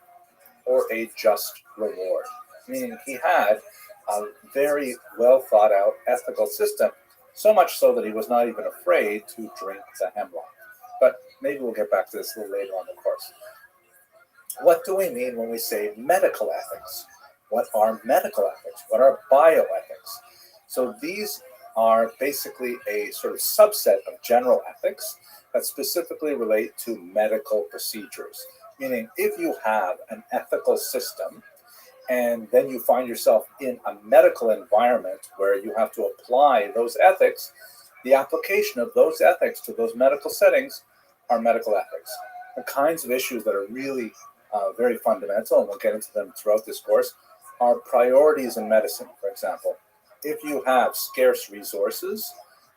or a just reward. Meaning he had a very well thought out ethical system, so much so that he was not even afraid to drink the hemlock. But maybe we'll get back to this a little later on in the course. What do we mean when we say medical ethics? What are medical ethics? What are bioethics? So these are basically a sort of subset of general ethics that specifically relate to medical procedures. Meaning, if you have an ethical system and then you find yourself in a medical environment where you have to apply those ethics, the application of those ethics to those medical settings are medical ethics. The kinds of issues that are really very fundamental, and we'll get into them throughout this course, are priorities in medicine, for example. If you have scarce resources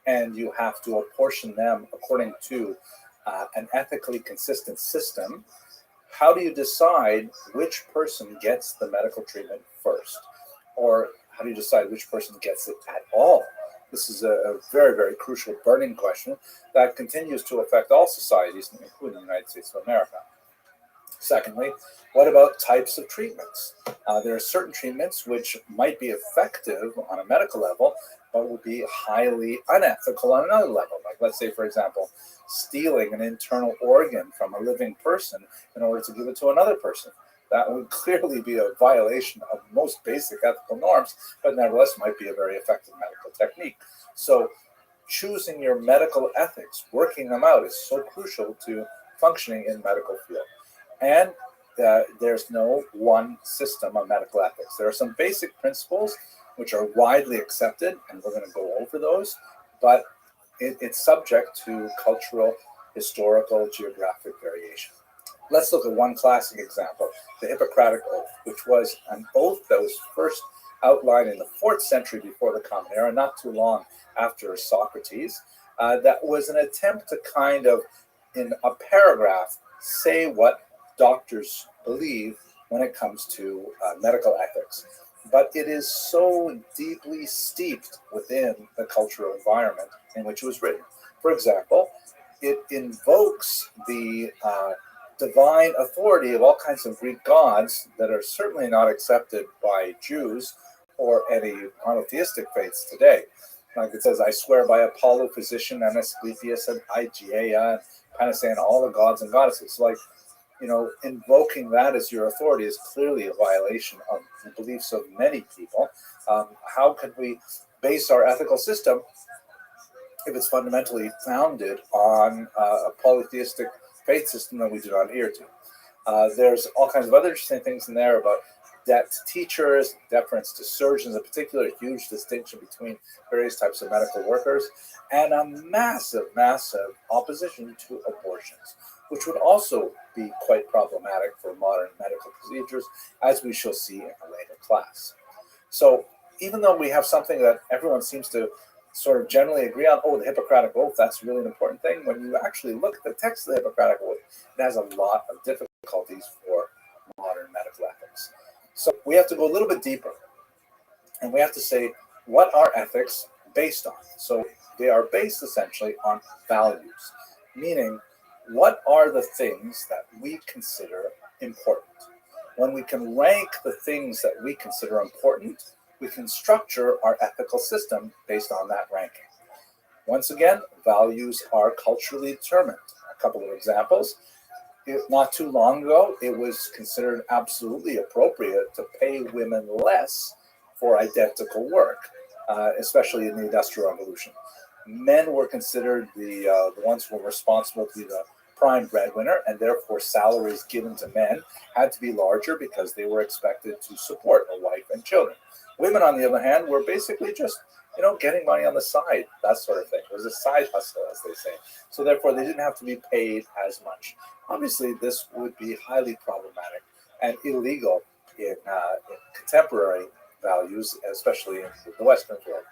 and you have to apportion them according to an ethically consistent system, how do you decide which person gets the medical treatment first? Or how do you decide which person gets it at all? This is a very, very crucial burning question that continues to affect all societies, including the United States of America. Secondly, what about types of treatments? There are certain treatments which might be effective on a medical level, but will be highly unethical on another level. Like, let's say, for example, stealing an internal organ from a living person in order to give it to another person. That would clearly be a violation of most basic ethical norms, but nevertheless might be a very effective medical technique. So choosing your medical ethics, working them out, is so crucial to functioning in medical field. And there's no one system of medical ethics. There are some basic principles which are widely accepted, and we're going to go over those, but it's subject to cultural, historical, geographic variation. Let's look at one classic example, the Hippocratic Oath, which was an oath that was first outlined in the 4th century before the Common Era, not too long after Socrates. That was an attempt to kind of, in a paragraph, say what doctors believe when it comes to medical ethics. But it is so deeply steeped within the cultural environment in which it was written. For example, it invokes the divine authority of all kinds of Greek gods that are certainly not accepted by Jews or any monotheistic faiths today. Like it says, I swear by Apollo, physician, and Asclepius, and Hygeia, and Panacea, all the gods and goddesses. Like, you know, invoking that as your authority is clearly a violation of the beliefs of many people. How could we base our ethical system if it's fundamentally founded on a polytheistic faith system that we do not adhere to? There's all kinds of other interesting things in there about debt to teachers, deference to surgeons, in particular, a huge distinction between various types of medical workers, and a massive, massive opposition to abortions, which would also be quite problematic for modern medical procedures, as we shall see in a later class. So even though we have something that everyone seems to sort of generally agree on, oh, the Hippocratic Oath, that's really an important thing, when you actually look at the text of the Hippocratic Oath, it has a lot of difficulties for modern medical ethics. So we have to go a little bit deeper, and we have to say, what are ethics based on? So they are based essentially on values, meaning what are the things that we consider important? When we can rank the things that we consider important, we can structure our ethical system based on that ranking. Once again, values are culturally determined. A couple of examples. not too long ago, it was considered absolutely appropriate to pay women less for identical work, especially in the Industrial Revolution. Men were considered the ones who were responsible to be the prime breadwinner, and therefore salaries given to men had to be larger because they were expected to support a wife and children. Women, on the other hand, were basically just, getting money on the side, that sort of thing. It was a side hustle, as they say. So therefore, they didn't have to be paid as much. Obviously, this would be highly problematic and illegal in contemporary values, especially in the Western world.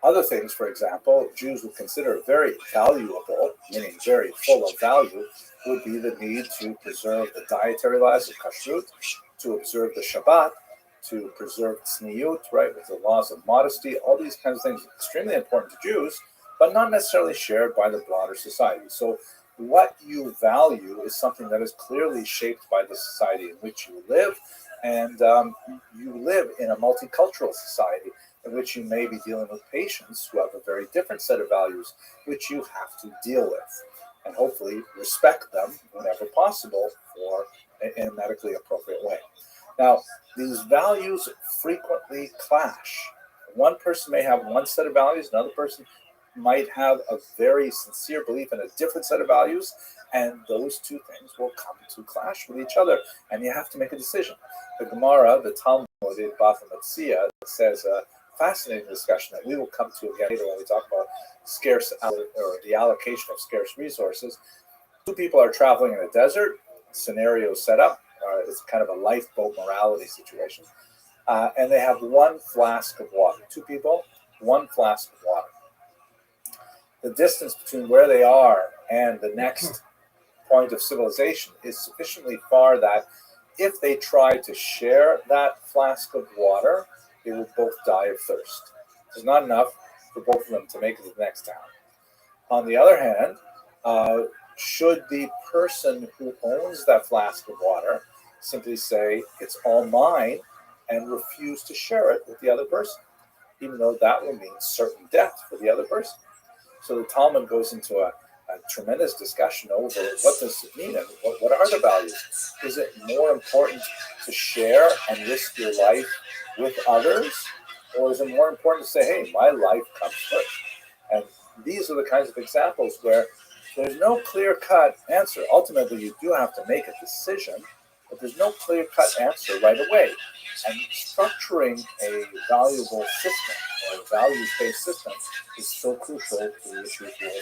Other things, for example, Jews would consider very valuable, meaning very full of value, would be the need to preserve the dietary laws of kashrut, to observe the Shabbat, to preserve tzniut, right, with the laws of modesty. All these kinds of things are extremely important to Jews, but not necessarily shared by the broader society. So what you value is something that is clearly shaped by the society in which you live, and you live in a multicultural society in which you may be dealing with patients who have a very different set of values, which you have to deal with, and hopefully respect them whenever possible for in a medically appropriate way. Now, these values frequently clash. One person may have one set of values, another person might have a very sincere belief in a different set of values, and those two things will come to clash with each other, and you have to make a decision. The Gemara, the Talmud in Bava Metzia, says a fascinating discussion that we will come to again later when we talk about the allocation of scarce resources. Two people are traveling in a desert, scenario set up. It's kind of a lifeboat morality situation. And they have one flask of water. Two people, one flask of water. The distance between where they are and the next point of civilization is sufficiently far that if they try to share that flask of water, they will both die of thirst. There's not enough for both of them to make it to the next town. On the other hand, should the person who owns that flask of water simply say, it's all mine, and refuse to share it with the other person, even though that will mean certain death for the other person? So the Talmud goes into a tremendous discussion over what does it mean and what are the values. Is it more important to share and risk your life with others, or is it more important to say, hey, my life comes first? And these are the kinds of examples where there's no clear-cut answer. Ultimately, you do have to make a decision, but there's no clear-cut answer right away. And structuring a valuable system or a values-based system is so crucial to the issues we face.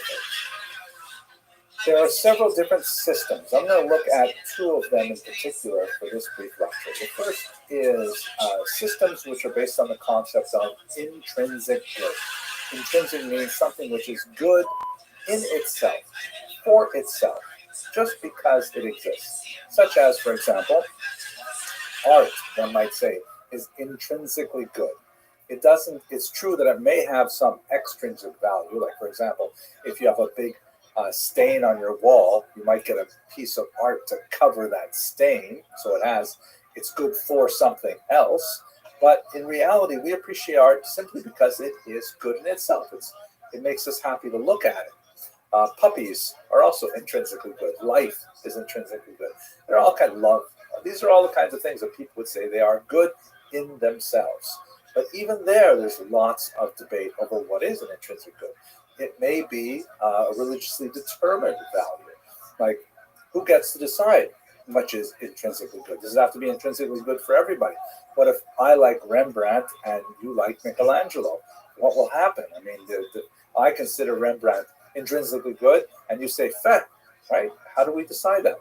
There are several different systems. I'm going to look at two of them in particular for this brief lecture. The first is systems which are based on the concept of intrinsic good. Intrinsic means something which is good in itself, for itself, just because it exists. Such as, for example, art, one might say, is intrinsically good. It's true that it may have some extrinsic value, like, for example, if you have a big stain on your wall, you might get a piece of art to cover that stain, so it's good for something else. But in reality, we appreciate art simply because it is good in itself. It makes us happy to look at it. Puppies are also intrinsically good. Life is intrinsically good. They're all kind of love. These are all the kinds of things that people would say they are good in themselves. But even there's lots of debate over what is an intrinsic good. It may be a religiously determined value. Like, who gets to decide much is intrinsically good? Does it have to be intrinsically good for everybody? What if I like Rembrandt and you like Michelangelo? What will happen? I mean, I consider Rembrandt intrinsically good, and you say, feh, right? How do we decide that?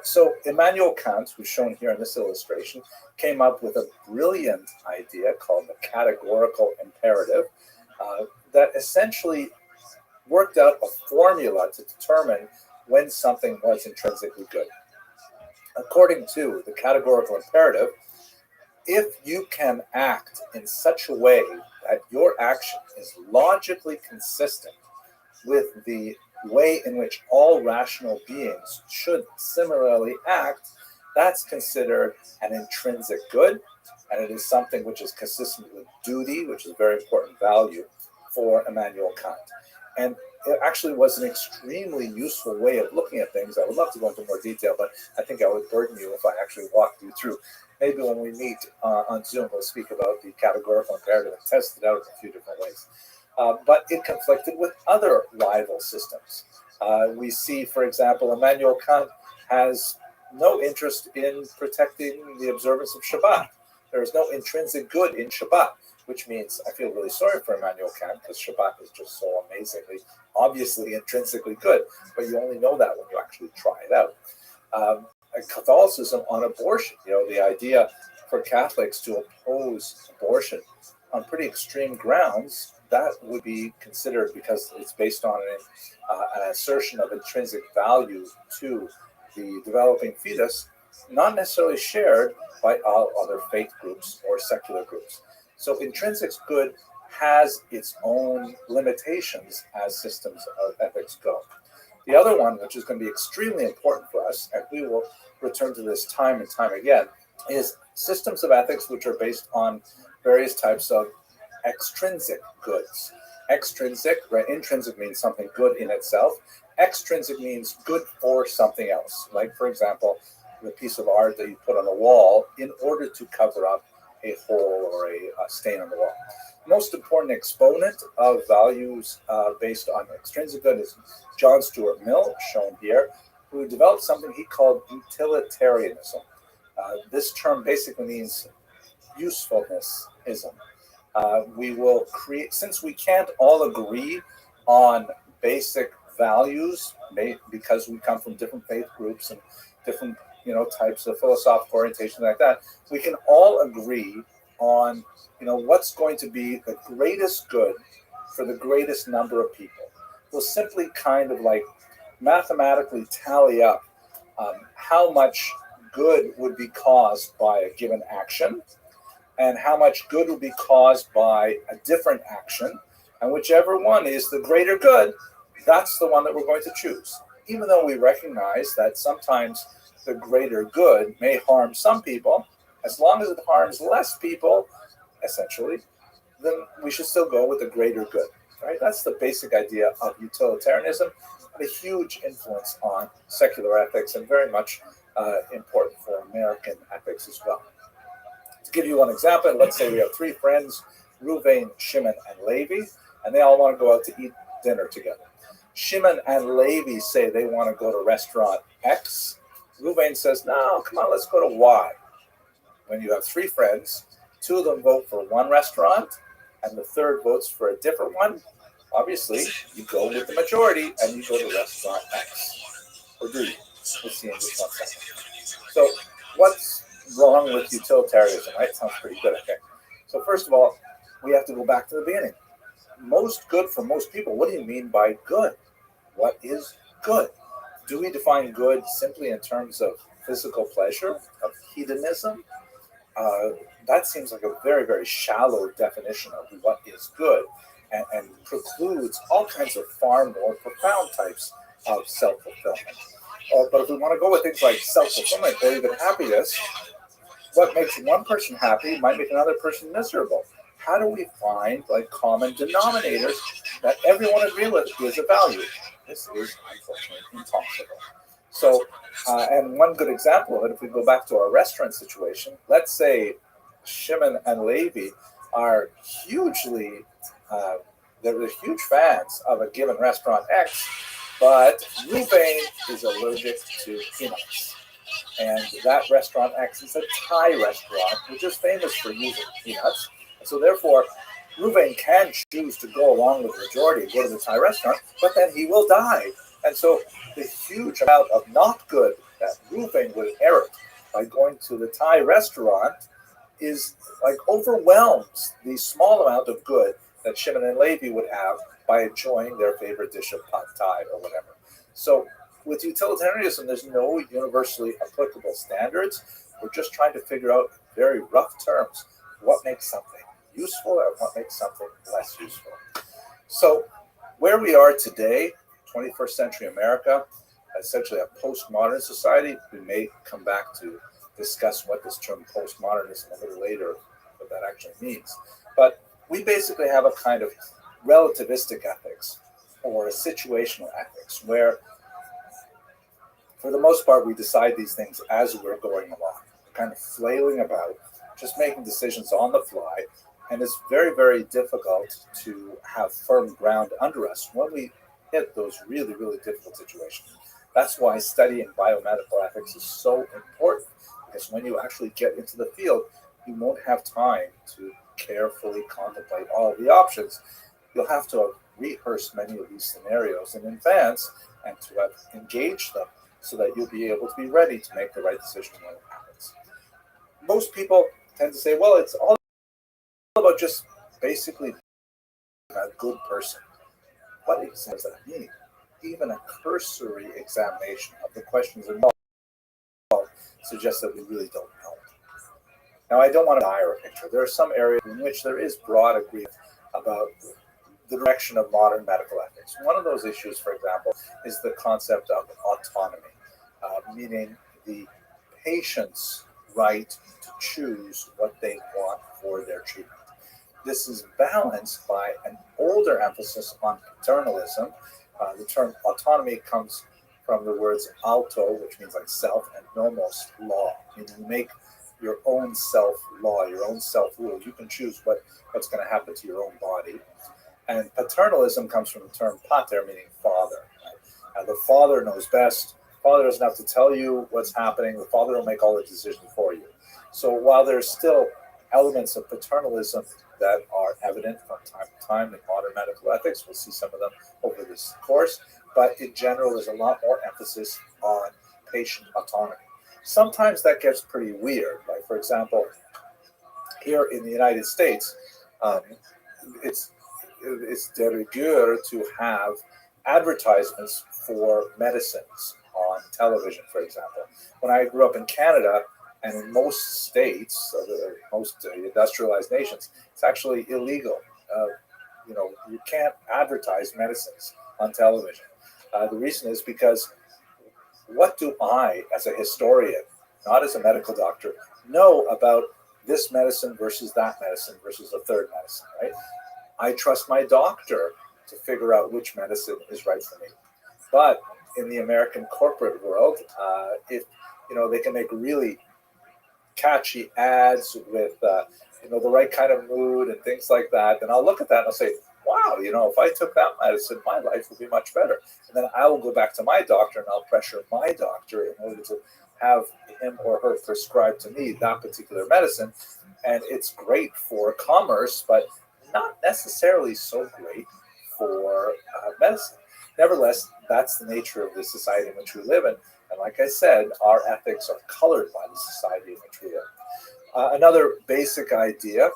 So Immanuel Kant, who's shown here in this illustration, came up with a brilliant idea called the categorical imperative that essentially worked out a formula to determine when something was intrinsically good. According to the categorical imperative, if you can act in such a way that your action is logically consistent with the way in which all rational beings should similarly act, that's considered an intrinsic good, and it is something which is consistent with duty, which is a very important value for Immanuel Kant. And it actually was an extremely useful way of looking at things. I would love to go into more detail, but I think I would burden you if I actually walked you through. Maybe when we meet on Zoom, we'll speak about the categorical imperative and test it out in a few different ways. But it conflicted with other rival systems. We see, for example, Immanuel Kant has no interest in protecting the observance of Shabbat. There is no intrinsic good in Shabbat, which means I feel really sorry for Immanuel Kant because Shabbat is just so amazingly, obviously intrinsically good, but you only know that when you actually try it out. Catholicism on abortion, the idea for Catholics to oppose abortion on pretty extreme grounds, that would be considered, because it's based on an assertion of intrinsic value to the developing fetus, not necessarily shared by all other faith groups or secular groups. So intrinsic good has its own limitations as systems of ethics go. The other one, which is going to be extremely important for us, and we will return to this time and time again, is systems of ethics which are based on various types of extrinsic goods. Extrinsic, right? Intrinsic means something good in itself. Extrinsic means good for something else. Like, for example, the piece of art that you put on the wall in order to cover up a hole or a stain on the wall. Most important exponent of values based on extrinsic good is John Stuart Mill, shown here, who developed something he called utilitarianism. This term basically means usefulnessism. We will create, since we can't all agree on basic values, because we come from different faith groups and different types of philosophical orientation like that, we can all agree on what's going to be the greatest good for the greatest number of people. We'll simply kind of like mathematically tally up how much good would be caused by a given action and how much good would be caused by a different action, and whichever one is the greater good, that's the one that we're going to choose. Even though we recognize that sometimes the greater good may harm some people, as long as it harms less people, essentially, then we should still go with the greater good. Right? That's the basic idea of utilitarianism, and a huge influence on secular ethics, and very much important for American ethics as well. To give you one example, let's say we have three friends, Reuven, Shimon, and Levi, and they all want to go out to eat dinner together. Shimon and Levi say they want to go to restaurant X. Reuven says, no, come on, let's go to Y. When you have three friends, two of them vote for one restaurant, and the third votes for a different one, obviously, you go with the majority, and you go to restaurant X. Or do you? We'll see in just 1 second. So what's wrong with utilitarianism, right? Sounds pretty good, okay. So first of all, we have to go back to the beginning. Most good for most people. What do you mean by good? What is good? Do we define good simply in terms of physical pleasure, of hedonism? That seems like a very, very shallow definition of what is good, and precludes all kinds of far more profound types of self-fulfillment. But if we want to go with things like self-fulfillment or even happiness, what makes one person happy might make another person miserable. How do we find common denominators that everyone agrees with is a value? This is unfortunately impossible. So, and one good example of it, if we go back to our restaurant situation, let's say Shimon and Levi are they're huge fans of a given restaurant X, but Reuven is allergic to peanuts. And that restaurant X is a Thai restaurant, which is famous for using peanuts. So therefore, Reuven can choose to go along with the majority and go to the Thai restaurant, but then he will die. And so the huge amount of not good that Reuven would inherit by going to the Thai restaurant is overwhelms the small amount of good that Shimon and Levi would have by enjoying their favorite dish of pad Thai or whatever. So with utilitarianism, there's no universally applicable standards. We're just trying to figure out in very rough terms what makes something useful and what makes something less useful. So where we are today, 21st century America, essentially a postmodern society. We may come back to discuss what this term postmodernism a little later, what that actually means. But we basically have a kind of relativistic ethics, or a situational ethics, where for the most part we decide these things as we're going along, kind of flailing about, just making decisions on the fly, and it's very, very difficult to have firm ground under us when we hit those really, really difficult situations. That's why studying biomedical ethics is so important, because when you actually get into the field, you won't have time to carefully contemplate all the options. You'll have to have rehearsed many of these scenarios in advance and to have engaged them so that you'll be able to be ready to make the right decision when it happens. Most people tend to say, well, it's all about just basically being a good person. What exactly does that mean? Even a cursory examination of the questions involved suggests that we really don't know. Now, I don't want to dire a picture. There are some areas in which there is broad agreement about the direction of modern medical ethics. One of those issues, for example, is the concept of autonomy, meaning the patient's right to choose what they want for their treatment. This is balanced by an older emphasis on paternalism. The term autonomy comes from the words auto, which means like self, and nomos, law, meaning you make your own self-law, your own self-rule. You can choose what's going to happen to your own body. And paternalism comes from the term pater, meaning father. The father knows best. The father doesn't have to tell you what's happening. The father will make all the decisions for you. So while there's still elements of paternalism that are evident from time to time in modern medical ethics, we'll see some of them over this course, but in general, there's a lot more emphasis on patient autonomy. Sometimes that gets pretty weird. Like, for example, here in the United States, it's de rigueur to have advertisements for medicines on television, for example. When I grew up in Canada, and in most states, most industrialized nations, it's actually illegal. You can't advertise medicines on television. The reason is because what do I, as a historian, not as a medical doctor, know about this medicine versus that medicine versus a third medicine, right? I trust my doctor to figure out which medicine is right for me. But in the American corporate world, if they can make really catchy ads with the right kind of mood and things like that, then I'll look at that and I'll say, wow, if I took that medicine, my life would be much better. And then I will go back to my doctor and I'll pressure my doctor in order to have him or her prescribe to me that particular medicine. And it's great for commerce, but not necessarily so great for medicine. Nevertheless, that's the nature of the society in which we live in. And like I said, our ethics are colored by the society in which we live. Another basic idea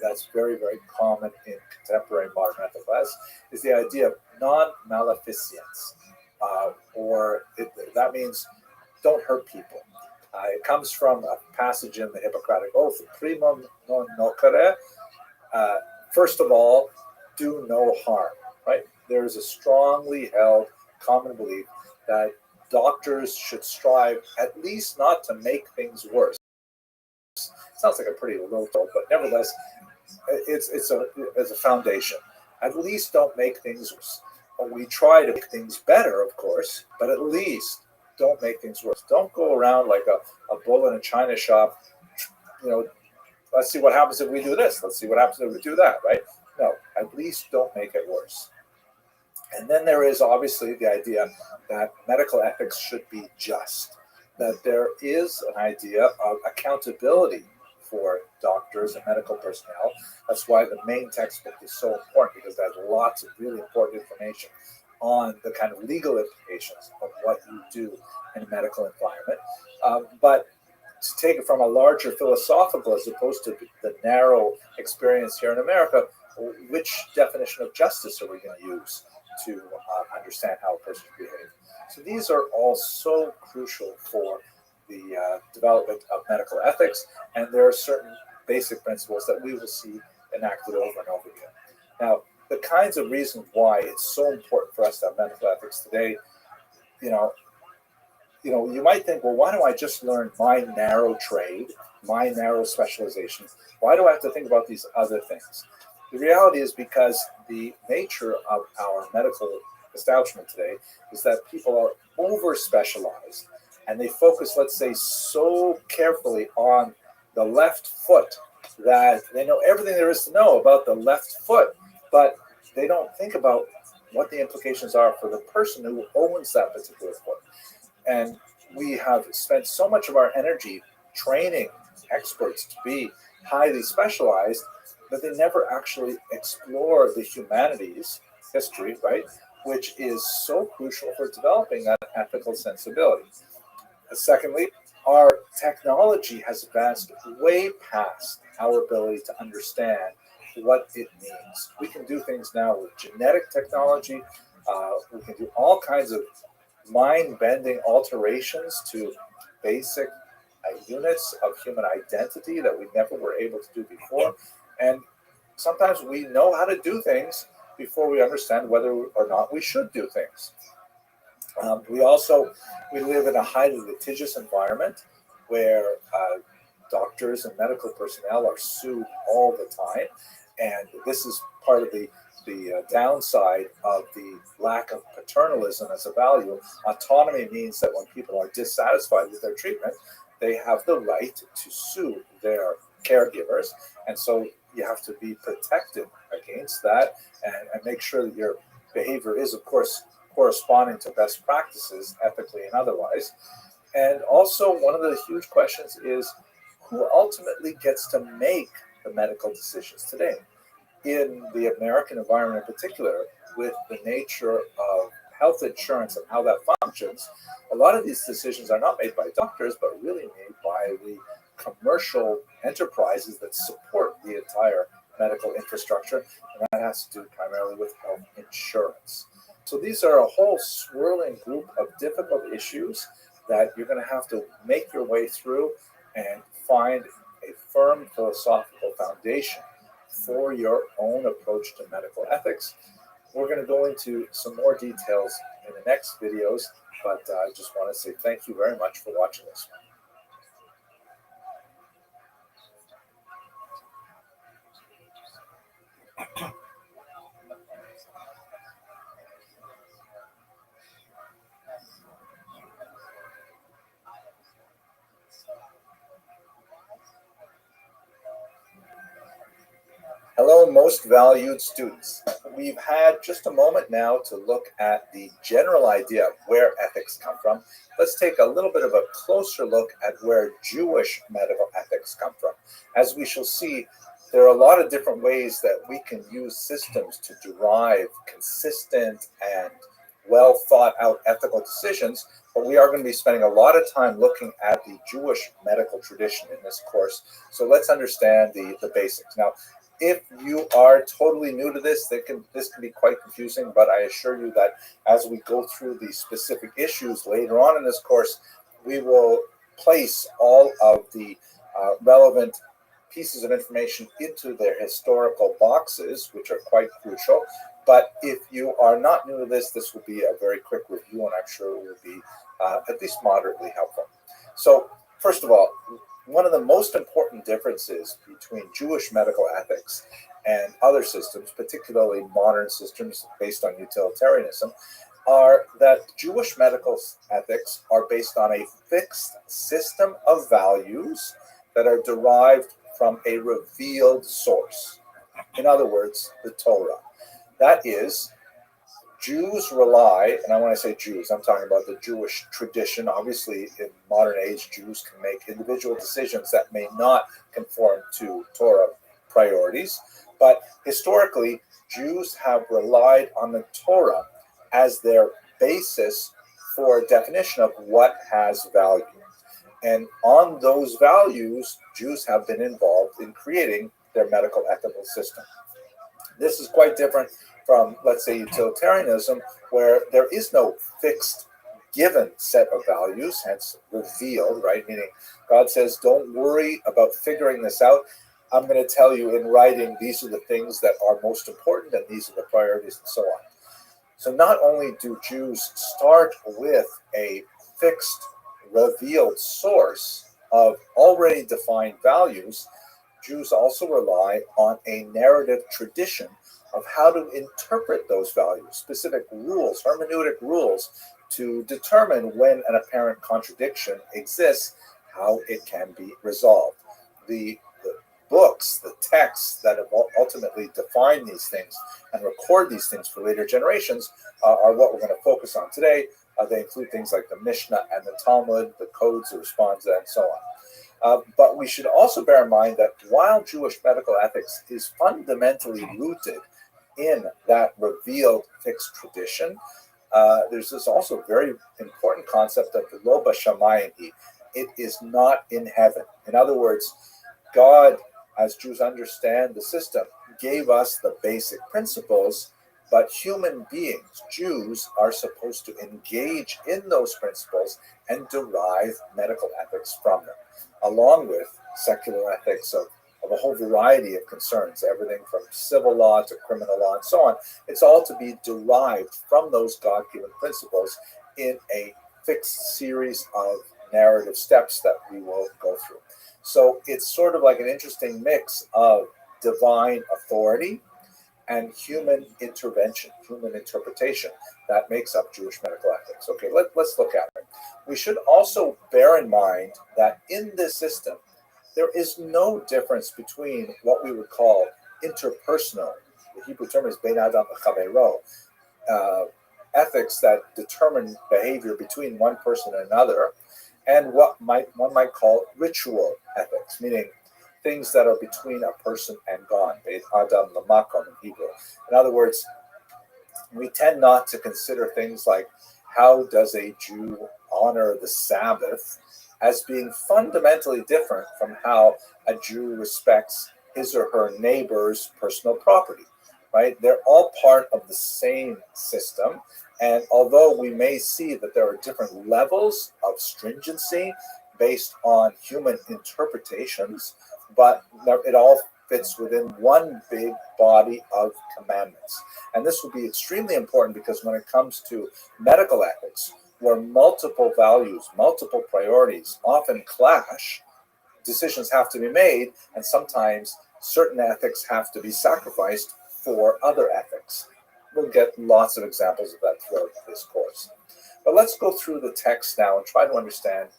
that's very, very common in contemporary modern ethical ethics is the idea of non-maleficence, that means don't hurt people. It comes from a passage in the Hippocratic Oath, primum non nocere. First of all, do no harm, right? There is a strongly held common belief that doctors should strive at least not to make things worse. Sounds like a pretty low toll, but nevertheless, it's a foundation. At least don't make things worse. We try to make things better, of course, but at least don't make things worse. Don't go around like a bull in a china shop, let's see what happens if we do this. Let's see what happens if we do that, right? No, at least don't make it worse. And then there is obviously the idea that medical ethics should be just, that there is an idea of accountability for doctors and medical personnel. That's why the main textbook is so important, because it has lots of really important information on the kind of legal implications of what you do in a medical environment. But to take it from a larger philosophical as opposed to the narrow experience here in America, which definition of justice are we going to use to understand how a person behaves? So these are all so crucial for the development of medical ethics, and there are certain basic principles that we will see enacted over and over again. Now, the kinds of reasons why it's so important for us to have medical ethics today, you might think, well, why don't I just learn my narrow trade, my narrow specialization? Why do I have to think about these other things? The reality is because the nature of our medical establishment today is that people are over specialized and they focus, let's say, so carefully on the left foot that they know everything there is to know about the left foot, but they don't think about what the implications are for the person who owns that particular foot. And we have spent so much of our energy training experts to be highly specialized, but they never actually explore the humanities history, right? Which is so crucial for developing that ethical sensibility. Secondly, our technology has advanced way past our ability to understand what it means. We can do things now with genetic technology. We can do all kinds of mind-bending alterations to basic units of human identity that we never were able to do before. And sometimes we know how to do things before we understand whether or not we should do things. We live in a highly litigious environment where doctors and medical personnel are sued all the time, and this is part of the downside of the lack of paternalism as a value. Autonomy means that when people are dissatisfied with their treatment, they have the right to sue their caregivers, and so you have to be protected against that and make sure that your behavior is, of course, corresponding to best practices, ethically and otherwise. And also, one of the huge questions is who ultimately gets to make the medical decisions today? In the American environment in particular, with the nature of health insurance and how that functions, a lot of these decisions are not made by doctors, but really made by the commercial enterprises that support the entire medical infrastructure, and that has to do primarily with health insurance. So these are a whole swirling group of difficult issues that you're going to have to make your way through and find a firm philosophical foundation for your own approach to medical ethics. We're going to go into some more details in the next videos, but I just want to say thank you very much for watching this one. Hello, most valued students. We've had just a moment now to look at the general idea of where ethics come from. Let's take a little bit of a closer look at where Jewish medical ethics come from. As we shall see, there are a lot of different ways that we can use systems to derive consistent and well thought out ethical decisions, but we are going to be spending a lot of time looking at the Jewish medical tradition in this course. So let's understand the basics. Now, if you are totally new to this, this can be quite confusing, but I assure you that as we go through the specific issues later on in this course, we will place all of the relevant pieces of information into their historical boxes, which are quite crucial. But if you are not new to this, this will be a very quick review, and I'm sure it will be at least moderately helpful. So first of all, one of the most important differences between Jewish medical ethics and other systems, particularly modern systems based on utilitarianism, are that Jewish medical ethics are based on a fixed system of values that are derived from a revealed source. In other words, the Torah. That is, Jews rely, and I want to say Jews, I'm talking about the Jewish tradition. Obviously, in modern age, Jews can make individual decisions that may not conform to Torah priorities. But historically, Jews have relied on the Torah as their basis for a definition of what has value. And on those values, Jews have been involved in creating their medical ethical system. This is quite different from, let's say, utilitarianism, where there is no fixed given set of values, hence revealed, right? Meaning God says, don't worry about figuring this out. I'm going to tell you in writing, these are the things that are most important, and these are the priorities, and so on. So not only do Jews start with a fixed, revealed source of already defined values, Jews also rely on a narrative tradition of how to interpret those values, specific rules, hermeneutic rules, to determine when an apparent contradiction exists, how it can be resolved. The books, the texts that have ultimately defined these things and record these things for later generations are what we're going to focus on today. They include things like the Mishnah and the Talmud, the codes, the responsa, and so on. But we should also bear in mind that while Jewish medical ethics is fundamentally rooted in that revealed fixed tradition, there's this also very important concept of the lo b'shamayim. It is not in heaven. In other words, God, as Jews understand the system, gave us the basic principles, but human beings, Jews, are supposed to engage in those principles and derive medical ethics from them, along with secular ethics of a whole variety of concerns, everything from civil law to criminal law and so on. It's all to be derived from those God-given principles in a fixed series of narrative steps that we will go through. So it's sort of like an interesting mix of divine authority and human intervention, human interpretation that makes up Jewish medical ethics. Okay, let's look at it. We should also bear in mind that in this system, there is no difference between what we would call interpersonal, the Hebrew term is bein adam v'chaveiro, ethics that determine behavior between one person and another, and what one might call ritual ethics, meaning things that are between a person and God, bein adam l'makom in Hebrew. In other words, we tend not to consider things like how does a Jew honor the Sabbath as being fundamentally different from how a Jew respects his or her neighbor's personal property, right? They're all part of the same system. And although we may see that there are different levels of stringency based on human interpretations, but it all fits within one big body of commandments. And this will be extremely important because when it comes to medical ethics, where multiple values, multiple priorities often clash, decisions have to be made, and sometimes certain ethics have to be sacrificed for other ethics. We'll get lots of examples of that throughout this course. But let's go through the text now and try to understand,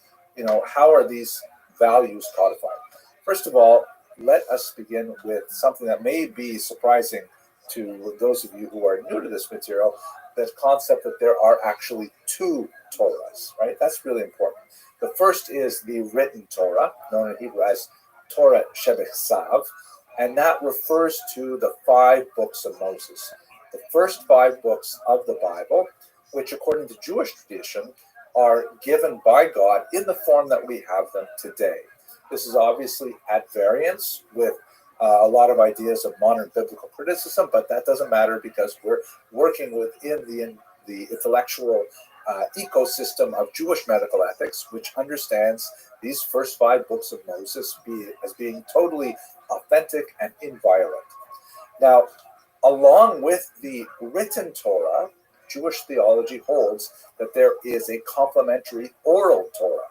how are these values codified? First of all, let us begin with something that may be surprising to those of you who are new to this material, the concept that there are actually two Torahs, right? That's really important. The first is the written Torah, known in Hebrew as Torah Shebechsav, and that refers to the 5 books of Moses. The first 5 books of the Bible, which according to Jewish tradition, are given by God in the form that we have them today. This is obviously at variance with a lot of ideas of modern biblical criticism, but that doesn't matter because we're working within the intellectual ecosystem of Jewish medical ethics, which understands these first 5 books of Moses as being totally authentic and inviolate. Now, along with the written Torah, Jewish theology holds that there is a complementary oral Torah,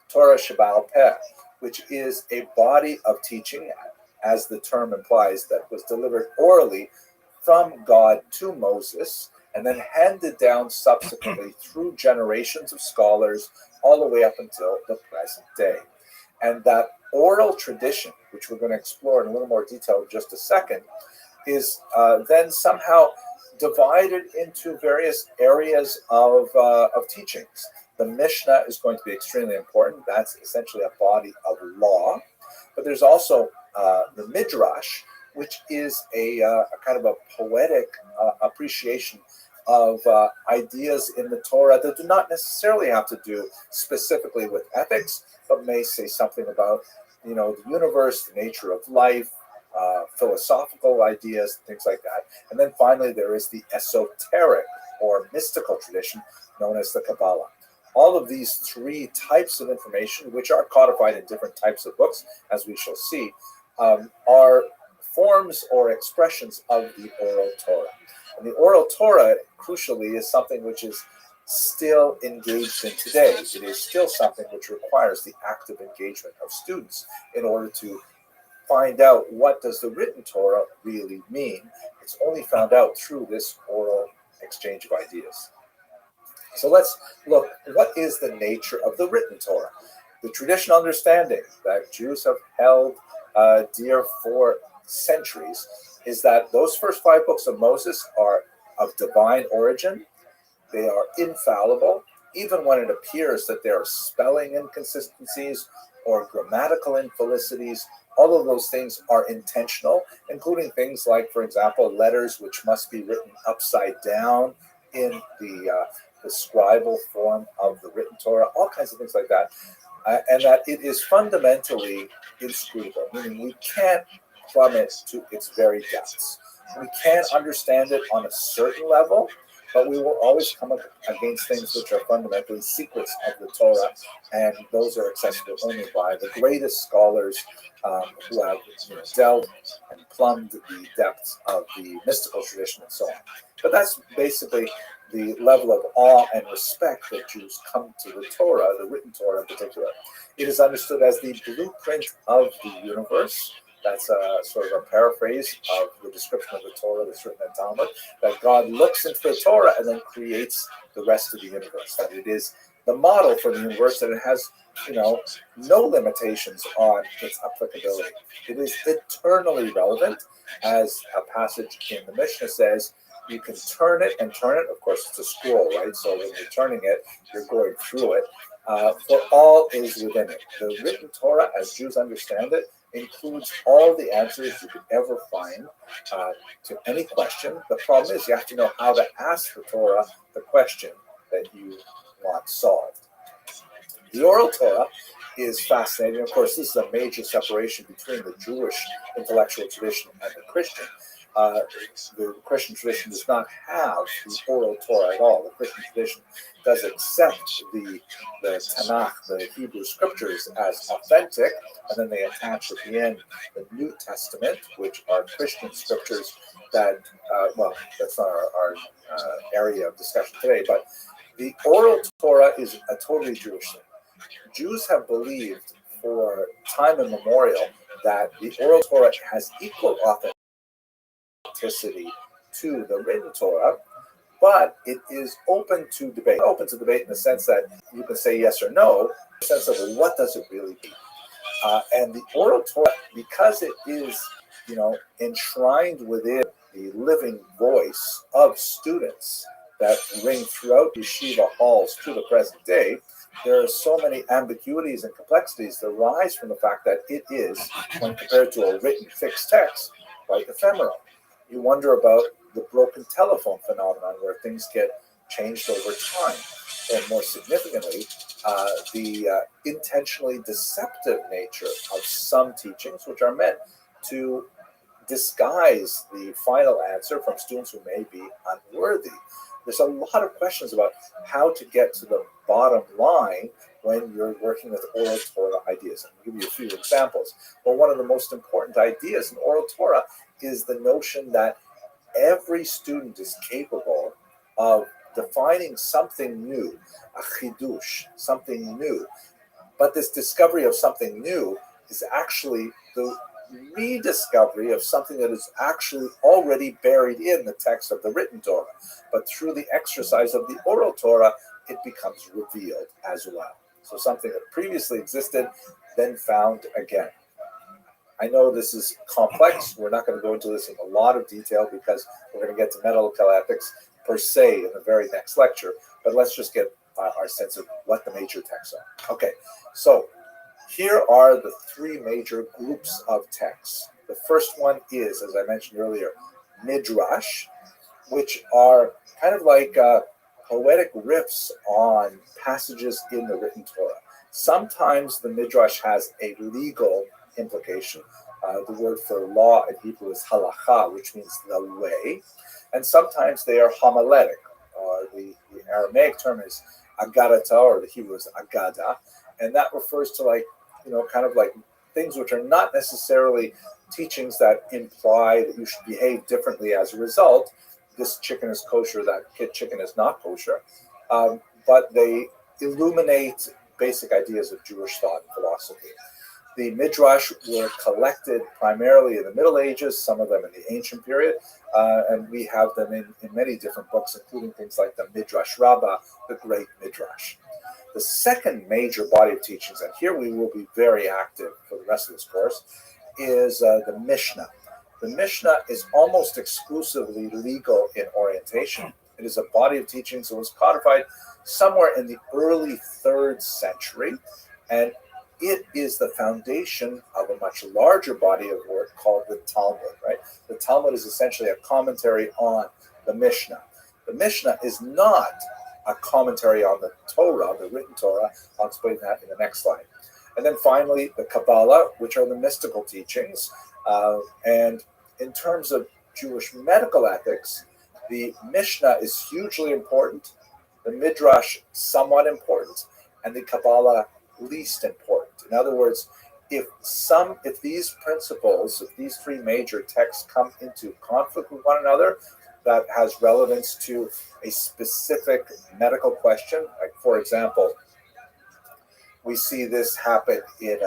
Torah Sheba'al Peh, which is a body of teaching, as the term implies, that was delivered orally from God to Moses and then handed down subsequently through generations of scholars all the way up until the present day. And that oral tradition, which we're going to explore in a little more detail in just a second, is then somehow divided into various areas of teachings. The Mishnah is going to be extremely important. That's essentially a body of law. But there's also the Midrash, which is a kind of a poetic appreciation of ideas in the Torah that do not necessarily have to do specifically with ethics, but may say something about, the universe, the nature of life, philosophical ideas, things like that. And then finally, there is the esoteric or mystical tradition known as the Kabbalah. All of these 3 types of information, which are codified in different types of books, as we shall see, are forms or expressions of the oral Torah. And the oral Torah, crucially, is something which is still engaged in today. It is still something which requires the active engagement of students in order to find out what does the written Torah really mean. It's only found out through this oral exchange of ideas. So let's look, what is the nature of the written Torah? The traditional understanding that Jews have held dear for centuries is that those first 5 books of Moses are of divine origin. They are infallible, even when it appears that there are spelling inconsistencies or grammatical infelicities. All of those things are intentional, including things like, for example, letters which must be written upside down in the scribal form of the written Torah, all kinds of things like that. And that it is fundamentally inscrutable, meaning we can't plummet to its very depths. We can understand it on a certain level, but we will always come up against things which are fundamentally secrets of the Torah, and those are accessible only by the greatest scholars who have delved and plumbed the depths of the mystical tradition and so on. But that's basically the level of awe and respect that Jews come to the Torah, the written Torah in particular. It is understood as the blueprint of the universe. That's a sort of a paraphrase of the description of the Torah that's written in Talmud, that God looks into the Torah and then creates the rest of the universe, that it is the model for the universe, that it has, no limitations on its applicability. It is eternally relevant, as a passage in the Mishnah says. You can turn it and turn it. Of course, it's a scroll, right? So when you're turning it, you're going through it. For all is within it. The written Torah, as Jews understand it, includes all the answers you could ever find to any question. The problem is you have to know how to ask the Torah the question that you want solved. The oral Torah is fascinating. Of course, this is a major separation between the Jewish intellectual tradition and the Christian. The Christian tradition does not have the oral Torah at all. The Christian tradition does accept the Tanakh, the Hebrew scriptures, as authentic, and then they attach at the end the New Testament, which are Christian scriptures that, that's not our area of discussion today, but the oral Torah is a totally Jewish thing. Jews have believed for time immemorial that the oral Torah has equal authenticity to the written Torah, but it is open to debate. Open to debate in the sense that you can say yes or no, in the sense of, well, what does it really mean? And the oral Torah, because it is, enshrined within the living voice of students that ring throughout yeshiva halls to the present day, there are so many ambiguities and complexities that arise from the fact that it is, when compared to a written fixed text, quite ephemeral. You wonder about the broken telephone phenomenon, where things get changed over time. And more significantly, the intentionally deceptive nature of some teachings, which are meant to disguise the final answer from students who may be unworthy. There's a lot of questions about how to get to the bottom line when you're working with oral Torah ideas. I'll give you a few examples. Well, one of the most important ideas in oral Torah is the notion that every student is capable of defining something new, a chidush, something new. But this discovery of something new is actually the rediscovery of something that is actually already buried in the text of the written Torah. But through the exercise of the oral Torah, it becomes revealed as well. So something that previously existed, then found again. I know this is complex. We're not going to go into this in a lot of detail because we're going to get to medical ethics per se in the very next lecture. But let's just get our sense of what the major texts are. Okay, so here are the 3 major groups of texts. The first one is, as I mentioned earlier, midrash, which are kind of like poetic riffs on passages in the written Torah. Sometimes the midrash has a legal implication. The word for law in Hebrew is halacha, which means the way. And sometimes they are homiletic. The Aramaic term is agadata, or the Hebrew is agada. And that refers to kind of like things which are not necessarily teachings that imply that you should behave differently as a result. This chicken is kosher, that chicken is not kosher. But they illuminate basic ideas of Jewish thought and philosophy. The Midrash were collected primarily in the Middle Ages, some of them in the ancient period, and we have them in many different books, including things like the Midrash Rabbah, the Great Midrash. The second major body of teachings, and here we will be very active for the rest of this course, is the Mishnah. The Mishnah is almost exclusively legal in orientation. It is a body of teachings that was codified somewhere in the early 3rd century, and it is the foundation of a much larger body of work called the Talmud, right? The Talmud is essentially a commentary on the Mishnah. The Mishnah is not a commentary on the Torah, the written Torah. I'll explain that in the next slide. And then finally, the Kabbalah, which are the mystical teachings. And in terms of Jewish medical ethics, the Mishnah is hugely important, the Midrash somewhat important, and the Kabbalah least important. In other words, if these principles, if these three major texts come into conflict with one another, that has relevance to a specific medical question. Like, for example, we see this happen in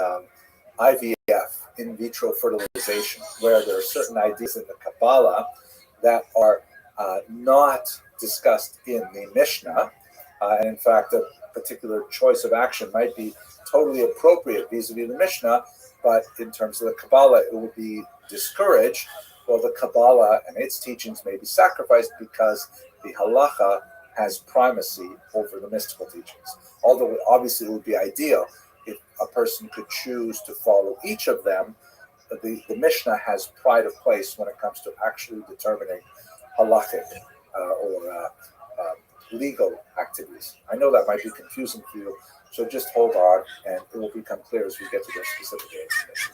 IVF, in vitro fertilization, where there are certain ideas in the Kabbalah that are not discussed in the Mishnah. And in fact, a particular choice of action might be totally appropriate vis-a-vis the Mishnah, but in terms of the Kabbalah, it would be discouraged. Well, the Kabbalah and its teachings may be sacrificed because the halacha has primacy over the mystical teachings. Although obviously it would be ideal if a person could choose to follow each of them, the Mishnah has pride of place when it comes to actually determining halachic or legal activities. I know that might be confusing for you, so just hold on and it will become clear as we get to the specific issues.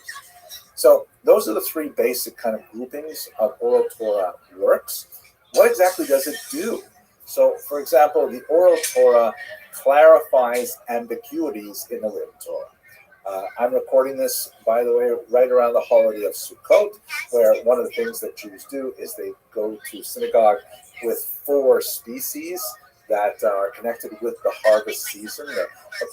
So those are the three basic kind of groupings of oral Torah works. What exactly does it do? So, for example, the oral Torah clarifies ambiguities in the written Torah. I'm recording this, by the way, right around the holiday of Sukkot, where one of the things that Jews do is they go to synagogue with 4 species that are connected with the harvest season, the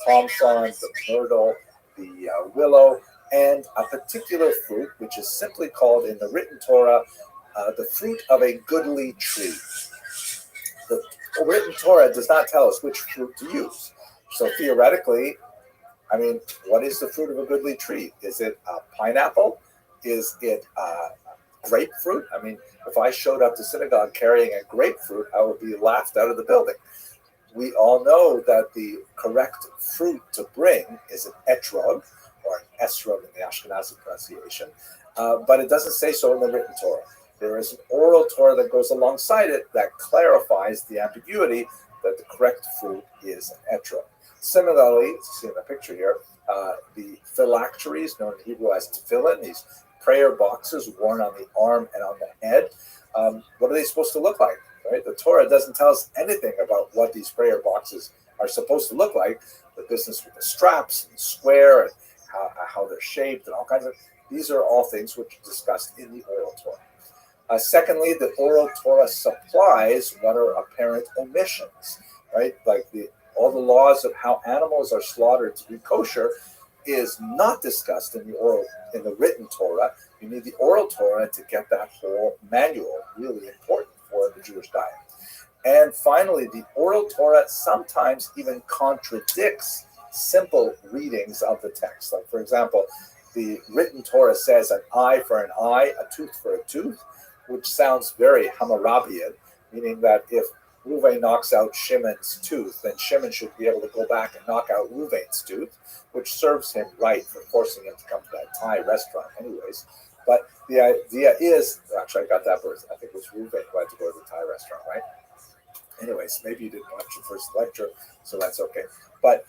palm frond, the myrtle, the willow, and a particular fruit, which is simply called in the written Torah, the fruit of a goodly tree. The written Torah does not tell us which fruit to use. So theoretically, I mean, what is the fruit of a goodly tree? Is it a pineapple? Is it grapefruit? I mean, if I showed up to synagogue carrying a grapefruit, I would be laughed out of the building. We all know that the correct fruit to bring is an etrog, or an esrog in the Ashkenazi pronunciation, but it doesn't say so in the written Torah. There is an oral Torah that goes alongside it that clarifies the ambiguity that the correct fruit is an etrog. Similarly, you see in the picture here, the phylacteries, known in Hebrew as tefillin, these prayer boxes worn on the arm and on the head, what are they supposed to look like? Right? The Torah doesn't tell us anything about what these prayer boxes are supposed to look like. The business with the straps and square and how they're shaped and all kinds of, these are all things which are discussed in the oral Torah. Secondly, the oral Torah supplies what are apparent omissions, right? Like all the laws of how animals are slaughtered to be kosher is not discussed in the written Torah. You need the oral Torah to get that whole manual, really important for the Jewish diet. And finally, the oral Torah sometimes even contradicts simple readings of the text. Like, for example, the written Torah says an eye for an eye, a tooth for a tooth, which sounds very Hammurabian, meaning that if Reuven knocks out Shimon's tooth, then Shimon should be able to go back and knock out Reuven's tooth, which serves him right for forcing him to come to that Thai restaurant anyways. But the idea is, actually I got that verse, I think it was Reuven who had to go to the Thai restaurant, right? Anyways, maybe you didn't watch your first lecture, so that's okay. But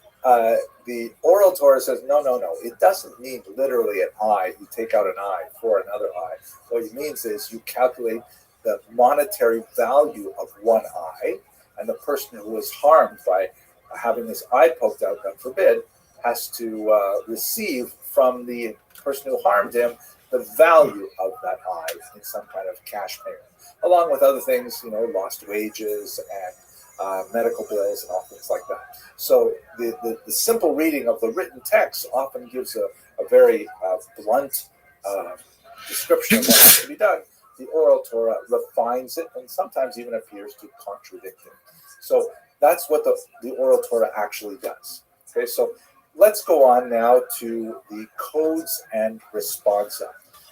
the oral Torah says, no. It doesn't mean literally an eye. You take out an eye for another eye. What it means is you calculate the monetary value of one eye, and the person who was harmed by having his eye poked out, God forbid, has to receive from the person who harmed him the value of that eye in some kind of cash payment, along with other things, lost wages and medical bills, and all things like that. So the simple reading of the written text often gives a very blunt description of what has to be done. The oral Torah refines it and sometimes even appears to contradict it. So that's what the oral Torah actually does. Okay, so let's go on now to the codes and responsa.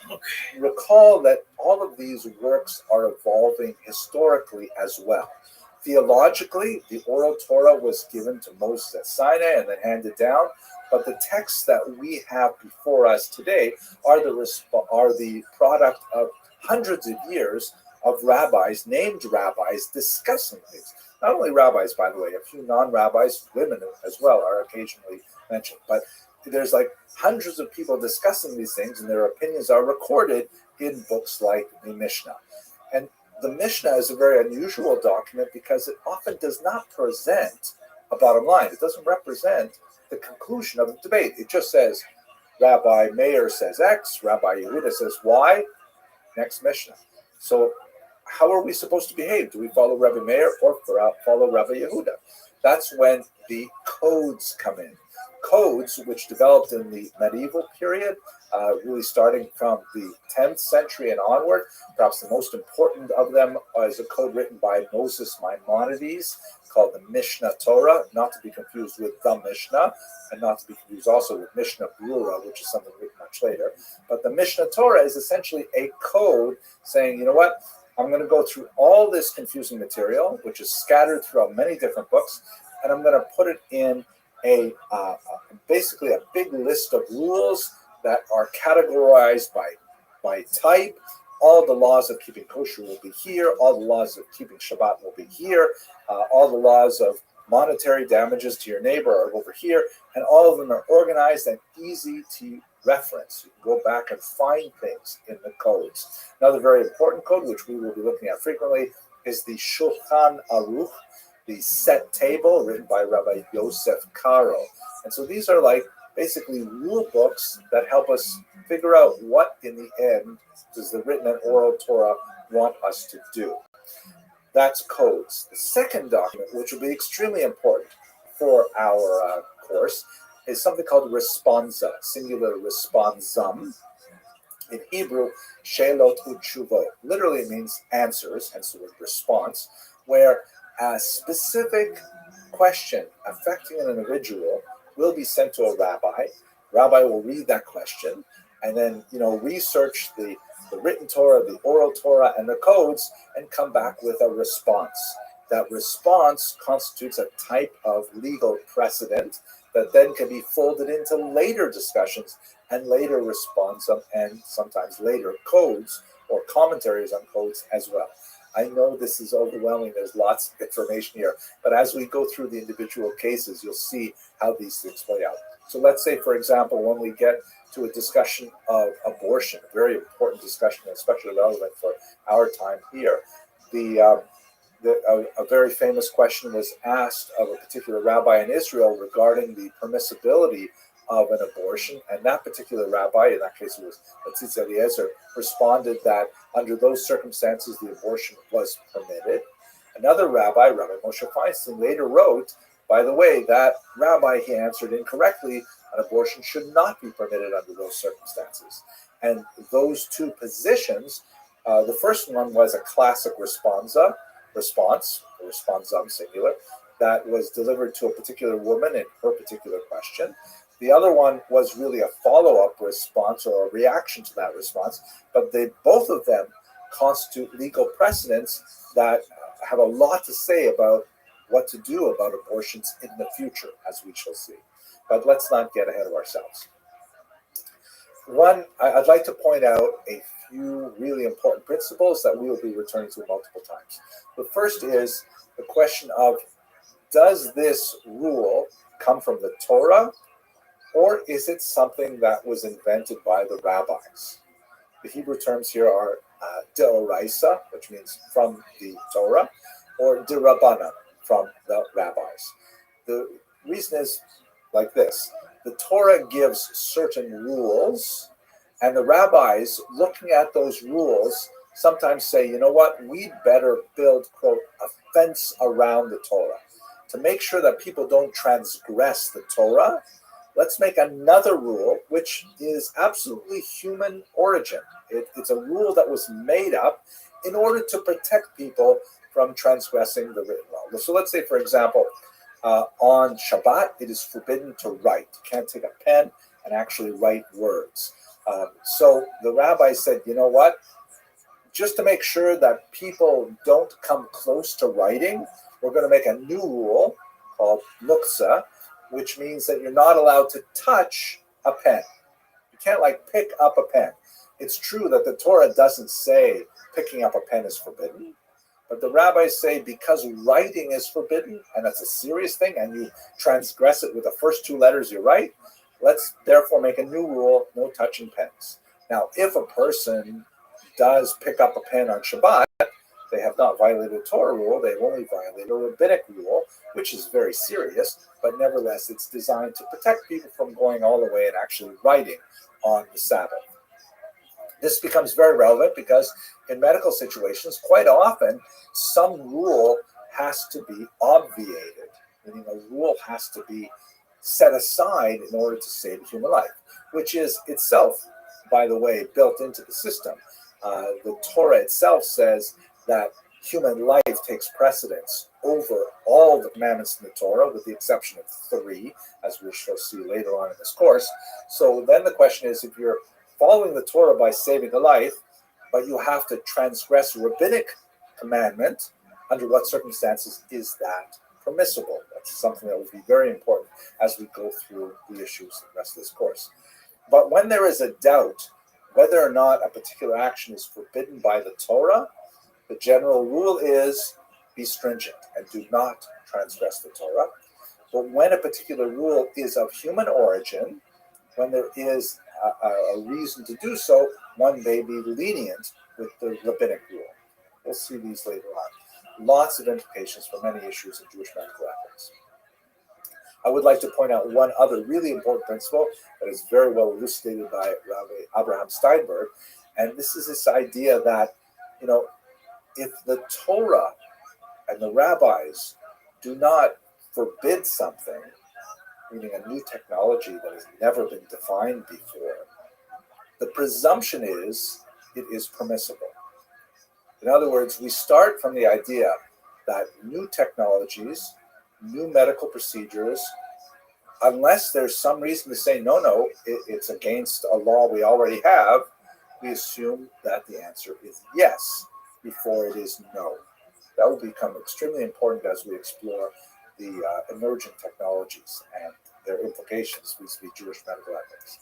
Okay. Recall that all of these works are evolving historically as well. Theologically, the oral Torah was given to Moses at Sinai and then handed down, but the texts that we have before us today are the product of hundreds of years of rabbis, named rabbis, discussing things. Not only rabbis, by the way, a few non-rabbis, women as well, are occasionally mentioned, but there's like hundreds of people discussing these things, and their opinions are recorded in books like the Mishnah. And the Mishnah is a very unusual document because it often does not present a bottom line. It doesn't represent the conclusion of the debate. It just says, Rabbi Meir says X, Rabbi Yehuda says Y, next Mishnah. So how are we supposed to behave? Do we follow Rabbi Meir or follow Rabbi Yehuda? That's when the codes come in. Codes, which developed in the medieval period, really starting from the 10th century and onward. Perhaps the most important of them is a code written by Moses Maimonides called the Mishnah Torah, not to be confused with the Mishnah, and not to be confused also with Mishnah Brura, which is something written much later. But the Mishnah Torah is essentially a code saying, you know what, I'm going to go through all this confusing material, which is scattered throughout many different books, and I'm going to put it in basically a big list of rules that are categorized by type. All the laws of keeping kosher will be here. All the laws of keeping Shabbat will be here. All the laws of monetary damages to your neighbor are over here. And all of them are organized and easy to reference. You can go back and find things in the codes. Another very important code, which we will be looking at frequently, is the Shulchan Aruch, the set table written by Rabbi Yosef Karo. And so these are like basically rule books that help us figure out what in the end does the written and oral Torah want us to do. That's codes. The second document, which will be extremely important for our course, is something called responsa, singular responsum. In Hebrew, shelot utshuvot. Literally means answers, hence the word response, where a specific question affecting an individual will be sent to a rabbi. Rabbi will read that question and then, research the written Torah, the oral Torah, and the codes, and come back with a response. That response constitutes a type of legal precedent that then can be folded into later discussions and later responsum and sometimes later codes or commentaries on codes as well. I know this is overwhelming. There's lots of information here. But as we go through the individual cases, you'll see how these things play out. So let's say, for example, when we get to a discussion of abortion, a very important discussion, especially relevant for our time here, a very famous question was asked of a particular rabbi in Israel regarding the permissibility of an abortion, and that particular rabbi, in that case it was Tzitz Eliezer, responded that under those circumstances the abortion was permitted. Another rabbi, Rabbi Moshe Feinstein, later wrote, by the way, that rabbi, he answered incorrectly, an abortion should not be permitted under those circumstances. And those two positions, the first one was a classic response, responsum singular, that was delivered to a particular woman in her particular question. The other one was really a follow-up response or a reaction to that response, but both of them constitute legal precedents that have a lot to say about what to do about abortions in the future, as we shall see. But let's not get ahead of ourselves. I'd like to point out a few really important principles that we will be returning to multiple times. The first is the question of, does this rule come from the Torah, or is it something that was invented by the rabbis? The Hebrew terms here are deoraisa, which means from the Torah, or derabbanan, from the rabbis. The reason is like this. The Torah gives certain rules, and the rabbis, looking at those rules, sometimes say, you know what, we'd better build, quote, a fence around the Torah. To make sure that people don't transgress the Torah, let's make another rule, which is absolutely human origin. It's a rule that was made up in order to protect people from transgressing the written law. So let's say, for example, on Shabbat, it is forbidden to write. You can't take a pen and actually write words. So the rabbi said, you know what? Just to make sure that people don't come close to writing, we're going to make a new rule called nuksa, which means that you're not allowed to touch a pen. You can't pick up a pen. It's true that the Torah doesn't say picking up a pen is forbidden, but the rabbis say because writing is forbidden, and that's a serious thing, and you transgress it with the first two letters you write, let's therefore make a new rule, no touching pens. Now, if a person does pick up a pen on Shabbat, they have not violated a Torah rule, they've only violated a rabbinic rule, which is very serious, but nevertheless, it's designed to protect people from going all the way and actually writing on the Sabbath. This becomes very relevant because in medical situations, quite often, some rule has to be obviated, meaning a rule has to be set aside in order to save a human life, which is itself, by the way, built into the system. The Torah itself says that human life takes precedence over all the commandments in the Torah, with the exception of 3, as we shall see later on in this course. So then the question is, if you're following the Torah by saving a life, but you have to transgress rabbinic commandment, under what circumstances is that permissible? That's something that will be very important as we go through the issues in the rest of this course. But when there is a doubt whether or not a particular action is forbidden by the Torah, the general rule is be stringent and do not transgress the Torah. But when a particular rule is of human origin, when there is a reason to do so, one may be lenient with the rabbinic rule. We'll see these later on. Lots of implications for many issues in Jewish medical ethics. I would like to point out one other really important principle that is very well elucidated by Rabbi Abraham Steinberg, and this is this idea that, if the Torah and the rabbis do not forbid something, meaning a new technology that has never been defined before, the presumption is it is permissible. In other words, we start from the idea that new technologies, new medical procedures, unless there's some reason to say, no, it's against a law we already have, we assume that the answer is yes before it is no. That will become extremely important as we explore the emerging technologies and their implications vis-a-vis Jewish medical ethics.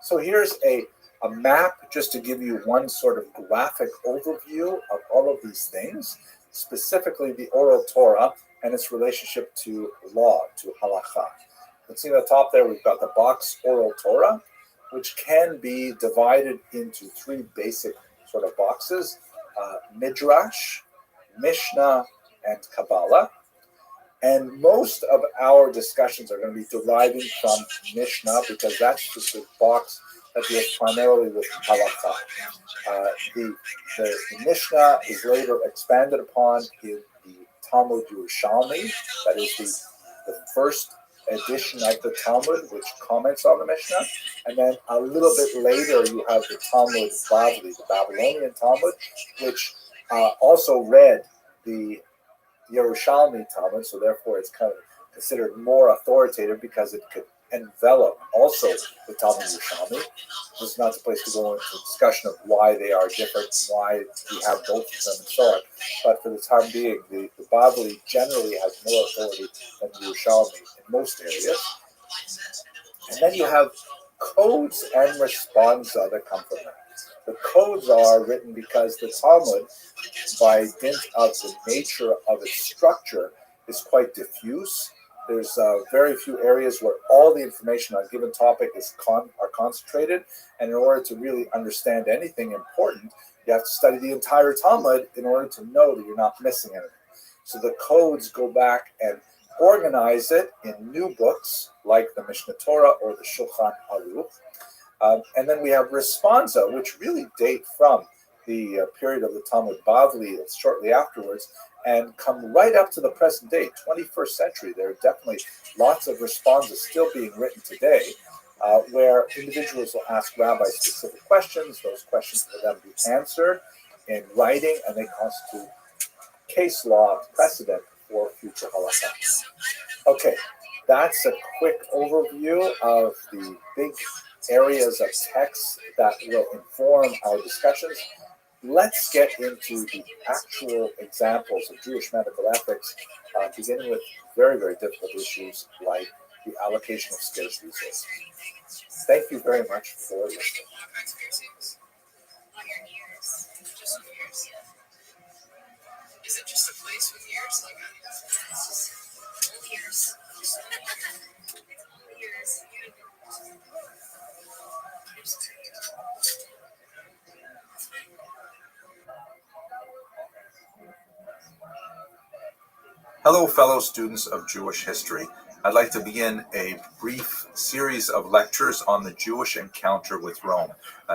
So here's a map just to give you one sort of graphic overview of all of these things, specifically the oral Torah and its relationship to law, to halakha. Let's see at the top there, we've got the box oral Torah, which can be divided into 3 basic sort of boxes, Midrash, Mishnah, and Kabbalah. And most of our discussions are going to be deriving from Mishnah because that's just the box that deals primarily with halakha. The Mishnah is later expanded upon in the Talmud Yerushalmi, that is the first edition of the Talmud, which comments on the Mishnah. And then a little bit later, you have the Talmud Bavli, the Babylonian Talmud, which also read the Yerushalmi Talmud, so therefore it's kind of considered more authoritative because it could envelop also the Talmud Yerushalmi. This is not the place to go into a discussion of why they are different, why we have both of them, and so on. But for the time being, the Bavli generally has more authority than the Yerushalmi in most areas. And then you have codes and responsa that come from that. The codes are written because the Talmud, by dint of the nature of its structure, is quite diffuse. There's very few areas where all the information on a given topic are concentrated. And in order to really understand anything important, you have to study the entire Talmud in order to know that you're not missing anything. So the codes go back and organize it in new books like the Mishnah Torah or the Shulchan Aruch. And then we have responsa, which really date from the period of the Talmud Bavli shortly afterwards, and come right up to the present day, 21st century. There are definitely lots of responses still being written today, where individuals will ask rabbis specific questions. Those questions will then be answered in writing, and they constitute case law precedent for future halakha. Okay, that's a quick overview of the big areas of text that will inform our discussions. Let's get into the actual examples of Jewish medical ethics, beginning with very, very difficult issues like the allocation of scarce resources. Thank you very much for listening. Is it just a place with ears? Ears. Hello, fellow students of Jewish history. I'd like to begin a brief series of lectures on the Jewish encounter with Rome.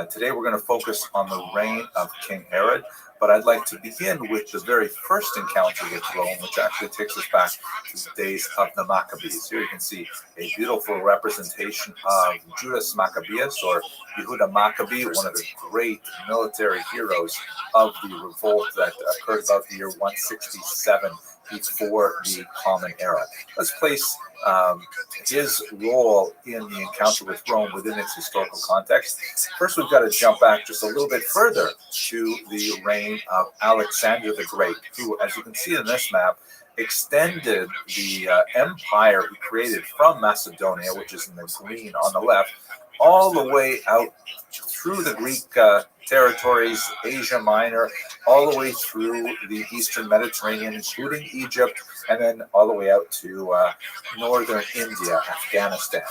Today we're going to focus on the reign of King Herod, but I'd like to begin with the very first encounter with Rome, which actually takes us back to the days of the Maccabees. Here you can see a beautiful representation of Judas Maccabeus, or Yehuda Maccabee, one of the great military heroes of the revolt that occurred about the year 167 before the Common Era. Let's place his role in the encounter with Rome within its historical context. First, we've got to jump back just a little bit further to the reign of Alexander the Great, who, as you can see in this map, extended the empire he created from Macedonia, which is in the green on the left, all the way out through the Greek territories, Asia Minor, all the way through the Eastern Mediterranean, including Egypt, and then all the way out to northern India, Afghanistan.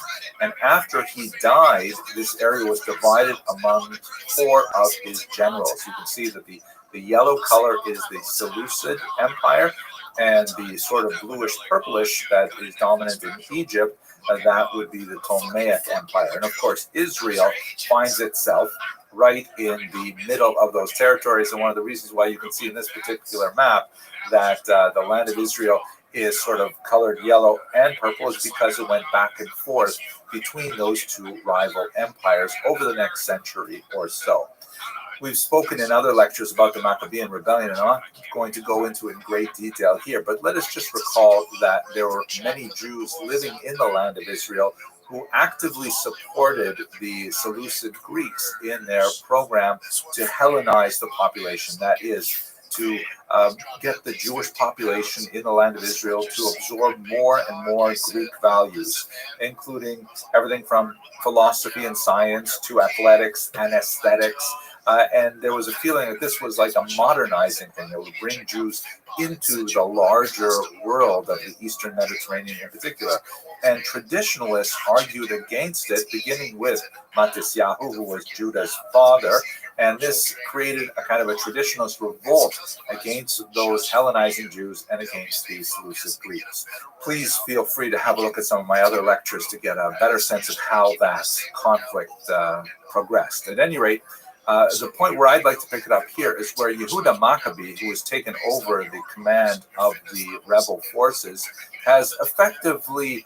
And after he died, this area was divided among 4 of his generals. You can see that the yellow color is the Seleucid Empire, and the sort of bluish purplish that is dominant in Egypt, that would be the Ptolemaic Empire. And of course, Israel finds itself right in the middle of those territories. And one of the reasons why you can see in this particular map that the land of Israel is sort of colored yellow and purple is because it went back and forth between those 2 rival empires over the next century or so. We've spoken in other lectures about the Maccabean rebellion, and I'm not going to go into it in great detail here, but let us just recall that there were many Jews living in the land of Israel who actively supported the Seleucid Greeks in their program to Hellenize the population. That is, to get the Jewish population in the land of Israel to absorb more and more Greek values, including everything from philosophy and science to athletics and aesthetics. And there was a feeling that this was like a modernizing thing that would bring Jews into the larger world of the Eastern Mediterranean in particular. And traditionalists argued against it, beginning with Matisyahu, who was Judah's father. And this created a kind of a traditionalist revolt against those Hellenizing Jews and against the Seleucid Greeks. Please feel free to have a look at some of my other lectures to get a better sense of how that conflict progressed. At any rate, the point where I'd like to pick it up here is where Yehuda Maccabee, who has taken over the command of the rebel forces, has effectively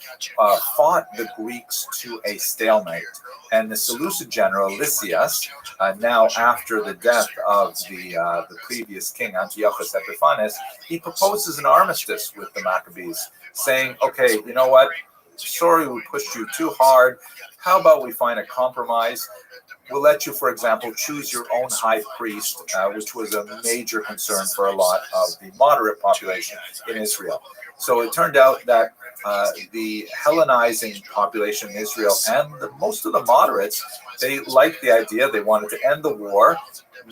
fought the Greeks to a stalemate. And the Seleucid general Lysias, now after the death of the previous king Antiochus Epiphanes, he proposes an armistice with the Maccabees, saying, okay, you know what, sorry we pushed you too hard, how about we find a compromise? We'll let you, for example, choose your own high priest, which was a major concern for a lot of the moderate population in Israel. So it turned out that the Hellenizing population in Israel and most of the moderates, they liked the idea. They wanted to end the war,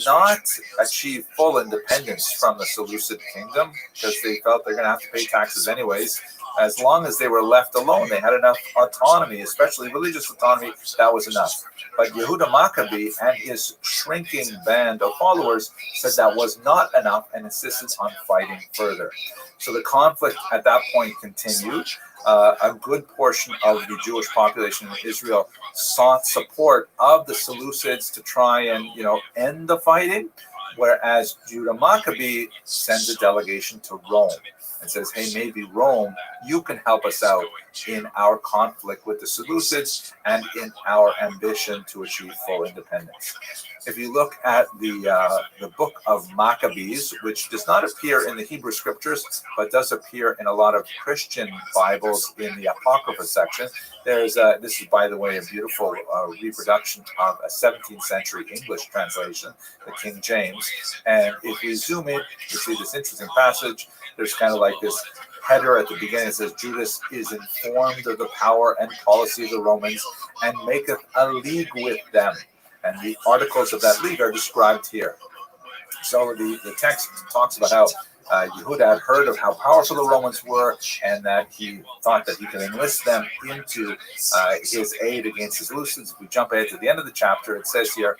not achieve full independence from the Seleucid kingdom, because they felt they're going to have to pay taxes anyways. As long as they were left alone, they had enough autonomy, especially religious autonomy, that was enough. But Yehuda Maccabee and his shrinking band of followers said that was not enough and insisted on fighting further. So the conflict at that point continued. A good portion of the Jewish population in Israel sought support of the Seleucids to try and, end the fighting. Whereas Judah Maccabee sends a delegation to Rome and says, hey, maybe Rome, you can help us out in our conflict with the Seleucids and in our ambition to achieve full independence. If you look at the book of Maccabees, which does not appear in the Hebrew scriptures, but does appear in a lot of Christian Bibles in the Apocrypha section, there's this is, by the way, a beautiful reproduction of a 17th century English translation, the King James. And if you zoom in, you see this interesting passage. There's kind of like this header at the beginning. It says, Judas is informed of the power and policy of the Romans and maketh a league with them. And the articles of that league are described here. So the text talks about how Yehuda had heard of how powerful the Romans were, and that he thought that he could enlist them into his aid against the Seleucids. If we jump ahead to the end of the chapter, it says here,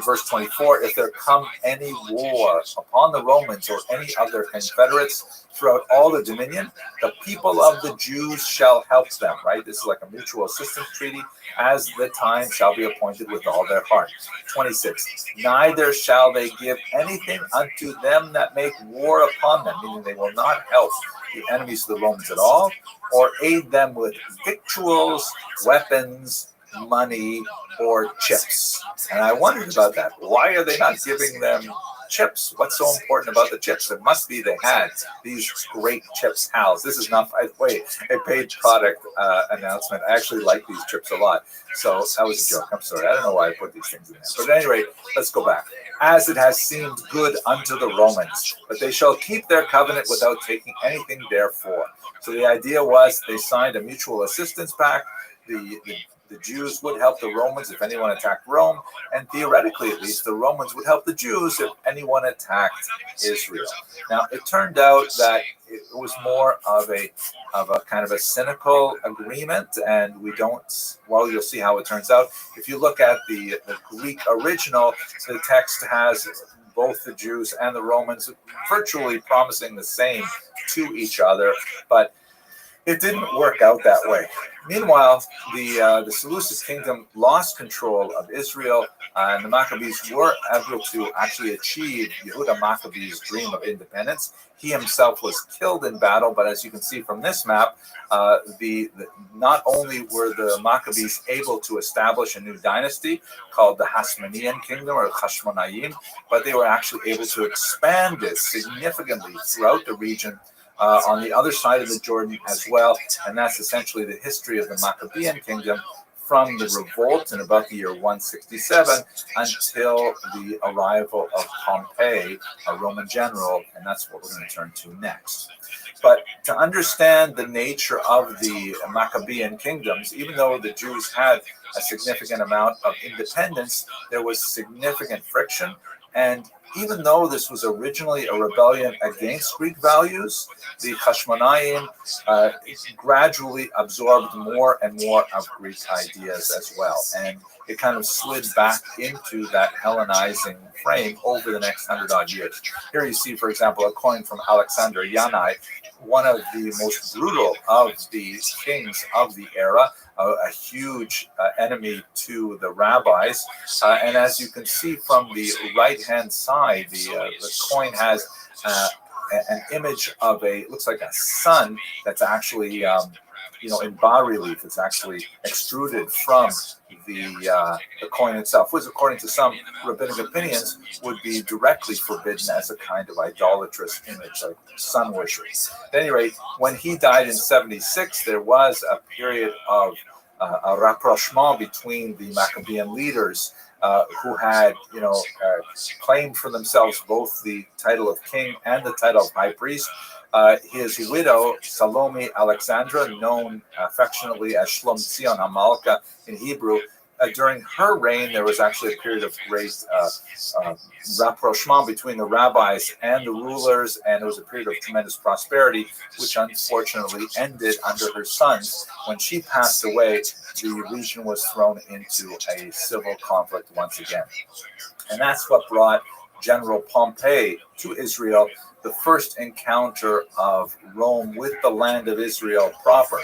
verse 24, if there come any war upon the Romans or any of their confederates throughout all the dominion, the people of the Jews shall help them, right? This is like a mutual assistance treaty, as the time shall be appointed with all their heart. 26, neither shall they give anything unto them that make war upon them, meaning they will not help the enemies of the Romans at all, or aid them with victuals, weapons, money, or chips. And I wondered about that. Why are they not giving them chips? What's so important about the chips? It must be they had these great chips, Hal's. This is not, by the way, a paid product announcement. I actually like these chips a lot. So that was a joke. I'm sorry. I don't know why I put these things in there. But at any rate, let's go back. As it has seemed good unto the Romans, but they shall keep their covenant without taking anything therefore. So the idea was they signed a mutual assistance pact. The Jews would help the Romans if anyone attacked Rome, and theoretically, at least, the Romans would help the Jews if anyone attacked Israel. Now, it turned out that it was more of a kind of a cynical agreement, and we don't. Well, you'll see how it turns out. If you look at the Greek original, the text has both the Jews and the Romans virtually promising the same to each other, but it didn't work out that way. Meanwhile, the Seleucid kingdom lost control of Israel, and the Maccabees were able to actually achieve Yehuda Maccabee's dream of independence. He himself was killed in battle, but as you can see from this map, not only were the Maccabees able to establish a new dynasty called the Hasmonean kingdom, or Hashmonayim, but they were actually able to expand it significantly throughout the region on the other side of the Jordan as well. And that's essentially the history of the Maccabean kingdom from the revolt in about the year 167 until the arrival of Pompey, a Roman general, and that's what we're going to turn to next. But to understand the nature of the Maccabean kingdoms, even though the Jews had a significant amount of independence, there was significant friction. And even though this was originally a rebellion against Greek values, the Hashmonaim gradually absorbed more and more of Greek ideas as well. And it kind of slid back into that Hellenizing frame over the next 100-odd years. Here you see, for example, a coin from Alexander Yanai, one of the most brutal of the kings of the era, a huge enemy to the rabbis. And as you can see from the right-hand side, the coin has an image of looks like a sun that's actually, in bas relief. It's actually extruded from the coin itself, which according to some rabbinic opinions would be directly forbidden as a kind of idolatrous image, like sun worship. At any rate, when he died in 76, there was a period of a rapprochement between the Maccabean leaders who had, claimed for themselves both the title of king and the title of high priest. His widow, Salome Alexandra, known affectionately as Shlom Tzion Hamalka in Hebrew, during her reign, there was actually a period of great rapprochement between the rabbis and the rulers, and there was a period of tremendous prosperity, which unfortunately ended under her sons. When she passed away, the region was thrown into a civil conflict once again. And that's what brought General Pompey to Israel, the first encounter of Rome with the land of Israel proper.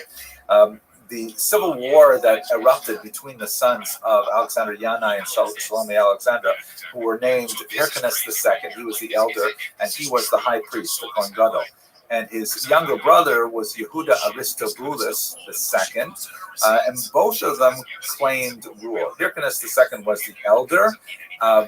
the civil war that erupted between the sons of Alexander Yanai and Salome Alexandra, who were named Hyrcanus II. He was the elder, and he was the high priest, the Kohen Gadol. And his younger brother was Yehuda Aristobulus II, and both of them claimed rule. Hyrcanus II was the elder,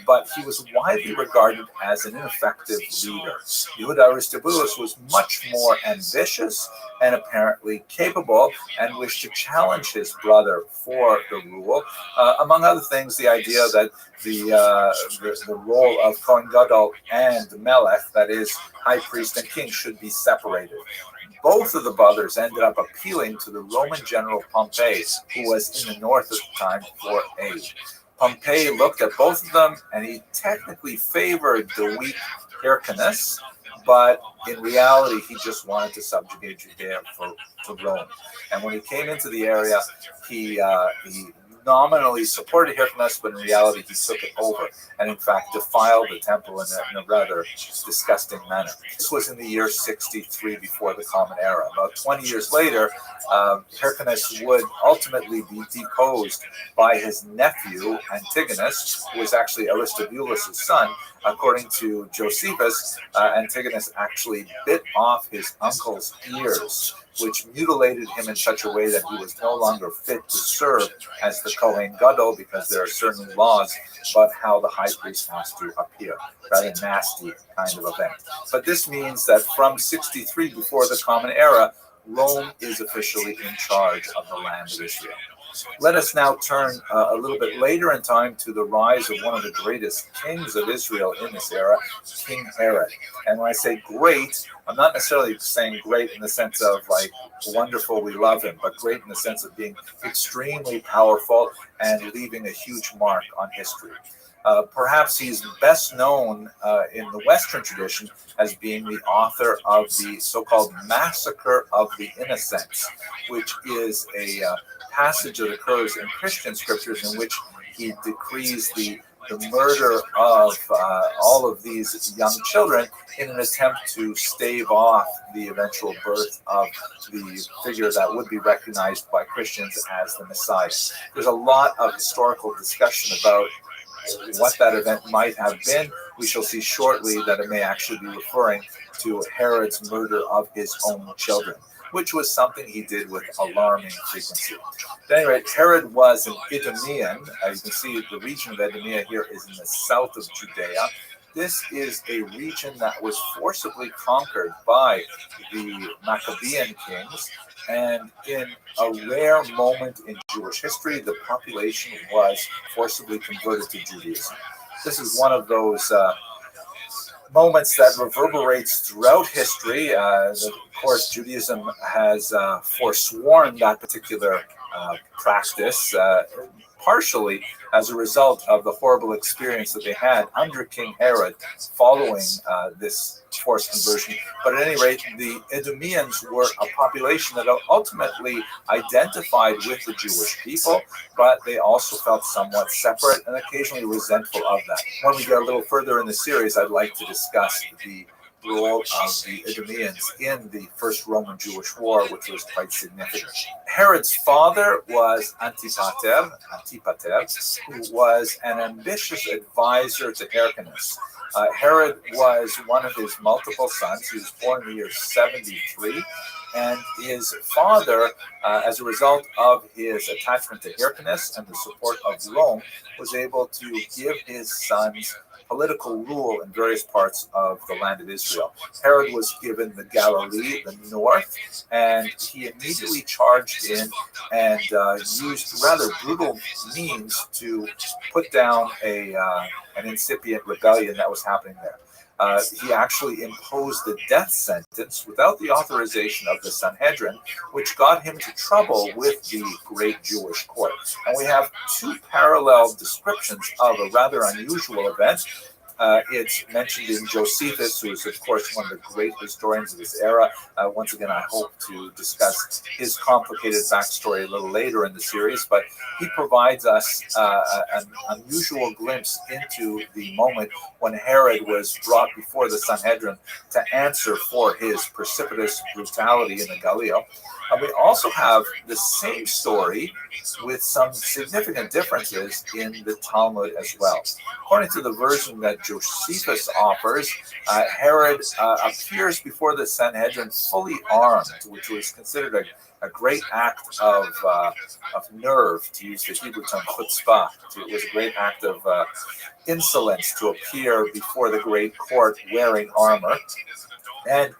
but he was widely regarded as an ineffective leader. Yehuda Aristobulus was much more ambitious and apparently capable, and wished to challenge his brother for the rule. Among other things, the idea that the role of Kohen Gadol and Melech, that is, high priest and king, should be separated. Both of the brothers ended up appealing to the Roman general Pompey, who was in the north at the time, for aid. Pompey looked at both of them, and he technically favored the weak Hyrcanus, but in reality, he just wanted to subjugate Judea to Rome. And when he came into the area, he nominally supported Hyrcanus, but in reality, he took it over and, in fact, defiled the temple in a rather disgusting manner. This was in the year 63 before the Common Era. About 20 years later, Hyrcanus would ultimately be deposed by his nephew, Antigonus, who was actually Aristobulus' son. According to Josephus, Antigonus actually bit off his uncle's ears, which mutilated him in such a way that he was no longer fit to serve as the Kohen Gadol, because there are certain laws about how the high priest has to appear. Rather nasty kind of event. But this means that from 63 before the Common Era, Rome is officially in charge of the land of Israel. Let us now turn a little bit later in time to the rise of one of the greatest kings of Israel in this era, King Herod. And when I say great, I'm not necessarily saying great in the sense of like wonderful, we love him, but great in the sense of being extremely powerful and leaving a huge mark on history. Perhaps he's best known in the Western tradition as being the author of the so-called Massacre of the Innocents, which is a passage that occurs in Christian scriptures in which he decrees the murder of all of these young children in an attempt to stave off the eventual birth of the figure that would be recognized by Christians as the Messiah. There's a lot of historical discussion about what that event might have been. We shall see shortly that it may actually be referring to Herod's murder of his own children, which was something he did with alarming frequency. At any rate, Herod was an Idumean. You can see the region of Idumea here is in the south of Judea. This is a region that was forcibly conquered by the Maccabean kings, and in a rare moment in Jewish history, the population was forcibly converted to Judaism. This is one of those moments that reverberates throughout history. Of course, Judaism has forsworn that particular practice, partially as a result of the horrible experience that they had under King Herod following this forced conversion. But at any rate, the Idumeans were a population that ultimately identified with the Jewish people, but they also felt somewhat separate and occasionally resentful of that. When we get a little further in the series, I'd like to discuss the role of the Idumeans in the First Roman-Jewish War, which was quite significant. Herod's father was Antipater, who was an ambitious advisor to Hyrcanus. Herod was one of his multiple sons. He was born in the year 73, and his father, as a result of his attachment to Hyrcanus and the support of Rome, was able to give his sons political rule in various parts of the land of Israel. Herod was given the Galilee, the north, and he immediately charged in and used rather brutal means to put down an incipient rebellion that was happening there. He actually imposed the death sentence without the authorization of the Sanhedrin, which got him into trouble with the great Jewish court. And we have two parallel descriptions of a rather unusual event. It's mentioned in Josephus, who is, of course, one of the great historians of this era. Once again, I hope to discuss his complicated backstory a little later in the series, but he provides us an unusual glimpse into the moment when Herod was brought before the Sanhedrin to answer for his precipitous brutality in the Galileo. We also have the same story with some significant differences in the Talmud as well. According to the version that Josephus offers, Herod appears before the Sanhedrin fully armed, which was considered a great act of nerve, to use the Hebrew term chutzpah. It was a great act of insolence to appear before the great court wearing armor. And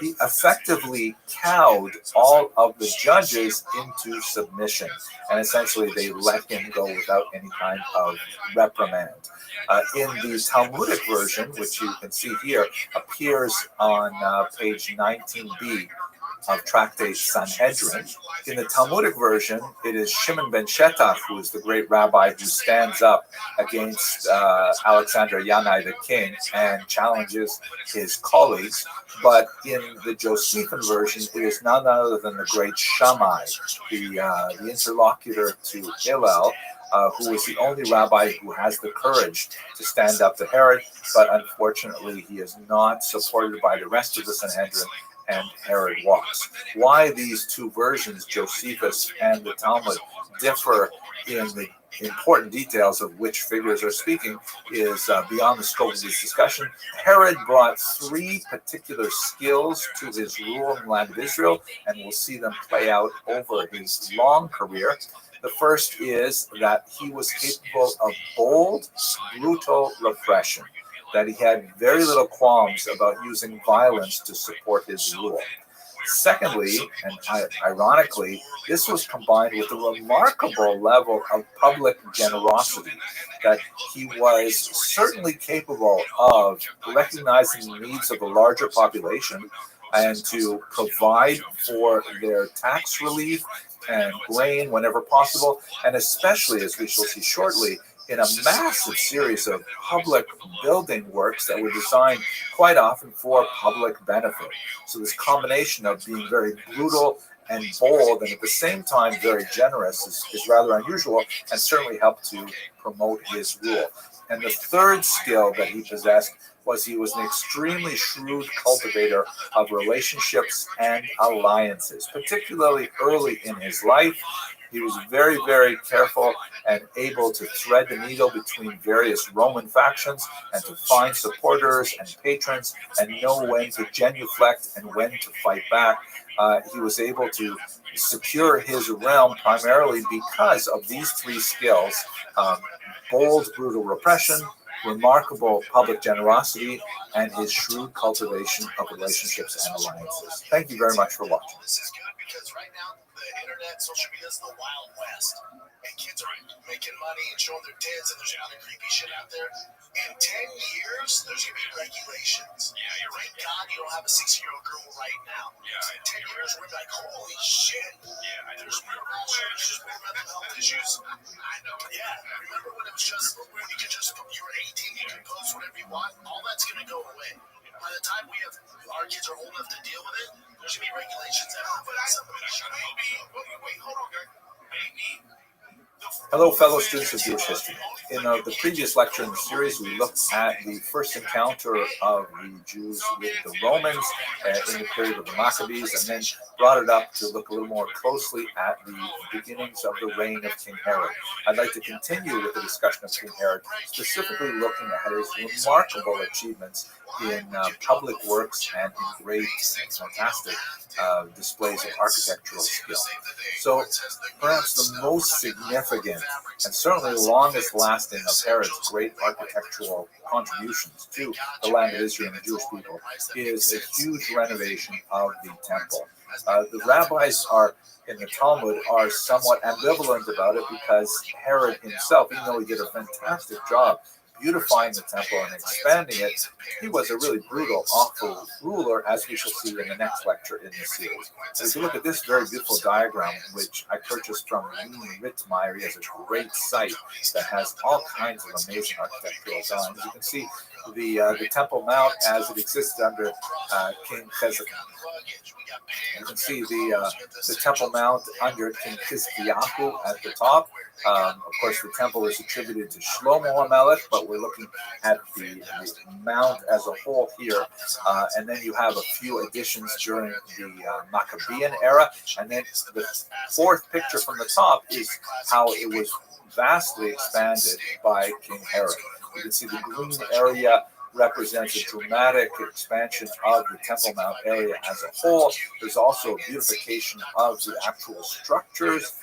he effectively cowed all of the judges into submission. And essentially, they let him go without any kind of reprimand. In the Talmudic version, which you can see here, appears on page 19b of Tractate Sanhedrin. In the Talmudic version, it is Shimon ben Shetach, who is the great rabbi who stands up against Alexander Yanai the king and challenges his colleagues. But in the Josephine version, it is none other than the great Shammai, the interlocutor to Hillel, who is the only rabbi who has the courage to stand up to Herod, but unfortunately he is not supported by the rest of the Sanhedrin, and Herod walks. Why these two versions, Josephus and the Talmud, differ in the important details of which figures are speaking is beyond the scope of this discussion. Herod brought three particular skills to his rule in the land of Israel, and we'll see them play out over his long career. The first is that he was capable of bold, brutal repression, that he had very little qualms about using violence to support his rule. Secondly, and ironically, this was combined with a remarkable level of public generosity, that he was certainly capable of recognizing the needs of the larger population and to provide for their tax relief and grain whenever possible, and especially, as we shall see shortly, in a massive series of public building works that were designed quite often for public benefit. So this combination of being very brutal and bold and at the same time very generous is rather unusual and certainly helped to promote his rule. And the third skill that he possessed was he was an extremely shrewd cultivator of relationships and alliances, particularly early in his life. He was very, very careful and able to thread the needle between various Roman factions and to find supporters and patrons and know when to genuflect and when to fight back. He was able to secure his realm primarily because of these three skills: bold, brutal repression, remarkable public generosity, and his shrewd cultivation of relationships and alliances. Thank you very much for watching. This is good because right now the internet, social media is the Wild West, and kids are making money and showing their tits, and there's other creepy shit out there. In 10 years, there's gonna be regulations. Yeah, you're right. Thank God you don't have a 6-year-old girl right now. Yeah, in 10 years, we're like, holy shit. Yeah, there's real shortages, real mental health issues. I know. Yeah, remember when it was just when you could just you were 18, you could post whatever you want. All that's gonna go away. By the time we have our kids are old enough to deal with it, there's gonna be regulations out. But wait, hold on, guys. Maybe. Hello, fellow students of Jewish history. In the previous lecture in the series, we looked at the first encounter of the Jews with the Romans in the period of the Maccabees, and then brought it up to look a little more closely at the beginnings of the reign of King Herod. I'd like to continue with the discussion of King Herod, specifically looking at his remarkable achievements in public works and in great, fantastic displays of architectural skill. So perhaps the most significant and certainly the longest lasting of Herod's great architectural contributions to the land of Israel and the Jewish people is a huge renovation of the temple. The rabbis in the Talmud are somewhat ambivalent about it because Herod himself, even though he did a fantastic job beautifying the temple and expanding it, he was a really brutal, awful ruler, as we shall see in the next lecture in this series. So if you look at this very beautiful diagram, which I purchased from Ritzmeyer, he has a great site that has all kinds of amazing architectural drawings. You can see the Temple Mount as it existed under King Hezekiah. You can see the Temple Mount under King Chizkiyahu at the top. Of course, the temple is attributed to Shlomo HaMelech, but we're looking at the mount as a whole here. And then you have a few additions during the Maccabean era. And then the fourth picture from the top is how it was vastly expanded by King Herod. You can see the green area represents a dramatic expansion of the Temple Mount area as a whole. There's also a beautification of the actual structures.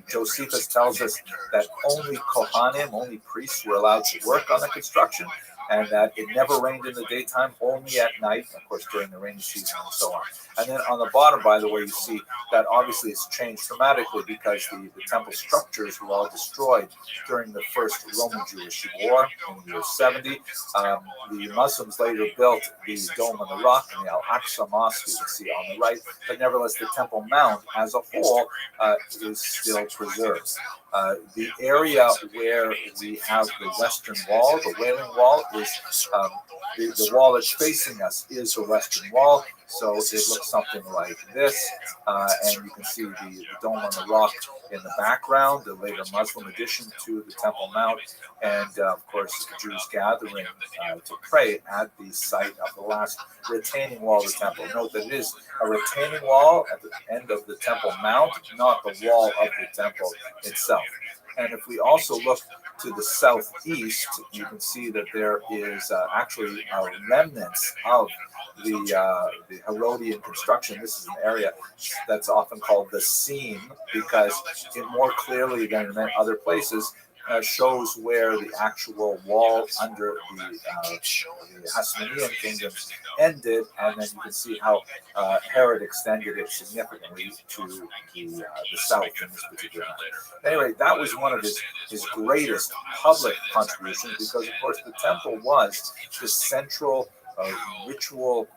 Josephus tells us that only Kohanim, only priests, were allowed to work on the construction, and that it never rained in the daytime, only at night, of course, during the rainy season and so on. And then on the bottom, by the way, you see that obviously it's changed dramatically because the temple structures were all destroyed during the first Roman-Jewish War in the year 70. The Muslims later built the Dome on the Rock and the Al-Aqsa Mosque, you can see on the right, but nevertheless, the Temple Mount as a whole is still preserved. The area where we have the Western Wall, the Wailing Wall, is the wall that's facing us is the Western Wall, so it looks something like this, and you can see the Dome on the Rock in the background, the later Muslim addition to the Temple Mount, and of course the Jews gathering to pray at the site of the last retaining wall of the temple. Note that it is a retaining wall at the end of the Temple Mount, not the wall of the temple itself. And if we also look to the southeast, you can see that there is actually remnants of the Herodian construction. This is an area that's often called the seam because it more clearly than in other places shows where the actual wall under the Hasmonean kingdoms ended, and then you can see how Herod extended it significantly to the south in this particular map. Anyway, that was one of his greatest public contributions because, of course, the temple was the central ritual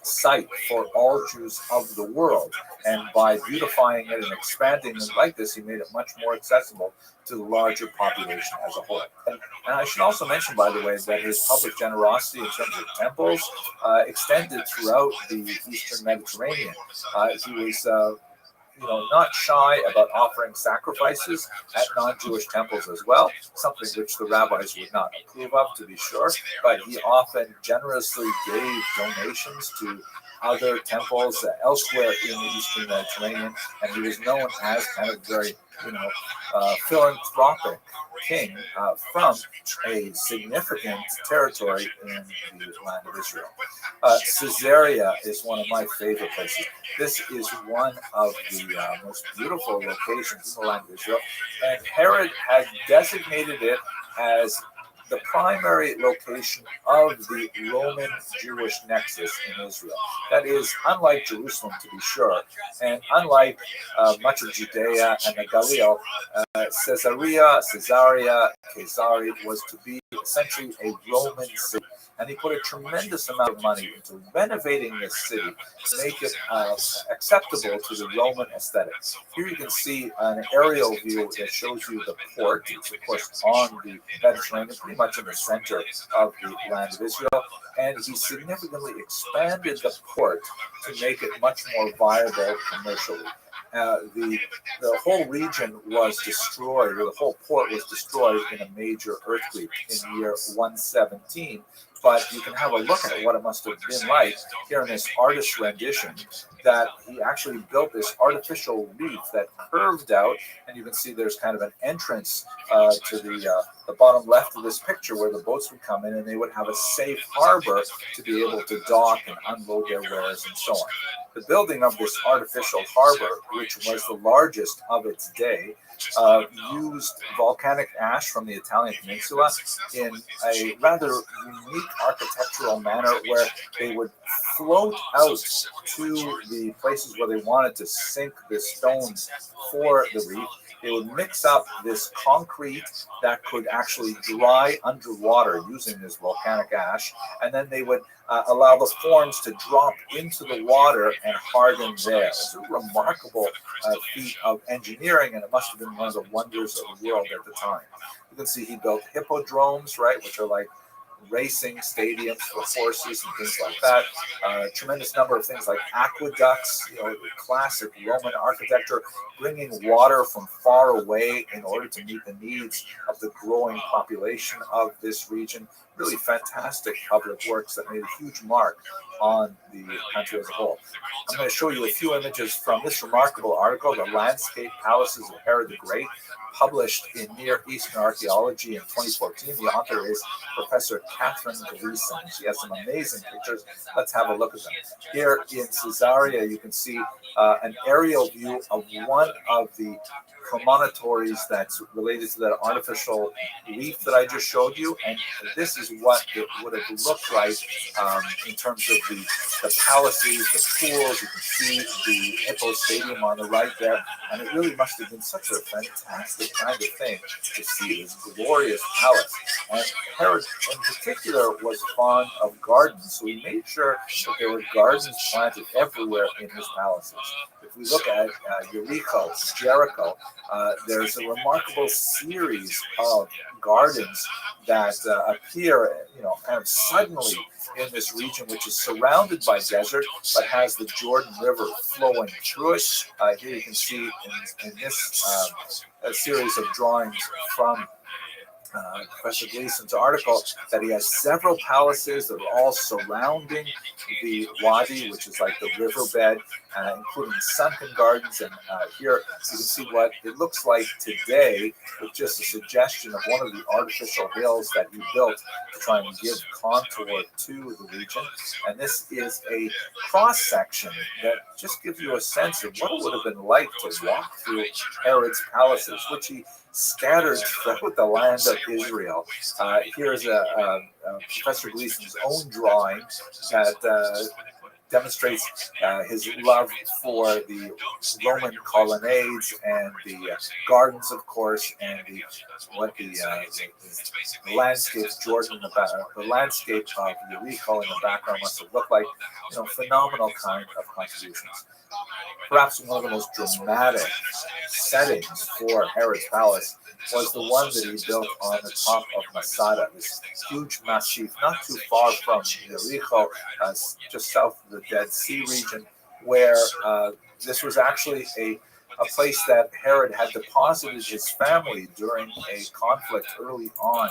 site for all Jews of the world, and by beautifying it and expanding it like this, he made it much more accessible to the larger population as a whole. And I should also mention, by the way, that his public generosity in terms of temples extended throughout the Eastern Mediterranean. He was not shy about offering sacrifices at non-Jewish temples as well, something which the rabbis would not approve of, to be sure, but he often generously gave donations to other temples elsewhere in the Eastern Mediterranean, and he was known as kind of very, philanthropic king from a significant territory in the land of Israel. Caesarea is one of my favorite places. This is one of the most beautiful locations in the land of Israel, and Herod had designated it as the primary location of the Roman Jewish nexus in Israel. That is, unlike Jerusalem, to be sure, and unlike much of Judea and the Galilee, Caesarea was to be essentially a Roman city. And he put a tremendous amount of money into renovating this city to make it acceptable to the Roman aesthetic. Here you can see an aerial view that shows you the port. It's, of course, on the Mediterranean, pretty much in the center of the land of Israel. And he significantly expanded the port to make it much more viable commercially. The whole region was destroyed, or the whole port was destroyed in a major earthquake in the year 117. But you can have a look at what it must have been like here in this artist's rendition, that he actually built this artificial reef that curved out, and you can see there's kind of an entrance to the bottom left of this picture where the boats would come in, and they would have a safe harbor to be able to dock and unload their wares and so on. The building of this artificial harbor, which was the largest of its day, used volcanic ash from the Italian peninsula in a rather unique architectural manner where they would float out to the places where they wanted to sink the stones for the reef. They would mix up this concrete that could actually dry underwater using this volcanic ash, and then they would allow the forms to drop into the water and harden there. It's a remarkable feat of engineering, and it must have been one of the wonders of the world at the time. You can see he built hippodromes, right, which are like racing stadiums for horses and things like that. Tremendous number of things like aqueducts, classic Roman architecture, bringing water from far away in order to meet the needs of the growing population of this region. Really fantastic public works that made a huge mark on the country as a whole. I'm going to show you a few images from this remarkable article, The Landscape Palaces of Herod the Great, published in Near Eastern Archaeology in 2014. The author is Professor Catherine Gleason. She has some amazing pictures. Let's have a look at them. Here in Caesarea, you can see an aerial view of one of the promontories that's related to that artificial reef that I just showed you, and this is what it would have looked like in terms of the palaces, the pools. You can see the Hippo Stadium on the right there, and it really must have been such a fantastic kind of thing to see this glorious palace. And Herod in particular was fond of gardens, so he made sure that there were gardens planted everywhere in his palaces. If we look at Jericho, there's a remarkable series of gardens that appear, kind of suddenly in this region, which is surrounded by desert, but has the Jordan River flowing through it. Here you can see in this a series of drawings from Professor Gleason's article that he has several palaces that are all surrounding the wadi, which is like the riverbed, including sunken gardens. And here you can see what it looks like today, with just a suggestion of one of the artificial hills that he built to try and give contour to the region. And this is a cross section that just gives you a sense of what it would have been like to walk through Herod's palaces, which he scattered throughout the land of Israel. Here's Professor Gleason's own drawing that demonstrates his love for the Roman colonnades and the gardens, of course, and the landscapes, Jordan, the landscape of Jericho in the background must have looked like. Phenomenal kind of contributions. Perhaps one of the most dramatic settings for Herod's palace was the one that he built on the top of Masada, this huge massif, not too far from Jericho, just south of the Dead Sea region, where this was actually a place that Herod had deposited his family during a conflict early on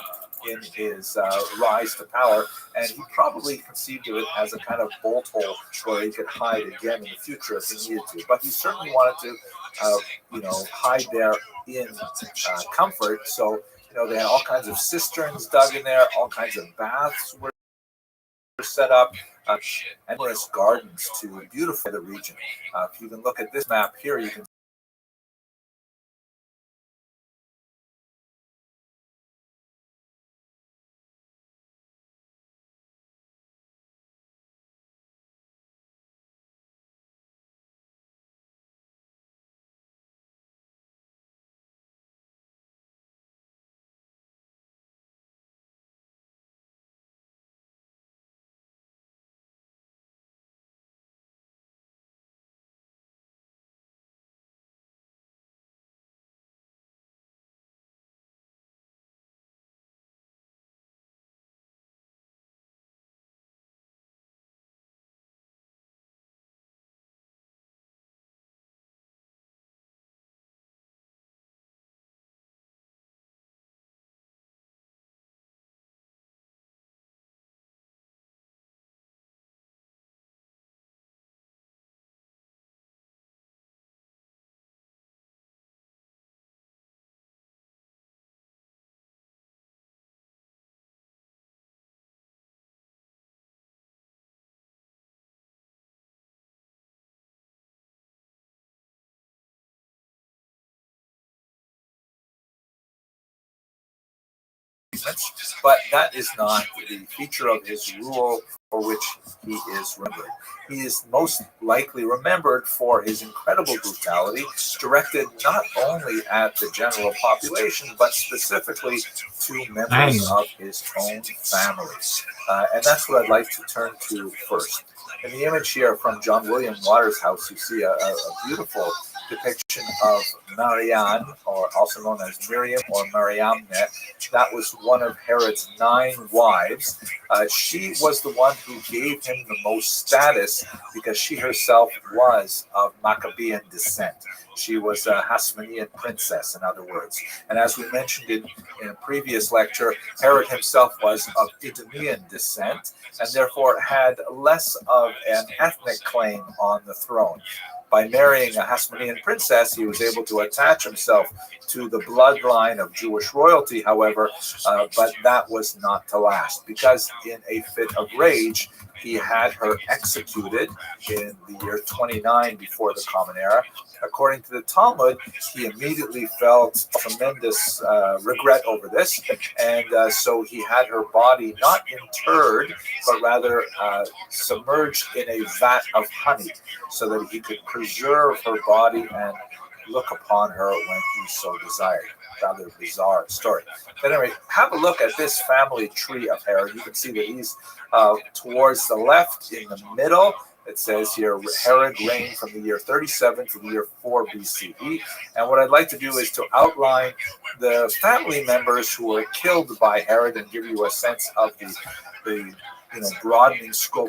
in his rise to power, and he probably conceived of it as a kind of bolt hole where he could hide again in the future if he needed to. But he certainly wanted to, hide there in comfort. So, they had all kinds of cisterns dug in there, all kinds of baths were set up, endless gardens to beautify the region. If you can look at this map here, you can achievements, but that is not the feature of his rule for which he is remembered. He is most likely remembered for his incredible brutality, directed not only at the general population, but specifically to members of his own family. And that's what I'd like to turn to first. In the image here from John William Waters' house, you see a beautiful depiction of Marianne, or also known as Miriam or Mariamne. That was one of Herod's 9 wives. She was the one who gave him the most status because she herself was of Maccabean descent. She was a Hasmonean princess, in other words. And as we mentioned in a previous lecture, Herod himself was of Idumean descent and therefore had less of an ethnic claim on the throne. By marrying a Hasmonean princess, he was able to attach himself to the bloodline of Jewish royalty, however, but that was not to last, because in a fit of rage, he had her executed in the year 29 before the Common Era. According to the Talmud, he immediately felt tremendous regret over this, and so he had her body not interred, but rather submerged in a vat of honey, so that he could preserve her body and look upon her when he so desired. Rather bizarre story. But anyway, have a look at this family tree of Herod. You can see that he's towards the left in the middle. It says here, Herod reigned from the year 37 to the year 4 BCE. And what I'd like to do is to outline the family members who were killed by Herod and give you a sense of the broadening scope